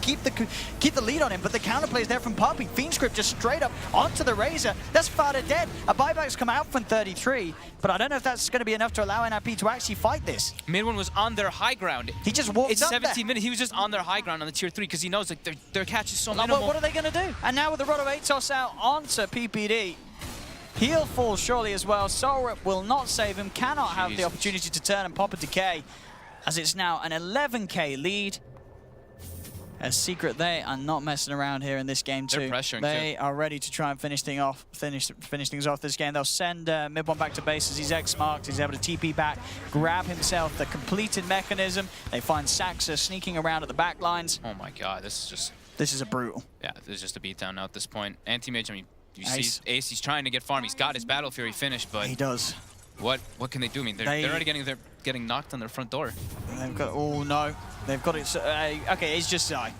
keep the lead on him. But the counterplay is there from Puppey. Fiendscript just straight up onto the Razor. That's Fada dead. A buyback's come out from 33, but I don't know if that's going to be enough to allow NIP to actually fight this. Mid1 was on their high ground. He just walked It's up 17 there. minutes. He was just on their high ground on the tier 3 because he knows like their catch is so minimal. What are they going to do? And now with the Rod of Atos out onto PPD. He'll fall surely as well. Solrip will not save him, cannot have the opportunity to turn and pop a decay, as it's now an 11k lead. As Secret, they are not messing around here in this game too. They're pressuring They are ready to try and finish things off this game. They'll send Mid1 back to base as he's X-marked. He's able to TP back, grab himself the completed mechanism. They find Saxa sneaking around at the back lines. Oh my god, this is a brutal. Yeah, this is just a beatdown now at this point. Anti-Mage, I mean, you see Ace, he's trying to get farm. He's got his Battle Fury finished, but he does. What can they do? I mean, they're already getting knocked on their front door. They've got, oh no, they've got it. Okay, it's just Zai.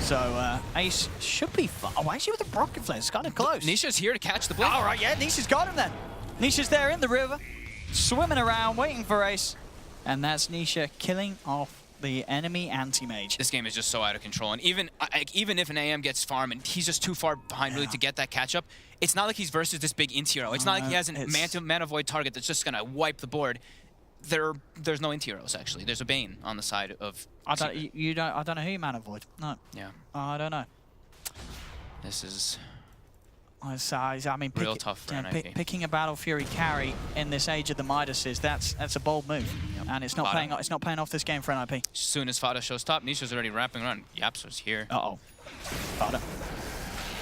So Ace should be fine. Oh, actually with the rocket flare, it's kind of close. Nisha's here to catch the blink. All right, yeah, Nisha's got him then. Nisha's there in the river, swimming around, waiting for Ace, and that's Nisha killing off the enemy anti-mage. This game is just so out of control, and even if an AM gets farm and he's just too far behind really to get that catch up, it's not like he's versus this big Inti hero. It's not like he has a mana void target that's just gonna wipe the board. There's no Inti heroes actually. There's a Bane on the side of. I don't know who you mana void. No. Yeah. I don't know. This is. I mean, real tough for NIP. Picking a Battle Fury carry in this age of the Midases, that's a bold move, and it's not paying off. It's not paying off this game for NIP. As soon as Fada shows top, Nisha's already wrapping around. Yapzor's here. Fada.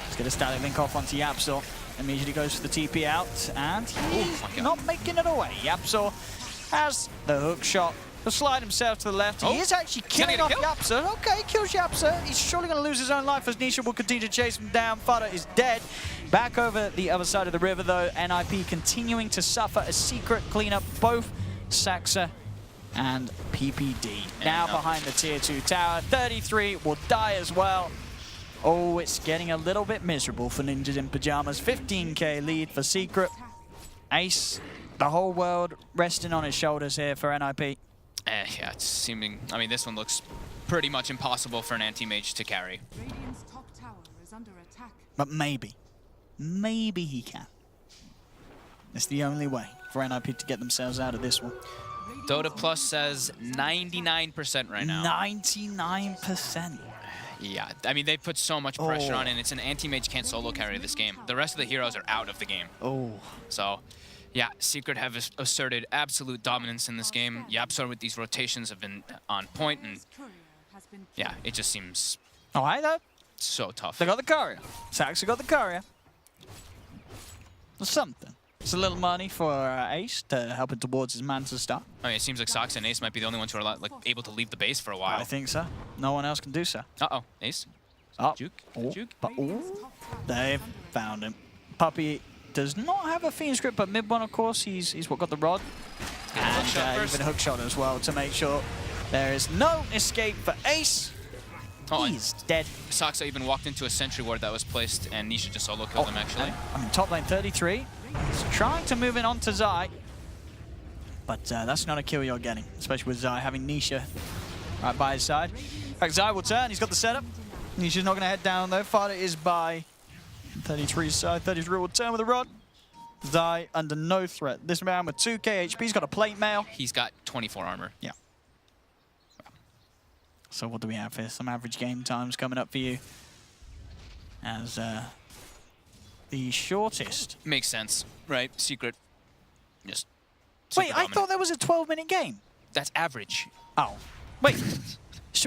Let's get a static link off onto Yapzor. Immediately goes for the TP out, and he's not making it away. Yapzor has the hook shot. He'll slide himself to the left. He is actually killing off Yapzor. Okay, kills Yapzor. He's surely going to lose his own life as Nisha will continue to chase him down. Fada is dead. Back over the other side of the river, though. NIP continuing to suffer a Secret cleanup. Both Saxa and PPD. Now behind the tier 2 tower. 33 will die as well. Oh, it's getting a little bit miserable for Ninjas in Pyjamas. 15k lead for Secret. Ace, the whole world resting on his shoulders here for NIP. Yeah, it's seeming. I mean, this one looks pretty much impossible for an anti-mage to carry. Radiant's top tower is under attack. But maybe he can. It's the only way for NIP to get themselves out of this one. Dota Plus says 99% right now. 99%. Yeah, I mean, they put so much pressure on it, and it's an anti-mage can't solo carry this game. The rest of the heroes are out of the game. So, yeah, Secret have asserted absolute dominance in this game. Yapzor with these rotations have been on point, and yeah, it just seems so tough. They got the courier. Saxa got the courier. Something. It's a little money for Ace to help him towards his Manta start. I mean, it seems like Saxa and Ace might be the only ones who are able to leave the base for a while. I think so. No one else can do so. Uh-oh, Ace. Juke. Juke. They've found him. Puppey does not have a Fiendscript, but Mid1, of course, he's what got the rod. And even a hook shot as well to make sure There is no escape for Ace. He's dead. Saksa even walked into a sentry ward that was placed, and Nisha just solo killed him, actually. I mean, top lane 33. He's trying to move in onto Zai. But that's not a kill you're getting, especially with Zai having Nisha right by his side. In fact, Zai will turn. He's got the setup. Nisha's not going to head down, though. Fada is by 33's side. 33 will turn with a rod. Zai under no threat. This man with 2k HP. He's got a plate mail. He's got 24 armor. Yeah. So what do we have here? Some average game times coming up for you. As the shortest. Makes sense, right? Secret. Just. Wait, I thought there was a 12-minute game. That's average. Oh. Wait.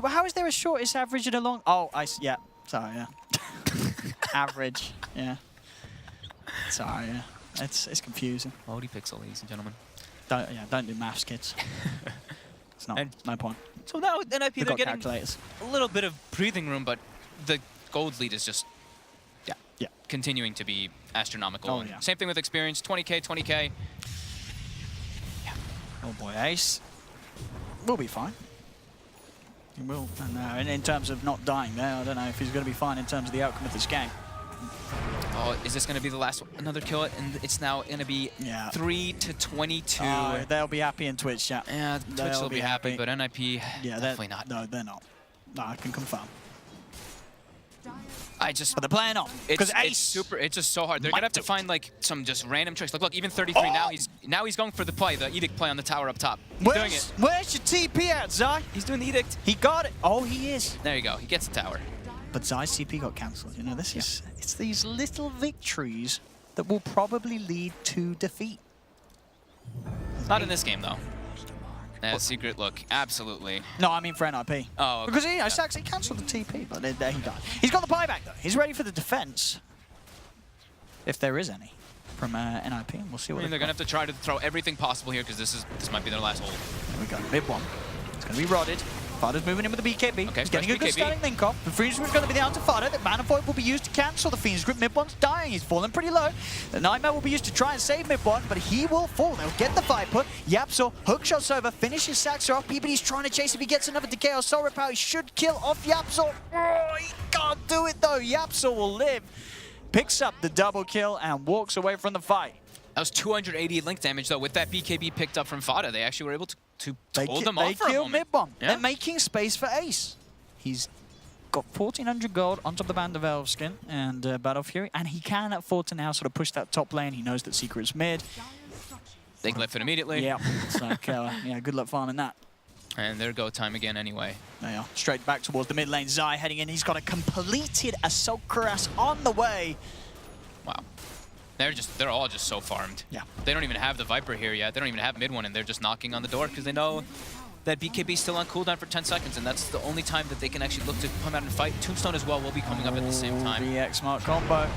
How is there a shortest average and a long? Oh, yeah. Sorry, yeah. Average, yeah. Sorry, yeah. It's confusing. Multi-pixel, ladies and gentlemen. Don't do maths, kids. It's not. No point. So now with NIP, they're getting calculators. a little bit of breathing room, but the gold lead is just continuing to be astronomical. Oh, yeah. Same thing with experience, 20k, 20k. Yeah. Oh boy, Ace. We'll be fine. He will. And in terms of not dying there, I don't know if he's going to be fine in terms of the outcome of this game. Oh, is this going to be the last one? Another kill? And it's now going to be 3-22. Oh, they'll be happy in Twitch chat. Yeah, Twitch will be happy, but NIP, definitely not. No, they're not. No, I can confirm. But they're playing off. Because Ace. It's just so hard. They're going to have to find like some just random tricks. Look, even 33 now he's going for the play, the edict play on the tower up top. He's doing it. Where's your TP at, Zai? He's doing the edict. He got it. Oh, he is. There you go. He gets the tower. But Zai's CP got cancelled. You know, this is it's these little victories that will probably lead to defeat. Not in this game though. Secret, look, absolutely. No, I mean for NIP. Oh, okay. Because he actually cancelled the TP, but there he died. He's got the buyback though. He's ready for the defense, if there is any, from NIP. And we'll see what. I mean, they're gonna have to try to throw everything possible here because this might be their last hold. There we go. Mid one. It's gonna be rodded. Fada's moving in with the BKB. Okay, he's getting a good standing link off. The Fiend's Grip is going to be down to Fada. The Mana Void will be used to cancel the Fiend's Grip. Mid one's dying. He's falling pretty low. The Nightmare will be used to try and save mid one, but he will fall. They'll get the Viper. Yapsor hookshots over, finishes Saxer off. PBD's trying to chase if he gets another Decay or Soul Repower. He should kill off Yapsor. Oh, he can't do it though. Yapsor will live. Picks up the double kill and walks away from the fight. That was 280 link damage though. With that BKB picked up from Fada, they actually were able to hold them off for a They kill moment. mid-bomb. Yeah. They're making space for Ace. He's got 1,400 gold on top of the Band of Elves skin and Battle Fury, and he can afford to now sort of push that top lane. He knows that Secret's mid. They left it immediately. Yeah, it's like, yeah, good luck farming that. And their go time again anyway. They are straight back towards the mid lane. Zai heading in. He's got a completed Assault Cuirass on the way. Wow. They're all just so farmed. Yeah. They don't even have the Viper here yet. They don't even have mid one, and they're just knocking on the door because they know that BKB's still on cooldown for 10 seconds, and that's the only time that they can actually look to come out and fight. Tombstone as well will be coming up at the same time. The X-Mark combo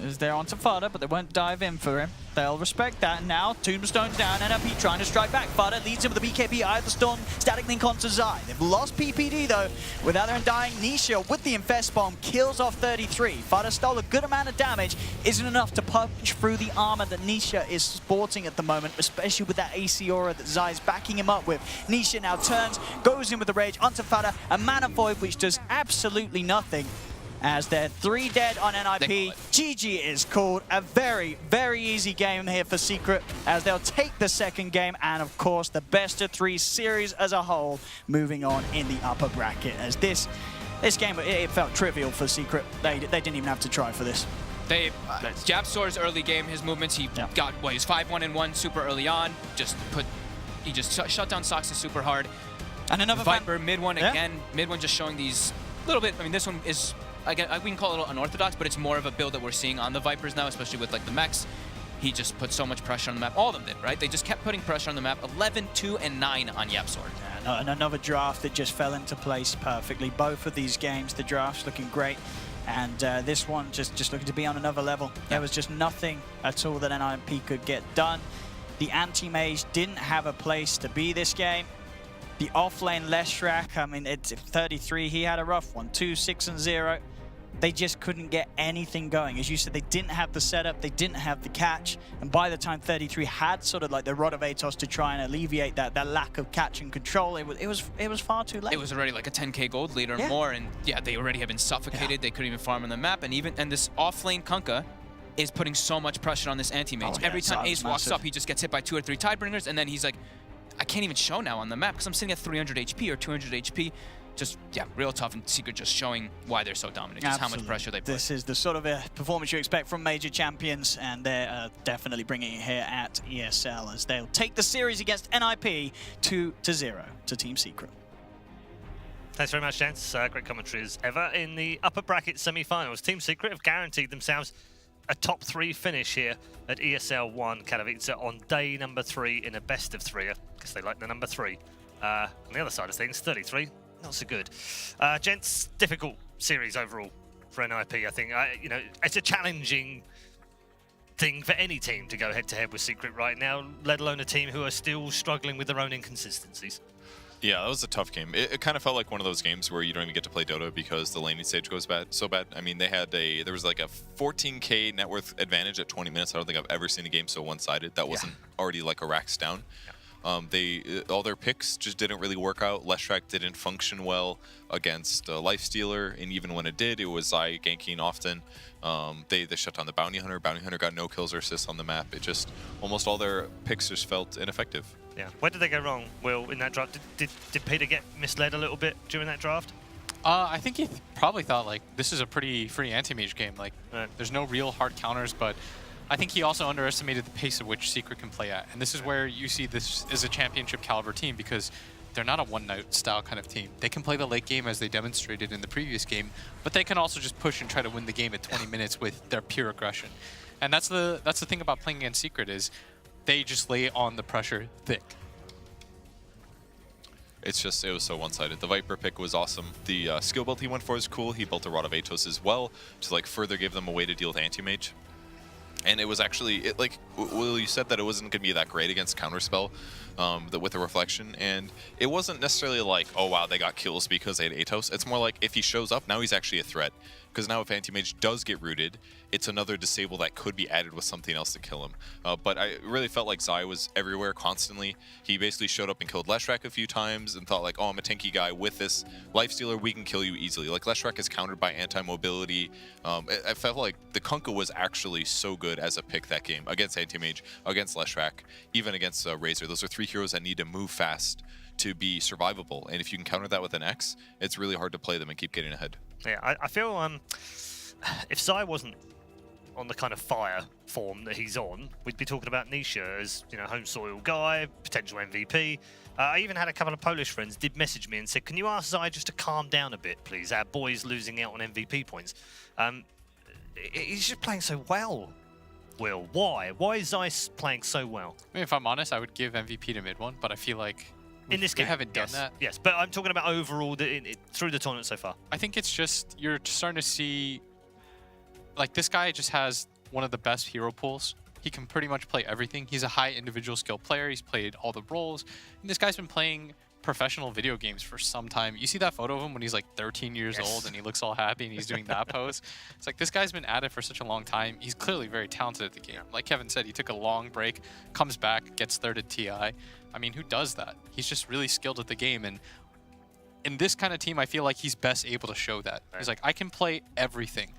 is there onto Fada, but they won't dive in for him. They'll respect that. And now Tombstone's down. NLP trying to strike back. Fada leads him with the BKB. Eye of the Storm. Static link onto Zai. They've lost PPD though. Without their undying, Nisha with the Infest Bomb kills off 33. Fada stole a good amount of damage. Isn't enough to punch through the armor that Nisha is sporting at the moment, especially with that AC aura that Zai's backing him up with. Nisha now turns, goes in with the rage onto Fada. A Mana Void which does absolutely nothing. As they're 3 dead on NIP, GG is called. A very, very easy game here for Secret as they'll take the second game and, of course, the best-of-3 series as a whole moving on in the upper bracket. As this game, it felt trivial for Secret. They didn't even have to try for this. Japsor's early game, his movements, he got, what, he was 5-1-1 super early on. He just shut down Soxa super hard. And another Viper, mid one again. Mid one just showing these little bit, I mean, this one is, again, we can call it a little unorthodox, but it's more of a build that we're seeing on the Vipers now, especially with like the mechs. He just put so much pressure on the map. All of them did, right? They just kept putting pressure on the map. 11, 2, and 9 on Yapsor. Yeah, and another draft that just fell into place perfectly. Both of these games, the drafts looking great. And this one just looking to be on another level. There was just nothing at all that NIP could get done. The anti-mage didn't have a place to be this game. The offlane Leshrak, I mean, it's 33. He had a rough one. 2, 6, and 0. they just couldn't get anything going. As you said, they didn't have the setup, they didn't have the catch, and by the time 33 had sort of like the Rod of Atos to try and alleviate that lack of catch and control, it was far too late. It was already like a 10k gold leader or more, and yeah, they already have been suffocated. They couldn't even farm on the map, and this off-lane Kunkka is putting so much pressure on this anti-mage. Every time Ace walks up, he just gets hit by 2 or 3 Tidebringers, and then he's like, I can't even show now on the map because I'm sitting at 300 HP or 200 HP. Just, yeah, real tough, and Secret just showing why they're so dominant, just how much pressure they put. This is the sort of performance you expect from major champions, and they're definitely bringing it here at ESL as they'll take the series against NIP 2-0 to Team Secret. Thanks very much, gents. Great commentary as ever. In the upper bracket semi-finals, Team Secret have guaranteed themselves a top 3 finish here at ESL 1 Katowice on day number 3 in a best of 3. I guess they like the number 3. On the other side of things, 33. Not so good. Gents, difficult series overall for NIP, I think. You know, it's a challenging thing for any team to go head-to-head with Secret right now, let alone a team who are still struggling with their own inconsistencies. Yeah, that was a tough game. It kind of felt like one of those games where you don't even get to play Dota because the laning stage goes so bad. I mean, there was like a 14k net worth advantage at 20 minutes. I don't think I've ever seen a game so one-sided. That wasn't already like a racks down. Yeah. All their picks just didn't really work out. Leshrac didn't function well against Lifestealer, and even when it did, it was Zai ganking often. They shut down the Bounty Hunter. Bounty Hunter got no kills or assists on the map. It just, almost all their picks just felt ineffective. Yeah. Where did they go wrong, Will, in that draft? Did Peter get misled a little bit during that draft? I think he probably thought, like, this is a pretty free anti-mage game. Like, there's no real hard counters, but I think he also underestimated the pace at which Secret can play at. And this is where you see this is a championship caliber team, because they're not a one-note style kind of team. They can play the late game as they demonstrated in the previous game, but they can also just push and try to win the game at 20 minutes with their pure aggression. And that's the thing about playing against Secret, is they just lay on the pressure thick. It was so one-sided. The Viper pick was awesome. The skill build he went for is cool. He built a Rod of Atos as well to like further give them a way to deal with anti-mage. And it was actually, like, Will, you said that it wasn't going to be that great against Counterspell with the Reflection. And it wasn't necessarily like, oh, wow, they got kills because they had Atos. It's more like if he shows up, now he's actually a threat. Because now if Anti-Mage does get rooted, it's another disable that could be added with something else to kill him. But I really felt like Zai was everywhere constantly. He basically showed up and killed Leshrac a few times and thought like, oh, I'm a tanky guy. With this Lifestealer, we can kill you easily. Like, Leshrac is countered by anti-mobility. I felt like the Kunkka was actually so good as a pick that game against Anti-Mage, against Leshrac, even against Razor. Those are 3 heroes that need to move fast to be survivable. And if you can counter that with an X, it's really hard to play them and keep getting ahead. Yeah, I feel if Zai wasn't on the kind of fire form that he's on, we'd be talking about Nisha as, you know, home soil guy, potential MVP. I even had a couple of Polish friends did message me and said, can you ask Zai just to calm down a bit, please? Our boy's losing out on MVP points. He's just playing so well, Will. Why? Why is Zai playing so well? I mean, if I'm honest, I would give MVP to mid one, but I feel like in this game, they haven't done that. Yes, but I'm talking about overall through the tournament so far. I think it's just, you're starting to see, like, this guy just has one of the best hero pools. He can pretty much play everything. He's a high individual skill player. He's played all the roles. And this guy's been playing professional video games for some time. You see that photo of him when he's like 13 years old and he looks all happy and he's doing that pose. It's like, this guy's been at it for such a long time. He's clearly very talented at the game. Like Kevin said, he took a long break, comes back, gets third at TI. I mean, who does that? He's just really skilled at the game. And in this kind of team, I feel like he's best able to show that. He's like, I can play everything.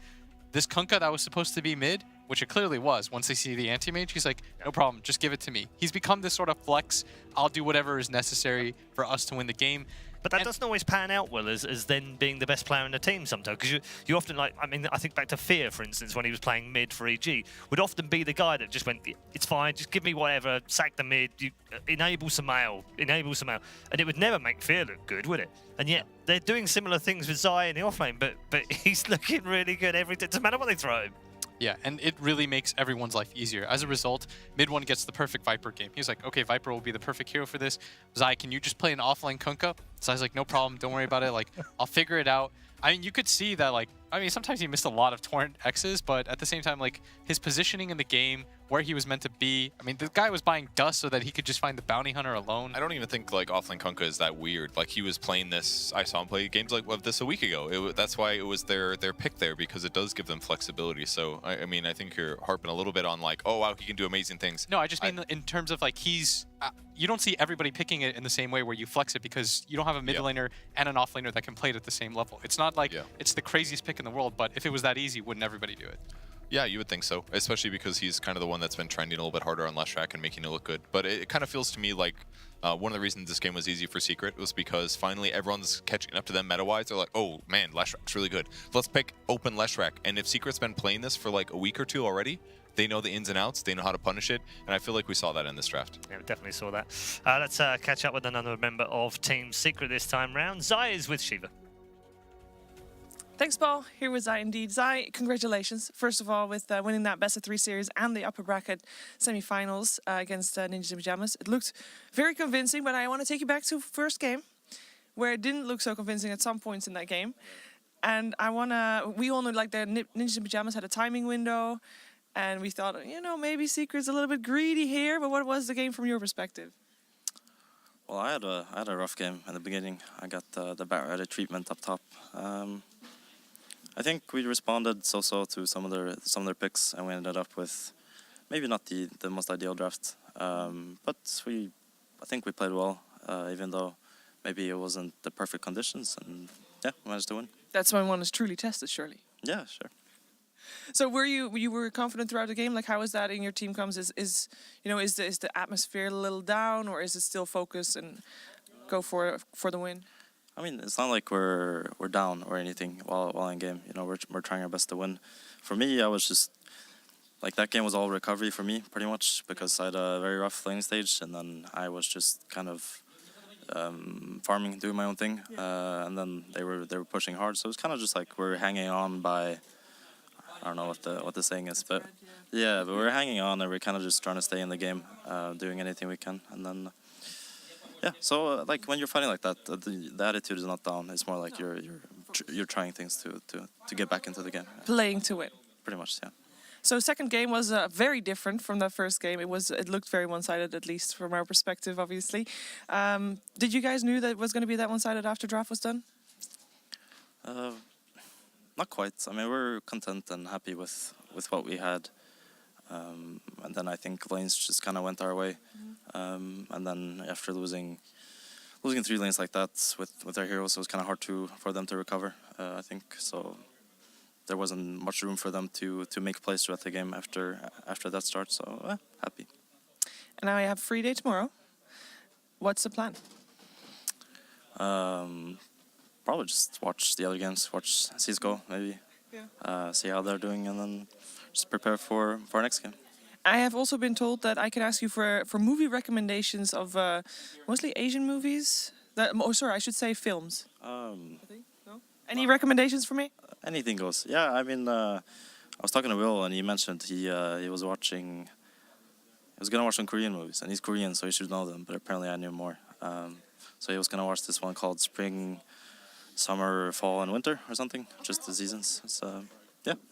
This Kunkka that was supposed to be mid, which it clearly was, once they see the anti-mage, he's like, no problem, just give it to me. He's become this sort of flex, I'll do whatever is necessary for us to win the game. But that doesn't always pan out well as then being the best player in the team sometimes. Because you often, like, I mean, I think back to Fear, for instance, when he was playing mid for EG, would often be the guy that just went, it's fine, just give me whatever, sack the mid, you, enable some mail. And it would never make Fear look good, would it? And yet, they're doing similar things with Zai in the offlane, but he's looking really good every time. It doesn't matter what they throw him. Yeah, and it really makes everyone's life easier. As a result, mid one gets the perfect Viper game. He's like, okay, Viper will be the perfect hero for this. Zai, can you just play an offline Kunkka? Zai's like, no problem, don't worry about it. Like, I'll figure it out. I mean, you could see that, like, I mean, sometimes he missed a lot of Torrent X's, but at the same time, like, his positioning in the game where he was meant to be. I mean, the guy was buying dust so that he could just find the bounty hunter alone. I don't even think like Offlane Kunkka is that weird. Like he was playing this. I saw him play games like of this a week ago. That's why it was their pick there, because it does give them flexibility. So I mean, I think you're harping a little bit on like, oh wow, he can do amazing things. No, I just mean in terms of like you don't see everybody picking it in the same way where you flex it, because you don't have a mid laner and an offlaner that can play it at the same level. It's not like it's the craziest pick in the world, but if it was that easy, wouldn't everybody do it? Yeah, you would think so, especially because he's kind of the one that's been trending a little bit harder on Leshrac and making it look good. But it kind of feels to me like one of the reasons this game was easy for Secret was because finally everyone's catching up to them meta-wise. They're like, oh man, Leshrac's really good. Let's pick open Leshrac. And if Secret's been playing this for like a week or two already, they know the ins and outs, they know how to punish it, and I feel like we saw that in this draft. Yeah, we definitely saw that. Let's catch up with another member of Team Secret this time round. Zai is with Shiva. Thanks, Paul. Here was Zai indeed. Zai, congratulations, first of all, with winning that best-of-3 series and the upper bracket semi-finals against Ninjas in Pyjamas. It looked very convincing, but I want to take you back to first game, where it didn't look so convincing at some points in that game. And we all know like the Ninjas in Pyjamas had a timing window, and we thought, maybe Secret's a little bit greedy here, but what was the game from your perspective? Well, I had a rough game in the beginning. I got the Barrett treatment up top. I think we responded so-so to some of their picks, and we ended up with maybe not the most ideal draft. But I think we played well, even though maybe it wasn't the perfect conditions, and yeah, we managed to win. That's when one is truly tested, surely. Yeah, sure. So were you confident throughout the game? Like, how is that in your team comes? Is the atmosphere a little down, or is it still focus and go for the win? I mean, it's not like we're down or anything while in game. We're trying our best to win. For me, I was just like, that game was all recovery for me pretty much, because I had a very rough lane stage, and then I was just kind of farming, doing my own thing, and then they were pushing hard. So it was kind of just like we're hanging on by, I don't know what the saying is, but yeah, but we're hanging on, and we're kind of just trying to stay in the game, doing anything we can, and then. Yeah, so like when you're fighting like that, the attitude is not down. It's more like you're trying things to get back into the game. Playing to win. Pretty much, yeah. So second game was very different from that first game. It looked very one-sided, at least from our perspective, obviously. Did you guys knew that it was going to be that one-sided after draft was done? Not quite. I mean, we're content and happy with what we had. And then I think lanes just kind of went our way. And then after losing 3 lanes like that with our heroes, it was kind of hard for them to recover, I think. So there wasn't much room for them to make plays throughout the game after that start. So happy. And now I have free day tomorrow. What's the plan? Probably just watch the other games, watch CSGO maybe, see how they're doing, and then just prepare for our next game. I have also been told that I can ask you for movie recommendations of mostly Asian movies. I should say films. No? Any recommendations for me? Anything goes. Yeah, I mean, I was talking to Will, and he mentioned he was watching. He was gonna watch some Korean movies, and he's Korean, so he should know them. But apparently, I knew more. So he was gonna watch this one called Spring, Summer, Fall, and Winter, or something. Just the seasons. It's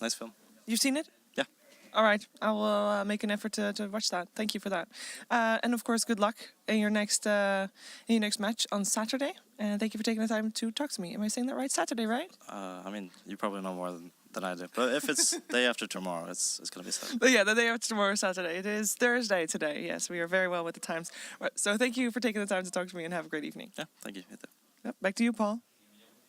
nice film. You've seen it? Yeah. All right, I will make an effort to watch that. Thank you for that, and of course, good luck in your next match on Saturday. And thank you for taking the time to talk to me. Am I saying that right? Saturday, right? I mean, you probably know more than I do. But if it's day after tomorrow, it's gonna be Saturday. But yeah, the day after tomorrow is Saturday. It is Thursday today. Yes, we are very well with the times. Right, so thank you for taking the time to talk to me, and have a great evening. Yeah, thank you. Yep, back to you, Paul.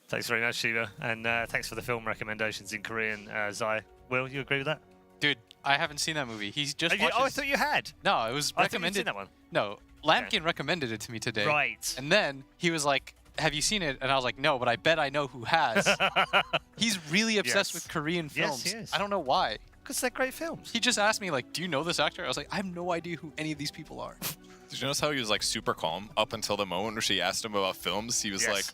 Thanks very much, Shiva, and thanks for the film recommendations in Korean, Zai. Will, you agree with that? Dude, I haven't seen that movie. He's just Oh, I thought you had. No, it was recommended. Seen that one. No, Lampkin recommended it to me today. Right. And then he was like, have you seen it? And I was like, no, but I bet I know who has. He's really obsessed with Korean films. Yes, he is. I don't know why. Because they're great films. He just asked me, like, do you know this actor? I was like, I have no idea who any of these people are. Did you notice how he was like super calm up until the moment where she asked him about films? He was like,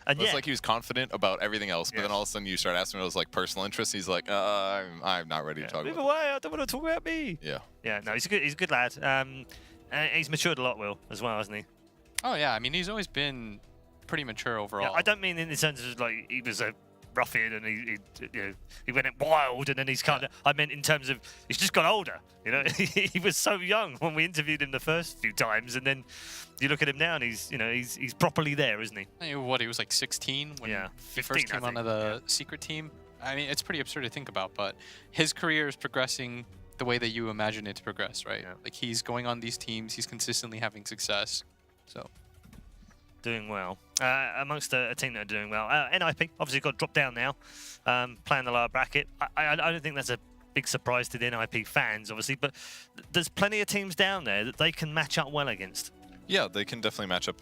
And it's like he was confident about everything else, but then all of a sudden you start asking him those like personal interests. He's like, I'm not ready to talk Move about away! I don't want to talk about me. Yeah. Yeah. No, he's a good lad. And he's matured a lot, Will, as well, hasn't he? Oh yeah, I mean he's always been pretty mature overall. Yeah, I don't mean in the sense of like he was a ruffian, and he went wild, and then he's kind of. I meant in terms of he's just got older. You know, he was so young when we interviewed him the first few times, and then you look at him now, and he's properly there, isn't he? I mean, what, he was like 16 when he first came onto the secret team. I mean, it's pretty absurd to think about, but his career is progressing the way that you imagine it to progress, right? Yeah. Like, he's going on these teams, he's consistently having success, so. Doing well. Amongst a team that are doing well. NIP, obviously got dropped down now, playing the lower bracket. I don't think that's a big surprise to the NIP fans, obviously, but there's plenty of teams down there that they can match up well against. Yeah, they can definitely match up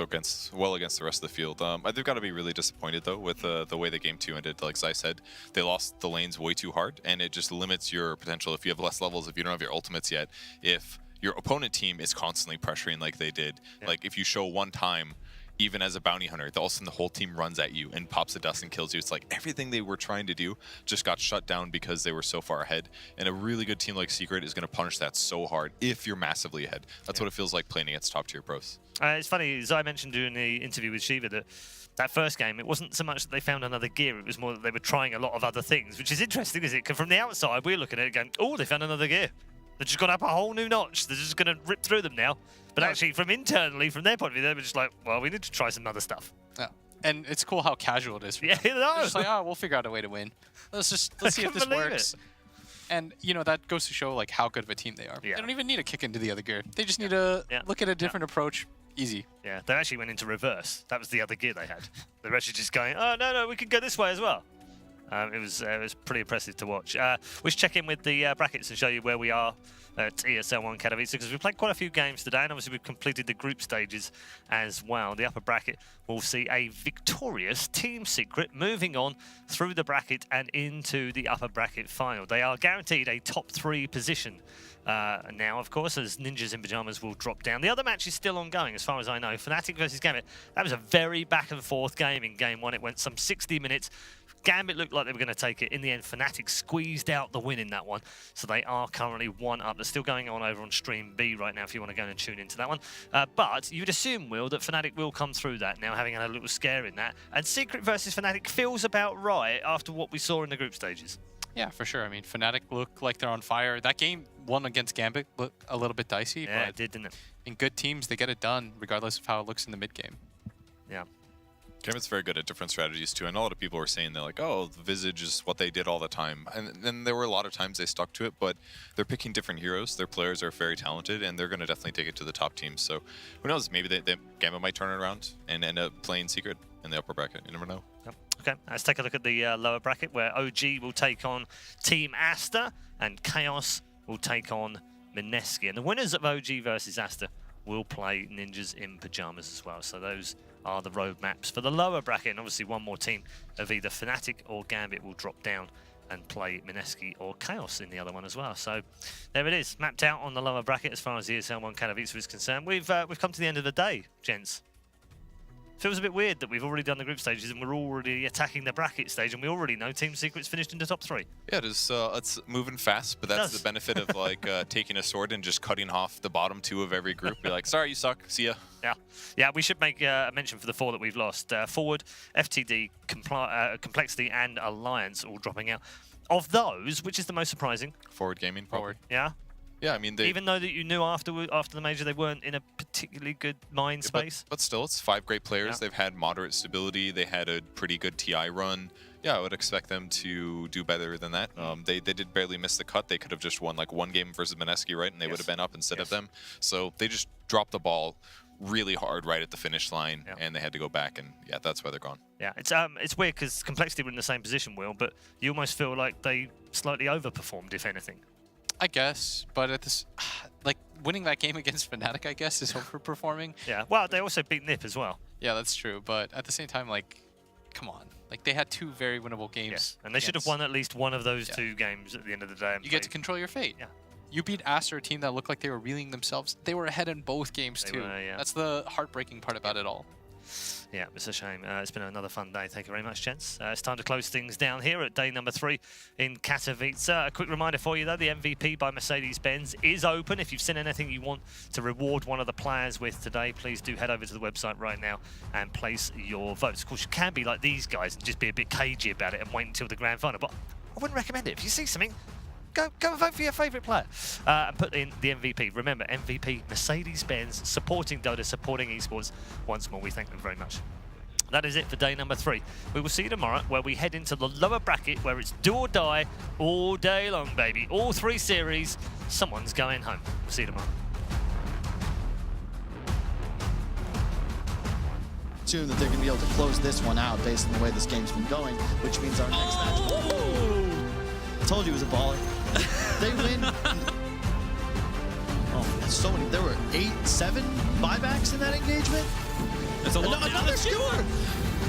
well against the rest of the field. They've got to be really disappointed, though, with the way the game 2 ended. Like I said, they lost the lanes way too hard, and it just limits your potential if you have less levels, if you don't have your ultimates yet, if your opponent team is constantly pressuring like they did. Yeah. Like, if you show one time, even as a bounty hunter, all of a sudden the whole team runs at you and pops the dust and kills you. It's like everything they were trying to do just got shut down because they were so far ahead. And a really good team like Secret is going to punish that so hard if you're massively ahead. That's what it feels like playing against top tier pros. It's funny, as I mentioned during the interview with Shiva, that first game, it wasn't so much that they found another gear, it was more that they were trying a lot of other things, which is interesting, isn't it? Because from the outside, we're looking at it going, oh, they found another gear. They've just gone up a whole new notch. They're just going to rip through them now. But actually, from internally, from their point of view, they were just like, well, we need to try some other stuff. Yeah. And it's cool how casual it is. For them. Yeah, no. They're just like, oh, we'll figure out a way to win. Let's see if this works. And, you know, that goes to show, like, how good of a team they are. Yeah. They don't even need to kick into the other gear. They just need to look at a different approach. Easy. Yeah, they actually went into reverse. That was the other gear they had. They were actually just going, oh, no, we could go this way as well. It was pretty impressive to watch. We'll check in with the brackets and show you where we are at ESL 1 Katowice, because we've played quite a few games today, and obviously we've completed the group stages as well. The upper bracket will see a victorious Team Secret moving on through the bracket and into the upper bracket final. They are guaranteed a top 3 position now, of course, as Ninjas in Pyjamas will drop down. The other match is still ongoing, as far as I know. Fnatic versus Gambit. That was a very back and forth game in game 1. It went some 60 minutes. Gambit looked like they were going to take it. In the end, Fnatic squeezed out the win in that one. So they are currently 1 up. They're still going on over on Stream B right now if you want to go and tune into that one. But you'd assume, Will, that Fnatic will come through that now, having had a little scare in that. And Secret versus Fnatic feels about right after what we saw in the group stages. Yeah, for sure. I mean, Fnatic look like they're on fire. That game, 1 against Gambit, looked a little bit dicey. Yeah, but it did, didn't it? In good teams, they get it done, regardless of how it looks in the mid-game. Yeah. Gambit's very good at different strategies too. I know a lot of people were saying they're like, oh, the Visage is what they did all the time. And then there were a lot of times they stuck to it, but they're picking different heroes. Their players are very talented, and they're going to definitely take it to the top teams. So who knows? Maybe Gambit might turn it around and end up playing Secret in the upper bracket. You never know. Yep. Okay, let's take a look at the lower bracket, where OG will take on Team Aster and Chaos will take on Mineski. And the winners of OG versus Aster will play Ninjas in Pyjamas as well. So those are the roadmaps for the lower bracket. And obviously one more team of either Fnatic or Gambit will drop down and play Mineski or Chaos in the other one as well. So there it is, mapped out on the lower bracket as far as the ESL 1 Katowice is concerned. We've come to the end of the day, gents. Feels a bit weird that we've already done the group stages and we're already attacking the bracket stage, and we already know Team Secret's finished in the top 3. Yeah, it is. It's moving fast, but that's the benefit of like taking a sword and just cutting off the bottom 2 of every group. Be like, sorry, you suck. See ya. Yeah. We should make a mention for the 4 that we've lost. Forward, FTD, Complexity, and Alliance all dropping out. Of those, which is the most surprising? Forward Gaming, probably. Yeah. Yeah, I mean, even though that you knew after the major they weren't in a particularly good mind space. But still, it's 5 great players. They've had moderate stability. They had a pretty good TI run. Yeah, I would expect them to do better than that. They did barely miss the cut. They could have just won like 1 game versus Mineski, right? And they would have been up instead of them. So they just dropped the ball really hard right at the finish line, and they had to go back, and yeah, that's why they're gone. Yeah, it's weird because Complexity were in the same position, Will, but you almost feel like they slightly overperformed, if anything. I guess, but at this, like, winning that game against Fnatic, I guess, is overperforming. Yeah, well, they also beat NiP as well. Yeah, that's true, but at the same time, like, come on. Like, they had 2 very winnable games. Yes, and they should have won at least one of those 2 games at the end of the day. You get to control your fate. Yeah. You beat Aster, a team that looked like they were reeling themselves. They were ahead in both games, too. That's the heartbreaking part about it all. Yeah, it's a shame. It's been another fun day. Thank you very much, gents. It's time to close things down here at day number 3 in Katowice. A quick reminder for you, though, the MVP by Mercedes-Benz is open. If you've seen anything you want to reward one of the players with today, please do head over to the website right now and place your votes. Of course, you can be like these guys and just be a bit cagey about it and wait until the grand final, but I wouldn't recommend it. If you see something, go and vote for your favourite player and put in the MVP. Remember, MVP Mercedes-Benz, supporting Dota, supporting esports. Once more, we thank them very much. That is it for day number 3. We will see you tomorrow, where we head into the lower bracket, where it's do or die all day long, baby. All 3 series, someone's going home. See you tomorrow. That they're going to be able to close this one out based on the way this game's been going, which means our next match. I told you it was a baller. They win. Oh, so many. There were 7 buybacks in that engagement. That's a lot. Another skewer.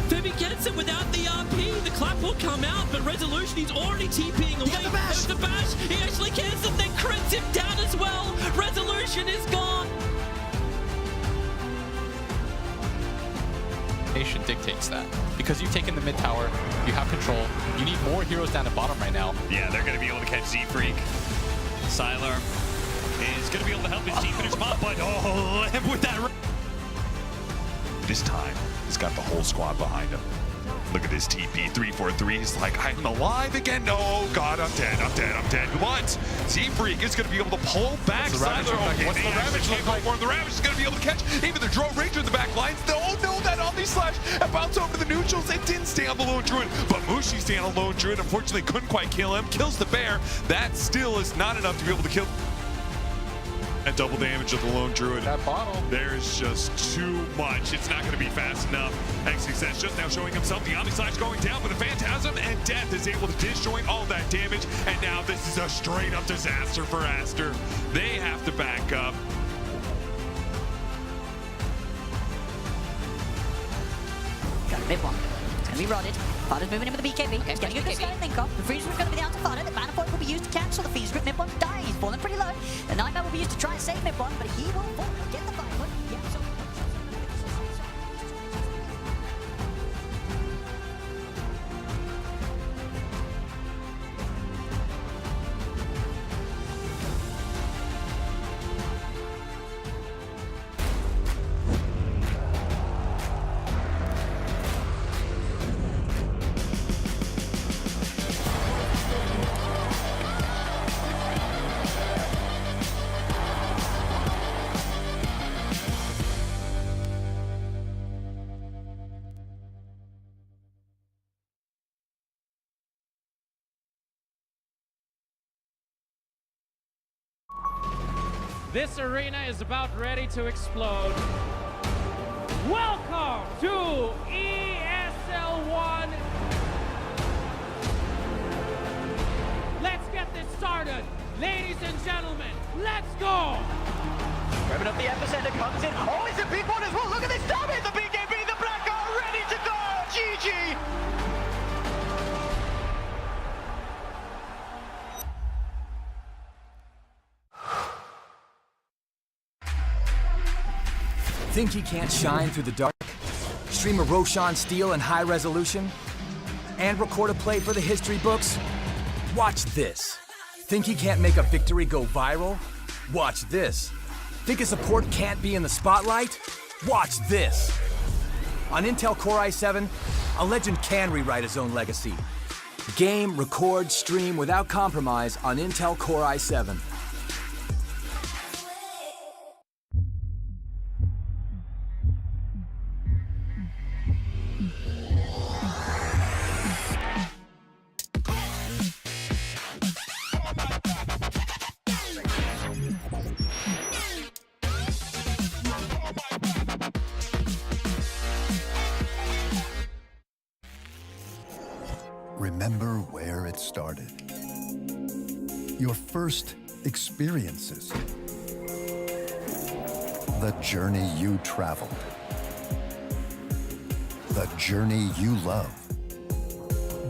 Femi gets it without the RP. The clap will come out, but Resolution, he's already TPing away. There's the bash. He actually cancels them, then crits him down as well. Resolution is gone. Nation dictates that because you've taken the mid tower, you have control, you need more heroes down at bottom right now. Yeah, they're going to be able to catch Z-Freak. Sylar is going to be able to help his team finish spot, but and with that. This time, he's got the whole squad behind him. Look at this TP, 3-4-3. He's like, I'm alive again. No, God, I'm dead. What? Z-Freak is going to be able to pull back. What's the Ravage look like? The Ravage is going to be able to catch even the Drone Ranger in the back lines. Oh no, that Omni Slash bounced over the neutrals. It didn't stay on the Lone Druid, but Mushi stayed on the Lone Druid. Unfortunately, couldn't quite kill him. Kills the bear. That still is not enough to be able to kill. And double damage of the Lone Druid. That bottle. There's just too much. It's not going to be fast enough. XXS just now showing himself. The Omni Slash going down, but the Phantasm and Death is able to disjoint all that damage. And now this is a straight up disaster for Aster. They have to back up. Got a mid one. It's going to be rotted. Fodder's moving in with the BKB. Okay, getting a good start link up. The freeze is going to be down to Fodder. The mana point will be used to cancel the Fiend's Grip. Mid one dies. He's falling pretty low. The Nightmare will be used to try and save mid one, but he will fall. Get the 5 foot. Yeah, so This arena is about ready to explode. Welcome to ESL 1. Let's get this started. Ladies and gentlemen, let's go. Grabbing up the epicenter, comes in. Oh, it's a big one as well. Look at this damage. The BKB, the Black are ready to go. GG. Think he can't shine through the dark? Stream a Roshan steal in high resolution? And record a play for the history books? Watch this. Think he can't make a victory go viral? Watch this. Think a support can't be in the spotlight? Watch this. On Intel Core i7, a legend can rewrite his own legacy. Game, record, stream without compromise on Intel Core i7. Remember where it started. Your first experiences. The journey you traveled. The journey you love.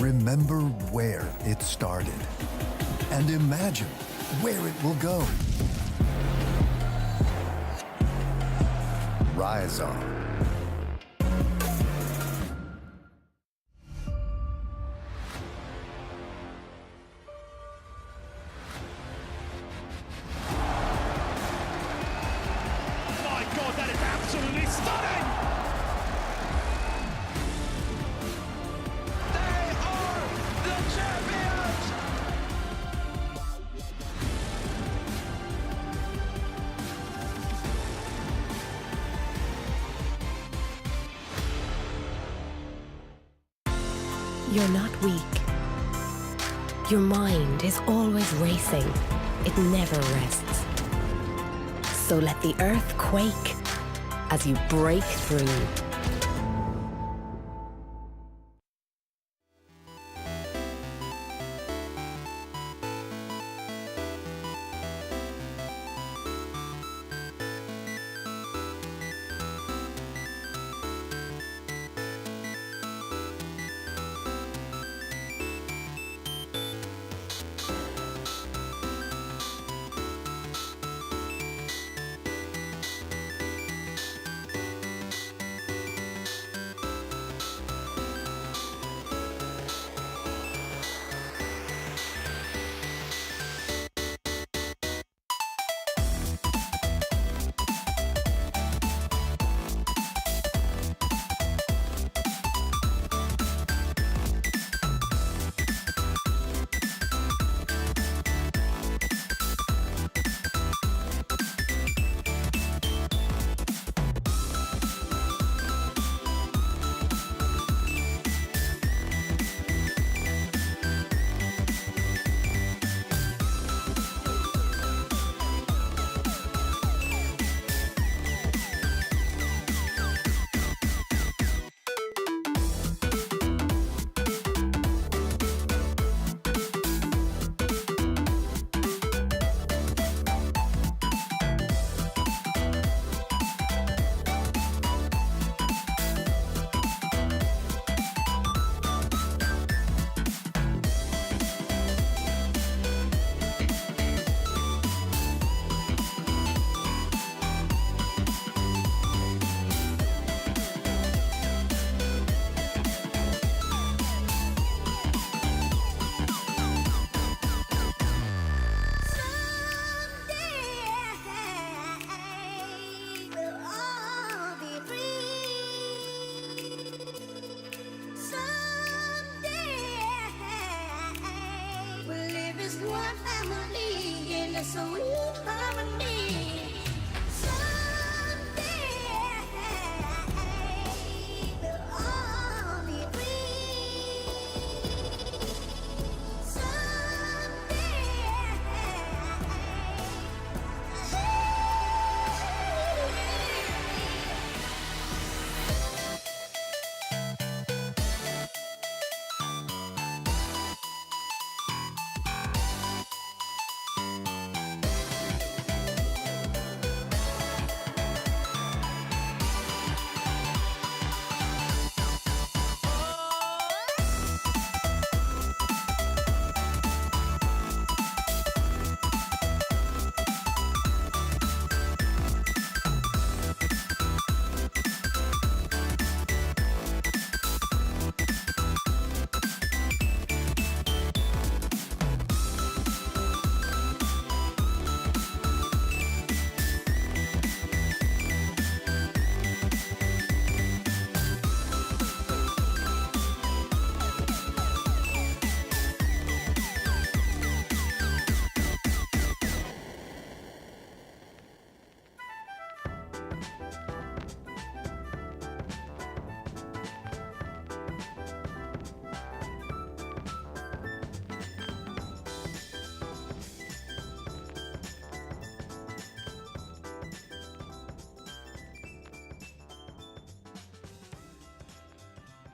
Remember where it started. And imagine where it will go. Rise on. You're not weak. Your mind is always racing. It never rests. So let the earth quake as you break through.